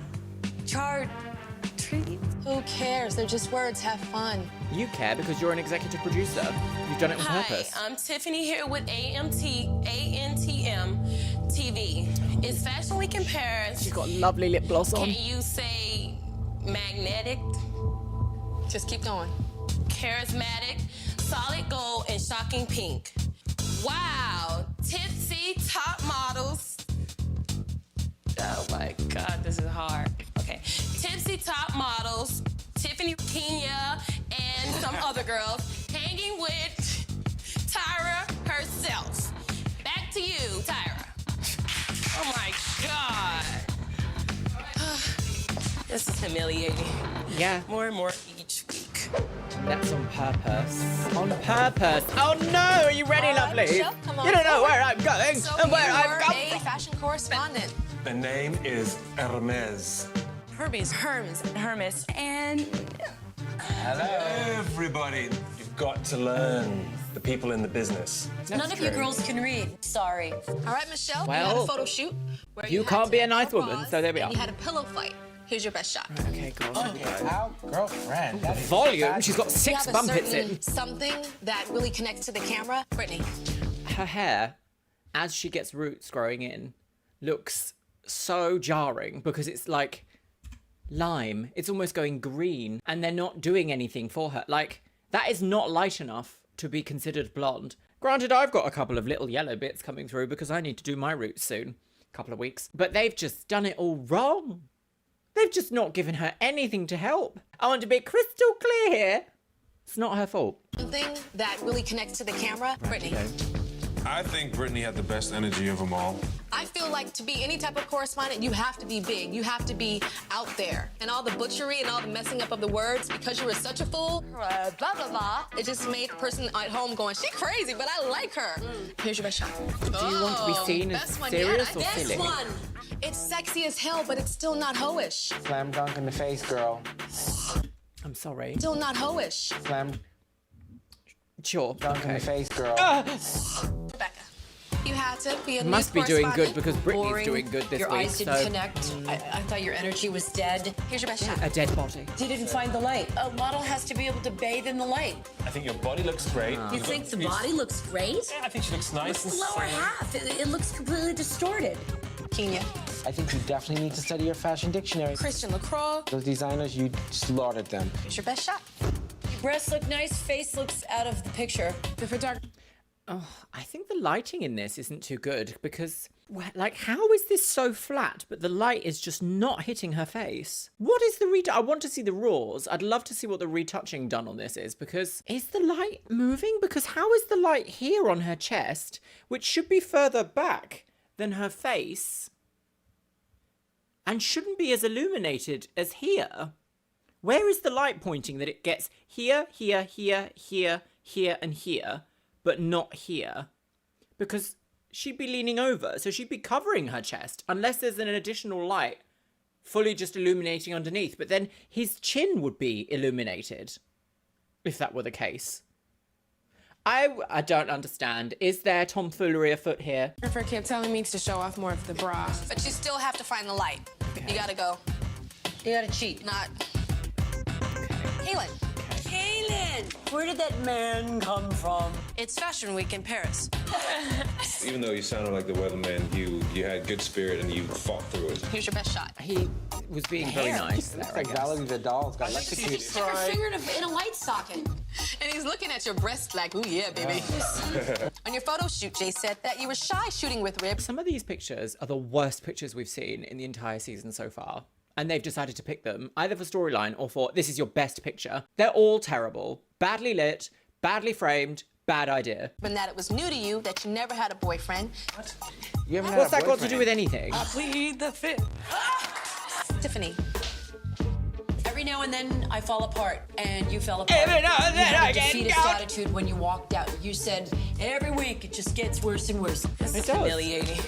Who cares? They're just words. Have fun. You care because you're an executive producer. You've done it on Hi, purpose. I'm Tiffany here with ANTM TV. It's Fashion Week in Paris. She's got lovely lip gloss on. Can you say magnetic, Just keep going. charismatic, solid gold, and shocking pink? Wow, tipsy top models. Oh my God, this is hard. Okay, tipsy top models, Tiffany Kenya, and some other girls hanging with Tyra, her This is humiliating. Yeah. More and more each week. That's on purpose. On purpose. Oh no, are you ready, lovely? Michelle, come on You don't know forward. where I'm going So and where you I've were come a from. fashion correspondent. The name is Hermes. Hermes. And Hello, everybody. You've got to learn the people in the business. None of you girls can read. Sorry. All right, Michelle, you had Well, a photo shoot where you had can't to be a nice bras, woman, so there we and are. You had a pillow fight. Here's your best shot. Okay, go on. Our girlfriend. The volume, she's got You 6 have a bump hits certain in. something that really connects to the camera. Brittany. Her hair, as she gets roots growing in, looks so jarring because it's like lime. It's almost going green and they're not doing anything for her. Like, that is not light enough to be considered blonde. Granted, I've got a couple of little yellow bits coming through because I need to do my roots soon. Couple of weeks. But they've just done it all wrong. They've just not given her anything to help. I want to be crystal clear here. It's not her fault. Something that really connects to the camera. Brittany. I think Brittany had the best energy of them all. I feel like to be any type of correspondent, you have to be big. You have to be out there. And all the butchery and all the messing up of the words, because you were such a fool, blah, blah, blah, it just made the person at home going, she crazy, but I like her. Here's your best shot. Do you want to be seen as serious or silly? Best one. It's sexy as hell, but it's still not hoish. Slam dunk in the face, girl. I'm sorry. Still not hoish. Slam Sure. dunk in the face, girl. Rebecca, you had to be a Must news be doing good correspondent. because Brittany's Boring. doing good this Your week. eyes didn't So connect. I thought your energy was dead. Here's your best shot. a dead body. You didn't find the light. A model has to be able to bathe in the light. I think your body looks great. You think the body looks great? Yeah, I think she looks nice. The lower half, it looks completely distorted. Kenya. I think you definitely need to study your fashion dictionary. Christian LaCroix. Those designers, you slaughtered them. Here's your best shot. Your breasts look nice, face looks out of the picture. The photographer. Oh, I think the lighting in this isn't too good because, like, how is this so flat, but the light is just not hitting her face? What is the I want to see the raws. I'd love to see what the retouching done on this is, because is the light moving? Because how is the light here on her chest, which should be further back than her face, and shouldn't be as illuminated as here? Where is the light pointing that it gets here, here, here, here, here, and here, but not here? Because she'd be leaning over, so she'd be covering her chest, unless there's an additional light fully just illuminating underneath. But then his chin would be illuminated, if that were the case. I don't understand. Is there tomfoolery afoot here? The photographer kept telling me to show off more of the bra. But you still have to find the light. You gotta go. You gotta cheat. Not. Kaylin. Kaylin! Where did that man come from? It's Fashion Week in Paris. Even though you sounded like the weatherman, you had good spirit and you fought through it. Here's your best shot. He was being very nice there, Looks I like guess. Valerie the doll's got electrocuted. Stick her finger in a light socket. And he's looking at your breast like, ooh, yeah, baby. On your photo shoot, Jay said that you were shy shooting with ribs. Some of these pictures are the worst pictures we've seen in the entire season so far. And they've decided to pick them either for storyline or for this is your best picture. They're all terrible. Badly lit, badly framed, bad idea. And that it was new to you that you never had a boyfriend. What? You haven't had What's a that got to boyfriend? do with anything? I plead the fifth. Tiffany. Every now and then I fall apart, and you fell apart. Every now and then You had I a get defeatist out. attitude when you walked out. You said, every week it just gets worse and worse. This It is does. humiliating.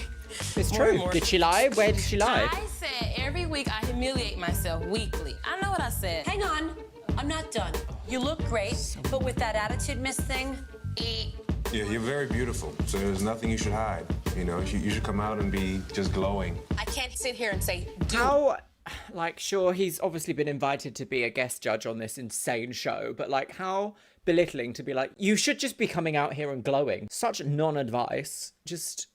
It's More and true. more. Did she lie? Where did she lie? I said every week I humiliate myself weekly. I know what I said. Hang on, I'm not done. You look great, but with that attitude miss thing, Yeah, you're very beautiful, so there's nothing you should hide. You know, you should come out and be just glowing. I can't sit here and say, How, like, sure, he's obviously been invited to be a guest judge on this insane show, but, like, how belittling to be like, you should just be coming out here and glowing. Such non-advice. Just,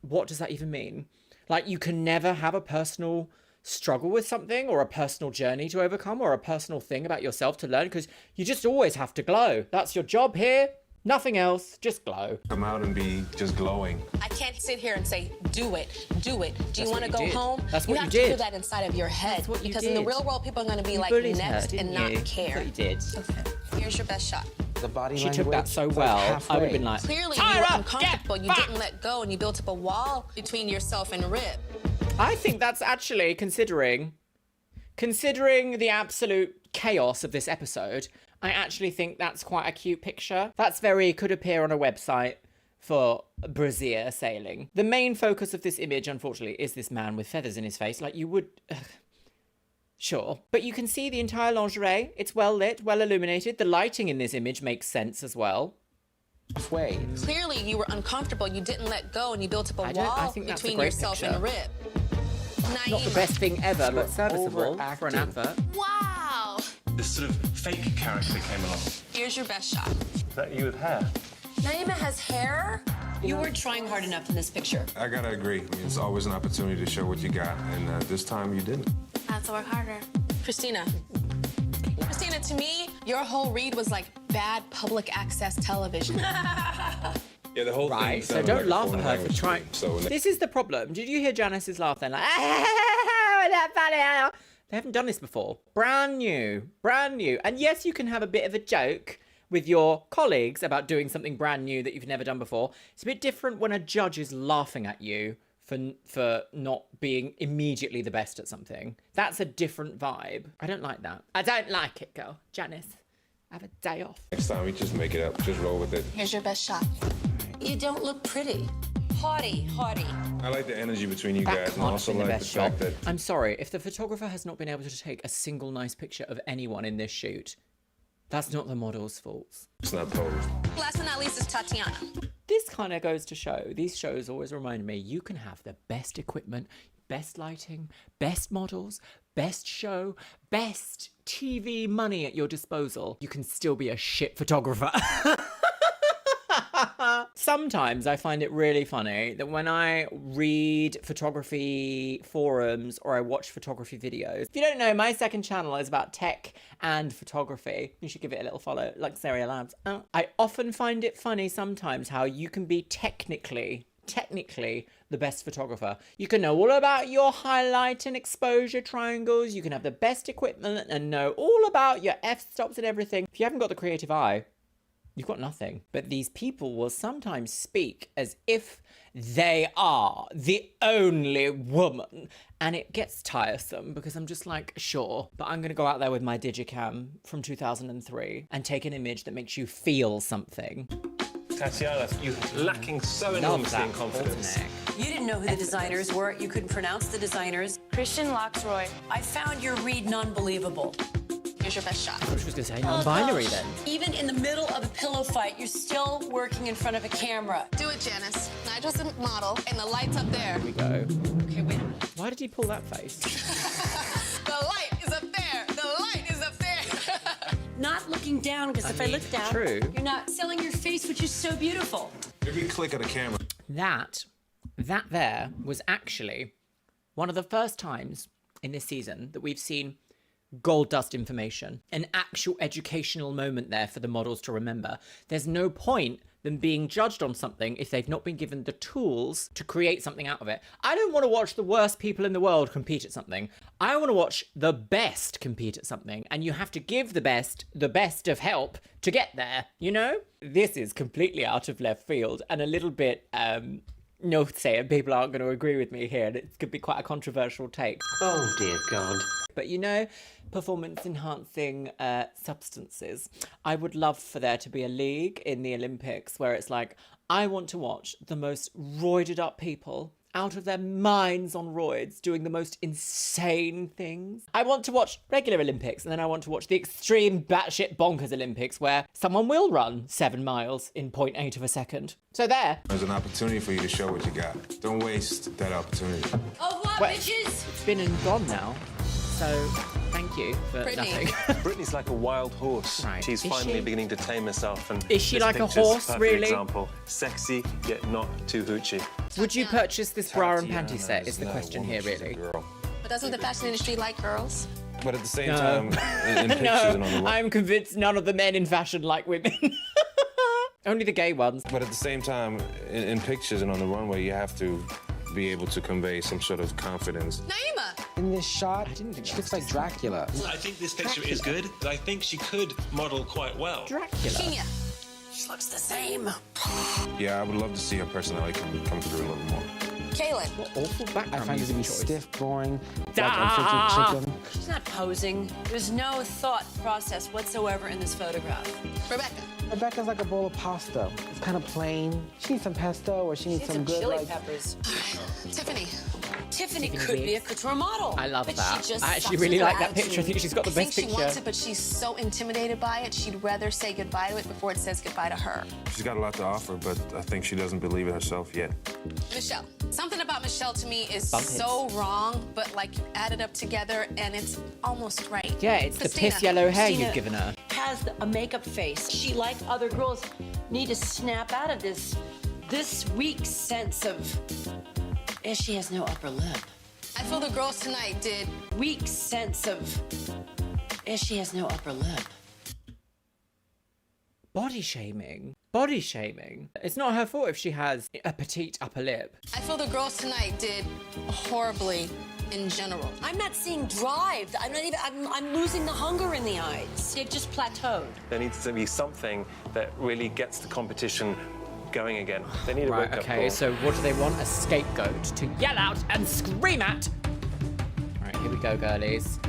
what does that even mean? Like, you can never have a personal struggle with something or a personal journey to overcome or a personal thing about yourself to learn, because you just always have to glow. That's your job here. Nothing else, just glow. Come out and be just glowing. I can't sit here and say, do it, do it. Do That's you what want to you go did. home? That's what you have did. to feel that inside of your head. That's what you because in the did. real world, people are going to be You like bullied next her, and didn't not you? care. That's what you did. Okay. Here's your best shot. The body She language. took that so is well. like I would have halfway. been like, Clearly, you Tyra, were uncomfortable. get You didn't let go, and you built up a wall between yourself and Rib. I think that's actually, considering considering the absolute chaos of this episode, I actually think that's quite a cute picture. That's could appear on a website for brassiere sailing. The main focus of this image, unfortunately, is this man with feathers in his face. Like, you would... Sure. But you can see the entire lingerie. It's well lit, well illuminated. The lighting in this image makes sense as well. Clearly, you were uncomfortable. You didn't let go, and you built up a wall between yourself and Rip. Not the best thing ever, but serviceable for an advert. Wow. This sort of fake character came along. Here's your best shot. Is that you with hair? Naima has hair? You weren't trying hard enough in this picture. I gotta agree. I mean, it's always an opportunity to show what you got, and this time you didn't. I have to work harder. Christina, to me, your whole read was like bad public access television. Yeah, the whole thing. So don't laugh at her for trying. This is the problem. Did you hear Janice's laugh then? Like, that funny. They haven't done this before. Brand new. And yes, you can have a bit of a joke with your colleagues about doing something brand new that you've never done before. It's a bit different when a judge is laughing at you for not being immediately the best at something. That's a different vibe. I don't like that. I don't like it, girl. Janice, have a day off. Next time, we just make it up. Just roll with it. Here's your best shot. You don't look pretty. Haughty. I like the energy between you guys, and I also like the fact that... I'm sorry, if the photographer has not been able to take a single nice picture of anyone in this shoot, that's not the model's fault. It's not posed. Last but not least is Tatiana. This kind of goes to show, these shows always remind me, you can have the best equipment, best lighting, best models, best show, best TV money at your disposal. You can still be a shit photographer. Sometimes I find it really funny that when I read photography forums or I watch photography videos, if you don't know, my second channel is about tech and photography. You should give it a little follow, Luxeria Labs. I often find it funny sometimes how you can be technically the best photographer. You can know all about your highlight and exposure triangles. You can have the best equipment and know all about your f-stops and everything. If you haven't got the creative eye, you've got nothing. But these people will sometimes speak as if they are the only woman. And it gets tiresome because I'm just like, sure, but I'm going to go out there with my Digicam from 2003 and take an image that makes you feel something. Tatiana, you're lacking so enormously in confidence. You didn't know who the designers were. You couldn't pronounce the designers. Christian Loxroy. I found your read unbelievable. Here's your best shot. I was going to say non-binary then. Even in the middle of a pillow fight, you're still working in front of a camera. Do it, Janice. Nigel's a model, and the light's up there. Here we go. Okay, wait. Why did he pull that face? The light is up there. The light is up there. Not looking down, because if I look down, you're not selling your face, which is so beautiful. Every click of the camera. That there was actually one of the first times in this season that we've seen gold dust information, an actual educational moment there for the models to remember. There's no point them being judged on something if they've not been given the tools to create something out of it. I don't want to watch the worst people in the world compete at something. I want to watch the best compete at something, and you have to give the best of help to get there, you know? This is completely out of left field and a little bit, no saying people aren't going to agree with me here, and it could be quite a controversial take. Oh dear God. But you know, performance-enhancing substances. I would love for there to be a league in the Olympics where it's like, I want to watch the most roided up people out of their minds on roids doing the most insane things. I want to watch regular Olympics, and then I want to watch the extreme batshit bonkers Olympics where someone will run 7 miles in 0.8 of a second. So there. There's an opportunity for you to show what you got. Don't waste that opportunity. Au revoir, bitches! It's been and gone now. So, thank you for nothing. Brittany's like a wild horse. Right. She's finally beginning to tame herself. And is she this like a picture's horse, perfect really? Example. Sexy, yet not too hoochie. Would you purchase this bra and panty set is the question here, really. But doesn't the fashion industry like girls? But at the same time, in pictures and on the I'm convinced none of the men in fashion like women. Only the gay ones. But at the same time, in pictures and on the runway, you have to be able to convey some sort of confidence. Naima! In this shot, she looks like Dracula. I think this picture is good. I think she could model quite well. Dracula. Kenya. She looks the same. Yeah, I would love to see her personality come through a little more. Kaylin. What awful background I find it to be music choice. stiff, boring, like Ah! unfiltered chicken. She's not posing. There's no thought process whatsoever in this photograph. Rebecca. Rebecca's like a bowl of pasta. It's kind of plain. She needs some pesto, or she needs some good chili like. peppers. Tiffany. Tiffany could be a couture model. I love but that. She just I actually sucks really with like her that picture. I think she's got the I best think she picture. wants it, but she's so intimidated by it, she'd rather say goodbye to it before it says goodbye to her. She's got a lot to offer, but I think she doesn't believe it herself yet. Michelle. Something about Michelle to me is Bump it. so wrong, but like you add it up together and it's almost right. Yeah, it's Christina. the piss yellow hair Christina you've given her. has a makeup face. She, like other girls, need to snap out of this weak sense of, she has no upper lip. I feel the girls tonight did. Weak sense of, she has no upper lip. Body shaming. Body shaming. It's not her fault if she has a petite upper lip. I feel the girls tonight did horribly in general. I'm not seeing drive. I'm losing the hunger in the eyes. They've just plateaued. There needs to be something that really gets the competition going again. They need a Right, wake-up okay, call. so what do they want? A scapegoat to yell out and scream at. Right, here we go, girlies.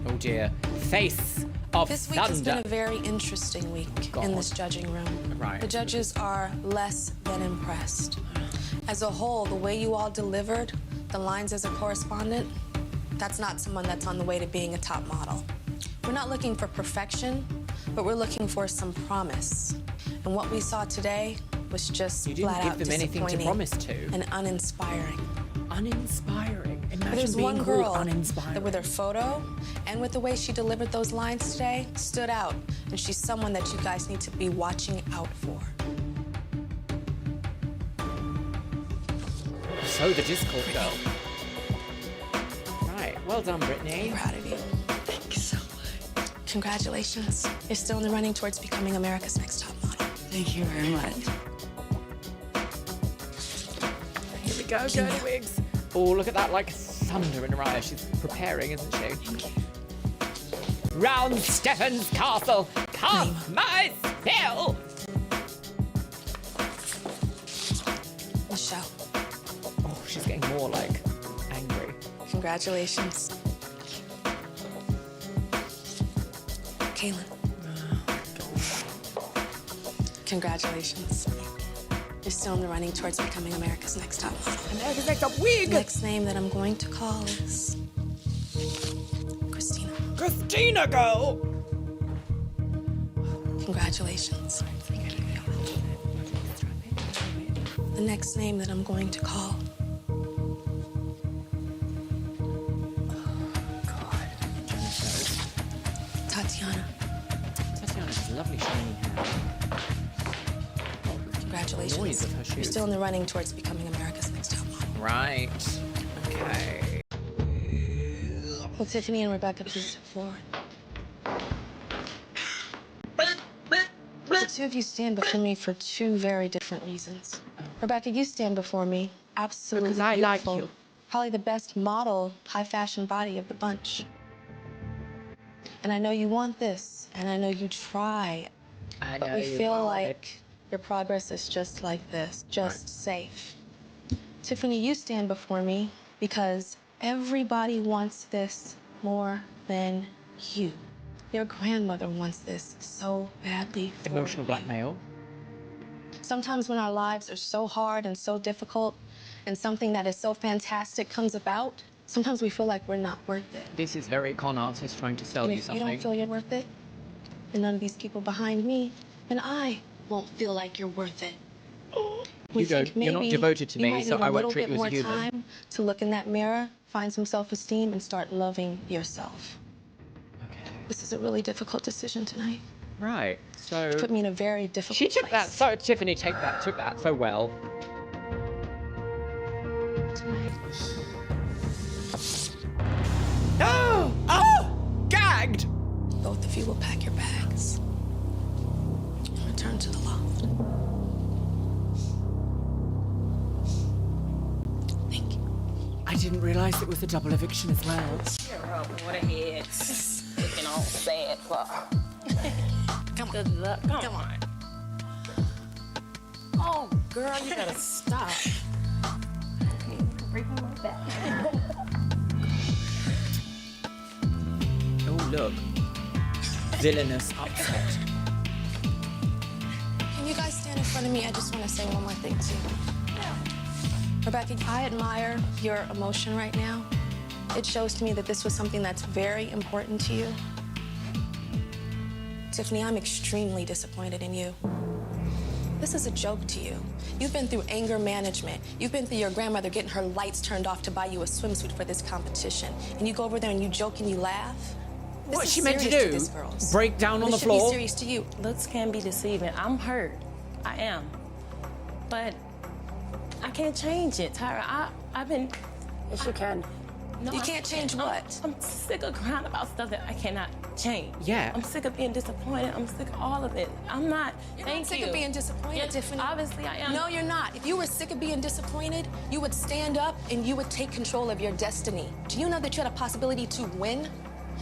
Oh dear. Face of This week thunder. has been a very interesting week in this judging room. Right. The judges are less than impressed. As a whole, the way you all delivered the lines as a correspondent, that's not someone that's on the way to being a top model. We're not looking for perfection, but we're looking for some promise. And what we saw today was just You didn't flat give out them anything to disappointing promise to. and uninspiring. Uninspiring. But Imagine there's being one called girl uninspiring. that with her photo and with the way she delivered those lines today stood out. And she's someone that you guys need to be watching out for. So the Discord girl. Right, well done, Brittany. I'm proud of you. Thank you so much. Congratulations. You're still in the running towards becoming America's Next Top Model. Thank you very much. Here we go, girly wigs. Oh, look at that, like thunder in her eyes. She's preparing, isn't she? Round Stefan's castle, come my spell. Michelle, Oh, she's getting more like angry. congratulations. Kaylin. Congratulations. You're still in the running towards becoming America's Next Top Model. America's Next Top Wig! The next name that I'm going to call is Christina. Christina, girl! Congratulations. The next name that I'm going to call. Tatiana. Tatiana's lovely shiny hair. Congratulations. Noise of her You're shoes. still in the running towards becoming America's Next Top Model. Right. Okay. Will Tiffany and Rebecca please step forward? The two of you stand before me for two very different reasons. Rebecca, you stand before me absolutely Because I like beautiful. you. Probably the best model, high fashion body of the bunch. And I know you want this, and I know you try. I But know we you feel want like your progress is just like this, just safe. Tiffany, you stand before me because everybody wants this more than you. Your grandmother wants this so badly for Emotional you. blackmail. Sometimes when our lives are so hard and so difficult and something that is so fantastic comes about, sometimes we feel like we're not worth it. This is very con artist trying to sell And you if you something. don't feel you're worth it, and none of these people behind me, then I won't feel like you're worth it. We You don't. think You're not maybe devoted to you me, might so need I a won't little treat bit you as a more human. time to look in that mirror, find some self-esteem, and start loving yourself. This is a really difficult decision tonight. Right. So Put me in a very difficult she took that place. so Tiffany took that so well. No! Oh! Gagged! Both of you will pack your bags and return to the loft. Thank you. I didn't realize it was a double eviction as well. Cheer up, what a head. Looking all sad. Come on. Come on. Oh, girl, you gotta stop. break me like that. Oh, look. Villainous upset. Can you guys stand in front of me? I just want to say one more thing, too. Rebecca, I admire your emotion right now. It shows to me that this was something that's very important to you. Tiffany, I'm extremely disappointed in you. This is a joke to you. You've been through anger management. You've been through your grandmother getting her lights turned off to buy you a swimsuit for this competition. And you go over there and you joke and you laugh. What's she meant to do? Break down on the floor? This should be serious to you. Looks can be deceiving. I'm hurt. I am. But I can't change it, Tyra. I've been... Yes, you can. No, You can't change what? I'm sick of crying about stuff that I cannot change. Yeah. I'm sick of being disappointed. I'm sick of all of it. I'm not. You're Thank not sick you. of being disappointed, Yeah, Tiffany. Obviously, I am. No, you're not. If you were sick of being disappointed, you would stand up and you would take control of your destiny. Do you know that you had a possibility to win?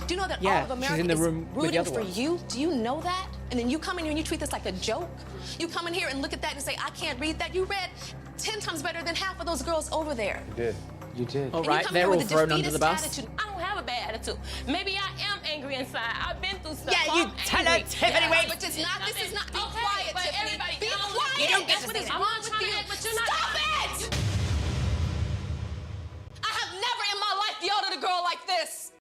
Do you know that all of she's America in the is room with the rooting other for ones. you? Do you know that? And then you come in here and you treat this like a joke? You come in here and look at that and say, I can't read that. You read 10 times better than half of those girls over there. You did. You did. All And you right, come they're here all with a thrown under the defeatist bus. attitude. I don't have a bad attitude. Maybe I am angry inside. I've been through stuff. Yeah, you I'm tell her, angry. Tiffany, wait. But it's not, this is not, be Okay, quiet, but Tiffany. everybody Be don't quiet. like it. You don't get That's to what is say wrong I'm with trying to you. act, but you're not. Stop it! I have never in my life yelled at a girl like this.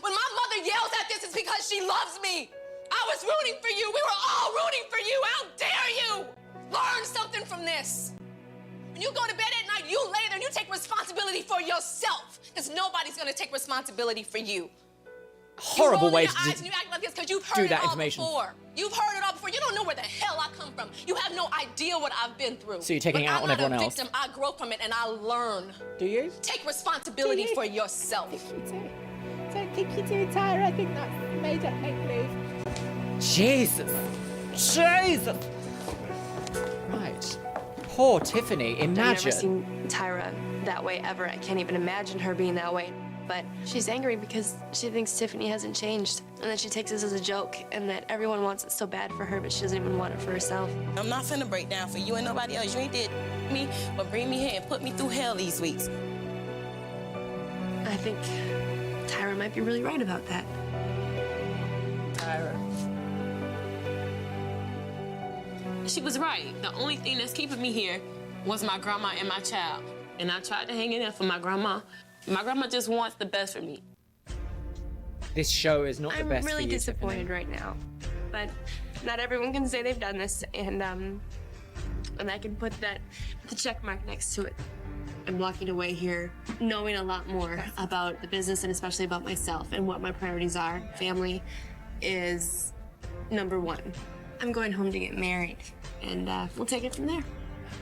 When my mother yells at this, it's because she loves me. I was rooting for you. We were all rooting for you. How dare you? Learn something from this. When you go to bed at night, you lay there and you take responsibility for yourself, because nobody's going to take responsibility for you. Horrible way you to roll your eyes and you act like this because you've do heard that it all information. before. You've heard it all before. You don't know where the hell I come from. You have no idea what I've been through. So you're taking But it out on I'm not everyone a else. victim. I grow from it and I learn. Do you? Take responsibility for yourself. Don't think you do, Tyra. I think that's made a make move. Jesus. Jesus. Right. Poor Tiffany. I've never Imagine. seen Tyra that way ever. I can't even imagine her being that way. But she's angry because she thinks Tiffany hasn't changed, and that she takes this as a joke, and that everyone wants it so bad for her, but she doesn't even want it for herself. I'm not finna break down for you and nobody else. You ain't did me, but bring me here and put me through hell these weeks. I think Tyra might be really right about that. Tyra. She was right. The only thing that's keeping me here was my grandma and my child. And I tried to hang in there for my grandma. My grandma just wants the best for me. This show is not the I'm best really for you, disappointed right now, but not everyone can say they've done this, and I can put the check mark next to it. I'm walking away here knowing a lot more about the business and especially about myself and what my priorities are. Family is number one. I'm going home to get married, and we'll take it from there.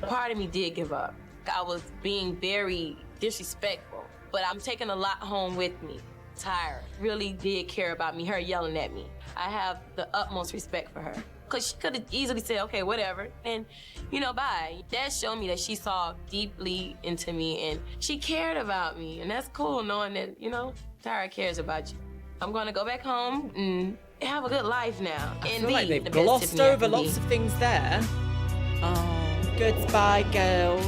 Part of me did give up. I was being very disrespectful, but I'm taking a lot home with me. Tyra really did care about me, her yelling at me. I have the utmost respect for her. Because she could have easily said, okay, whatever, and, bye. That showed me that she saw deeply into me, and she cared about me, and that's cool knowing that, Tyra cares about you. I'm going to go back home and have a good life now. I feel like they've glossed over lots of things there. Oh, goodbye, girls.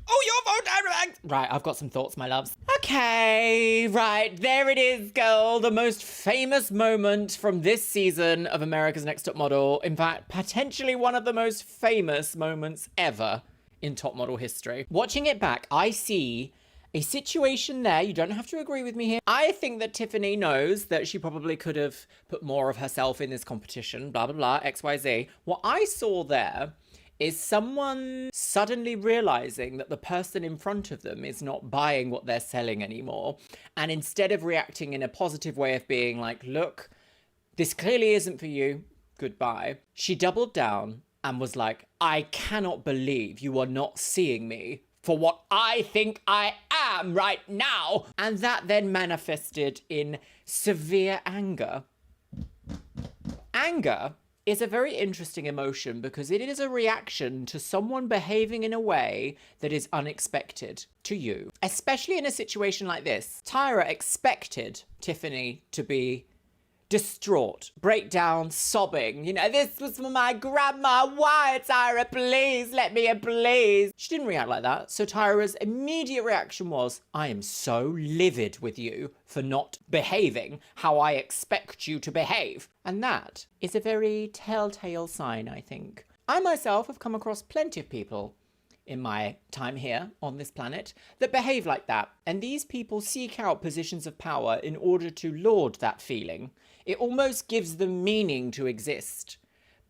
Oh, your phone direct. Right, I've got some thoughts, my loves. Okay, right, there it is, girl. The most famous moment from this season of America's Next Top Model. In fact, potentially one of the most famous moments ever in Top Model history. Watching it back, I see a situation there. You don't have to agree with me here. I think that Tiffany knows that she probably could have put more of herself in this competition, blah, blah, blah, XYZ. What I saw there is someone suddenly realizing that the person in front of them is not buying what they're selling anymore. And instead of reacting in a positive way of being like, look, this clearly isn't for you, goodbye, she doubled down and was like, I cannot believe you are not seeing me for what I think I am right now. And that then manifested in severe anger. Anger is a very interesting emotion because it is a reaction to someone behaving in a way that is unexpected to you, especially in a situation like this. Tyra expected Tiffany to be distraught, breakdown, sobbing. You know, this was for my grandma. Why, Tyra? Please, let me in, please. She didn't react like that. So Tyra's immediate reaction was, I am so livid with you for not behaving how I expect you to behave. And that is a very telltale sign, I think. I myself have come across plenty of people in my time here on this planet that behave like that. And these people seek out positions of power in order to lord that feeling. It almost gives them meaning to exist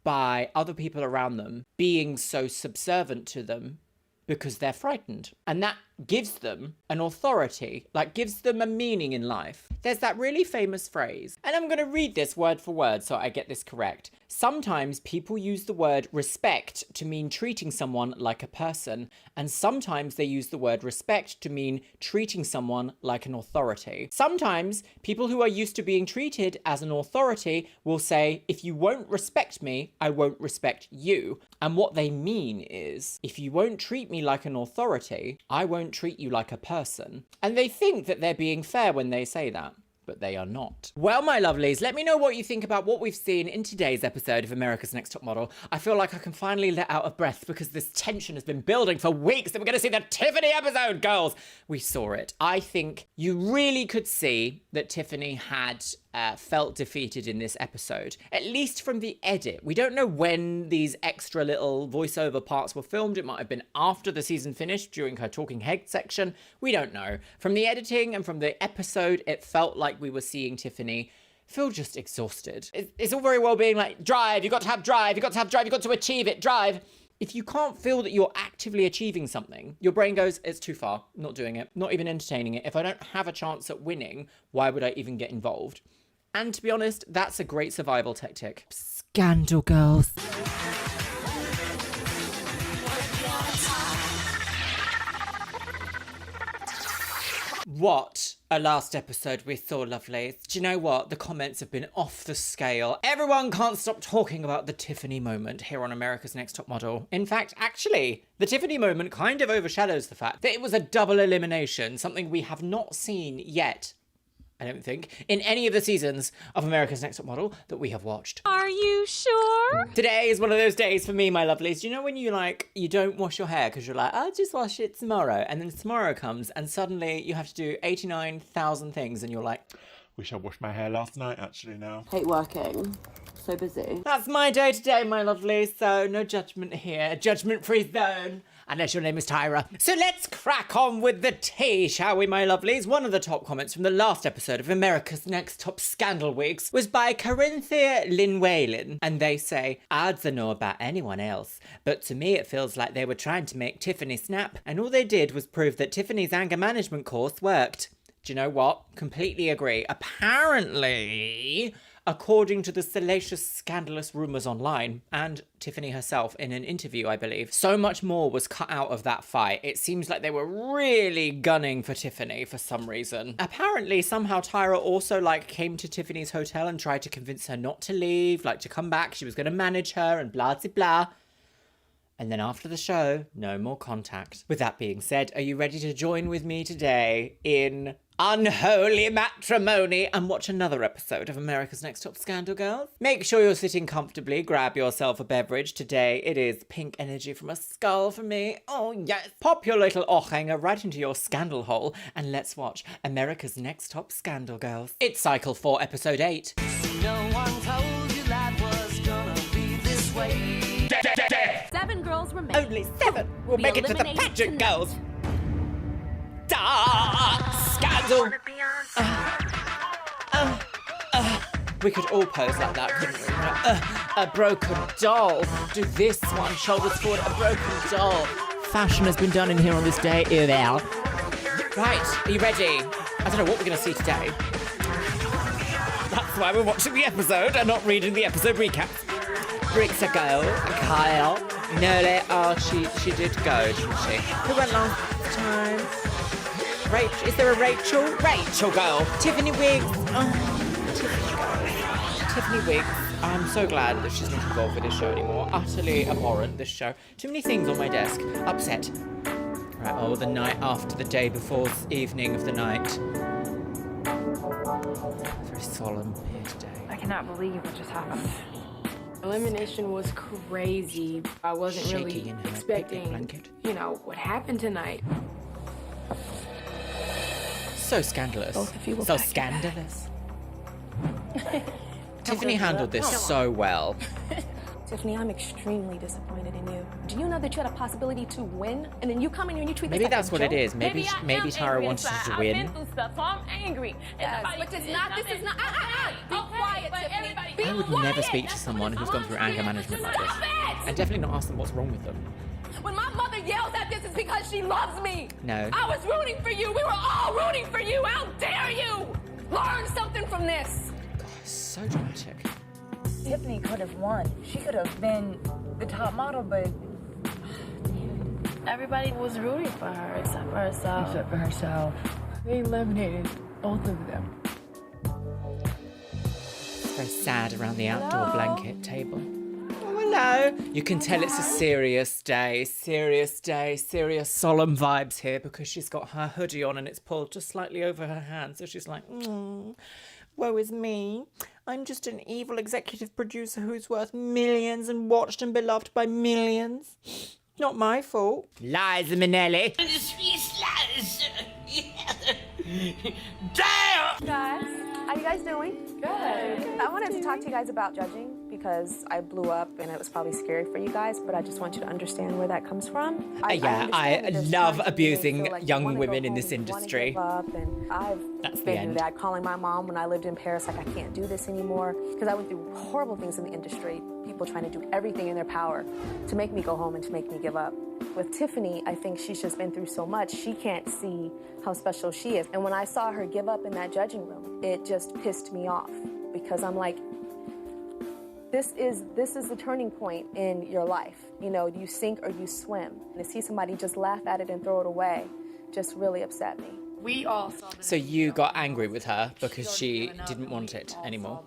by other people around them being so subservient to them because they're frightened. And that gives them an authority, like gives them a meaning in life. There's that really famous phrase, and I'm going to read this word for word so I get this correct. Sometimes people use the word respect to mean treating someone like a person, and sometimes they use the word respect to mean treating someone like an authority. Sometimes people who are used to being treated as an authority will say, if you won't respect me, I won't respect you. And what they mean is, if you won't treat me like an authority, I won't treat you like a person. And they think that they're being fair when they say that, but they are not. Well, my lovelies, let me know what you think about what we've seen in today's episode of America's Next Top Model. I feel like I can finally let out of breath because this tension has been building for weeks and we're going to see the Tiffany episode, girls. We saw it. I think you really could see that Tiffany had felt defeated in this episode, at least from the edit. We don't know when these extra little voiceover parts were filmed. It might have been after the season finished during her talking head section. We don't know. From the editing and from the episode, it felt like we were seeing Tiffany feel just exhausted. It's all very well being like, drive, you've got to have drive, you've got to have drive, you've got to achieve it, drive. If you can't feel that you're actively achieving something, your brain goes, it's too far, not doing it, not even entertaining it. If I don't have a chance at winning, why would I even get involved? And to be honest, that's a great survival tactic. Scandal girls. What a last episode we saw, lovely. Do you know what? The comments have been off the scale. Everyone can't stop talking about the Tiffany moment here on America's Next Top Model. In fact, actually, the Tiffany moment kind of overshadows the fact that it was a double elimination, something we have not seen yet, I don't think, in any of the seasons of America's Next Top Model that we have watched. Are you sure? Today is one of those days for me, my lovelies. Do you know when you don't wash your hair because you're like, I'll just wash it tomorrow. And then tomorrow comes and suddenly you have to do 89,000 things and you're like, wish I washed my hair last night, actually, now. Hate working. So busy. That's my day today, my lovelies. So no judgment here. Judgment-free zone. Unless your name is Tyra. So let's crack on with the tea, shall we, my lovelies? One of the top comments from the last episode of America's Next Top Scandal Weeks was by Corinthia Linwaylen. And they say, I don't know about anyone else, but to me it feels like they were trying to make Tiffany snap, and all they did was prove that Tiffany's anger management course worked. Do you know what? Completely agree. Apparently, according to the salacious, scandalous rumours online, and Tiffany herself in an interview, I believe, so much more was cut out of that fight. It seems like they were really gunning for Tiffany for some reason. Apparently, somehow Tyra also, came to Tiffany's hotel and tried to convince her not to leave, to come back. She was going to manage her and blah, blah, blah. And then after the show, no more contact. With that being said, are you ready to join with me today in unholy matrimony and watch another episode of America's Next Top Scandal, girls? Make sure you're sitting comfortably, grab yourself a beverage. Today it is pink energy from a skull for me. Oh yes. Pop your little hanger right into your scandal hole and let's watch America's Next Top Scandal, girls. It's Cycle 4, Episode 8. No one told you life was gonna be this way. 7 girls remain. Only 7 will make it to the pageant, girls. Scandal. We could all pose like that, couldn't we? A broken doll. Do this one, shoulders forward, a broken doll. Fashion has been done in here on this day. Ew, there. Right, are you ready? I don't know what we're going to see today. That's why we're watching the episode and not reading the episode recaps. Bricks a go. Kyle. Nearly. Oh, she did go, didn't she? Who went last time? Rachel. Is there a Rachel? Rachel, girl. Tiffany Wiggs. Oh, Tiffany, girl. Tiffany Wiggs. I'm so glad that she's not involved with this show anymore. Utterly abhorrent, this show. Too many things on my desk. Upset. Right, oh, the night after the day before evening of the night. Very solemn here today. cannot believe what just happened. Elimination was crazy. I wasn't Shaky really in her expecting, blanket. you know, what happened tonight. So scandalous. Both of you will So pack your scandalous. Tiffany handled this so well. Tiffany, I'm extremely disappointed in you. Do you know that you had a possibility to win, and then you come in here and you treat this Maybe like that's a what it joke? is. Maybe Tara wanted to win. I've been through stuff, so I'm angry. Yes, but it's not. This is not. Be quiet, Tiffany. Be I would quiet. never speak to someone who's gone through anger management like this. And definitely not ask them what's wrong with them. When my mother yells at this, it's because she loves me. No. I was rooting for you. We were all rooting for you. How dare you? Learn something from this. So dramatic. Tiffany could have won. She could have been the top model, but Everybody was rooting for her except for herself. except for herself. They eliminated both of them. Very sad around the outdoor blanket table. Oh, hello. You can tell it's a serious serious, solemn vibes here because she's got her hoodie on and it's pulled just slightly over her hand. So she's like, woe is me. I'm just an evil executive producer who's worth millions and watched and beloved by millions. Not my fault. Liza Minnelli. Damn! Guys, how you guys doing? Good. I wanted to talk to you guys about judging because I blew up and it was probably scary for you guys, but I just want you to understand where that comes from. I love abusing young women in this industry. That's the been end. through that, calling my mom when I lived in Paris, like I can't do this anymore, because I went through horrible things in the industry, people trying to do everything in their power to make me go home and to make me give up. With Tiffany, I think she's just been through so much, she can't see how special she is. And when I saw her give up in that judging room, it just pissed me off because I'm like, this is the turning point in your life. You know, you sink or you swim. And to see somebody just laugh at it and throw it away just really upset me. We all saw So you got angry with her because she didn't want it anymore.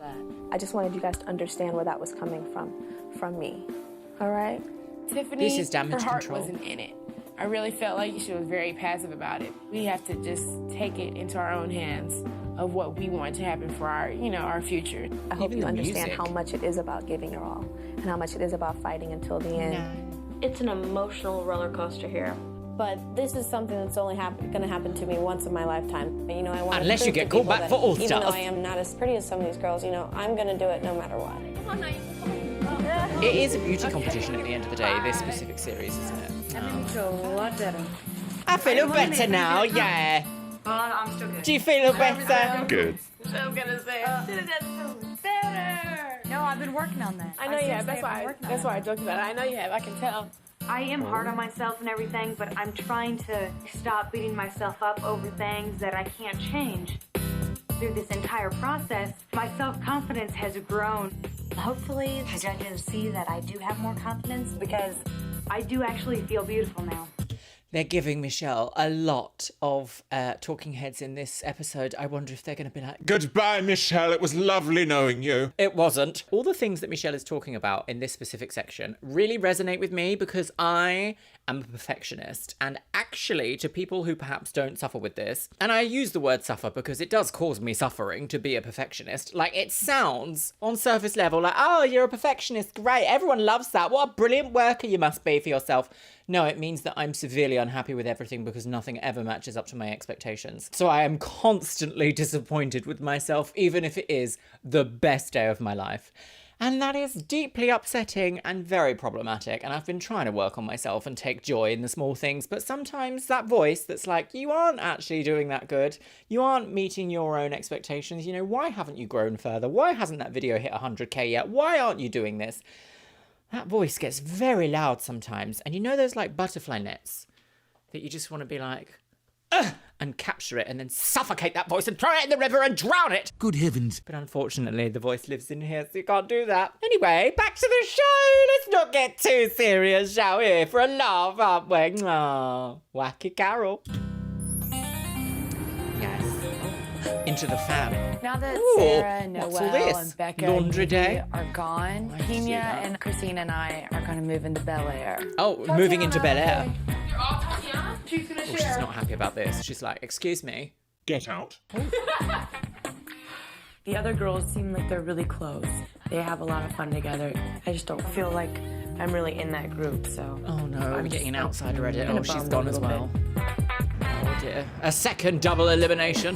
I just wanted you guys to understand where that was coming from me. All right? Tiffany, This is damage her heart control. wasn't in it. I really felt like she was very passive about it. We have to just take it into our own hands of what we want to happen for our, you know, our future. I hope you understand how much it is about giving your all and how much it is about fighting until the end. It's an emotional roller coaster here. But this is something that's only going to happen to me once in my lifetime. You know, I want Unless you get called back for All Even Stars. though I am not as pretty as some of these girls, you know, I'm going to do it no matter what. It is a beauty competition at the end of the day, this specific series, isn't it? feel a lot better. I feel better now, yeah. I'm still good. Do you feel better? Good. I'm gonna say, better. No, I've been working on that. I know you have. That's why I joked about it. I know you have. I can tell. I am hard on myself and everything, but I'm trying to stop beating myself up over things that I can't change. Through this entire process, my self-confidence has grown. Hopefully, the judges see that I do have more confidence because I do actually feel beautiful now. They're giving Michelle a lot of talking heads in this episode. I wonder if they're going to be like, Goodbye, Michelle. It was lovely knowing you. It wasn't. All the things that Michelle is talking about in this specific section really resonate with me because I am a perfectionist. And actually, to people who perhaps don't suffer with this, and I use the word suffer because it does cause me suffering to be a perfectionist. Like, it sounds on surface level like, oh, you're a perfectionist. Great. Everyone loves that. What a brilliant worker you must be for yourself. No, it means that I'm severely unhappy with everything because nothing ever matches up to my expectations. So I am constantly disappointed with myself, even if it is the best day of my life. And that is deeply upsetting and very problematic. And I've been trying to work on myself and take joy in the small things. But sometimes that voice that's like, you aren't actually doing that good. You aren't meeting your own expectations. You know, why haven't you grown further? Why hasn't that video hit 100K yet? Why aren't you doing this? That voice gets very loud sometimes. And you know those like butterfly nets that you just want to be like, ugh, and capture it and then suffocate that voice and throw it in the river and drown it. Good heavens. But unfortunately, the voice lives in here, so you can't do that. Anyway, back to the show. Let's not get too serious, shall we? For a laugh, aren't we? Oh, wacky Carol. Yes. Into the fam. Now that Ooh, Sarah, what's all Noelle, this? and Becca Laundry and day? Nikki are gone, Pina and Christina and I are going to move into Bel Air. Oh, moving into Bel Air. She's going to Oh, she's not happy about this. She's like, excuse me. Get out. The other girls seem like they're really close. They have a lot of fun together. I just don't feel like I'm really in that group, so. Oh no, I'm getting an outsider edit. Oh, she's bummed gone a as little well. Oh dear. A second double elimination.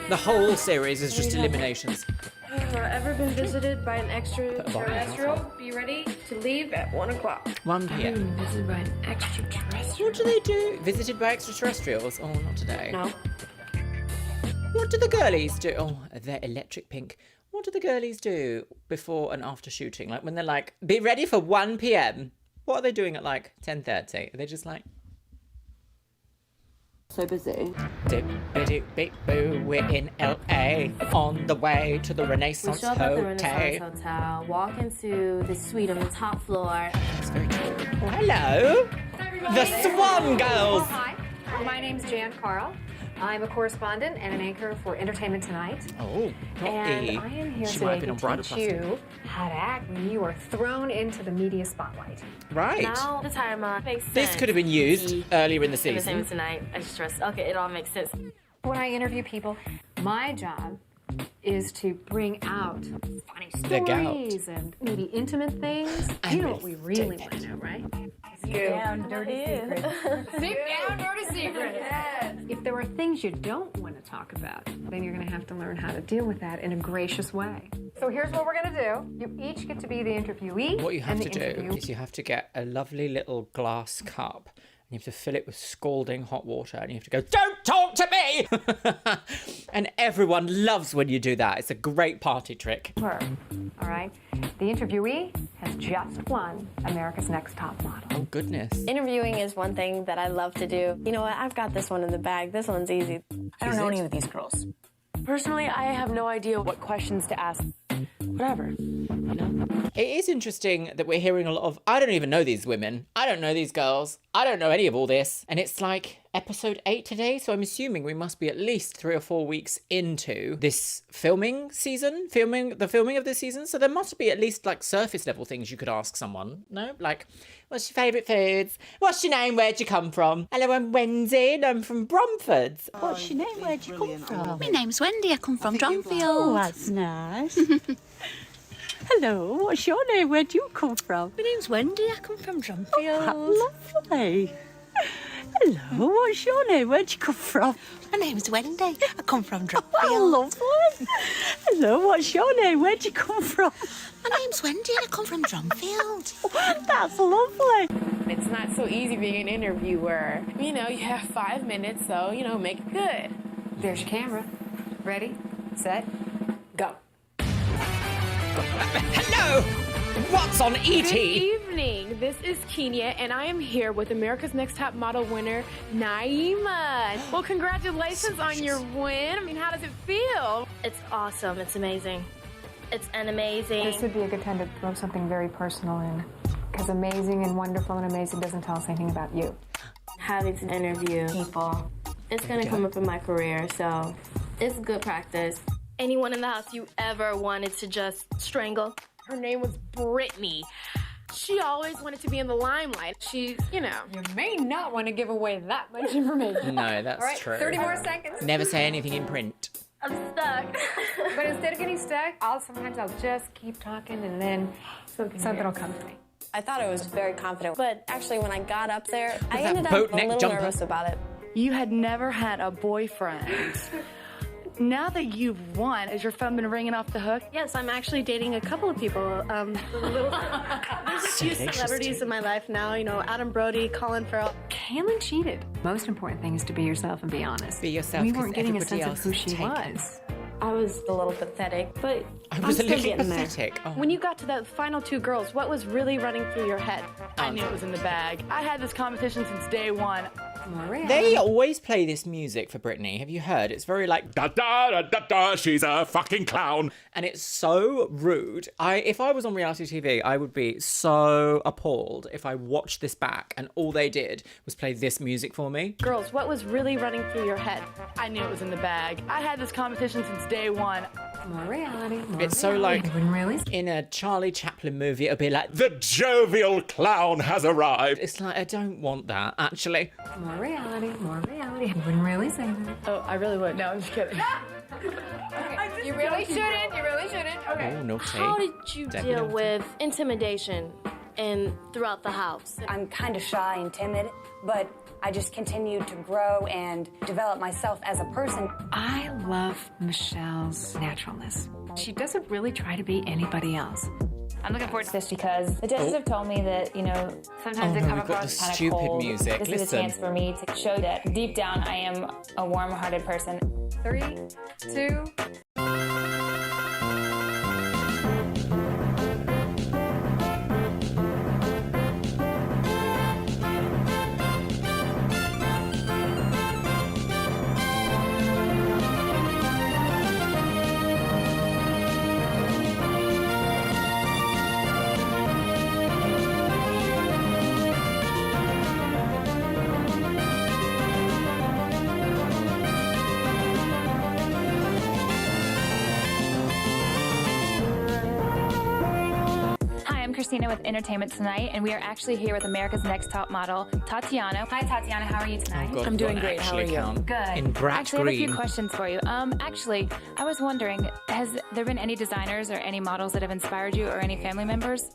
The whole series is just eliminations. Have you ever been visited by an extraterrestrial? Be ready to leave at 1 o'clock. 1 p.m. Visited by an extraterrestrial. What do they do? Visited by extraterrestrials? Oh, not today. No. What do the girlies do? Oh, they're electric pink. What do the girlies do before and after shooting? Like when they're like, be ready for 1 p.m. What are they doing at like 10:30? Are they just like... So busy. Dip-a-dip-beep-boo, we're in LA on the way to the We Renaissance show up at the Hotel. Renaissance Hotel, walk into the suite on the top floor. That's very cool. Oh, hello. The Swan girls. Hi, my name's Jan Carl. I'm a correspondent and an anchor for Entertainment Tonight. Oh, and I am here today to teach you how to act when you are thrown into the media spotlight. Right. Now the timer makes sense. This could have been used earlier in the season. Entertainment Tonight. I just trust. Okay, it all makes sense. When I interview people, my job is to bring out funny The gout. stories and maybe intimate things. You know what we really want to know, right? Down, dirty secret. Deep down, dirty secret. If there are things you don't want to talk about, then you're going to have to learn how to deal with that in a gracious way. So here's what we're going to do. You each get to be the interviewee. What you have and to the do interview. is you have to get a lovely little glass cup and you have to fill it with scalding hot water and you have to go, don't talk to me! And everyone loves when you do that. It's a great party trick. All right. The interviewee has just won America's Next Top Model. Oh, goodness. Interviewing is one thing that I love to do. You know what? I've got this one in the bag. This one's easy. I don't know any of these girls. Personally, I have no idea what questions to ask. Whatever. It is interesting that we're hearing a lot of, I don't even know these women. I don't know these girls. I don't know any of all this. And it's like episode 8 today. So I'm assuming we must be at least 3 or 4 weeks into this filming season, the filming of this season. So there must be at least like surface level things you could ask someone. No? Like, what's your favourite foods? What's your name? Where'd you come from? Hello, I'm Wendy and I'm from Bromford. What's your name? Where'd you come from? My name's Wendy. I come from Dronfield. Oh, that's nice. Hello, what's your name? Where do you come from? My name's Wendy. I come from Dronfield. Oh, lovely. Hello, what's your name? Where'd you come from? My name's Wendy. I come from Dronfield. Oh, lovely. Hello, what's your name? Where'd you come from? My name's Wendy. I come from Dronfield. That's lovely. It's not so easy being an interviewer. You know, you have 5 minutes, so, you know, make it good. There's your camera. Ready, set, go. Hello! What's on ET? Good evening. This is Kenya, and I am here with America's Next Top Model winner, Naima. Well, congratulations on your win. I mean, how does it feel? It's awesome. It's amazing. It's an amazing. This would be a good time to throw something very personal in. Because amazing and wonderful and amazing doesn't tell us anything about you. Having to interview people, it's going to come up in my career, so it's good practice. Anyone in the house you ever wanted to just strangle? Her name was Brittany. She always wanted to be in the limelight. She, you know. You may not want to give away that much information. No, that's All right, true. 30 more seconds. Never say anything in print. I'm stuck. But instead of getting stuck, sometimes I'll just keep talking and then something will come to me. I thought I was very confident, but actually when I got up there, I that ended up boat a neck little jumper. nervous about it. You had never had a boyfriend. Now that you've won, has your phone been ringing off the hook? Yes, I'm actually dating a couple of people. There's a few celebrities in my life now, you know, Adam Brody, Colin Farrell. Kaylin cheated. Most important thing is to be yourself and be honest. Be yourself. We weren't getting a everybody sense of who else is she taken. was. I was a little pathetic, but I was a still little getting there. pathetic. Oh. When you got to the final 2 girls, what was really running through your head? I knew it was in the bag. I had this competition since day one. They always play this music for Britney. Have you heard? It's very like da da da da da. She's a fucking clown, and it's so rude. If I was on reality TV, I would be so appalled if I watched this back and all they did was play this music for me. Girls, what was really running through your head? I knew it was in the bag. I had this competition since day one. More reality. It's so like in a Charlie Chaplin movie, it'll be like the jovial clown has arrived. It's like I don't want that actually. More reality. You wouldn't really say that. Oh, I really would. No, I'm just kidding. Okay. You really shouldn't. You really shouldn't. Okay. Oh, naughty. How did you Debbie deal naughty. with intimidation and throughout the house? I'm kind of shy and timid, but I just continue to grow and develop myself as a person. I love Michelle's naturalness. She doesn't really try to be anybody else. I'm looking forward to this because the judges have told me that, you know, sometimes Oh, it no, comes we've got across the kind of stupid cold. music. This is a Listen. chance for me to show that deep down I am a warm-hearted person. 3, 2. Hi, I'm Christina with Entertainment Tonight, and we are actually here with America's Next Top Model, Tatiana. Hi, Tatiana. How are you tonight? Oh, God, I'm doing great. How are you? Good. In Brat Actually, I have a Green. few questions for you. Actually, I was wondering, has there been any designers or any models that have inspired you or any family members?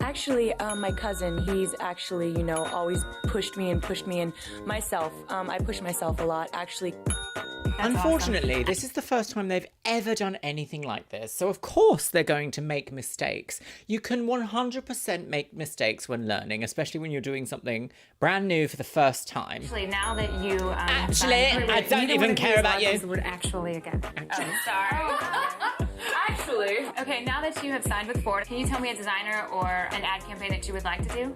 Actually, my cousin, he's actually, you know, always pushed me and myself. I push myself a lot, actually. Unfortunately, this is the first time they've ever done anything like this. So, of course, they're going to make mistakes. You can 100% make mistakes when learning, especially when you're doing something brand new for the first time. Actually, now that you... I don't even care about you. The word actually again. Oh, sorry. Actually. Okay, now that you have signed with Ford, can you tell me a designer or an ad campaign that you would like to do?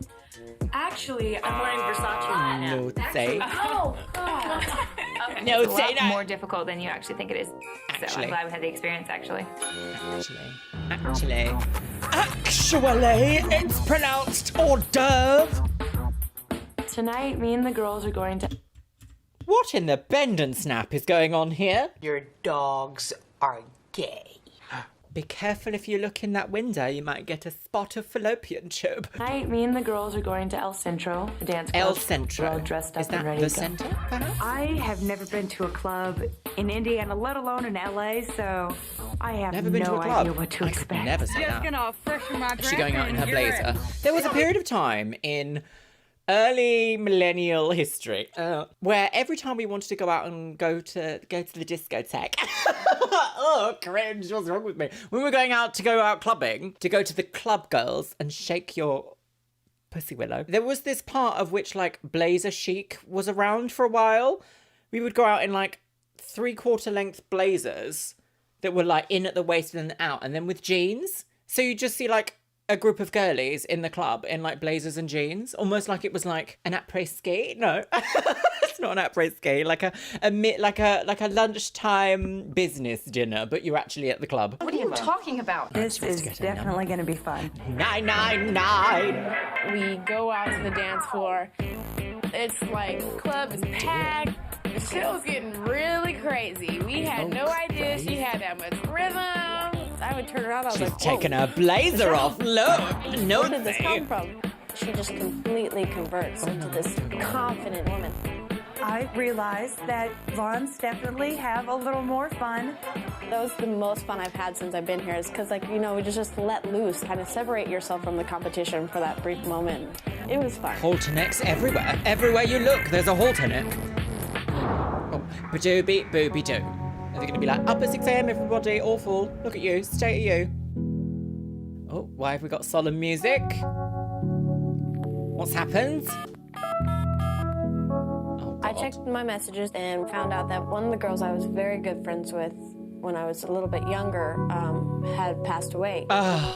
Actually, I'm wearing Versace. No, say. Oh, God. Okay, No, it's a say lot that. more difficult than you actually think it is. So Actually. I'm glad we had the experience, actually. Actually, it's pronounced hors d'oeuvre. Tonight, me and the girls are going to... What in the bend and snap is going on here? Your dogs are gay. Be careful if you look in that window, you might get a spot of fallopian tube. Tonight, me and the girls are going to El Centro, the dance club. El Centro. We're all dressed up Is that and ready the to go. centre? I have never been to a club in Indiana, let alone in LA, so I have Never been to no a club. idea what to I could expect. never say that. gonna freshen my She going out in her blazer. There was a period of time in early millennial history where every time we wanted to go out and go to the discotheque, oh cringe, what's wrong with me? When we were going out to go out clubbing, to go to the club girls and shake your pussy willow, there was this part of which like blazer chic was around for a while. We would go out in like 3/4 length blazers that were like in at the waist and then out, and then with jeans. So you just see like a group of girlies in the club in like blazers and jeans, almost like it was like an après-ski. No, it's not an après-ski. Like a lunchtime business dinner, but you're actually at the club. What are you talking about? This is definitely going to be fun. 999. We go out to the dance floor. It's like club is packed. The shit was getting really crazy. We had no idea she had that much rhythm. I would turn around. I was She's like, taking her blazer off. Look, no. Where did this come from? She just completely converts into this confident woman. I realized that blondes definitely have a little more fun. That was the most fun I've had since I've been here. Is because, like, you know, we just let loose, kind of separate yourself from the competition for that brief moment. It was fun. Halter-necks everywhere. Everywhere you look, there's a halter-neck. Oh, ba-dooby, booby-doo. Are they going to be like, up at 6 a.m, everybody, awful. Look at you, state of you. Oh, why have we got solemn music? What's happened? I checked my messages and found out that one of the girls I was very good friends with when I was a little bit younger had passed away. I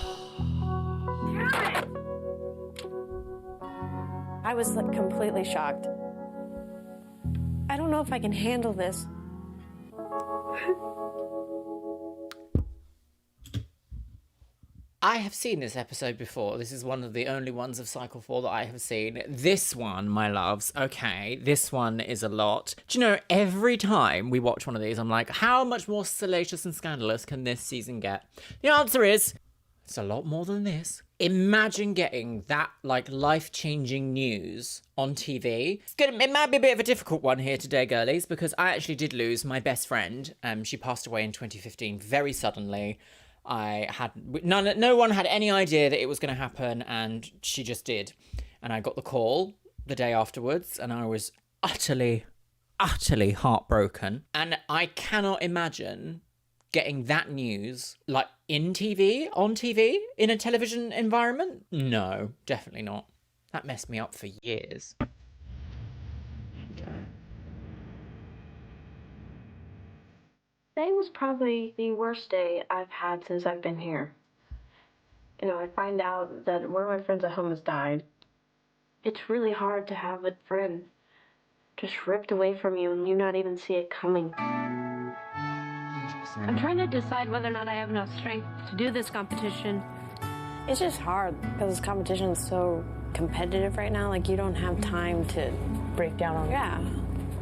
was like completely shocked. I don't know if I can handle this. I have seen this episode before. This is one of the only ones of Cycle 4 that I have seen. This one, my loves, okay, this one is a lot. Do you know, every time we watch one of these, I'm like, how much more salacious and scandalous can this season get? The answer is, it's a lot more than this. Imagine getting that, like, life-changing news on TV. It might be a bit of a difficult one here today, girlies, because I actually did lose my best friend. She passed away in 2015 very suddenly. No one had any idea that it was going to happen, and she just did. And I got the call the day afterwards, and I was utterly heartbroken. And I cannot imagine getting that news, like, on TV, in a television environment? No, definitely not. That messed me up for years. Today was probably the worst day I've had since I've been here. You know, I find out that one of my friends at home has died. It's really hard to have a friend just ripped away from you and you not even see it coming. I'm trying to decide whether or not I have enough strength to do this competition. It's just hard because this competition is so competitive right now. Like, you don't have time to break down on it. Yeah.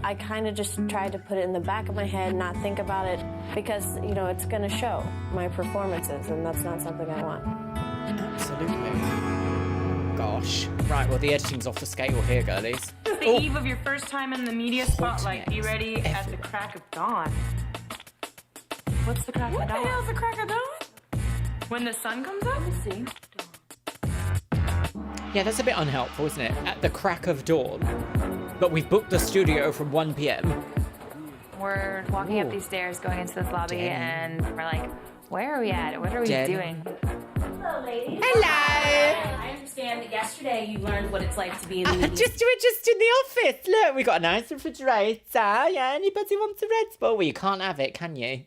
I kind of just tried to put it in the back of my head, not think about it, because, you know, it's going to show my performances, and that's not something I want. Absolutely. Gosh. Right, well, the editing's off the scale here, girlies. It's the eve of your first time in the media spotlight. Be ready at the crack of dawn. What's the crack of dawn? What the hell's the crack of dawn? When the sun comes up? Let's see. Yeah, that's a bit unhelpful, isn't it? At the crack of dawn. But we've booked the studio from 1 p.m. We're walking up these stairs, going into this lobby, and we're like, where are we at? What are we doing? Hello, ladies. Hello. I understand that yesterday you learned what it's like to be in the media. We're just in the office. Look, we got a nice refrigerator. Yeah, anybody wants a Red Bull? Well, you can't have it, can you?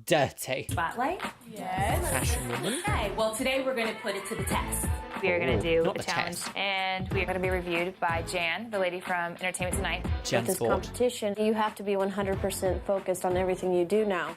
Dirty. Spotlight? Yes. Fashion woman. Okay, well, today we're going to put it to the test. We are going to do not a the challenge, test. and we are going to be reviewed by Jan, the lady from Entertainment Tonight. Jan With this Sport. competition, you have to be 100% focused on everything you do now.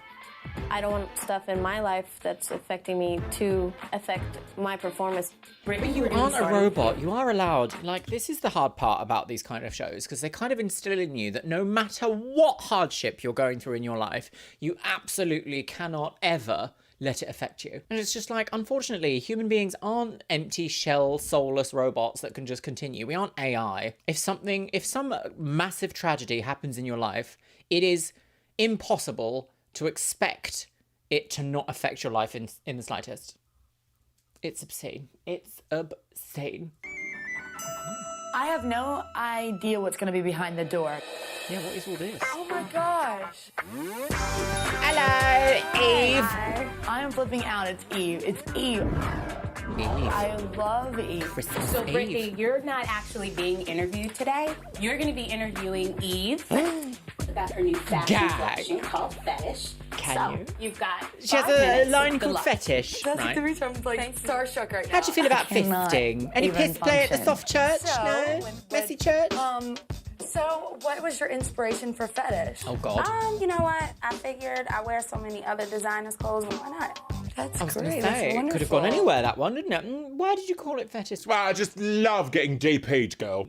I don't want stuff in my life that's affecting me to affect my performance. But you aren't a robot. You are allowed. Like, this is the hard part about these kind of shows, because they kind of instill in you that no matter what hardship you're going through in your life, you absolutely cannot ever let it affect you. And it's just like, unfortunately, human beings aren't empty shell, soulless robots that can just continue. We aren't AI. If some massive tragedy happens in your life, it is impossible to expect it to not affect your life in the slightest. It's obscene. It's obscene. I have no idea what's going to be behind the door. Yeah, what is all this? Oh my gosh. Hello, Eve. Hi. I am flipping out. It's Eve. It's Eve. I love Eve. So, Brittany, you're not actually being interviewed today. You're going to be interviewing Eve about her new fashion collection called Fetish. Can you? You've got She has a line called Fetish. That's right? the reason I'm like starstruck right now. How do you feel about fisting? Any piss play at the soft church? So, No? Messy church? So, what was your inspiration for Fetish? Oh, God. You know what? I figured I wear so many other designers' clothes, why not? That's I was great. going to That's say, it wonderful. could have gone anywhere, that one, didn't it? Why did you call it Fetish? Well, I just love getting DP'd, girl.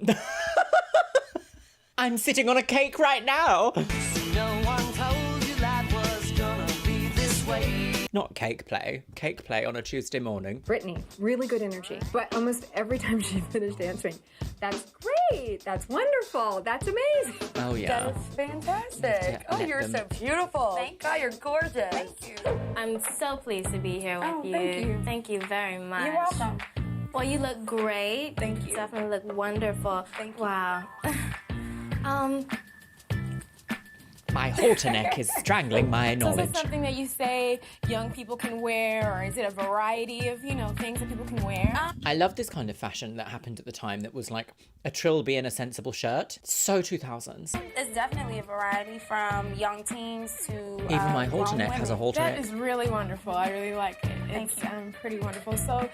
I'm sitting on a cake right now. No one told you life was gonna be this way. Not cake play. Cake play on a Tuesday morning. Brittany, really good energy. But almost every time she finished answering, that's great, that's wonderful, that's amazing. Oh, yeah. That's fantastic. Let You're them. so beautiful. God, you're gorgeous. Thank you. I'm so pleased to be here with you. Thank you. Thank you very much. You're welcome. Well, you look great. Thank you. Definitely look wonderful. Thank you. Wow. My halter neck is strangling my So is knowledge. it something that you say young people can wear, or is it a variety of, things that people can wear? I love this kind of fashion that happened at the time that was like a trilby and a sensible shirt. So 2000s. It's definitely a variety from young teens to Even my halter grown neck has a women. halter That neck. is really wonderful. I really like it. It's pretty wonderful. So,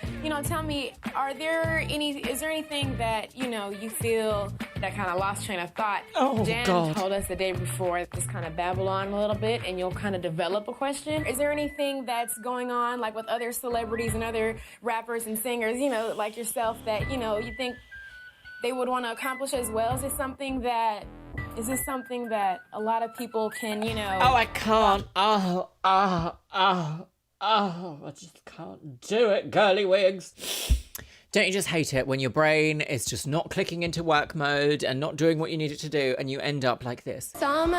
tell me, is there anything that, you feel that kind of lost train of thought? Oh, Jan God. told us the day before, just kind of babble on a little bit and you'll kind of develop a question. Is there anything that's going on, like with other celebrities and other rappers and singers, like yourself, that, you think they would want to accomplish as well? Is this something that a lot of people can, Oh, I can't. Oh, I just can't do it, girly wigs. Don't you just hate it when your brain is just not clicking into work mode and not doing what you need it to do, and you end up like this? Some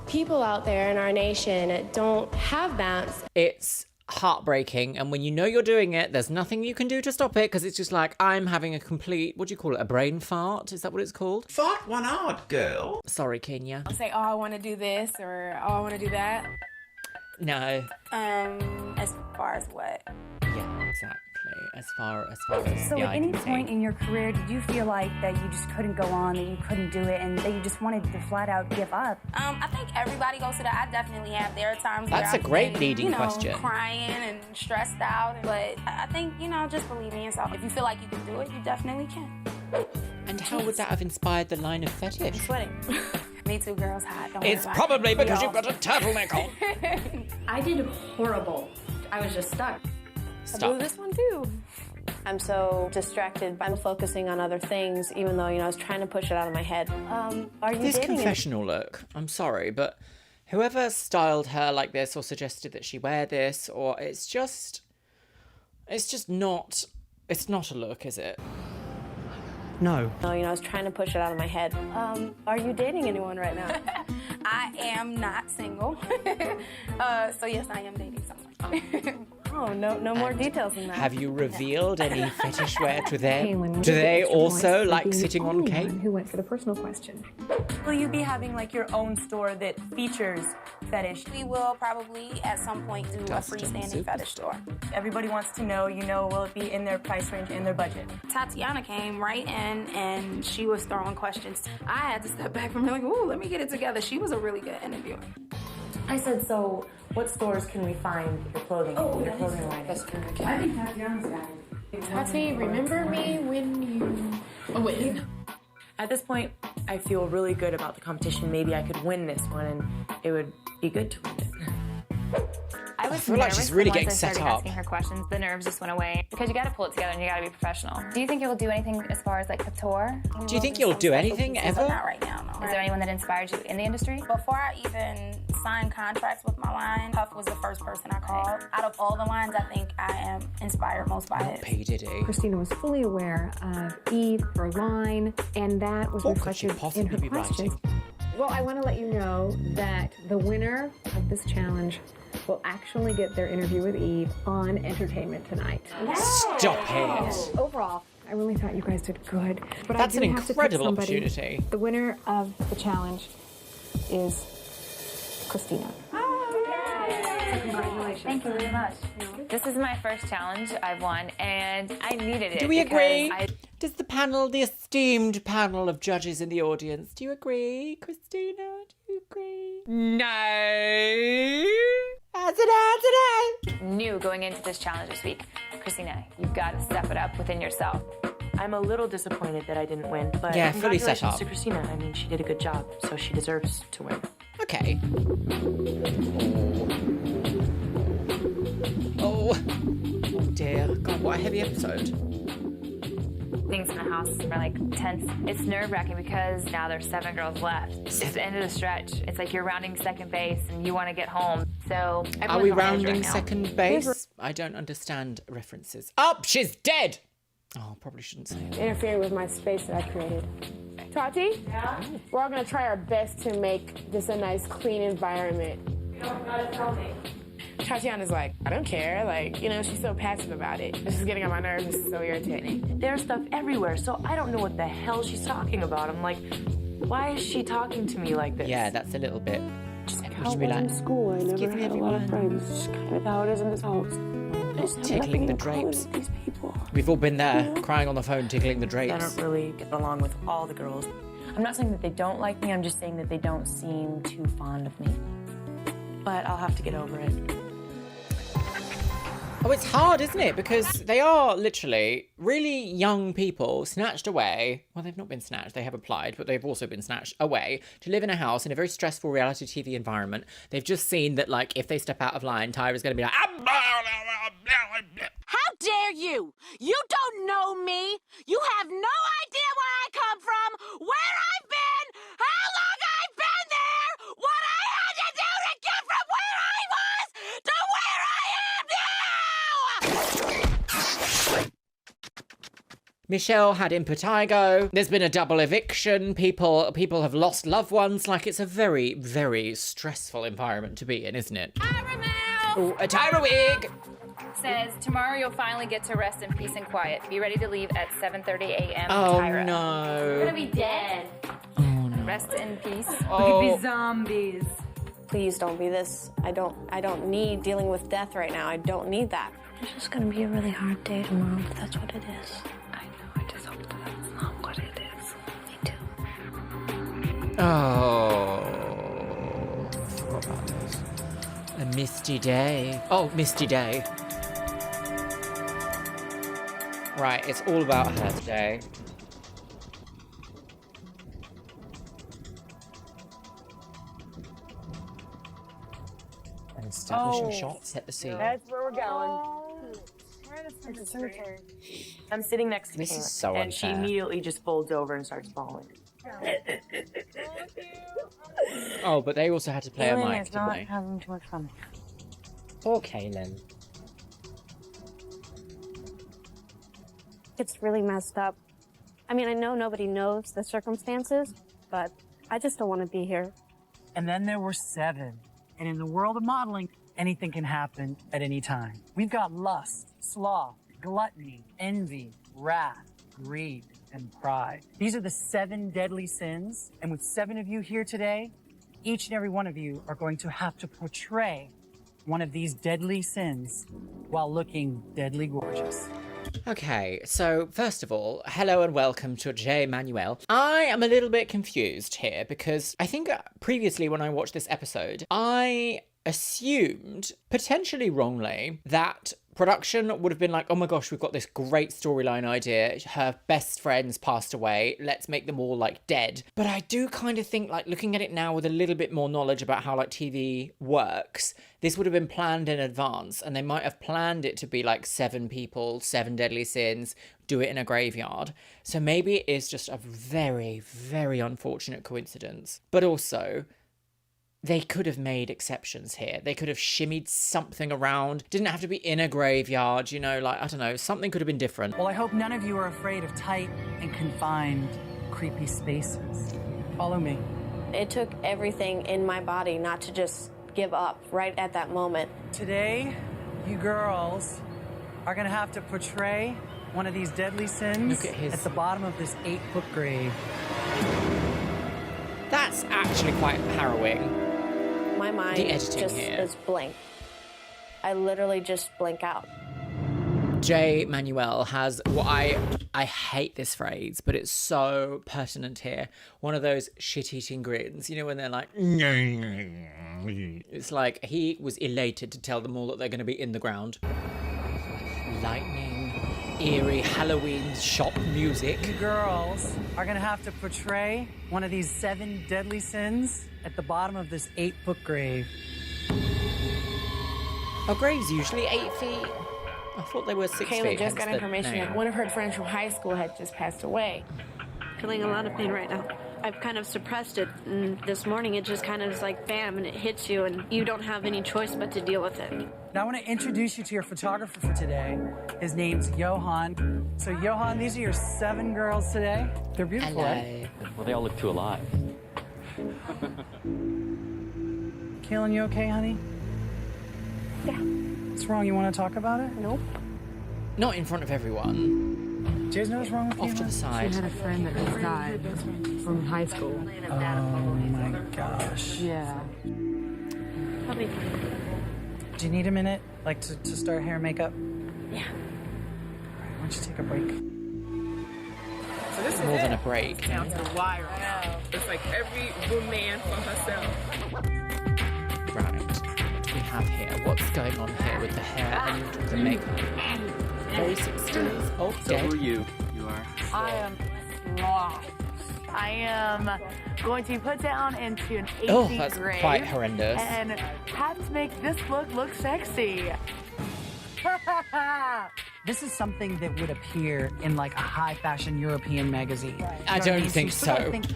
people out there in our nation don't have that. It's heartbreaking, and when you know you're doing it, there's nothing you can do to stop it, because it's just like, I'm having a complete, what do you call it, a brain fart? Is that what it's called? Fart one hard, girl. Sorry, Kenya. I'll say, oh, I want to do this, or oh, I want to do that. No. As far as what? Yeah, exactly. As far as So yeah, at any point in your career, did you feel like that you just couldn't go on, that you couldn't do it, and that you just wanted to flat out give up? I think everybody goes to that. I definitely have. There are times That's where a great I've been, leading question. Crying and stressed out. But I think, just believe in yourself. If you feel like you can do it, you definitely can. And how would that have inspired the line of fetish? I'm sweating. Me too, girls. Hot. Don't It's worry about probably it. because We you've all- got a turtleneck on. I did horrible. I was just stuck. I blew this one too. I'm so distracted. I'm focusing on other things, even though, I was trying to push it out of my head. Are you This dating confessional look, I'm sorry, but whoever styled her like this or suggested that she wear this, or it's just not a look, is it? No. No, I was trying to push it out of my head. Are you dating anyone right now? I am not single. So yes, I am dating someone. Oh, no more details than that. Have you revealed any fetish wear to them? Kaylin, Do they extra also points for like being sitting the on only cake? one who went for the personal question. Will you be having like your own store that features fetish? We will probably at some point do a freestanding fetish store. Everybody wants to know, will it be in their price range, in their budget? Tatiana came right in and she was throwing questions. I had to step back from her like, ooh, let me get it together. She was a really good interviewer. I said, so what stores can we find your clothing? Your clothing line is? I think Tatiana's got it. Tati, remember me when you win? At this point, I feel really good about the competition. Maybe I could win this one, and it would be good to win it. I was feel like nervous, she's really but once getting I started set up. asking her questions, the nerves just went away because you got to pull it together and you got to be professional. Do you think you'll do anything as far as like couture? Do you think you'll do anything ever? Not right now, no. Is there anyone that inspired you in the industry? Before I even signed contracts with my line, Puff was the first person I called. Out of all the lines, I think I am inspired most by it. P. Diddy. Christina was fully aware of Eve, her line, and that was What could she reflected in her possibly be questions. writing? Well, I want to let you know that the winner of this challenge will actually get their interview with Eve on Entertainment Tonight. Stop it. Overall, I really thought you guys did good. But That's I do an have to pick incredible somebody. opportunity. The winner of the challenge is Christina. Congratulations. Thank you very much. This is my first challenge I've won, and I needed it. Do we because agree? Does the esteemed panel of judges in the audience, do you agree, Christina? Do you agree? No. As Knew going into this challenge this week, Christina, you've got to step it up within yourself. I'm a little disappointed that I didn't win, but Yeah, fully set congratulations up. to Christina. I mean, she did a good job, so she deserves to win. Okay. Oh dear. God, what a heavy episode. Things in the house are like tense. It's nerve-wracking because now there's 7 girls left. It's the end of the stretch. It's like you're rounding second base and you want to get home. So Are we everyone's on edge rounding right now. second base? I don't understand references. Up! She's dead! Oh, probably shouldn't say it. Interfere with my space that I created. Tati? Yeah? We're all gonna try our best to make this a nice, clean environment. You don't gotta tell me. Tatiana's like, I don't care. Like, she's so passive about it. This is getting on my nerves. This is so irritating. There's stuff everywhere, so I don't know what the hell she's talking about. I'm like, why is she talking to me like this? Yeah, that's a little bit. How it was in school. I never had a lot of friends. It's just kind of how it is in this house. I just have Tickling nothing the in common drapes. with these people. We've all been there, crying on the phone, tickling the I drapes. don't really get along with all the girls. I'm not saying that they don't like me, I'm just saying that they don't seem too fond of me. But I'll have to get over it. Oh, it's hard, isn't it? Because they are literally really young people snatched away. Well, they've not been snatched. They have applied, but they've also been snatched away to live in a house in a very stressful reality TV environment. They've just seen that, like, if they step out of line, Tyra's going to be like, How dare you? You don't know me. You have no idea where I come from, where I've been, how long I've been there, what I had to do to get from where I was to where I Michelle had impetigo. There's been a double eviction. People have lost loved ones. Like, it's a very, very stressful environment to be in, isn't it? Ooh, a Tyra wig! Says, tomorrow you'll finally get to rest in peace and quiet. Be ready to leave at 7:30 a.m. Oh, Tyra. no. You're gonna be dead. Oh, no. Rest in peace. Oh. We could be zombies. Please don't be this. I don't need dealing with death right now. I don't need that. It's just gonna be a really hard day tomorrow, but that's what it is. I know, I just hope that's not what it is. Me too. Oh. Forgot about this. A misty day. Oh, misty day. Right, it's all about her today. And establishing shots, set the scene. That's where we're going. I'm sitting next to This Kayla, is so and she unfair. immediately just folds over and starts bawling. Oh, but they also had to play a mic, didn't they? having too much fun. Poor Kaylin. It's really messed up. I mean, I know nobody knows the circumstances, but I just don't want to be here. And then there were 7. And in the world of modeling, anything can happen at any time. We've got lust, sloth, gluttony, envy, wrath, greed, and pride. These are the 7 deadly sins. And with 7 of you here today, each and every one of you are going to have to portray one of these deadly sins while looking deadly gorgeous. Okay, so first of all, hello and welcome to J. Manuel. I am a little bit confused here because I think previously when I watched this episode, I assumed, potentially wrongly, that production would have been like, oh my gosh, we've got this great storyline idea. Her best friends passed away. Let's make them all like dead. But I do kind of think, like, looking at it now with a little bit more knowledge about how like TV works, this would have been planned in advance, and they might have planned it to be like 7 people, 7 deadly sins, do it in a graveyard. So maybe it is just a very, very unfortunate coincidence. But also, they could have made exceptions here. They could have shimmied something around. Didn't have to be in a graveyard, you know, like, I don't know, something could have been different. Well, I hope none of you are afraid of tight and confined, creepy spaces. Follow me. It took everything in my body not to just give up right at that moment. Today, you girls are gonna have to portray one of these deadly sins at the bottom of this 8-foot grave. That's actually quite harrowing. My mind The editing just here. is blank. I literally just blink out. J. Manuel has what I hate this phrase, but it's so pertinent here. One of those shit-eating grins, you know, when they're like, it's like he was elated to tell them all that they're going to be in the ground. Lightning, eerie Halloween shop music. You girls are gonna have to portray one of these 7 deadly sins at the bottom of this 8-foot grave. Are graves usually 8 feet? I thought they were 6 Kayla feet. just got hence the information name. that one of her friends from high school had just passed away. Feeling a lot of pain right now. I've kind of suppressed it, and this morning it just kind of is like bam, and it hits you, and you don't have any choice but to deal with it. Now I want to introduce you to your photographer for today. His name's Johan. So Johan, these are your 7 girls today. They're beautiful, eh? Well, they all look too alive. Kaylin, you okay, honey? Yeah. What's wrong? You want to talk about it? Nope. Not in front of everyone. Do you guys know what's wrong with you? Off to the side. She had a friend that has died from high school. Oh my gosh. Yeah. I'll be fine. Do you need a minute, like, to start hair and makeup? Yeah. All right, why don't you take a break? So this is More it. than a break. It's down to the wire now. It's like every woman for herself. Right. What do we have here? What's going on here with the hair and the makeup? Very 60s. Oh, So dead. who are you? You are? I am lost. I am going to be put down into an 8 Oh, feet that's grave quite horrendous. and have to make this look sexy. This is something that would appear in like a high fashion European magazine. You know I what don't mean? think you still gotta so. think-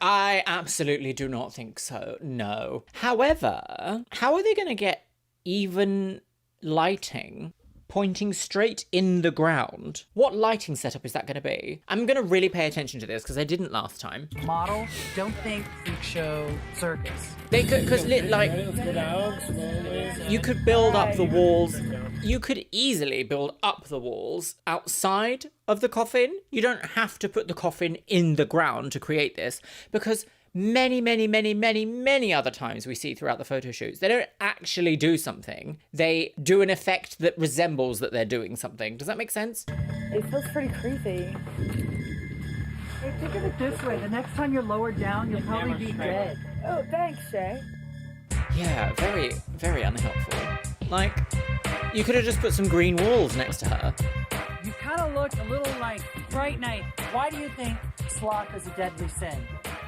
I absolutely do not think so. No. However, how are they going to get even lighting pointing straight in the ground. What lighting setup is that going to be? I'm going to really pay attention to this because I didn't last time. Model, don't think freak show, circus. They could, because like, you could build up the walls. You could easily build up the walls outside of the coffin. You don't have to put the coffin in the ground to create this, because many other times we see throughout the photo shoots, they don't actually do something. They do an effect that resembles that they're doing something. Does that make sense? It feels pretty creepy. Hey, think of it this way. The next time you're lowered down, you'll probably be dead. Oh, thanks, Shay. Yeah, very unhelpful. Like, you could have just put some green walls next to her. You kind of look a little like Fright Night. Why do you think sloth is a deadly sin?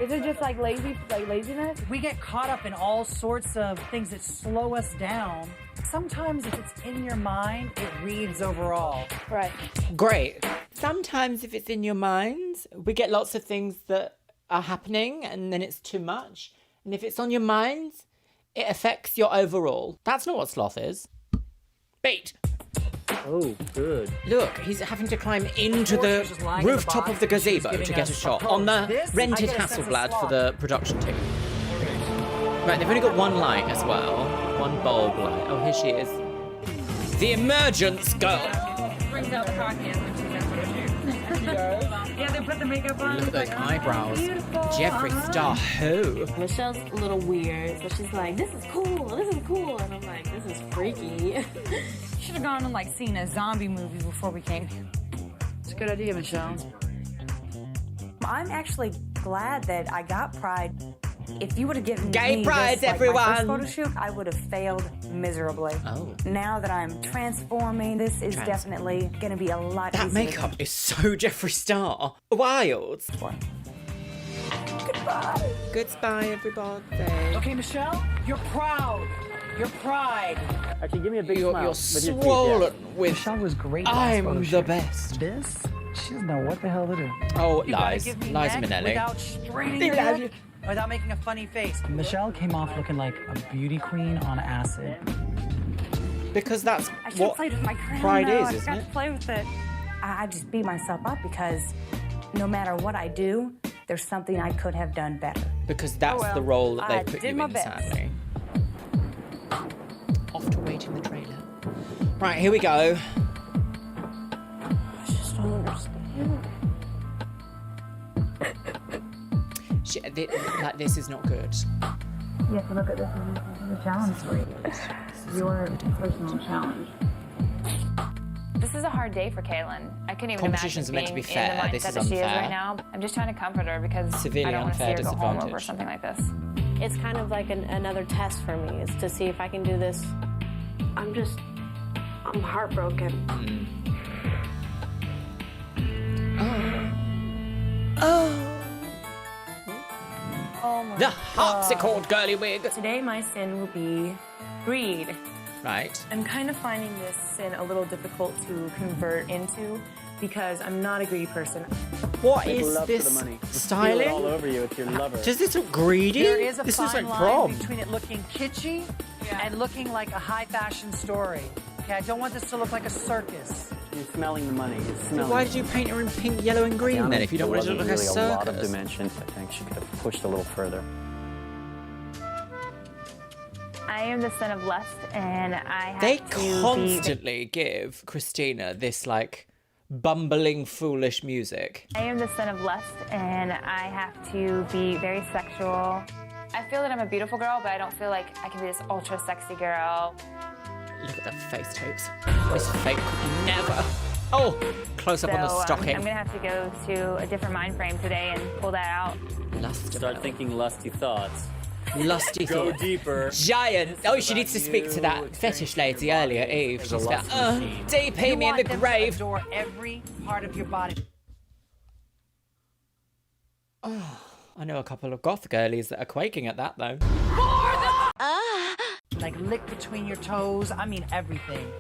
Is it just like laziness? We get caught up in all sorts of things that slow us down. Sometimes if it's in your mind, it reads overall. Right. Great. Sometimes if it's in your mind, we get lots of things that are happening and then it's too much. And if it's on your mind, it affects your overall. That's not what sloth is. Bait. Oh, good. Look, he's having to climb into the rooftop of the gazebo to get a shot on the rented Hasselblad for the production team. Right, they've only got one light as well. One bulb light. Oh, here she is. The emergence girl. Brings out the car can when she's in Yeah, they put the makeup on. Look at those eyebrows. Jeffree Star who? Michelle's a little weird, so she's like, this is cool, and I'm like, this is freaky. Should have gone and like seen a zombie movie before we came here. It's a good idea, Michelle. I'm actually glad that I got Pride. If you would have given Gay me prides, this, like, everyone! my first photo shoot, I would have failed miserably. Oh. Now that I'm transforming, this is definitely going to be a lot easier. That makeup is so Jeffree Star. Wild. Goodbye. Goodbye, everybody. Okay, Michelle, you're proud. You're pride. Actually, give me a big smile. You're with your teeth, swollen yeah. with Michelle was great. I'm the best. This, she doesn't know what the hell to do. Oh, You gotta lies. give me Liza neck Minnelli. Without straining your neck, without making a funny face. Michelle came off looking like a beauty queen on acid. Because that's I should what play with my crown. pride though. is, I isn't forgot it? to play with it. I just beat myself up because no matter what I do, there's something I could have done better. Because that's well, the role that I they put did you my in, best. sadly. Off to wait in the trailer. Right, here we go. I just don't understand. Like, this is not good. You have to look at this as a challenge for you. Your personal challenge. This is a hard day for Kaylin. I couldn't even Competitions imagine are meant to be being in fair. the This mindset is that she is unfair. right now. I'm just trying to comfort her because Severely I don't want to see unfair her go home over disadvantage. something like this. It's kind of like another test for me, is to see if I can do this. I'm heartbroken. Oh my The harpsichord girly wig. Today my sin will be greed. Right. I'm kind of finding this sin a little difficult to convert into because I'm not a greedy person. What Make is love this for the money. styling? Feel it all over you. It's your lover. Does this look greedy? There is a This looks fine like line prom. between it looking kitschy and looking like a high fashion story. Okay, I don't want this to look like a circus. You're smelling the money. You're smelling Why it. did you paint her in pink, yellow, and green then? If you don't want it to look like a really a lot of circus. dimensions. I think she could have pushed a little further. I am the son of lust, and I have They to constantly give Christina this like bumbling, foolish music. I am the son of lust, and I have to be very sexual. I feel that I'm a beautiful girl, but I don't feel like I can be this ultra sexy girl. Look at the face tapes. This fake could never. Oh, close up on the stocking. I'm gonna have to go to a different mind frame today and pull that out. Lust. Start thinking lusty thoughts. Lusty Go thought. deeper. Giant. Oh, she needs to speak to that fetish lady earlier, Eve. There's a She's lust like, machine. DP me in the them grave. To adore every part of your body. Oh, I know a couple of goth girlies that are quaking at that though. Like lick between your toes. I mean everything.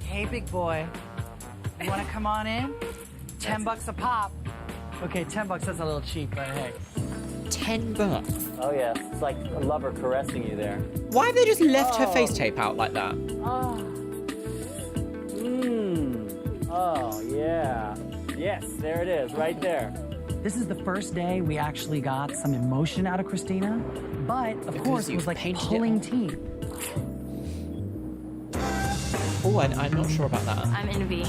Hey, big boy. You want to come on in? $10 a pop. Okay, $10. That's a little cheap, but hey. $10. Oh yeah, it's like a lover caressing you there. Why have they just left her face tape out like that? Oh, yeah. Yes, there it is, right there. This is the first day we actually got some emotion out of Christina, but of course it was like pulling teeth. Oh, I'm not sure about that. I'm envy.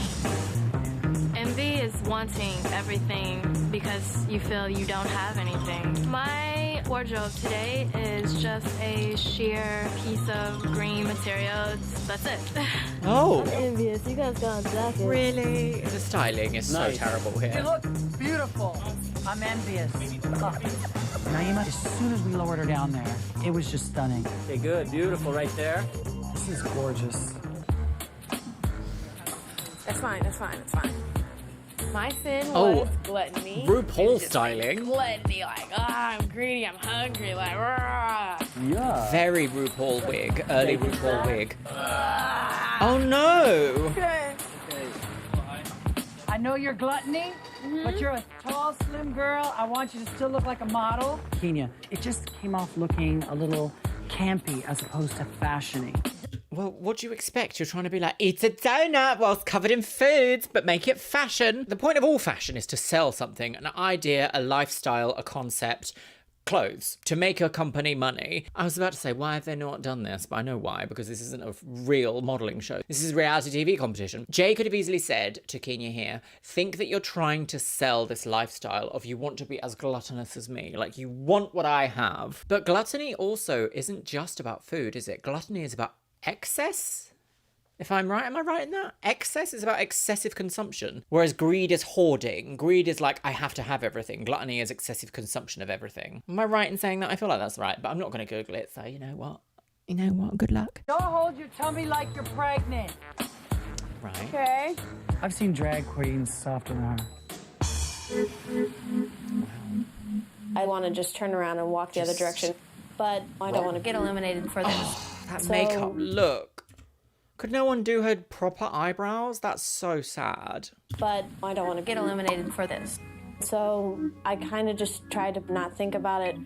Envy is wanting everything because you feel you don't have anything. My wardrobe today is just a sheer piece of green material. That's it. Oh. I'm envious. You guys got jackets. Really? The styling is so terrible You here. look beautiful. I'm envious. Naima, as soon as we lowered her down there, it was just stunning. Okay, good. Beautiful right there. This is gorgeous. It's fine, it's fine, it's fine. My sin Oh, was gluttony. RuPaul styling. Gluttony, like, I'm greedy, I'm hungry, like, rah. Yeah. Very RuPaul wig. Early RuPaul wig. Oh no! Okay. I know you're gluttony, but you're a tall, slim girl. I want you to still look like a model. Kenya, it just came off looking a little campy as opposed to fashiony. Well, what do you expect? You're trying to be like, eat a donut whilst covered in foods, but make it fashion. The point of all fashion is to sell something, an idea, a lifestyle, a concept, clothes, to make a company money. I was about to say, why have they not done this? But I know why, because this isn't a real modelling show. This is a reality TV competition. Jay could have easily said to Kenya here, think that you're trying to sell this lifestyle of you want to be as gluttonous as me. Like, you want what I have. But gluttony also isn't just about food, is it? Gluttony is about excess, if I'm right. Am I right in that? Excess is about excessive consumption, whereas greed is hoarding. Greed is like, I have to have everything. Gluttony is excessive consumption of everything. Am I right in saying that? I feel like that's right, but I'm not going to Google it, so you know what? You know what? Good luck. Don't hold your tummy like you're pregnant. Right. Okay. I've seen drag queens softer than her. I want to just turn around and walk the other direction, but I don't want to Get eliminated for this. That So- makeup look. Could no one do her proper eyebrows? That's so sad. But I don't want to Get eliminated for this. So I kind of just tried to not think about it.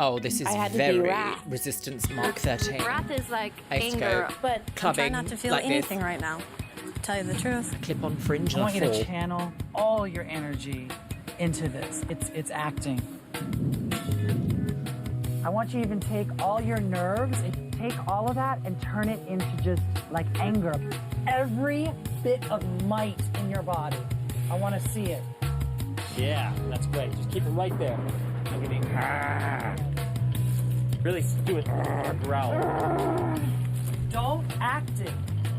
Oh, this is I had to be very wrath. Resistance Mark 13. Wrath is like I used to anger. go But clubbing I'm trying not to feel like anything this. right now. To tell you the truth. Clip-on fringe I and want a you to fall. channel all your energy into this. It's acting. I want you to even take all your nerves and take all of that and turn it into just like anger. Every bit of might in your body. I want to see it. Yeah, that's great. Just keep it right there. I'm getting. Really do it. Growl. Don't act it.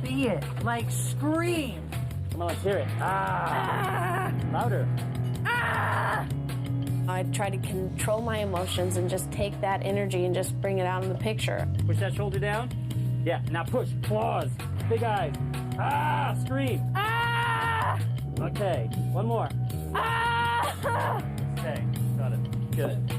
Be it. Like scream. Come on, let's hear it. Louder. I try to control my emotions and just take that energy and just bring it out in the picture. Push that shoulder down. Yeah, now push. Claws. Big eyes. Scream. Okay, one more. Okay, got it. Good.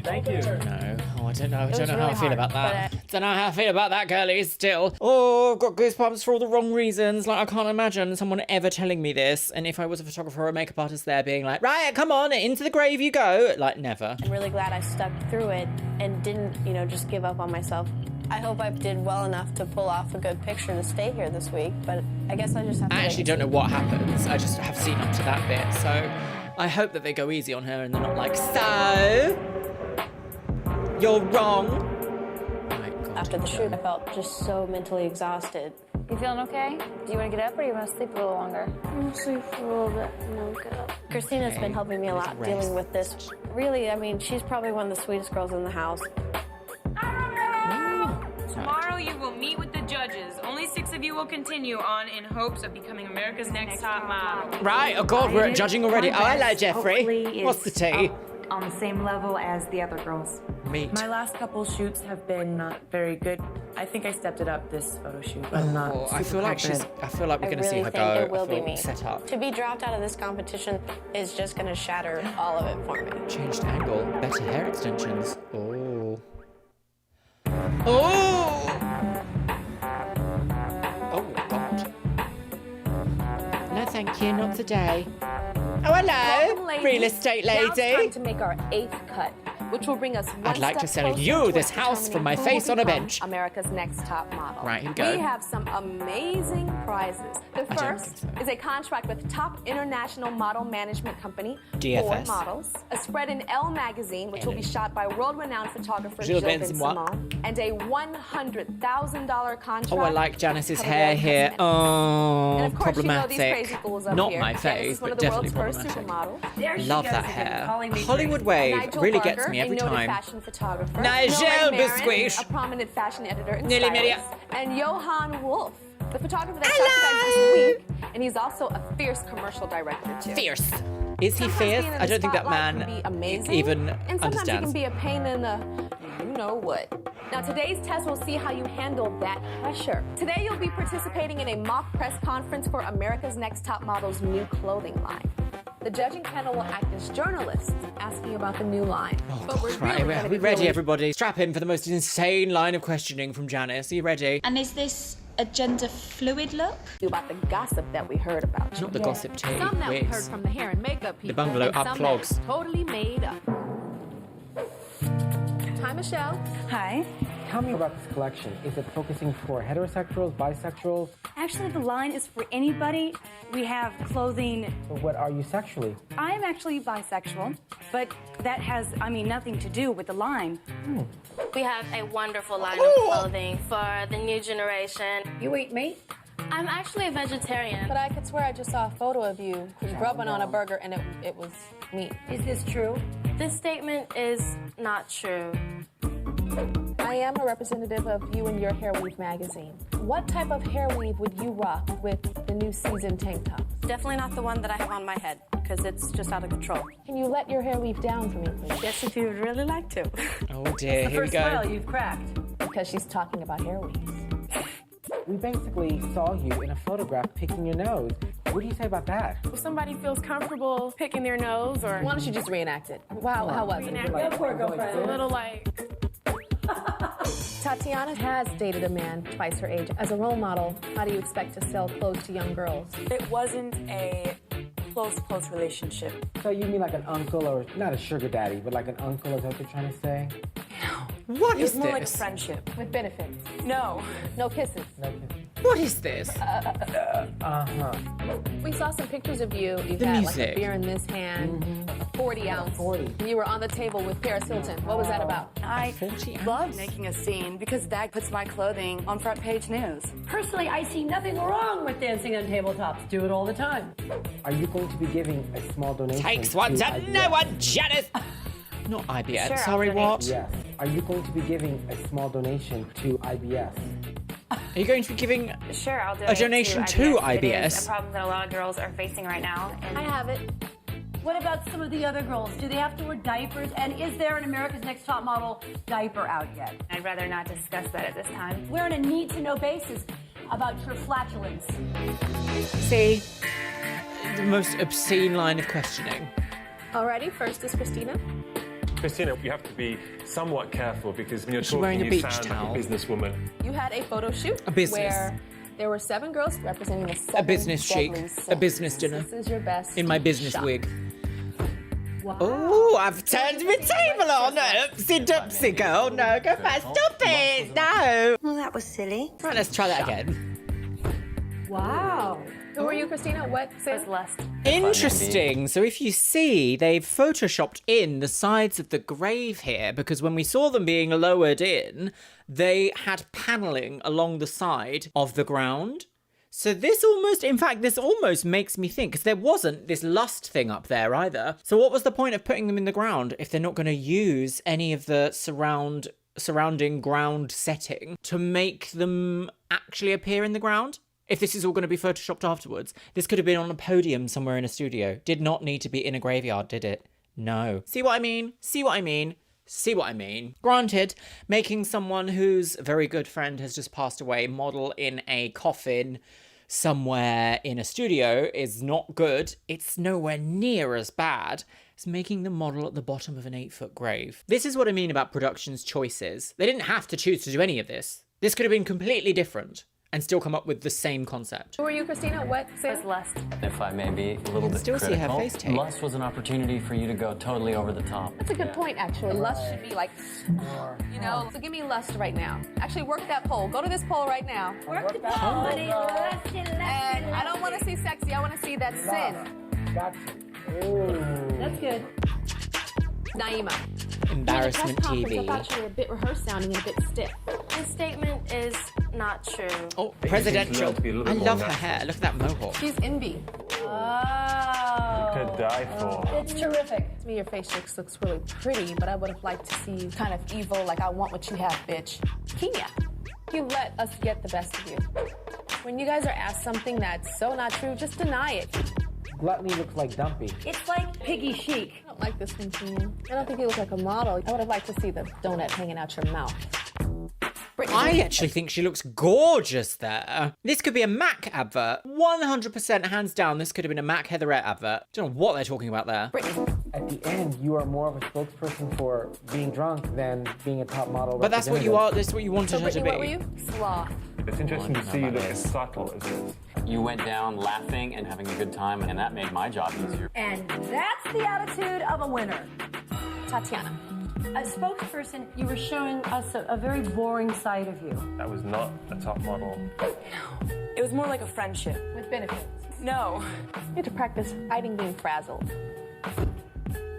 Thank you. No. Oh, I don't know. I was don't know how really I feel hard, about that. but, Don't know how I feel about that, girlies, still. Oh, I've got goosebumps for all the wrong reasons. Like, I can't imagine someone ever telling me this. And if I was a photographer or a makeup artist there being like, right, come on, into the grave you go. Like, never. I'm really glad I stuck through it and didn't, just give up on myself. I hope I did well enough to pull off a good picture to stay here this week, but I guess I just have to I wait actually and don't see. know what happens. I just have seen up to that bit. So I hope that they go easy on her and they're not like, so you're wrong. Oh my God. After the shoot, I felt just so mentally exhausted. You feeling okay? Do you want to get up or do you want to sleep a little longer? I'm gonna sleep for a little bit and then get up. Christina's Okay. been helping me a lot dealing with this. Really, she's probably one of the sweetest girls in the house. Tomorrow you will meet with the judges. Only 6 of you will continue on in hopes of becoming America's Next Top Model. Right, oh God, we're judging already. Oh, hello, Jeffrey. What's the tea? On the same level as the other girls. Meat. My last couple shoots have been not very good. I think I stepped it up this photo shoot, but I'm not. Oh, I feel like we're I gonna see really her think go. it will I feel be me. set up. To be dropped out of this competition is just gonna shatter all of it for me. Changed angle. Better hair extensions. Oh. Oh! Oh, God. No, thank you. Not today. Oh, hello. Welcome, ladies. Real estate Now it's lady. time to make our 8th cut. which will bring us one I'd like to step sell closer you to this house from my determining who face will on a become bench. America's Next Top Model. Right, here we go. We have some amazing prizes. The I don't first think so. is a contract with top international model management company, DFS. for models, a spread in Elle magazine, which will be shot by world-renowned photographer Gilles Gilles Bensimon. Bensimon, and a $100,000 contract. Oh, I like Janice's covered hair all here. cosmetics. Oh, And of course, you know these problematic. crazy fools up Not here. my Janice face, is one but of the definitely world's first problematic. supermodels. There she Love goes that again, hair. calling me Hollywood wave Nigel really Barker, gets me every a noted time. fashion photographer. Nigel Lauren Marin, Biscuit. a prominent fashion editor and Nearly made it. stylist. And Johan Wolf, the photographer that shot you guys this week. And he's also a fierce commercial director, too. Fierce. Is he Sometimes fierce? being in I the don't think that spotlight man can be amazing, even and sometimes it can understands. be a pain in the you-know-what. Now, today's test will see how you handle that pressure. Today, you'll be participating in a mock press conference for America's Next Top Model's new clothing line. The judging panel will act as journalists, asking about the new line. But we're Right, really are gonna we be ready, feeling everybody? Strap in for the most insane line of questioning from Janice. Are you ready? And is this a gender fluid look? About the gossip that we heard about you. Not the gossip tea. Some that we wigs. heard from the hair and makeup people. bungalow and up some clogs. that's totally made up. Hi, Michelle. Hi. Tell me about this collection. Is it focusing for heterosexuals, bisexuals? Actually, the line is for anybody. We have clothing. But what are you sexually? I'm actually bisexual, but that has, nothing to do with the line. We have a wonderful line of clothing for the new generation. You eat meat? I'm actually a vegetarian. But I could swear I just saw a photo of you grubbing on a burger and it was meat. Is this true? This statement is not true. I am a representative of You and Your Hair Weave magazine. What type of hair weave would you rock with the new season tank tops? Definitely not the one that I have on my head, because it's just out of control. Can you let your hair weave down for me, please? Yes, if you would really like to. Oh dear, here we go. You've cracked. Because she's talking about hair weaves. We basically saw you in a photograph picking your nose. What do you say about that? If somebody feels comfortable picking their nose, or Why don't you just reenact it? Wow, how was it? Go for it, girlfriend. A little like. Tatiana has dated a man twice her age. As a role model, how do you expect to sell clothes to young girls? It wasn't a close relationship. So you mean like an uncle, or not a sugar daddy, but like an uncle, is that what you're trying to say? What It was is more like a this? friendship. With benefits? No. No kisses? No kidding. What is this? Uh-huh. We saw some pictures of you. You The had like music. a beer in this hand, a 40 ounce. 40. You were on the table with Paris Hilton. What was that about? I 40 love ounce? making a scene because that puts my clothing on front page news. Personally, I see nothing wrong with dancing on tabletops. Do it all the time. Are you going to be giving a small donation? Takes one to IBS? know one, Janice! Not IBS, Sure, sorry, I'll donate. what? Yes. Are you going to be giving a small donation to IBS? Are you going to be giving Sure, I'll a donation to It is IBS? a problem that a lot of girls are facing right now. And I have it. What about some of the other girls? Do they have to wear diapers? And is there an America's Next Top Model diaper out yet? I'd rather not discuss that at this time. We're on a need-to-know basis about your flatulence. See? The most obscene line of questioning. Alrighty, first is Christina. Christina, you have to be somewhat careful because when you're Is she wearing talking, a you beach sound towel? like a businesswoman. You had a photo shoot A business. where there were 7 girls representing the 7 A business chic. deadly A sins. business dinner. This is your best In my business shot. wig. Oh, I've turned my table on. Oopsie doopsie, girl. No, go fast. Stop it. No. Well, that was silly. Right, let's try that again. Wow. Who were you, Christina? What sin? Lust. Interesting. So if you see, they've photoshopped in the sides of the grave here because when we saw them being lowered in, they had paneling along the side of the ground. So this almost makes me think, because there wasn't this lust thing up there either. So what was the point of putting them in the ground if they're not going to use any of the surrounding ground setting to make them actually appear in the ground? If this is all going to be photoshopped afterwards, this could have been on a podium somewhere in a studio. Did not need to be in a graveyard, did it? No. See what I mean? See what I mean? See what I mean? Granted, making someone whose very good friend has just passed away model in a coffin somewhere in a studio is not good. It's nowhere near as bad as making the model at the bottom of an 8-foot grave. This is what I mean about production's choices. They didn't have to choose to do any of this. This could have been completely different. and still come up with the same concept. Who are you, Christina? What? Say lust. If I may be a little bit still see her critical, face tape. lust was an opportunity for you to go totally over the top. That's a good point, actually. Lust should be like, you know, so give me lust right now. Actually, work that pole. Go to this pole right now. Work the pole. And I don't want to see sexy. I want to see that sin. Gotcha. That's good. Naima. Embarrassment TV. I thought you were a bit rehearsed sounding and a bit stiff. His statement is not true. Oh, presidential. I love her hair. Look at that mohawk. She's envy. Oh. Could die for. It's terrific. To me, your face looks really pretty, but I would have liked to see you kind of evil, like I want what you have, bitch. Kenya, you let us get the best of you. When you guys are asked something that's so not true, just deny it. Gluttony looks like Dumpy. It's like piggy chic. I don't like this one, Kenya. I don't think you look like a model. I would have liked to see the donut hanging out your mouth. I actually think she looks gorgeous there. This could be a MAC advert. 100% hands down, this could have been a MAC Heatherette advert. Don't know what they're talking about there. At the end, you are more of a spokesperson for being drunk than being a top model. But that's what you are. That's what you wanted her to be. What were you? Sloth. It's interesting to see you look as subtle as this. You went down laughing and having a good time, and that made my job easier. And that's the attitude of a winner. Tatiana. A spokesperson, you were showing us a very boring side of you. That was not a top model. It was more like a friendship. With benefits. No. You had to practice hiding being frazzled.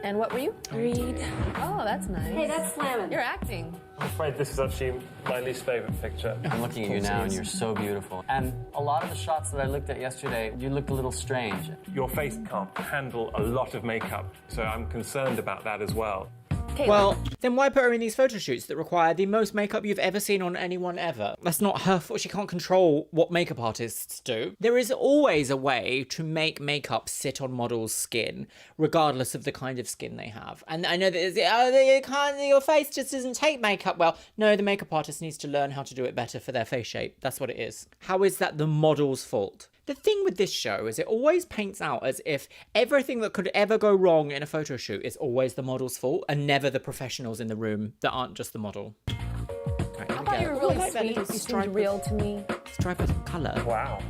And what were you? Read. Oh, that's nice. Hey, that's slamming. You're acting. I'm afraid this is actually my least favorite picture. I'm looking at you now, and you're so beautiful. And a lot of the shots that I looked at yesterday, you looked a little strange. Your face can't handle a lot of makeup, so I'm concerned about that as well. Well, then why put her in these photo shoots that require the most makeup you've ever seen on anyone ever? That's not her fault. She can't control what makeup artists do. There is always a way to make makeup sit on models' skin, regardless of the kind of skin they have. And I know that your face just doesn't take makeup well. No, the makeup artist needs to learn how to do it better for their face shape. That's what it is. How is that the model's fault? The thing with this show is it always paints out as if everything that could ever go wrong in a photo shoot is always the model's fault and never the professionals in the room that aren't just the model. Right, I thought you were really sweet. You seemed real to me. Stripe of colour. Wow.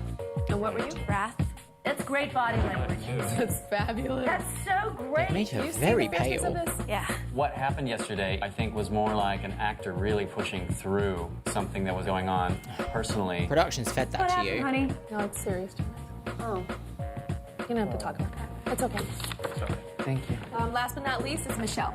And what were you? Wrath. That's great body language. That's fabulous. That's so great. It made her very pale. Yeah. What happened yesterday, I think, was more like an actor really pushing through something that was going on personally. Production's fed that to you. Honey? No, it's serious. Oh. You don't have to talk about that. It's okay. Thank you. Last but not least is Michelle.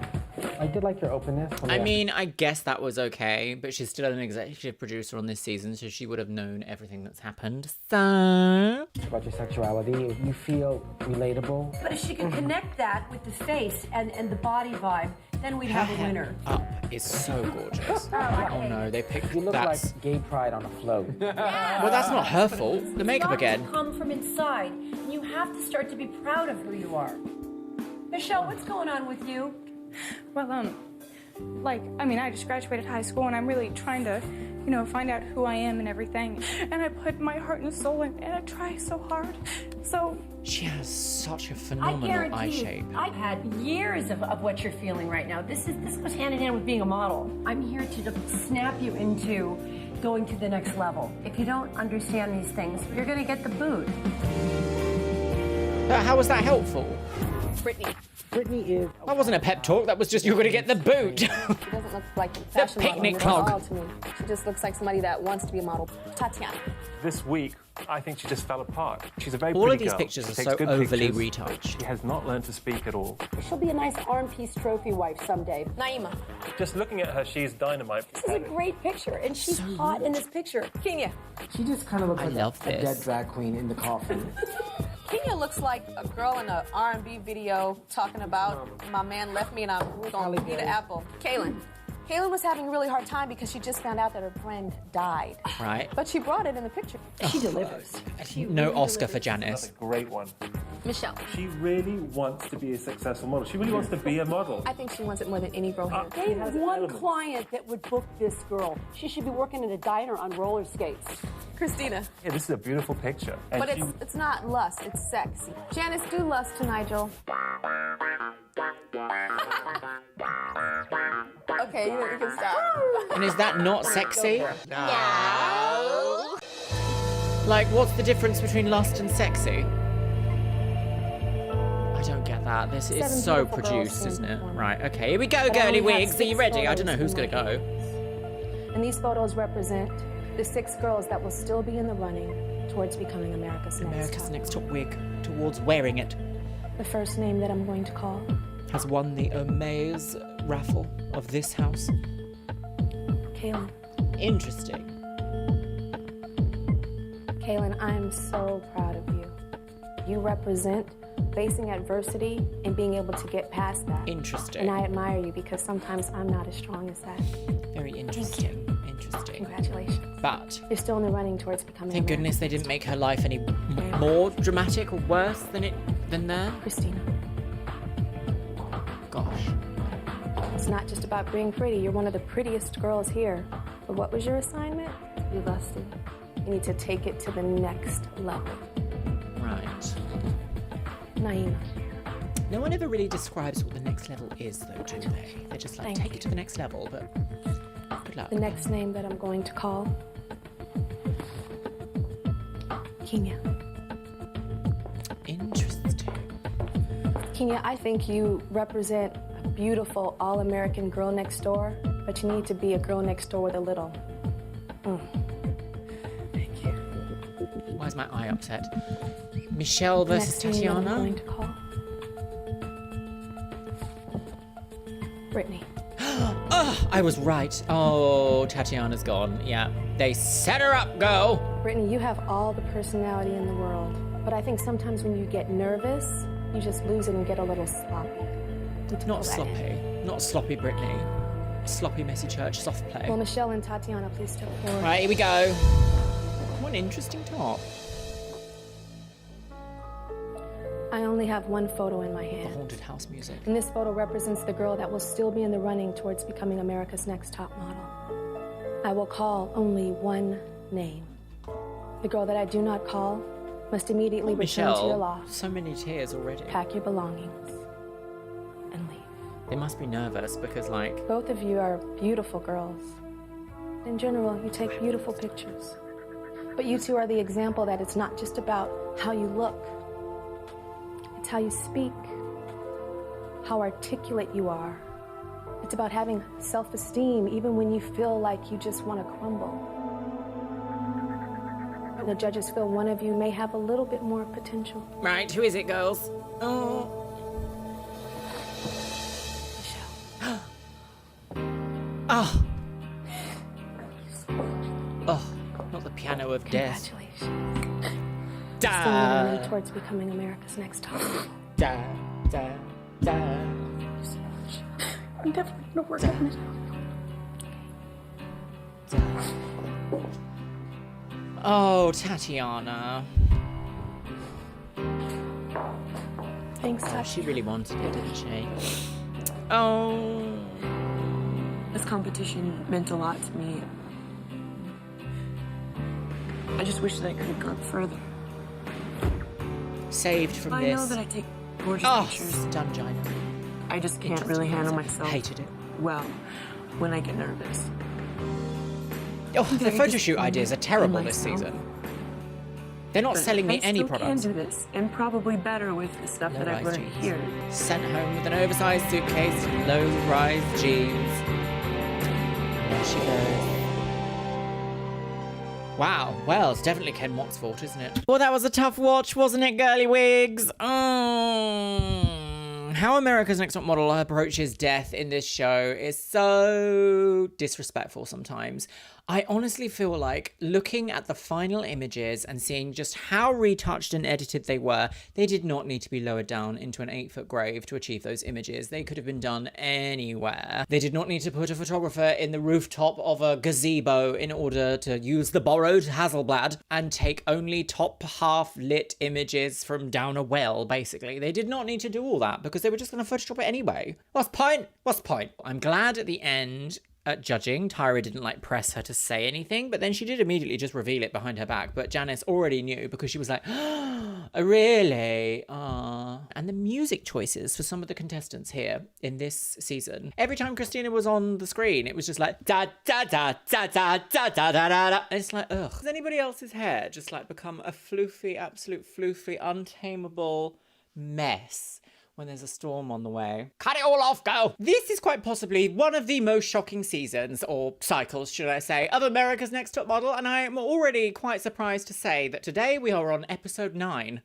I did like your openness. I mean, I guess that was okay, but she's still an executive producer on this season, so she would have known everything that's happened. So... About your sexuality, you feel relatable. But if she could connect that with the face and the body vibe, then we'd have a winner. Up is so gorgeous. Oh no, they picked You look that. like gay pride on a float. Well, that's not her fault. The makeup It's got again. to come from inside. You have to start to be proud of who you are. Michelle, what's going on with you? Well, I just graduated high school and I'm really trying to, find out who I am and everything. And I put my heart and soul in and I try so hard. So... She has such a I phenomenal guarantee eye you, shape. I've had years of what you're feeling right now. This goes hand in hand with being a model. I'm here to snap you into going to the next level. If you don't understand these things, you're gonna get the boot. How was that helpful? Brittany. Brittany is... That wasn't a pep talk, that was just you're gonna get the boot. She doesn't look like a fashion picnic model. clog. All to me. She just looks like somebody that wants to be a model. Tatiana. This week, I think she just fell apart. She's a very All pretty of these girl. pictures She are takes so good overly pictures. retouched. She has not learned to speak at all. She'll be a nice arm piece trophy wife someday. Naima. Just looking at her, she's dynamite. This is a great picture, and she's hot in this picture. Kenya. She just kind of looks I like love a this. dead drag queen in the coffin. Kenya looks like a girl in an R&B video talking about my man left me and I'm gonna eat an apple. Kaylin. Kaylin was having a really hard time because she just found out that her friend died. Right. But she brought it in the picture. She delivers. No Oscar for Janice. That's a great one. Michelle. She really wants to be a successful model. She really wants to be a model. I think she wants it more than any girl here. Name one client that would book this girl. She should be working in a diner on roller skates. Christina. Yeah, this is a beautiful picture. And But it's not lust, it's sex. Janice, do lust to Nigel. Okay, you can stop. And is that not sexy? No. Like, what's the difference between lust and sexy? I don't get that. This is 7 so beautiful girls produced, came isn't it? before me. Right, okay, here we go, But I girly only have wigs. Are you 6 ready? I don't photos know who's in gonna my go. And these photos represent the 6 girls that will still be in the running towards becoming America's Next Top wig, towards wearing it. The first name that I'm going to call, Has won the Omaze raffle of this house. Kaylin. Interesting. Kaylin, I'm so proud of you. You represent facing adversity and being able to get past that. Interesting. And I admire you because sometimes I'm not as strong as that. Very interesting. Interesting. Congratulations. But You're still in the running towards becoming thank goodness they didn't make her life any more dramatic or worse than there. Christina. Gosh. It's not just about being pretty. You're one of the prettiest girls here. But what was your assignment? You lusted. You need to take it to the next level. Right. Naima. No one ever really describes what the next level is, though, do they? They're just like, Thank take you. it to the next level, but good luck. The next name that I'm going to call, Kenya. Interesting. Kenya, I think you represent a beautiful all-American girl next door, but you need to be a girl next door with a little. Why is my eye upset? Michelle versus Next name that I'm Tatiana? going to call, Brittany. Oh, I was right. Oh, Tatiana's gone. Yeah. They set her up, girl. Brittany, you have all the personality in the world, but I think sometimes when you get nervous, you just lose it and get a little sloppy. Not sloppy. Not sloppy, Brittany. Sloppy, messy church, soft play. Well, Michelle and Tatiana, please step forward. Right, here we go. What an interesting top. I only have one photo in my The hand. haunted house music. And this photo represents the girl that will still be in the running towards becoming America's next top model. I will call only one name. The girl that I do not call must immediately return to your Michelle, loft, so many tears already. pack your belongings, and leave. They must be nervous because, like, Both of you are beautiful girls. In general, you take beautiful pictures. But you two are the example that it's not just about how you look. It's how you speak, how articulate you are. It's about having self-esteem even when you feel like you just want to crumble. And the judges feel one of you may have a little bit more potential. right, who is it, girls? Oh. Oh. Oh, not the piano of death. Still in the running towards becoming America's next top model. Da, da, da. I'm definitely gonna work on it. Oh, Tatiana. Thanks, Tatiana. She really wanted it, didn't she? Oh. This competition meant a lot to me. I just wish that I could have gone further. Saved from I this. know that I take gorgeous pictures. Stungina. I just can't really handle myself. Hated it. Well, when I get nervous. Oh, the I photo just shoot ideas are terrible this myself. season. They're not But selling me I any still products. can do this, and probably better with the stuff that I've Low-rise learned jeans. here. Sent home with an oversized suitcase, low-rise jeans. There she goes. Wow, well, it's definitely Ken Mott's fault, isn't it? Well, that was a tough watch, wasn't it, girly wigs? How America's Next Top Model approaches death in this show is so disrespectful sometimes. I honestly feel like looking at the final images and seeing just how retouched and edited they were, they did not need to be lowered down into an 8-foot grave to achieve those images. They could have been done anywhere. They did not need to put a photographer in the rooftop of a gazebo in order to use the borrowed Hasselblad and take only top half lit images from down a well, basically. They did not need to do all that because they were just going to Photoshop it anyway. What's the point? What's the point? I'm glad at the end judging. Tyra didn't like press her to say anything, but then she did immediately just reveal it behind her back. But Janice already knew because she was like, oh, really? And the music choices for some of the contestants here in this season. Every time Christina was on the screen, it was just like da da da da da da da da da. And it's like, ugh. Has anybody else's hair just like become a floofy, absolute floofy, untamable mess when there's a storm on the way? Cut it all off, girl! This is quite possibly one of the most shocking seasons, or cycles, should I say, of America's Next Top Model, and I am already quite surprised to say that today we are on episode 9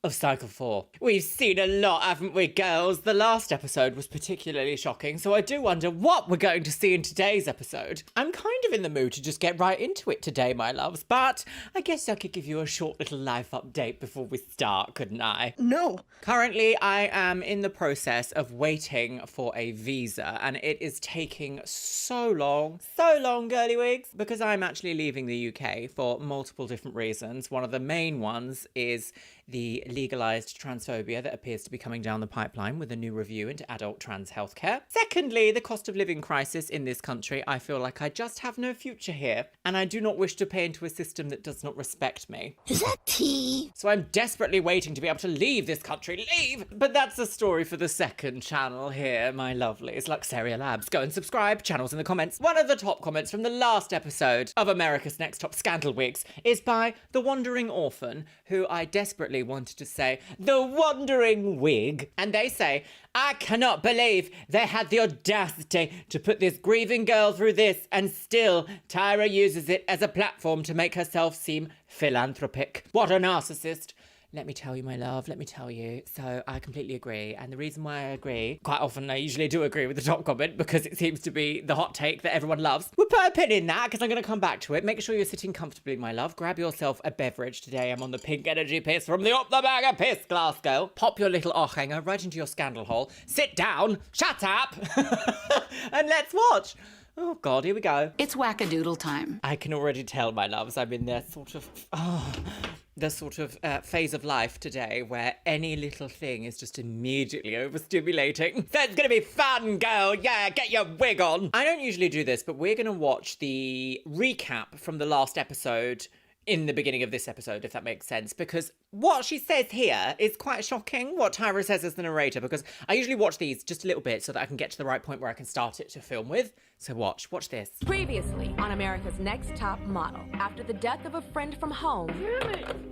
of Cycle 4. We've seen a lot, haven't we, girls? The last episode was particularly shocking, so I do wonder what we're going to see in today's episode. I'm kind of in the mood to just get right into it today, my loves, but I guess I could give you a short little life update before we start, couldn't I? No. Currently, I am in the process of waiting for a visa, and it is taking so long, girly wigs, because I'm actually leaving the UK for multiple different reasons. One of the main ones is the legalised transphobia that appears to be coming down the pipeline with a new review into adult trans healthcare. Secondly, the cost of living crisis in this country. I feel like I just have no future here, and I do not wish to pay into a system that does not respect me. Is that tea? So I'm desperately waiting to be able to leave this country. Leave! But that's a story for the second channel here, my lovelies. Luxeria Labs. Go and subscribe. Channels in the comments. One of the top comments from the last episode of America's Next Top Scandal Wigs is by The Wandering Orphan, who I desperately wanted to say, The Wandering Wig. And they say, I cannot believe they had the audacity to put this grieving girl through this, and still Tyra uses it as a platform to make herself seem philanthropic. What a narcissist. Let me tell you, my love, let me tell you. So I completely agree. And the reason why I agree, quite often I usually do agree with the top comment because it seems to be the hot take that everyone loves. We'll put a pin in that because I'm going to come back to it. Make sure you're sitting comfortably, my love. Grab yourself a beverage. Today I'm on the pink energy piss from the Up the Bag of Piss glass girl. Pop your little hanger right into your scandal hole. Sit down, shut up, and let's watch. Oh, God, here we go. It's wackadoodle time. I can already tell, my loves, I'm in their sort of... the sort of phase of life today where any little thing is just immediately overstimulating. So it's gonna be fun, girl. Yeah, get your wig on. I don't usually do this, but we're gonna watch the recap from the last episode in the beginning of this episode, if that makes sense, because what she says here is quite shocking, what Tyra says as the narrator, because I usually watch these just a little bit so that I can get to the right point where I can start it to film with. So watch this. Previously on America's Next Top Model, after the death of a friend from home,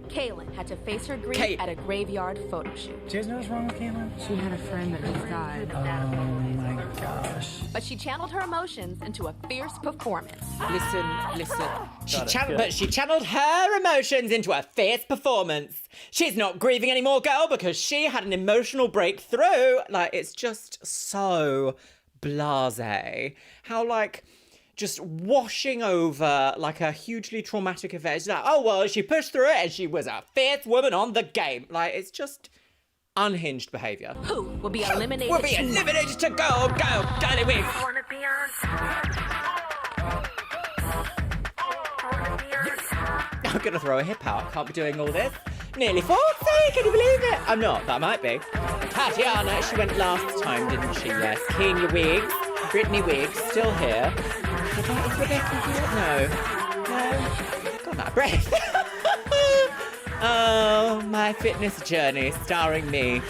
Kaylin had to face her grief at a graveyard photo shoot. Do you guys know what's wrong with Kaylin? She had a friend that has died. Oh my gosh. But she channeled her emotions into a fierce performance. Listen. But she channeled her emotions into a fierce performance. She's not grieving anymore, girl, because she had an emotional breakthrough. Like, it's just so blasé. How, like, just washing over, like, a hugely traumatic event. It's like, oh, well, she pushed through it and she was a fierce woman on the game. Like, it's just unhinged behaviour. Who will be eliminated? Will be eliminated to go, girly wig. I'm gonna throw a hip out. Can't be doing all this. Nearly 40, can you believe it? I'm not, but I might be. Tatiana, she went last time, didn't she? Yes. Keen your wigs. Brittany Wiggs, still here. Is Rebecca here? No. Got out of breath. Oh, my fitness journey, starring me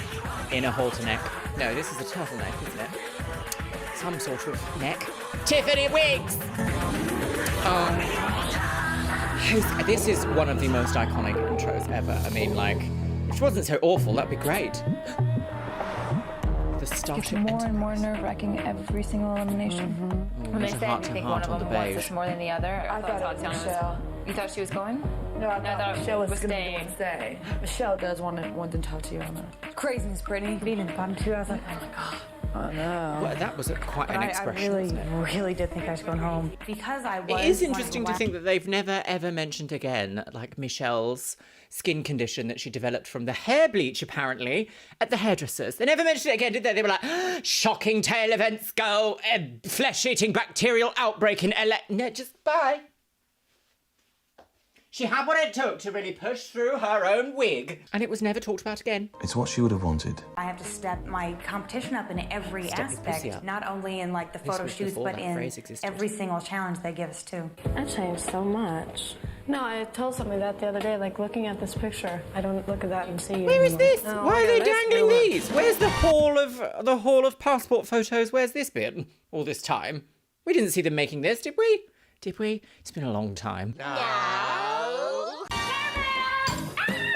in a halter neck. No, this is a turtleneck, isn't it? Some sort of neck. Tiffany Wiggs! This is one of the most iconic intros ever. I mean, like, if it wasn't so awful, that'd be great. The start It's more and more nerve-wracking every single elimination. When they say, do you think one of them wants this more than the other? I thought it was Michelle. You thought she was going? No, I thought Michelle was staying. Stay. Michelle does want to talk to you on that. Craziness, Brittany. Being in the bottom two, I was like, oh my God. Oh no. Well, that was quite an expression. I really did think I was going home. Because I was. It is interesting to think that they've never ever mentioned again, like, Michelle's skin condition that she developed from the hair bleach, apparently, at the hairdressers. They never mentioned it again, did they? They were like, shocking tail events go, flesh-eating bacterial outbreak in LA. No, just bye. She had what it took to really push through her own wig. And it was never talked about again. It's what she would have wanted. I have to step my competition up in every aspect, not only in like the photo shoots, but in every single challenge they give us too. I changed so much. No, I told somebody that the other day, like looking at this picture, I don't look at that and see you. Where is this? No, Why are they dangling this? these? Where's the hall of passport photos? Where's this been all this time? We didn't see them making this, did we? Did we? It's been a long time.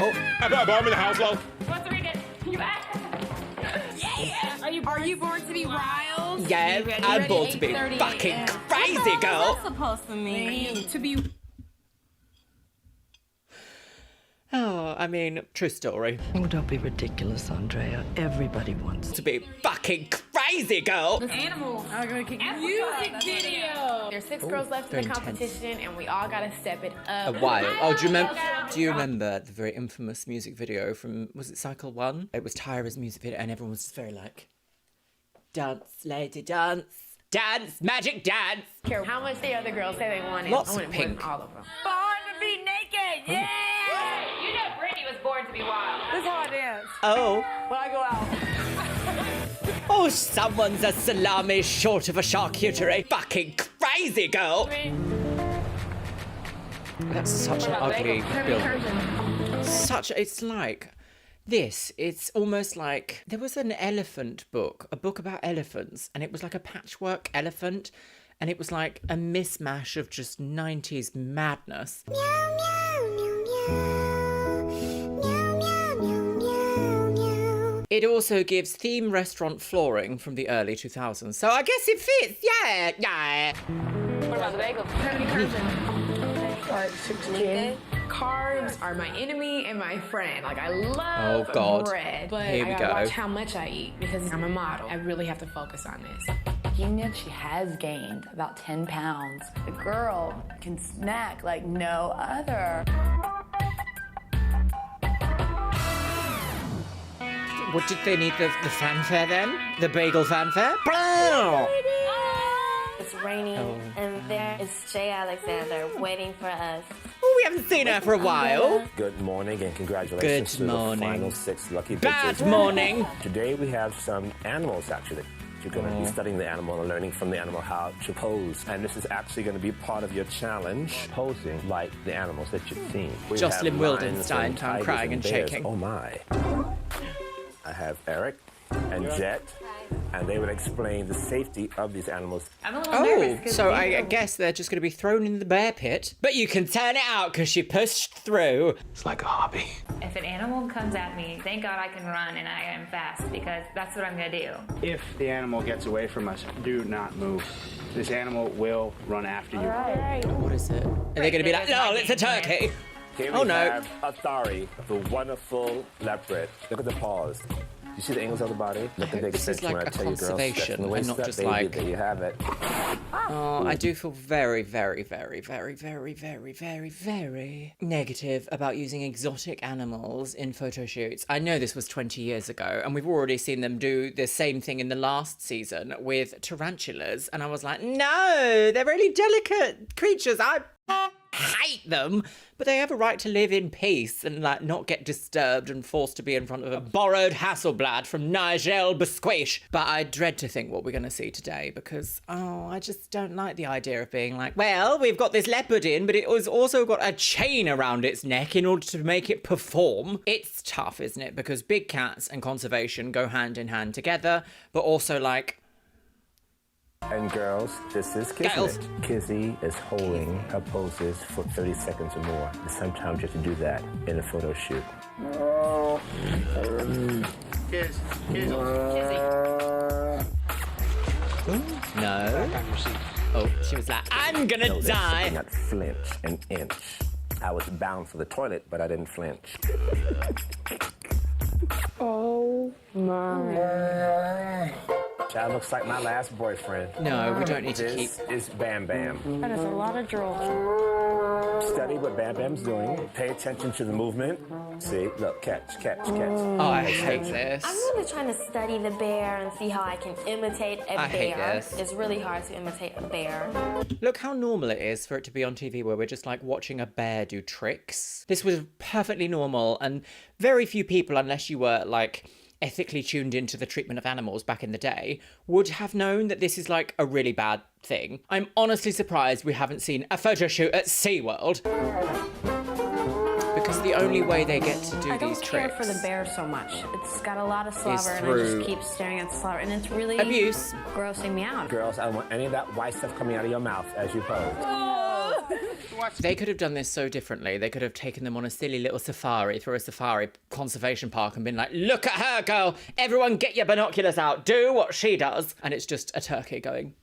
Oh, I'm in the house, lol. What's the reason? You back? Yeah. Are you born to be wild? Yeah, I'm born to be fucking crazy, girl. What's that supposed to mean? To be. Oh, I mean, true story. Oh, don't be ridiculous, Andrea. Everybody wants to be fucking crazy, girl. Animals are gonna kick music video. There's 6 girls left in the competition, and we all gotta step it up. A while. Oh, do you remember the very infamous music video from, was it Cycle 1? It was Tyra's music video, and everyone was just very like, dance, lady, dance. Dance, magic dance. Care how much the other girls say they wanted. Lots I of wanted pink. all of them. Born to be naked, yeah! You know Brittany was born to be wild. This is how I dance. Oh. When I go out. Oh, someone's a salami short of a charcuterie. Fucking crazy, girl. That's such an ugly film. It's like... This, it's almost like, there was an elephant book, a book about elephants, and it was like a patchwork elephant, and it was like a mismatch of just 90s madness. It also gives theme restaurant flooring from the early 2000s, so I guess it fits, yeah. What about the bagel? How many carbs in 16. Carbs are my enemy and my friend. Like, I love bread, but Here we I gotta go. watch how much I eat because I'm a model. I really have to focus on this. Union, she has gained about 10 pounds. The girl can snack like no other. What did they need the fanfare then? The bagel fanfare? It's raining, and there is Jay Alexander waiting for us. Oh, we haven't seen her for a while. Good morning and congratulations to the final 6 lucky bitches. Bad morning. Today we have some animals actually. You're going to be studying the animal and learning from the animal how to pose. And this is actually going to be part of your challenge, posing like the animals that you've seen. We Jocelyn have lions Wildenstein, and found tigers crying and bears. shaking. Oh my. I have Eric and Jet, and they will explain the safety of these animals. I'm a little nervous. 'Cause so I guess they're just going to be thrown in the bear pit. But you can turn it out because she pushed through. It's like a hobby. If an animal comes at me, thank God I can run and I am fast because that's what I'm gonna do. If the animal gets away from us, do not move. This animal will run after you. What is it? Are they going to be like, no, it's a turkey? Here we have Athari, the wonderful leopard. Look at the paws. You see the angles of the body? Look at the this is extension like when I a tell you, girls, conservation stretch the waist and not up, just baby, like- there you have it. Oh, I do feel very, very, very, very, very, very, very, very negative about using exotic animals in photo shoots. I know this was 20 years ago, and we've already seen them do the same thing in the last season with tarantulas, and I was like, no, they're really delicate creatures. I hate them, but they have a right to live in peace and like not get disturbed and forced to be in front of a borrowed Hasselblad from Nigel Bisquiche. But I dread to think what we're going to see today because, I just don't like the idea of being like, well, we've got this leopard in, but it was also got a chain around its neck in order to make it perform. It's tough, isn't it? Because big cats and conservation go hand in hand together, but also like, And girls, this is Girls. Kizzy. Kizzy is holding her poses for 30 seconds or more. Sometimes you have to do that in a photo shoot. no. Oh, she was like, I'm gonna No, die. I did not flinch an inch. I was bound for the toilet, but I didn't flinch. Oh my. Child looks like my last boyfriend. No, we don't need to This is Bam Bam. That is a lot of drool. Study what Bam Bam's doing. Pay attention to the movement. See, look, catch. Oh, I hate this. I'm really trying to study the bear and see how I can imitate a bear. I hate this. It's really hard to imitate a bear. Look how normal it is for it to be on TV where we're just like watching a bear do tricks. This was perfectly normal, and very few people, unless you were like ethically tuned into the treatment of animals back in the day, would have known that this is like a really bad thing. I'm honestly surprised we haven't seen a photo shoot at SeaWorld. Because the only way they get to do these tricks... I don't care for the bear so much. It's got a lot of slobber and I just keep staring at the slobber and it's really... abuse. Grossing me out. Girls, I don't want any of that white stuff coming out of your mouth as you pose. They could have done this so differently. They could have taken them on a silly little safari through a safari conservation park and been like, look at her, girl. Everyone get your binoculars out. Do what she does. And it's just a turkey going...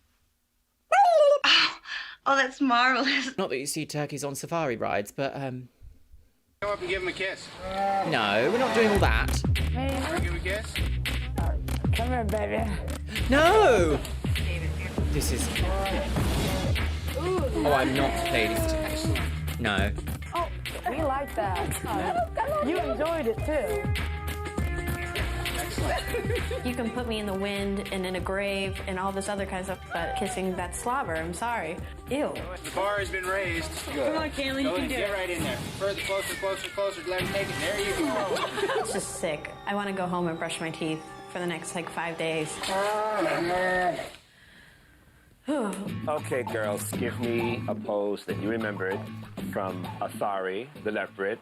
Oh, that's marvelous. Not that you see turkeys on safari rides, but, Go up and give him a kiss. no, we're not doing all that. Hey. Give him a kiss. Come here, baby. No! This is... Oh, I'm not pleased. No. Oh, we like that. You enjoyed it too. You can put me in the wind and in a grave and all this other kind of stuff, but kissing that slobber, I'm sorry. Ew. The bar has been raised. Come on, Kaylee, you can do it. Get right in there. Further, closer. Let him take it. There you go. It's just sick. I want to go home and brush my teeth for the next, 5 days. Okay, girls, give me a pose that you remembered from Athari, the leopard.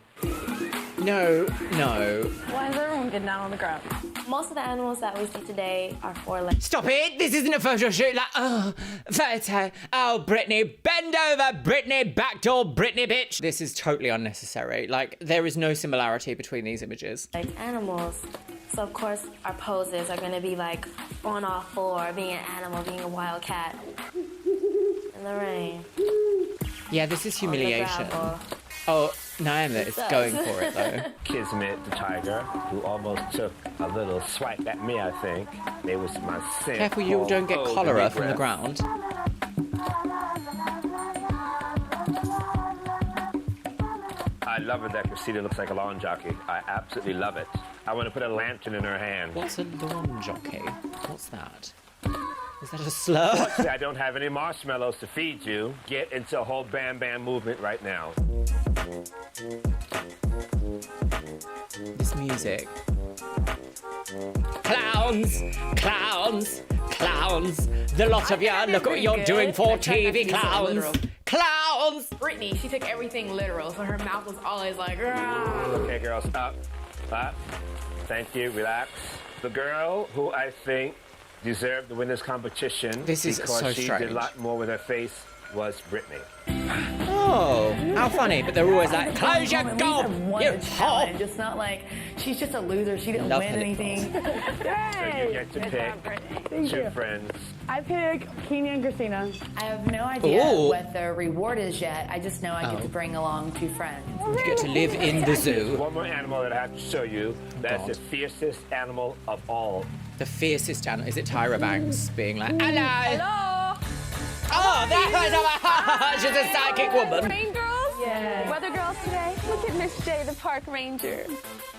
No. Why is everyone getting down on the ground? Most of the animals that we see today are four-legged. Stop it! This isn't a photo shoot. Photo. Oh, Brittany, bend over, Brittany, backdoor Brittany, bitch. This is totally unnecessary. There is no similarity between these images. Like animals. So, of course, our poses are going to be on all four, being an animal, being a wild cat. In the rain. Yeah, this is humiliation. Oh, Naima is going for it, though. Kismet, the tiger, who almost took a little swipe at me, I think. It was my sin. Careful you don't get cholera from the ground. I love it that Cressida looks like a lawn jockey. I absolutely love it. I want to put a lantern in her hand. What's a lawn jockey? What's that? Is that a slur? Fortunately, I don't have any marshmallows to feed you. Get into a whole Bam Bam movement right now. This music. Clowns! The lot of you, look what you're doing for TV, clowns! Clowns! Brittany, she took everything literal, so her mouth was always like, "Rah." Okay, girls, up. Thank you, relax. The girl who I think deserved to win this competition because so she strange. did a lot more with her face was Brittany. Oh, how funny, but they're always like, close your gob, you whore! It's not like she's just a loser, she didn't win anything. So you get to pick two friends. I pick Kenya and Christina. I have no idea what the reward is yet. I just know I get to bring along two friends. You get to live in the zoo. One more animal that I have to show you. That's the fiercest animal of all. The fiercest animal? Is it Tyra Banks being like, hello? Hello! Oh, that was she's a psychic woman. Rain girls? Yeah. Weather girls today? Look at Miss J, the park ranger.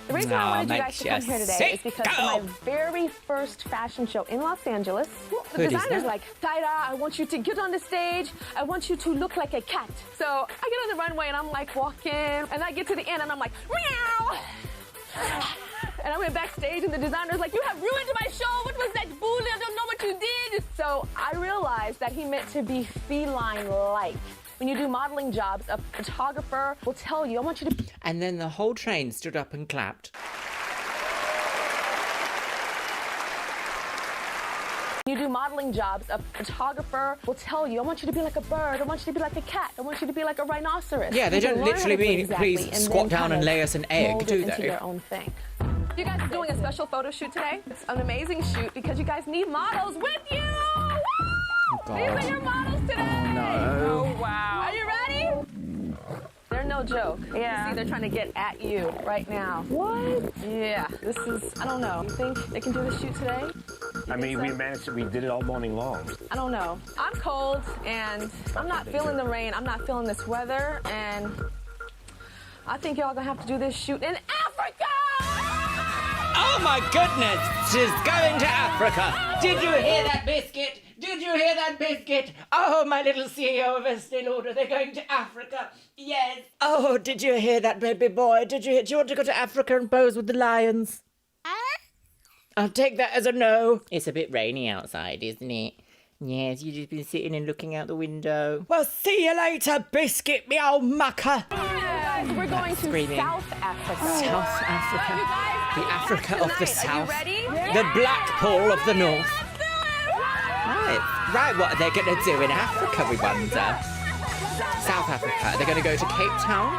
The reason I wanted you guys to come here today is because of my very first fashion show in Los Angeles. The designer's like, Tyra, I want you to get on the stage. I want you to look like a cat. So I get on the runway and I'm walking, and I get to the end and I'm like, meow. And I went backstage and the designer's like, you have ruined my show. What was that bully? I don't know what you did. So I realized that he meant to be feline-like. When you do modeling jobs, a photographer will tell you, I want you to... And then the whole train stood up and clapped. When you do modeling jobs, a photographer will tell you, I want you to be like a bird. I want you to be like a cat. I want you to be like a rhinoceros. Yeah, they don't literally mean, please squat down and lay us an egg, do they? Into your own thing. You guys are doing a special photo shoot today. It's an amazing shoot because you guys need models with you. Woo! God. These are your models today. Oh, no. Oh, wow. Are you ready? They're no joke. Yeah. You see, they're trying to get at you right now. What? Yeah. This is, I don't know. You think they can do the shoot today? I mean, we did it all morning long. I don't know. I'm cold and I'm not feeling the rain. I'm not feeling this weather, and I think y'all gonna have to do this shoot in Africa! Oh my goodness, she's going to Africa. Did you hear that, Biscuit? Did you hear that, Biscuit? Oh, my little CEO of Estee Lauder, they're going to Africa. Yes. Oh, did you hear that, baby boy? Do you want to go to Africa and pose with the lions? I'll take that as a no. It's a bit rainy outside, isn't it? Yes, you've just been sitting and looking out the window. Well, see you later, Biscuit, me old mucker. Guys, we're going to South Africa. South Africa. The Africa of the South. Are you ready? The Blackpool of the North. Right, what are they going to do in Africa, we wonder? South Africa. They're going to go to Cape Town.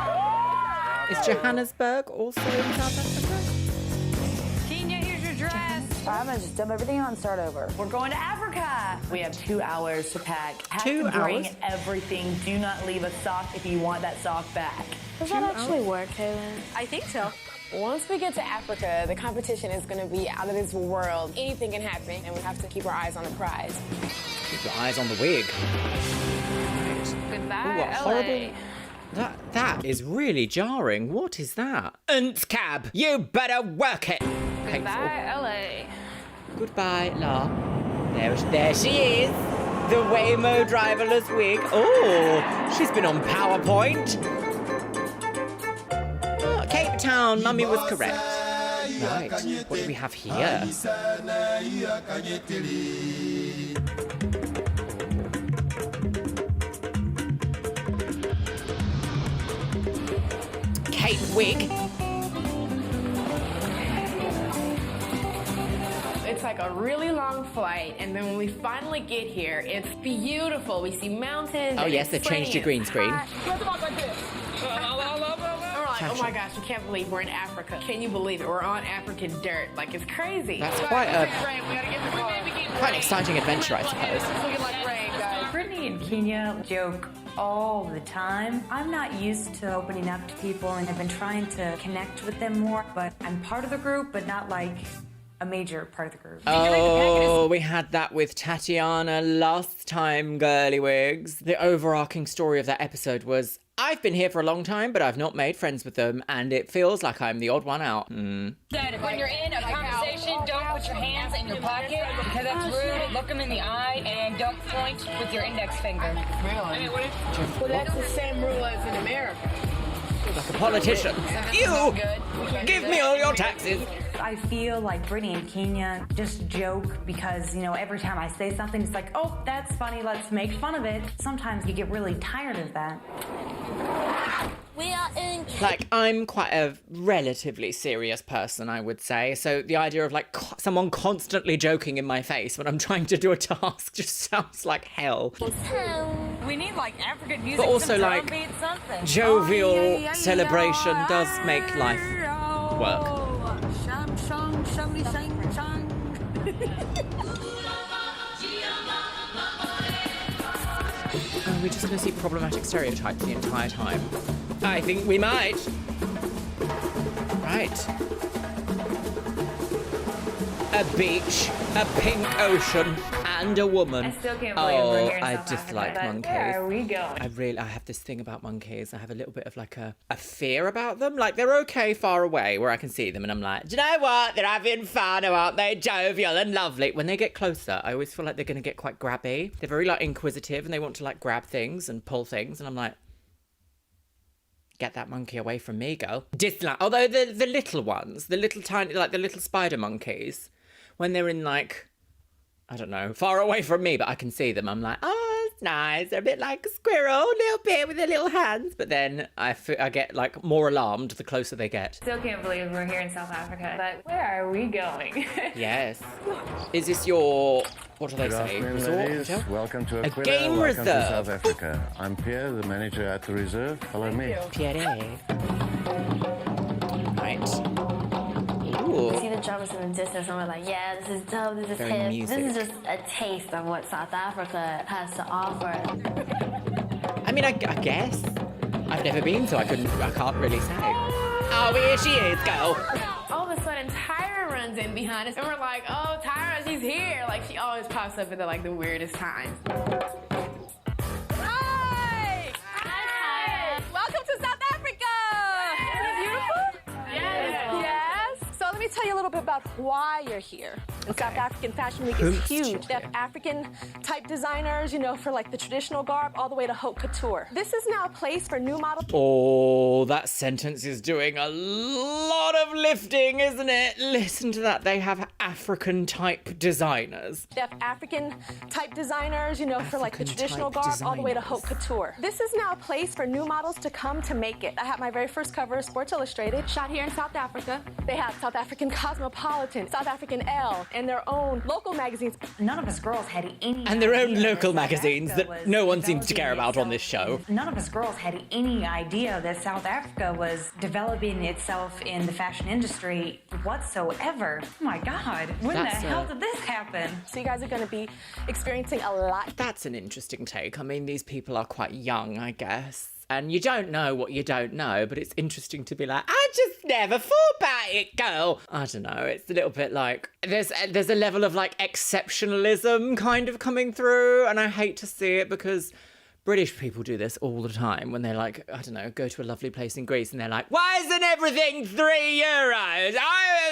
Is Johannesburg also in South Africa? Kenya, here's your dress. I'm gonna just dump everything on and start over. We're going to Africa. We have 2 hours to pack. Have to bring everything. Do not leave a sock if you want that sock back. Does that actually work, Kaylin? I think so. Once we get to Africa, the competition is going to be out of this world. Anything can happen, and we have to keep our eyes on the prize. Keep your eyes on the wig. Goodbye, Ooh, what LA. horrible... That is really jarring. What is that? Cab, you better work it. Goodbye, LA. Goodbye, La. There she is. The Waymo driverless wig. Oh, she's been on PowerPoint. Oh, Cape Town, Mummy was correct. Right, what do we have here? Kate wig. It's like a really long flight, and then when we finally get here, it's beautiful. We see mountains. Oh yes, they've changed your green screen. Oh my gosh, I can't believe we're in Africa. Can you believe it? We're on African dirt. Like, it's crazy. That's quite an exciting adventure, I suppose. It's looking like rain, guys. Brittany and Kenya joke all the time. I'm not used to opening up to people, and I've been trying to connect with them more, but I'm part of the group, but not like a major part of the group. Oh, we had that with Tatiana last time, Girly Wigs. The overarching story of that episode was, I've been here for a long time, but I've not made friends with them, and it feels like I'm the odd one out. When you're in a conversation, don't put your hands in your pocket, because that's rude. Look them in the eye, and don't point with your index finger. Really? Well, that's the same rule as in America. Like a politician. You! Give me all your taxes! I feel like Brittany and Kenya just joke because, you know, every time I say something, it's like, oh, that's funny, let's make fun of it. Sometimes you get really tired of that. We are in... Like, I'm quite a relatively serious person, I would say. So the idea of, like, someone constantly joking in my face when I'm trying to do a task just sounds like hell. We need like African music, But also, some like, drum beat, something. jovial celebration does make life work. Are we just going to see problematic stereotypes the entire time? I think we might. Right. A beach, a pink ocean, and a woman. I still can't believe we're here in I South dislike Africa, but monkeys. where are we going? I have this thing about monkeys. I have a little bit of like a fear about them. Like, they're okay far away where I can see them and I'm like, do you know what? They're having fun, or aren't they jovial and lovely? When they get closer, I always feel like they're going to get quite grabby. They're very like inquisitive and they want to like grab things and pull things. And I'm like, get that monkey away from me, girl. Dislike. Although the little ones, the little tiny, like the little spider monkeys, when they're in like, I don't know, far away from me, but I can see them, I'm like, oh, it's nice. They're a bit like a squirrel, a little bit with their little hands. But then I get like more alarmed the closer they get. Still can't believe we're here in South Africa, but where are we going? Yes. Is this your, what do they Good say? afternoon, Resort? ladies. Hotel? Welcome to A Aquila. game Welcome to reserve. South Africa. I'm Pierre, the manager at the reserve. Follow me. Pierre. Right. We see the drummers in the distance and we're like, yeah, this is dope, this is Very hip. music. This is just a taste of what South Africa has to offer. I mean, I guess. I've never been, so I can't really say. Oh, here she is, girl. All of a sudden, Tyra runs in behind us, and we're like, oh, Tyra, she's she's here. Like, she always pops up at the weirdest times. Hi! Hi! Welcome to South Africa! Isn't it beautiful? Yes. So let me tell you a little bit about why you're here. And South African Fashion Week is huge. They have African type designers, you know, for like the traditional garb all the way to haute couture. This is now a place for new models. Oh, that sentence is doing a lot of lifting, isn't it? Listen to that. They have African type designers. They have African type designers, you know, for like the traditional garb all the way to haute couture. This is now a place for new models to come to make it. I had my very first cover of Sports Illustrated, shot here in South Africa. They have South African Cosmopolitan, South African Elle, and their own local magazines. None of us girls had any And their own local magazines that no one seems to care about on this show. None of us girls had any idea that South Africa was developing itself in the fashion industry whatsoever. Oh my God, when the hell did this happen? So you guys are going to be experiencing a lot. That's an interesting take. I mean, these people are quite young, I guess. And you don't know what you don't know, but it's interesting to be like, I just never thought about it, girl. I don't know. It's a little bit like, there's a level of like exceptionalism kind of coming through. And I hate to see it because British people do this all the time when they're like, I don't know, go to a lovely place in Greece and they're like, why isn't everything €3? I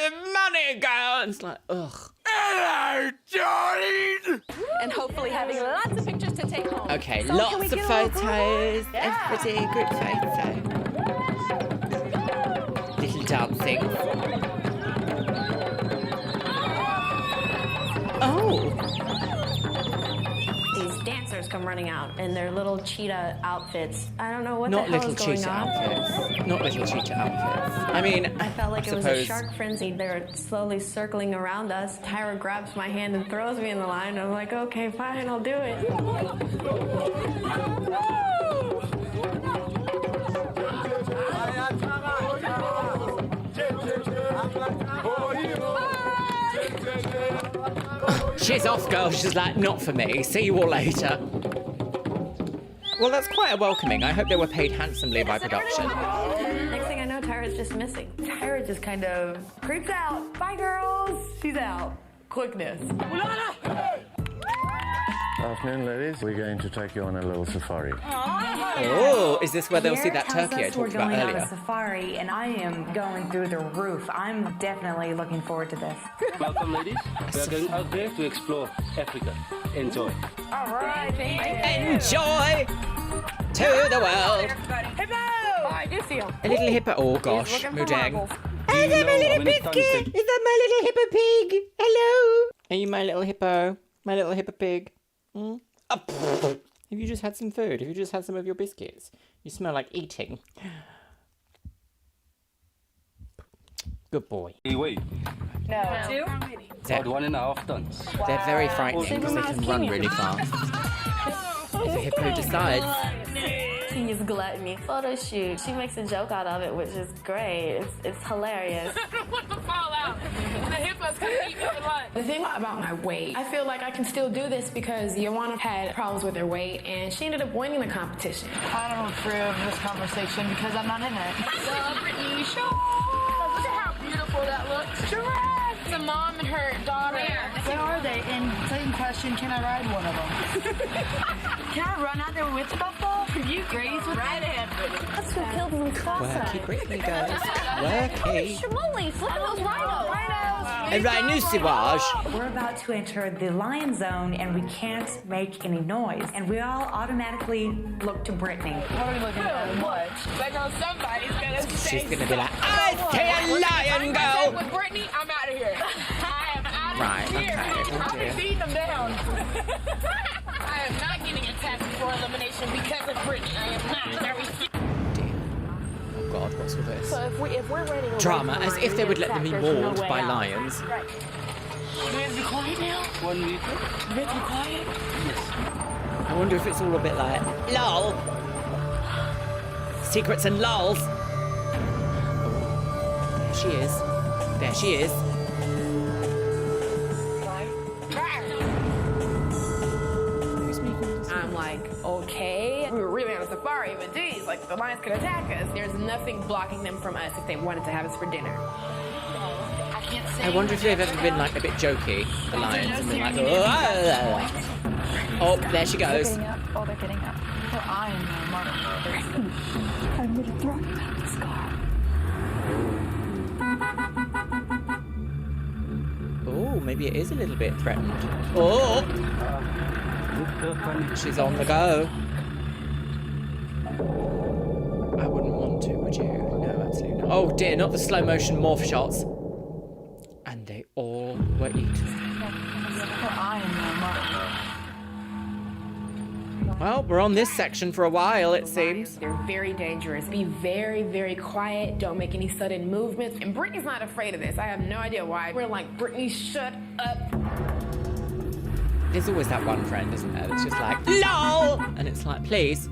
have money, girl. And it's like, ugh. Hello, darling! And hopefully having lots of pictures to take home. Okay, So lots can we of get a little photos. Yeah. Everybody, group photo. Little dancing. Oh. These dancers come running out in their little cheetah outfits. I don't know what Not the hell little is going cheetah on. outfits. Not little cheetah outfits. I mean, I felt like I it was a suppose- shark frenzy. They're slowly circling around us. Tyra grabs my hand and throws me in the line. I'm like, okay, fine, I'll do it. She's off, girl. She's like, not for me. See you all later. Well, that's quite a welcoming. I hope they were paid handsomely by production. Next thing I know, Tyra's just missing. Tyra just kind of creeps out. Bye, girls. She's out. Quickness. Afternoon, ladies. We're going to take you on a little safari. Oh, is this where they'll see that turkey I talked about We're going on a earlier? safari, and I am going through the roof. I'm definitely looking forward to this. Welcome, ladies. We are going out there to explore Africa. Enjoy. All right, Enjoy to the world. Hippo! Oh, I do see him. A little hippo. Oh He's gosh, looking for Mudang. marbles. Is that my how little many times biscuit? Is that my little hippo pig? Hello? Are you my little hippo? My little hippo pig? Hmm? Oh, pfft. Have you just had some food? Have you just had some of your biscuits? You smell like eating. Good boy. Wait. No. Two? About 1.5 tons. They're very frightening because they can run really fast. If a hippo decides. She's gluttony. Photo shoot. She makes a joke out of it, which is great. It's hilarious. I don't want to fall out. The hippos come eat me for lunch. The thing about my weight, I feel like I can still do this because Joanna had problems with her weight and she ended up winning the competition. I don't approve of this conversation because I'm not in it. So, Brittany, show. Look at how beautiful that looks. Giraffe. It's a mom and her daughter. Where are they? And second question, can I ride one of them? Can I run out there with the buffalo? Could you graze with right ahead, Brittany? That's who killed Mufasa. Worky Brittany, guys. Worky. Shimolis, look at those rhinos. A rhinoceros. We're about to enter the lion zone, and we can't make any noise. And we all automatically look to Brittany. What are we looking at? What? I know somebody's gonna say. She's gonna be like, I see a lion go. With Brittany, I'm out of here. I am out of Right, here. okay, oh I'm dear. beating them down. I am not getting attacked before elimination because of Brittany. I am not. I refuse. Oh God, what's all this? So if we're running away Drama, from as lions, if they would let them be there's no mauled way by out. lions. Right. You guys be quiet now? 1 week. You guys be quiet? I wonder if it's all a bit like, lol. Secrets and lols. Oh, there she is. There she is. I'm like, okay. We were really on a safari, but geez, like the lions could attack us. There's nothing blocking them from us if they wanted to have us for dinner. I can't I wonder if they've ever been like a bit jokey, the lions, and been like, oh, there she goes. They're getting up. Oh, they're getting up. Her eye and her mother. I'm gonna throw you out of this car. Oh, maybe it is a little bit threatened. Oh! She's on the go. I wouldn't want to, would you? No, absolutely not. Oh dear, not the slow motion morph shots. And they all were eaten. Her eye and her mother. Well, we're on this section for a while, it seems. They're very dangerous. Be very, very quiet. Don't make any sudden movements. And Brittany's not afraid of this. I have no idea why. We're like, Brittany, shut up. There's always that one friend, isn't there, that's just like, LOL! And it's like, please.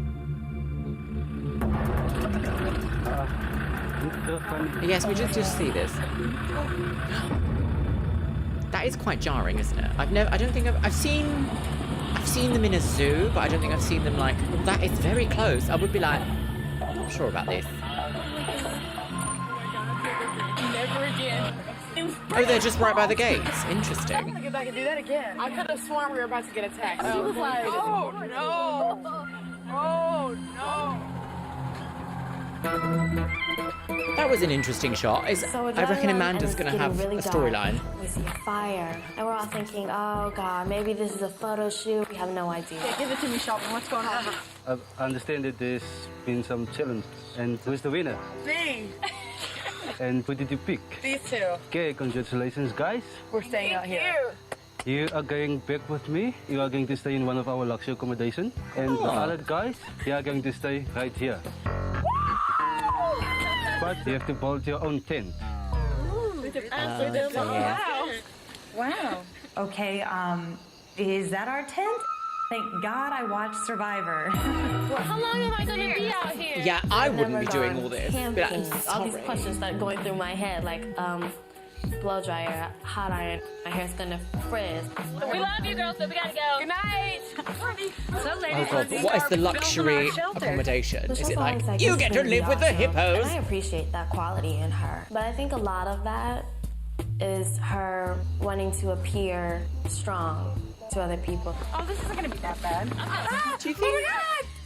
Yes, we just see this. That is quite jarring, isn't it? I don't think I've seen them in a zoo, but I don't think I've seen them like, well, that is very close. I would be like, I'm not sure about this. Never again. Oh, they're just right by the gates. Interesting. I'm gonna get back and do that again. I could have sworn we were about to get attacked. She was like, oh no! Oh no! That was an interesting shot. I reckon Amanda's going to have really a storyline. We see a fire, and we're all thinking, oh God, maybe this is a photo shoot. We have no idea. Yeah, give it to me, Sheldon. What's going on? I understand that there's been some challenge. And who's the winner? Me. And who did you pick? These two. Okay, congratulations, guys. We're staying out here. You are going back with me. You are going to stay in one of our luxury accommodation. And the other guys, they are going to stay right here. But you have to build your own tent. Wow. Okay, is that our tent? Thank God I watched Survivor. How long am I gonna be out here? Yeah, I wouldn't be doing all this. But I'm all these sorry. questions start going through my head, like, blow dryer, hot iron, my hair's gonna frizz. We love you, girls, so we gotta go. Good night. Oh God, but what is the luxury accommodation? Is it like, It's you get to pretty live with the awesome. hippos? And I appreciate that quality in her. But I think a lot of that is her wanting to appear strong to other people. Oh, this isn't gonna be that bad. Do you think?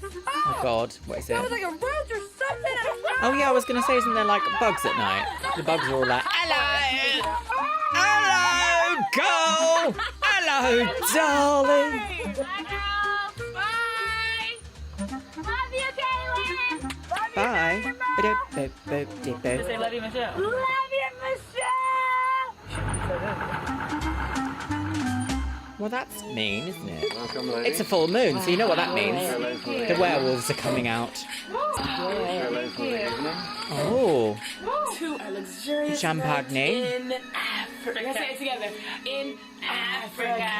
Oh God, what is it? That was like a roach or something. Oh yeah, I was gonna say, isn't there like bugs at night? The bugs are all like, hello! Hello, girl! Hello, darling! Love you, Kaylin. Bye. Say love you, Michelle. Love you, Well, that's mean, isn't it? It's a full moon, so you know what that means. The werewolves are coming out. Oh. To a luxurious Champagne. in Africa. Let's say it together. In Africa.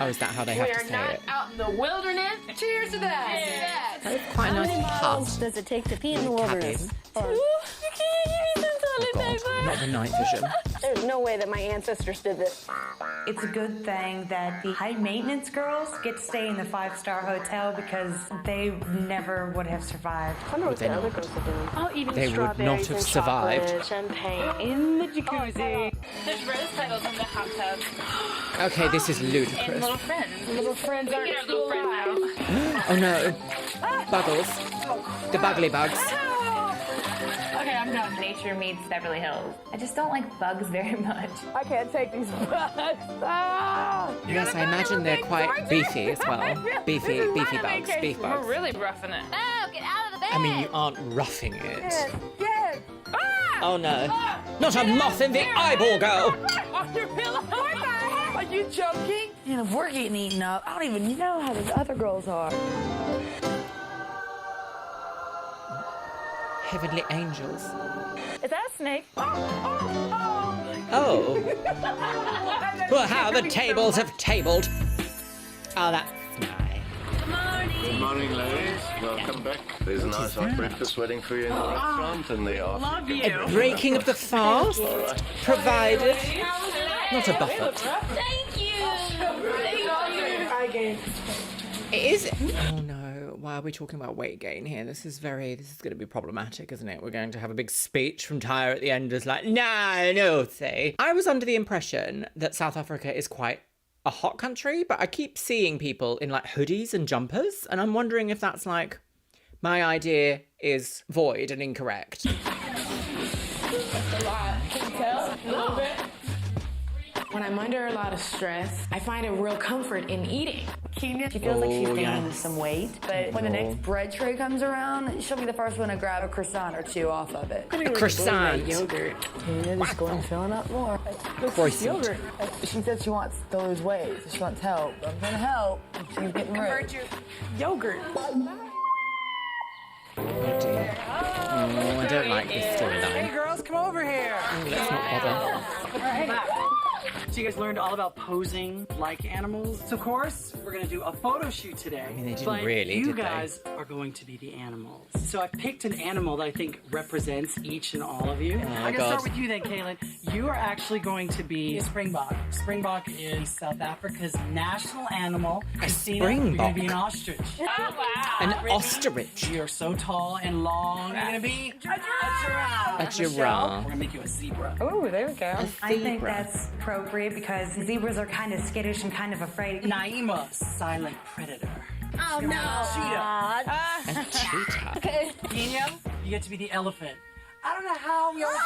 Oh, is that how they have to We say are not it? out in the wilderness. Cheers to that. Yes. That is quite a nice puff. Does it take to pee in the wilderness? Oh God, not the night vision. There's no way that my ancestors did this. It's a good thing that the high maintenance girls get to stay in the 5-star hotel because they never would have survived. I wonder what the other girls are doing. I'll eat They would not have survived. Champagne. in the jacuzzi. There's rose petals in the hot tub. Okay, this is And ludicrous. little friends. Little friends We aren't get our still little friends alive. Oh no. Buggles. The buggly bugs. Okay, I'm done. Nature meets Beverly Hills. I just don't like bugs very much. I can't take these bugs. Ah! Yes, I imagine they're quite beefy as well. Beefy bugs, beef We're bugs. really roughing it. Oh, get out of the bed. I mean, you aren't roughing it. Yes. Oh no. Not a moth in the eyeball, girl! On your pillow. Are you joking? And if we're getting eaten up, I don't even know how those other girls are. Heavenly angels. Is that a snake? Oh. Well, how the tables have tabled. Oh, that's nice. Good morning, ladies. Welcome back. There's a nice hot breakfast waiting for you in the restaurant, and they are. Love you. A breaking of the fast provided. Not a buffet. Thank you. Thank you. It is. Oh no. why are we talking about weight gain here? This is going to be problematic, isn't it? We're going to have a big speech from Tyra at the end that's like, no, say. I was under the impression that South Africa is quite a hot country, but I keep seeing people in like hoodies and jumpers, and I'm wondering if that's like, my idea is void and incorrect. That's a lot. Can you tell? A little bit. When I'm under a lot of stress, I find a real comfort in eating. She feels like she's gaining some weight, but when the next bread tray comes around, she'll be the first one to grab a croissant or two off of it. A croissant. Yogurt. Just going filling up more. Croissant. Yogurt. She said she wants to lose weight, so she wants help. I'm trying to help. She's getting Convert rich. your yogurt. Oh dear. Oh, I don't like this storyline. Hey girls, come over here. Let's not bother. All right. So you guys learned all about posing like animals. So of course, we're gonna do a photo shoot today. I mean, they didn't but really, you did guys are going to be the animals. So I picked an animal that I think represents each and all of you. I'm gonna start with you then, Kaylin. You are actually going to be a springbok. Springbok is South Africa's national animal. Christina, you're gonna be an ostrich. Oh, wow. An ostrich. You're so tall and long. You're gonna be a giraffe. A Michelle, giraffe. we're gonna make you a zebra. Oh, there we go. I think zebra. that's appropriate because zebras are kind of skittish and kind of afraid. Naima, silent predator. Oh, no. Cheetah. A cheetah. Daniel, you get to be the elephant. I don't know how we always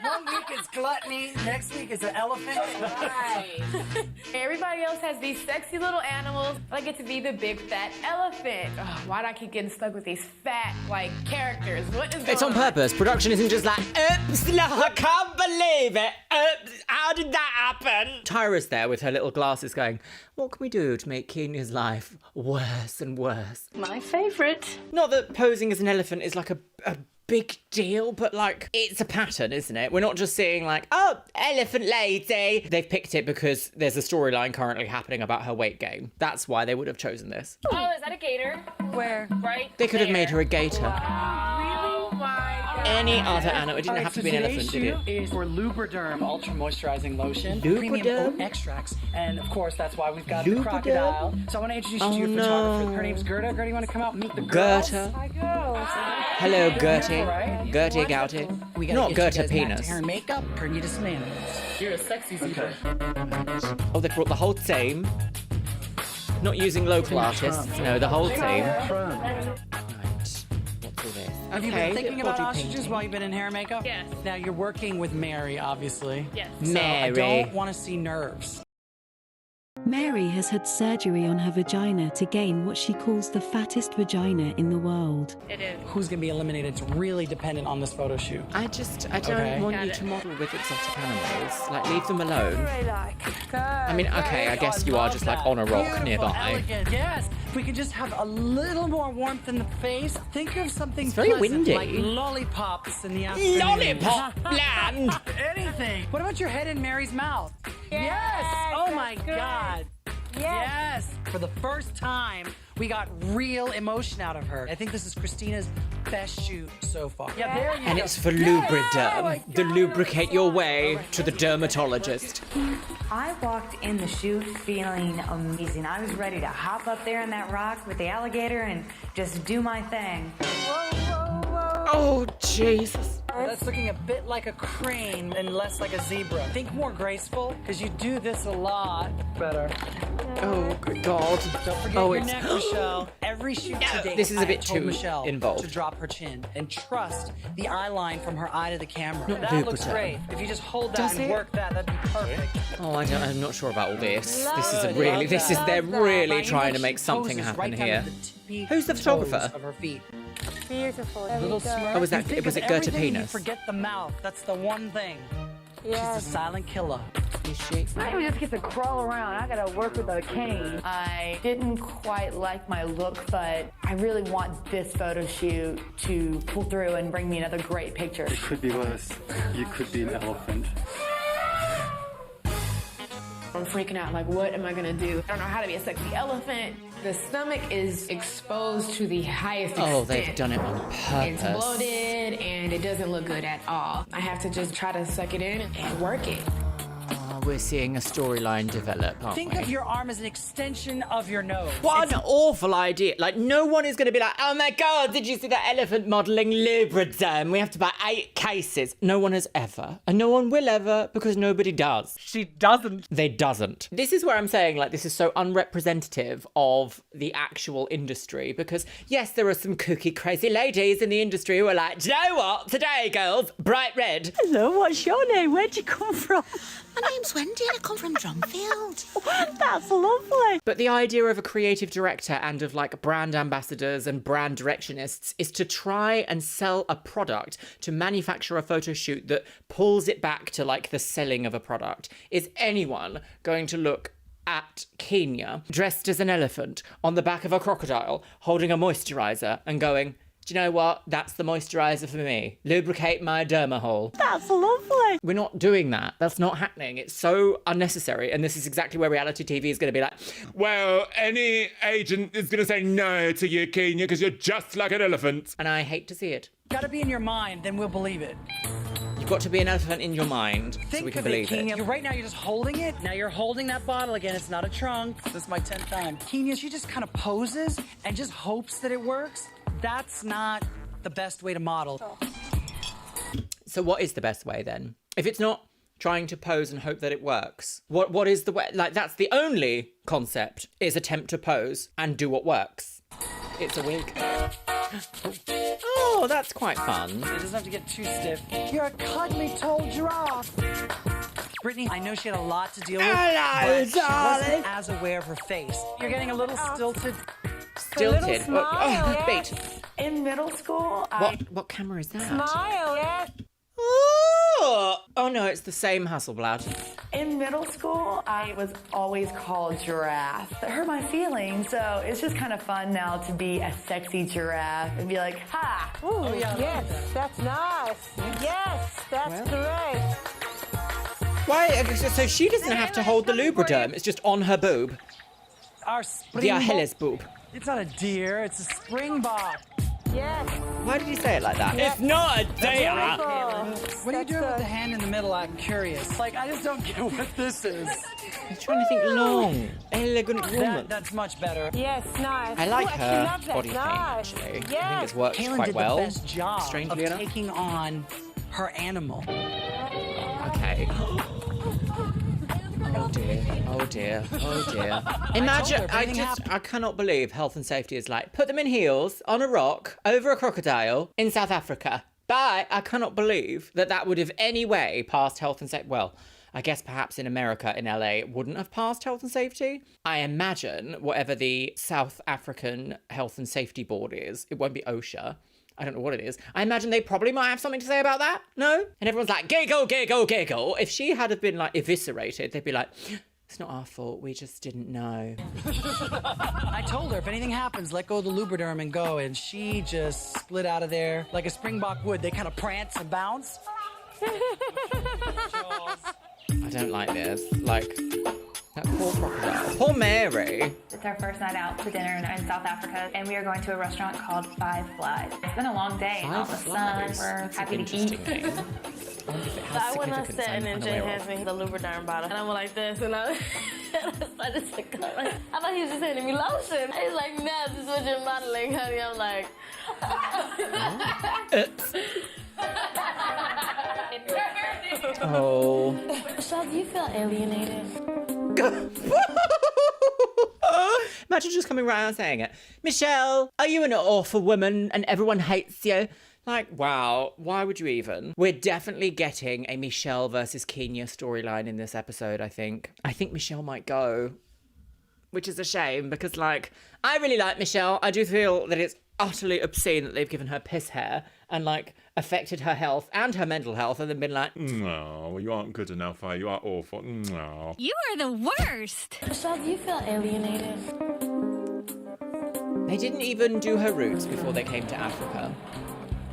one week is gluttony, next week is an elephant. Right. Everybody else has these sexy little animals. I get to be the big fat elephant. Ugh, why do I keep getting stuck with these fat, like, characters? What is going It's on purpose. Production isn't just like, oops, no, I can't believe it. Oops, how did that happen? Tyra's there with her little glasses going, what can we do to make Kenya's life worse and worse? My favorite. Not that posing as an elephant is like a big deal, but like, it's a pattern, isn't it? We're not just seeing like, oh, elephant lady. They've picked it because there's a storyline currently happening about her weight gain. That's why they would have chosen this. Oh, is that a gator? Where? Right. They could have made her a gator. Oh, my God. Any other animal. It didn't have to be an elephant, did it? Is for Lubriderm Ultra Moisturizing Lotion, Lubriderm? premium oat extracts, and of course that's why we've got the Lubriderm? crocodile. So I want to introduce you to your photographer. Her name's Gerda. Gerda, you want to come out and meet the girls? Gerta. Hello, Gertie. Gertie Gouty. We gotta Not get you Gerta guys back penis. to hair and makeup. Turn you to some animals. You're a sexy zebra. Oh, they brought the whole team. Not using local artists. No, the whole team. Right. What's all this? Have you been thinking about ostriches while you've been in hair and makeup? Yes. Now you're working with Mary, obviously. Yes. So Mary. I don't want to see nerves. Mary has had surgery on her vagina to gain what she calls the fattest vagina in the world. It is. Who's going to be eliminated? It's really dependent on this photo shoot. I don't Okay. want Got you it. to model with exotic animals. Like, leave them alone. Good. I mean, okay, I guess you are just like on a rock Beautiful, nearby. Elegant. Yes. If we could just have a little more warmth in the face. Think of something It's very pleasant, windy. like lollipops in the afternoon. Lollipop land! Anything. What about your head in Mary's mouth? Yes. Oh my God. Yes. For the first time, we got real emotion out of her. I think this is Christina's best shoot so far. Yeah, there you And go. it's for Lubriderm. The lubricate your way to the dermatologist. I walked in the shoot feeling amazing. I was ready to hop up there in that rock with the alligator and just do my thing. Oh, Jesus. That's looking a bit like a crane and less like a zebra. Think more graceful, because you do this a lot better. Oh, good God. Don't forget Oh, your it's- neck, Michelle. Every shoot today, This is a I bit told too Michelle involved. to drop her chin and trust the eye line from her eye to the camera. Not That looks Lubriderm. great. If you just hold that Does and it? work that, that'd be perfect. Oh, I'm not sure about all this. This is Good. really, they're really Naima, trying to she make something poses happen right down here. to the tippy Who's the toes photographer? Of her feet. Beautiful. Little smirk. Oh, was You that- think was of it Gerta everything and you penis? forget the mouth. That's the one thing. She's a silent killer. Is she? I don't just get to crawl around. I gotta work with a cane. I didn't quite like my look, but I really want this photo shoot to pull through and bring me another great picture. It could be worse. You could be an elephant. I'm freaking out, like, what am I gonna do? I don't know how to be a sexy elephant. The stomach is exposed to the highest extent. Oh, they've done it on It's purpose. bloated and it doesn't look good at all. I have to just try to suck it in and work it. Oh, we're seeing a storyline develop, aren't Think we? of your arm as an extension of your nose. What an awful idea. Like, no one is going to be like, oh my God, did you see that elephant modelling Lubriderm? We have to buy 8 cases. No one has ever. And no one will ever, because nobody does. She doesn't. They doesn't. This is where I'm saying, like, this is so unrepresentative of the actual industry, because yes, there are some kooky, crazy ladies in the industry who are like, do you know what? Today, girls, bright red. Hello, what's your name? Where'd you come from? My name's Wendy and I come from Drumfield. That's lovely. But the idea of a creative director and of like brand ambassadors and brand directionists is to try and sell a product, to manufacture a photo shoot that pulls it back to like the selling of a product. Is anyone going to look at Kenya dressed as an elephant on the back of a crocodile holding a moisturiser and going, do you know what? That's the moisturiser for me. Lubricate my derma hole. That's lovely. We're not doing that. That's not happening. It's so unnecessary. And this is exactly where reality TV is going to be like, Well, any agent is going to say no to you, Kenya, because you're just like an elephant. and I hate to see it. Gotta be in your mind, then we'll believe it. You've got to be an elephant in your mind so Think we can of it, believe Kenya. it. Right now, you're just holding it. Now you're holding that bottle again. It's not a trunk. This is my 10th time. Kenya, she just kind of poses and just hopes that it works. That's not the best way to model. So what is the best way then? If it's not trying to pose and hope that it works, what is the way? Like, that's the only concept, is attempt to pose and do what works. It's a wig. Oh, that's quite fun. It doesn't have to get too stiff. You're a cuddly toad giraffe. Brittany, I know she had a lot to deal with, Hello, but she darling. wasn't as aware of her face. You're getting a little stilted. Stilted. Smile, Wait. In middle school, What camera is that? Smile, yes. Oh no, it's the same Hasselblad. In middle school, I was always called giraffe. It hurt my feelings, so it's just kind of fun now to be a sexy giraffe and be like, ha! Ooh, yes, that's nice. Yes, that's great. Why? So she doesn't have to hold the Lubriderm. It's just on her boob. Our The springbok. Achilles boob. It's not a deer, it's a springbok. Yes. Why did you say it like that? It's not a deer. What are you doing with the hand in the middle? I'm curious. Like, I just don't get what this is. I'm trying to think long. Elegant woman. That's much better. Yes, nice. I like Ooh, her love that. body paint, Nice. actually. I Yes. think it's worked Kaylin quite did well. the best job Strangely of enough. taking on her animal. Okay. Oh dear, oh dear, oh dear. Imagine, I cannot believe health and safety is like, put them in heels, on a rock, over a crocodile, in South Africa. But I cannot believe that would have any way passed health and safety. Well, I guess perhaps in America, in LA, it wouldn't have passed health and safety. I imagine whatever the South African Health and Safety Board is, it won't be OSHA. I don't know what it is. I imagine they probably might have something to say about that. No? And everyone's like, giggle, giggle, giggle. If she had have been like eviscerated, they'd be like, it's not our fault. We just didn't know. I told her, if anything happens, let go of the Lubriderm and go. And she just split out of there like a springbok would. They kind of prance and bounce. I don't like this. Like, that poor crocodile. Poor Mary. It's our first night out to dinner in South Africa, and we are going to a restaurant called Five Flies. It's been a long day in all the sun. We're happy to eat. I went on set and then Jay hands me the Lubriderm bottle. And I went like this and I started to go. Like, I thought he was just handing me lotion. He's like, no, this is what you're modeling, honey. I'm like, Oh. Michelle, do you feel alienated? Imagine just coming right out and saying it. Michelle, are you an awful woman and everyone hates you? Like, wow, why would you even? We're definitely getting a Michelle versus Kenya storyline in this episode, I think. I think Michelle might go, which is a shame because, like, I really like Michelle. I do feel that it's utterly obscene that they've given her piss hair and, like, affected her health and her mental health and then been like, No, you aren't good enough, you are awful. No. You are the worst. Michelle, do you feel alienated? They didn't even do her roots before they came to Africa.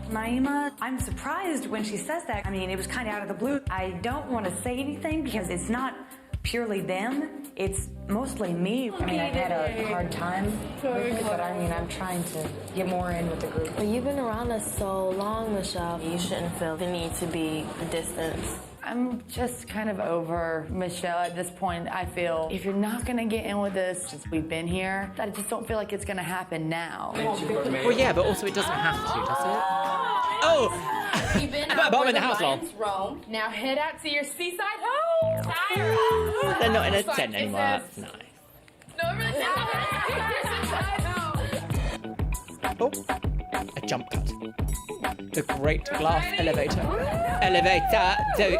Naima, I'm surprised when she says that. I mean, it was kind of out of the blue. I don't want to say anything because it's not purely them. It's mostly me. I mean, I've had a hard time with it, but I mean, I'm trying to get more in with the group. But you've been around us so long, Michelle. You shouldn't feel the need to be distant. I'm just kind of over Michelle at this point. I feel if you're not gonna get in with this since we've been here, I just don't feel like it's gonna happen now. Well, yeah, but also it doesn't have to, does it? Oh! You've been But I'm in the house, lol. Roam. Now head out to your seaside home. They're not in a tent anymore. That's nice. No, really. Oh, a jump cut. The great glass elevator. Elevator, do.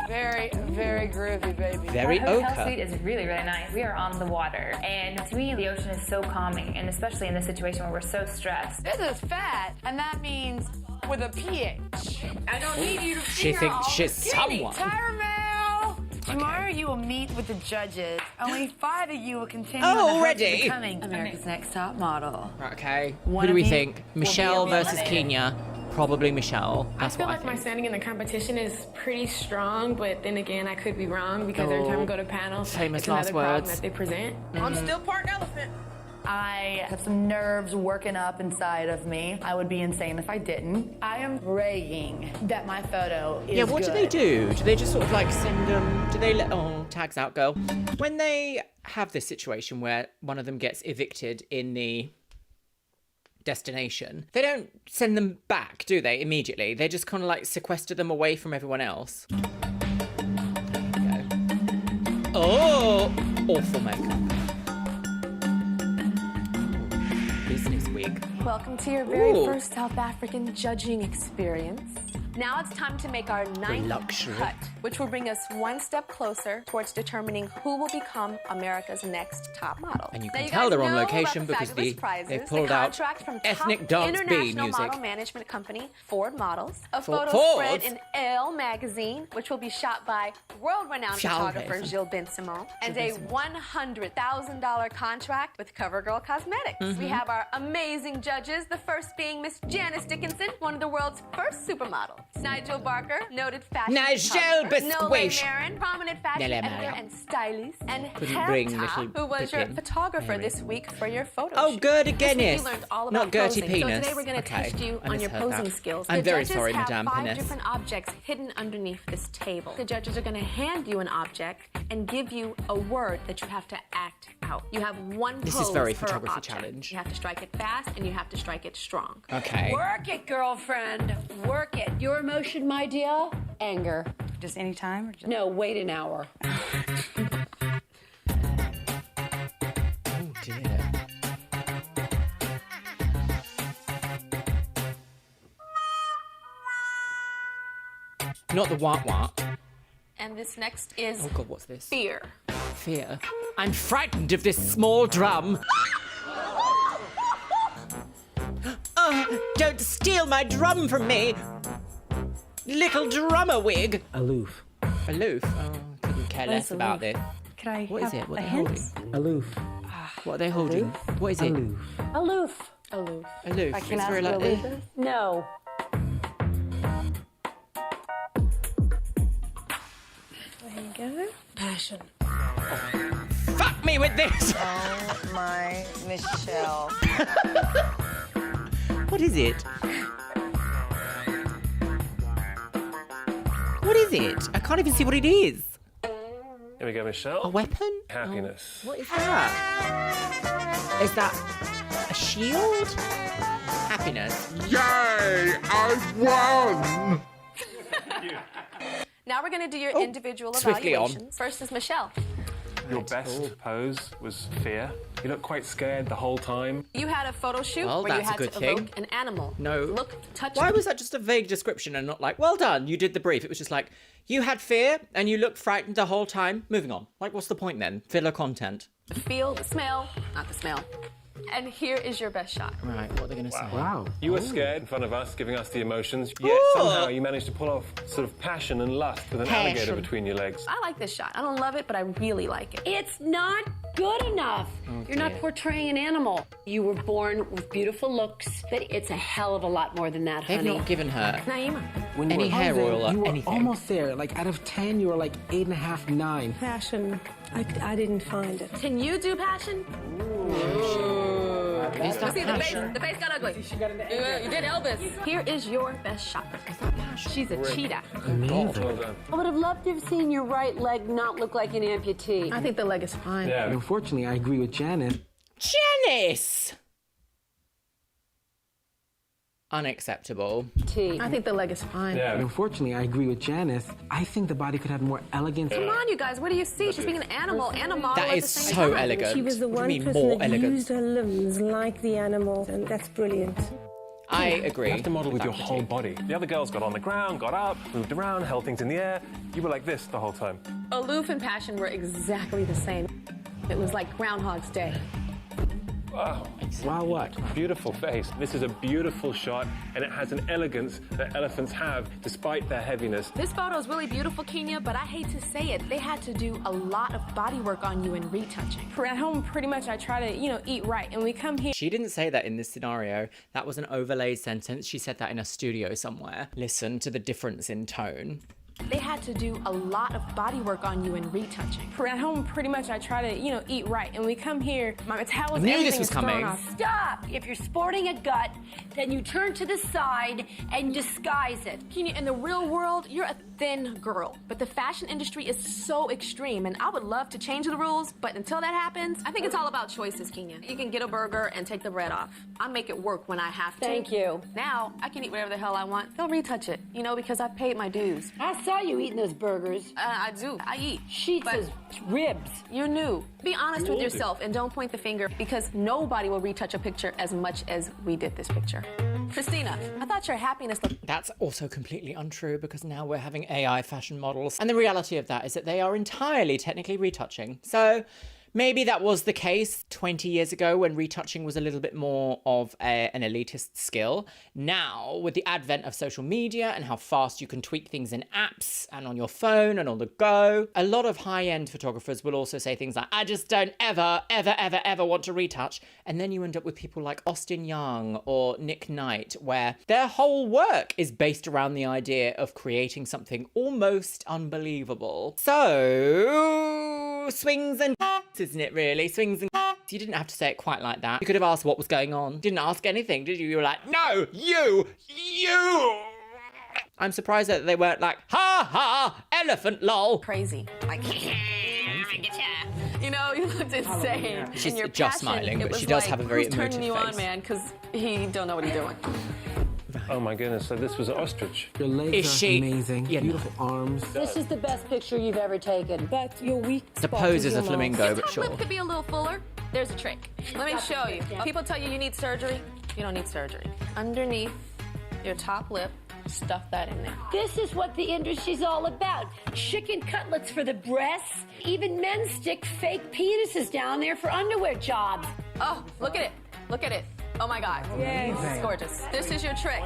Very, very groovy, baby. Very Our hotel ochre. suite is really, really nice. We are on the water, and to me, the ocean is so calming, and especially in this situation where we're so stressed. This is fat, and that means with a PH. I don't need you to She thinks she's someone. Caramel! Tomorrow you will meet with the judges. Only 5 of you will continue Oh, on the hunt already? to becoming America's Next Top Model. Okay. One Who do of we you think? will Michelle be versus eliminated. Kenya. Probably Michelle. I That's feel what I like my think. standing in the competition is pretty strong, but then again, I could be wrong because every time I go to panels, Famous it's last another problem words. that they present. I'm still part elephant. I have some nerves working up inside of me. I would be insane if I didn't. I am praying that my photo is Yeah, what do good. they do? Do they just sort of like send them? Do they let? Oh, tags out, girl. When they have this situation where one of them gets evicted in the destination, they don't send them back, do they? Immediately, they just kind of like sequester them away from everyone else. There you go. Oh, awful makeup. Business wig. Welcome to your very Ooh. first South African judging experience. Now it's time to make our ninth luxury. cut, which will bring us one step closer towards determining who will become America's next top model. And you Now, can you tell guys they're on know about location the because fabulous prizes, they've the pulled out contract from ethnic top dance bee international music. model management company Ford Models, a Ford- photo spread Fords? in Elle magazine, which will be shot by world-renowned Charles photographer Benson. Gilles Ben-Simon, and Gilles a $100,000 contract with CoverGirl Cosmetics. We have our amazing judges, the first being Miss Janice Dickinson, one of the world's first supermodels. Nigel Barker, noted fashion Nigel photographer. Nole Bisquish. Marin, prominent fashion Nole editor Marin. and stylist. And Couldn't bring Herta, little who was your Pippin. photographer Mary. this week for your photo Oh, shoot. Gertie This week Guinness. you learned all Not about Gertie posing. So Penis. today we're going to Okay, test you I on your misheard posing that. skills. I'm the very judges sorry, have Madame 5 Penis. different objects hidden underneath this table. The judges are going to hand you an object and give you a word that you have to act out. You have one This pose is very per photography object. challenge. You have to strike it fast and you have to strike it strong. Okay. Work it, girlfriend. Work it. Your emotion, my dear? Anger. Just any time? Or just... No, wait an hour. Oh dear. Not the wat. And this next is Oh god, what's this? fear. Fear. I'm frightened of this small drum. Don't steal my drum from me, little drummer wig. Aloof. Aloof. Oh, couldn't care What less is about aloof? this. Can I What is have it? What a are they hint? holding? Aloof. What are they holding? What is it? Aloof. Aloof. Aloof. Aloof. I It's can ask very you to like leave this? No. There you go. Passion. Fuck me with this. Oh my Michelle. What is it? What is it? I can't even see what it is. Here we go, Michelle. A weapon? Happiness. What is that? Is that a shield? Happiness. Yay! I won! Now we're going to do your individual swiftly on. evaluations. First is Michelle. Your best pose was fear. You looked quite scared the whole time. You had a photo shoot Well, where you that's a had good to thing. evoke an animal. No. Look, touch. Why was that just a vague description and not like, well done, you did the brief? It was just like, you had fear and you looked frightened the whole time. Moving on. Like, what's the point then? Filler content. the feel, the smell, not the smell. And here is your best shot. Right, what are they going to say? Wow. You were scared in front of us, giving us the emotions, yet somehow you managed to pull off sort of passion and lust with an alligator between your legs. I like this shot. I don't love it, but I really like it. It's not good enough. You're not portraying an animal. You were born with beautiful looks, but it's a hell of a lot more than that, They've honey. not given her Naima. When any you were hair posing, oil or you were anything. almost there. Like out of 10, you were like 8.5, 9. Passion. I didn't find it. Can you do passion? Is that See, passion? the face got ugly. You did Elvis. Here is your best shot. fashion. She's a cheetah. Amazing. I would have loved to have seen your right leg not look like an amputee. I think the leg is fine. Yeah. Unfortunately, I agree with Janice. Janice! Unacceptable. I think the leg is fine. Yeah. Unfortunately, I agree with Janice. I think the body could have more elegance. Come on, you guys. What do you see? She's being an animal and a model That at is the same so time. elegant. She was the What do you one mean, person more that elegant? used her limbs like the animal, and that's brilliant. I agree. You have to model with your whole body. The other girls got on the ground, got up, moved around, held things in the air. You were like this the whole time. Aloof and Passion were exactly the same. It was like Groundhog's Day. Wow. Wow, what? Beautiful face. This is a beautiful shot, and it has an elegance that elephants have, despite their heaviness. This photo is really beautiful, Kenya, but I hate to say it. They had to do a lot of body work on you and retouching. At home, pretty much, I try to, eat right. And we come here. She didn't say that in this scenario. That was an overlaid sentence. She said that in a studio somewhere. Listen to the difference in tone. They had to do a lot of body work on you and retouching. At home, pretty much, I try to, eat right. And we come here, my metabolics, I knew everything this was is thrown coming. off. Stop! If you're sporting a gut, then you turn to the side and disguise it. Kenya, in the real world, you're a thin girl. But the fashion industry is so extreme, and I would love to change the rules, but until that happens, I think it's all about choices, Kenya. You can get a burger and take the bread off. I make it work when I have to. Thank you. Now, I can eat whatever the hell I want. They'll retouch it, because I've paid my dues. I saw you eating those burgers. I do. I eat. Sheets But as ribs. You're new. Be honest with yourself and don't point the finger, because nobody will retouch a picture as much as we did this picture. Christina, I thought your happiness looked... That's also completely untrue, because now we're having AI fashion models. And the reality of that is that they are entirely technically retouching. So maybe that was the case 20 years ago when retouching was a little bit more of an elitist skill. Now, with the advent of social media and how fast you can tweak things in apps and on your phone and on the go, a lot of high-end photographers will also say things like, I just don't ever want to retouch. And then you end up with people like Austin Young or Nick Knight, where their whole work is based around the idea of creating something almost unbelievable. So, swings and isn't it really? Swings and you didn't have to say it quite like that. You could have asked what was going on. Didn't ask anything, did you? You were like, no, you. I'm surprised that they weren't like, ha ha, elephant lol. Crazy. Like, you looked insane. She's your just passion, smiling, it but was she does like, have a very who's emotive turning you on, face. man, because he don't know what he's doing. Oh my goodness, so this was an ostrich. Your legs Is are she- amazing. Yeah, no. Beautiful arms. This is the best picture you've ever taken. But your weak The spot pose is a your mouth. flamingo, but Top sure. lip could be a little fuller. There's a trick. Let me show you. People tell you need surgery. You don't need surgery. Underneath your top lip, stuff that in there. This is what the industry's all about. Chicken cutlets for the breasts. Even men stick fake penises down there for underwear jobs. Oh, look at it. Look at it. Oh my God. Yes. This is gorgeous. This is your trick.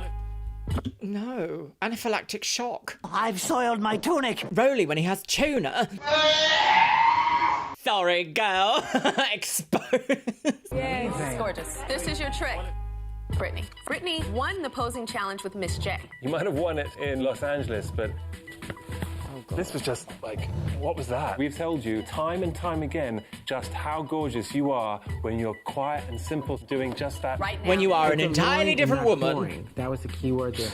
No, anaphylactic shock. I've soiled my tunic. Rolly when he has tuna. Sorry, girl. Exposed. This is gorgeous. This is your trick. Brittany. Brittany won the posing challenge with Miss J. You might have won it in Los Angeles, but this was just like, what was that? We've told you time and time again just how gorgeous you are when you're quiet and simple, doing just that. Right now. When you are an It's entirely annoying different and not woman. boring. That was the key word there.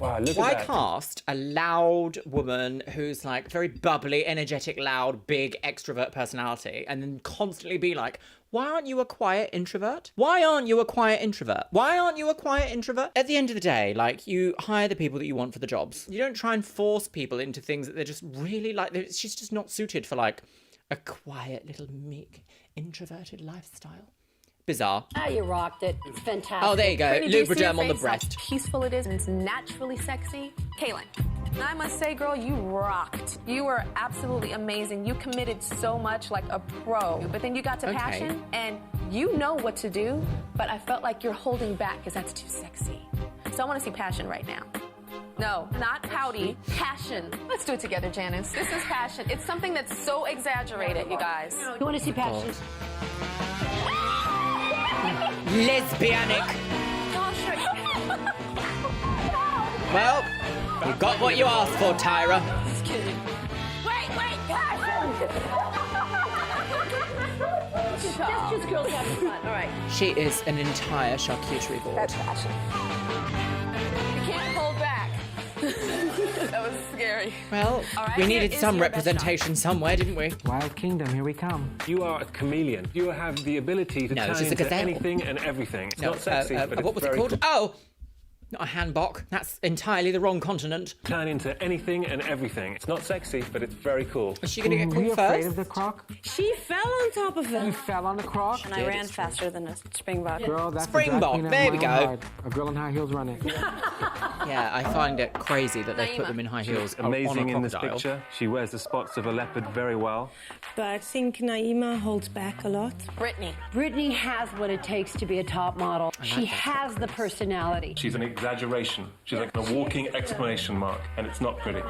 Wow, look Why at that. cast a loud woman who's like very bubbly, energetic, loud, big extrovert personality and then constantly be like, why aren't you a quiet introvert? Why aren't you a quiet introvert? Why aren't you a quiet introvert? At the end of the day, like, you hire the people that you want for the jobs. You don't try and force people into things that they're just really like, she's just not suited for like a quiet little meek introverted lifestyle. Bizarre. Ah, you rocked it. It's fantastic. Oh, there you go. Brittany, do you see your Lubriderm on the face, breast. How peaceful it is and it's naturally sexy. Kaylin. And I must say, girl, you rocked. You were absolutely amazing. You committed so much like a pro. But then you got to Okay. passion and you know what to do, but I felt like you're holding back because that's too sexy. So I want to see passion right now. No, not pouty. Passion. Let's do it together, Janice. This is passion. It's something that's so exaggerated, you guys. You want to see passion? Lesbianic. Well, you got what you asked for, Tyra. Just kidding. Wait, passion! That's just girls having fun. All right. She is an entire charcuterie board. That's passion. You can't hold back. That was scary. Well, All right, we here needed is some your best representation somewhere, didn't we? Wild Kingdom, here we come. You are a chameleon. You have the ability to No, turn this is a into gazelle. anything and everything. It's not sexy, but it's what was it very called? cool. Oh! Not a hanbok. That's entirely the wrong continent. Turn into anything and everything. It's not sexy, but it's very cool. Is she going to get Were called you first? afraid of the croc? She fell on top of it. You fell on the croc? And I ran faster than a springbok. Girl, that's Springbok, the drag queen there of we my own go. heart. A girl in high heels running. Yeah, I find it crazy that they put them in high heels on a Amazing in this crocodile. picture. She wears the spots of a leopard very well. But I think Naima holds back a lot. Brittany. Brittany has what it takes to be a top model. She has the personality. She's an exaggeration. She's like a walking exclamation mark, and it's not pretty.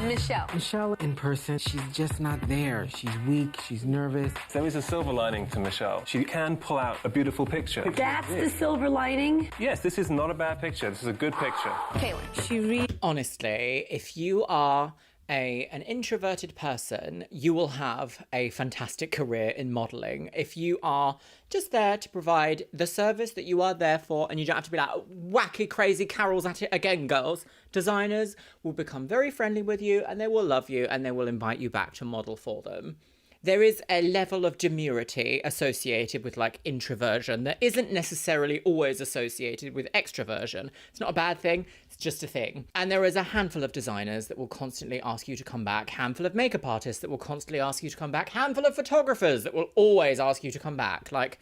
Michelle. Michelle, in person, she's just not there. She's weak, she's nervous. There is a silver lining to Michelle. She can pull out a beautiful picture. That's the silver lining. Yes, this is not a bad picture. This is a good picture. Kaylin. Honestly, if you are an introverted person, you will have a fantastic career in modelling. If you are just there to provide the service that you are there for, and you don't have to be like wacky, crazy Carol's at it again, girls, designers will become very friendly with you, and they will love you, and they will invite you back to model for them. There is a level of demurity associated with like introversion that isn't necessarily always associated with extroversion. It's not a bad thing, it's just a thing. And there is a handful of designers that will constantly ask you to come back, handful of makeup artists that will constantly ask you to come back, handful of photographers that will always ask you to come back. Like,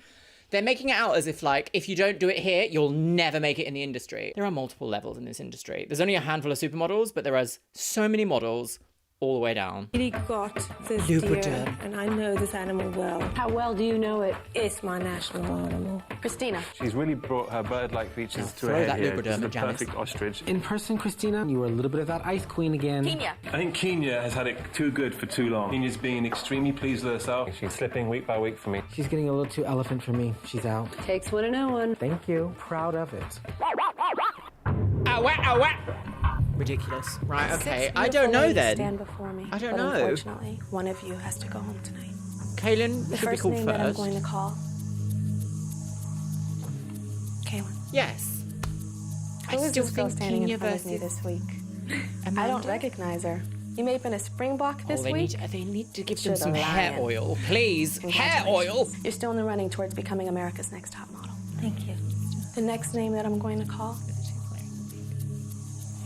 they're making it out as if, like, if you don't do it here, you'll never make it in the industry. There are multiple levels in this industry. There's only a handful of supermodels, but there are so many models all the way down. Really got this Lubriderm. deer, and I know this animal well. How well do you know it? It's my national animal. Christina. She's really brought her bird-like features to throw her that head here. Lubriderm This is a at Janice. perfect ostrich. In person, Christina, you were a little bit of that ice queen again. Kenya. I think Kenya has had it too good for too long. Kenya's being extremely pleased with herself. She's slipping week by week for me. She's getting a little too elephant for me. She's out. Takes one to know one. Thank you. Proud of it. Ridiculous. Right, okay. Six I don't know beautiful ladies then. Stand before me. I don't but know. Unfortunately, one of you has to go home tonight. Kaylin The should be first called name that I'm first. going to call. Kaylin. Yes. Who is still this girl think standing Kenya in front of me versus this week? I don't Amanda? recognize her. You may have been a springbok this they week. need to give them She's some a hair lion. oil, please. Hair oil. You're still in the running towards becoming America's Next Top Model. Thank you. The next name that I'm going to call,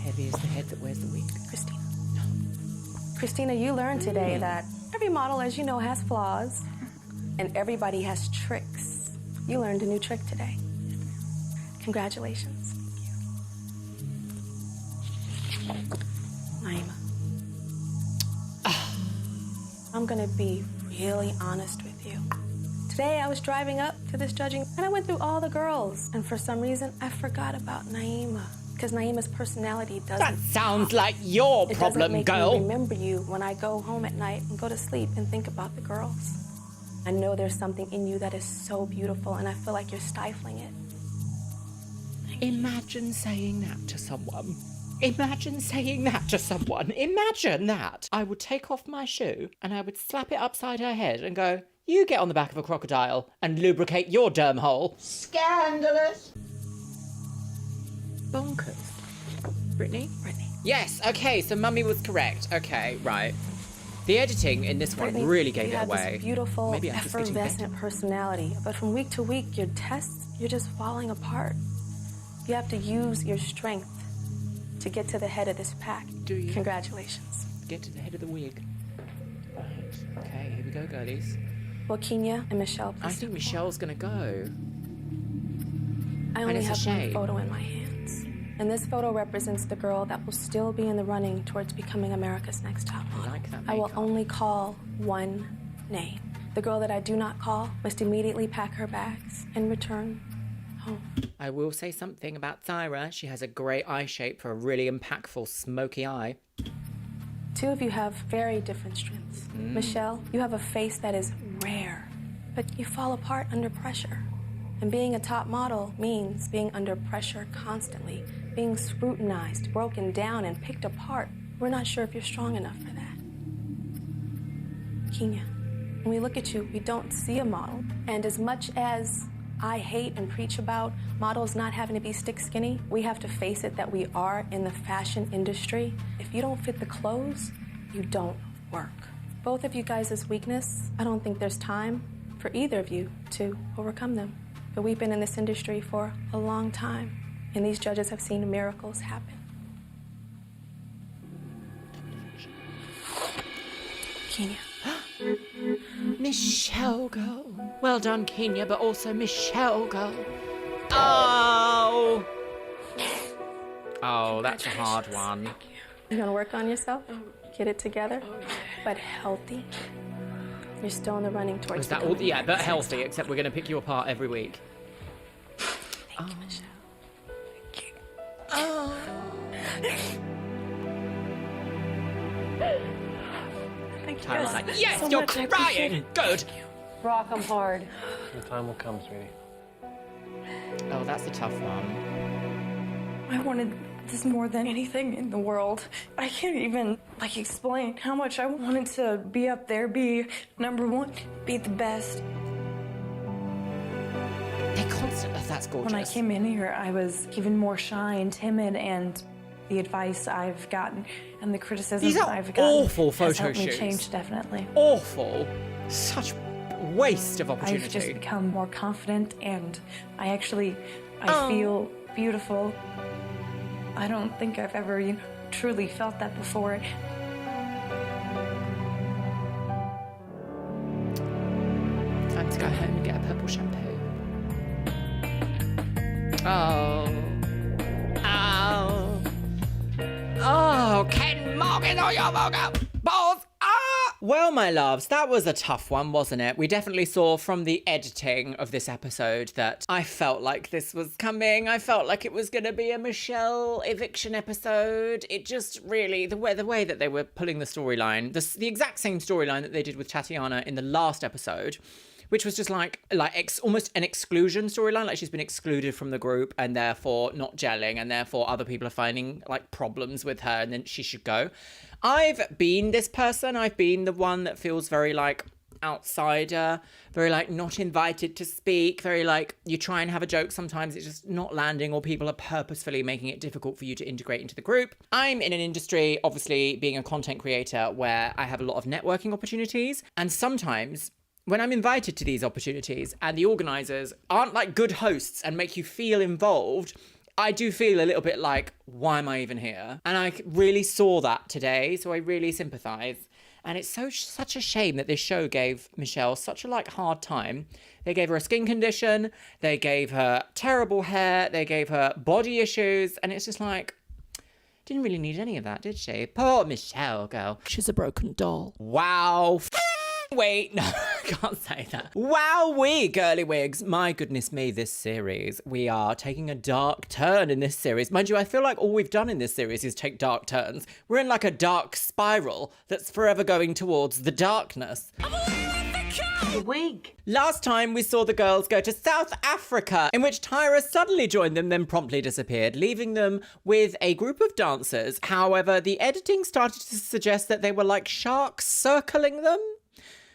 Heavy is the head that wears the wig. Christina. Christina, you learned today that every model, as you know, has flaws, and everybody has tricks. You learned a new trick today. Congratulations. Naima. I'm gonna be really honest with you. Today I was driving up to this judging and I went through all the girls, and for some reason I forgot about Naima. Because Naima's personality doesn't. That sounds like your It problem, doesn't make girl. me remember you when I go home at night and go to sleep and think about the girls. I know there's something in you that is so beautiful, and I feel like you're stifling it. Imagine saying that to someone. Imagine saying that to someone. Imagine that. I would take off my shoe and I would slap it upside her head and go, you get on the back of a crocodile and lubricate your derm hole. Scandalous. Bonkers. Brittany? Brittany. Yes, okay, so Mummy was correct. Okay, right. The editing in this one Brittany, really gave you it have away. this beautiful, Maybe I'm just getting better. effervescent personality, but from week to week, your tests, you're just falling apart. You have to use your strength to get to the head of this pack. Do you? Congratulations. Get to the head of the wig. Right. Okay, here we go, girlies. Will Kenya and Michelle please I think Michelle's gonna go. I only it's a have one shame. photo in my hands. And this photo represents the girl that will still be in the running towards becoming America's Next Top Model. I like that I will makeup. only call one name. The girl that I do not call must immediately pack her bags and return home. I will say something about Tyra. She has a great eye shape for a really impactful, smoky eye. Two of you have very different strengths. Michelle, you have a face that is rare, but you fall apart under pressure. And being a top model means being under pressure constantly, being scrutinized, broken down, and picked apart. We're not sure if you're strong enough for that. Kenya, when we look at you, we don't see a model. And as much as I hate and preach about models not having to be stick skinny, we have to face it that we are in the fashion industry. If you don't fit the clothes, you don't work. Both of you guys' weakness, I don't think there's time for either of you to overcome them. But we've been in this industry for a long time, and these judges have seen miracles happen. Kenya. Michelle girl. Well done, Kenya, but also Michelle girl. Oh! Oh, that's a hard one. You're gonna work on yourself, get it together, but healthy. You're still in the running towards. Was that all? Yeah, but healthy, except we're gonna pick you apart every week. Thank you, Michelle. Thank you. Oh. Thank you Tyra's guys like, yes, so you're much. I crying. appreciate it. Good. Rock 'em hard. The time will come, sweetie. Oh, that's a tough one. I wanted this more than anything in the world. I can't even, explain how much I wanted to be up there, be number one, be the best. They're constant. Oh, that's gorgeous. When I came in here, I was even more shy and timid, and the advice I've gotten and the criticism These are I've gotten awful has photo helped me shoots. change, definitely. Awful. Such waste of opportunity. I've just become more confident, and I Oh. feel beautiful. I don't think I've ever, truly felt that before. Time to go home and get a purple shampoo. Oh. Oh. Oh, Ken Morgan, oh, your balls. Well, my loves, that was a tough one, wasn't it? We definitely saw from the editing of this episode that I felt like this was coming. I felt like it was going to be a Michelle eviction episode. It just really, the way that they were pulling the storyline, the exact same storyline that they did with Tatiana in the last episode, which was just almost an exclusion storyline, like she's been excluded from the group and therefore not gelling, and therefore other people are finding problems with her and then she should go. I've been this person. I've been the one that feels very outsider, very not invited to speak, very you try and have a joke, sometimes it's just not landing, or people are purposefully making it difficult for you to integrate into the group. I'm in an industry, obviously being a content creator, where I have a lot of networking opportunities, and sometimes when I'm invited to these opportunities and the organisers aren't good hosts and make you feel involved, I do feel a little bit why am I even here? And I really saw that today, so I really sympathise. And it's such a shame that this show gave Michelle such a hard time. They gave her a skin condition, they gave her terrible hair, they gave her body issues, and it's just didn't really need any of that, did she? Poor Michelle, girl. She's a broken doll. Wow. Wait, no, I can't say that. Wowee, girly wigs. My goodness me, this series. We are taking a dark turn in this series. Mind you, I feel like all we've done in this series is take dark turns. We're in a dark spiral that's forever going towards the darkness. Wig. Last time we saw the girls go to South Africa, in which Tyra suddenly joined them, then promptly disappeared, leaving them with a group of dancers. However, the editing started to suggest that they were sharks circling them.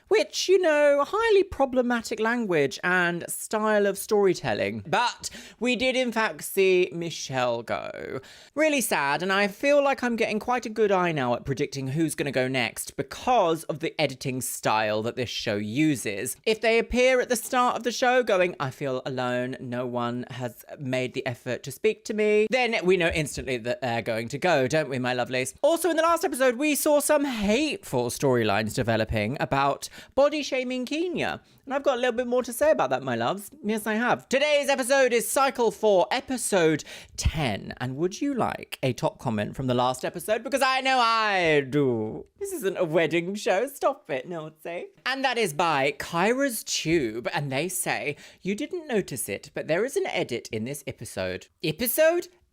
Which, highly problematic language and style of storytelling. But we did in fact see Michelle go. Really sad, and I feel like I'm getting quite a good eye now at predicting who's going to go next because of the editing style that this show uses. If they appear at the start of the show going, I feel alone, no one has made the effort to speak to me, then we know instantly that they're going to go, don't we, my lovelies? Also, in the last episode, we saw some hateful storylines developing about body shaming Kenya. And I've got a little bit more to say about that, my loves. Yes, I have. Today's episode is Cycle 4, episode 10. And would you like a top comment from the last episode? Because I know I do. This isn't a wedding show. Stop it, Naughty. And that is by Kyra's Tube. And they say, you didn't notice it, but there is an edit in this episode.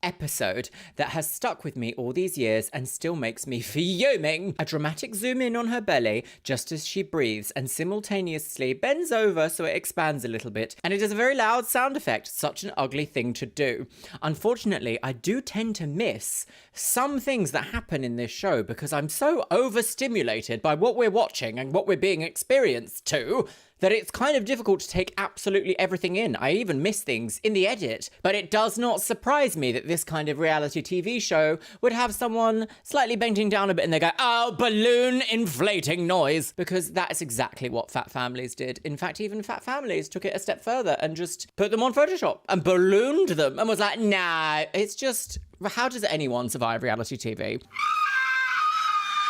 Episode that has stuck with me all these years and still makes me fuming. A dramatic zoom in on her belly just as she breathes and simultaneously bends over so it expands a little bit, and it is a very loud sound effect. Such an ugly thing to do. Unfortunately, I do tend to miss some things that happen in this show because I'm so overstimulated by what we're watching and what we're being experienced to that it's kind of difficult to take absolutely everything in. I even miss things in the edit. But it does not surprise me that this kind of reality TV show would have someone slightly bending down a bit and they go, oh, balloon inflating noise. Because that is exactly what Fat Families did. In fact, even Fat Families took it a step further and just put them on Photoshop and ballooned them and was like, nah, it's just, how does anyone survive reality TV?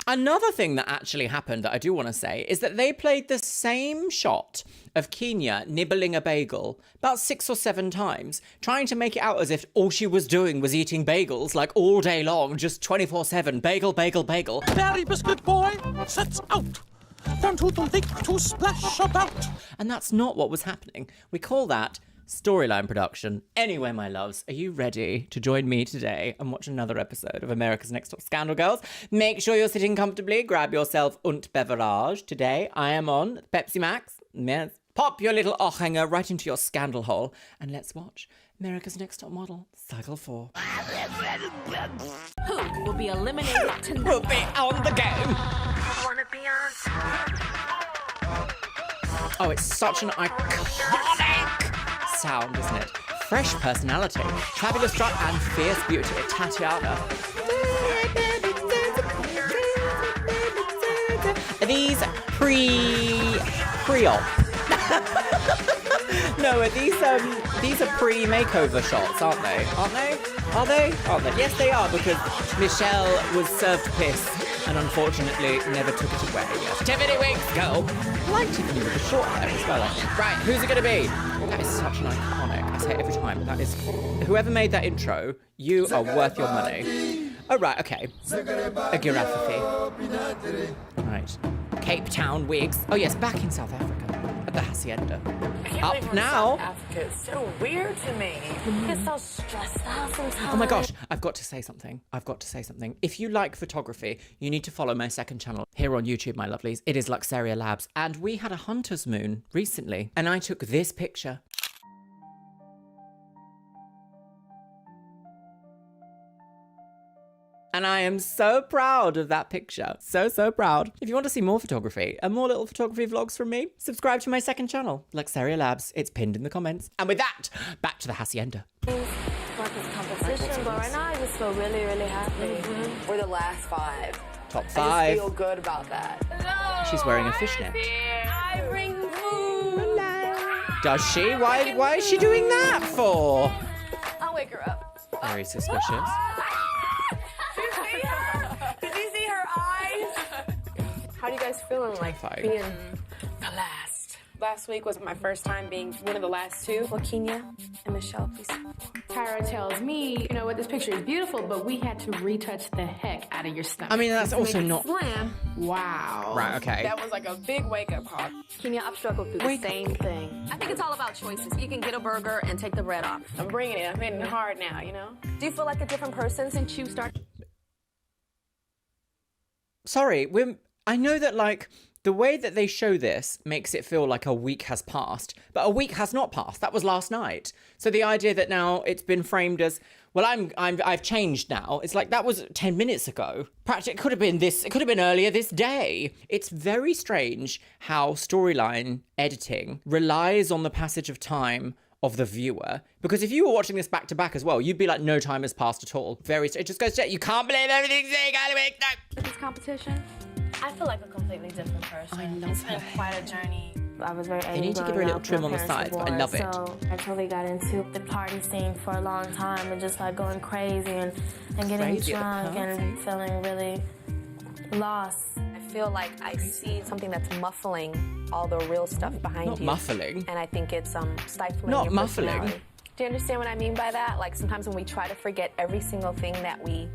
Another thing that actually happened that I do want to say is that they played the same shot of Kenya nibbling a bagel about 6 or 7 times, trying to make it out as if all she was doing was eating bagels like all day long, just 24/7, bagel, bagel, bagel. Berry biscuit boy sets out. Don't you think to splash about? And that's not what was happening. We call that storyline production. Anyway, my loves, are you ready to join me today and watch another episode of America's Next Top Scandal Girls? Make sure you're sitting comfortably. Grab yourself und beverage. Today, I am on Pepsi Max. Yes. Pop your little hanger right into your scandal hole and let's watch America's Next Top Model, Cycle 4. Who will be eliminated tonight? We'll be on the game. Wanna be on? Oh, it's such an iconic sound, isn't it? Fresh personality, fabulous strut and fierce beauty. Tatiana. Are these pre-op? No, are these are pre-makeover shots, aren't they? Aren't they? Are they? Aren't they? Yes, they are, because Michelle was served piss and unfortunately never took it away. Yes. Tiffany Wicks, go! I like Tiffany with the short hair as well. Right, who's it going to be? That is such an iconic. I say it every time. That is, whoever made that intro, you are worth your money. Oh, right, okay. A giraffe. Right. Cape Town wigs. Oh, yes, back in South Africa. At the Hacienda. Up now. South Africa is so weird to me. It's so stressed out sometimes. Oh my gosh, I've got to say something. If you like photography, you need to follow my second channel here on YouTube, my lovelies. It is Luxeria Labs. And we had a hunter's moon recently. And I took this picture. And I am so proud of that picture. So, so proud. If you want to see more photography and more little photography vlogs from me, subscribe to my second channel, Luxeria Labs. It's pinned in the comments. And with that, back to the Hacienda. Competition, but right now I just feel really, really happy. We're the last 5. Top 5. I just feel good about that. Hello, She's wearing a fishnet. I bring food. Does she? Why is she doing that for? I'll wake her up. Very suspicious. Did you see her eyes? How do you guys feeling like being the last? Last week was my first time being one of the last 2. Well, Kenya and Michelle, please. Tyra tells me, you know what, this picture is beautiful, but we had to retouch the heck out of your stomach. I mean, that's also not... Slam. Wow. Right, okay. That was like a big wake-up call. Kenya, I've struggled through the same thing. I think it's all about choices. You can get a burger and take the bread off. I'm bringing it. I'm hitting it hard now, you know? Do you feel like a different person since you started? Sorry, I know that, like, the way that they show this makes it feel like a week has passed, but a week has not passed. That was last night. So the idea that now it's been framed as, well, I've changed now. It's like that was 10 minutes ago. Practically, it could have been this. It could have been earlier this day. It's very strange how storyline editing relies on the passage of time of the viewer, because if you were watching this back to back as well, you'd be like, no time has passed at all. It just goes to, you can't believe everything's saying no. This competition? I feel like a completely different person. I love It's been quite a journey. I was very They need to give her a little trim on the sides, but I love it. So I totally got into the party scene for a long time and just like going crazy and getting Crazy at drunk the party. and feeling really lost. I feel like I see something that's muffling all the real stuff behind Not you. muffling. And I think it's stifling Not your muffling. personality. Do you understand what I mean by that? Like sometimes when we try to forget every single thing that we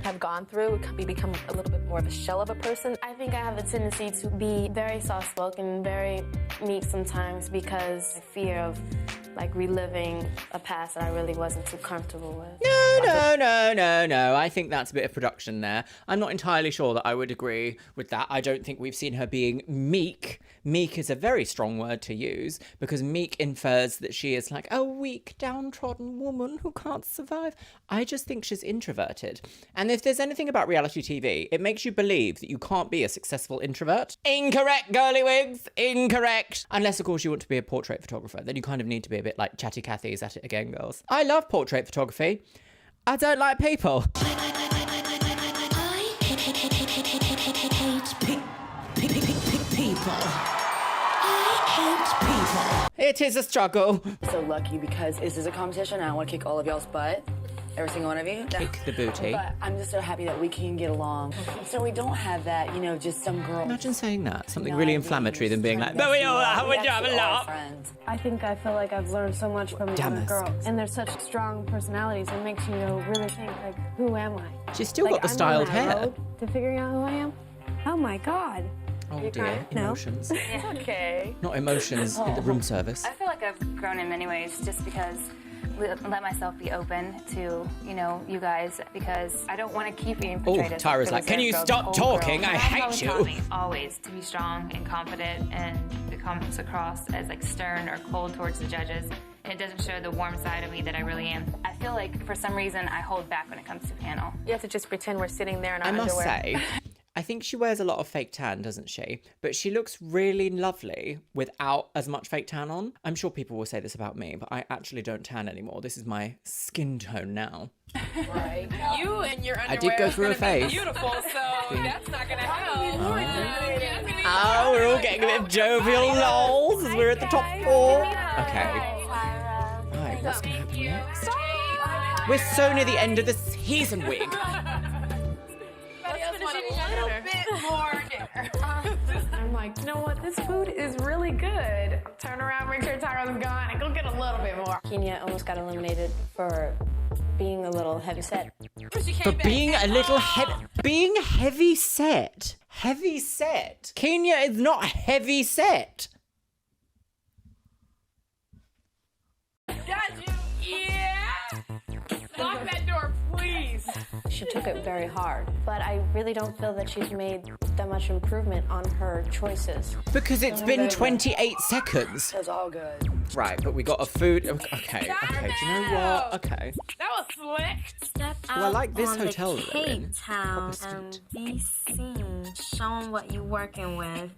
have gone through, we become a little bit more of a shell of a person. I think I have a tendency to be very soft-spoken, very meek sometimes because I fear of like reliving a past that I really wasn't too comfortable with. No. I think that's a bit of production there. I'm not entirely sure that I would agree with that. I don't think we've seen her being meek. Meek is a very strong word to use because meek infers that she is like a weak, downtrodden woman who can't survive. I just think she's introverted. And if there's anything about reality TV, it makes you believe that you can't be a successful introvert. Incorrect, girly wigs. Incorrect. Unless, of course, you want to be a portrait photographer. Then you kind of need to be a bit like Chatty Cathy's at it again, girls. I love portrait photography. I don't like people. It is a struggle. So lucky because this is a competition and I want to kick all of y'all's butt. Every single one of you. Kick the booty. But I'm just so happy that we can get along. So we don't have that, you know, just some girl. Imagine saying that. Something really inflammatory than being like, but we all have a job a lot. I feel like I've learned so much from the other girls. And they're such strong personalities. It makes you really think, like, who am I? She's still got the styled hair. Road to figuring out who I am. Oh my God. Oh dear, emotions. Yeah. Okay. Not emotions in the room service. I feel like I've grown in many ways just because let myself be open to, you know, you guys because I don't want to keep being portrayed as Tyra's like, can you stop talking? I hate you. Always to be strong and confident, and it comes across as like stern or cold towards the judges. And it doesn't show the warm side of me that I really am. I feel like for some reason I hold back when it comes to panel. You have to just pretend we're sitting there in our I must underwear. say, I think she wears a lot of fake tan, doesn't she? But she looks really lovely without as much fake tan on. I'm sure people will say this about me, but I actually don't tan anymore. This is my skin tone now. Right. You and your underwear I did go through a phase. Beautiful, so that's not gonna help. Oh, we're all getting a bit of jovial lols as we're at the top 4. Okay. Right, what's gonna happen next? We're so near the end of the season, wig. I'm like, you know what? This food is really good. Turn around, make sure Tyra's gone, and go get a little bit more. Kenya almost got eliminated for being a little heavy set. For being a little being heavy set. Heavy set. Kenya is not heavy set. Got you. Yeah. Lock that door, please. She took it very hard, but I really don't feel that she's made that much improvement on her choices. Because it's been 28 seconds. That's all good. Right, but we got a food. Okay, do you know what? Okay. That was slick. Step out Well, I like this on hotel the that we're in. Cape Town and be seen. Show them what you're working with.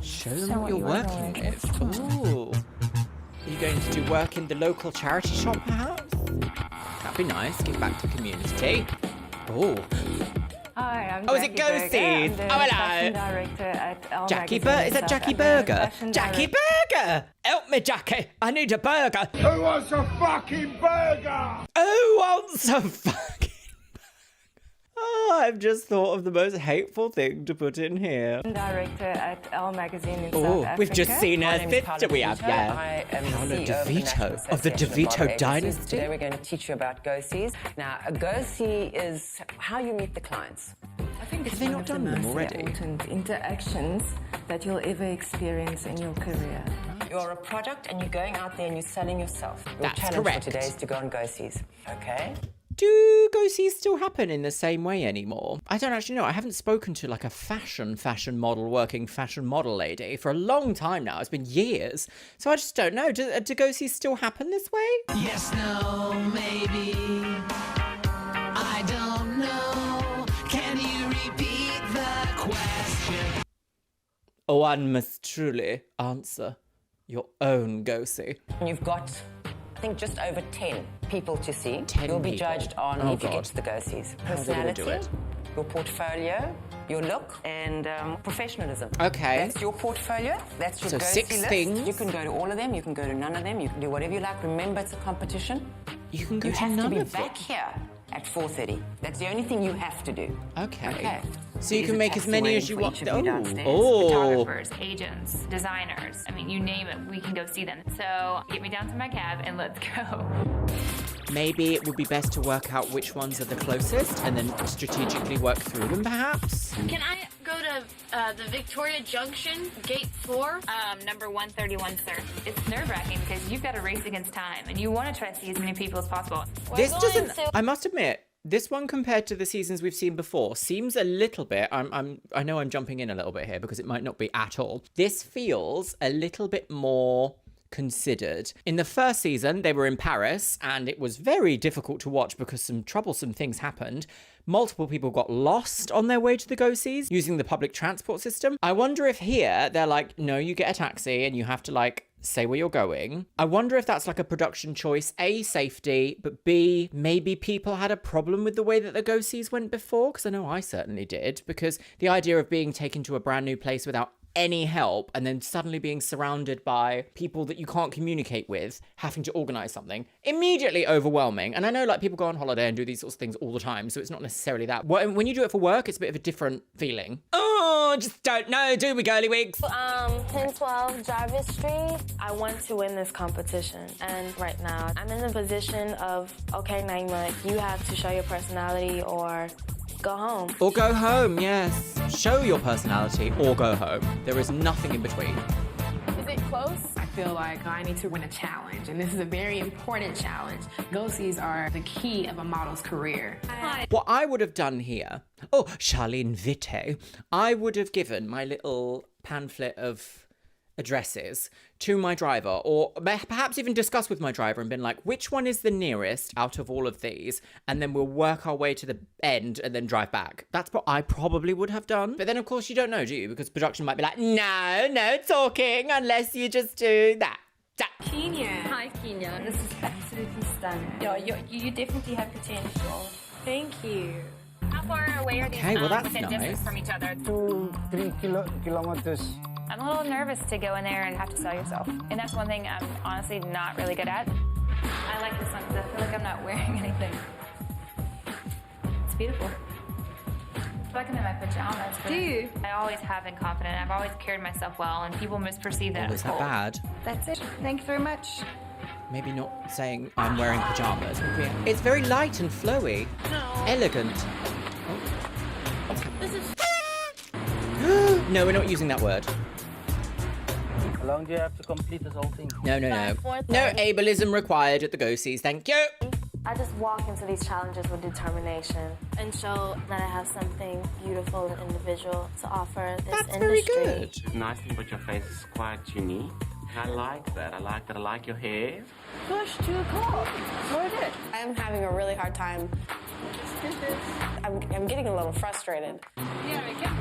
Show them what you're working with. Ooh. Are you going to do work in the local charity shop, perhaps? That'd be nice. Give back to the community. Oh. Hi, I'm Oh, is it Jackie Ghosties? Berger. I'm the Oh, hello. fashion director at Elle Jackie Magazine Burger? Is that South Jackie Africa. Burger? Fashion Jackie direct- Burger! Help me, Jackie. I need a burger. Who wants a fucking burger? Who wants a fucking... Oh, I've just thought of the most hateful thing to put in here. Director at Elle Magazine in Oh, South Africa. we've just seen her My name is sister we have there. I am Paolo the CEO of the National DeVito of the Association DeVito Model Agencies. dynasty. Today we're going to teach you about go-sees. Now, a go-see is how you meet the clients. I think Have they not done them already? important interactions that you'll ever experience in your career. You're a product and you're going out there and you're selling yourself. Your That's challenge correct. for today is to go on go-sees, okay? Do go-sees still happen in the same way anymore? I don't actually know. I haven't spoken to like a fashion model lady for a long time now. It's been years. So I just don't know. Do go-sees still happen this way? Yes, no, maybe. I don't know. Can you repeat the question? One must truly answer your own go-see. You've got, I think, just over 10 people to see. 10 You'll be people? judged on Oh, if you God. get to the go-sees. How do they do Personality, it? your portfolio, your look, and professionalism. Okay. That's your portfolio. That's your So go-see 6 list. things. You can go to all of them. You can go to none of them. You can do whatever you like. Remember, it's a competition. You can go You to have none to be of them. back here at 4:30. That's the only thing you have to do. Okay. So you There's can a make as taxi many waiting as you for want. each of you downstairs. Photographers, agents, designers. I mean, you name it, we can go see them. So get me down to my cab and let's go. Maybe it would be best to work out which ones are the closest and then strategically work through them, perhaps? Can I go to out of the Victoria Junction, gate 4. Number 131, sir. It's nerve-wracking because you've got to race against time and you want to try to see as many people as possible. This doesn't, I must admit, this one compared to the seasons we've seen before seems a little bit, I know I'm jumping in a little bit here because it might not be at all. This feels a little bit more considered. In the first season, they were in Paris and it was very difficult to watch because some troublesome things happened. Multiple people got lost on their way to the go-sees using the public transport system. I wonder if here they're like, no, you get a taxi and you have to like say where you're going. I wonder if that's like a production choice. A, safety, but B, maybe people had a problem with the way that the go-sees went before, because I know I certainly did, because the idea of being taken to a brand new place without any help and then suddenly being surrounded by people that you can't communicate with, having to organize something, immediately overwhelming. And I know like people go on holiday and do these sorts of things all the time, so it's not necessarily that. When you do it for work, it's a bit of a different feeling. Oh, just don't know, do we, girly wigs? 1012 Jarvis Street. I want to win this competition, and right now I'm in the position of, okay, Naima, you have to show your personality or go home. Or go home, yes. Show your personality or go home. There is nothing in between. Is it close? I feel like I need to win a challenge, and this is a very important challenge. Go-sees are the key of a model's career. What I would have done here, oh, Charlene Vite, I would have given my little pamphlet of addresses to my driver, or perhaps even discuss with my driver and been like, which one is the nearest out of all of these? And then we'll work our way to the end and then drive back. That's what I probably would have done. But then, of course, you don't know, do you? Because production might be like, no talking unless you just do that. Kenya. Hi, Kenya. This is absolutely stunning. Yeah, you definitely have potential. Thank you. How far away are these well, that's within nice. distance from each other? 2-3 kilometers. I'm a little nervous to go in there and have to sell yourself. And that's one thing I'm honestly not really good at. I like this one because I feel like I'm not wearing anything. It's beautiful. I feel like I'm in my pajamas. Do you? I always have been confident. I've always carried myself well, and people misperceive that Oh, as is that cold. bad? That's it. Thank you very much. Maybe not saying I'm wearing pajamas. It's very light and flowy. No. Elegant. This is... No, we're not using that word. How long do you have to complete this whole thing? No. No ableism required at the go-sees, thank you. I just walk into these challenges with determination and show that I have something beautiful and individual to offer this That's industry. very good. The nice thing about your face is quite unique. I like that. I like your hair. Push to a call. What is it? I'm having a really hard time. I'm getting a little frustrated. Yeah, I can.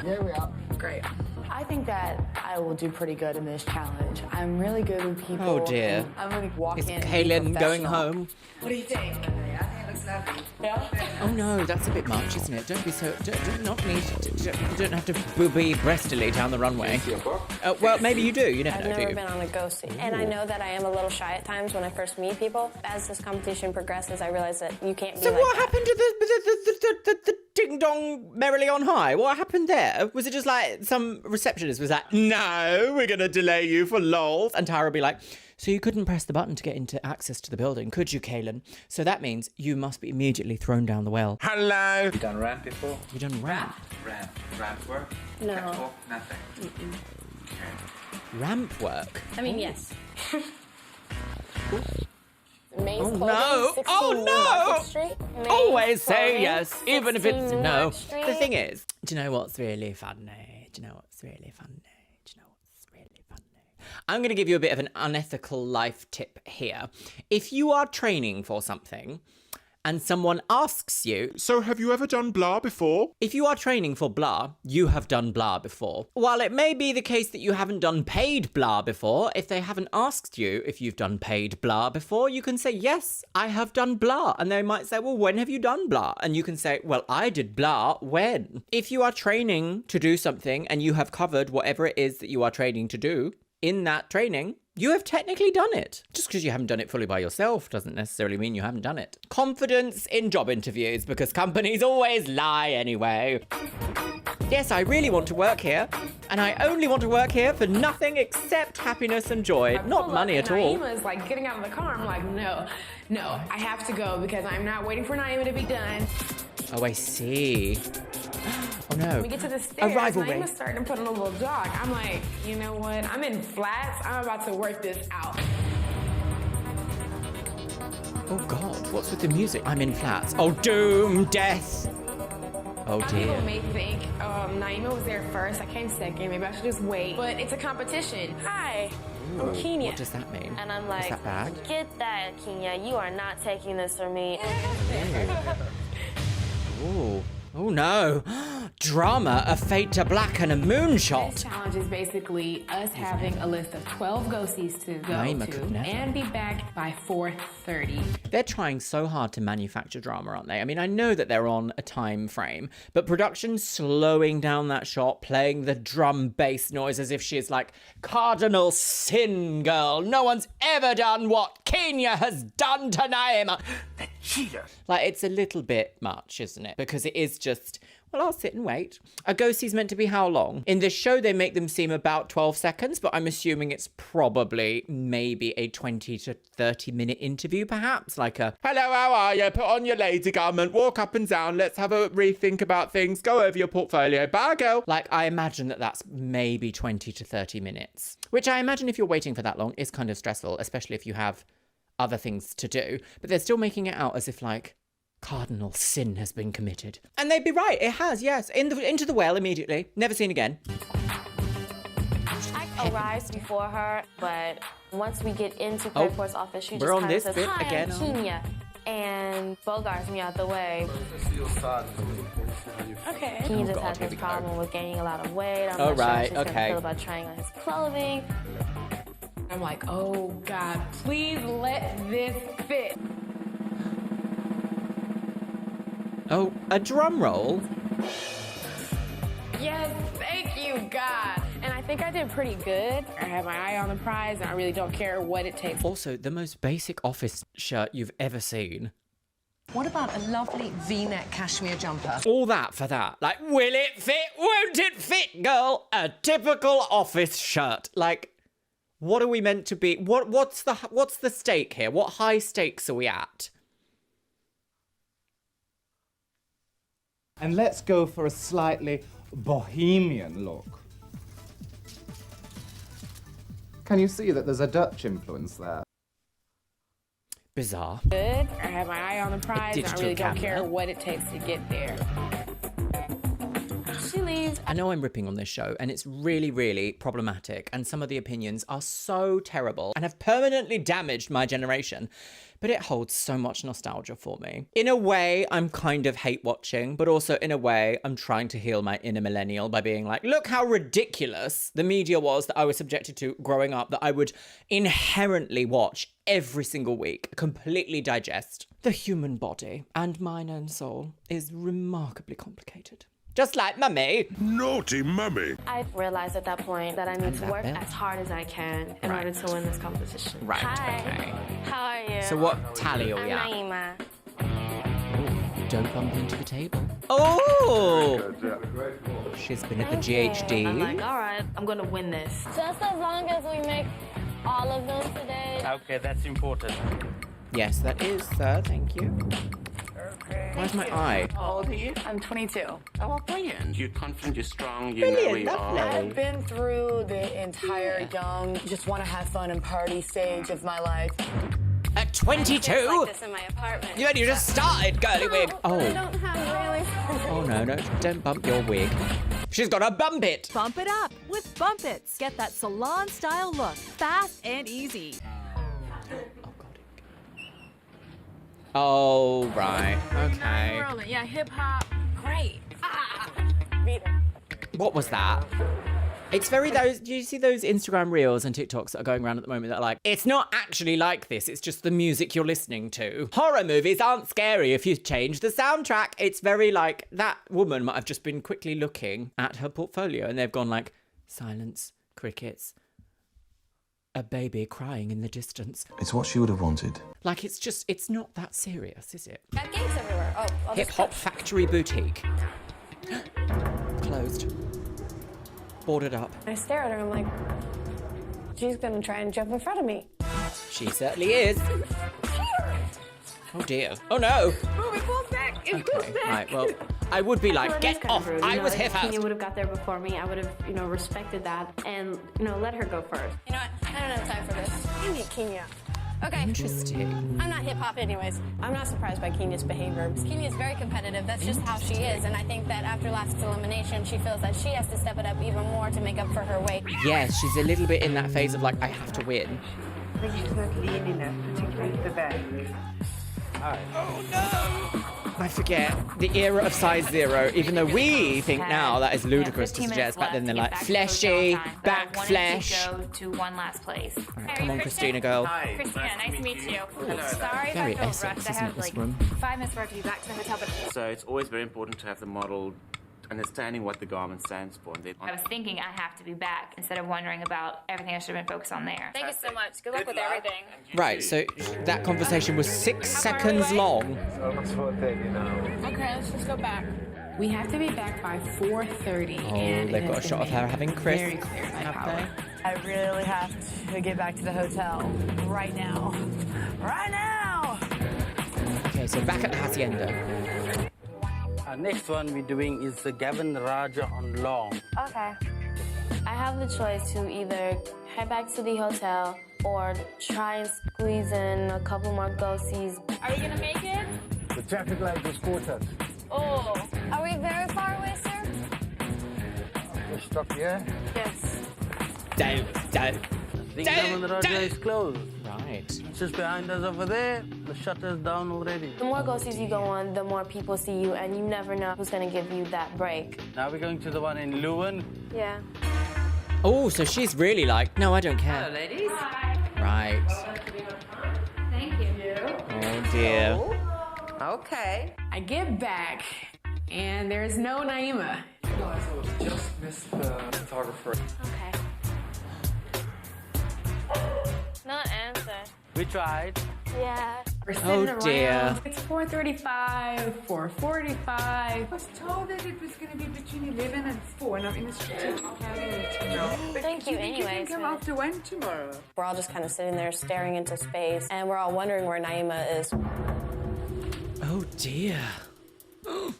Here we are. Great. I think that I will do pretty good in this challenge. I'm really good with people. Oh dear. I'm gonna walk Is in. Kaylin going home? What do you think? I think it looks lovely. Yeah. Oh no, that's a bit much, isn't it? Don't be so. You don't have to booby breastily down the runway. Well, maybe you do. You never I've know, do never you? been on a go-see, and I know that I am a little shy at times when I first meet people. As this competition progresses, I realize that you can't be So like what that. happened to the ding dong merrily on high? What happened there? Was it just like some receptionist was like, no, we're gonna delay you for lols, and Tara would be like, so you couldn't press the button to get into access to the building, could you, Kaylin? So that means you must be immediately thrown down the well. Hello. You done ramp before? You done ramp? Ramp work? No. Catwalk? Nothing. Ramp work? I mean, yes. Maze Oh Clothing, no! 16 Oh New no! Market Street. Maze Always say Clothing, yes, even if it's 16 New no. Market Street. The thing is, do you know what's really funny? I'm going to give you a bit of an unethical life tip here. If you are training for something and someone asks you, so have you ever done blah before? If you are training for blah, you have done blah before. While it may be the case that you haven't done paid blah before, if they haven't asked you if you've done paid blah before, you can say, yes, I have done blah. And they might say, well, when have you done blah? And you can say, well, I did blah when. If you are training to do something and you have covered whatever it is that you are training to do in that training, you have technically done it. Just because you haven't done it fully by yourself doesn't necessarily mean you haven't done it. Confidence in job interviews, because companies always lie anyway. Yes, I really want to work here, and I only want to work here for nothing except happiness and joy, not money at all. Naima's like getting out of the car. I'm like, no, I have to go because I'm not waiting for Naima to be done. Oh, I see. Oh no. When we get to the stairs, rivalry. Naima's starting to put on a little jog. I'm like, you know what? I'm in flats. I'm about to work this out. Oh God, what's with the music? I'm in flats. Oh, doom, death. Oh dear. People may think Naima was there first. I came second. Maybe I should just wait. But it's a competition. Hi, I'm Kenya. What does that mean? And I'm Is like, that bad? get that, Kenya. You are not taking this from me. Oh. Oh no. Drama, a fade to black and a moonshot. This challenge is basically us having a list of 12 ghosties to go Naima to could never. and be back by 4:30. They're trying so hard to manufacture drama, aren't they? I mean, I know that they're on a time frame, but production slowing down that shot, playing the drum bass noise as if she's like cardinal sin girl. No one's ever done what Kenya has done to Naima. The cheater. Like, it's a little bit much, isn't it? Because it is just, well, I'll sit and wait. A ghostie's meant to be how long? In this show, they make them seem about 12 seconds, but I'm assuming it's probably maybe a 20 to 30 minute interview, perhaps? Like a, hello, how are you? Put on your lady garment, walk up and down, let's have a rethink about things, go over your portfolio, bye, girl. Like, I imagine that that's maybe 20 to 30 minutes, which I imagine if you're waiting for that long is kind of stressful, especially if you have other things to do. But they're still making it out as if, like, cardinal sin has been committed. And they'd be right, it has, yes. Into the well immediately. Never seen again. I arrived before her, but once we get into Clayport's office, she just we're on kind of this says, bit hi, again. I'm Kenya. And Bogarts me out the way. Okay. Kenya just has this problem with gaining a lot of weight. I'm Oh, not sure how right, she's gonna okay. feel about trying on his clothing. I'm like, oh God, please let this fit. Oh, a drum roll? Yes, thank you, God. And I think I did pretty good. I have my eye on the prize, and I really don't care what it takes. Also, the most basic office shirt you've ever seen. What about a lovely V-neck cashmere jumper? All that for that. Like, will it fit? Won't it fit, girl? A typical office shirt. Like, what are we meant to be? What's the stake here? What high stakes are we at? And let's go for a slightly bohemian look. Can you see that there's a Dutch influence there? Bizarre. Good. I have my eye on the prize, and I really don't care what it takes to get there. She leaves. I know I'm ripping on this show, and it's really, really problematic, and some of the opinions are so terrible and have permanently damaged my generation, but it holds so much nostalgia for me. In a way, I'm kind of hate watching, but also in a way, I'm trying to heal my inner millennial by being like, look how ridiculous the media was that I was subjected to growing up, that I would inherently watch every single week, completely digest. The human body and mind and soul is remarkably complicated. Just like mummy. Naughty mummy. I realized at that point that I need to work as hard as I can in order to win this competition. Right, Hi. okay. How are you? So what tally are we at? I'm Naima. Don't bump into the table. Oh! She's been at the GHD. I'm like, all right, I'm gonna win this. Just as long as we make all of them today. Okay, that's important. Yes, that is, sir. Thank you. Okay. Where's my eye? How old are you? I'm 22. Oh, brilliant. You're confident, you're strong, you Brilliant, know where you lovely. are. I've been through the entire young, just want to have fun and party stage of my life. At 22? Like this in my apartment. You only just started, girly wig. I Oh. don't have really. Oh no, no, don't bump your wig. She's got to bump it. Bump it up with Bump Its. Get that salon-style look, fast and easy. Oh, right. Okay. Rolling. Yeah, hip hop. Great. What was that? It's very those, do you see those Instagram reels and TikToks that are going around at the moment that are like, it's not actually like this, it's just the music you're listening to. Horror movies aren't scary if you change the soundtrack. It's very like, that woman might have just been quickly looking at her portfolio and they've gone like, silence, crickets, a baby crying in the distance. It's what she would have wanted. Like, it's just, it's not that serious, is it? Got gates everywhere. Oh, I'll Hip Hop Factory Boutique. Closed. Boarded up. I stare at her. I'm like, she's gonna try and jump in front of me. She certainly is. Oh dear. Oh no. Move it, pull back. It pulls back. Right, well, I would be I feel like, it is get kind of off. rude. I You know, was here if first. Kenya would have got there before me, I would have, respected that and, let her go first. You know what? I don't have time for this. Give me Kenya. Okay. Interesting. I'm not hip hop anyways. I'm not surprised by Kenya's behavior. Kenya is very competitive. That's just how she is. And I think that after last week's elimination, she feels that she has to step it up even more to make up for her weight. Yes, she's a little bit in that phase of like, I have to win. But she's not lean enough to take the bag. Oh no! I forget the era of size 0, even though we think now that is ludicrous to suggest. Back then they're like fleshy, back flesh. Go to one last place. Right, come on, Christina, girl. Christina, nice to meet you. Hello. Sorry Very if I feel Essex, rushed. I isn't have it, this like room? 5 minutes for it to be back to the hotel. But So it's always very important to have the model understanding what the garment stands for. And I was thinking I have to be back instead of wondering about everything I should have been focused on there. Thank you so much. Good luck with everything. Right, so that conversation was 6 seconds long. Okay, let's just go back. We have to be back by 4:30. Oh, and they've it got has a shot been of her made having Chris. Very clear by Have power. I really have to get back to the hotel right now. Right now! Okay, so back at the hacienda. Next one we're doing is the Gavin Raja on long. Okay. I have the choice to either head back to the hotel or try and squeeze in a couple more go-sees. Are we gonna make it? The traffic light just caught us. Oh. Are we very far away, sir? Just stop here. Yes. Don't. The Gavin Raja is closed. Right. It's just behind us over there. The shutter's down already. The more go-sees you go on, the more people see you, and you never know who's gonna give you that break. Now we're going to the one in Leuven. Yeah. Oh, so she's really like, no, I don't care. Hello, ladies. Right. Thank you. Oh dear. Okay. I get back, and there's no Naima. Just missed the photographer. Okay. Not answer. We tried. Yeah. We're sitting Oh around. dear. It's 4:35, 4:45. I was told that it was going to be between 11 and 4, and I'm in a strategic planning meeting now. But Thank you think you anyways, can come man. after 1 tomorrow? We're all just kind of sitting there staring into space, and we're all wondering where Naima is. Oh dear. Oh,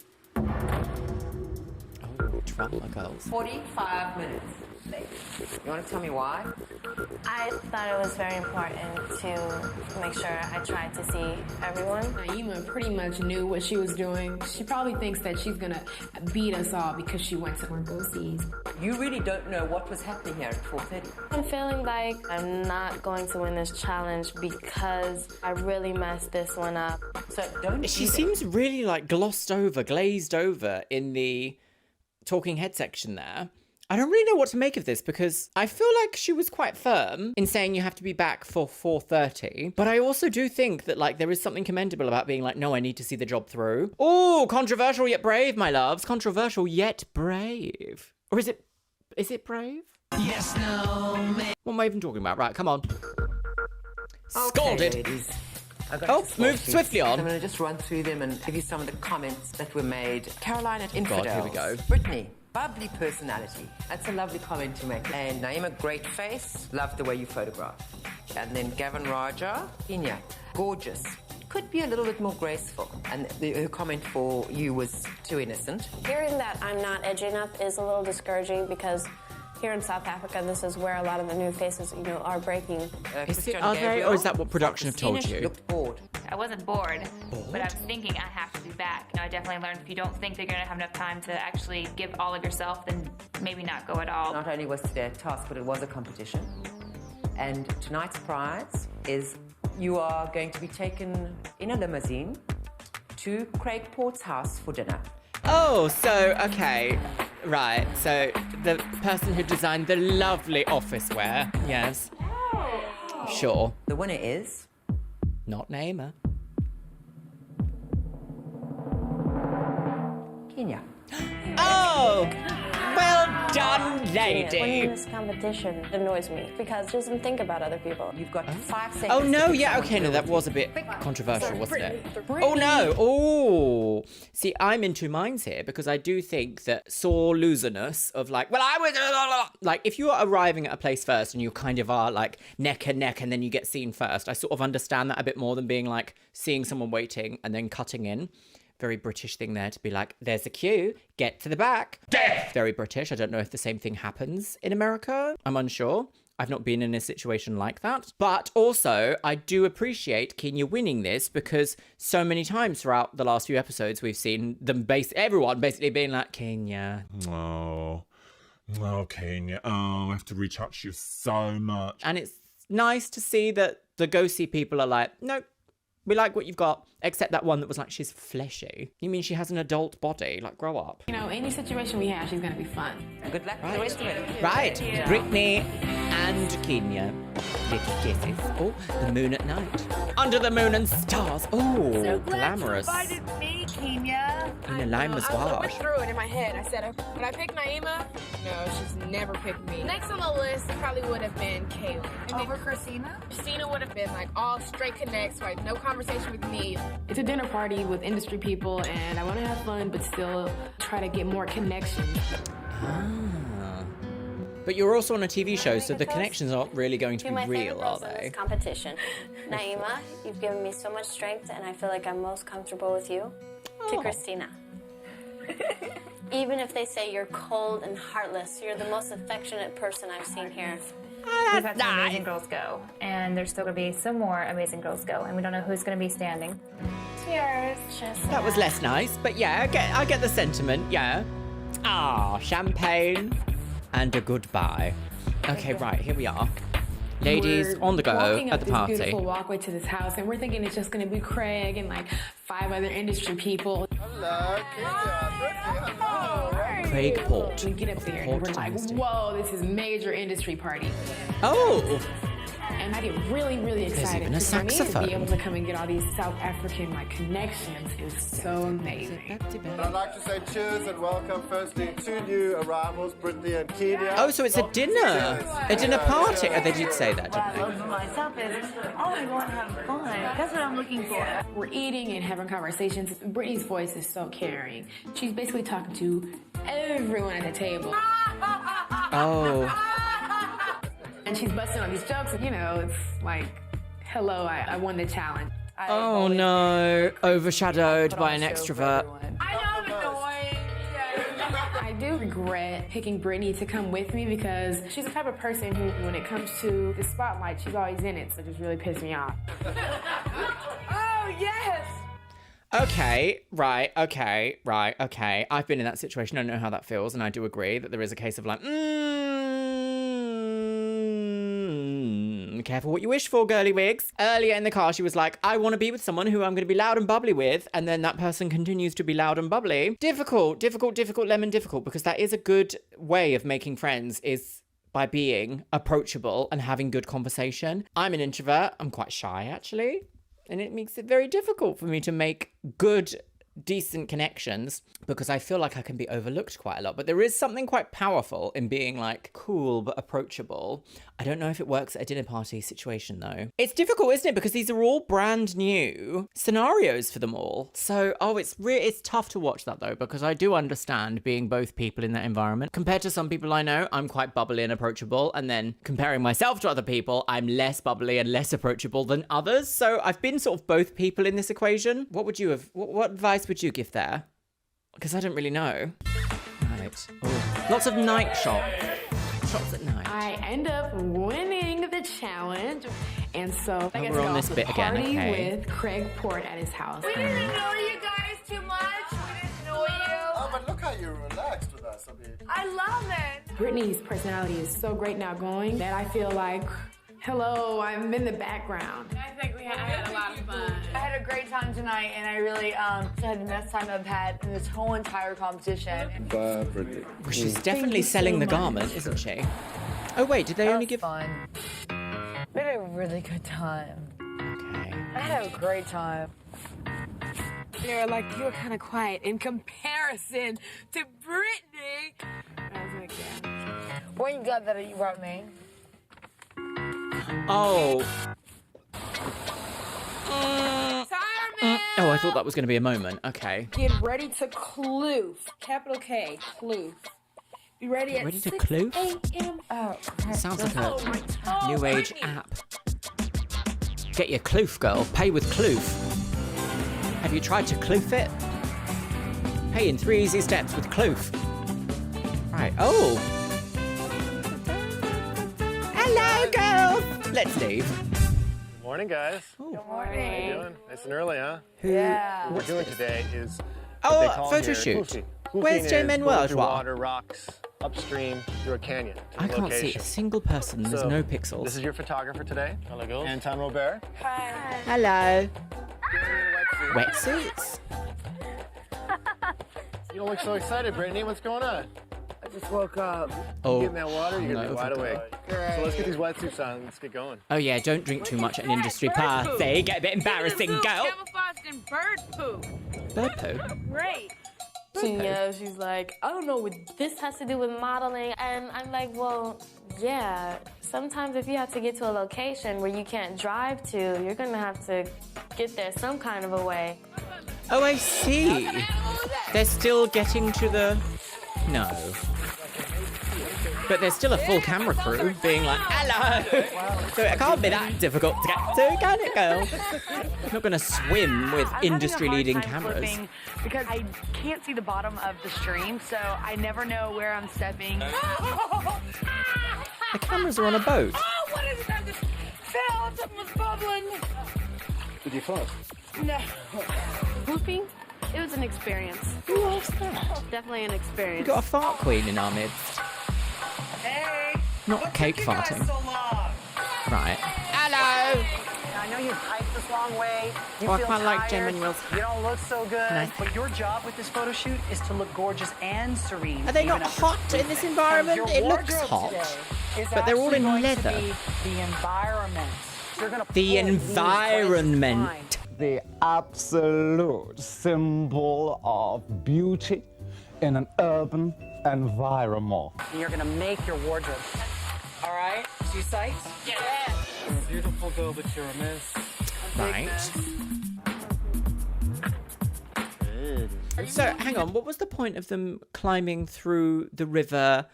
drama girls. 45 minutes. Ladies. You want to tell me why? I thought it was very important to make sure I tried to see everyone. Naima pretty much knew what she was doing. She probably thinks that she's gonna beat us all because she went to more go-sees. You really don't know what was happening here at 4:30. I'm feeling like I'm not going to win this challenge because I really messed this one up. So don't. She seems really like glazed over in the talking head section there. I don't really know what to make of this because I feel like she was quite firm in saying you have to be back for 4:30. But I also do think that like there is something commendable about being like, no, I need to see the job through. Oh, controversial yet brave, my loves. Controversial yet brave. Or is it brave? Yes, no, man. What am I even talking about? Right, come on. Scalded. Ladies. I've got Oh, some small move sheets. swiftly on. I'm going to just run through them and give you some of the comments that were made. Caroline at Infidels. God, here we go. Brittany, bubbly personality. That's a lovely comment to make. And Naima, great face. Love the way you photograph. And then Gavin Raja, Kenya, gorgeous. Could be a little bit more graceful. And her comment for you was too innocent. Hearing that I'm not edgy enough is a little discouraging because here in South Africa, this is where a lot of the new faces, are breaking. Are they, or is that what production have told you? Looked bored. I wasn't bored, but I was thinking I have to be back. I definitely learned if you don't think that you're gonna have enough time to actually give all of yourself, then maybe not go at all. Not only was today a task, but it was a competition. And tonight's prize is you are going to be taken in a limousine to Craig Port's house for dinner. Oh, so, okay. Right, so the person who designed the lovely office wear, yes. Sure. The winner is... Not Naima. Kenya. Oh! Well done, Winning lady. this competition annoys me because she doesn't think about other people. You've got 5 seconds. Oh, no, to yeah, pick okay, someone no, that guilty. was a bit controversial, wasn't it? Brittany. Oh, no. Oh. See, I'm in two minds here because I do think that sore loserness of like, well, I was... Like, if you are arriving at a place first and you kind of are like neck and neck and then you get seen first, I sort of understand that a bit more than being like seeing someone waiting and then cutting in. Very British thing there to be like, there's a queue, get to the back. Death! Very British. I don't know if the same thing happens in America. I'm unsure. I've not been in a situation like that. But also, I do appreciate Kenya winning this because so many times throughout the last few episodes, we've seen them everyone basically being like, Kenya. Oh, Kenya. Oh, I have to retouch you so much. And it's nice to see that the ghosty people are like, nope, we like what you've got, except that one that was like, she's fleshy. You mean she has an adult body? Like, grow up. You know, any situation we have, she's gonna be fun. Good luck with the rest of it. Right, Brittany and Kenya. Little kisses. Oh, the moon at night. Under the moon and stars. Oh, So glad glamorous. you invited me, Kenya. In a lime I massage. went through it in my head. I said, would I pick Naima? No, she's never picked me. Next on the list probably would have been Kaylin. Over Christina? Christina would have been like all straight connects, like no conversation with me. It's a dinner party with industry people, and I want to have fun, but still try to get more connections. But you're also on a TV show, so the connections aren't really going to be real, are they? Competition. Naima, you've given me so much strength, and I feel like I'm most comfortable with you. To Christina. Even if they say you're cold and heartless, you're the most affectionate person I've seen here. We've had some amazing girls go, and there's still going to be some more amazing girls go, and we don't know who's going to be standing. Cheers. That was less nice, but yeah, I get the sentiment, yeah. Ah, champagne and a goodbye. Okay, right, here we are. Ladies We're on the go walking at up the this party. beautiful walkway to this house, and we're thinking it's just going to be Craig and like 5 other industry people. Hello, Craig Port. We get up there and we're like, whoa, this is major industry party. Oh! And I get really, really excited. even a For me to saxophone. be able to come and get all these South African like connections is so amazing. I'd like to say cheers and welcome firstly 2 new arrivals, Brittany and Kenya. Oh, so it's a dinner. A dinner party. Oh, they did say that, What I didn't love for myself is, oh, I go and have fun. That's what I'm looking for. We're eating and having conversations. Brittany's voice is so caring. She's basically talking to everyone at the table. Oh. And she's busting on these jokes, and you know, it's like, hello, I won the challenge. Oh no. Overshadowed by an extrovert. I know I'm annoying. I do regret picking Brittany to come with me because she's the type of person who, when it comes to the spotlight, she's always in it, so it just really pissed me off. Oh, yes! Okay, right, okay. I've been in that situation. I know how that feels, and I do agree that there is a case of like, careful what you wish for, girly wigs. Earlier in the car, she was like, I want to be with someone who I'm going to be loud and bubbly with, and then that person continues to be loud and bubbly. Difficult, lemon difficult, because that is a good way of making friends, is by being approachable and having good conversation. I'm an introvert. I'm quite shy, actually. And it makes it very difficult for me to make good, decent connections because I feel like I can be overlooked quite a lot. But there is something quite powerful in being like cool but approachable. I don't know if it works at a dinner party situation though. It's difficult, isn't it? Because these are all brand new scenarios for them all. So, it's tough to watch that though, because I do understand being both people in that environment. Compared to some people I know, I'm quite bubbly and approachable. And then comparing myself to other people, I'm less bubbly and less approachable than others. So I've been sort of both people in this equation. What advice would you give there? Because I don't really know. Right. Oh. Lots of night shots. Shots at night. I end up winning the challenge, and so I get to we're go on this to bit again, party okay. with Craig Port at his house. We didn't know you guys too much. We didn't know you. Oh, but look how you relaxed with us a bit. I love it. Brittany's personality is so great now going that I feel like, hello, I'm in the background. I think I had a lot of fun. I had a great time tonight, and I really had the best time I've had in this whole entire competition. Well, she's definitely selling the garment, isn't she? Oh wait, did they only give... fun. We had a really good time. Okay. I had a great time. You were kind of quiet in comparison to Brittany. I was like, yeah. Weren't you glad that you brought me? Oh. Oh, I thought that was going to be a moment. Okay. Get ready to kloof. Capital K, kloof. Be ready at Ready to 6 kloof? a.m. Oh, Sounds like a new age app. Get your kloof, girl. Pay with kloof. Have you tried to kloof it? Hey, in 3 easy steps with Kloof. Right. Oh. Hello, girls. Let's leave. Good morning, guys. Good morning. How you doing? Nice and early, huh? Yeah. What we're doing today is Oh, what they call photo here shoot. Kloofing. Where's Kloofing Jay is Manuel going through Joao? water, rocks, upstream through a canyon. To I a can't see location. a single person. There's So, no pixels. This is your photographer today. Hello, girls. Anton Robert. Hi. Hello. Wetsuit. Wetsuits? You don't look so excited, Brittany. What's going on? I just woke up. Oh. You get in that water, you're gonna No, be wide awake. Great. So let's get these wetsuits on. Let's get going. Oh yeah, don't drink too much at an industry party. Get a bit embarrassing, girl. Camouflaged in bird poop. Bird poo. Great. She's like, I don't know what this has to do with modeling. And I'm like, well, yeah. Sometimes if you have to get to a location where you can't drive to, you're gonna have to get there some kind of a way. Oh, I see. They're still getting to the... No. But there's still a full camera crew being like, hello. So it can't be that difficult to get to, can it, girl? I'm not going to swim with industry-leading cameras. Because I can't see the bottom of the stream, so I never know where I'm stepping. The cameras are on a boat. Oh, what is it? I just fell. Something was bubbling. Did you fall? No. Whooping? It was an experience. Who loves that? Definitely an experience. We've got a fart queen in our midst. Hey! Not cake farting. So long? Right. Hello! I know you've hiked this long way. You I feel quite like Jay tired. Manuel's You don't look so good. Nice. But your job with this photo shoot is to look gorgeous and serene. Are they not even after hot in this environment? And It your looks wardrobe hot. today is But they're all actually in going to leather. be the environment. You're gonna The pull these environment. The absolute symbol of beauty in an urban environment. and you're gonna make your wardrobe. All right, you psyched? Yeah. You're a beautiful girl, but you're a mess. Right. So, hang on, what was the point of them climbing through the river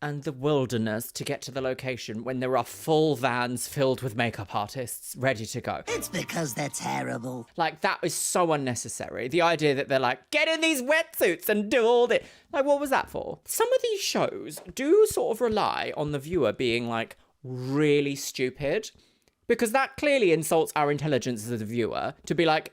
and the wilderness to get to the location when there are full vans filled with makeup artists ready to go? It's because they're terrible. Like, that is so unnecessary. The idea that they're like, get in these wetsuits and do all this. Like, what was that for? Some of these shows do sort of rely on the viewer being, like, really stupid. Because that clearly insults our intelligence as a viewer to be like,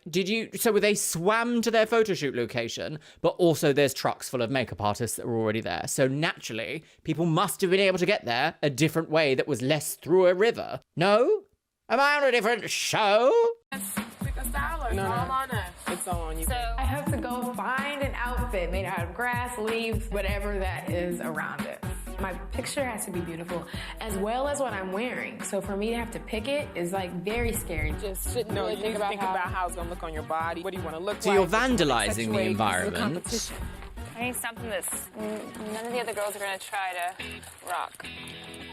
so they swam to their photo shoot location, but also there's trucks full of makeup artists that were already there. So naturally, people must have been able to get there a different way that was less through a river. No? Am I on a different show? Pick a stylist. No, no. All on us. It's all on you. So I have to go find an outfit made out of grass, leaves, whatever that is around it. My picture has to be beautiful, as well as what I'm wearing. So for me to have to pick it is like very scary. just shouldn't really think about how it's gonna look on your body. What do you want to look So like? you're vandalizing the Accentuate environment. I need something that's none of the other girls are gonna try to rock.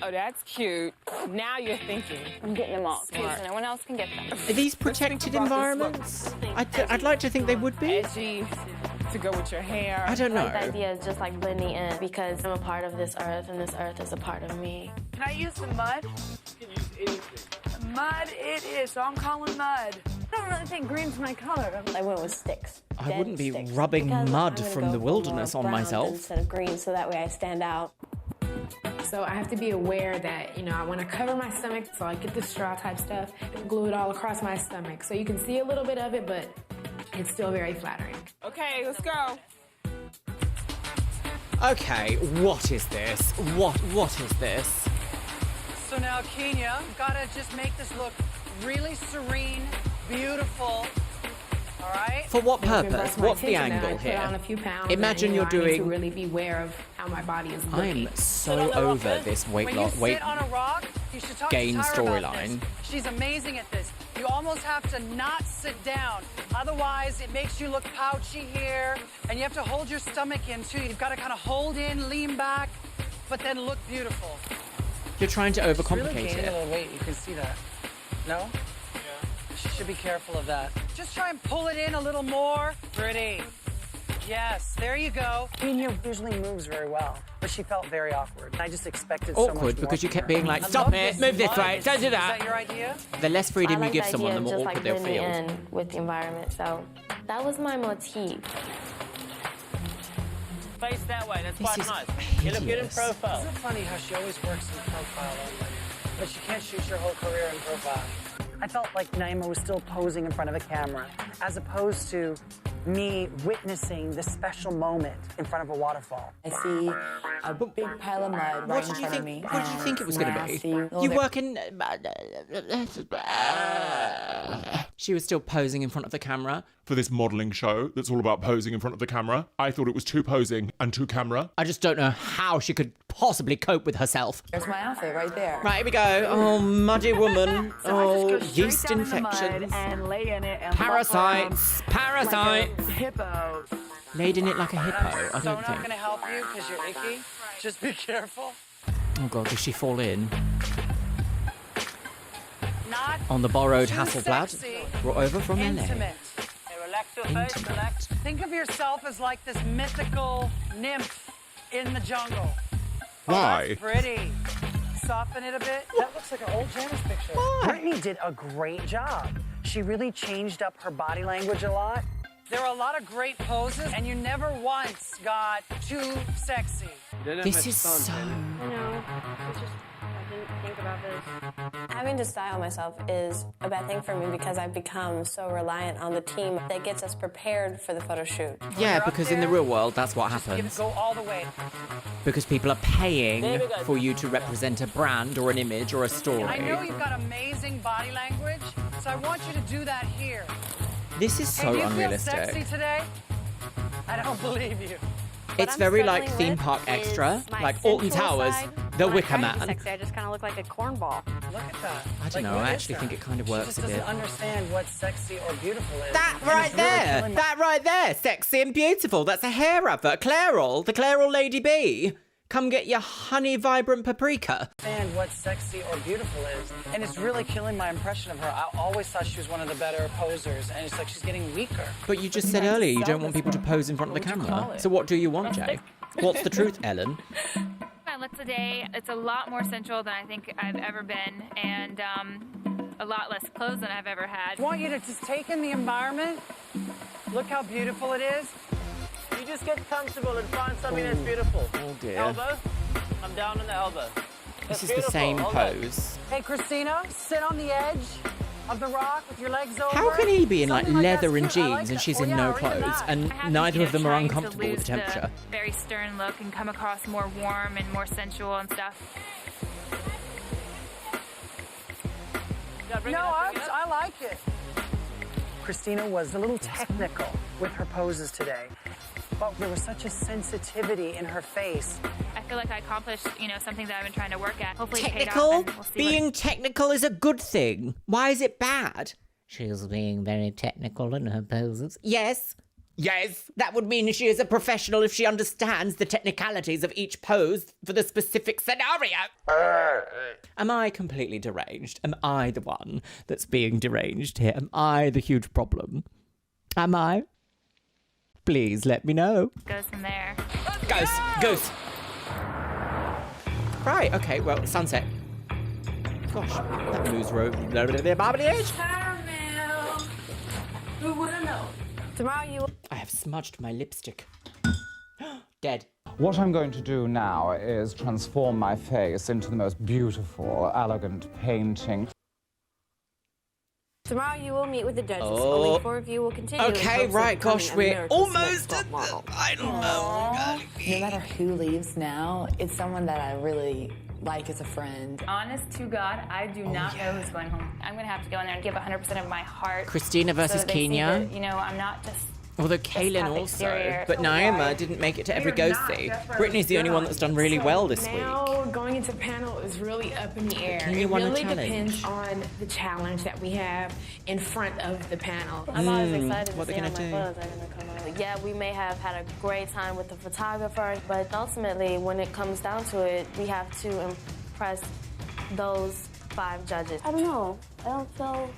Oh, that's cute. Now you're thinking. I'm getting them all, so Smart. no one else can get them. Are these protected environments? I'd like to think they would be. Edgy to go with your hair. I don't know. I like the idea of just like blending in because I'm a part of this earth and this earth is a part of me. Can I use some mud? You can use anything. Mud it is, so I'm calling mud. I don't really think green's my color. I went with sticks. I Dead wouldn't be sticks, rubbing because mud I'm gonna from go the for wilderness more on brown myself. instead of green, so that way I stand out. So I have to be aware that, I want to cover my stomach, so I get the straw type stuff and glue it all across my stomach. So you can see a little bit of it, but it's still very flattering. Okay, let's go. Okay, what is this? What is this? So now, Kenya, gotta just make this look really serene, beautiful. All right? For what If it purpose? grabs my What's the attention, then angle I here? Put on a few pounds Imagine and, you're I need doing... to really be aware of how my body is looking. I'm so over this weight When loss, you weight sit on a rock, you should talk gain to Tyra about storyline. this. She's amazing at this. You almost have to not sit down. Otherwise, it makes you look pouchy here, and you have to hold your stomach in, too. You've got to kind of hold in, lean back, but then look beautiful. You're trying to She's overcomplicate really gaining a it. little weight. You can see that. No? Yeah. She should be careful of that. Just try and pull it in a little more. Pretty. Yes, there you go. Kenya usually moves very well, but she felt very awkward. I just expected so much Awkward more because you from kept her. being like, I stop love it, move this way, don't do Is that. that your idea? The less freedom I you like give the someone, the idea more of awkward just, they'll like, blending feel. in with the environment. So that was my motif. Face that way. That's This quite is nice. You look good in hideous. profile. Isn't it funny how she always works in profile only, but she can't shoot your whole career in profile? I felt like Naima was still posing in front of a camera, as opposed to me witnessing this special moment in front of a waterfall. I see a big pile of mud right in front of me. What did you think it was going to be? Nasty. You work in... She was still posing in front of the camera. For this modelling show that's all about posing in front of the camera, I thought it was too posing and too camera. I just don't know how she could possibly cope with herself. There's my outfit right there. Right, here we go. Oh, muddy woman. So Yeast infections. And lay in it and Parasites. Parasites. Like a hippo. Laid in it like a hippo, I So don't not think. going to help you because you're icky. Just be careful. Oh god, did she fall in? Not On the borrowed too Hasselblad, sexy. brought over from LA. Intimate. Relax your face, relax. Think of yourself as like this mythical nymph in the jungle. Why? That's pretty. Soften it a bit. That looks like an old Janice picture. Brittany did a great job. She really changed up her body language a lot. There are a lot of great poses, and you never once got too sexy. This is so... I know. I didn't think about this. Having to style myself is a bad thing for me because I've become so reliant on the team that gets us prepared for the photo shoot. Yeah, because in the real world, that's what Give it, happens. go all the way. Because people are paying There we go. for you to represent a brand or an image or a story. I know you've got amazing body language, so I want you to do that here. This is Hey, so do you feel unrealistic. sexy today? I don't believe you. It's very like theme park extra, like Alton Towers, The Wicker Man. Sexy. I just kind of look like a cornball. Look at that. I don't know, I actually think it kind of works She a just bit. doesn't understand what sexy or beautiful is. That And right it's really there, killing my- that right there, sexy and beautiful. That's a hair advert. Clairol, the Clairol Lady B. Come get your honey vibrant paprika. Understand what sexy or beautiful is, and it's really killing my impression of her. I always thought she was one of the better posers, and it's like she's getting weaker. But you just said earlier you don't want people to pose in front of the camera. So what do you want, Jay? What's the truth, Ellen? My look today, it's a lot more sensual than I think I've ever been, and a lot less clothes than I've ever had. I want you to just take in the environment. Look how beautiful it is. You just get comfortable and find something that's beautiful. Oh dear. Elbow. I'm down on the elbow. This That's is the beautiful. same Hold on. pose. Hey, Christina, sit on the edge of the rock with your legs over. How can he be in like Something leather that's and cute. I like jeans and that. she's Oh, in yeah, no or even clothes that. and I have neither been, of them are trying to uncomfortable with the lose temperature? Very stern look and come across more warm and more sensual and stuff. No, I like it. Christina was a little technical with her poses today, but there was such a sensitivity in her face. I feel like I accomplished, something that I've been trying to work at. Hopefully it paid Technical? off and we'll see Being technical is a good thing. Why is it bad? She's being very technical in her poses. Yes. Yes. That would mean she is a professional if she understands the technicalities of each pose for the specific scenario. Am I completely deranged? Am I the one that's being deranged here? Am I the huge problem? Am I? Please let me know. goes from there. Goose. Right, okay, well, sunset. Gosh, that moves road. Caramel. Who would have known? Tomorrow you. I have smudged my lipstick. Dead. What I'm going to do now is transform my face into the most beautiful, elegant painting. Tomorrow you will meet with the judges. Oh. Only 4 of you will continue. in Okay, hopes of right, gosh, becoming we're America's almost next top at model. the final. Oh, No matter who leaves now, it's someone that I really like as a friend. Honest to God, I do not know who's going home. I'm going to have to go in there and give 100% of my heart. Christina versus so that they see Kenya. that, I'm not just... Although Just Kaylin have also. exterior. But Naima didn't make it to every You're go not. see. That's why Brittany's the only one that's done really well this now, week. going into panel is really up in the air. Kenya It won a really challenge. depends on the challenge that we have in front of the panel. I'm always excited what to they're see how gonna my do. photos are going to come out. Yeah, we may have had a great time with the photographer, but ultimately, when it comes down to it, we have to impress those 5 judges. I don't know. I don't feel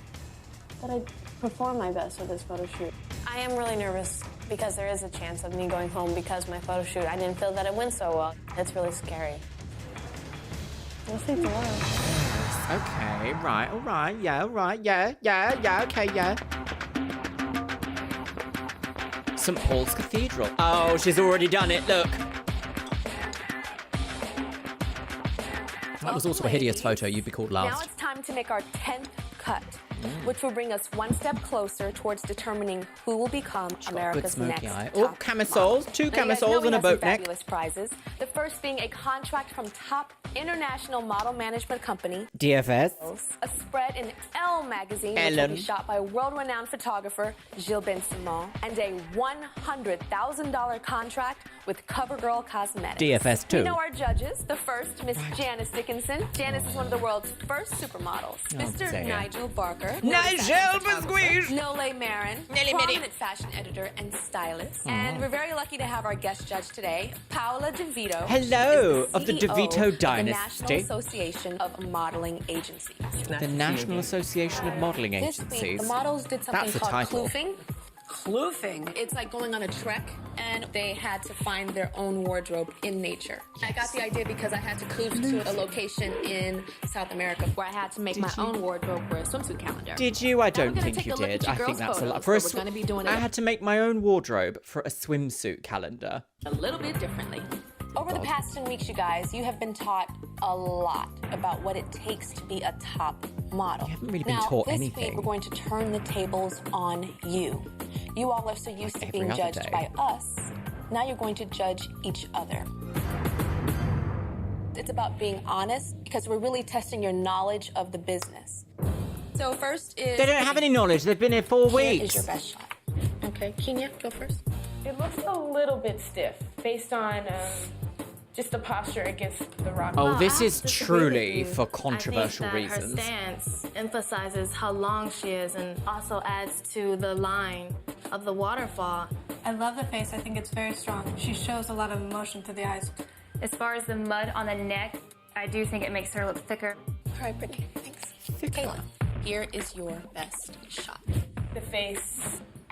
that I performed my best with this photo shoot. I am really nervous because there is a chance of me going home because my photo shoot, I didn't feel that it went so well. It's really scary. We'll see tomorrow. Okay, right, all right, yeah, okay, yeah. St. Paul's Cathedral. Oh, she's already done it, look. That was also a hideous photo. You'd be called Now last. it's time to make our 10th cut, which will bring us one step closer towards determining who will become America's next top camisoles. model. Two Now, you guys know camisoles we and a have some boat neck. fabulous prizes. The first being a contract from top international model management company, DFS. a spread in Elle magazine, which will Ellen. be shot by world-renowned photographer Gilles Ben-Simon, and a $100,000 contract with CoverGirl Cosmetics. DFS too. We know our judges. The first, Miss Janice Dickinson. Janice is one of the world's first supermodels. Mr. dang it. Nigel Barker. Nigel Biscuit. Nole Marin, prominent fashion editor and stylist. And we're very lucky to have our guest judge today, Paola DeVito. Hello, She's of the CEO DeVito of the dynasty. National Association of Modeling Agencies. The National Association of Modeling This Agencies. week, the models did something That's the called title. kloofing. Kloofing. It's like going on a trek, and they had to find their own wardrobe in nature. I got the idea because I had to kloof to a location in South America where I had to make my own wardrobe for a swimsuit calendar. Did you? I Now we're don't gonna think take you a look did. at your I think girls' that's a lot. photos, For so we're gonna be doing I it had to make my own wardrobe for a swimsuit calendar. a little bit differently. Over the past 10 weeks, you guys, you have been taught a lot about what it takes to be a top model. You haven't really been now, taught this anything. week we're going to turn the tables on you. You all are so used to being other judged day. by us. Now you're going to judge each other. It's about being honest because we're really testing your knowledge of the business. So first is... They don't have any knowledge. They've been here 4 Here weeks. is your best shot. Okay, Kenya, go first. It looks a little bit stiff based on just the posture against the rock. Oh, this I is disagree truly with you. for controversial I think that reasons. Her stance emphasizes how long she is and also adds to the line of the waterfall. I love the face. I think it's very strong. She shows a lot of emotion through the eyes. As far as the mud on the neck, I do think it makes her look thicker. All right, Brittany, thanks. Kayla, here is your best shot. The face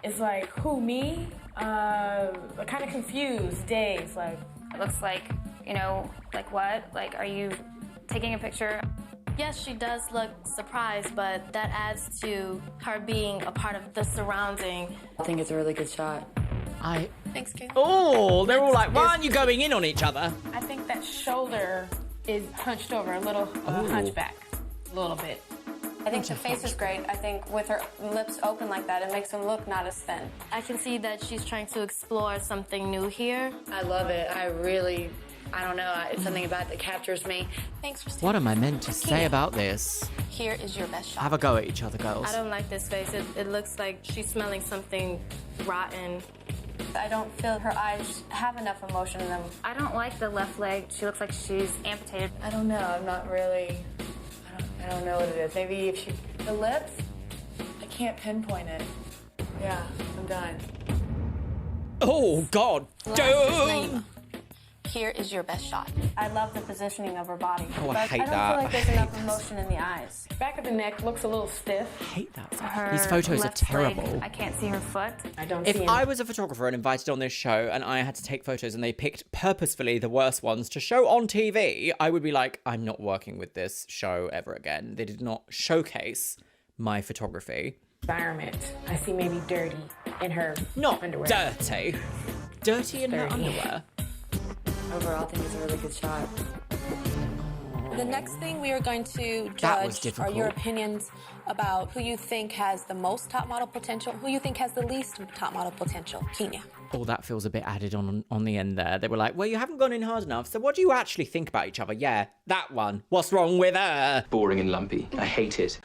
is like, who, me? Kind of confused, dazed, like. It looks like, you know, like what? Like, are you taking a picture? Yes, she does look surprised, but that adds to her being a part of the surrounding. I think it's a really good shot. Thanks, Kayla. Oh, they're all like, why aren't you going in on each other? I think that shoulder is hunched over, a little hunchback, a little bit. I think the face is great. I think with her lips open like that, it makes them look not as thin. I can see that she's trying to explore something new here. I love it. I don't know. It's something about it that captures me. Thanks, Christine. What am I meant to say about this? Here is your best shot. Have a go at each other, girls. I don't like this face. It looks like she's smelling something rotten. I don't feel her eyes have enough emotion in them. I don't like the left leg. She looks like she's amputated. I don't know. I'm not really. I don't know what it is. Maybe if the lips, I can't pinpoint it. Yeah, I'm done. Oh, God. Naima. Here is your best shot. I love the positioning of her body. Oh, I but hate I don't that. feel like there's I hate enough this. emotion in the eyes. Back of the neck looks a little stiff. I hate that. Her These photos are left terrible. leg, I can't see her foot. I don't If see him. I was a photographer and invited on this show and I had to take photos and they picked purposefully the worst ones to show on TV, I would be like, I'm not working with this show ever again. They did not showcase my photography. Environment. I see maybe dirty in her Not underwear. dirty. Dirty in her Dirty. underwear. Overall, I think it's a really good shot. The next thing we are going to That was judge are your difficult. opinions about who you think has the most top model potential, who you think has the least top model potential. Kenya. Oh, that feels a bit added on the end there. They were like, well, you haven't gone in hard enough, so what do you actually think about each other? Yeah, that one. What's wrong with her? Boring and lumpy. I hate it.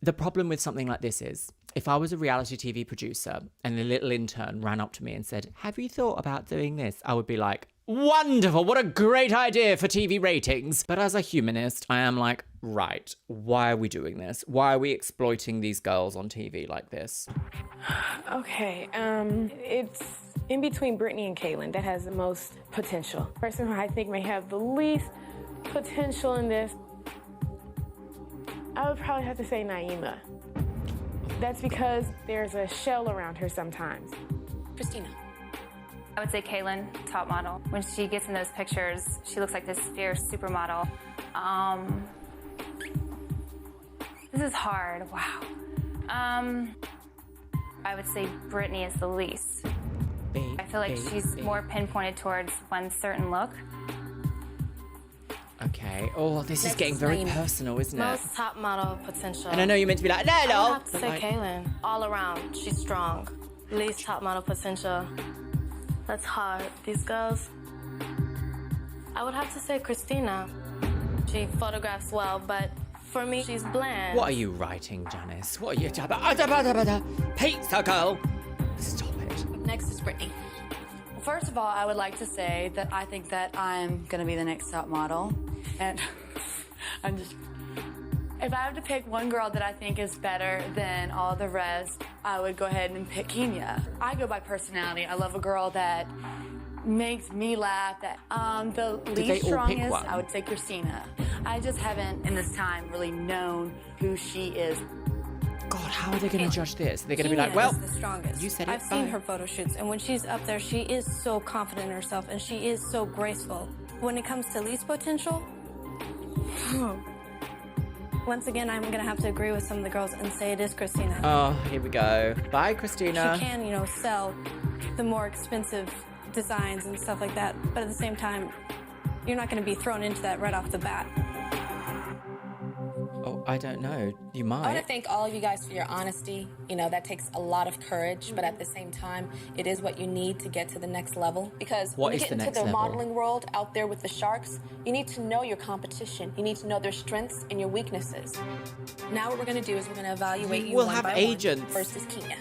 The problem with something like this is, if I was a reality TV producer and a little intern ran up to me and said, have you thought about doing this? I would be like, wonderful, what a great idea for TV ratings. But as a humanist, I am like, right, why are we doing this? Why are we exploiting these girls on TV like this? Okay, it's in between Brittany and Kaylin that has the most potential. The person who I think may have the least potential in this, I would probably have to say Naima. That's because there's a shell around her sometimes. Christina. I would say Kaylin, top model. When she gets in those pictures, she looks like this fierce supermodel. This is hard. Wow. I would say Brittany is the least. I feel like she's more pinpointed towards one certain look. Okay. Oh, this is getting very personal, isn't it? Most top model potential. And I know you're meant to be like, no, I no. would have to say Kaylin. All around, she's strong. Least top model potential. That's hard. These girls. I would have to say Christina. She photographs well, but for me, she's bland. What are you writing, Janice? What are you... Pizza girl! Stop it. Next is Brittany. First of all, I would like to say that I think that I'm going to be the next top model. And I'm just... If I have to pick one girl that I think is better than all the rest, I would go ahead and pick Kenya. I go by personality. I love a girl that makes me laugh. That the least strongest, I would say Christina. I just haven't, in this time, really known who she is. God, how are they going to judge this? They're going to be like, well, the strongest. You said it. I've seen her photo shoots, and when she's up there, she is so confident in herself, and she is so graceful. When it comes to least potential, once again, I'm going to have to agree with some of the girls and say it is Christina. Oh, here we go. Bye, Christina. She can, sell the more expensive designs and stuff like that, but at the same time, you're not going to be thrown into that right off the bat. Oh, I don't know. You might. I want to thank all of you guys for your honesty. That takes a lot of courage, but at the same time, it is what you need to get to the next level. Because when you get into the modeling world out there with the sharks, you need to know your competition. You need to know their strengths and your weaknesses. Now what we're going to do is we're going to evaluate you We'll one have by agents. one. First is Kenya.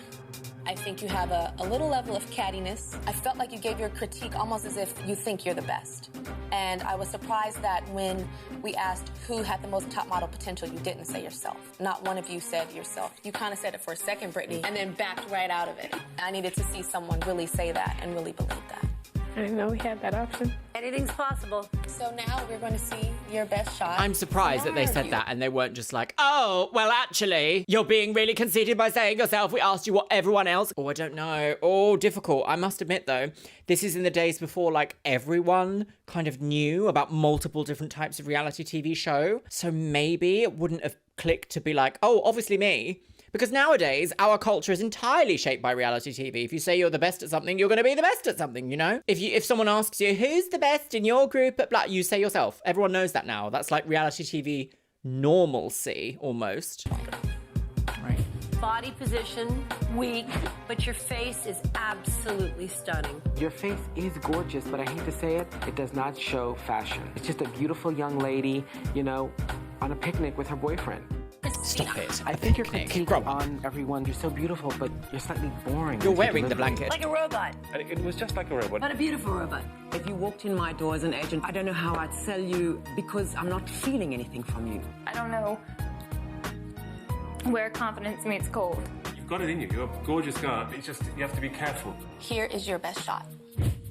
I think you have a little level of cattiness. I felt like you gave your critique almost as if you think you're the best. And I was surprised that when we asked who had the most top model potential, you didn't say yourself. Not one of you said yourself. You kind of said it for a second, Brittany, and then backed right out of it. I needed to see someone really say that and really believe that. I didn't know we had that option. Anything's possible. So now we're going to see your best shot. I'm surprised that they said that and they weren't just like, oh, well, actually, you're being really conceited by saying yourself. We asked you what everyone else. Oh, I don't know. Oh, difficult. I must admit, though, this is in the days before, like, everyone kind of knew about multiple different types of reality TV show. So maybe it wouldn't have clicked to be like, oh, obviously me. Because nowadays, our culture is entirely shaped by reality TV. If you say you're the best at something, you're going to be the best at something, If someone asks you, who's the best in your group at blah, you say yourself. Everyone knows that now. That's like reality TV normalcy, almost. Right. Body position, weak, but your face is absolutely stunning. Your face is gorgeous, but I hate to say it, it does not show fashion. It's just a beautiful young lady, on a picnic with her boyfriend. Stop it. I think your critique on everyone, you're so beautiful, but you're slightly boring. You're wearing the blanket. Like a robot. It was just like a robot. But a beautiful robot. If you walked in my door as an agent, I don't know how I'd sell you because I'm not feeling anything from you. I don't know where confidence meets cold. You've got it in you. You're a gorgeous girl. It's just, you have to be careful. Here is your best shot.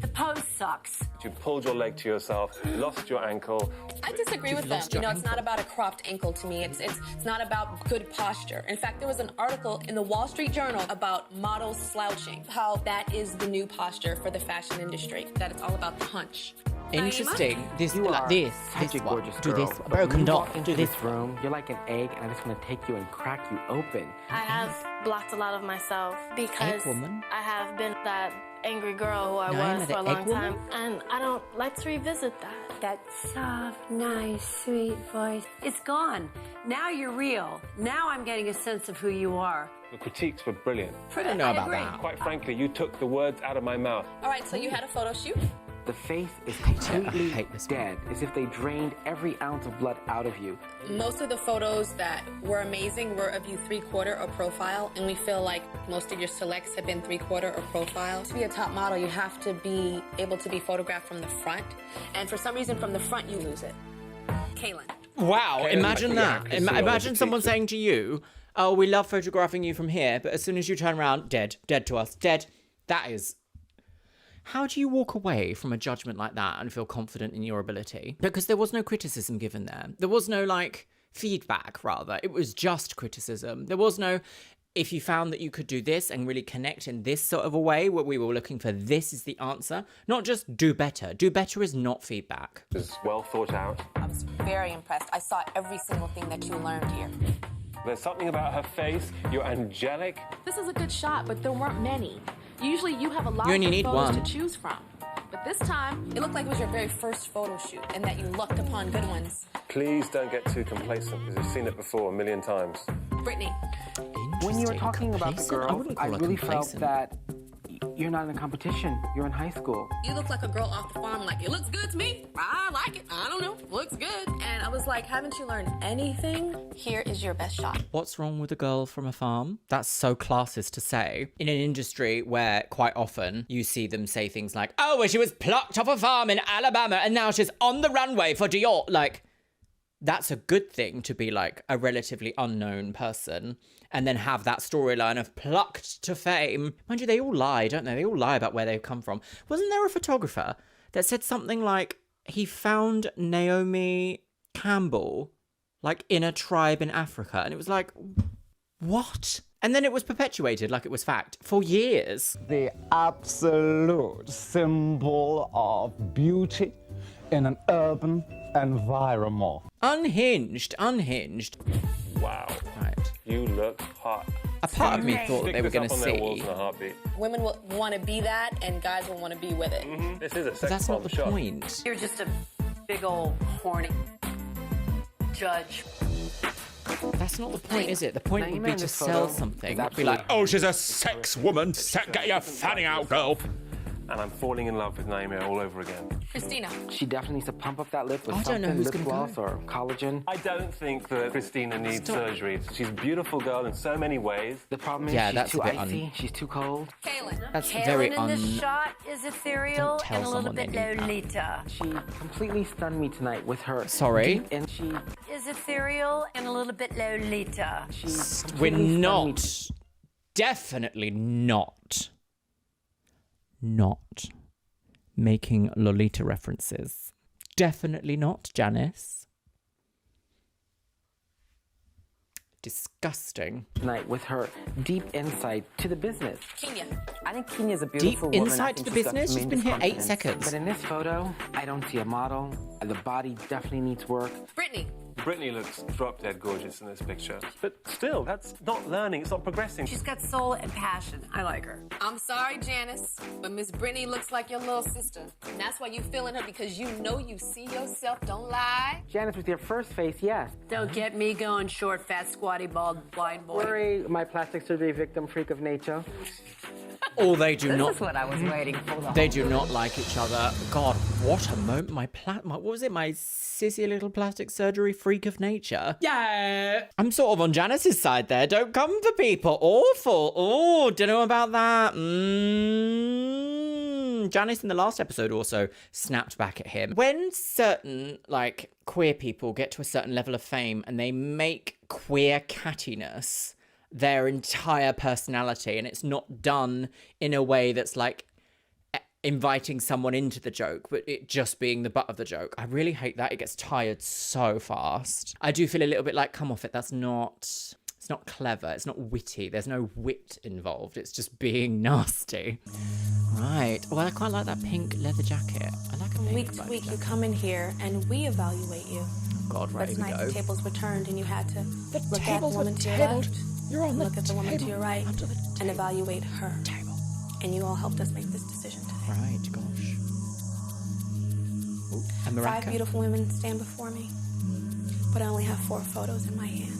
The pose sucks. You pulled your leg to yourself, lost your ankle. I disagree with them. It's not about a cropped ankle to me. It's not about good posture. In fact, there was an article in the Wall Street Journal about models slouching, how that is the new posture for the fashion industry, that it's all about the hunch. Interesting. This, you are this such a gorgeous do girl. this, broken dog. Do this room. You're like an egg, and I just want to take you and crack you open. I have blocked a lot of myself because I have been that angry girl who I was for a long time, and I don't like to revisit that. That soft, nice, sweet voice. It's gone. Now you're real. Now I'm getting a sense of who you are. The critiques were brilliant. I don't know about that. Quite frankly, you took the words out of my mouth. All right, so you had a photo shoot? The face is completely dead, as if they drained every ounce of blood out of you. Most of the photos that were amazing were of you 3/4 or profile, and we feel like most of your selects have been 3/4 or profile. To be a top model, you have to be able to be photographed from the front, and for some reason from the front you lose it. Kaylin. Wow, imagine that. Imagine someone saying to you, oh, we love photographing you from here, but as soon as you turn around, dead to us, dead. That is... How do you walk away from a judgment like that and feel confident in your ability? Because there was no criticism given there. There was no, feedback, rather. It was just criticism. There was no, if you found that you could do this and really connect in this sort of a way, where we were looking for this is the answer. Not just do better. Do better is not feedback. It was well thought out. I was very impressed. I saw every single thing that you learned here. There's something about her face. You're angelic. This is a good shot, but there weren't many. Usually you have a lot You of only need photos one. to choose from. But this time, It looked like it was your very first photo shoot and that you lucked upon good ones. Please don't get too complacent because you've seen it before a million times. Brittany. When you were talking about the Complacent? I girl, wouldn't I call her really felt complacent. that you're not in a competition. You're in high school. You look like a girl off the farm, like, it looks good to me. I like it. I don't know. Looks good. And I was like, haven't you learned anything? Here is your best shot. What's wrong with a girl from a farm? That's so classist to say. In an industry where quite often you see them say things like, oh, well, she was plucked off a farm in Alabama and now she's on the runway for Dior. Like, that's a good thing to be like a relatively unknown person and then have that storyline of plucked to fame. Mind you, they all lie, don't they? They all lie about where they've come from. Wasn't there a photographer that said something like he found Naomi Campbell like in a tribe in Africa? And it was like, what? And then it was perpetuated like it was fact for years. The absolute symbol of beauty in an urban environment. Unhinged. Wow. Right. You look hot. A part of me thought that they were going to Stick this up on their see. walls in a heartbeat. Women will want to be that, and guys will want to be with it. This is a But sex that's not bomb the shot. point. You're just a big old horny judge. That's not the point, is it? The point would Naima be in to this sell photo something. is Not be like, Oh, she's a sex woman. Get your fanning out, girl. And I'm falling in love with Naima all over again. Christina. She definitely needs to pump up that lip with I don't know something, who's lip gonna gloss or collagen. I don't think that Christina needs Stop. surgery. She's a beautiful girl in so many ways. The problem is Yeah, she's that's too a bit icy, she's too cold. Kaylin. that's Kaylin very in this shot is ethereal Don't tell and a little someone they bit need that. Lolita. She completely stunned me tonight with her Sorry? deep, and she Is ethereal and a little bit Lolita. We're completely stunned me. not. Definitely not making Lolita references. Definitely not, Janice. Disgusting. Tonight with her deep insight to the business. Kenya. I think Kenya's a Deep beautiful woman. I insight to think the she's got business? She's been tremendous here 8 confidence. seconds. But in this photo, I don't see a model. The body definitely needs work. Brittany. Brittany looks drop dead gorgeous in this picture. But still, that's not learning. It's not progressing. She's got soul and passion. I like her. I'm sorry, Janice, but Miss Brittany looks like your little sister. And that's why you feeling her, because you know you see yourself. Don't lie. Janice, with your first face, yes. Don't get me going, short, fat, squatty, bald, blind boy. Worry, my plastic surgery victim, freak of nature. Or they do This not. is what I was waiting for. They do not like each other. God, what a moment. My what was it? My sissy little plastic surgery freak of nature. Yeah. I'm sort of on Janice's side there. Don't come for people. Awful. Oh, don't know about that. Janice in the last episode also snapped back at him. When certain, like, queer people get to a certain level of fame and they make queer cattiness their entire personality, and it's not done in a way that's like inviting someone into the joke, but it just being the butt of the joke. I really hate that. It gets tired so fast. I do feel a little bit like, come off it. It's not clever. It's not witty. There's no wit involved. It's just being nasty. Right. Well, I quite like that pink leather jacket. I like a From pink week to leather week, you jacket. come in here and we evaluate you. God, right, But here we tonight go. the tables were turned and you had to look at the tables were woman to your tabled. left, You're on the look at the woman to table. your right, Under the and evaluate her. And you all helped us make this decision today. Right, gosh. Ooh, and 5 Maraka. beautiful women stand before me, but I only have 4 photos in my hands.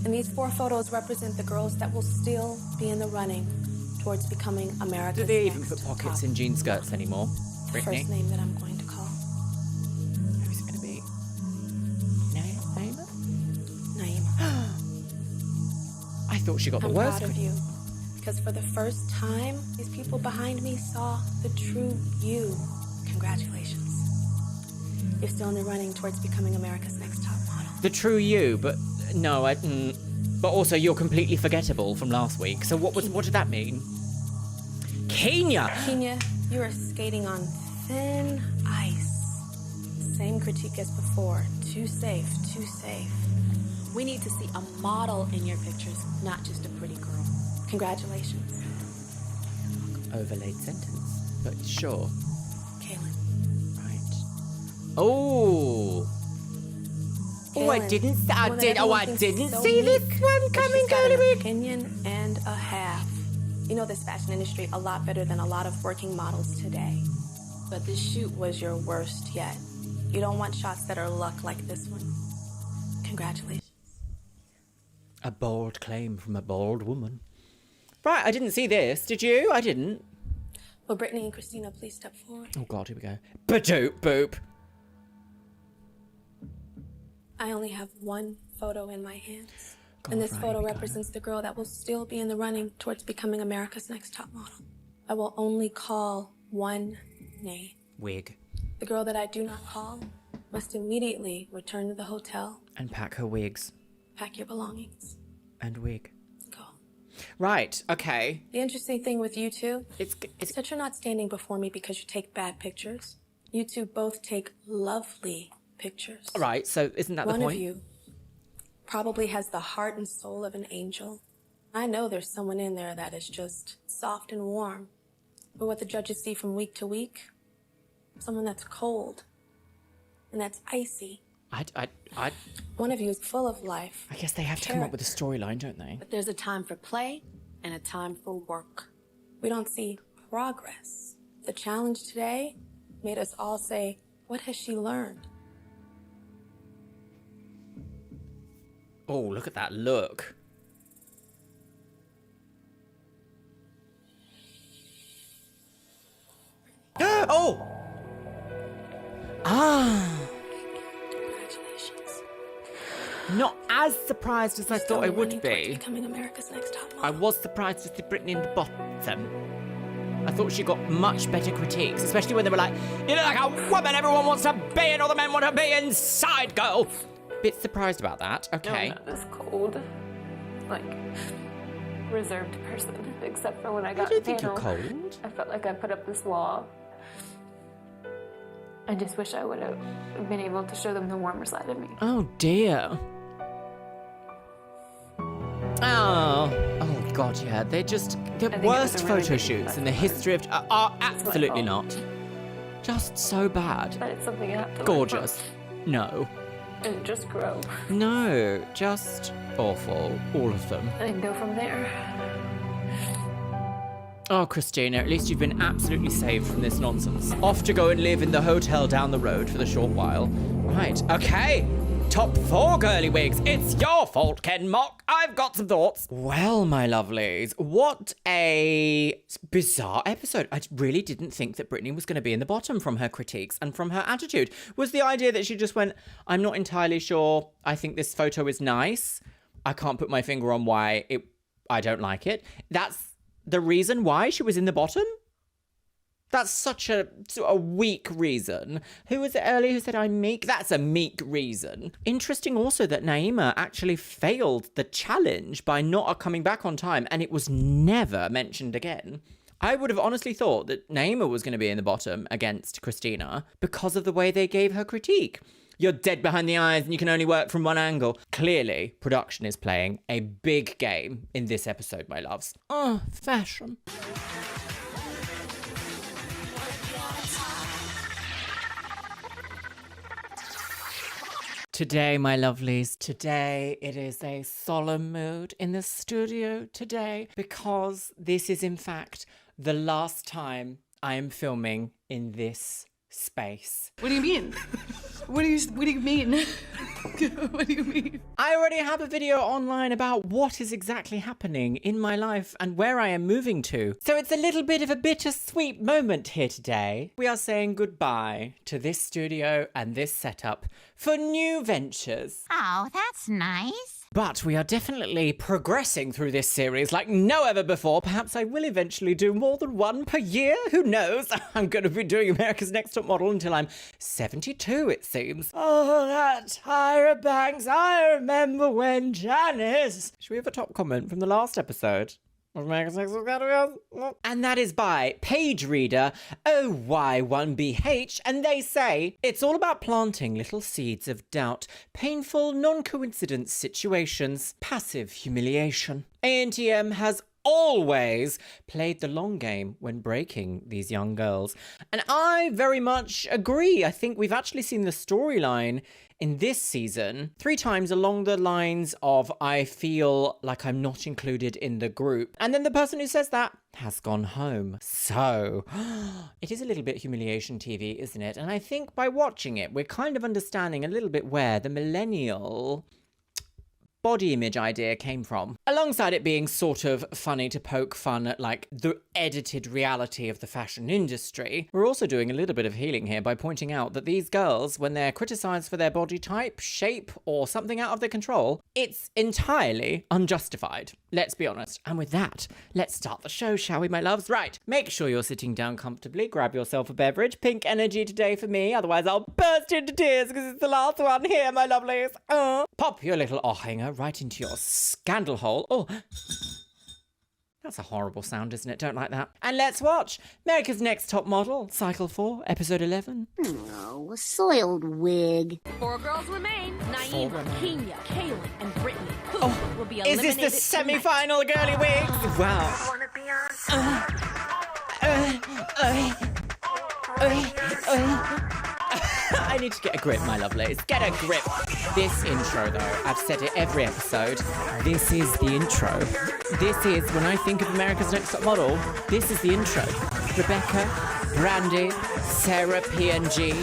And these 4 photos represent the girls that will still be in the running towards becoming America's Do they even next put pockets top in jean skirts anymore? The Brittany? first name that I'm going to call. Who's it going to be? Naima? Naima. I thought she got the I'm worst. proud of you, because for the first time, these people behind me saw the true you. Congratulations. You're still in the running towards becoming America's next top model. The true you, but no, but also you're completely forgettable from last week. So what did that mean? Kenya! Kenya, you are skating on thin ice. Same critique as before. Too safe, too safe. We need to see a model in your pictures, not just a pretty girl. Congratulations. Overlaid sentence, but sure. Kaylin. Right. Oh! Oh, I didn't see this one coming, girly an wig. opinion and a half. You know this fashion industry a lot better than a lot of working models today. But this shoot was your worst yet. You don't want shots that are luck like this one. Congratulations. A bold claim from a bold woman. Right, I didn't see this. Did you? I didn't. Will Brittany and Christina please step forward? Oh, God, here we go. Ba-doop, boop. I only have one photo in my hands. God, And this right, photo here we go. represents the girl that will still be in the running towards becoming America's Next Top Model. I will only call one name. Wig. The girl that I do not call must immediately return to the hotel, And pack her wigs. pack your belongings. And wig. Go. Right, okay. The interesting thing with you two it's that you're not standing before me because you take bad pictures. You two both take lovely pictures. Right, so isn't that the One point? of you probably has the heart and soul of an angel. I know there's someone in there that is just soft and warm. But what the judges see from week to week, someone that's cold and that's icy. One of you is full of life. I guess they have to come up with a storyline, don't they? But there's a time for play and a time for work. We don't see progress. The challenge today made us all say, what has she learned? Oh, look at that look. Oh! Ah! Congratulations. Not as surprised as I thought I would be. Becoming America's Next Top Model. I was surprised to see Brittany in the bottom. I thought she got much better critiques, especially when they were like, you look like a woman everyone wants to be and all the men want to be inside, girl. Bit surprised about that. Okay. No, I'm not this cold, like, reserved person, except for when I got I don't think you're panel. cold. I felt like I put up this wall. I just wish I would have been able to show them the warmer side of me. Oh dear. Oh God, yeah. They're just the think it was worst a really photo big shoots in the history of. Absolutely not. Just so bad. But it's something I have to learn Gorgeous. No. from and just grow No. Just awful. All of them. and go from there. Oh, Christina, at least you've been absolutely saved from this nonsense. Off to go and live in the hotel down the road for the short while. Right, okay. Top 4 girly wigs. It's your fault, Ken Mock. I've got some thoughts. Well, my lovelies, what a bizarre episode. I really didn't think that Brittany was going to be in the bottom from her critiques and from her attitude. Was the idea that she just went, I'm not entirely sure. I think this photo is nice. I can't put my finger on why I don't like it. That's the reason why she was in the bottom? That's such a weak reason. Who was it earlier who said I'm meek? That's a meek reason. Interesting also that Naima actually failed the challenge by not coming back on time, and it was never mentioned again. I would have honestly thought that Naima was going to be in the bottom against Christina because of the way they gave her critique. You're dead behind the eyes and you can only work from one angle. Clearly, production is playing a big game in this episode, my loves. Oh, fashion. Today, my lovelies, today it is a solemn mood in the studio today because this is in fact the last time I am filming in this space. What do you mean? What do you mean? What do you mean? I already have a video online about what is exactly happening in my life and where I am moving to. So it's a little bit of a bittersweet moment here today. We are saying goodbye to this studio and this setup for new ventures. Oh, that's nice. But we are definitely progressing through this series like no ever before. Perhaps I will eventually do more than one per year. Who knows? I'm going to be doing America's Next Top Model until I'm 72, it seems. Oh, that Tyra Banks. I remember when Janice. Should we have a top comment from the last episode? And that is by Page Reader OY1BH, and they say, it's all about planting little seeds of doubt, painful non-coincidence situations, passive humiliation. ANTM has always played the long game when breaking these young girls. And I very much agree. I think we've actually seen the storyline in this season 3 times along the lines of, I feel like I'm not included in the group. And then the person who says that has gone home. So it is a little bit humiliation TV, isn't it? And I think by watching it, we're kind of understanding a little bit where the millennial body image idea came from. Alongside it being sort of funny to poke fun at like the edited reality of the fashion industry, we're also doing a little bit of healing here by pointing out that these girls, when they're criticized for their body type, shape, or something out of their control, it's entirely unjustified. Let's be honest. And with that, let's start the show, shall we, my loves? Right, make sure you're sitting down comfortably, grab yourself a beverage. Pink energy today for me, otherwise I'll burst into tears because it's the last one here, my lovelies. Pop your little hanger right into your scandal hole. Oh, that's a horrible sound, isn't it? Don't like that. And let's watch America's Next Top Model, Cycle 4, Episode 11. Oh, a soiled wig. 4 girls remain. Naima, Kenya, Kaylin, and Brittany. Who will be Is eliminated this the semi-final girly wigs? Wow. I need to get a grip, my lovelies. Get a grip. This intro, though, I've said it every episode. This is the intro. This is, when I think of America's Next Top Model, this is the intro. Rebecca, Brandy, Sarah P&G,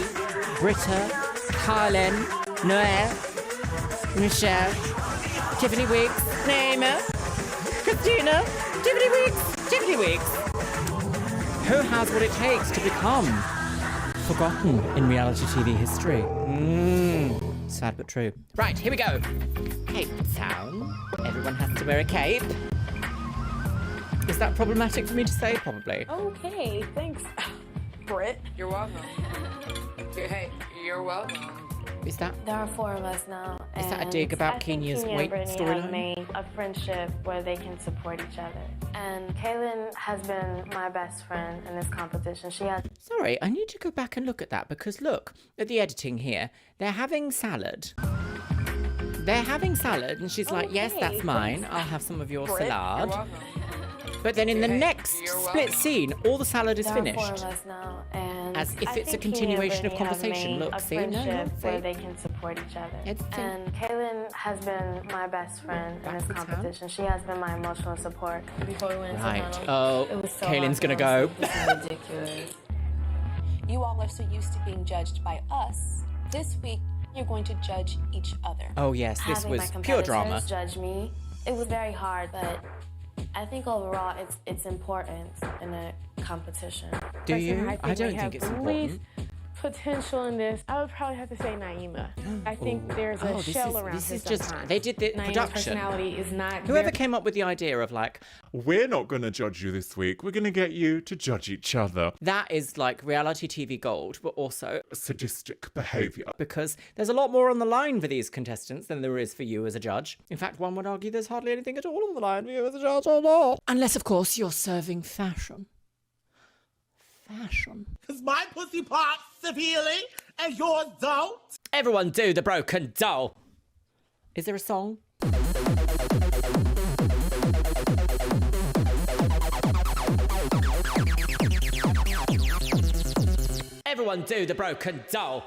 Britta, Carlin, Noelle, Michelle, Tiffany Wiggs, Naima, Christina, Tiffany Wiggs, Tiffany Wiggs. Who has what it takes to become forgotten in reality TV history? Sad but true. Right, here we go. Cape Town. Everyone has to wear a cape. Is that problematic for me to say? Probably. Okay, thanks, Britt. You're welcome. Hey, you're welcome. Is that? There are 4 of us now. Is that a dig about Kenya's weight storyline? Have made a friendship where they can support each other. And Kaylin has been my best friend in this competition. She has... Sorry, I need to go back and look at that because look at the editing here. They're having salad. They're having salad and she's like, yes, that's mine. I'll have some of your salad. But then in the next split scene, all the salad is finished. There are 4 of us now, and as if it's a continuation of conversation. Look, see? No, where they can support each other. And Kaylin has been my best friend in this competition. She has been my emotional support. Before we went right. to Oh, Kaylin's gonna go. This is ridiculous. You all are so used to being judged by us. This week, you're going to judge each other. Oh yes, this was pure drama. Judge me. It was very hard, but I think overall it's important in a competition. Do you? I don't think it's important. Potential in this, I would probably have to say Naima. I think there's a shell around this her is just sometimes. they did the Naima's production. Personality is not. Whoever came up with the idea of like, we're not going to judge you this week. We're going to get you to judge each other. That is like reality TV gold, but also sadistic behaviour. Because there's a lot more on the line for these contestants than there is for you as a judge. In fact, one would argue there's hardly anything at all on the line for you as a judge or not. Unless, of course, you're serving fashion. Fashion. Because my pussy parts severely and yours don't. Everyone do the broken doll. Is there a song? Everyone do the broken doll.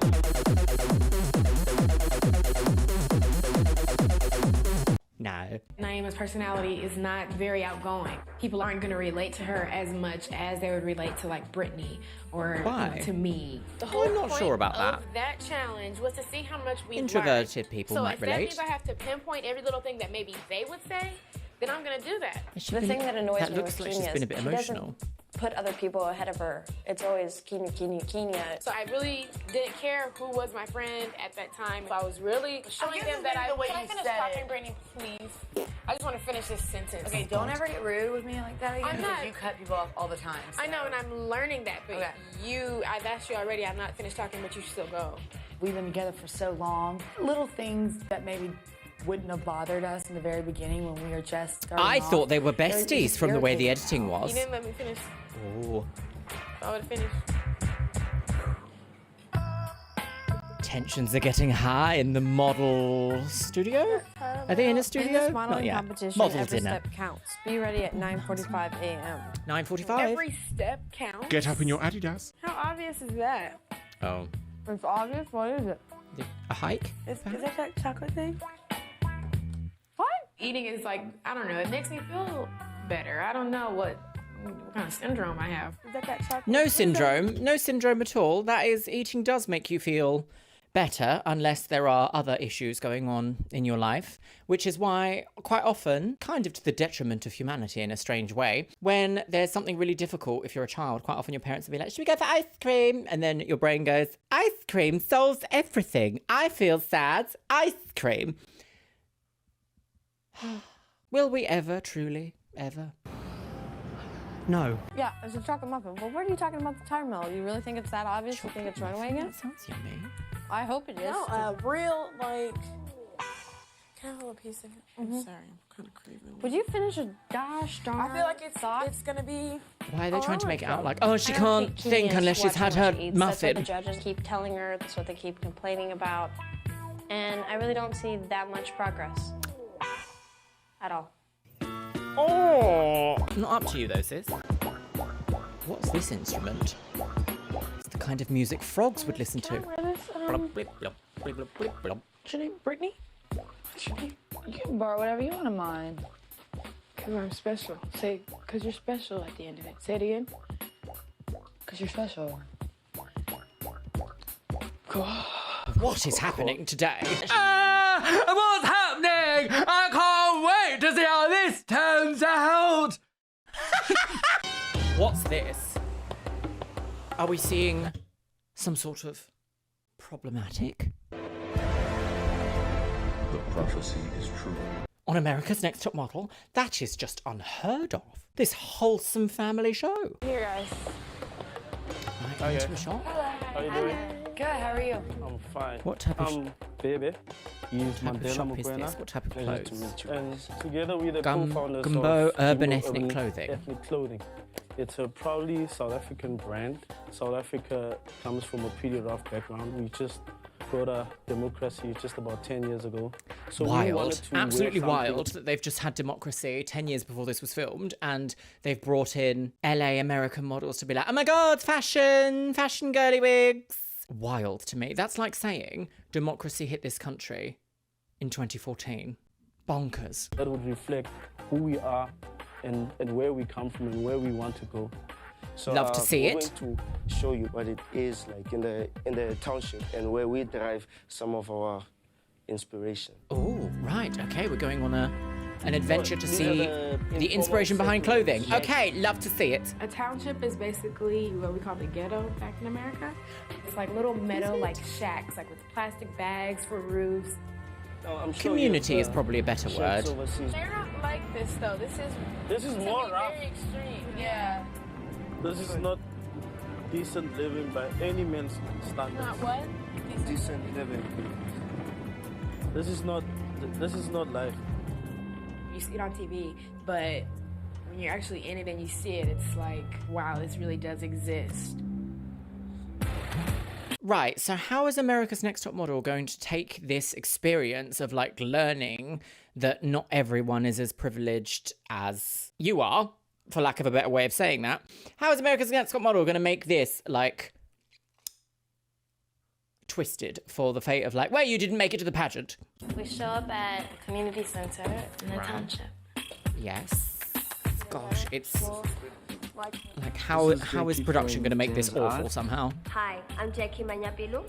No. Naima's personality is not very outgoing. People aren't going to relate to her as much as they would relate to like Brittany or to me. The whole I'm not point sure about that. of that challenge was to see how much we Introverted learned. people so might if that relate. means I have to pinpoint every little thing that maybe they would say, then I'm going to do that. The thing that annoys me looks with like she's Kenya been a is bit she emotional. doesn't put other people ahead of her. It's always Kenya. So I really didn't care who was my friend at that time. So I was really showing them that I... Can I finish talking, Brittany, please? I just want to finish this sentence. Okay, don't ever get rude with me like that again. I'm not. Because you cut people off all the time. So. I know, and I'm learning that, but I've asked you already, I'm not finished talking, but you should still go. We've been together for so long. Little things that maybe wouldn't have bothered us in the very beginning when we were just starting I off. thought they were besties from the way the irritating. editing was. You didn't let me finish. Oh. I would have finished. Tensions are getting high in the model studio. Are they in a studio? In this modeling Not yet. competition, Model every dinner. step counts. Be ready at 9:45 a.m. 9:45. Every step counts. Get up in your Adidas. How obvious is that? Oh, It's obvious. What is it? a hike? Is that chocolate thing? What? Eating is like, I don't know. It makes me feel better. I don't know what kind of syndrome I have. Is that chocolate? No syndrome. No syndrome at all. That is, eating does make you feel better unless there are other issues going on in your life, which is why quite often, kind of to the detriment of humanity in a strange way, when there's something really difficult, if you're a child, quite often your parents will be like, should we go for ice cream? And then your brain goes, ice cream solves everything. I feel sad. Ice cream. Will we ever, truly, ever? No. Yeah, it's a chocolate muffin. But what are you talking about the caramel? You really think it's that obvious? You think it's runaway again? That sounds yummy. I hope it is. No, real, like... Can I have a little piece of it? I'm sorry, I'm kind of craving. Would you finish a gosh darn I feel like it's gonna be... Why are they trying to make it out like, oh, she I don't can't Kenya think is unless she's watching had what her she eats. That's what muffin? the judges keep telling her. That's what they keep complaining about. And I really don't see that much progress. At all. Oh! Not up to you though, sis. What's this instrument? It's the kind of music frogs would listen to. Blub, blip, blub, blip, blub, blip, blub. What's your name? Brittany? What's your name? You can borrow whatever you want of mine. Because I'm special. Say, because you're special at the end of it. Say it again. Because you're special. What is happening today? What's happening? I can't wait to see how this turns out. What's this? Are we seeing some sort of problematic? The prophecy is true. On America's Next Top Model, that is just unheard of. This wholesome family show. Here, guys. Right, into a shot. How you doing? Good, how are you? I'm fine. What type of Baby. What type of shop is this? What type of Pleasure to clothes? meet you. And together with the Gumbo co-founders of Urban Gumbo Ethnic Clothing. Ethnic Clothing. It's a proudly South African brand. South Africa comes from a pretty rough background. We just brought a democracy just about 10 years ago. So we wanted Wild. to wear Absolutely something- wild that they've just had democracy 10 years before this was filmed and they've brought in LA American models to be like, oh my God, fashion girly wigs. Wild to me. That's like saying democracy hit this country in 2014. Bonkers. That would reflect who we are and where we come from and where we want to go. So, Love to see we're it. going to show you what it is like in the township and where we derive some of our inspiration. Oh, right. Okay, we're going on an adventure to These see are the inspiration behind clothing. settlements. Okay, love to see it. A township is basically what we call the ghetto back in America. It's like little meadow, like shacks, like with plastic bags for roofs. I'm sure Community you've, is probably a better shapes word. overseas. They're not like this though. This is to more me rough. very extreme. Yeah. This is not decent living by any man's standards. Not what? Decent living. This is not life. You see it on TV, but when you're actually in it and you see it, it's like, wow, this really does exist. Right, so how is America's Next Top Model going to take this experience of like learning that not everyone is as privileged as you are, for lack of a better way of saying that? How is America's Next Top Model going to make this like twisted for the fate of like, well, you didn't make it to the pageant? We show up at a community center in the township. Yes. Gosh, it's like how is production going to make this awful somehow? Hi, I'm Jackie Manyapilu.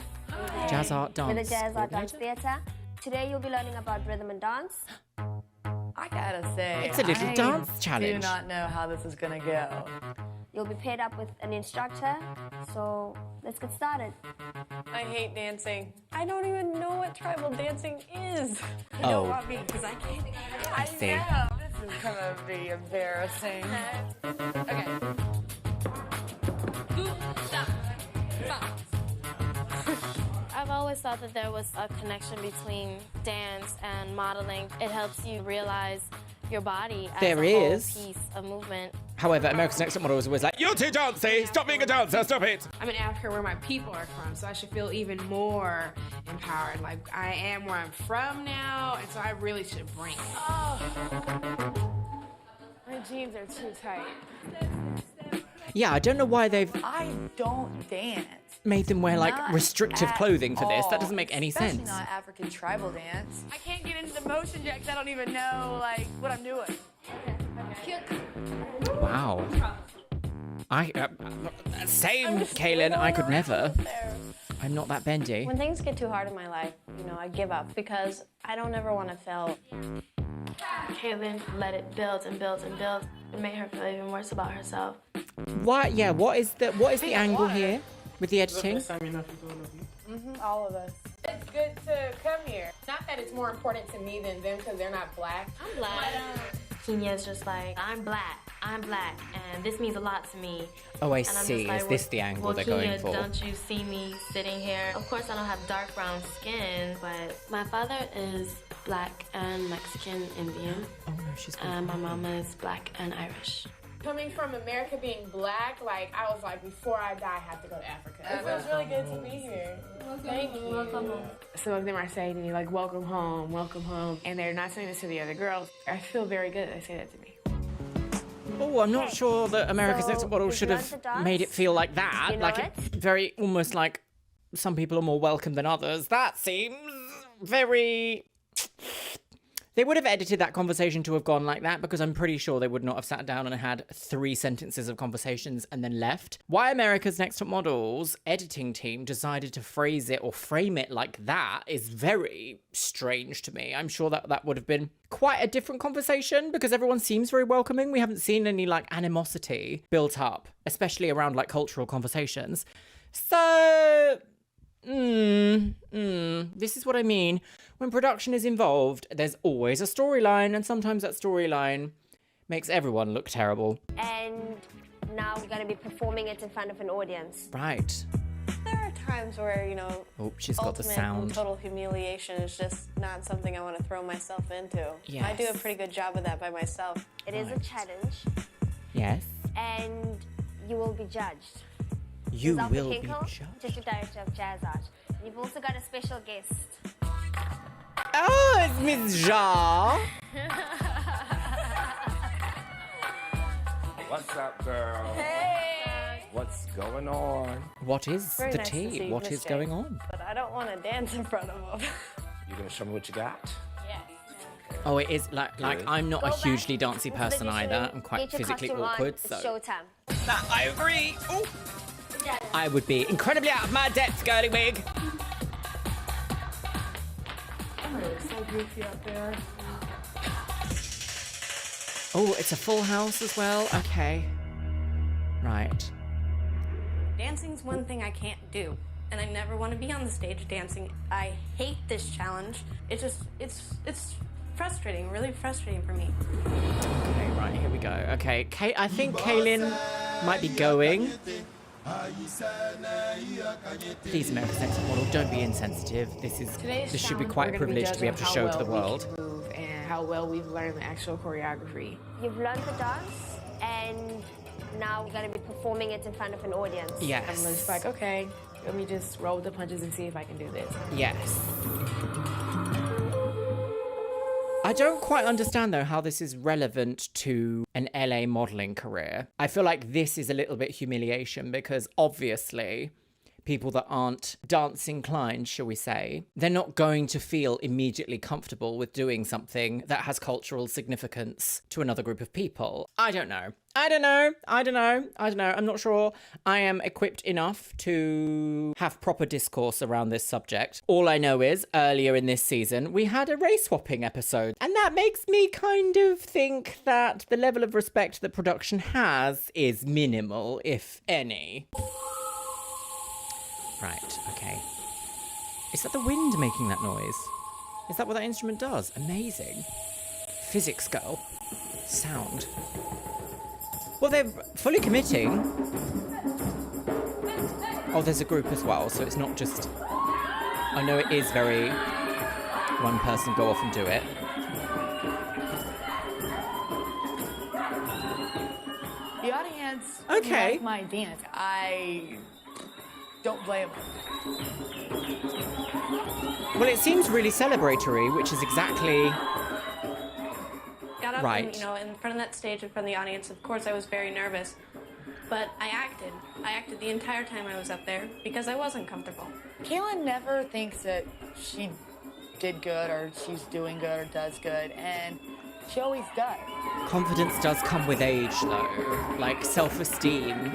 Jazz art With the dance. Jazz Art Dance Theatre. Today you'll be learning about rhythm and dance. I gotta say, It's a little I dance do challenge. not know how this is gonna go. You'll be paired up with an instructor. So let's get started. I hate dancing. I don't even know what tribal dancing is. You Oh. don't want me because I can't. I see. know. This is gonna be embarrassing. Okay. I've always thought that there was a connection between dance and modeling. It helps you realize your body as There a whole is. piece of movement. However, America's Next Top Model is always like, you're too dancey, stop being a dancer, stop it. I'm in Africa where my people are from, so I should feel even more empowered. Like, I am where I'm from now, and so I really should bring it. Oh. My jeans are too tight. Yeah, I don't know why they've I don't dance. made them wear like Not restrictive at clothes for this. That all. doesn't make any Especially sense. not African tribal dance. I can't get into the motion yet because I don't even know, like, what I'm doing. Wow. Same, Kaylin. I could never. I'm not that bendy. When things get too hard in my life, I give up because I don't ever want to fail. Kaylin let it build and build and build. It made her feel even worse about herself. What? Yeah. What is the angle here with the editing? All of us. It's good to come here. Not that it's more important to me than them because they're not black. I'm black. Kenya's just like, I'm black, and this means a lot to me. Oh, I And I'm just see. like, Is this the angle they're Kenya, going for? Don't you see me sitting here? Of course, I don't have dark brown skin, but my father is black and Mexican Indian. Oh no, she's good. And my mama is black and Irish. Coming from America being black, like, I was like, before I die, I have to go to Africa. It feels really good to be here. Thank you. Welcome home. Some of them are saying to me, like, welcome home. And they're not saying this to the other girls. I feel very good that they say that to me. Oh, I'm not sure that America's Next Top Model should have made it feel like that. You know Like it's very almost like some people are more welcome than others. That seems very. They would have edited that conversation to have gone like that because I'm pretty sure they would not have sat down and had 3 sentences of conversations and then left. Why America's Next Top Model's editing team decided to phrase it or frame it like that is very strange to me. I'm sure that would have been quite a different conversation because everyone seems very welcoming. We haven't seen any like animosity built up, especially around like cultural conversations. So... This is what I mean. When production is involved, there's always a storyline, and sometimes that storyline makes everyone look terrible. And now we're going to be performing it in front of an audience. Right. There are times where, Oh, she's got the ultimate sound. and total humiliation is just not something I want to throw myself into. Yes. I do a pretty good job of that by myself. It is a challenge. Yes. And you will be judged. You This is will Alfred be Kinkel, judged. District Director of Jazz Art. You've also got a special guest. Oh, it's Miss Ja. What's up, girl? Hey! What's going on? What is Very the nice to see tea? you, What Miss is J. going on? But I don't want to dance in front of them. You gonna show me what you got? Oh, it is like I'm not a hugely dancey person either. I'm quite Get your physically costume on. awkward, It's so showtime. that I agree. Ooh. I would be incredibly out of my depth, girly wig. It's so goofy out there. Oh, it's a full house as well. Okay. Right. Dancing's one thing I can't do, and I never want to be on the stage dancing. I hate this challenge. It's frustrating, really frustrating for me. Okay, right, here we go. Okay, I think Kaylin might be going. Please, America's Next Top Model, don't be insensitive. This should be quite a privilege to be able to show to the world. Move and how well we've learned the actual choreography. You've learned the dance, and now we're going to be performing it in front of an audience. Yes. I'm just like, okay, let me just roll with the punches and see if I can do this. Yes. I don't quite understand, though, how this is relevant to an LA modeling career. I feel like this is a little bit humiliation because obviously people that aren't dance inclined, shall we say, they're not going to feel immediately comfortable with doing something that has cultural significance to another group of people. I don't know. I'm not sure I am equipped enough to have proper discourse around this subject. All I know is earlier in this season, we had a race swapping episode, and that makes me kind of think that the level of respect that production has is minimal, if any. Right, okay. Is that the wind making that noise? Is that what that instrument does? Amazing. Physics girl. Sound. Well, they're fully committing. Oh, there's a group as well, so it's not just... I know it is very... one person go off and do it. The audience Okay. liked my dance. I don't blame them. Well, it seems really celebratory, which is exactly Got up right. and, in front of that stage, in front of the audience. Of course, I was very nervous, but I acted. I acted the entire time I was up there because I wasn't comfortable. Kaylin never thinks that she did good or she's doing good or does good, and she always does. Confidence does come with age, though. Like, self-esteem.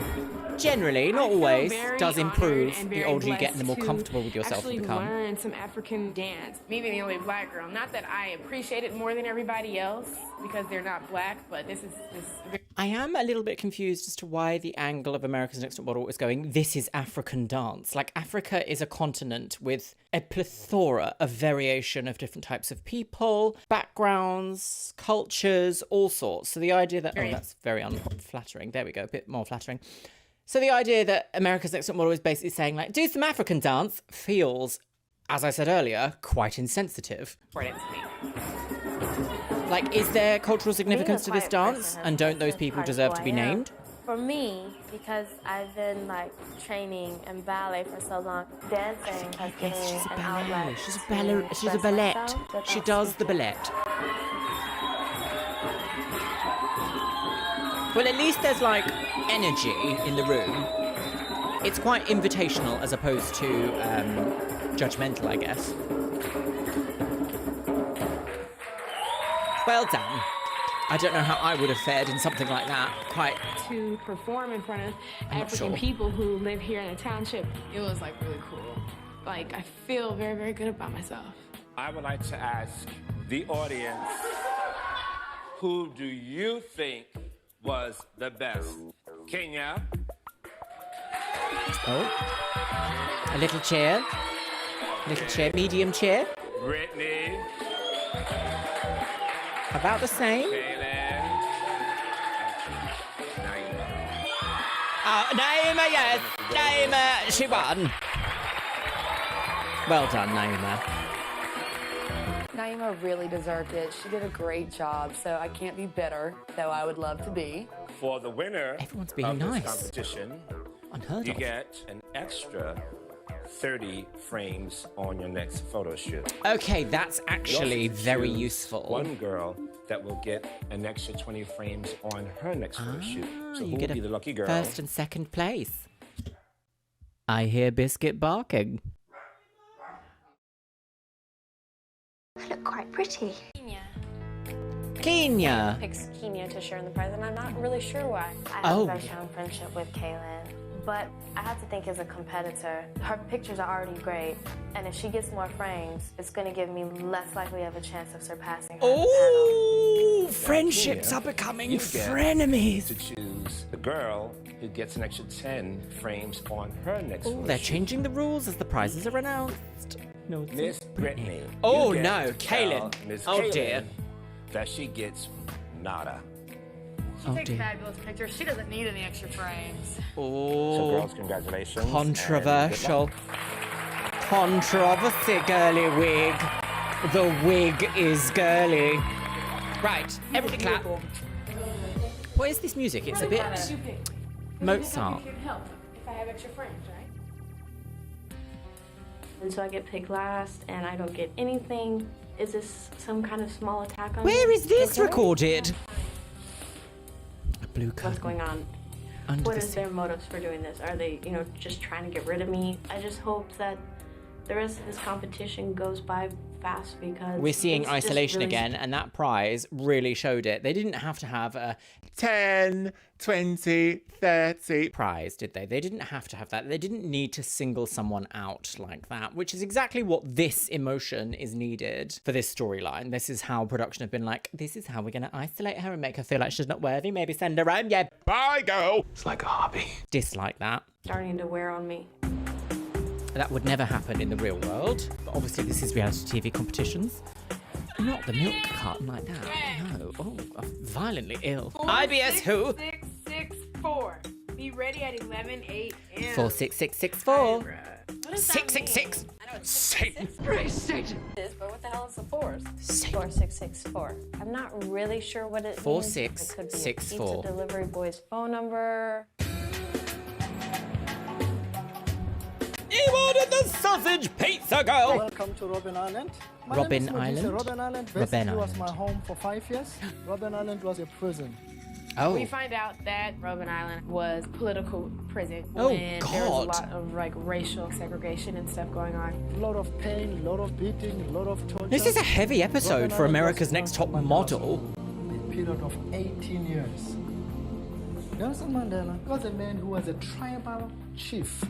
Generally, not always, does improve the older you get and the more comfortable with yourself you become. Learn some African dance. Me being the only black girl, not that I appreciate it more than everybody else because they're not black, but this is I am a little bit confused as to why the angle of America's Next Top Model is going, this is African dance. Like, Africa is a continent with a plethora of variation of different types of people, backgrounds, cultures, all sorts. So the idea that, oh, that's very unflattering. There we go, a bit more flattering. So the idea that America's Next Top Model is basically saying, like, do some African dance feels, as I said earlier, quite insensitive. important to me. Like, is there cultural significance to this dance? And don't those people deserve to be named? For me, because I've been like training in ballet for so long, dancing has given me an outlet. She's a ballet. She does the ballet. Well, at least there's like energy in the room. It's quite invitational as opposed to judgmental, I guess. Well done. I don't know how I would have fared in something like that. Quite. To perform in front of I'm African not sure. people who live here in the township, it was like really cool. Like, I feel very, very good about myself. I would like to ask the audience, who do you think was the best? Kenya? Oh. A little chair. Little chair, medium chair. Brittany? About the same. Naima, yes. Naima, she won. Well done, Naima. Naima really deserved it. She did a great job, so I can't be bitter, though I would love to be. For the winner Everyone's being of this nice. competition, Unheard you of. get an extra 30 frames on your next photo shoot. Okay, that's actually You also very choose useful. One girl that will get an extra 20 frames on her next photo shoot. So you who get will a be the lucky girl? first and second place. I hear Biscuit barking. I look quite pretty. Kenya. Picks Kenya to share in the prize, and I'm not really sure why. I have a very strong friendship with Kaylin, but I have to think as a competitor, her pictures are already great, and if she gets more frames, it's going to give me less likely of a chance of surpassing her. Oh, friendships Kenya, are becoming you get frenemies. to choose the girl who gets an extra 10 frames on her next Oh, photo they're shoot. changing the rules as the prizes are announced. No, it's Miss Brittany. Oh, you get no, to tell Kaylin. Miss Oh, Kaylin dear. that she gets nada. She takes fabulous pictures. She doesn't need any extra frames. Oh, So girls, congratulations. and controversial. good luck. Controversy, girly wig. The wig is girly. Right, everybody clap. What is this music? It's a bit Mozart. It can help if I have extra frames, right? And so I get picked last, and I don't get anything. Is this some kind of small attack on me? Where is this Okay. recorded? A blue What's curtain. going on? Under What the is their motives for doing this? Are they, just trying to get rid of me? I just hope that the rest of this competition goes by fast because We're seeing it's just isolation really again, and that prize really showed it. They didn't have to have a 10, 20, 30 prize, did they? They didn't have to have that. They didn't need to single someone out like that, which is exactly what this emotion is needed for this storyline. This is how production have been like, this is how we're going to isolate her and make her feel like she's not worthy. Maybe send her home. Yeah. Bye, girl. It's like a hobby. Dislike that. starting to wear on me. That would never happen in the real world. But obviously, this is reality TV competitions. Not the milk carton like that. No. Oh, I'm violently ill. IBS who? 4664. Be ready at 11 a.m. 46664. 666. Satan. Satan. But what the hell is the 4s? 4664. I'm not really sure what it means. 4664. It could be a pizza delivery boy's phone number. He ordered the sausage pizza, girl! Welcome to Robben Island. My Robben name is Modise. Island? Robben Island Robben basically was Island. my home for 5 years. Robben Island was a prison. Oh. We find out that Robben Island was political prison. Oh, when there was a God. lot of like racial segregation and stuff going on. A lot of pain, a lot of beating, a lot of torture. This is a heavy episode Robben for Island America's was Next Top Nelson Mandela's Model. home. A period of 18 years. Nelson Mandela was a man who was a tribal chief,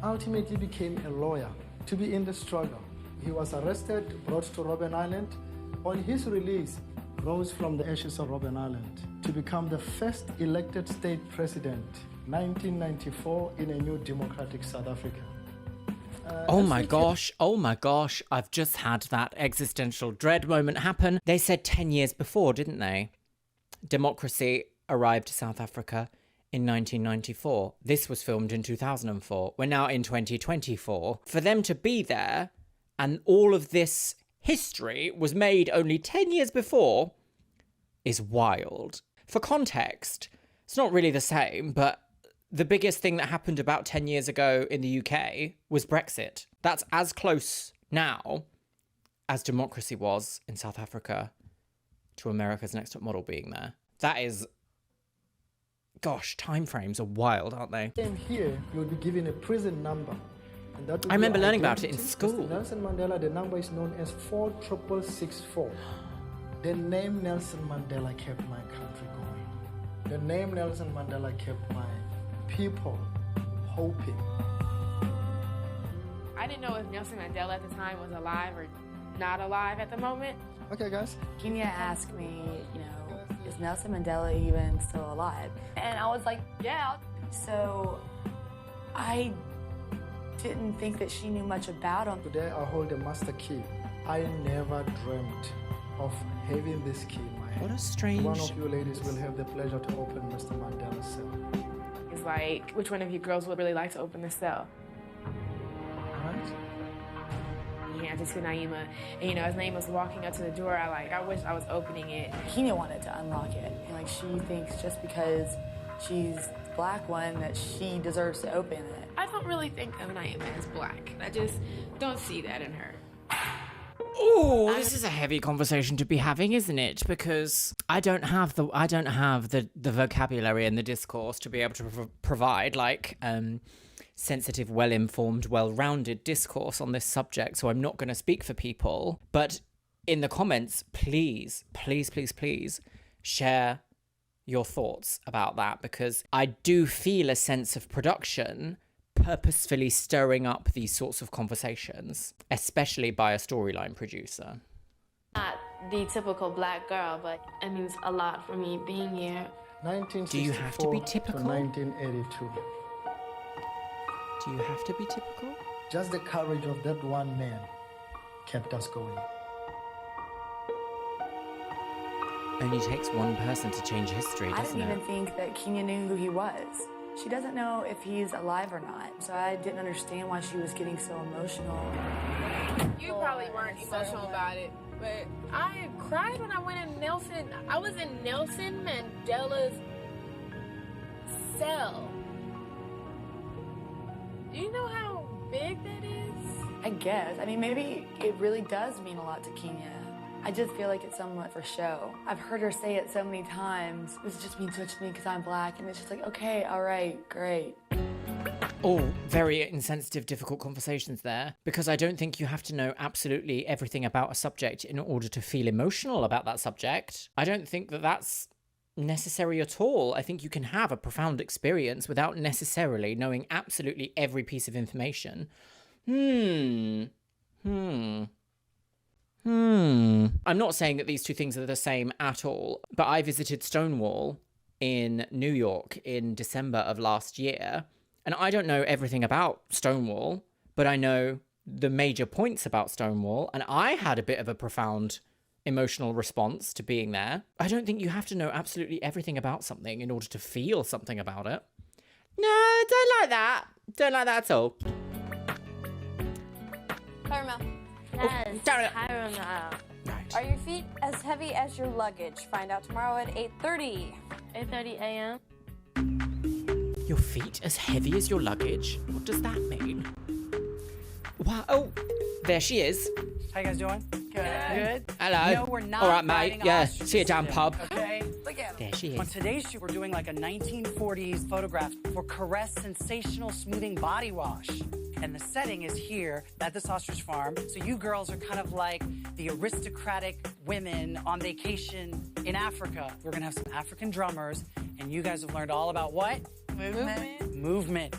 ultimately became a lawyer to be in the struggle. He was arrested, brought to Robben Island. On his release, rose from the ashes of Robben Island to become the first elected state president, 1994, in a new democratic South Africa. Oh my gosh, I've just had that existential dread moment happen. They said 10 years before, didn't they? Democracy arrived to South Africa in 1994. This was filmed in 2004. We're now in 2024. For them to be there and all of this history was made only 10 years before is wild. For context, it's not really the same, but the biggest thing that happened about 10 years ago in the UK was Brexit. That's as close now as democracy was in South Africa to America's Next Top Model being there. That is... Gosh, timeframes are wild, aren't they? Came here, you will be given a prison number. And that will I remember be learning about it in identity. school. Mr. Nelson Mandela, the number is known as 46664. The name Nelson Mandela kept my country going. The name Nelson Mandela kept my people hoping. I didn't know if Nelson Mandela at the time was alive or not alive at the moment. Okay, guys. Kenya asked me, you know, is Nelson Mandela even still alive? And I was like, yeah. So I didn't think that she knew much about him. Today I hold a master key. I never dreamt of having this key in my hand. What a strange... One of you ladies will have the pleasure to open Mr. Mandela's cell. It's like, which one of you girls would really like to open this cell? Alright? He handed it to Naima, and you know, as Naima's walking up to the door, I wish I was opening it. Kenya wanted to unlock it. And like, she thinks just because she's the black one that she deserves to open it. I don't really think of Naima as black. I just don't see that in her. Oh, this is a heavy conversation to be having, isn't it? Because I don't have the vocabulary and the discourse to be able to provide like sensitive, well-informed, well-rounded discourse on this subject. So I'm not going to speak for people. But in the comments, please, please, please, please share your thoughts about that, because I do feel a sense of production purposefully stirring up these sorts of conversations, especially by a storyline producer. Not the typical black girl, but it means a lot for me being here. 1964 Do you have to be typical? to 1982. Do you have to be typical? Just the courage of that one man kept us going. Only takes one person to change history, I doesn't didn't it? even think that Kenya knew who he was. She doesn't know if he's alive or not. So I didn't understand why she was getting so emotional. You probably weren't emotional about it, but I cried when I went in Nelson. I was in Nelson Mandela's cell. Do you know how big that is? I guess. I mean, maybe it really does mean a lot to Kenya. I just feel like it's somewhat for show. I've heard her say it so many times. This just means so much to me because I'm black. And it's just like, okay, all right, great. Oh, very insensitive, difficult conversations there, because I don't think you have to know absolutely everything about a subject in order to feel emotional about that subject. I don't think that that's necessary at all. I think you can have a profound experience without necessarily knowing absolutely every piece of information. I'm not saying that these two things are the same at all, but I visited Stonewall in New York in December of last year, and I don't know everything about Stonewall, but I know the major points about Stonewall, and I had a bit of a profound emotional response to being there. I don't think you have to know absolutely everything about something in order to feel something about it. No, don't like that. Don't like that at all. Caramel. Yes, caramel. Are your feet as heavy as your luggage? Find out tomorrow at 8:30. 8:30 a.m. Your feet as heavy as your luggage? What does that mean? Wow. Oh, there she is. How you guys doing? Good. Hello. No, we're not. All right, mate. riding Yeah, ostriches see you down today, pub. Okay. Look at There she is. On today's shoot, we're doing like a 1940s photograph for Caress Sensational Smoothing Body Wash. And the setting is here at this ostrich farm. So you girls are kind of like the aristocratic women on vacation in Africa. We're gonna have some African drummers, and you guys have learned all about what? Movement.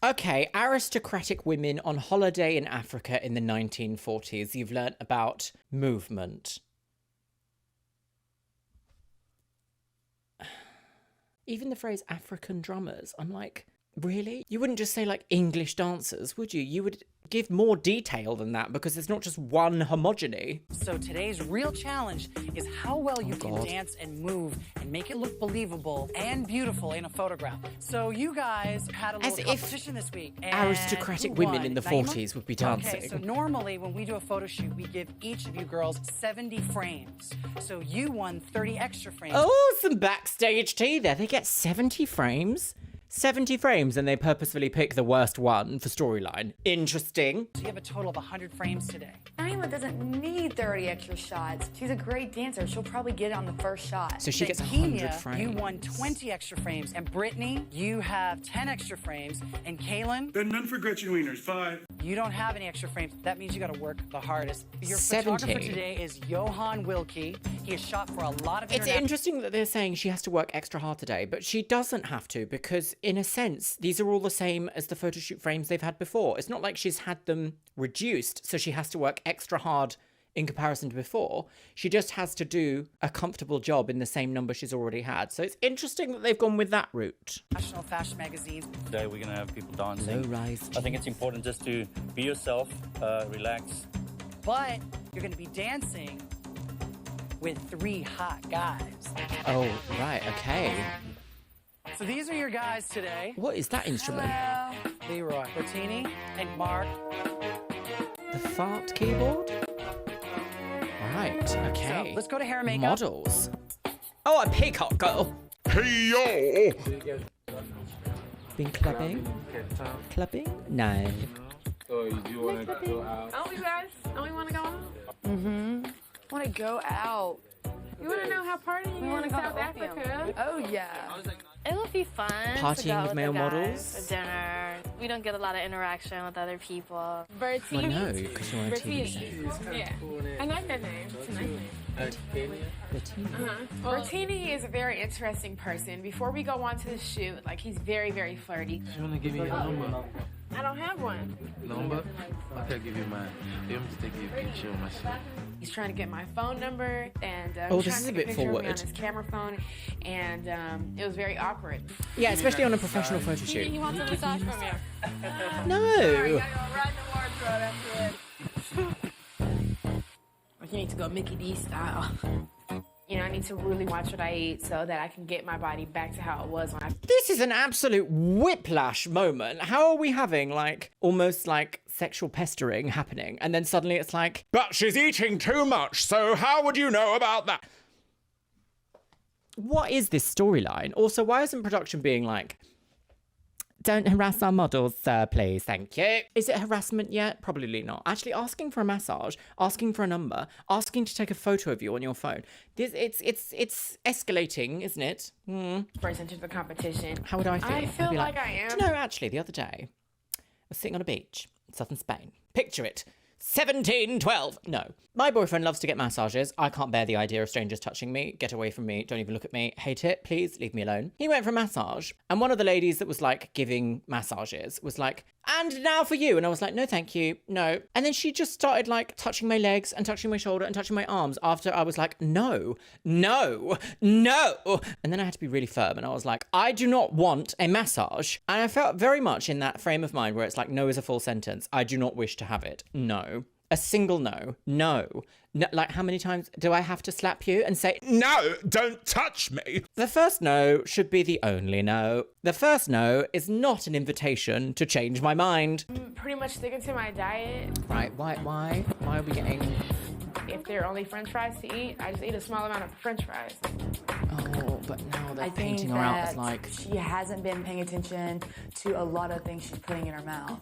Okay, aristocratic women on holiday in Africa in the 1940s. You've learnt about movement. Even the phrase African drummers, I'm like, really? You wouldn't just say like English dancers, would you? You would give more detail than that because there's not just one homogeny. So today's real challenge is how well you can dance and move and make it look believable and beautiful in a photograph. So you guys had a little competition this week. And Aristocratic who women won? in the Naima? 40s would be dancing. Okay, so normally when we do a photo shoot, we give each of you girls 70 frames. So you won 30 extra frames. Oh, some backstage tea there. They get 70 frames. 70 frames and they purposefully pick the worst one for storyline. Interesting. So you have a total of 100 frames today. Naima doesn't need 30 extra shots. She's a great dancer. She'll probably get it on the first shot. So she gets Kenya, 100 frames. You won 20 extra frames. And Brittany, you have 10 extra frames. And Kaylin? Then none for Gretchen Wieners, 5. You don't have any extra frames. That means you got to work the hardest. Your 70. photographer today is Johan Wilkie. He has shot for a lot of It's interesting that they're saying she has to work extra hard today, but she doesn't have to because, in a sense, these are all the same as the photo shoot frames they've had before. It's not like she's had them reduced, so she has to work extra hard in comparison to before. She just has to do a comfortable job in the same number she's already had. So it's interesting that they've gone with that route. National fashion magazines. Today we're going to have people dancing. Low-rise I think it's important just to be yourself, relax. But you're going to be dancing with 3 hot guys. Oh, right, okay. So these are your guys today. What is that instrument? Hello. Leroy, Bertini, and Mark. The fart keyboard? Right, okay. So let's go to hair and makeup. Models. Oh, a peacock girl. Hey, yo! Been clubbing? Clubbing? No. So do you want to go out? Oh, you guys? Don't we want to go out? Mm-hmm. Want to go out. You want to know how partying We is wanna in go to South Opium. Africa? Oh, yeah. It would be fun Partying to go with with male the guys models? for dinner. We don't get a lot of interaction with other people. Well, no, because you're on a TV show. Yeah. I like that name. It's a nice name. Bertini is a very interesting person. Before we go on to the shoot, like he's very, very flirty. You want to give me your number? I don't have one. Number? Okay, I'll give you mine. You want me to take you a picture of my shit? He's trying to get my phone number and Oh, trying this to is a take bit picture of me forward. on his camera phone, and it was very awkward. Yeah, especially on a professional photo shoot. He wants a massage from you. No. You need to go Mickey D style. You know, I need to really watch what I eat so that I can get my body back to how it was when I... This is an absolute whiplash moment. How are we having, like, almost like sexual pestering happening? And then suddenly it's like, But she's eating too much, so how would you know about that? what is this storyline? Also, why isn't production being like, don't harass our models, sir, please, thank you. Is it harassment yet? Probably not. Actually, asking for a massage, asking for a number, asking to take a photo of you on your phone. It's escalating, isn't it? First into the competition. How would I feel? I feel I'd be like I am. Do you know, actually, the other day, I was sitting on a beach in southern Spain. Picture it. 1712. No. My boyfriend loves to get massages. I can't bear the idea of strangers touching me. Get away from me. Don't even look at me. Hate it. Please leave me alone. He went for a massage. And one of the ladies that was like giving massages was like, and now for you. And I was like, no, thank you. No. And then she just started like touching my legs and touching my shoulder and touching my arms after I was like, no, no, no. And then I had to be really firm. And I was like, I do not want a massage. And I felt very much in that frame of mind where it's like, no is a full sentence. I do not wish to have it. No. A single no. No. No. Like, how many times do I have to slap you and say, no, don't touch me? The first no should be the only no. The first no is not an invitation to change my mind. I'm pretty much sticking to my diet. Right, why are we getting... If there are only french fries to eat, I just eat a small amount of french fries. Oh, but now they're I think painting her out as that like... she hasn't been paying attention to a lot of things she's putting in her mouth.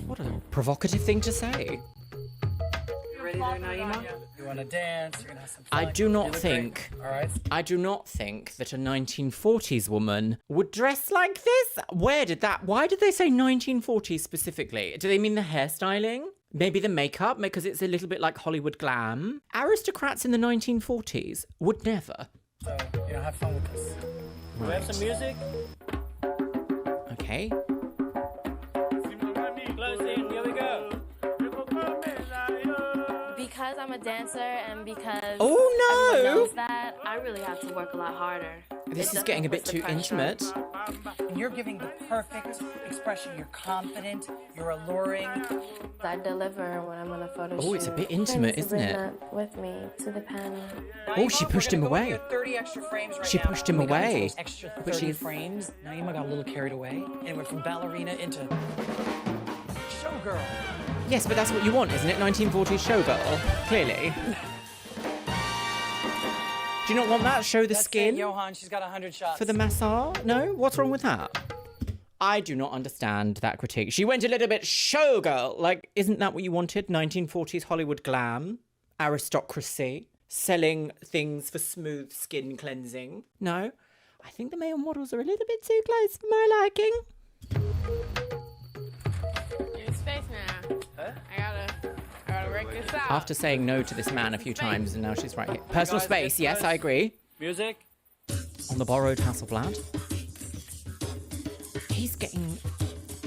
What a provocative thing to say. You ready there, Naima? You want to dance? You're gonna have some fun. I do not think... All right. I do not think that a 1940s woman would dress like this. Why did they say 1940s specifically? Do they mean the hairstyling? Maybe the makeup, because it's a little bit like Hollywood glam. Aristocrats in the 1940s would never. So, have fun with this. Do we have some music? Okay. Close in, here we go. Because I'm a dancer and because Oh, no! everyone knows that, I really have to work a lot harder. This is getting a bit too intimate. And you're giving the perfect expression. You're confident, you're alluring. I deliver when I'm on a photo shoot. Oh, it's a bit intimate, Friends isn't bring it? that with me to the panel. Oh, she pushed him away. 30 extra frames right She now. pushed him We got into away. those extra 30 frames. Naima got a little carried away and went from ballerina into showgirl. Yes, but that's what you want, isn't it? 1940s showgirl, clearly. Do you not want that? Show the That's skin it, Johan. She's got 100 shots. for the massage? No? What's wrong with that? I do not understand that critique. She went a little bit showgirl. Like, isn't that what you wanted? 1940s Hollywood glam, aristocracy, selling things for smooth skin cleansing. No? I think the male models are a little bit too close for my liking. In space now. Huh? I gotta work this out. After saying no to this man a few times, and now she's right here. Personal space, yes, I agree. Music? On the borrowed Hasselblad. He's getting...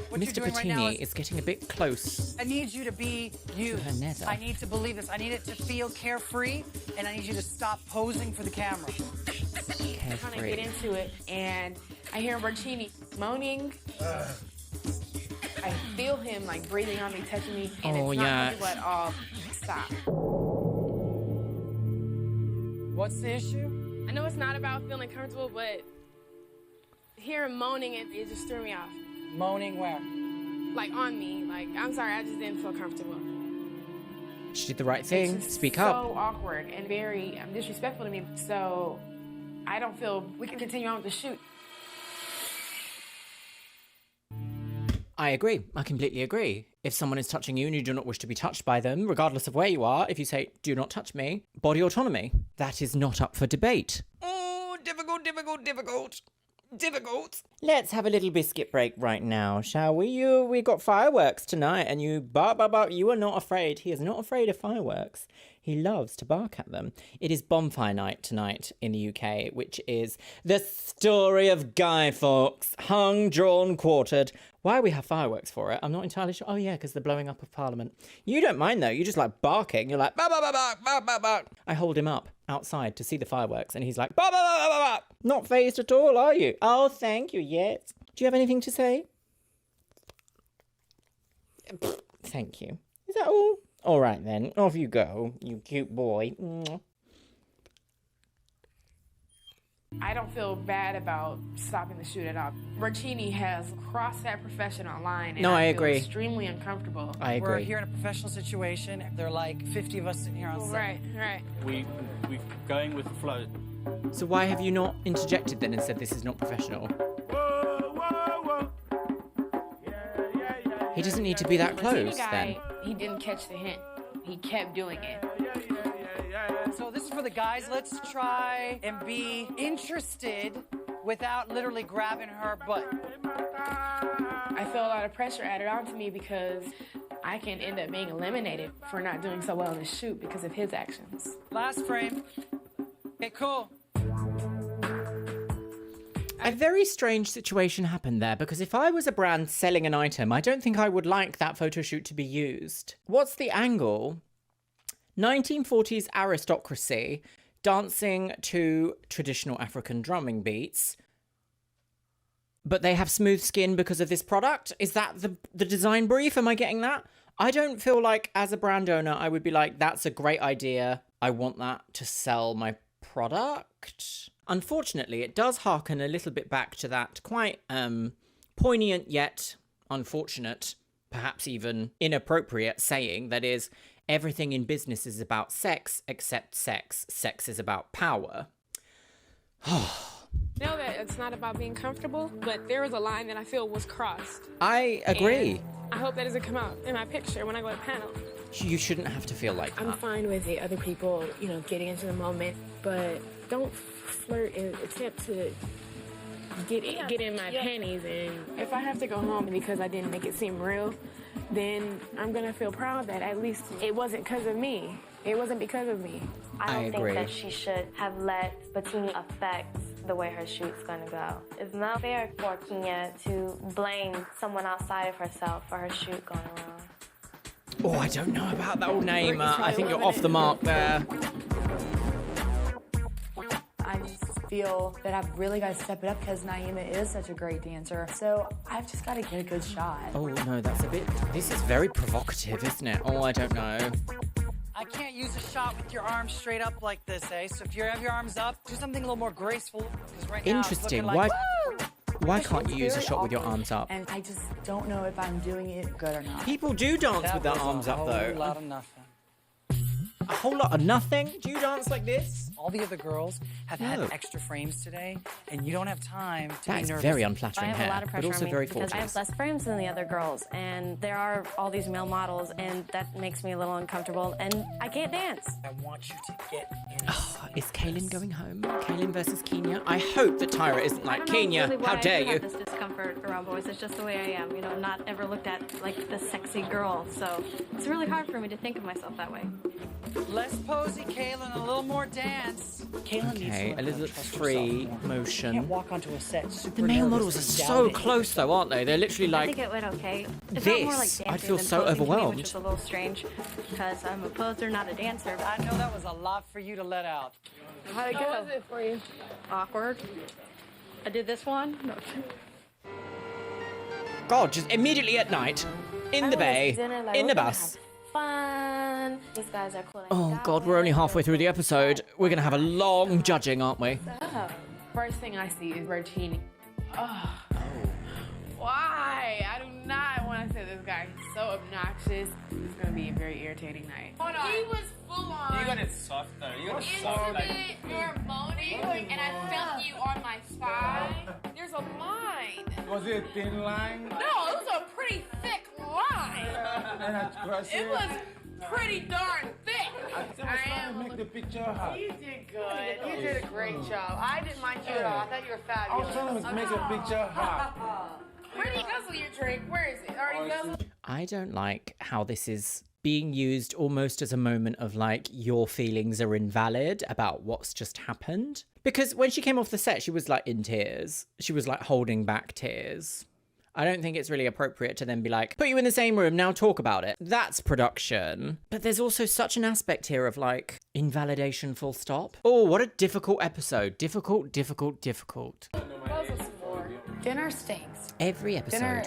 What you're Mr. doing right now Bettini is getting a bit close. I need you to be you. To her nether. I need to believe this. I need it to feel carefree, and I need you to stop posing for the camera. I'm trying to get into it, and I hear Bertini moaning. I feel him like breathing on me, touching me, and Oh, it's not yeah. comfortable at all. Stop. What's the issue? I know it's not about feeling comfortable, but hearing moaning, it just threw me off. Moaning where? Like on me. Like, I'm sorry, I just didn't feel comfortable. She did the right It's thing. just Speak so up. awkward and very disrespectful to me. So I don't feel we can continue on with the shoot. I agree. I completely agree. If someone is touching you and you do not wish to be touched by them, regardless of where you are, if you say, do not touch me, body autonomy, that is not up for debate. Oh, difficult. Let's have a little biscuit break right now, shall we? We got fireworks tonight, and you bark. You are not afraid. He is not afraid of fireworks. He loves to bark at them. It is bonfire night tonight in the UK, which is the story of Guy Fawkes, hung, drawn, quartered. Why we have fireworks for it, I'm not entirely sure. Oh, yeah, because the blowing up of Parliament. You don't mind, though. You just like barking. You're like, bark, bark, bark, bark, bark, bark. I hold him up outside to see the fireworks, and he's like, bark, bark, bark, bark, bark. Not fazed at all, are you? Oh, thank you, yes. Do you have anything to say? Thank you. Is that all? All right, then. Off you go, you cute boy. I don't feel bad about stopping the shoot at all. Bertini has crossed that professional line, and No, I feel agree. extremely uncomfortable. I agree. We're here in a professional situation. There are like 50 of us sitting here on set. Right. We're going with the flow. So why have you not interjected then and said this is not professional? He doesn't need to be that Bertini close, guy, then. he didn't catch the hint. He kept doing it. So this is for the guys. Let's try and be interested without literally grabbing her butt. I feel a lot of pressure added on to me because I can end up being eliminated for not doing so well in the shoot because of his actions. Last frame. Okay, cool. A very strange situation happened there, because if I was a brand selling an item, I don't think I would like that photo shoot to be used. What's the angle? 1940s aristocracy dancing to traditional African drumming beats, but they have smooth skin because of this product? Is that the design brief? Am I getting that? I don't feel like as a brand owner, I would be like, that's a great idea. I want that to sell my product. Unfortunately, it does harken a little bit back to that quite poignant yet unfortunate, perhaps even inappropriate saying that is, everything in business is about sex except sex. Sex is about power. Know that it's not about being comfortable, but there was a line that I feel was crossed. I agree. And I hope that doesn't come out in my picture when I go to panel. You shouldn't have to feel like that. I'm fine with the other people, you know, getting into the moment, but don't flirt and attempt to get in my panties. And if I have to go home because I didn't make it seem real, then I'm gonna feel proud that at least it wasn't because of me. It wasn't because of me. I don't think that she should have let bikini affect the way her shoot's gonna go. It's not fair for Kenya to blame someone outside of herself for her shoot going wrong. Oh, I don't know about that, Naima. I think you're off the mark there. I just feel that I've really got to step it up because Naima is such a great dancer. So I've just got to get a good shot. Oh, no, that's a bit... This is very provocative, isn't it? Oh, I don't know. I can't use a shot with your arms straight up like this, eh? So if you have your arms up, do something a little more graceful. Right now, interesting. Like, Why can't you use a shot with your arms up? And I just don't know if I'm doing it good or not. People do dance with their arms up, though. A whole lot of nothing. A whole lot of nothing? Do you dance like this? All the other girls have had extra frames today, and you don't have time to be nervous. That's very unflattering I have a lot of but pressure also on me very because I have fortunate. less frames than the other girls, and there are all these male models, and that makes me a little uncomfortable, and I can't dance. I want you to get in. Oh, is Kaylin going home? Kaylin versus Kenya? I hope that Tyra isn't like, Kenya, really how dare you? I have this discomfort around boys. It's just the way I am. You know, not ever looked at like the sexy girl, so it's really hard for me to think of myself that way. Less posy, Kaylin, a little more dance. Kaylin needs Okay, to a little bit free motion. Can't walk onto a set super The male nervous models are and so doubt it. close, though, aren't they? They're literally I like... think it went okay. It's this. not more like dancing I'd feel than so posing to me, overwhelmed. which is a little strange because I'm a poser, not a dancer. I know that was a lot for you to let out. How'd it go? How was it for you? Awkward. I did this one. No. God, just immediately at night, in the bay, in the bus. Fun. These guys are cool. Oh God, we're only halfway through the episode. We're gonna have a long judging, aren't we? First thing I see is Bertini. Oh. Why? I do not want to say this guy. He's so obnoxious. It's going to be a very irritating night. He was full on. You got it softer. You got it soft like. You're moaning, and I felt you on my side. There's a line. Was it a thin line? No, it was a pretty thick line. And It was pretty darn thick. I am to make the picture hot. You did good. You did a great job. I didn't mind you at all. I thought you were fabulous. I was trying to make a picture hot. Where do you guzzle your drink? Where is it? Already guzzled? I don't like how this is being used almost as a moment of like, your feelings are invalid about what's just happened. Because when she came off the set, she was like in tears. She was like holding back tears. I don't think it's really appropriate to then be like, put you in the same room, now talk about it. That's production. But there's also such an aspect here of like, invalidation full stop. Oh, what a difficult episode. Difficult, difficult, difficult. Dinner stinks. Every episode. Dinner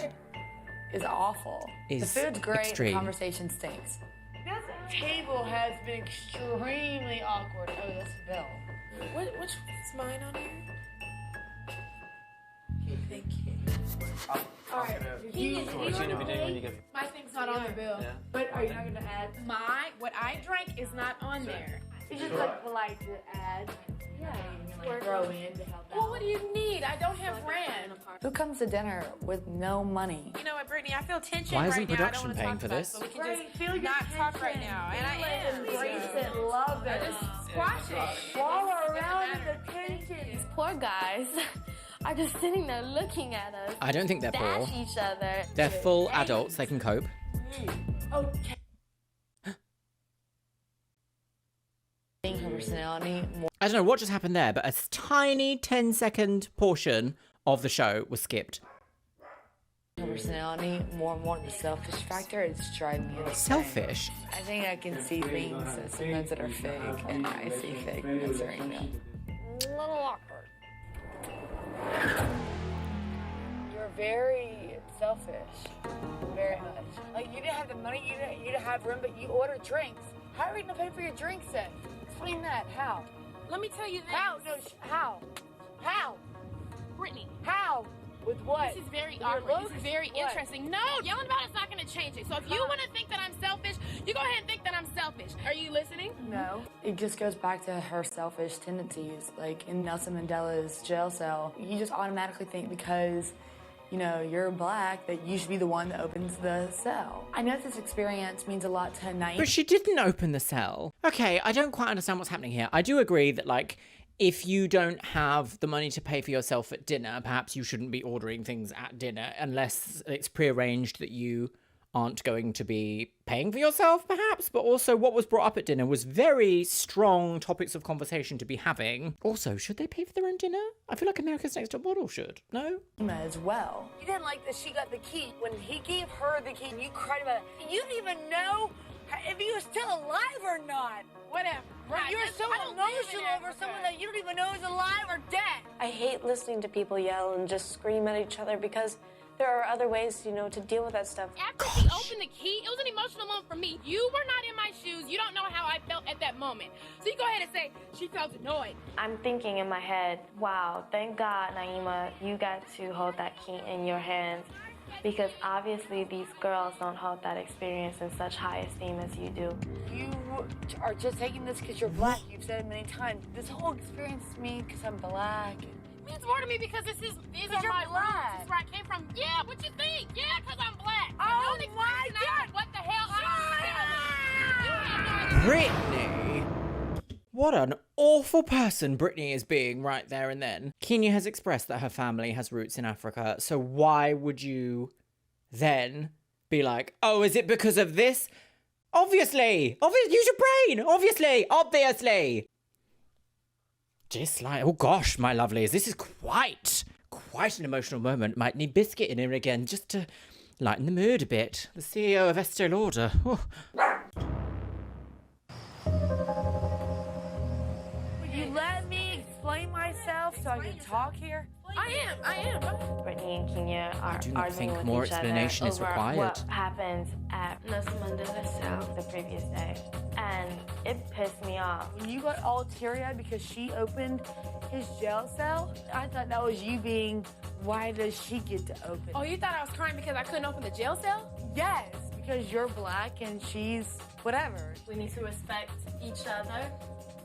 is awful. Is the food's great, extreme. the conversation stinks. This table has been extremely awkward. Oh, that's Bill. Which one's mine on here? Okay, thank you. All right. My thing's not on the bill. Yeah. But are you not going to add? What I drank is not on there. It's just like polite to add. Yeah. Throw in to help out. Well, what do you need? I don't have rent. Who comes to dinner with no money? You know what, Brittany? I feel tension Why right isn't now. production I don't paying want to for talk this? about it, so we can just not talk right now. And I am. Embrace it, love it. Just squash it. Swallow around in the tension. These poor guys are just sitting there looking at us. I don't think they're poor. Dash each other. They're full adults. They can cope. Okay. Her personality. I don't know what just happened there, but a tiny 10-second portion of the show was skipped. Her personality, more and more the selfish factor is driving me insane. Selfish? I think I can see things that sometimes that are fake, and I see fake things that are real. A little awkward. You're very selfish. Very much. Like, you didn't have the money, you didn't have room, but you ordered drinks. How are we gonna pay for your drinks then? Explain that. How? Let me tell you this. How? No, how? How? Brittany. How? With what? This is very With your awkward. looks? This is very What? interesting. No, yelling about it's not going to change it. So if you want to think that I'm selfish, you go ahead and think that I'm selfish. Are you listening? No. It just goes back to her selfish tendencies. Like in Nelson Mandela's jail cell, you just automatically think because, you know, you're black that you should be the one that opens the cell. I know this experience means a lot to Naima. But she didn't open the cell. Okay, I don't quite understand what's happening here. I do agree that, like, if you don't have the money to pay for yourself at dinner, perhaps you shouldn't be ordering things at dinner unless it's prearranged that you aren't going to be paying for yourself, perhaps. But also what was brought up at dinner was very strong topics of conversation to be having. Also, should they pay for their own dinner? I feel like America's Next Top Model should. No? As well. You didn't like that she got the key. When he gave her the key and you cried about it, you didn't even know if he was still alive or not. Whatever. Right, you're so emotional over someone that you don't even know is alive or dead. I hate listening to people yell and just scream at each other because there are other ways, you know, to deal with that stuff. After he opened the key, it was an emotional moment for me. You were not in my shoes. You don't know how I felt at that moment. So you go ahead and say, she felt annoyed. I'm thinking in my head, wow, thank God, Naima, you got to hold that key in your hands. Because obviously these girls don't hold that experience in such high esteem as you do. You are just taking this because you're black. You've said it many times. This whole experience is me because I'm black. It means more to me because these are my roots. This is where I came from. Yeah, what you think? Yeah, because I'm black. Oh my God! What the hell? Brittany! What an awful person Brittany is being right there and then. Kenya has expressed that her family has roots in Africa, so why would you then be like, oh, is it because of this? Obviously! Use your brain! Obviously! Just like, oh gosh, my lovelies, this is quite an emotional moment. Might need Biscuit in here again just to lighten the mood a bit. The CEO of Estee Lauder. Oh. Would you let me explain myself so I can talk here? I am. Brittany and Kenya are I do not arguing think with more each explanation other is over required. what happened at Nelson Mandela's cell the previous day. And it pissed me off. When you got all teary-eyed because she opened his jail cell, I thought that was you being, why does she get to open? Oh, you thought I was crying because I couldn't open the jail cell? Yes, because you're black and she's whatever. We need to respect each other.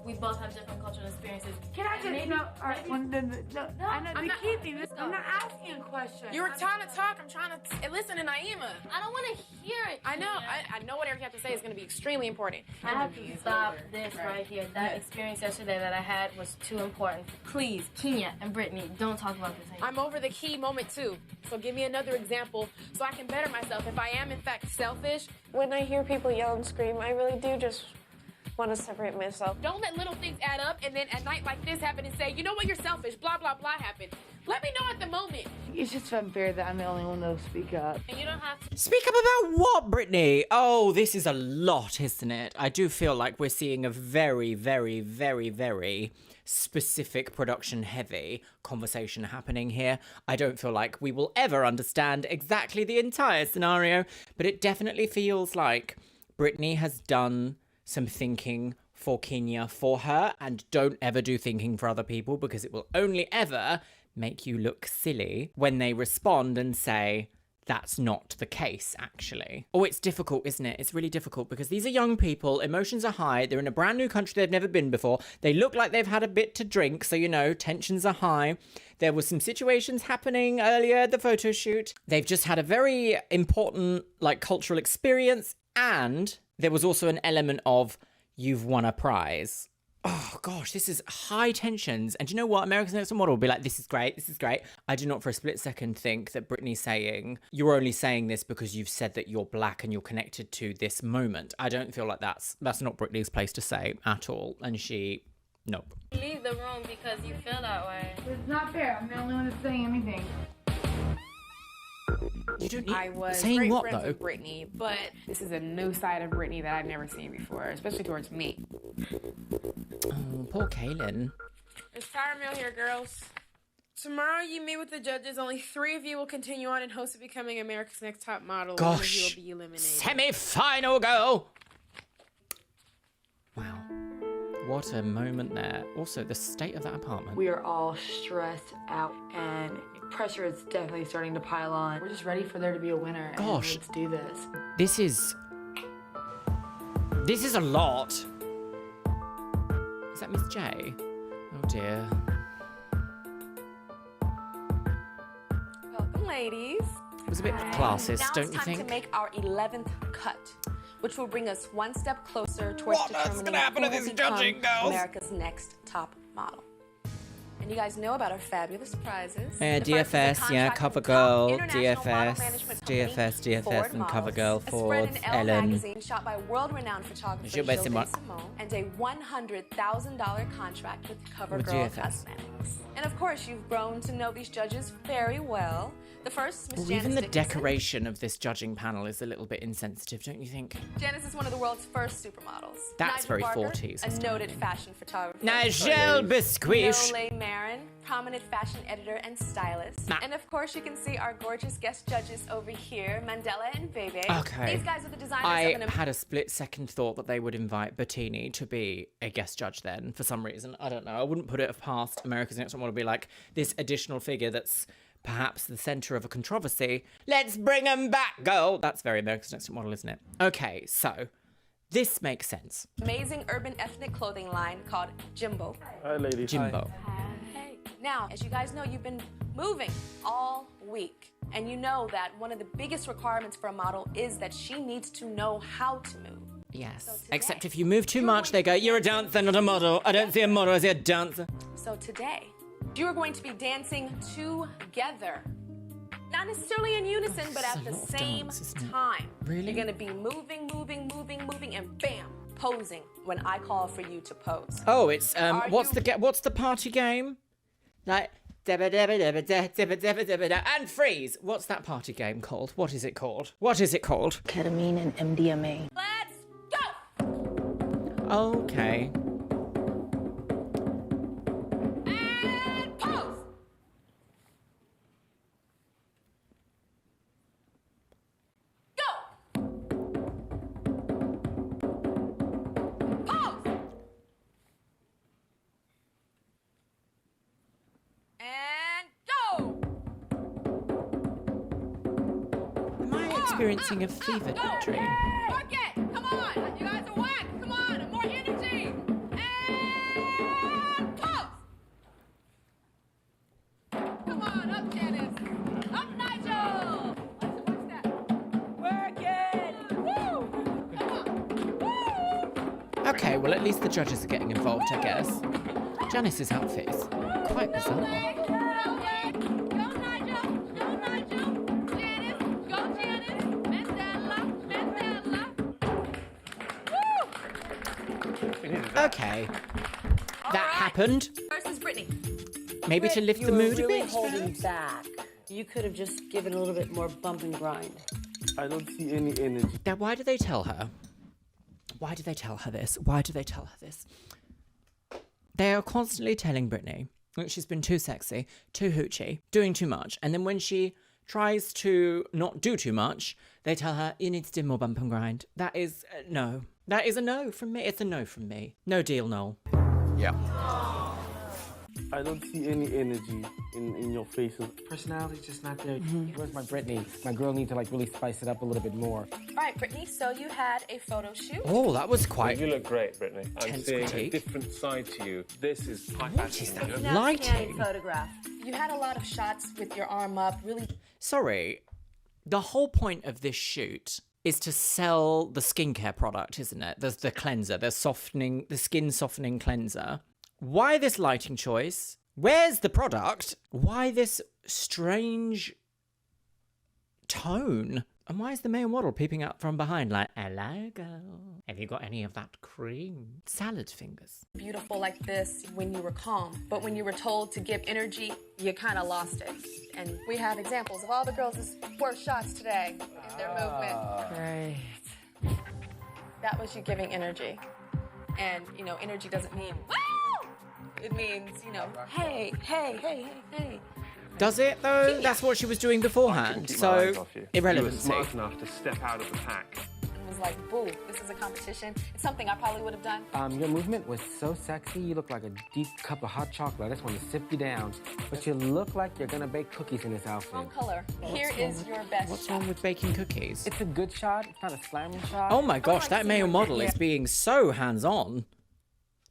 We both have different cultural experiences. Can I just, Maybe- no, all right, maybe- no, I know, I'm not keeping this. I'm not asking a question. You were trying to talk. I'm trying to listen to Naima. I don't want to hear it. I know. I know whatever you have to say is going to be extremely important. I have to stop this right here. That experience yesterday that I had was too important. Please, Kenya and Brittany, don't talk about this anymore. I'm over the key moment too. So give me another example so I can better myself. If I am in fact selfish, When I hear people yell and scream, I really do just want to separate myself. don't let little things add up and then at night like this happen and say, you know what, you're selfish, blah, blah, blah happened. Let me know at the moment. It's just unfair that I'm the only one that'll speak up. And you don't have to. Speak up about what, Brittany? Oh, this is a lot, isn't it? I do feel like we're seeing a very, very, very, very specific production-heavy conversation happening here. I don't feel like we will ever understand exactly the entire scenario, but it definitely feels like Brittany has done some thinking for Kenya for her, and don't ever do thinking for other people because it will only ever make you look silly when they respond and say, that's not the case, actually. Oh, it's difficult, isn't it? It's really difficult because these are young people, emotions are high, they're in a brand new country they've never been before, they look like they've had a bit to drink, so, you know, tensions are high. There were some situations happening earlier at the photo shoot. They've just had a very important, like, cultural experience, and there was also an element of, you've won a prize. Oh gosh, this is high tensions. And do you know what? America's Next Top Model will be like, this is great, this is great. I do not for a split second think that Brittany's saying, you're only saying this because you've said that you're black and you're connected to this moment. I don't feel like that's not Brittany's place to say at all. And nope. Leave the room because you feel that way. It's not fair. I'm the only one that's saying anything. You don't I was saying great what, friends though? with Brittany, but this is a new side of Brittany that I've never seen before, especially towards me. Oh, poor Kaylin. It's Tyra Mill here, girls. Tomorrow you meet with the judges. Only 3 of you will continue on and host of Becoming America's Next Top Model. One of you will be eliminated. Semi-final girl. Wow. What a moment there. Also, the state of that apartment. We are all stressed out and pressure is definitely starting to pile on. We're just ready for there to be a winner. Gosh. And let's do this. This is a lot. Is that Miss J? Oh dear. Welcome, ladies. It was a bit classist, now don't it's you time think? to make our 11th cut, which will bring us one step closer towards What on earth's determining gonna happen who to will these become judging girls? America's next top model. And you guys know about our fabulous prizes. Yeah, The first is a DFS, yeah, contract cover with top girl, international model DFS, management company, DFS, Ford and cover girl, a spread Ford, in Elle Ellen. magazine shot by world-renowned photographer Je vais Gilles Simon. Simon, and a $100,000 contract with CoverGirl With DFS. Cosmetics. And of course, you've grown to know these judges very well. The first, Miss Well, Janice even the Dickinson. decoration of this judging panel is a little bit insensitive, don't you think? Janice is one of the world's first supermodels. That's Nigel very Barker, 40s, a isn't it? noted fashion photographer. Nigel Bisquiche. Nole Marin, prominent fashion editor and stylist. Nah. And of course, you can see our gorgeous guest judges over here, Mandela and Bebe. Okay. These guys are the designers I of an had a split-second thought that they would invite Bettini to be a guest judge then, for some reason. I don't know. I wouldn't put it past America's Next Top Model to be like, this additional figure that's perhaps the centre of a controversy. Let's bring 'em back, girl. That's very America's Next Top Model, isn't it? Okay, so this makes sense. amazing urban ethnic clothing line called Jimbo. Hi, ladies. Jimbo. Hey. Now, as you guys know, you've been moving all week. And you know that one of the biggest requirements for a model is that she needs to know how to move. Yes. Except if you move too much, they go, you're a dancer, not a model. I don't see a model, I see a dancer. So today, you are going to be dancing together. Not necessarily in unison, but at the same time. Really? You're going to be moving, and bam, posing when I call for you to pose. Oh, it's what's the party game? Like and freeze. What's that party game called? What is it called? What is it called? Ketamine and MDMA. Let's go! Okay. And pose! Go! Pose! And go! Am I experiencing a fever dream? Work it! Come on! You guys are whack! Come on! More energy! And pose! Come on, up, Janice! Up, Nigel! What's that? Work it! Woo! Come on! Woo! Okay, well at least the judges are getting involved, I guess. Janice's outfit is quite bizarre. Okay. That happened. Versus Brittany. Maybe to lift the mood a bit. Holding back. You could have just given a little bit more bump and grind. I don't see any energy. Now, why do they tell her? Why do they tell her this? Why do they tell her this? They are constantly telling Brittany that she's been too sexy, too hoochie, doing too much. And then when she tries to not do too much, they tell her, you need to do more bump and grind. That is no. That is a no from me. It's a no from me. No deal, Noel. Yeah. I don't see any energy in your faces. Personality's just not there. Where's my Brittany? My girl needs to like really spice it up a little bit more. All right, Brittany, so you had a photo shoot. Oh, that was quite... You look great, Brittany. I'm tense seeing critique. a different side to you. This is high What fashion. is that you know? lighting? Photograph. You had a lot of shots with your arm up, really. Sorry, the whole point of this shoot is to sell the skincare product, isn't it? There's the cleanser, the skin softening cleanser. Why this lighting choice? Where's the product? Why this strange tone? And why is the male model peeping up from behind like, hello, girl. Have you got any of that cream? Salad fingers. Beautiful like this when you were calm, but when you were told to give energy, you kind of lost it. And we have examples of all the girls' worst shots today in their movement. Great. That was you giving energy. And, you know, energy doesn't mean, woo! It means, you know, hey, hey, hey, hey, hey. Does it though? That's what she was doing beforehand. So irrelevancy. You were smart enough to step out of the pack. It was like, boo, this is a competition. It's something I probably would have done. Your movement was so sexy. You look like a deep cup of hot chocolate. I just want to sip you down. But you look like you're gonna bake cookies in this outfit. Wrong color. Here is your best What's shot. wrong with baking cookies? It's a good shot. It's not a slamming shot. Oh my gosh, that male model is being so hands-on.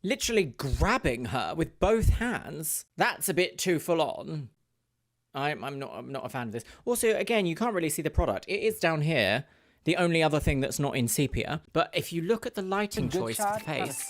Literally grabbing her with both hands. That's a bit too full on. I'm not a fan of this. Also, again, you can't really see the product. It is down here. The only other thing that's not in sepia. But if you look at the lighting choice for the face,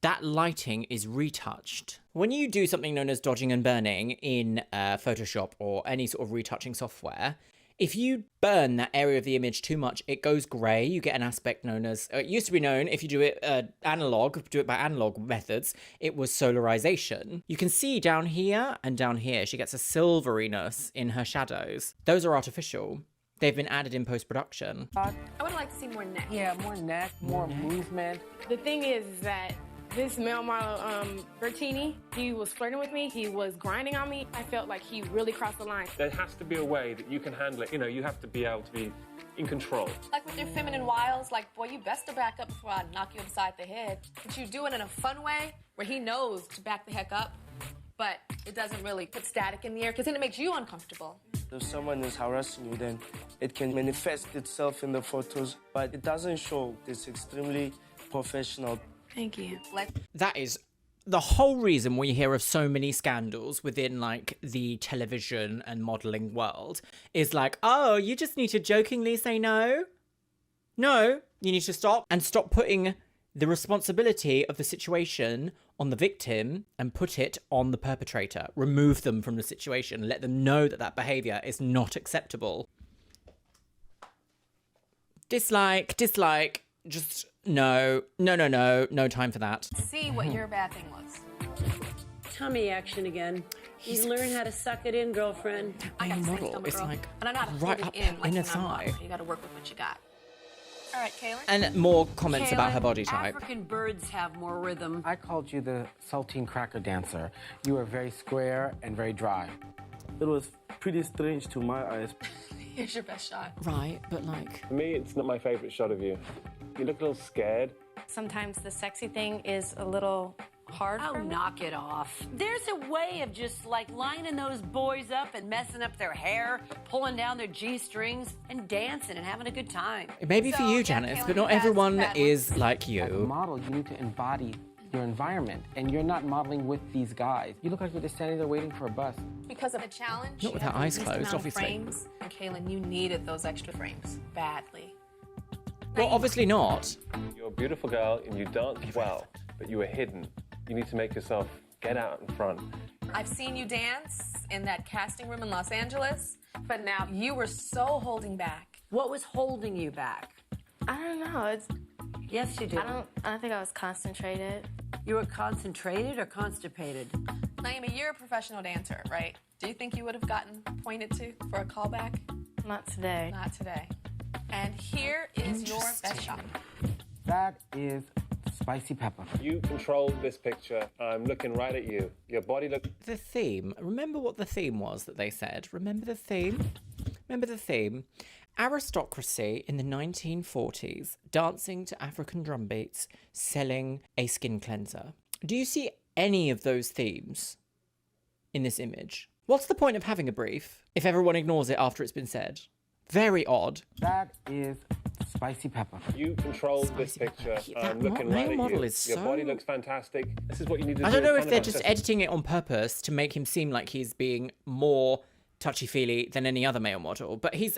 that lighting is retouched. When you do something known as dodging and burning in Photoshop or any sort of retouching software, if you burn that area of the image too much, it goes grey. You get an aspect known as, it used to be known, if you do it do it by analog methods, it was solarization. You can see down here and down here, she gets a silveriness in her shadows. Those are artificial. They've been added in post-production. I would like to see more neck. Yeah, more neck, more movement. The thing is that this male model, Bertini, he was flirting with me. He was grinding on me. I felt like he really crossed the line. There has to be a way that you can handle it. You know, you have to be able to be in control. Like with your feminine wiles, like, boy, you best to back up before I knock you upside the head. But you do it in a fun way where he knows to back the heck up, but it doesn't really put static in the air because then it makes you uncomfortable. If someone is harassing you, then it can manifest itself in the photos, but it doesn't show. It's extremely professional. Thank you. That is the whole reason we hear of so many scandals within like the television and modeling world is like, oh, you just need to jokingly say no. No, you need to stop and stop putting the responsibility of the situation on the victim and put it on the perpetrator. Remove them from the situation. Let them know that that behavior is not acceptable. Dislike. Just no time for that. See what your bad thing was. Tummy action again. You learn how to suck it in, girlfriend. I got the same model stomach, is girl. like and I know how to right hold up it in like in her when I'm thigh. model. You got to work with what you got. All right, Kaylin. And more comments about her body type. African birds have more rhythm. I called you the saltine cracker dancer. You were very square and very dry. It was pretty strange to my eyes. Here's your best shot. Right, but like... For me, it's not my favorite shot of you. You look a little scared. Sometimes the sexy thing is a little hard. Oh, knock it off. There's a way of just like lining those boys up and messing up their hair, pulling down their G-strings and dancing and having a good time. Maybe for you, Janice, but not everyone is like As a you. model, you need to embody your environment, and you're not modeling with these guys. You look like you're just standing there waiting for a bus. Because of the challenge, Not with you her have the eyes least closed, amount of obviously. Frames, and Kaylin, you needed those extra frames badly. Well, obviously not. You're a beautiful girl and you dance well, but you were hidden. You need to make yourself get out in front. I've seen you dance in that casting room in Los Angeles, but now you were so holding back. What was holding you back? I don't know. Yes, you did. I don't think I was concentrated. You were concentrated or constipated? Naomi, you're a professional dancer, right? Do you think you would have gotten pointed to for a callback? Not today. Not today. And here is your best shot. That is spicy pepper. You control this picture. I'm looking right at you. Your body looks... The theme. Remember what the theme was that they said? Remember the theme? Remember the theme? Aristocracy in the 1940s, dancing to African drum beats, selling a skin cleanser. Do you see any of those themes in this image? What's the point of having a brief if everyone ignores it after it's been said? Very odd. That is spicy pepper. You control this picture. I'm looking right at model you. is Your so... body looks fantastic. This is what you need to do. I don't know in if front they're of us. just editing it on purpose to make him seem like he's being more touchy-feely than any other male model, but he's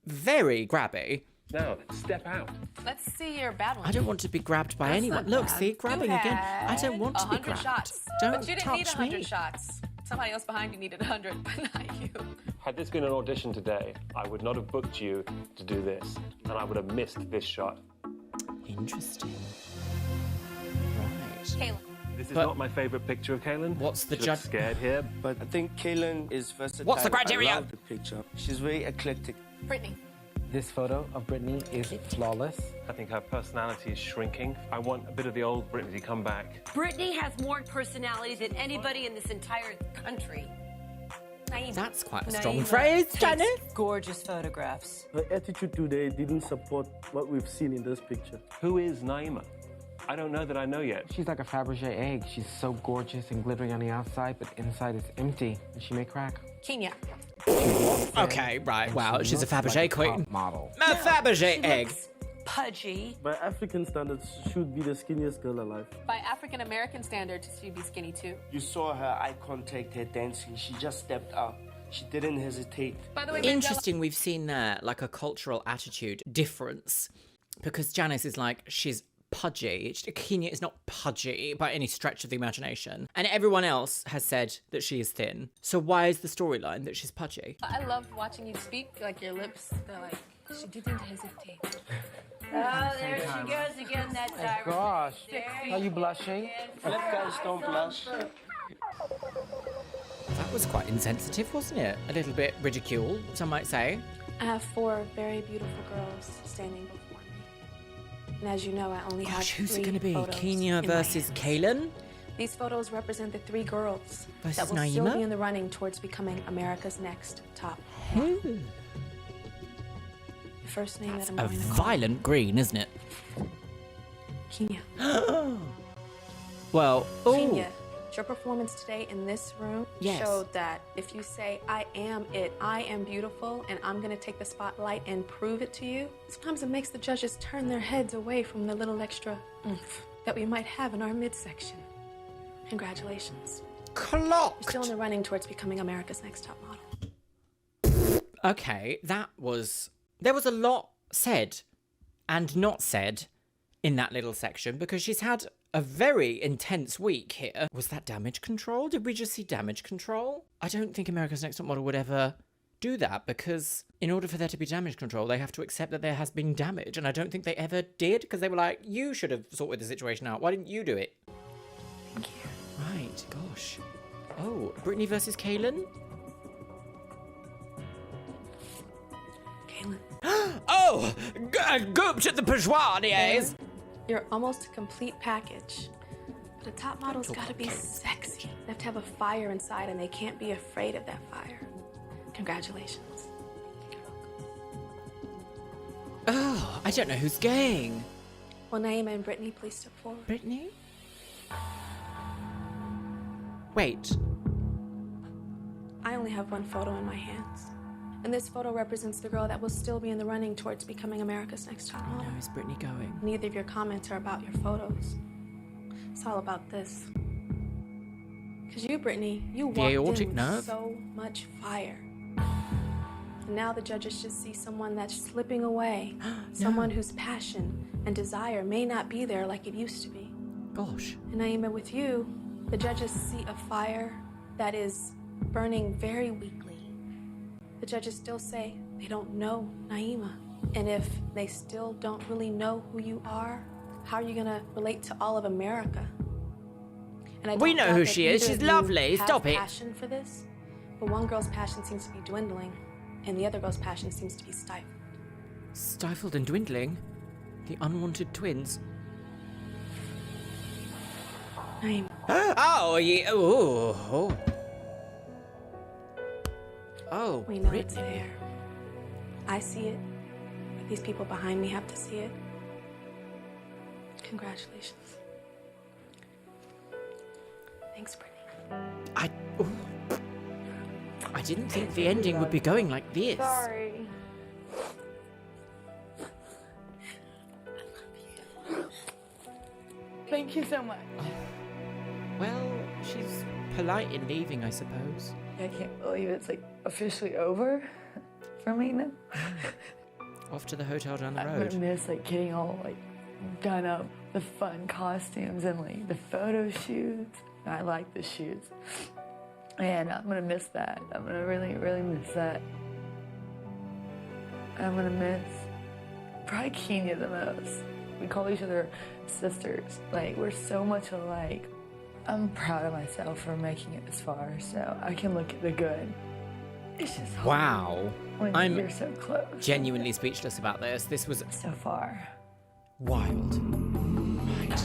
very grabby. Now, step out. Let's see your bad one. I don't want to be grabbed by anyone. Look, see, grabbing again. I don't want to be 100 grabbed. shots. Don't But you didn't need touch 100 me. shots. Somebody else behind you needed 100, but not you. Had this been an audition today, I would not have booked you to do this, and I would have missed this shot. Interesting. Right. Kaylin. This is But- not my favorite picture of Kaylin. What's the She looks judge? scared here. But I think Kaylin is versatile. What's the criteria? I love the picture. She's very eclectic. Brittany. This photo of Britney is flawless. I think her personality is shrinking. I want a bit of the old Britney to come back. Britney has more personality than anybody in this entire country. That's quite a strong phrase, Janice. Gorgeous photographs. Her attitude today didn't support what we've seen in this picture. Who is Naima? I don't know that I know yet. She's like a Fabergé egg. She's so gorgeous and glittery on the outside, but inside is empty, and she may crack. Kenya. Okay, right. Wow, she's a Fabergé like a queen. top model. A Fabergé egg. Pudgy. By African standards, she should be the skinniest girl alive. By African American standards, she'd be skinny too. You saw her eye contact, her dancing. She just stepped up. She didn't hesitate. By the way, Interesting, we've seen there like a cultural attitude difference because Janice is like, she's pudgy. Kenya is not pudgy by any stretch of the imagination. And everyone else has said that she is thin. So why is the storyline that she's pudgy? I love watching you speak, like your lips, they're like, she didn't hesitate. Oh, there she goes again, that siren. Gosh, are you blushing? Black guys don't blush. That was quite insensitive, wasn't it? A little bit ridicule, some might say. I have 4 very beautiful girls standing before me. And as you know, I only have Gosh, who's 3 it going to be? photos Kenya in my versus hands. Kaylin? These photos represent the 3 girls Versus that will still Naima? be in the running towards becoming America's next top. Who? The first name that I'm A going to call violent green, isn't it? Kenya. Well, ooh. Kenya, your performance today in this room Yes. showed that if you say, I am it, I am beautiful, and I'm going to take the spotlight and prove it to you, sometimes it makes the judges turn their heads away from the little extra oomph that we might have in our midsection. Congratulations. Clocked. You're still in the running towards becoming America's next top model. Okay, that was... There was a lot said and not said in that little section because she's had a very intense week here. Was that damage control? Did we just see damage control? I don't think America's Next Top Model would ever do that because in order for there to be damage control, they have to accept that there has been damage. And I don't think they ever did because they were like, you should have sorted the situation out. Why didn't you do it? Thank you. Right, gosh. Oh, Britney versus Kaylin? Kaylin. Oh, gooped at the Peshwaniers. You're almost a complete package. But a top model's gotta be sexy. They have to have a fire inside and they can't be afraid of that fire. Congratulations. Oh, I don't know who's going. Will Naima and Brittany please step forward? Brittany? Wait. I only have 1 photo in my hands. And this photo represents the girl that will still be in the running towards becoming America's next top model. Where is Brittany going? Neither of your comments are about your photos. It's all about this. Because you, Brittany, you walked in aortic with nerve? so much fire. And now the judges just see someone that's slipping away. Someone whose passion and desire may not be there like it used to be. Gosh. And Naima, with you, the judges see a fire that is burning very weakly. The judges still say they don't know Naima. And if they still don't really know who you are, how are you gonna relate to all of America? And I We don't know doubt who that she is. either She's of you lovely. have Stop it. Passion for this, but one girl's passion seems to be dwindling, and the other girl's passion seems to be stifled. Stifled and dwindling? The unwanted twins? Naima. Oh, yeah. Oh. Oh, We know Brittany. it's there. I see it, but these people behind me have to see it. Congratulations. Thanks, Brittany. I didn't think the ending would be going like this. Sorry. Thank you so much. Well, she's polite in leaving, I suppose. I can't believe it's like officially over for me now. Off to the hotel down the I'm road. gonna miss like getting all like done up, the fun costumes and like the photo shoots. I like the shoots, and I'm gonna miss that. I'm gonna really, really miss that. I'm gonna miss probably Kenya the most. We call each other sisters. Like we're so much alike. I'm proud of myself for making it this far, so I can look at the good. It's just hard. Wow. I'm you're so close. genuinely speechless about this. This was so far wild. Right.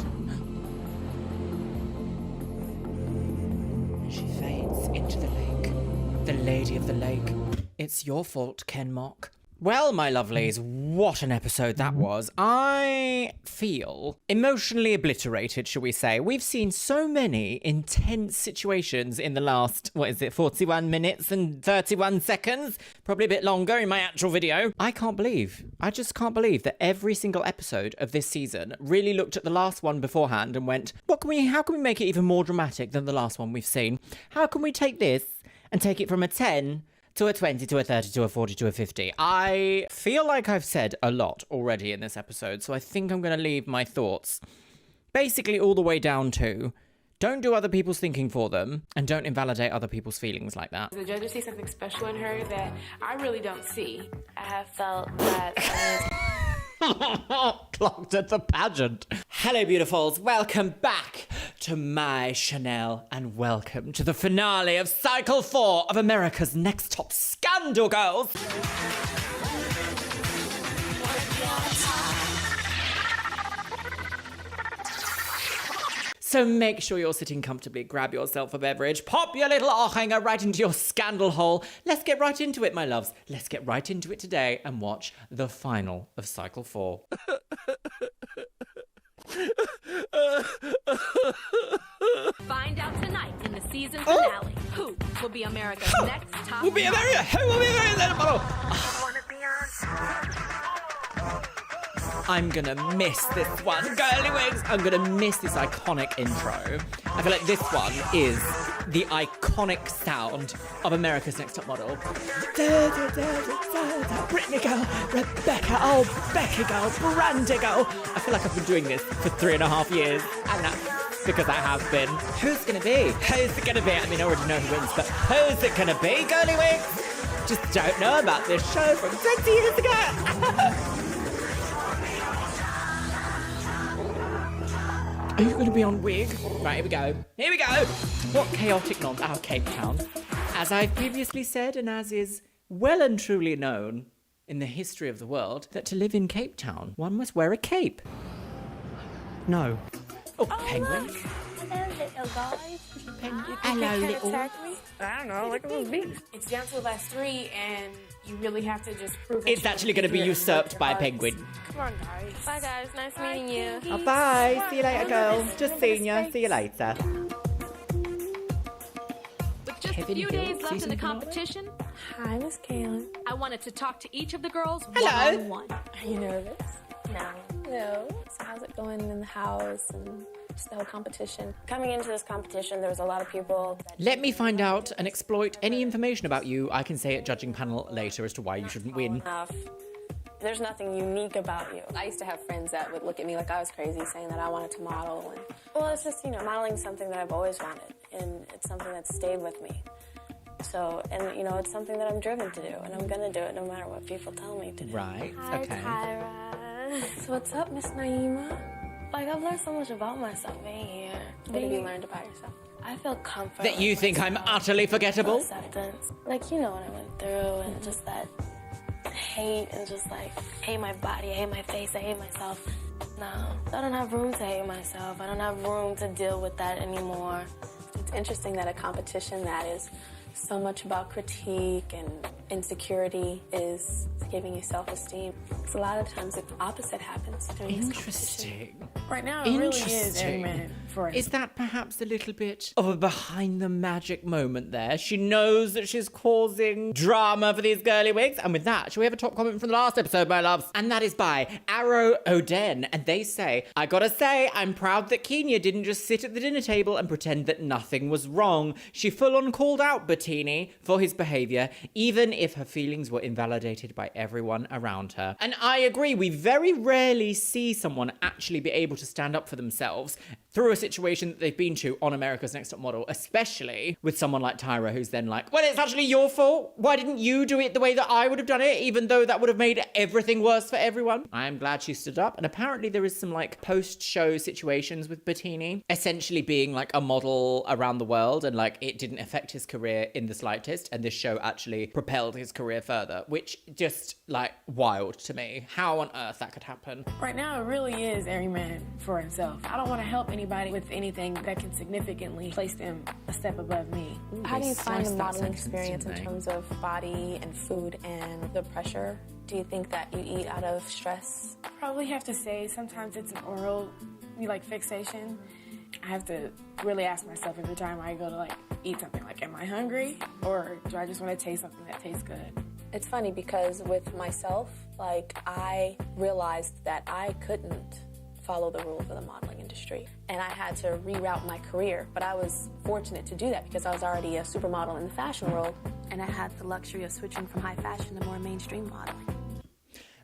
And she fades into the lake. The lady of the lake. It's your fault, Ken Mock. Well, my lovelies, what an episode that was. I feel emotionally obliterated, shall we say. We've seen so many intense situations in the last, 41 minutes and 31 seconds? Probably a bit longer in my actual video. I just can't believe that every single episode of this season really looked at the last one beforehand and went, how can we make it even more dramatic than the last one we've seen? How can we take this and take it from a 10 to a 20, to a 30, to a 40, to a 50. I feel like I've said a lot already in this episode, so I think I'm going to leave my thoughts basically all the way down to don't do other people's thinking for them and don't invalidate other people's feelings like that. The judges see something special in her that I really don't see. I have felt that Clocked at the pageant. Hello, beautifuls. Welcome back to my Chanel and welcome to the finale of Cycle 4 of America's Next Top Scandal Girls. So make sure you're sitting comfortably, grab yourself a beverage, pop your little hanger right into your scandal hole. Let's get right into it, my loves. Let's get right into it today and watch the final of Cycle 4. Find out tonight in the season finale. Who will be America's next top Who will be America's next model? I'm gonna miss this one. Girly wigs! I'm gonna miss this iconic intro. I feel like this one is the iconic sound of America's Next Top Model. Brittany girl, Rebecca, oh Becky girl, Brandy girl. I feel like I've been doing this for 3.5 years, and that's because I have been. Who's gonna be? Who's it gonna be? I mean, I already know who wins, but who's it gonna be, girly wigs? Just don't know about this show from 20 years ago. Are you going to be on wig? Right, here we go. Here we go. What chaotic nonsense. Our Cape Town. As I've previously said, and as is well and truly known in the history of the world, that to live in Cape Town, one must wear a cape. No. Oh, penguin. Look. Hello, little guys. Penguin. Hello, little. Attack me? I don't know, like a little beast. It's down to the last 3, and you really have to just prove It's actually going to be usurped by a penguin. Come on, guys. Bye, guys. Nice meeting you. Oh, bye. See you later, girl. Just seeing you. See you later. With just a few days left in the competition, Hi, Miss Kaylin. I wanted to talk to each of the girls Hello. one-on-one. Are you nervous? No. So how's it going in the house and just the whole competition? Coming into this competition, there was a lot of people that... Let me find out and exploit any information about you I can say at judging panel later as to why you shouldn't win. There's nothing unique about you. I used to have friends that would look at me like I was crazy, saying that I wanted to model. And, well, it's just, modeling is something that I've always wanted, and it's something that's stayed with me. So, and, it's something that I'm driven to do, and I'm going to do it no matter what people tell me to do. Right, Hi, okay. Tyra. So what's up, Miss Naima? Like, I've learned so much about myself being here. What have you learned about yourself? I feel comfort. That you think I'm utterly forgettable? Acceptance. Like, what I went through, and just that hate, and just like, hate my body, I hate my face, I hate myself. No, I don't have room to hate myself. I don't have room to deal with that anymore. It's interesting that a competition that is so much about critique and insecurity is giving you self-esteem. Because a lot of times the opposite happens during this competition. Right now, it really is amen for it. Is that perhaps a little bit of a behind the magic moment there? She knows that she's causing drama for these girly wigs. And with that, shall we have a top comment from the last episode, my loves? And that is by Arrow Oden. And they say, I gotta say, I'm proud that Kenya didn't just sit at the dinner table and pretend that nothing was wrong. She full on called out Bettini for his behavior, even if her feelings were invalidated by everyone around her. And I agree, we very rarely see someone actually be able to stand up for themselves through a situation that they've been to on America's Next Top Model, especially with someone like Tyra, who's then like, well, it's actually your fault. Why didn't you do it the way that I would have done it, even though that would have made everything worse for everyone? I am glad she stood up. And apparently there is some like post-show situations with Bettini, essentially being like a model around the world, and like it didn't affect his career in the slightest. And this show actually propelled his career further, which just like wild to me. How on earth that could happen? Right now, it really is every man for himself. I don't want to help anybody with anything that can significantly place them a step above me. How do you find the modeling experience in terms of body and food and the pressure? Do you think that you eat out of stress? I probably have to say sometimes it's an oral like fixation. I have to really ask myself every time I go to like eat something, like, am I hungry or do I just want to taste something that tastes good? It's funny because with myself, like, I realized that I couldn't follow the rules of the modeling industry, and I had to reroute my career. But I was fortunate to do that because I was already a supermodel in the fashion world, and I had the luxury of switching from high fashion to more mainstream modeling.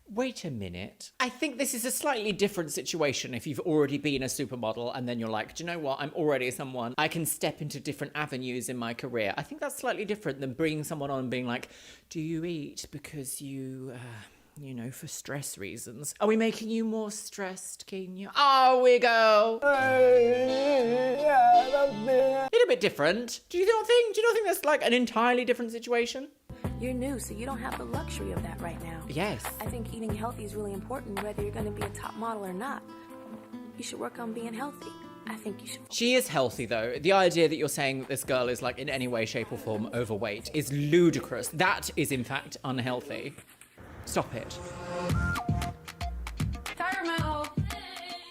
Wait a minute. I think this is a slightly different situation if you've already been a supermodel and then you're like, do you know what? I'm already someone. I can step into different avenues in my career. I think that's slightly different than bringing someone on and being like, do you eat because you know, for stress reasons? Are we making you more stressed, Kenya? Oh, we go. A little bit different. Do you not think that's like an entirely different situation? You're new, so you don't have the luxury of that right now. Yes. I think eating healthy is really important, whether you're going to be a top model or not. You should work on being healthy. I think you should. She is healthy, though. The idea that you're saying that this girl is, like, in any way, shape, or form overweight is ludicrous. That is, in fact, unhealthy. Stop it. Tire Metal.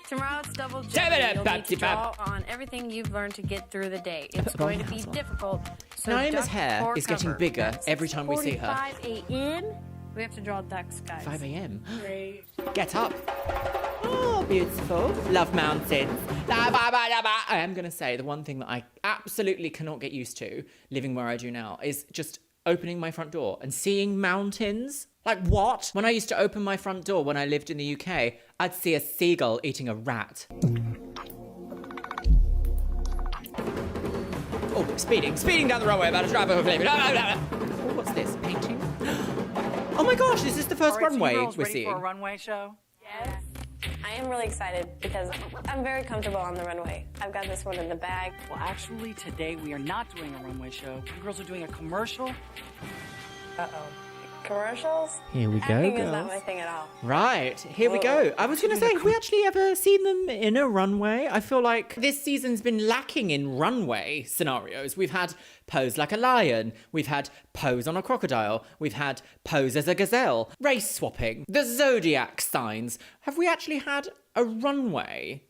Tomorrow it's double jeopardy. You'll need to draw on everything you've learned to get through the day. It's going to be difficult. So Naima's hair is getting bigger every time we see her. 5 a.m. We have to draw ducks, guys. 5 a.m. Great. Get up. Oh, beautiful. Love mountains. I am going to say the one thing that I absolutely cannot get used to living where I do now is just opening my front door and seeing mountains. Like, what? When I used to open my front door when I lived in the UK, I'd see a seagull eating a rat. Oh, speeding down the roadway, about to drive over flame. Oh, what's this? Painting? Oh my gosh, this is the first runway we're seeing. For a runway show? Yes. I am really excited because I'm very comfortable on the runway. I've got this one in the bag. Well, actually, today we are not doing a runway show. You girls are doing a commercial. Uh-oh. Commercials? Here we go, Acting girls. is not my thing at all. Right, here we go. I was going to say, have we actually ever seen them in a runway? I feel like this season's been lacking in runway scenarios. We've had pose like a lion. We've had pose on a crocodile. We've had pose as a gazelle. Race swapping. The zodiac signs. Have we actually had a runway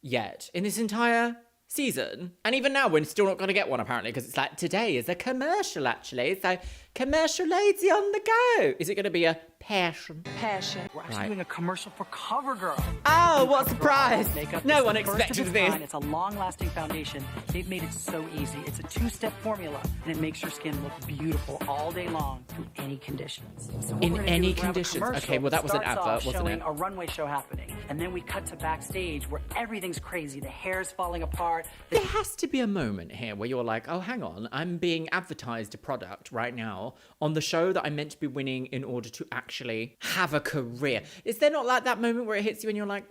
yet in this entire season? And even now, we're still not going to get one, apparently, because it's like, today is a commercial, actually. So, commercial lady on the go. Is it going to be a passion? Passion. We're actually doing a commercial for CoverGirl. Oh, what a surprise. No one expected this. It's a long-lasting foundation. They've made it so easy. It's a two-step formula, and it makes your skin look beautiful all day long through any conditions. So in any conditions? Okay, well, that was an advert, wasn't it? A runway show happening, and then we cut to backstage where everything's crazy. The hair's falling apart. There has to be a moment here where you're like, oh, hang on, I'm being advertised a product right now on the show that I'm meant to be winning in order to actually have a career. Is there not like that moment where it hits you and you're like,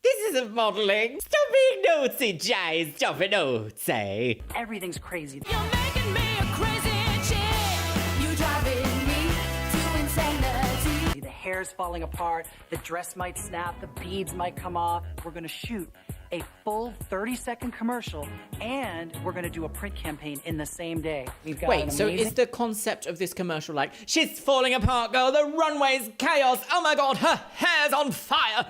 this isn't modelling. Stop being naughty, Jay. Stop it naughty. Everything's crazy. You're making me a crazy chick. You driving me to insanity. The hair's falling apart. The dress might snap. The beads might come off. We're going to shoot a full 30-second commercial, and we're going to do a print campaign in the same day. We've got Wait, so is the concept of this commercial like, she's falling apart, girl, the runway's chaos, oh my god, her hair's on fire!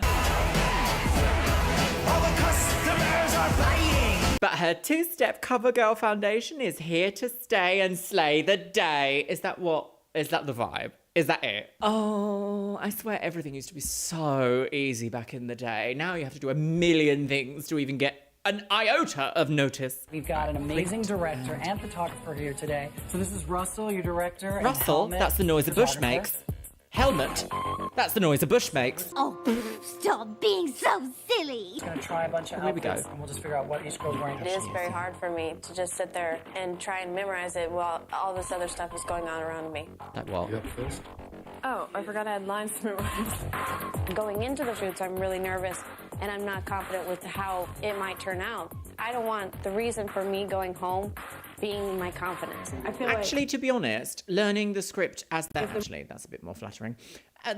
All the customers are fighting. But her two-step CoverGirl foundation is here to stay and slay the day. Is that the vibe? Is that it? Oh, I swear everything used to be so easy back in the day. Now you have to do a million things to even get an iota of notice. We've got an amazing director and photographer here today. So this is Russell, your director. Russell? And Helmet, that's the noise a bush makes. Helmet? That's the noise a bush makes. Oh, stop being so silly. Gonna try a bunch of Here we go. outfits, and we'll just figure out what each girl's wearing. It is very hard for me to just sit there and try and memorize it while all this other stuff is going on around me. Like what? You up first? Oh, I forgot I had lines to memorize. Going into the shoots, I'm really nervous, and I'm not confident with how it might turn out. I don't want the reason for me going home being my confidence. I feel Actually, to be honest, learning the script as actually, that's a bit more flattering.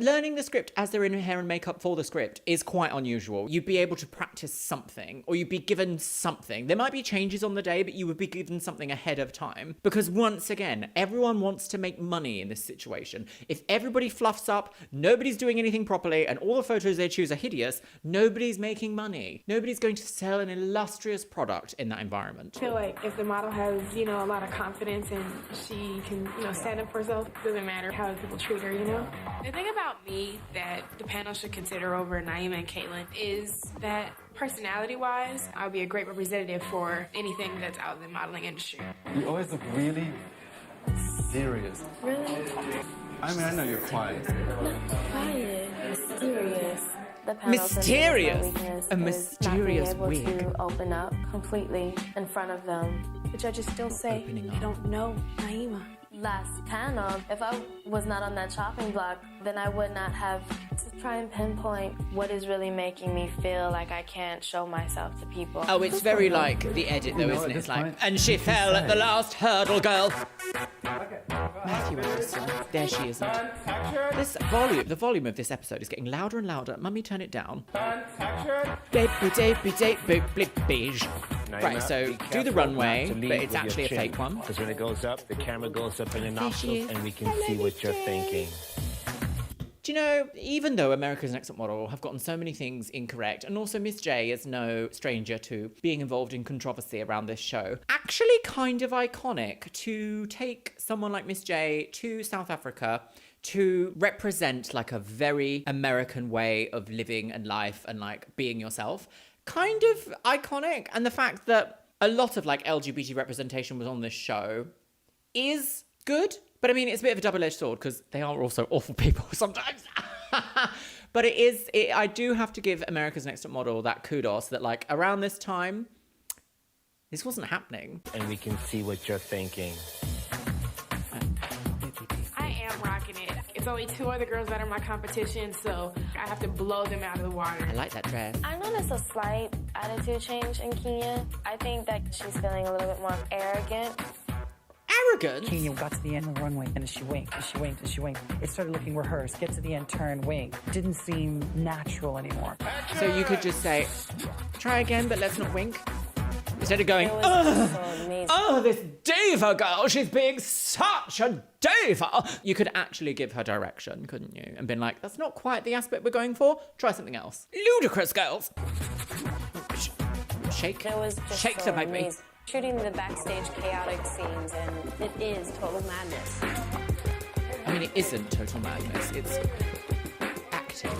Learning the script as they're in hair and makeup for the script is quite unusual. You'd be able to practice something, or you'd be given something. There might be changes on the day, but you would be given something ahead of time. Because once again, everyone wants to make money in this situation. If everybody fluffs up, nobody's doing anything properly, and all the photos they choose are hideous, nobody's making money. Nobody's going to sell an illustrious product in that environment. I feel like if the model has, a lot of confidence and she can, stand up for herself, it doesn't matter how people treat her, The thing about me that the panel should consider over Naima and Caitlyn is that personality-wise, I'll be a great representative for anything that's out in the modeling industry. You always look really serious. Really? I mean, I know you're quiet. Quiet, mysterious. Mysterious. A mysterious not being able wig. to open up completely in front of them. The judges still say, I don't know Naima. Last panel, if I was not on that chopping block, then I would not have to try and pinpoint what is really making me feel like I can't show myself to people. Oh, it's very like the edit though, isn't it? It's like, and she fell at the last hurdle, girl. Matthew Anderson. There she isn't. The volume of this episode is getting louder and louder. Mummy, turn it down. Beige. Right, so do the runway, but it's actually a fake one. Because when it goes up, the camera goes up in your nostrils and we can see what you're thinking. Do you know, even though America's Next Top Model have gotten so many things incorrect, and also Miss J is no stranger to being involved in controversy around this show, actually kind of iconic to take someone like Miss J to South Africa to represent like a very American way of living and life and like being yourself. Kind of iconic. And the fact that a lot of like LGBT representation was on this show is good. But I mean, it's a bit of a double-edged sword because they are also awful people sometimes. But I do have to give America's Next Top Model that kudos that like around this time, this wasn't happening. And we can see what you're thinking. I am rocking it. It's only 2 other girls that are my competition, so I have to blow them out of the water. I like that dress. I noticed a slight attitude change in Kenya. I think that she's feeling a little bit more arrogant. Arrogant? Kenya got to the end of the runway and she winked and she winked and she winked. It started looking rehearsed. Get to the end, turn, wink. Didn't seem natural anymore. So you could just say, try again, but let's not wink. Instead of going, oh, this diva girl, she's being such a diva. You could actually give her direction, couldn't you? And been like, that's not quite the aspect we're going for. Try something else. Ludicrous, girls. Shake. Shake the baby. Shooting the backstage chaotic scenes, and it is total madness. I mean, it isn't total madness. It's acting.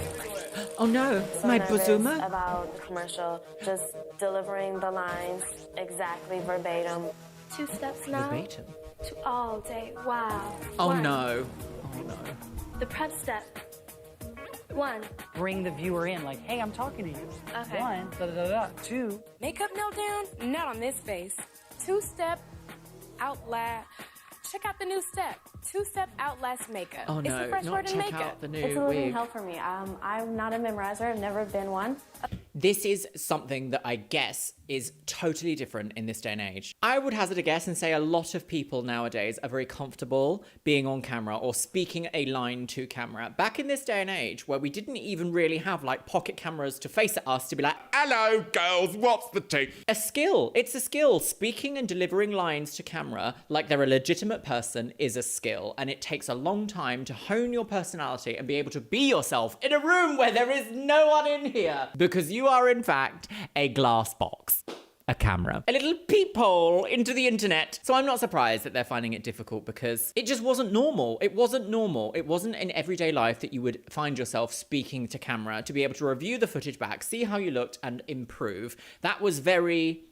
Oh no, my Buzuma. About the commercial, just delivering the lines exactly verbatim. 2 steps now. Verbatim. To all day. Wow. Oh 1. no. Oh no. The prep step. 1. Bring the viewer in, like, hey, I'm talking to you. Okay. 1, da-da-da-da. 2. Makeup meltdown? Not on this face. 2-step, outlast. Check out the new step. 2-step outlast makeup. Oh It's no, the fresh not word in check makeup. out the new It's a living wig. hell for me. I'm not a memorizer. I've never been one. This is something that I guess is totally different in this day and age. I would hazard a guess and say a lot of people nowadays are very comfortable being on camera or speaking a line to camera. Back in this day and age where we didn't even really have like pocket cameras to face at us to be like, hello girls, what's the tea? A skill. It's a skill. Speaking and delivering lines to camera like they're a legitimate person is a skill, and it takes a long time to hone your personality and be able to be yourself in a room where there is no one in here, because you are in fact a glass box. A camera. A little peephole into the internet. So I'm not surprised that they're finding it difficult because it just wasn't normal. It wasn't normal. It wasn't in everyday life that you would find yourself speaking to camera to be able to review the footage back, see how you looked and improve. That was very,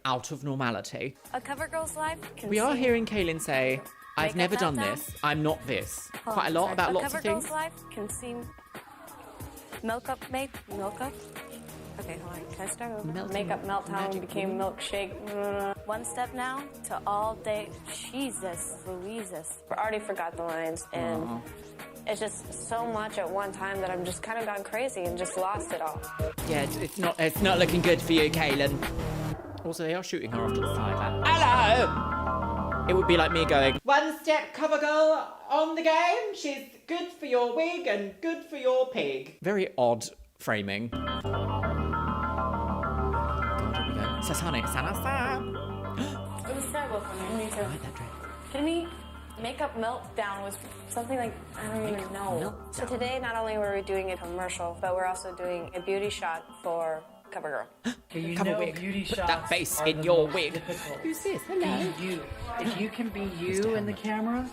out of normality. A cover girl's life. We are hearing Kaylin say, I've never done this. I'm not this. Quite a lot about lots of things. CoverGirl's life can seem milk up. Okay, hold on. Can I start over? Makeup meltdown became milkshake. One step now to all day. Jesus, Louises. I already forgot the lines, and it's just so much at one time that I'm just kind of gone crazy and just lost it all. Yeah, it's not looking good for you, Kaylin. Also, they are shooting her off to the side. Hello! It would be like me going, one step cover girl on the game. She's good for your wig and good for your pig. Very odd framing. God, here we go. Sasane, Sana. It was terrible for me. Me too. To me, makeup meltdown was something like, I don't even know. So today, not only were we doing a commercial, but we're also doing a beauty shot for CoverGirl. Okay, you Cover know wig. beauty Put shots that face are in the your most wig. difficult. Who's this? Hello. Be you. If you can be you in the camera,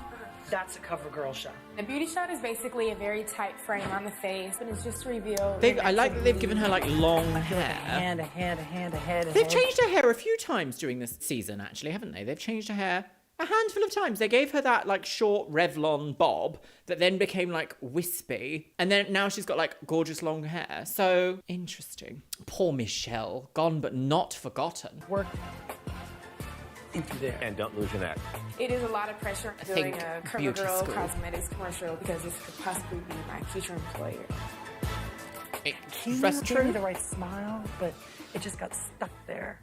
that's a CoverGirl shot. The beauty shot is basically a very tight frame on the face, and it's just to reveal. I like that they've given her like long hair. A head. They've changed her hair a few times during this season, actually, haven't they? They've changed her hair a handful of times. They gave her that like short Revlon bob that then became like wispy. And then now she's got like gorgeous long hair. So interesting. Poor Michelle. Gone but not forgotten. Work into there. And don't lose your neck. It is a lot of pressure doing think a beauty CoverGirl school. cosmetics commercial because this could possibly be my future employer. That's true. The right smile, but it just got stuck there.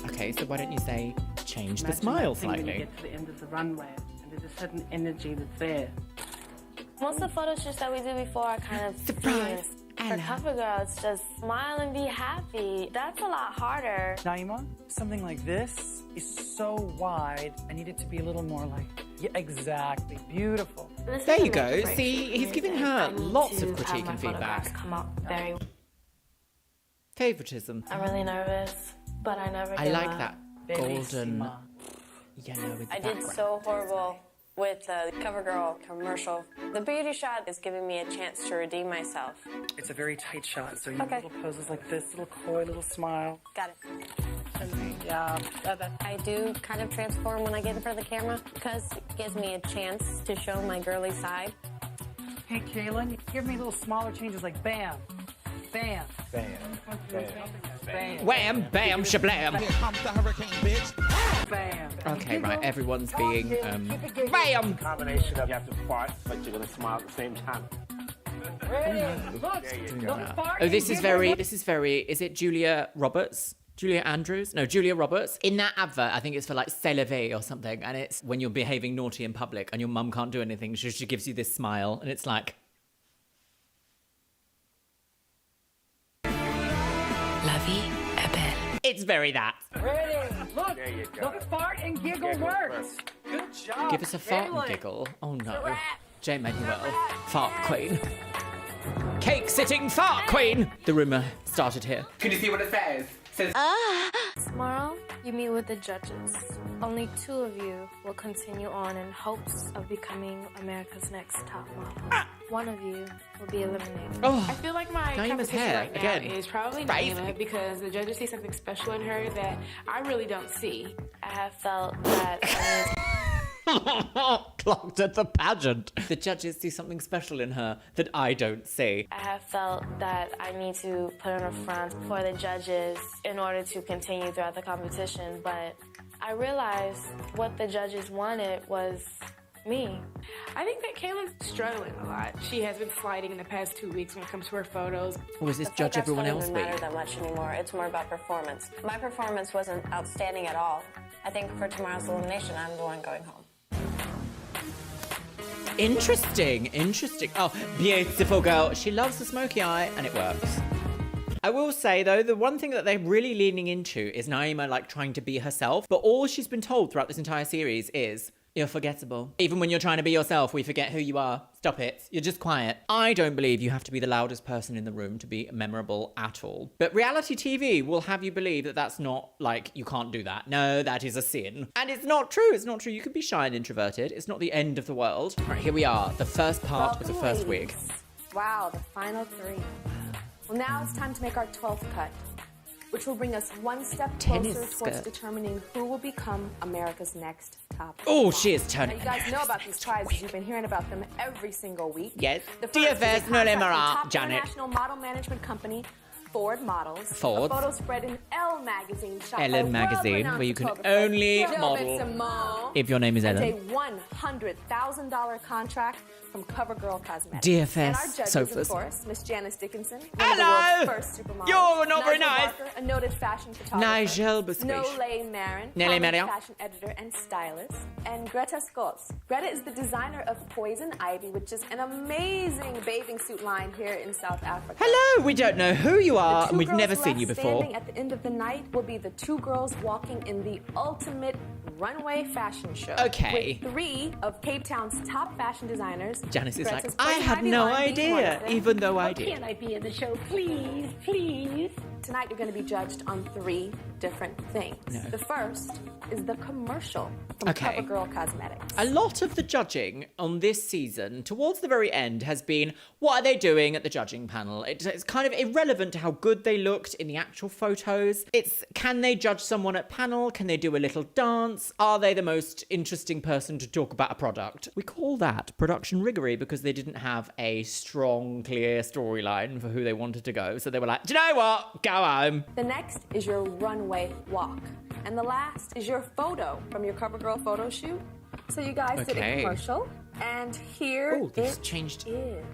Okay, so why don't you say change the Imagine smile that thing when you slightly? get to the end of the runway, and there's a certain energy that's there. Most of the photo shoots that we do before are kind of Surprise. For CoverGirl, it's just smile and be happy. That's a lot harder. Naima, something like this is so wide. I need it to be a little more like, yeah, exactly, beautiful. There you go. See, he's giving her lots of critique and feedback. Come up very. Favoritism. I'm really nervous, but I never. I like that golden Bellissima. yellow with the I did background. so horrible with the CoverGirl commercial. The beauty shot is giving me a chance to redeem myself. It's a very tight shot, so you Okay. little poses like this, little coy, little smile. Got it. Yeah. I do kind of transform when I get in front of the camera because it gives me a chance to show my girly side. Hey, Kaylin, give me little smaller changes like bam, bam, Bam. bam, Wham, bam, shablam. Here comes the hurricane, bitch. Bam. Okay, right, everyone's being, bam! Combination of you have to fart, but you're gonna smile at the same time. Oh, this is very, is it Julia Roberts? Julia Andrews? No, Julia Roberts. In that advert, I think it's for like C'est la vie or something, and it's when you're behaving naughty in public and your mum can't do anything, she gives you this smile, and it's like... La vie est belle. It's very that. Ready, look, There you go. the fart and giggle works. Good job. Give us a fart and giggle. Oh no. Jane Manuel, fart queen. Cake sitting fart queen! The rumour started here. Can you see what it says? It says, Tomorrow, you meet with the judges. Only 2 of you will continue on in hopes of becoming America's next top model. One of you will be eliminated. Oh, I feel like my Naima's competition hair, right now again. is probably Crazy. Naima because the judges see something special in her that I really don't see. I have felt that I need clocked at the pageant. The judges see something special in her that I don't see. I have felt that I need to put on a front for the judges in order to continue throughout the competition, but I realized what the judges wanted was me. I think that Kayla's struggling a lot. She has been sliding in the past 2 weeks when it comes to her photos. Or is this judge Photographs everyone don't else even week? matter that much anymore. It's more about performance. My performance wasn't outstanding at all. I think for tomorrow's elimination, I'm the one going home. Interesting. Oh, beautiful girl. She loves the smoky eye, and it works. I will say, though, the one thing that they're really leaning into is Naima, like, trying to be herself. But all she's been told throughout this entire series is, you're forgettable. Even when you're trying to be yourself, we forget who you are. Stop it. You're just quiet. I don't believe you have to be the loudest person in the room to be memorable at all. But reality TV will have you believe that that's not, like, you can't do that. No, that is a sin. And it's not true. It's not true. You can be shy and introverted. It's not the end of the world. Right, here we are. The first part of the first wig. Wow, the final 3. Well, now it's time to make our 12th cut. which will bring us one step Tennis closer towards skirt. determining who will become America's next top Oh, model. she is Now, turning you guys know America's about these prizes. You've been hearing about them every single week. Yes. The first is a DFS, no contract with Lemara, top Janet. international model management company Ford Models. Ford. A photo spread in Elle magazine. shot Elle by magazine, world-renowned where you can photographer only Jill model Simone, if your name is and Ellen. a $100,000 contract from CoverGirl Cosmetics. DFS And our judges, sofas. of course, Miss Janice Dickinson, one Hello! of the world's first supermodels. You're not very Nigel nice. Barker, a noted fashion photographer. Nigel Busquets. Nole Marin, Nelly prominent Marin. fashion editor and stylist. And Greta Scholz. Greta is the designer of Poison Ivy, which is an amazing bathing suit line here in South Africa. Hello, we don't know who you The are, two and we've girls never seen left you before. standing at the end of the night will be the two girls walking in the ultimate runway fashion show. Okay. With 3 of Cape Town's top fashion designers. Janice is like, Greta's I Poison had Ivy no line being one idea, of them. even though I did. Can I be in the show, please, please? Tonight you're going to be judged on 3 different things. No. The first is the commercial from Okay. CoverGirl Cosmetics. A lot of the judging on this season, towards the very end, has been what are they doing at the judging panel? It's kind of irrelevant to how good they looked in the actual photos. It's can they judge someone at panel? Can they do a little dance? Are they the most interesting person to talk about a product? We call that production riggery because they didn't have a strong, clear storyline for who they wanted to go. So they were like, do you know what? Go home. The next is your runway walk. And the last is your photo from your CoverGirl photo shoot. So you guys did a Okay. commercial. And here Oh, this it changed. is.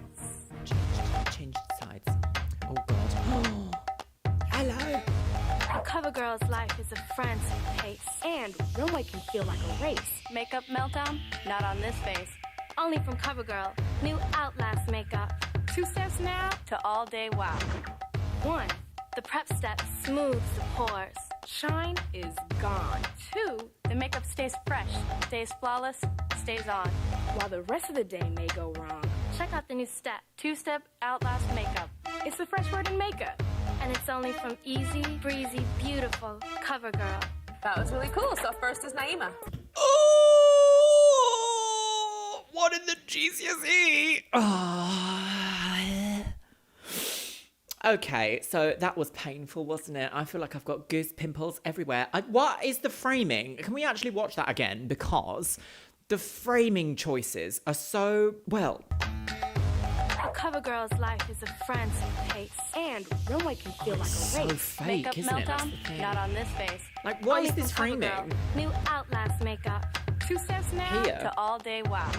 Changed sides. Oh, God. Hello. A CoverGirl's life is a frantic pace, and runway can feel like a race. Makeup meltdown? Not on this face. Only from CoverGirl, new Outlast makeup. 2 steps now to all day wow. 1, the prep step smooths the pores. Shine is gone. 2, the makeup stays fresh, stays flawless, stays on. While the rest of the day may go wrong. Check out the new step, 2-step Outlast makeup. It's the fresh word in makeup. And it's only from easy, breezy, beautiful CoverGirl. That was really cool. So first is Naima. Oh, what in the GCSE? Okay, so that was painful, wasn't it? I feel like I've got goose pimples everywhere. What is the framing? Can we actually watch that again? Because the framing choices are so, well... A CoverGirl's life is a frantic pace, and runway can feel like a so race. fake, Makeup isn't it? That's meltdown? the thing. Not on this face. Like, what Only is this from CoverGirl, framing? new Outlast makeup. 2 steps now Here. to all day wow.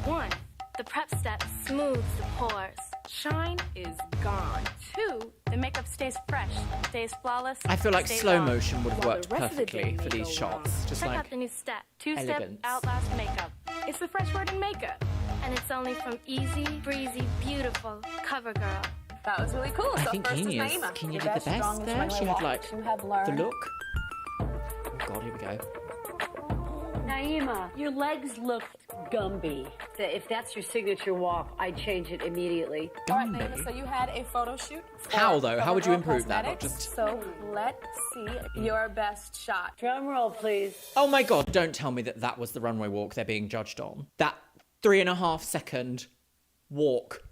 1, the prep step smooths the pores. Shine is gone. 2, the makeup stays fresh, stays flawless. I feel like stays slow on. motion would have While worked the rest of the perfectly day for may these go shots. wrong. Just Check like out the new step, 2-step elegance. Outlast makeup. It's the fresh word in makeup. And it's only from easy, breezy, beautiful CoverGirl. That was really cool. I So think first is Kenya Naima. did Your the best strongest there. runway She had walk like you have the learned. look. Oh God, here we go. Naima, your legs look Gumby. If that's your signature walk, I'd change it immediately. All right, Naima, so you had a photo shoot. for How, though? How would you CoverGirl improve that? Not Cosmetics. just- So let's see your best shot. Drum roll, please. Oh my God, don't tell me that that was the runway walk they're being judged on. That 3.5 second walk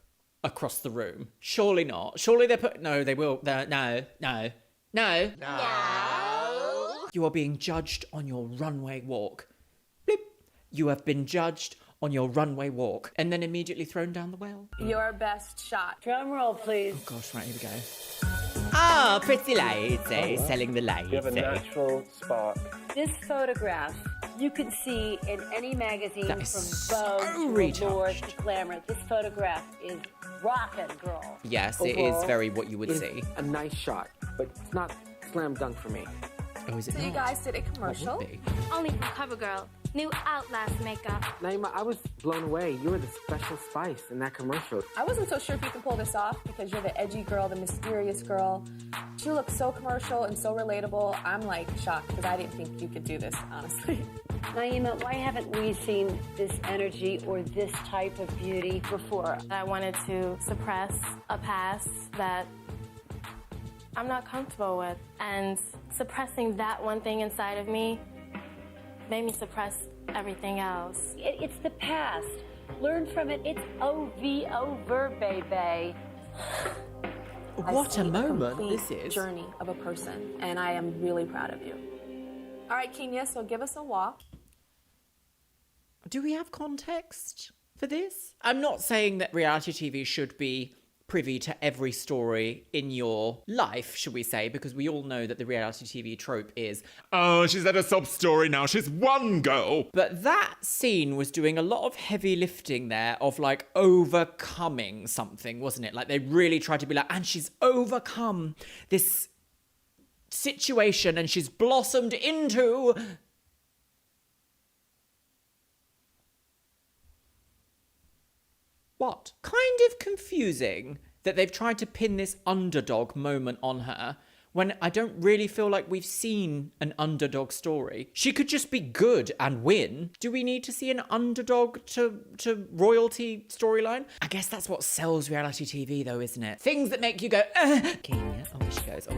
across the room. Surely not. Surely they put... No, they will. No. You are being judged on your runway walk. Bleep. You have been judged on your runway walk. And then immediately thrown down the well. Your best shot. Drum roll, please. Oh gosh, right, here we go. Ah, pretty lady, selling the lady. You have a natural spark. This photograph you can see in any magazine That from is so Vogue to retouched. Allure to Glamour. This photograph is rockin', girl. Yes, it is Overall, very what you would it's see. a nice shot, but it's not slam dunk for me. Oh, is it So you not? guys did a What commercial. would be? Only from CoverGirl, new Outlast makeup. Naima, I was blown away. You were the special spice in that commercial. I wasn't so sure if you could pull this off because you're the edgy girl, the mysterious girl. You look so commercial and so relatable. I'm like shocked because I didn't think you could do this, honestly. Naima, why haven't we seen this energy or this type of beauty before? I wanted to suppress a past that I'm not comfortable with. And suppressing that one thing inside of me made me suppress everything else. It's the past. Learn from it. It's over, baby. What a moment this complete is. Journey of a person, and I am really proud of you. All right, Kenya, so give us a walk. Do we have context for this? I'm not saying that reality TV should be privy to every story in your life, should we say, because we all know that the reality TV trope is, oh, she's had a sob story now, she's one girl. But that scene was doing a lot of heavy lifting there of like overcoming something, wasn't it? Like they really tried to be like, and she's overcome this situation and she's blossomed into... What? Kind of confusing that they've tried to pin this underdog moment on her when I don't really feel like we've seen an underdog story. She could just be good and win. Do we need to see an underdog to royalty storyline? I guess that's what sells reality TV though, isn't it? Things that make you go, Kenya. Oh, there she goes. Oh.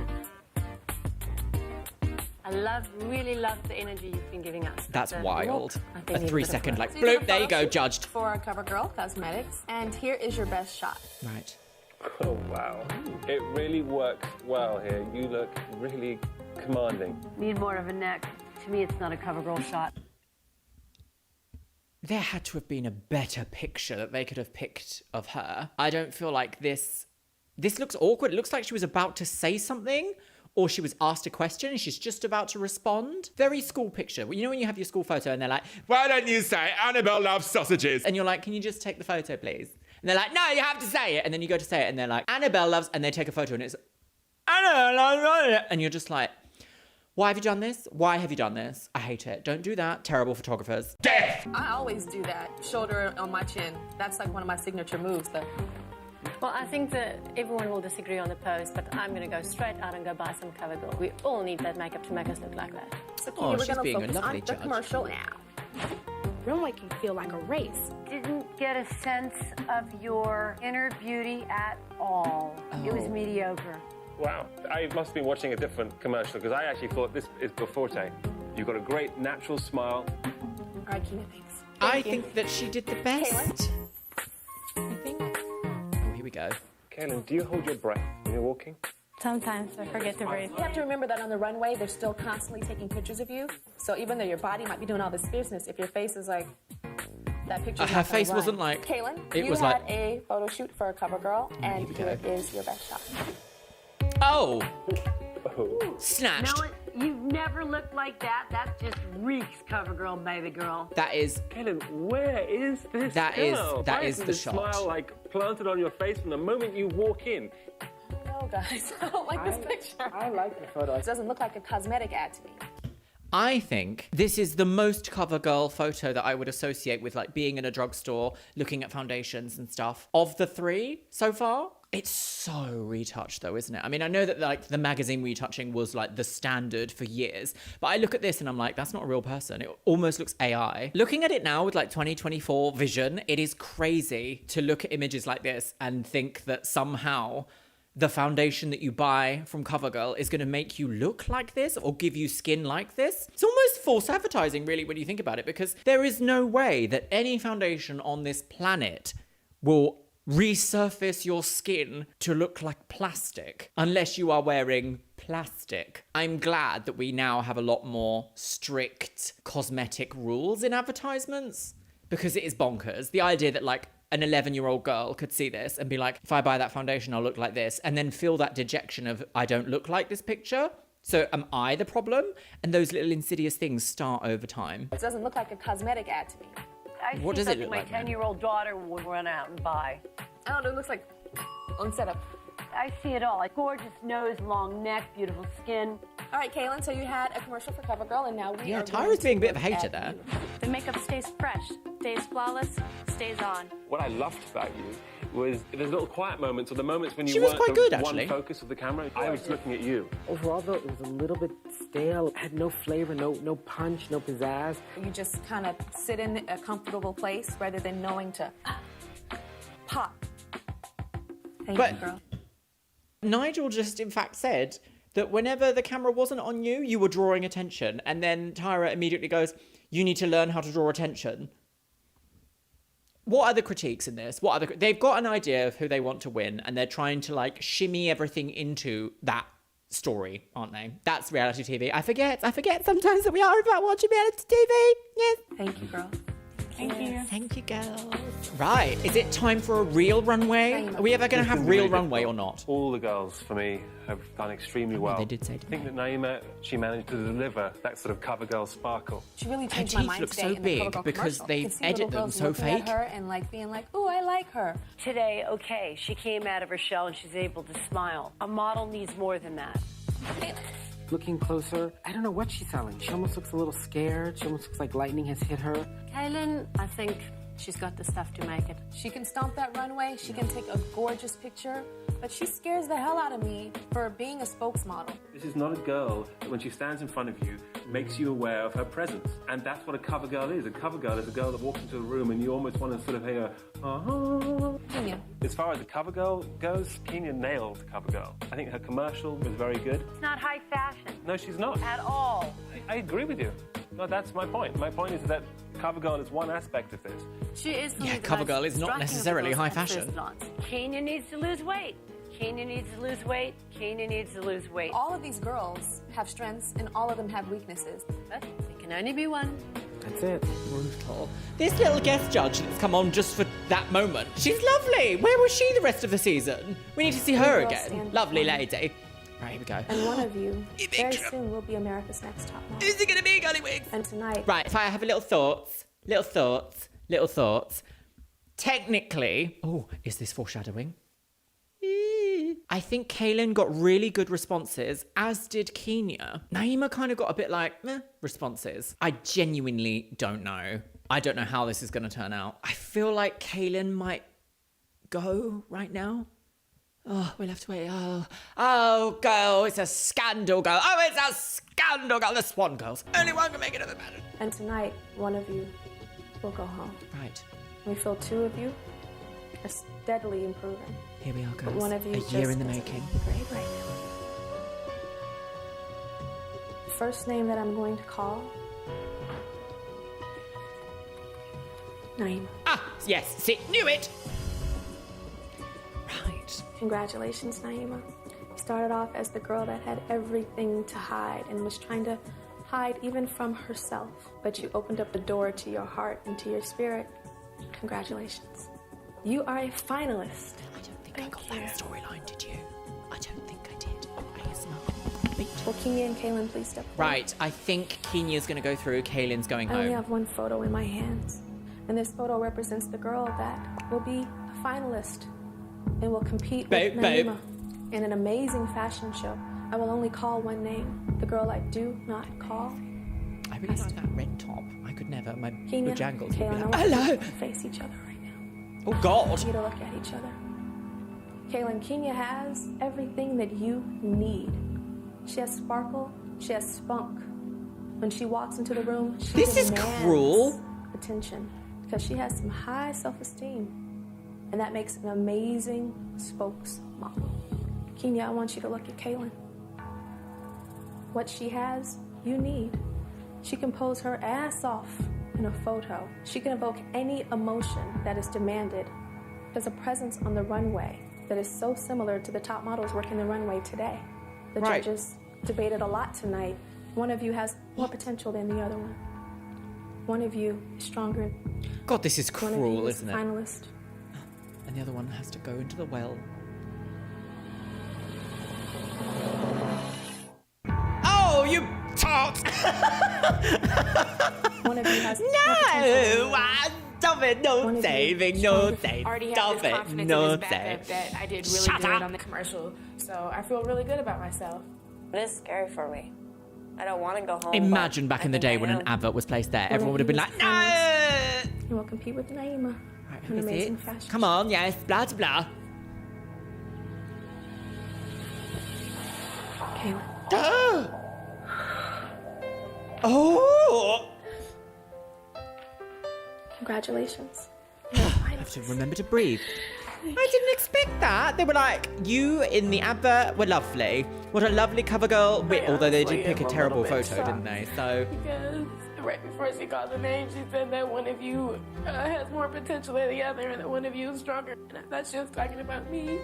I really love the energy you've been giving us. That's wild. A need 3 a bit of second fun. like, So you bloop, got a there you photo go, shoot judged. For CoverGirl Cosmetics, and here is your best shot. Right. Oh, wow. It really works well here. You look really commanding. Need more of a neck. To me, it's not a CoverGirl shot. There had to have been a better picture that they could have picked of her. I don't feel like this looks awkward. It looks like she was about to say something, or she was asked a question and she's just about to respond. Very school picture. You know when you have your school photo and they're like, why don't you say Annabelle loves sausages? And you're like, can you just take the photo, please? And they're like, no, you have to say it. And then you go to say it and they're like, Annabelle loves, and they take a photo and it's, Annabelle loves, and you're just like, why have you done this? Why have you done this? I hate it. Don't do that. Terrible photographers. Death! I always do that. Shoulder on my chin. That's like one of my signature moves, though. Well, I think that everyone will disagree on the pose, but I'm going to go straight out and go buy some CoverGirl. We all need that makeup to make us look like that. So Oh, we're she's going to being a focus lovely on judge. the commercial now. Runway can feel like a race. Didn't get a sense of your inner beauty at all. It was mediocre. Wow. I must have been watching a different commercial because I actually thought this is the forte. You've got a great natural smile. All right, Kina, thanks. I think that she did the best. Kaylin? I think. Oh, here we go. Kaylin, do you hold your breath when you're walking? Sometimes I forget to breathe. You have to remember that on the runway, they're still constantly taking pictures of you. So even though your body might be doing all this fierceness, if your face is like, that picture. Her face wasn't like. Kaylin, It you was had like. a photo shoot for CoverGirl, and here we here is your best shot. Oh! Oh. Snatched. No, you've never looked like that. That just reeks CoverGirl, baby girl. That is. Kaylin, where is this That is- girl? that Why is isn't the this shot. smile like planted on your face from the moment you walk in? No, guys, I don't like this picture. I like the photo. It doesn't look like a cosmetic ad to me. I think this is the most CoverGirl photo that I would associate with like being in a drugstore, looking at foundations and stuff. Of the three so far, it's so retouched though, isn't it? I mean, I know that like the magazine retouching was like the standard for years, but I look at this and I'm like, that's not a real person. It almost looks AI. Looking at it now with like 2024 vision, it is crazy to look at images like this and think that somehow the foundation that you buy from CoverGirl is going to make you look like this or give you skin like this. It's almost false advertising, really, when you think about it, because there is no way that any foundation on this planet will resurface your skin to look like plastic unless you are wearing plastic. I'm glad that we now have a lot more strict cosmetic rules in advertisements because it is bonkers. The idea that like an 11-year-old girl could see this and be like, if I buy that foundation, I'll look like this, and then feel that dejection of, I don't look like this picture. So am I the problem? And those little insidious things start over time. It doesn't look like a cosmetic ad to me. I What see does it something look my like, then? 10-year-old daughter would run out and buy. I don't know, it looks like on setup. I see it all. Like gorgeous nose, long neck, beautiful skin. All right, Kaylin, so you had a commercial for CoverGirl, and now we Yeah, are Tyra's going being a bit to of a hater look at there. The makeup stays fresh, stays flawless, stays on. What I loved about you was there's little quiet moments or the moments when you She was weren't quite the good, one actually. focus of the camera. I was looking at you. Overall, though, it was a little bit stale. Had no flavor, no punch, no pizzazz. You just kind of sit in a comfortable place rather than knowing to pop. Thank But- you, girl. Nigel just in fact said that whenever the camera wasn't on you, you were drawing attention. And then Tyra immediately goes, you need to learn how to draw attention. What are the critiques in this? They've got an idea of who they want to win, and they're trying to like shimmy everything into that story, aren't they? That's reality TV. I forget sometimes that we are about watching reality TV. Yes. Thank you, girl. Thank you. Thank you, girls. Right. Is it time for a real runway? Are we ever going to have real runway or not? All the girls, for me, have done extremely well. They did say to I think that Naima, she managed to deliver that sort of cover girl sparkle. She really Her changed my teeth mind look today so in the big CoverGirl because commercial. they You can see edit little them girls so looking at fake. her and like being like, "Ooh, I like her." Today, okay, she came out of her shell and she's able to smile. A model needs more than that. Looking closer, I don't know what she's selling. She almost looks a little scared. She almost looks like lightning has hit her. Kaylin, I think she's got the stuff to make it. She can stomp that runway, she can take a gorgeous picture, but she scares the hell out of me for being a spokesmodel. This is not a girl that when she stands in front of you, makes you aware of her presence. And that's what a cover girl is. A cover girl is a girl that walks into a room and you almost want to sort of hear, Kenya. As far as the cover girl goes, Kenya nailed cover girl. I think her commercial was very good. It's not high fashion. No, she's not. At all. I agree with you. No, that's my point. My point is that cover girl is one aspect of this. She is Yeah, cover girl is not necessarily high fashion. Kenya needs to lose weight. Kenya needs to lose weight. Kenya needs to lose weight. All of these girls have strengths and all of them have weaknesses. But it can only be one. That's it. Brutal. This little guest judge that's come on just for that moment. She's lovely. Where was she the rest of the season? We need to see her again. Lovely lady. Right, here we go. And one of you, very soon, will be America's Next Top Model. Is it going to be Gollywigs? And tonight... Right, if I have a little thoughts. Technically... Oh, is this foreshadowing? I think Kaylin got really good responses, as did Kenya. Naima kind of got a bit like, meh, responses. I genuinely don't know. I don't know how this is going to turn out. I feel like Kaylin might go right now. Oh, we'll have to wait. Oh, girl, it's a scandal, girl. Oh, it's a scandal, girl. The Swan girls. Only one can make it of the matter. And tonight, one of you will go home. Right. We feel two of you are steadily improving. Here we are, But girls. one of you A just year in the isn't making. great right now. The first name that I'm going to call... Naima. Ah, yes, see, knew it. Right. Congratulations, Naima. You started off as the girl that had everything to hide and was trying to hide even from herself. But you opened up the door to your heart and to your spirit. Congratulations. You are a finalist. I don't think I got that storyline, did you? I don't think I did. ASMR. Will Kenya and Kaylin please step forward? Right, I think Kenya's going to go through. Kaylin's going I only home. have one photo in my hands. And this photo represents the girl that will be a finalist and will compete with Naima in an amazing fashion show. I will only call one name. The girl I do not call. I really like that red top. I could never. My Kenya, jangles would be Kaylin, like, I want you hello. to face each other right now. Oh, I God. want you to look at each other. Kaylin, Kenya has everything that you need. She has sparkle. She has spunk. When she walks into the room, she This is demands cruel. attention because she has some high self-esteem, and that makes an amazing spokesmodel. Kenya, I want you to look at Kaylin. What she has, you need. She can pose her ass off in a photo. She can evoke any emotion that is demanded. There's a presence on the runway that is so similar to the top models working the runway today. The Right. judges debated a lot tonight. One of you has more potential than the other one. One of you is stronger. God, this is One of you cruel, is isn't the it? finalist. And the other one has to go into the well. Oh, you tart! One of you has No! Stop it! No saving, no saving. Already have Stop this it! confidence No in this backup save. that I did really Shut good up. on the commercial. So I feel really good about myself. It is scary for me. I don't want to go home. Imagine but back I in the think day I when an am. advert was placed there. One Everyone of would have you been is like, the no! finalist. And will compete with Naima. Right, An who is amazing it? fashion. Come on, yes, blah, blah, blah. Kaylin. Oh! Congratulations. I have to remember to breathe. I didn't expect that. They were like, you in the advert were lovely. What a lovely cover girl. Although they did pick a terrible photo, didn't they? So, Because right before she called the name, she said that one of you has more potential than the other and that one of you is stronger. And I thought she was talking about me.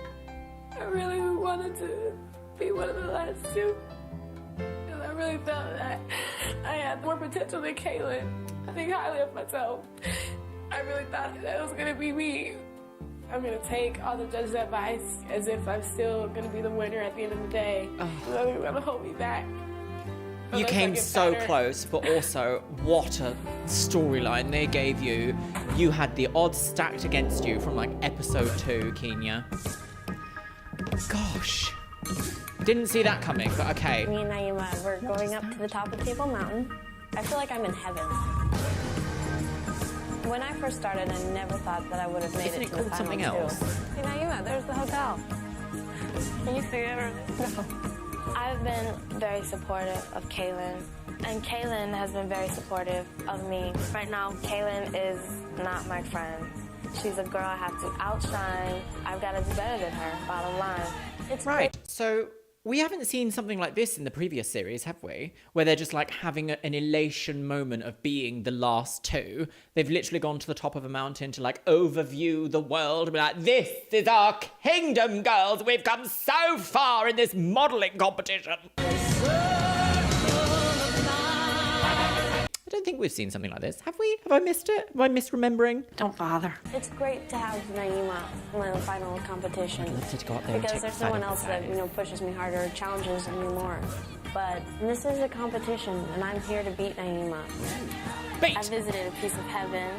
I really wanted to be one of the last two. Because I really felt that I had more potential than Kaylin. I think highly of myself. I really thought that it was going to be me. I'm going to take all the judges' advice as if I'm still going to be the winner at the end of the day. They're going to hold me back. You came so close, but also what a storyline they gave you. You had the odds stacked against you from like episode 2, Kenya. Gosh. Didn't see that coming, but okay. Me and Naima, we're going up to the top of Table Mountain. I feel like I'm in heaven. When I first started, I never thought that I would have made it to the final something else? Hey, Naima, there's the hotel. Can you see it? No. I've been very supportive of Kaylin, and Kaylin has been very supportive of me. Right now, Kaylin is not my friend. She's a girl I have to outshine. I've got to do better than her, bottom line. It's Right, so we haven't seen something like this in the previous series, have we? Where they're just like having an elation moment of being the last two. They've literally gone to the top of a mountain to like overview the world and be like, this is our kingdom, girls. We've come so far in this modelling competition. I don't think we've seen something like this. Have we? Have I missed it? Have I misremembering? Don't bother. It's great to have Naima in the final competition. I'd love to go up there and because take there's the no one final else that, you know, pushes me harder or challenges me more. But this is a competition, and I'm here to beat Naima. I visited a piece of heaven,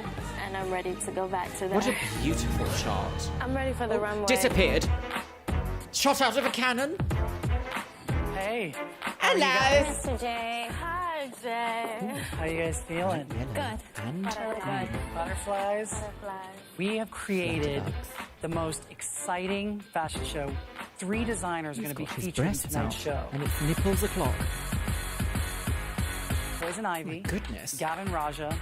and I'm ready to go back to that. What a beautiful shot. I'm ready for the runway. Disappeared. Shot out of a cannon. Hey. Hello. Mr. J. Hi, Jay. How you guys feeling? Good. Butterflies. Butterflies. We have created the most exciting fashion show. 3 designers are going to be featured in tonight's show. And it's nipples o'clock. Poison Ivy, goodness. Gavin Raja,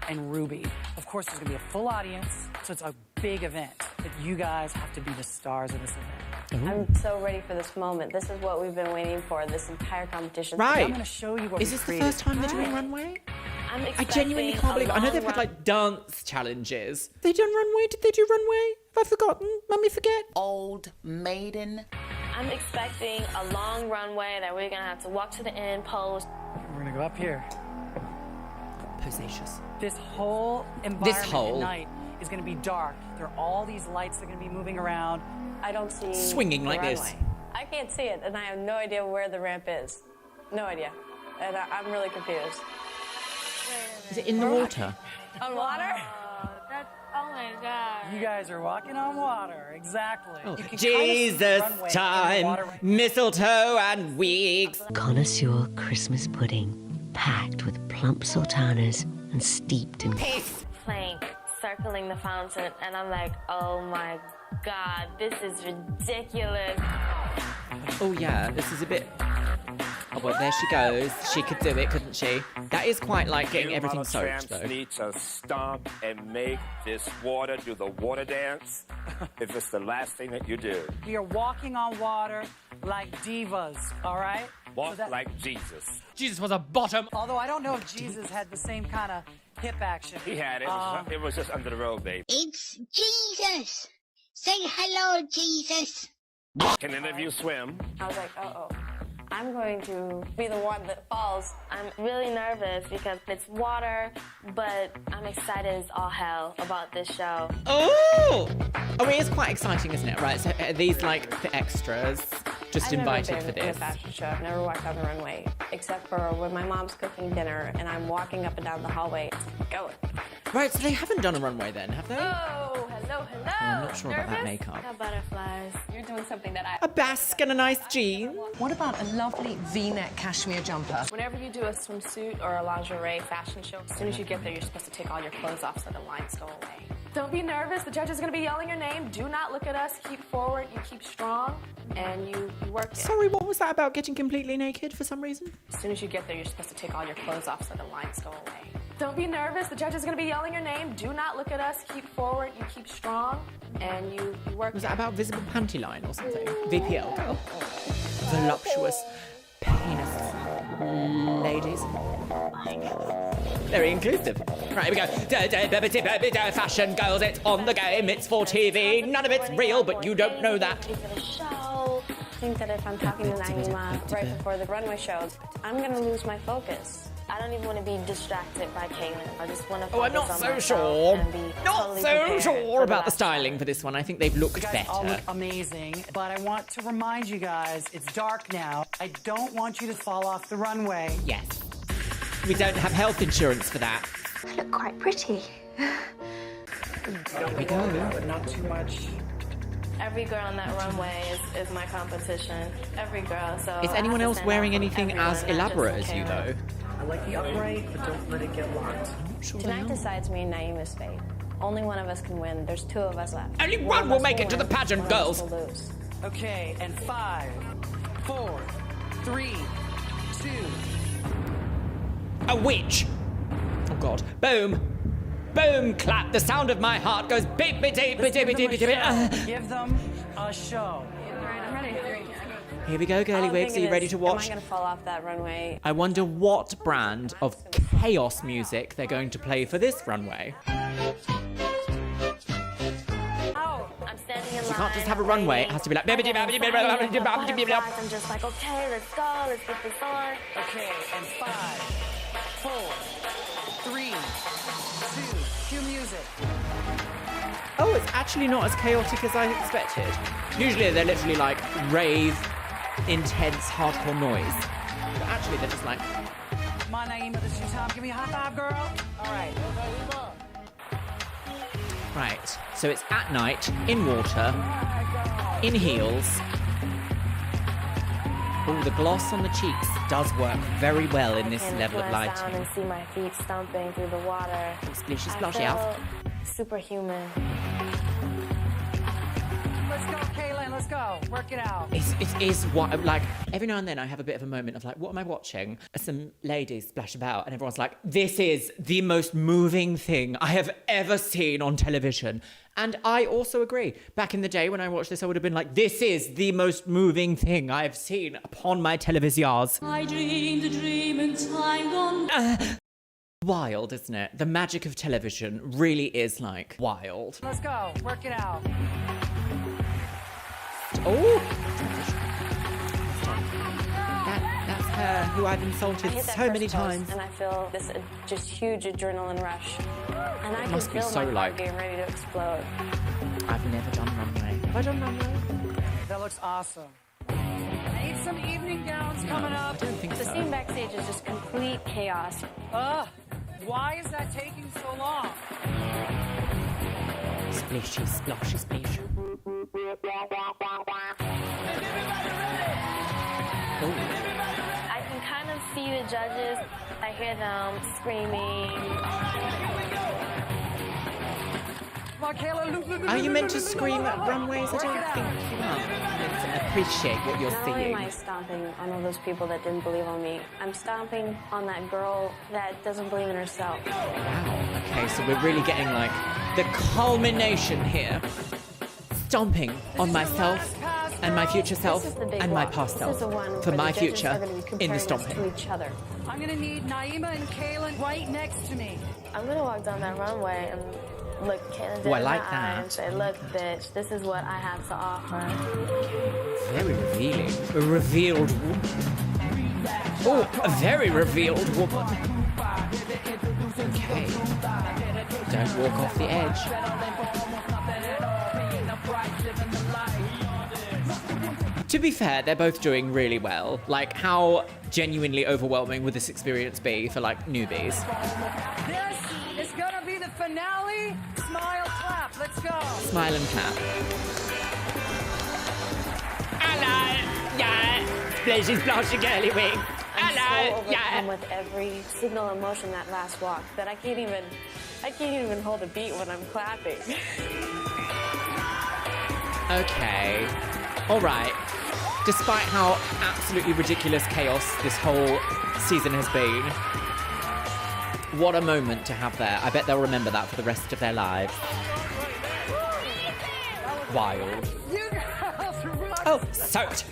and Ruby. Of course, there's going to be a full audience, so it's a big event. But you guys have to be the stars of this event. I'm so ready for this moment. This is what we've been waiting for, this entire competition. Right. I'm going to show you what Is this the first time they're doing runway? I'm I genuinely can't believe it. I know they've had like like dance challenges. They done runway? Did they do runway? Have I forgotten? Mummy forget? Old maiden. I'm expecting a long runway that we're gonna have to walk to the end, pose. We're going to go up here. Posacious. This whole environment at night is going to be dark. There are all these lights that are going to be moving around. I don't see Swinging the like this. runway. I can't see it, and I have no idea where the ramp is. No idea. And I'm really confused. Is it in the water? On water? Oh my God. You guys are walking on water, exactly. Oh, You can Jesus kind of see the runway in the time, water. mistletoe and wigs. Connoisseur Christmas pudding, packed with plump sultanas and steeped in Plank circling the fountain, and I'm like, oh my God, this is ridiculous. Oh yeah, this is a bit... Oh, well, there she goes. She could do it, couldn't she? That is quite like getting You everything model soaked, tramps though. need to stomp and make this water do the water dance if it's the last thing that you do. We are walking on water like divas, all right? Walk like Jesus. Jesus was a bottom. Although I don't know if Jesus had the same kind of hip action. He had it. It was just under the robe, babe. It's Jesus. Say hello, Jesus. Can any of you swim? I was like, uh-oh. I'm going to be the one that falls. I'm really nervous because it's water, but I'm excited as all hell about this show. Oh! Oh, it is quite exciting, isn't it? Right, so are these like the extras just invited I've for never been in a this? fashion show. I've never walked on the runway, except for when my mom's cooking dinner and I'm walking up and down the hallway. Going. Right, so they haven't done a runway then, have they? Oh, hello, hello. I'm not sure about that makeup. Got butterflies. You're doing something that I... A basque and a nice jean. What about a lovely V-neck cashmere jumper? Whenever you do a swimsuit or a lingerie fashion show, as soon as you get there, you're supposed to take all your clothes off so the lines go away. Don't be nervous. The judge is going to be yelling your name. Do not look at us. Keep forward. You keep strong, and you work it. Sorry, what was that about getting completely naked for some reason? As soon as you get there, you're supposed to take all your clothes off so the lines go away. Don't be nervous. The judge is going to be yelling your name. Do not look at us. Keep forward. You keep strong, and you work Was it. that about visible panty line or something? VPL girl. Voluptuous penis. ladies. Very inclusive. Right, here we go. Fashion girls, it's on the game, it's for TV. None of it's real, but you don't know that. I think that if I'm talking to Naima right before the runway show, I'm gonna lose my focus. I don't even want to be distracted by Kaylin. I just want to Oh, I'm not so sure. Not so sure about the styling for this one. I think they've looked You guys better. all look amazing, but I want to remind you guys, it's dark now. I don't want you to fall off the runway. Yes. We don't have health insurance for that. I look quite pretty. There we go. But not too much. Every girl on that runway is my competition. Every girl. So Is anyone else wearing anything as elaborate as you, though? I like the upright, but don't let it get locked. Tonight decides me and Naima's fate. Only one of us can win. There's 2 of us left. Only one will make it to the pageant, girls. Okay, and 5, 4, 3, 2. A witch. Oh, God. Boom. Boom, clap. The sound of my heart goes beep, beep, beep, beep, beep, beep, beep. Give them a show. All right, I'm ready. Here we go, girly wigs. Are you ready to watch? Am I going to fall off that runway? I wonder what brand of chaos music they're going to play for this runway. Oh, I'm standing in line. You can't just have a runway. It has to be like... I'm just like, okay, let's go. Let's get this on. Okay, and 5, 4, 3, 2, cue music. Oh, it's actually not as chaotic as I expected. Usually they're literally like rave, intense, hardcore noise. But actually they're just like... Come on, Naima, this is your time. Give me a high five, girl. All right. Right, so it's at night, in water, in heels. Oh, the gloss on the cheeks does work very well in this level of lighting. Down and see my feet stomping through the water. Splishy, I splashy feel out. superhuman. Let's go, Kaylin. Let's go. Work it out. It is what, like, every now and then I have a bit of a moment of like, what am I watching? Some ladies splash about and everyone's like, this is the most moving thing I have ever seen on television. And I also agree. Back in the day when I watched this, I would have been like, this is the most moving thing I've seen upon my televisors. I dreamed a dream in time gone. Wild, isn't it? The magic of television really is like wild. Let's go. Work it out. Oh! That's her who I've insulted I hit that so first many post, times. and I feel this just huge adrenaline rush. And I can must be feel so my like- heart getting ready to explode. I've never done runway. Have I done runway? That looks awesome. Need some evening gowns coming up. I don't think The so. scene backstage is just complete chaos. Why is that taking so long? Splishy, splashy, splish. I can kind of see the judges. I hear them screaming. Come on, Kayla. Are you meant to scream at runways? I don't think you are. You're meant to appreciate what you're Not only seeing. am I stomping on all those people that didn't believe on me, I'm stomping on that girl that doesn't believe in herself. Wow. Okay, so we're really getting like the culmination here. Stomping on myself and my future self This is the big and my walk. past This self is the one for where my the judges future are gonna be in the comparing us stomping. to each other. I'm gonna need Naima and Kaylin right next to me. I'm gonna walk down that runway and look Kaylin dead Oh, I in like my that. eye and say, look, bitch, this is what I have to offer. Very revealing. A revealed woman. Oh, a very revealed woman. Okay. Don't walk off the edge. To be fair, they're both doing really well. Like, how genuinely overwhelming would this experience be for, like, newbies? This is gonna be the finale. Smile, clap. Let's go. Smile and clap. Hello, yeah. Splashy, splashy, girly wig. I'm so Hello, overcome yeah. with every signal emotion that last walk that I can't even hold a beat when I'm clapping. Okay. All right. Despite how absolutely ridiculous chaos this whole season has been, what a moment to have there. I bet they'll remember that for the rest of their lives. Wild. You girls rock. Oh, soaked.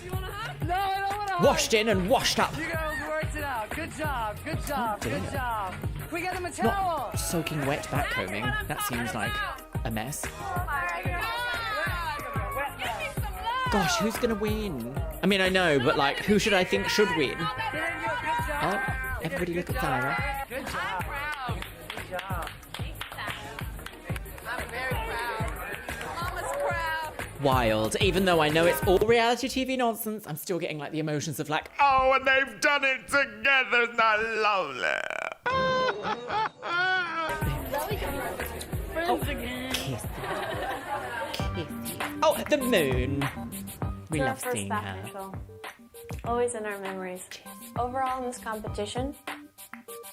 No, I don't wanna hug. Washed in and washed up. You girls worked it out. Good job. Good job. doing Good it. job. Can we get him a towel? Not soaking wet backcombing. That seems like a mess. Gosh, who's gonna win? I mean, I know, but like, who should I think should win? Oh, everybody look at Tyra. Good job. Good job. I'm very proud. Mama's proud. Wild. Even though I know it's all reality TV nonsense, I'm still getting like the emotions of like, Oh, and they've done it together. Isn't that lovely? kiss. Oh, the moon. We Our love first seeing fashion her. show. Always in our memories. Overall in this competition,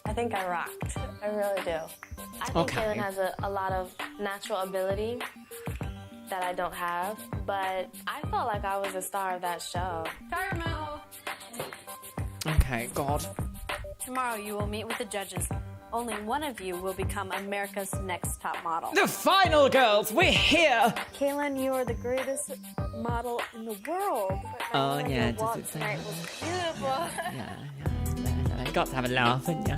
I think I rocked. I really do. I think Kaylin has a lot of natural ability that I don't have, but I felt like I was a star of that show. Okay, God. Tomorrow you will meet with the judges. Only one of you will become America's Next Top Model. The final girls, we're here. Kaylin, you are the greatest model in the world. Oh yeah, does it Tonight say? was beautiful. I got to have a laugh, haven't you?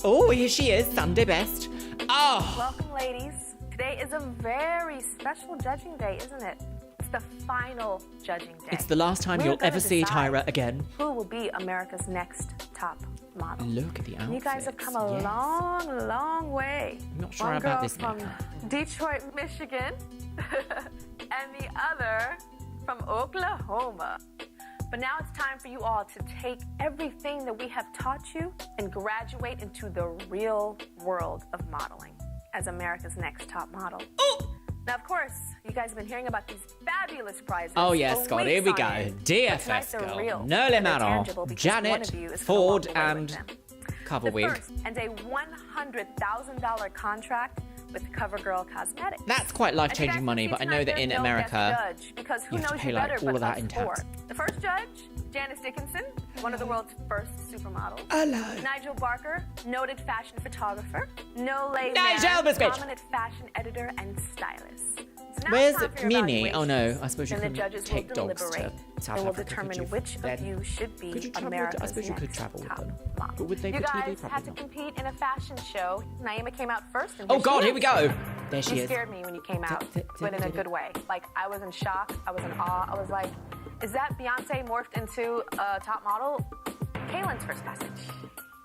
Oh, here she is, Sunday best. Oh, Welcome, ladies. Today is a very special judging day, isn't it? It's the final judging day. it's the last time We're you'll gonna ever see decide Tyra again. Who will be America's next top model? Look at the And outfits. you guys have come a yes. long, long way. Not sure One about girl this from Detroit, Michigan, and the other from Oklahoma. But now it's time for you all to take everything that we have taught you and graduate into the real world of modeling as America's Next Top Model. Now, of course, you guys have been hearing about these fabulous prizes. Oh yes, for Scott, weeks here we on go. end. But tonight DFS they're girl, real, Nole and they're tangible Maro, because one Janet, of you is gonna Ford, walk away with and them. Cover The Wig. first and a $100,000 contract with CoverGirl Cosmetics. That's quite life-changing money, but I know that in America, judge, because who you have to knows pay you like better all but of that us in four. tax. The first judge, Janice Dickinson, one of the world's first supermodels. Hello. Nigel Barker, noted fashion photographer. Nole Nigel Mann, Biscuit. prominent fashion editor and stylist. So now Where's it's time for your Minnie? Oh no, evaluations. I suppose you Then the couldn't judges take will dogs to deliberate South and will Africa, determine could you? which Then- of you should be Could you travel with, America's I suppose you could next travel with top them. model. But would they You for TV? guys Probably had to not. compete in a fashion show. Naima came out first. And Oh here she God, here is. we go. There she You is. scared me when you came out, but in a good way. Like, I was in shock. I was in awe. I was like, is that Beyonce morphed into a top model? Kaylin's first message.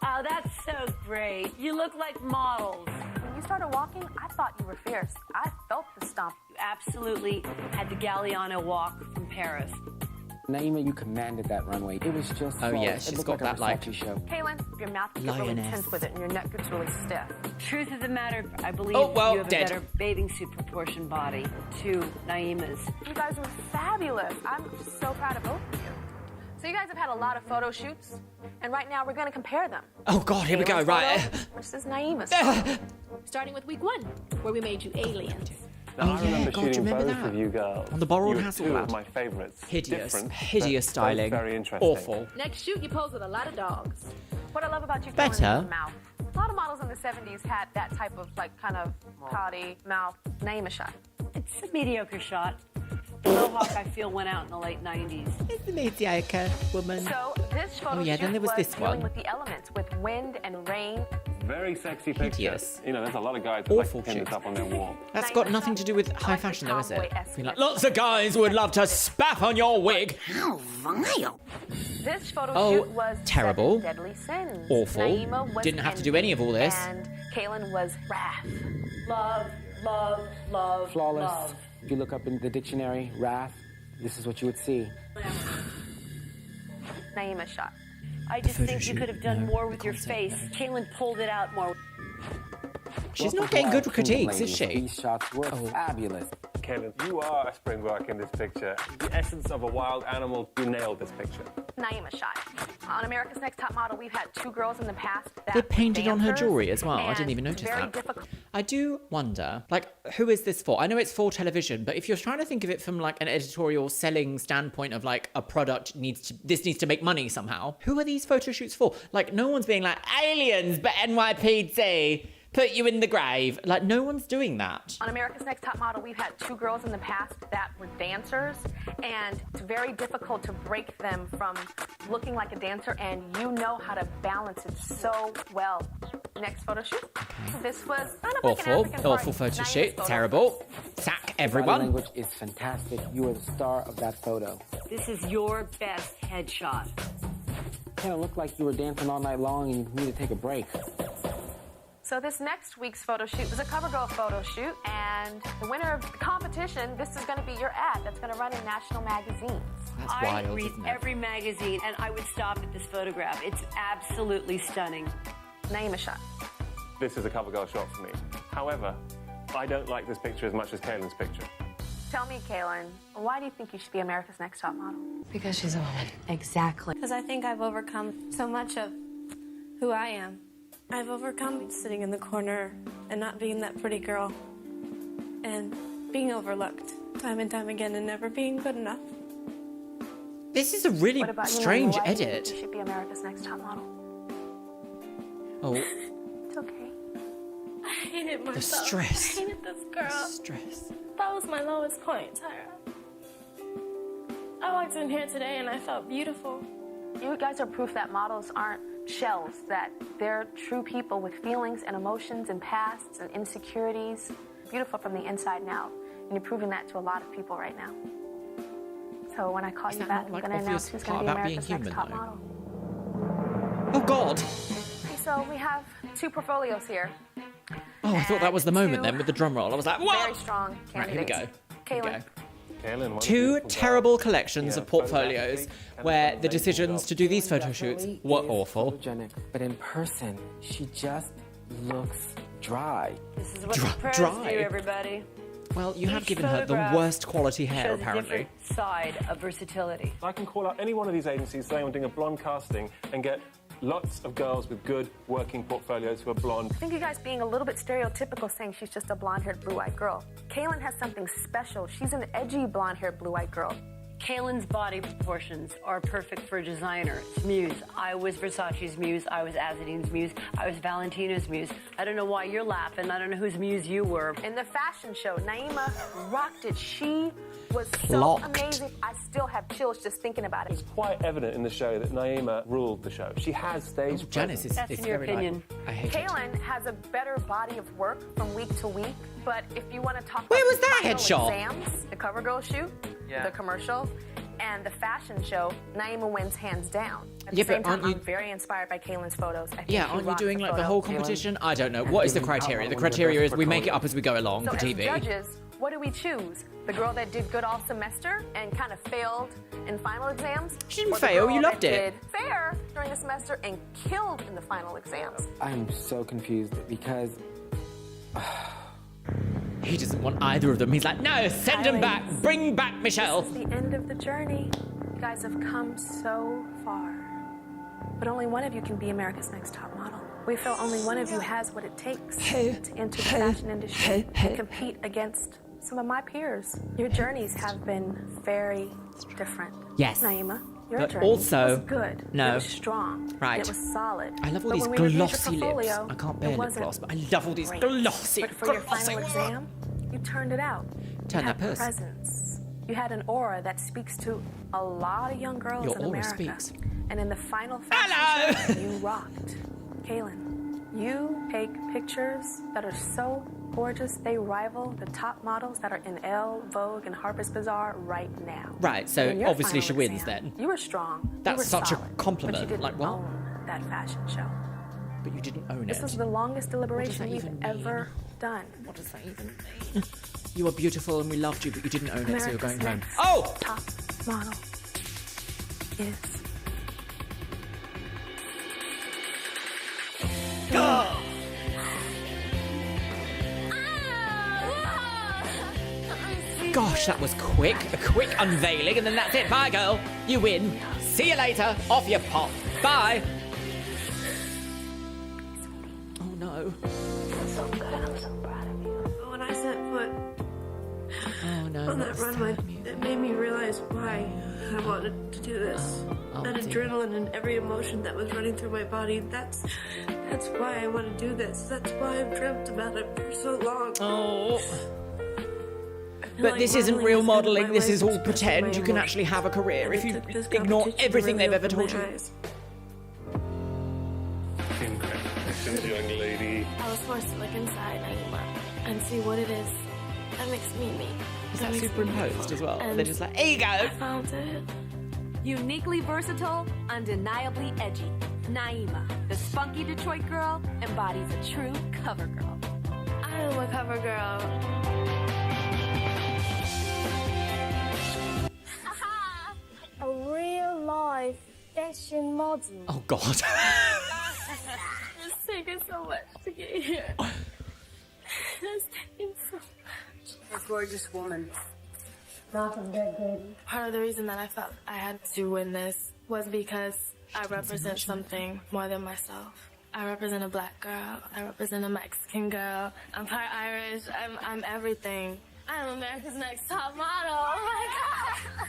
Oh, that's so great. You look like models. When you started walking, I thought you were fierce. I felt the stomp. You absolutely had the Galliano walk from Paris. Naima, you commanded that runway. It was just Oh, flawless. yeah, It she's looked got like a that, like, Versace show. Kaylin, your mouth gets really Lioness. tense with it and your neck gets really stiff. Truth of the matter, I believe Oh, well, you have dead. a better bathing suit proportion body to Naima's. You guys were fabulous. I'm so proud of both of you. So you guys have had a lot of photo shoots, and right now we're going to compare them. Oh God, here we go. Kaylin's Right. photo versus Naima's photo. Starting with week 1, where we made you aliens. Now, Oh, I yeah, remember God, do you shooting remember both that? of you girls. On the Borrowed You were two Hasselblad. of my favourites. Hideous, Different, hideous but both styling. Very interesting. Awful. Next shoot, you pose with a lot of dogs. What I love about you, Kaylin, Better. is your mouth. A lot of models in the 70s had that type of, like, kind of potty mouth. Naima shot. It's a mediocre shot. The Mohawk, I feel, went out in the late 90s. It's a mediocre woman. So this photo Oh, yeah, shoot then there was this dealing one. with the elements, with wind and rain. Very sexy picture. Hideous. You know, there's a lot of guys that like to Awful pin this shoot. up on their wall. That's got nothing to do with high fashion, though, is it? tomboy-esque. Be like, lots of guys would love to spaff on your wig. How vile. This photo Oh, shoot was terrible. 7 Deadly Sins. Awful. Naima was Didn't have to do envy, any of all this. And Kaylin was wrath. Love, love, love, Flawless. love. If you look up in the dictionary, wrath, this is what you would see. Naima shot. I just photo think you shoot, could have done no, more the with your concept, face. Kaylin pulled it out more. She's Welcome not to getting our good critiques, kingdom, is ladies. she? These shots were fabulous. Kaylin, you are a springwork in this picture. The essence of a wild animal. You nailed this picture. Naima shot. On America's Next Top Model, we've had 2 girls in the past that They were painted on her dancers, jewelry as well. I and didn't even it's notice very that. difficult. I do wonder, like, who is this for? I know it's for television, but if you're trying to think of it from like an editorial selling standpoint of like a product needs to make money somehow, who are these photo shoots for? Like, no one's being like aliens, but NYPD. Put you in the grave. Like, no one's doing that. On America's Next Top Model, we've had 2 girls in the past that were dancers, and it's very difficult to break them from looking like a dancer, and you know how to balance it so well. Next photo shoot. This was kind of like an African Awful party. photo Naima's shoot. photo. Terrible. Sack Body everyone. language is fantastic. You are the star of that photo. This is your best headshot. Kind of looked like you were dancing all night long and you need to take a break. So this next week's photo shoot was a CoverGirl photo shoot, and the winner of the competition, this is going to be your ad that's going to run in national magazines. I read every magazine, and I would stop at this photograph. It's absolutely stunning. Name a shot. This is a CoverGirl shot for me. However, I don't like this picture as much as Kaylin's picture. Tell me, Kaylin, why do you think you should be America's Next Top Model? Because she's a woman. Exactly. Because I think I've overcome so much of who I am. I've overcome sitting in the corner and not being that pretty girl and being overlooked time and time again and never being good enough. This is a really What about you, strange Naima? Why do you edit. think you should be America's Next Top Model. Oh, It's okay. I hated myself. stress. I hated this girl. Stress. That was my lowest point, Tyra. I walked in here today and I felt beautiful. You guys are proof that models aren't shells, that they're true people with feelings and emotions and pasts and insecurities, beautiful from the inside and out. And you're proving that to a lot of people right now. So when I call Is you that back, not, I'm like, going to announce obvious who's going to part be about being America's Next human, Top though? Model. Oh, God. Okay, so we have 2 portfolios here. Oh, I thought that was the moment then with the drum roll. I was like, what? Very strong Right, here we candidates. go. Here we Kaylin. go. Kaylin, 2 terrible collections of portfolios where the decisions to do these photo shoots were awful. Photogenic, but in person, she just looks dry. This is what Dry- the pros dry. do, everybody. Well, you have Each given her the photograph worst quality hair, shows a apparently. different side of versatility. I can call out any one of these agencies saying I'm doing a blonde casting and get lots of girls with good working portfolios who are blonde. I think you guys being a little bit stereotypical saying she's just a blonde-haired, blue-eyed girl. Kaylin has something special. She's an edgy blonde-haired, blue-eyed girl. Kaylin's body proportions are perfect for a designer. It's muse. I was Versace's muse. I was Azadine's muse. I was Valentino's muse. I don't know why you're laughing. I don't know whose muse you were. In the fashion show, Naima rocked it. She was so Locked. amazing. I still have chills just thinking about it. It's quite evident in the show that Naima ruled the show. She has stage Janice presence. is very opinion. like, I hate it. Kaylin has a better body of work from week to week, but if you want to talk Where about was the that final headshot? exams, the CoverGirl shoot, Yeah. the commercial, and the fashion show, Naima wins hands down. At Yeah, the same but aren't time, you- I'm very inspired by Kaylin's photos. I think Yeah, she aren't you rocked doing the like the photo. whole competition? I don't know. What is the criteria? The criteria is we make it up as we go along So for as TV. judges, what do we choose? The girl that did good all semester and kind of failed in final exams? She didn't Or the fail, girl you that loved it. did fair during the semester and killed in the final exams? I'm so confused because He doesn't want either of them. He's like, no, send him back. Bring back Michelle. This is the end of the journey. You guys have come so far. But only one of you can be America's Next Top Model. We feel only one of you has what it takes to enter the fashion industry and compete against some of my peers. Your journeys have been very different. Yes. Naima, your But journey also- was good. no. It was strong. Right. It was solid. I love all But these when we reviewed your glossy lips. portfolio, I can't it bear lip wasn't gloss, but I love all these great. glossy, But for your glossy final ones. exam, you turned it out. Turn you had that purse. presence. You had an aura that speaks to a lot of young girls Your in aura America. speaks. And in the final fashion show, you rocked. Kaylin, you take pictures that are so gorgeous, they rival the top models that are in Elle, Vogue, and Harper's Bazaar right now. Right, so In your obviously final she wins exam, then. You were strong. You That's were such a solid, compliment. But you didn't Like, what? own that fashion show. But you didn't own This it. was the longest deliberation that we've even ever done. What does that even mean? You were beautiful and we loved you, but you didn't own it, so you're going home. America's Oh! Next Top Model is... Gosh, that was quick. A quick unveiling, and then that's it. Bye, girl. You win. See you later. Off your pop. Bye. Oh, no. So good. I'm so proud of you. When I set foot Oh, no. on that what's runway, it made me realize why I wanted to do this. That adrenaline and every emotion that was running through my body, that's why I want to do this. That's why I've dreamt about it for so long. Oh. But this isn't real modelling, this is all pretend. You can actually have a career if you ignore everything they've ever told you. Congratulations, young lady. I was forced to look inside Naima and see what it is that makes me me. Is that superimposed as well? And They're just like, here you go. I found it. Uniquely versatile, undeniably edgy. Naima, the spunky Detroit girl, embodies a true cover girl. I am a cover girl. A real life fashion model. Oh God. It's taken so much to get here. It's taken so much. A gorgeous woman. Not that good. Part of the reason that I felt I had to win this was because I represent something more than myself. I represent a black girl. I represent a Mexican girl. I'm part Irish. I'm everything. I'm America's Next Top Model. Oh my God.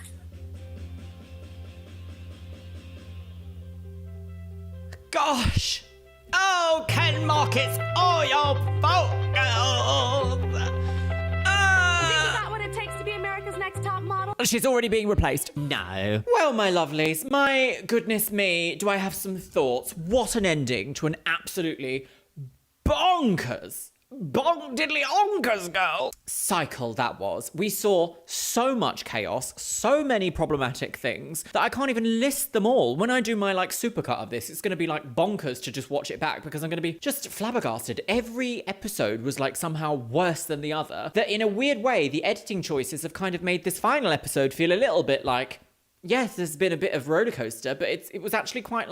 Gosh! Oh, Ken Markets, all your fault, girls! Think about what it takes to be America's Next Top Model? She's already being replaced. No. Well, my lovelies, my goodness me, do I have some thoughts? What an ending to an absolutely bonkers, diddly-onkers girl cycle that was. We saw so much chaos, so many problematic things that I can't even list them all. When I do my supercut of this, it's going to be bonkers to just watch it back because I'm going to be just flabbergasted. Every episode was somehow worse than the other. That in a weird way, the editing choices have kind of made this final episode feel a little bit yes, there's been a bit of roller coaster, but it was actually quite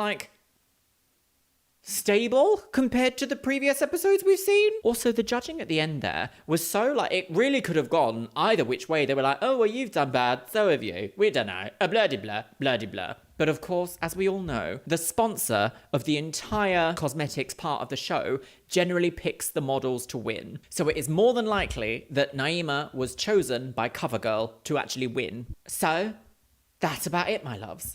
stable compared to the previous episodes we've seen. Also, the judging at the end there was so it really could have gone either which way. They were like, oh, well, you've done bad, so have you. We don't know. Blah-de-blah, blah-de-blah. But of course, as we all know, the sponsor of the entire cosmetics part of the show generally picks the models to win. So it is more than likely that Naima was chosen by CoverGirl to actually win. So that's about it, my loves.